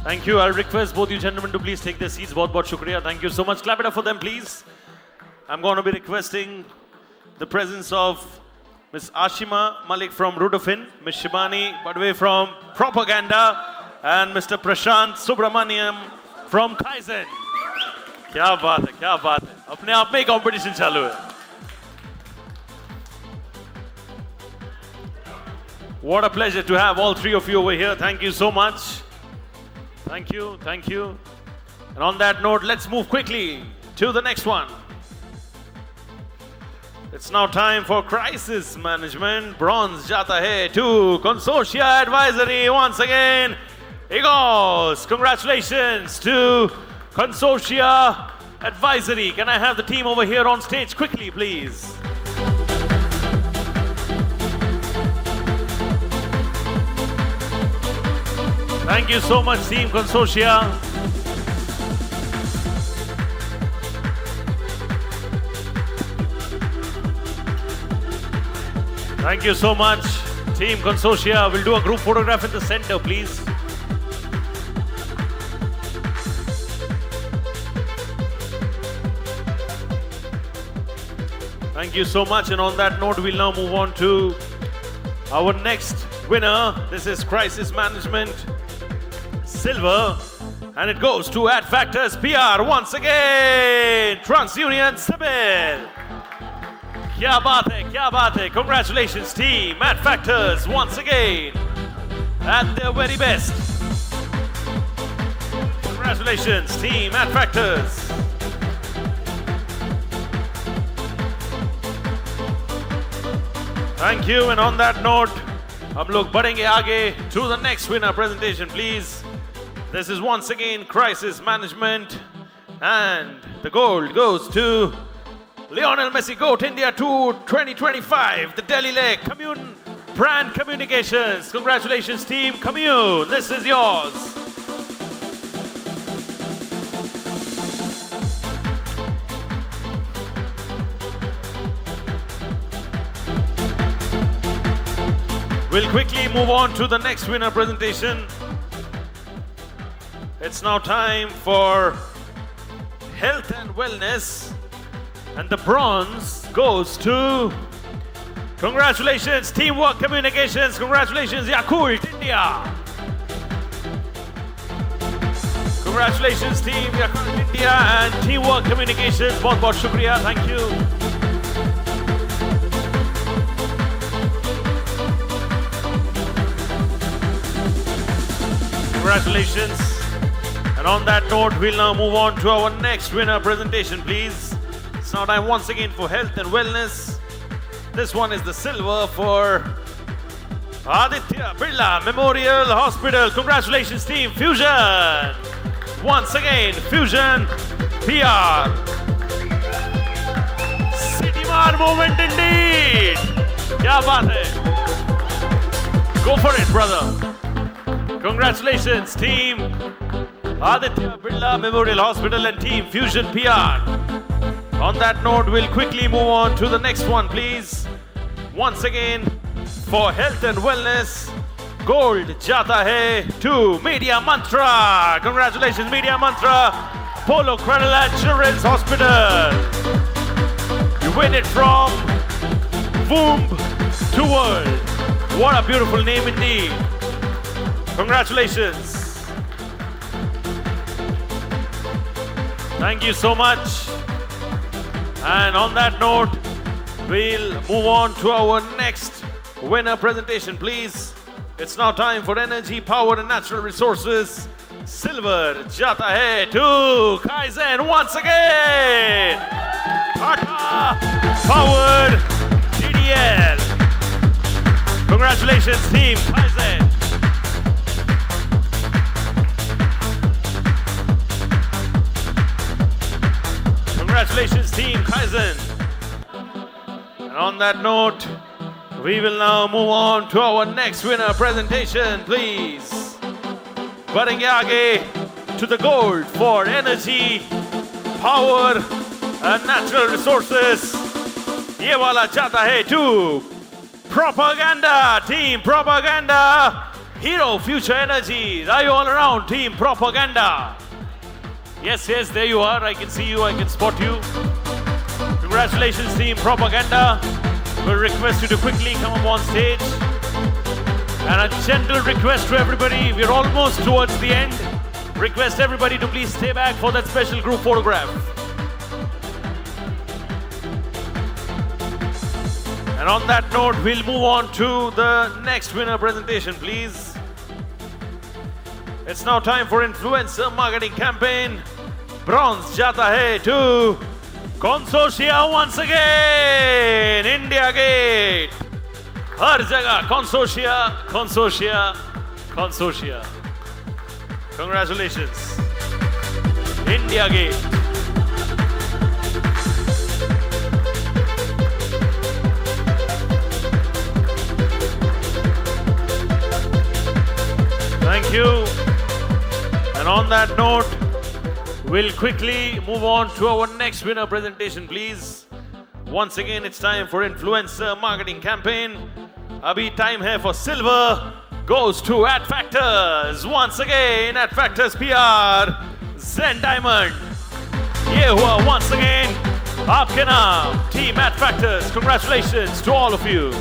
Thank you. I'll request both you gentlemen to please take their seats. बहुत shukriya. Thank you so much. Clap it up for them, please. I'm going to be requesting the presence of Ms. Ashima Malik from Rudafin, Ms. Shibani Badwe from Propaganda, and Mr. Prashant Subramaniam from Kaizen. क्या बात है, क्या बात है. अपने आप में ही competition चालू है. What a pleasure to have all three of you over here. Thank you so much. Thank you, thank you. And on that note, let's move quickly to the next one. It's now time for crisis management. Bronze jata hai to Consortia Advisory once again. Egos, congratulations to Consortia Advisory. Can I have the team over here on stage quickly, please? Thank you so much, Team Consortia. Thank you so much, Team Consortia. We'll do a group photograph in the center, please. Thank you so much. And on that note, we'll now move on to our next winner. This is Crisis Management Silver, and it goes to Ad Factors PR once again. TransUnion Sibyl. Kya baat hai, kya baat hai. Congratulations, team Ad Factors once again at their very best. Congratulations, team Ad Factors. Thank you. And on that note, हम लोग बढ़ेंगे आगे to the next winner presentation, please. This is once again Crisis Management, and the gold goes to Lionel Messi Goat India Tour 2025, the Delhi leg, Commune Brand Communications. Congratulations, team Commune. This is yours. We'll quickly move on to the next winner presentation. It's now time for health and wellness, and the bronze goes to, congratulations, Teamwork Communications. Congratulations, Yakult India. Congratulations, team Yakult India and Teamwork Communications. बहुत shukriya. Thank you. Congratulations. And on that note, we'll now move on to our next winner presentation, please. It's now time once again for health and wellness. This one is the silver for Aditya Birla Memorial Hospital. Congratulations, team Fusion. Once again, Fusion PR. Citymar moment indeed. Kya baat hai. Go for it, brother. Congratulations, team Aditya Birla Memorial Hospital and team Fusion PR. On that note, we'll quickly move on to the next one, please. Once again, for health and wellness, Gold Jata Hai to Media Mantra. Congratulations, Media Mantra. Polo Credit Children's Hospital. You win it from womb to world. What a beautiful name indeed. Congratulations. Thank you so much. And on that note, we'll move on to our next winner presentation, please. It's now time for energy, power, and natural resources. Silver Jata Hai to Kaizen once again. Tata Powered GDL. Congratulations, team Kaizen. Congratulations, team Kaizen. And on that note, we will now move on to our next winner presentation, please. बढ़ेंगे आगे to the gold for energy, power, and natural resources. ये वाला जाता है to propaganda, team propaganda. Hero Future Energies. Are you all around, team propaganda? Yes, yes, there you are. I can see you, I can spot you. Congratulations, team propaganda. We'll request you to quickly come up on stage. And a gentle request to everybody, we're almost towards the end. Request everybody to please stay back for that special group photograph. And on that note, we'll move on to the next winner presentation, please. It's now time for influencer marketing campaign. Bronze Jata Hai to Consortia once again. India Gate. हर जगह consortia, consortia, consortia. Congratulations. India Gate. Thank you. And on that note, we'll quickly move on to our next winner presentation, please. Once again, it's time for influencer marketing campaign. Abhi time hai for silver goes to At Factors. Once again, At Factors PR, Zen Diamond. Ye hua once again. Aapke naam, team At Factors. Congratulations to all of you.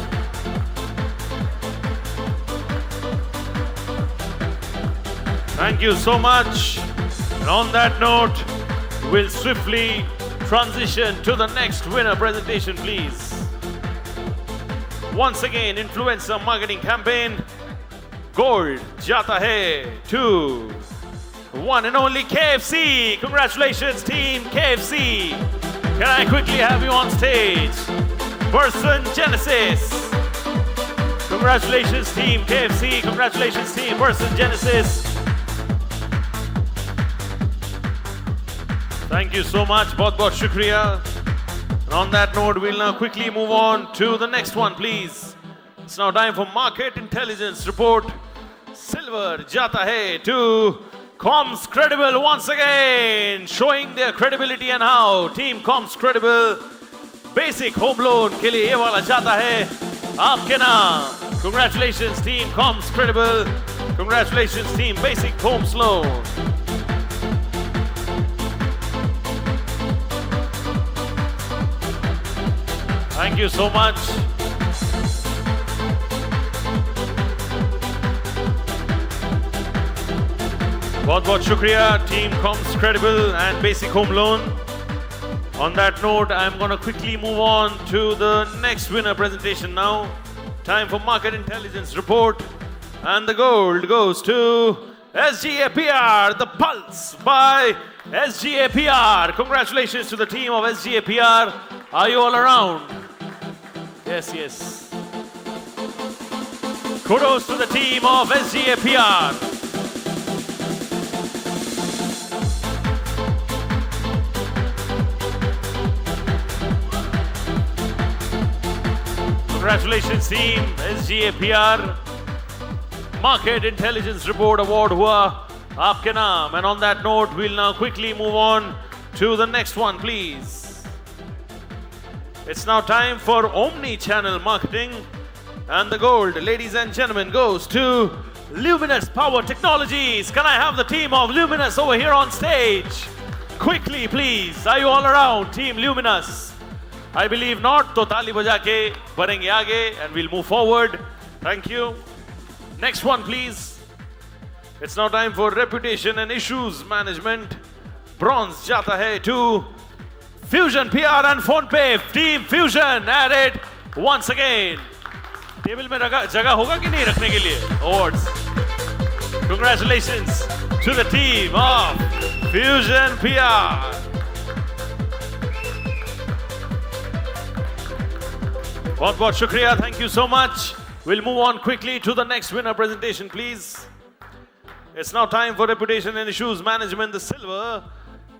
Thank you so much. And on that note, we'll swiftly transition to the next winner presentation, please. Once again, influencer marketing campaign. Gold Jata Hai to one and only KFC. Congratulations, team KFC. Can I quickly have you on stage? Person Genesis. Congratulations, team KFC. Congratulations, team Person Genesis. Thank you so much. Bahut shukriya. And on that note, we'll now quickly move on to the next one, please. It's now time for Market Intelligence Report. Silver Jata Hai to Comms Credible once again, showing their credibility and how. Team Comms Credible, Basic Home Loan के लिए ये वाला जाता है आपके नाम. Congratulations, Team Comms Credible. Congratulations, Team Basic Home Loan. Thank you so much. बहुत shukriya, Team Comms Credible and Basic Home Loan. On that note, I'm going to quickly move on to the next winner presentation now. Time for Market Intelligence Report. And the gold goes to SGAPR, The Pulse by SGAPR. Congratulations to the team of SGAPR. Are you all around? Yes, yes. Kudos to the team of SGAPR. Congratulations, team SGAPR. Market Intelligence Report Award hua aapke naam. And on that note, we'll now quickly move on to the next one, please. It's now time for omni-channel marketing. And the gold, ladies and gentlemen, goes to Luminous Power Technologies. Can I have the team of Luminous over here on stage? Quickly, please. Are you all around, Team Luminous? I believe not. तो ताली बजा के बढ़ेंगे आगे and we'll move forward. Thank you. Next one, please. It's now time for Reputation and Issues Management. Bronze जाता है to Fusion PR and PhonePe. Team Fusion at it once again. Table में जगह होगा कि नहीं रखने के लिए awards? Congratulations to the team of Fusion PR. बहुत shukriya. Thank you so much. We'll move on quickly to the next winner presentation, please. It's now time for Reputation and Issues Management, the silver.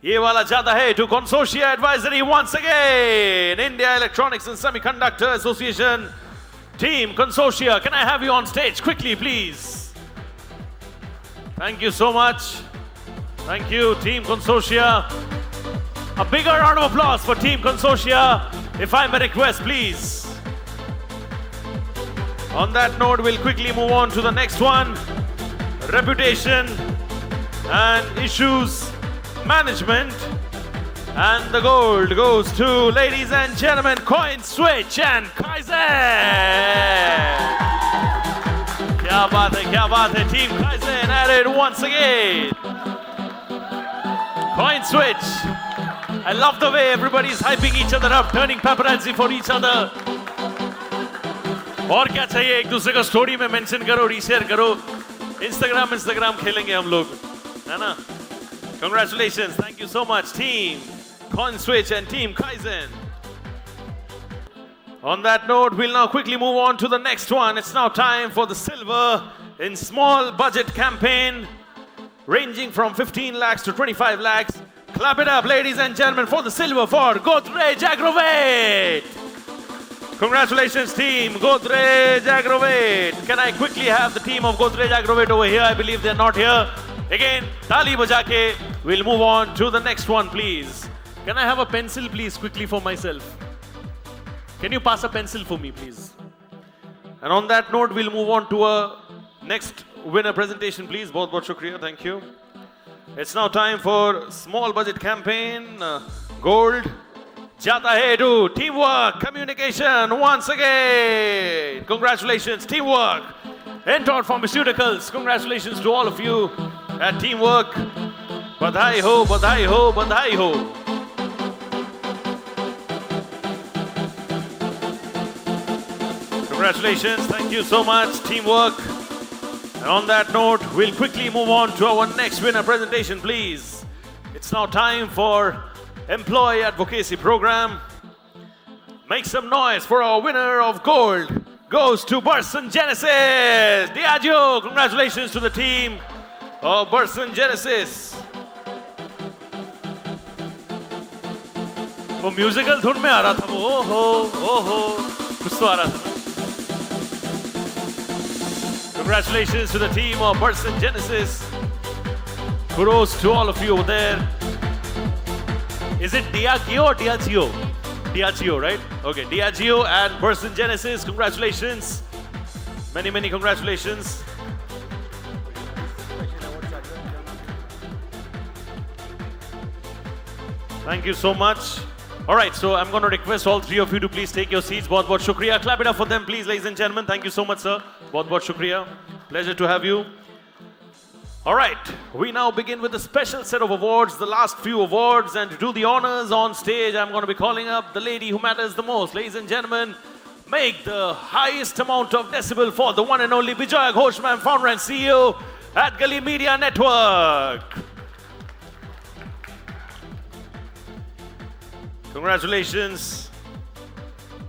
ये वाला जाता है to Consortia Advisory once again. India Electronics and Semiconductor Association. Team Consortia, can I have you on stage quickly, please? Thank you so much. Thank you, Team Consortia. A bigger round of applause for Team Consortia, if I may request, please. On that note, we'll quickly move on to the next one. Reputation and Issues Management. And the gold goes to, ladies and gentlemen, Coin Switch and Kaizen. क्या बात है, Team Kaizen at it once again. Coin Switch. I love the way everybody's hyping each other up, turning paparazzi for each other. और क्या चाहिए, एक दूसरे को story में मेंशन करो, रीशेयर करो. Instagram खेलेंगे हम लोग, है ना? Congratulations, thank you so much, Team Coin Switch and Team Kaizen. On that note, we'll now quickly move on to the next one. It's now time for the silver in small budget campaign, ranging from 15 lakhs to 25 lakhs. Clap it up, ladies and gentlemen, for the silver for Godrej Agrovet. Congratulations, team Godrej Agrovet. Can I quickly have the team of Godrej Agrovet over here? I believe they're not here. Again, tali baja ke. We'll move on to the next one, please. Can I have a pencil, please, quickly for myself? Can you pass a pencil for me, please? And on that note, we'll move on to a next winner presentation, please. Bahut shukriya, thank you. It's now time for small budget campaign. Gold jata hai to Teamwork Communication once again. Congratulations, Teamwork. Entor Pharmaceuticals. Congratulations to all of you at Teamwork. Badhai ho, badhai ho, badhai ho. Congratulations, thank you so much, Teamwork. And on that note, we'll quickly move on to our next winner presentation, please. It's now time for Employee Advocacy Program. Make some noise for our winner of gold. Goes to Burson Genesis. Diageo, congratulations to the team of Burson Genesis. वो musical धुन में आ रहा था वो ओहो कुछ तो आ रहा था. Congratulations to the team of Burson Genesis. Kudos to all of you over there. Is it Diageo or Diageo? Diageo, right? Okay, Diageo and Burson Genesis. Congratulations. Many, many congratulations. Thank you so much. All right, so I'm going to request all three of you to please take your seats. Bahut shukriya. Clap it up for them, please, ladies and gentlemen. Thank you so much, sir. Bahut shukriya. Pleasure to have you. All right, we now begin with a special set of awards, the last few awards, and to do the honors on stage, I'm going to be calling up the lady who matters the most. Ladies and gentlemen, make the highest amount of decibel for the one and only Bijoy Ghosh, ma'am, founder and CEO at Gully Media Network. Congratulations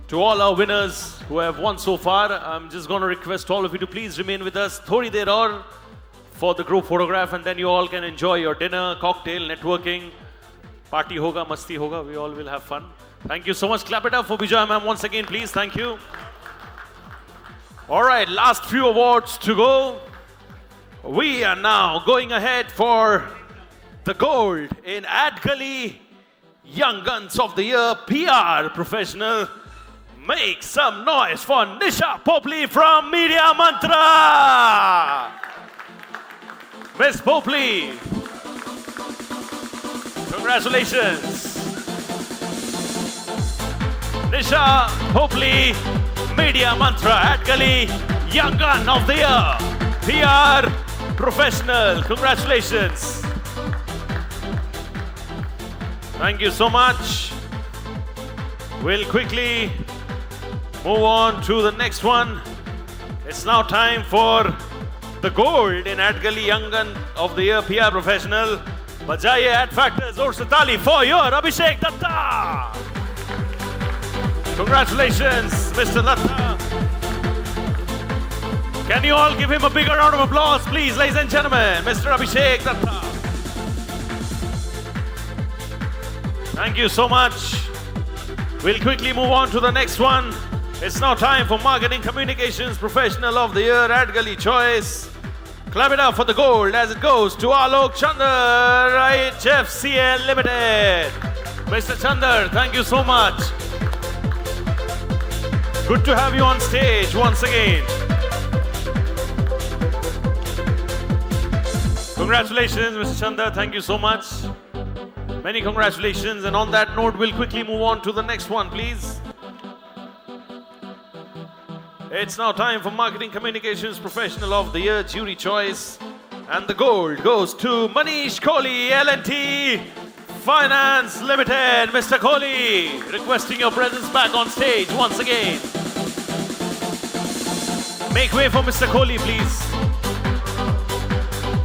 to all our winners who have won so far. I'm just going to request all of you to please remain with us thodi der aur for the group photograph, and then you all can enjoy your dinner, cocktail, networking, party hoga, masti hoga. We all will have fun. Thank you so much. Clap it up for Bijoy ma'am once again, please. Thank you. All right, last few awards to go. We are now going ahead for the gold in Ad Gully Young Guns of the Year PR Professional. Make some noise for Nisha Popley from Media Mantra. Miss Popley, congratulations. Nisha Popley, Media Mantra at Gully, Young Gun of the Year, PR Professional. Congratulations. Thank you so much. We'll quickly move on to the next one. It's now time for the gold in At Gully Young Gun of the Year PR Professional. Bajaye at Factors or Satali for your Abhishek Datta. Congratulations, Mr. Datta. Can you all give him a bigger round of applause, please, ladies and gentlemen? Mr. Abhishek Datta. Thank you so much. We'll quickly move on to the next one. It's now time for Marketing Communications Professional of the Year at Gully Choice. Clap it up for the gold as it goes to Alok Chandar, IHFCL Limited. Mr. Chandar, thank you so much. Good to have you on stage once again. Congratulations, Mr. Chandar. Thank you so much. Many congratulations. And on that note, we'll quickly move on to the next one, please. It's now time for Marketing Communications Professional of the Year Jury Choice. And the gold goes to Manish Kohli, L&T Finance Limited. Mr. Kohli, requesting your presence back on stage once again. Make way for Mr. Kohli, please.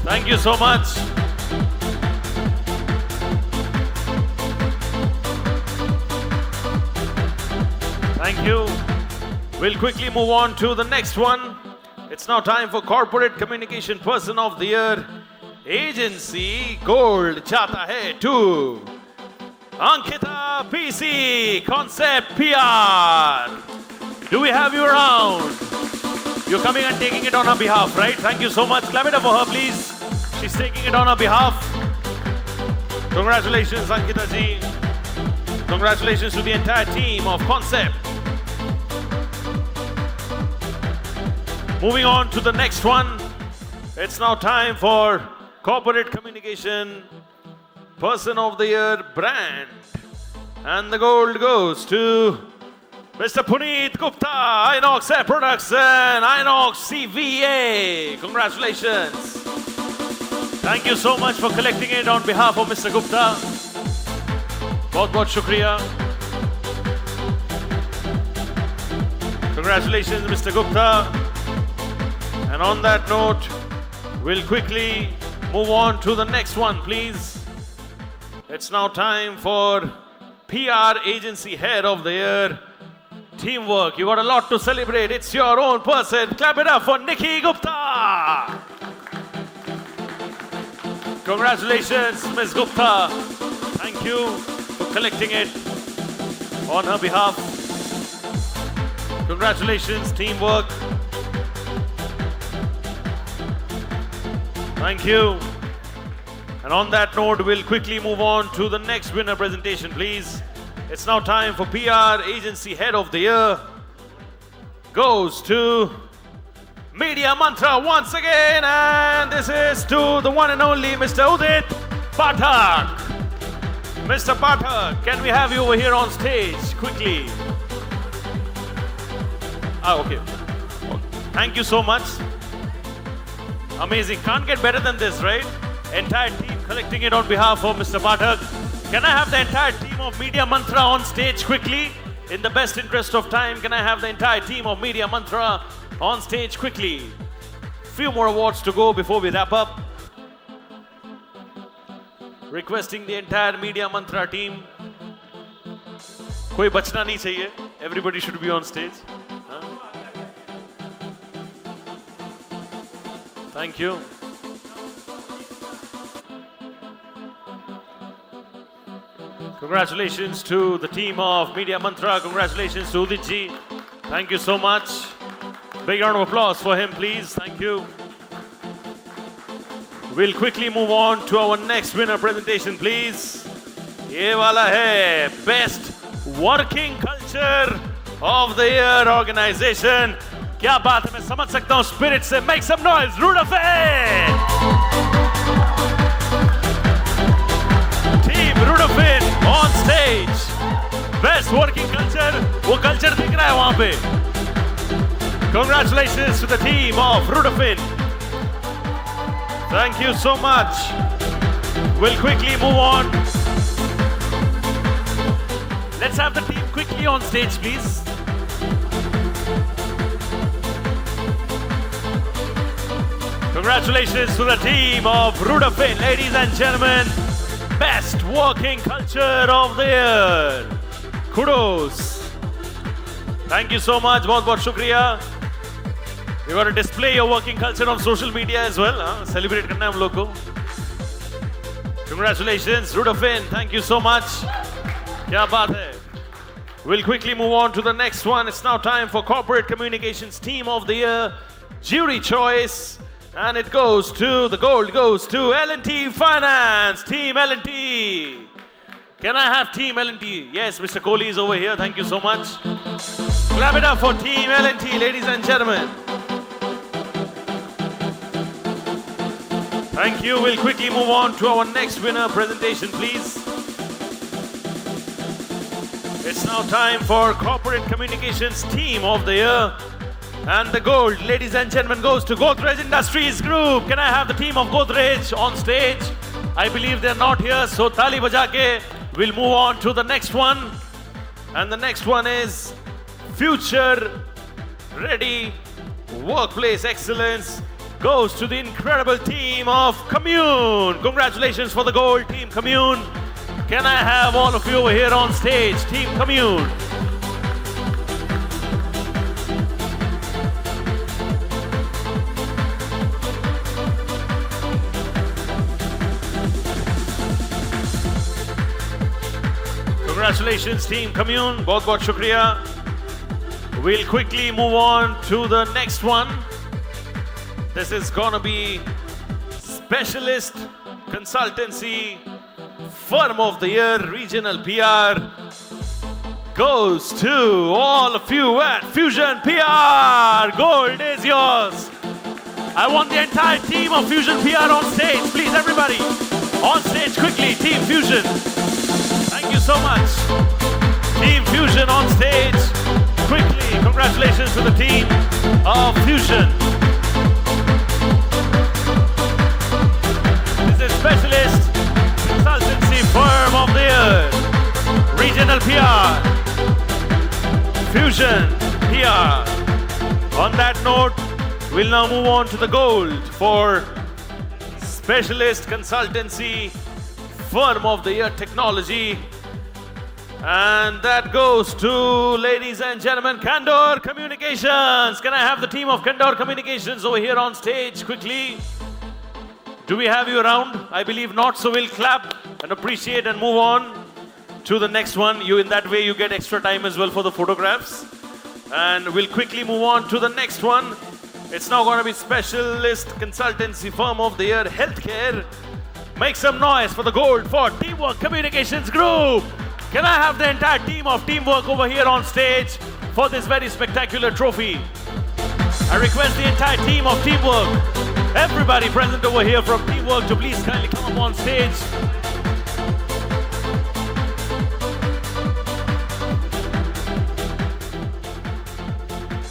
Thank you so much. Thank you. We'll quickly move on to the next one. It's now time for Corporate Communication Person of the Year Agency Gold Chata Hai to Ankita PC Concept PR. Do we have you around? You're coming and taking it on her behalf, right? Thank you so much. Clap it up for her, please. She's taking it on her behalf. Congratulations, Ankita ji. Congratulations to the entire team of Concept. Moving on to the next one. It's now time for Corporate Communication Person of the Year Brand. And the gold goes to Mr. Puneet Gupta, Inox Air Products and Inox CVA. Congratulations. Thank you so much for collecting it on behalf of Mr. Gupta. Bahut shukriya. Congratulations, Mr. Gupta. And on that note, we'll quickly move on to the next one, please. It's now time for PR Agency Head of the Year. Teamwork. You got a lot to celebrate. It's your own person. Clap it up for Nikki Gupta. Congratulations, Ms. Gupta. Thank you for collecting it on her behalf. Congratulations, teamwork. Thank you. And on that note, we'll quickly move on to the next winner presentation, please. It's now time for PR Agency Head of the Year. Goes to Media Mantra once again, and this is to the one and only Mr. Udit Pathak. Mr. Pathak, can we have you over here on stage quickly? Okay. Thank you so much. Amazing. Can't get better than this, right? Entire team collecting it on behalf of Mr. Pathak. Can I have the entire team of Media Mantra on stage quickly? In the best interest of time, can I have the entire team of Media Mantra on stage quickly? Few more awards to go before we wrap up. Requesting the entire Media Mantra team. Koi bachna nahi chahiye. Everybody should be on stage. Thank you. Congratulations to the team of Media Mantra. Congratulations to Udit ji. Thank you so much. Big round of applause for him, please. Thank you. We'll quickly move on to our next winner presentation, please. Ye wala hai Best Working Culture of the Year organization. क्या बात है, मैं समझ सकता हूँ spirit से. Make some noise, Rudafin! Team Rudafin on stage. Best working culture, वो culture दिख रहा है वहाँ पे. Congratulations to the team of Rudafin. Thank you so much. We'll quickly move on. Let's have the team quickly on stage, please. Congratulations to the team of Rudafin, ladies and gentlemen. Best working culture of the year. Kudos. Thank you so much. बहुत बहुत शुक्रिया. You got to display your working culture on social media as well. Celebrate करना है हम लोग को. Congratulations, Rudafin. Thank you so much. क्या बात है. We'll quickly move on to the next one. It's now time for Corporate Communications Team of the Year Jury Choice. And it goes to, the gold goes to L&T Finance. Team L&T. Can I have Team L&T? Yes, Mr. Kohli is over here. Thank you so much. Clap it up for Team L&T, ladies and gentlemen. Thank you. We'll quickly move on to our next winner presentation, please. It's now time for Corporate Communications Team of the Year. And the gold, ladies and gentlemen, goes to Godrej Industries Group. Can I have the team of Godrej on stage? I believe they're not here, so tali baja ke. We'll move on to the next one. And the next one is Future Ready Workplace Excellence goes to the incredible team of Commune. Congratulations for the gold, Team Commune. Can I have all of you over here on stage, Team Commune? Congratulations, Team Commune. बहुत बहुत शुक्रिया. We'll quickly move on to the next one. This is gonna be Specialist Consultancy Firm of the Year Regional PR goes to all of you at Fusion PR. Gold is yours. I want the entire team of Fusion PR on stage. Please, everybody, on stage quickly. Team Fusion. Thank you so much. Team Fusion on stage. Quickly, congratulations to the team of Fusion. This is Specialist Consultancy Firm of the Year. Regional PR. Fusion PR. On that note, we'll now move on to the gold for Specialist Consultancy Firm of the Year Technology. And that goes to, ladies and gentlemen, Candor Communications. Can I have the team of Candor Communications over here on stage quickly? Do we have you around? I believe not, so we'll clap and appreciate and move on to the next one. In that way, you get extra time as well for the photographs. And we'll quickly move on to the next one. It's now going to be Specialist Consultancy Firm of the Year Healthcare. Make some noise for the gold for Teamwork Communications Group. Can I have the entire team of Teamwork over here on stage for this very spectacular trophy? I request the entire team of Teamwork, everybody present over here from Teamwork, to please kindly come up on stage.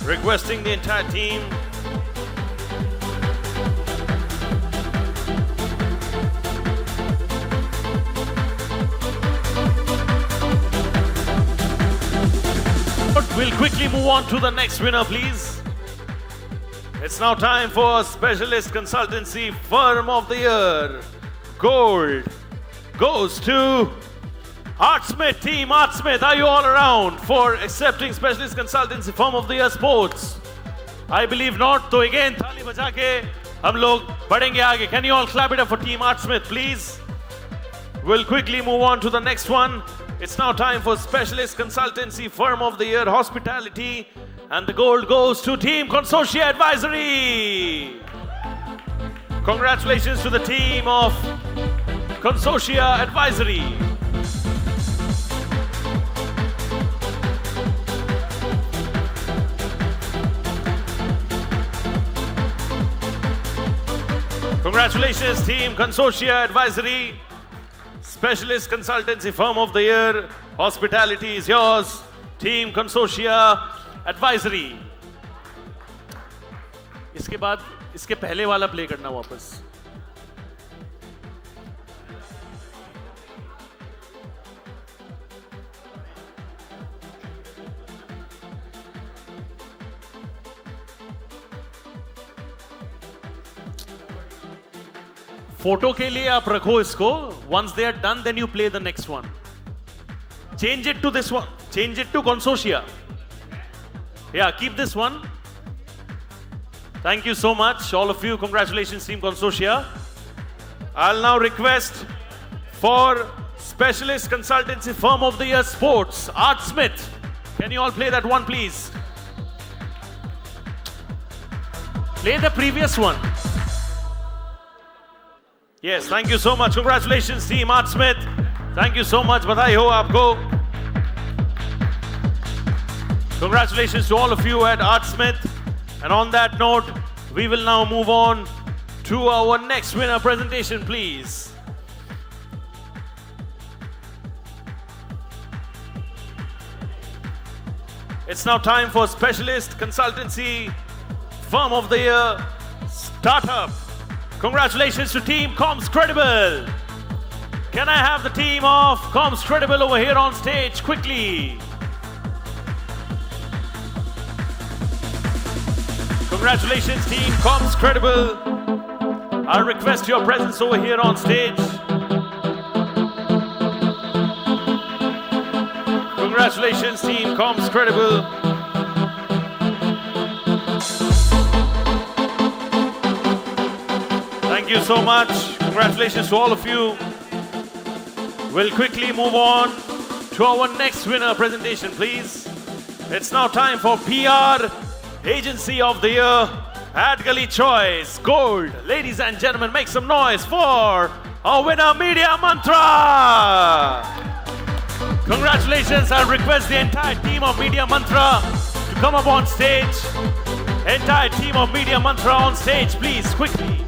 Requesting the entire team. We'll quickly move on to the next winner, please. It's now time for Specialist Consultancy Firm of the Year. Gold goes to Artsmith team. Artsmith, are you all around for accepting Specialist Consultancy Firm of the Year Sports? I believe not. So again, thali baja ke hum log badhenge aage. Can you all clap it up for Team Artsmith, please? We'll quickly move on to the next one. It's now time for Specialist Consultancy Firm of the Year Hospitality. And the gold goes to Team Consortia Advisory. Congratulations to the team of Consortia Advisory. Congratulations, Team Consortia Advisory. Specialist Consultancy Firm of the Year. Hospitality is yours. Team Consortia Advisory. इसके बाद इसके पहले वाला play करना वापस. Photo के लिए आप रखो इसको. Once they are done, then you play the next one. Change it to this one. Change it to Consortia. Yeah, keep this one. Thank you so much, all of you. Congratulations, Team Consortia. I'll now request for Specialist Consultancy Firm of the Year Sports, Art Smith. Can you all play that one, please? Play the previous one. Yes, thank you so much. Congratulations, Team Art Smith. Thank you so much. Badai ho aapko. Congratulations to all of you at Art Smith. And on that note, we will now move on to our next winner presentation, please. It's now time for Specialist Consultancy Firm of the Year Startup. Congratulations to Team Comms Credible. Can I have the team of Comms Credible over here on stage quickly? Congratulations, Team Comms Credible. I'll request your presence over here on stage. Congratulations, Team Comms Credible. Thank you so much. Congratulations to all of you. We'll quickly move on to our next winner presentation, please. It's now time for PR Agency of the Year at Gully Choice Gold. Ladies and gentlemen, make some noise for our winner, Media Mantra. Congratulations. I'll request the entire team of Media Mantra to come up on stage. Entire team of Media Mantra on stage, please, quickly.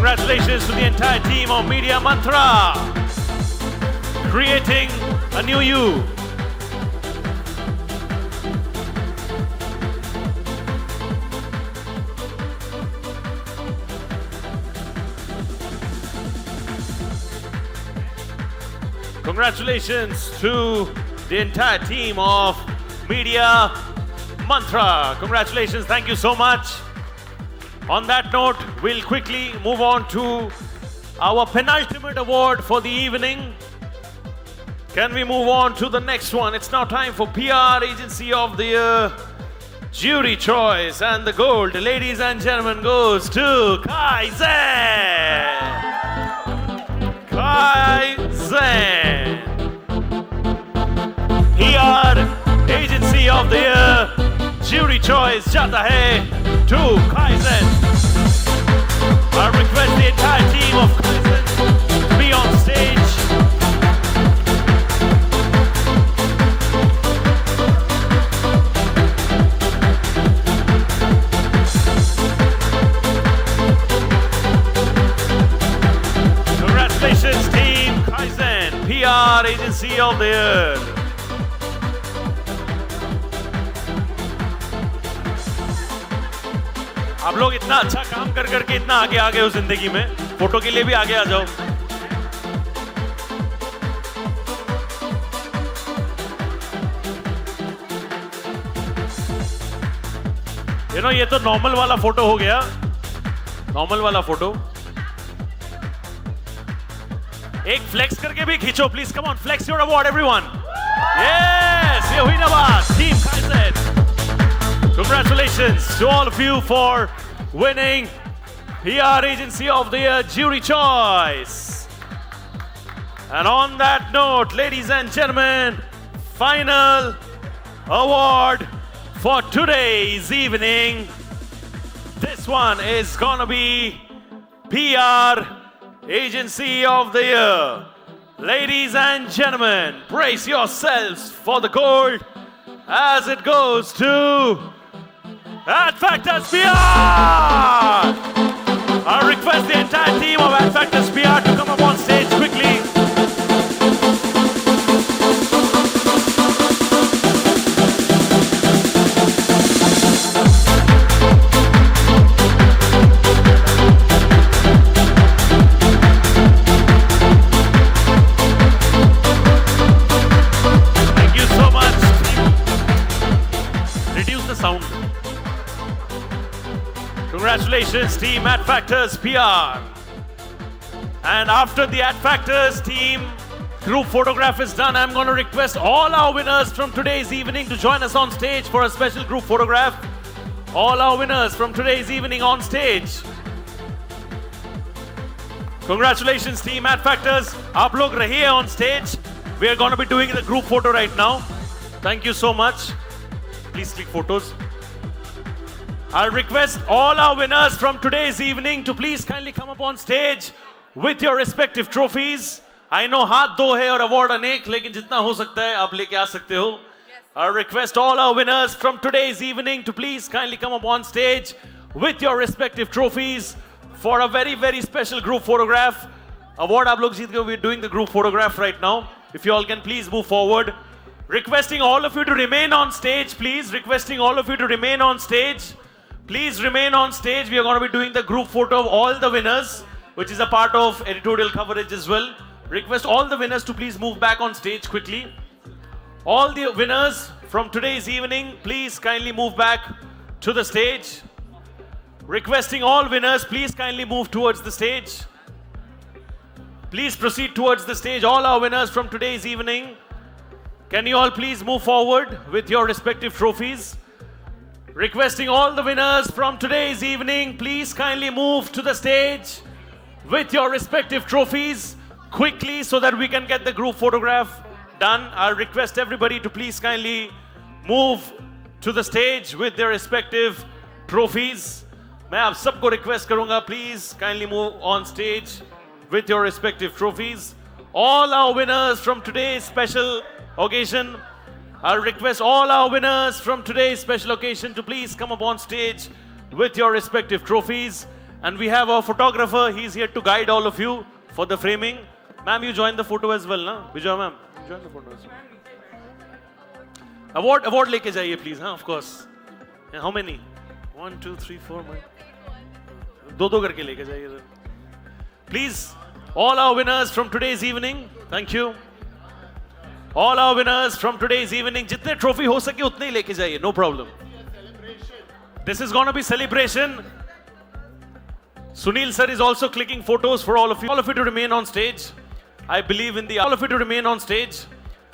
Congratulations to the entire team of Media Mantra, creating a new you. Congratulations to the entire team of Media Mantra. Congratulations, thank you so much. On that note, we'll quickly move on to our penultimate award for the evening. Can we move on to the next one? It's now time for PR Agency of the Year Jury Choice, and the gold, ladies and gentlemen, goes to Kaizen. Kaizen. PR Agency of the Year Jury Choice jata hai to Kaizen. I request the entire team of Kaizen to be on stage. Congratulations, Team Kaizen, PR Agency of the Year. आप लोग इतना अच्छा काम कर करके इतना आगे आ गए हो जिंदगी में, फोटो के लिए भी आगे आ जाओ. ये तो नॉर्मल वाला फोटो हो गया. नॉर्मल वाला फोटो एक फ्लेक्स करके भी खींचो please. Come on, flex your award everyone. Yes, ये हुई ना बात. Team Kaizen. Congratulations to all of you for winning PR Agency of the Year Jury Choice. And on that note, ladies and gentlemen, final award for today's evening. This one is gonna be PR Agency of the Year. Ladies and gentlemen, brace yourselves for the gold as it goes to Ad Factors PR! I request the entire team of Ad Factors PR to come up on stage quickly. Thank you so much. Reduce the sound. Congratulations, team Ad Factors PR. And after the Ad Factors team group photograph is done, I'm going to request all our winners from today's evening to join us on stage for a special group photograph. All our winners from today's evening on stage. Congratulations, team Ad Factors. Aap log rahiye on stage. We are going to be doing the group photo right now. Thank you so much. Please click photos. I'll request all our winners from today's evening to please kindly come up on stage with your respective trophies. I know हाथ दो है और award अनेक, लेकिन जितना हो सकता है आप लेके आ सकते हो. I'll request all our winners from today's evening to please kindly come up on stage with your respective trophies for a very, very special group photograph. Award आप लोग जीत गए. We're doing the group photograph right now. If you all can please move forward. Requesting all of you to remain on stage, please. Requesting all of you to remain on stage. Please remain on stage. We are going to be doing the group photo of all the winners, which is a part of editorial coverage as well. Request all the winners to please move back on stage quickly. All the winners from today's evening, please kindly move back to the stage. Requesting all winners, please kindly move towards the stage. Please proceed towards the stage. All our winners from today's evening, can you all please move forward with your respective trophies? Requesting all the winners from today's evening, please kindly move to the stage with your respective trophies quickly so that we can get the group photograph done. I'll request everybody to please kindly move to the stage with their respective trophies. मैं आप सबको request करूंगा, please kindly move on stage with your respective trophies. All our winners from today's special occasion, I'll request all our winners from today's special occasion to please come up on stage with your respective trophies. And we have our photographer, he's here to guide all of you for the framing. Ma'am, you join the photo as well, na? Vijay ma'am, you join the photo as well. Award leke jaiye please, huh? Of course. Yeah, how many? 1, 2, 3, 4, 5. दो करके लेके जाइए. Please, all our winners from today's evening, thank you. All our winners from today's evening, जितने trophy हो सके उतने ही लेके जाइए, no problem. This is going to be celebration. Sunil sir is also clicking photos for all of you. All of you to remain on stage. I believe in the all of you to remain on stage.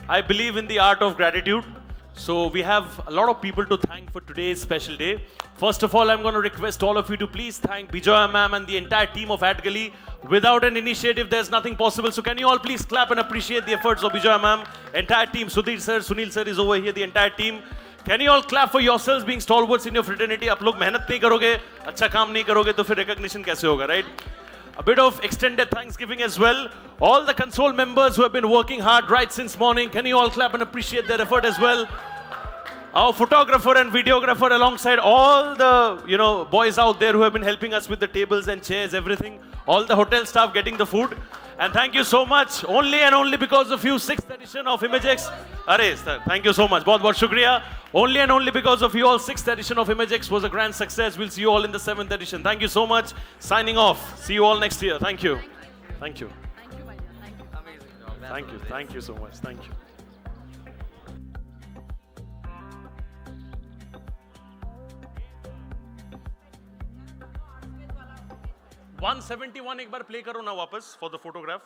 I believe in the art of gratitude. So we have a lot of people to thank for today's special day. First of all, I'm going to request all of you to please thank Bijoya ma'am and the entire team of AdGully. Without an initiative, there's nothing possible. So can you all please clap and appreciate the efforts of Bijoya ma'am, entire team, Sudhir sir, Sunil sir is over here, the entire team. Can you all clap for yourselves being stalwarts in your fraternity? आप लोग मेहनत नहीं करोगे, अच्छा काम नहीं करोगे, तो फिर recognition कैसे होगा, right? A bit of extended thanksgiving as well. All the console members who have been working hard right since morning, can you all clap and appreciate their effort as well? Our photographer and videographer alongside all the boys out there who have been helping us with the tables and chairs, everything. All the hotel staff getting the food. And thank you so much. Only and only because of you, 6th edition of IMAGEXX. Arey, thank you so much. बहुत बहुत शुक्रिया. Only and only because of you all, 6th edition of IMAGEXX was a grand success. We'll see you all in the 7th edition. Thank you so much. Signing off. See you all next year. Thank you. Thank you. Thank you, Thank you. Amazing job. Thank you. Thank you so much. Thank you. 171 एक बार play करो ना वापस for the photograph.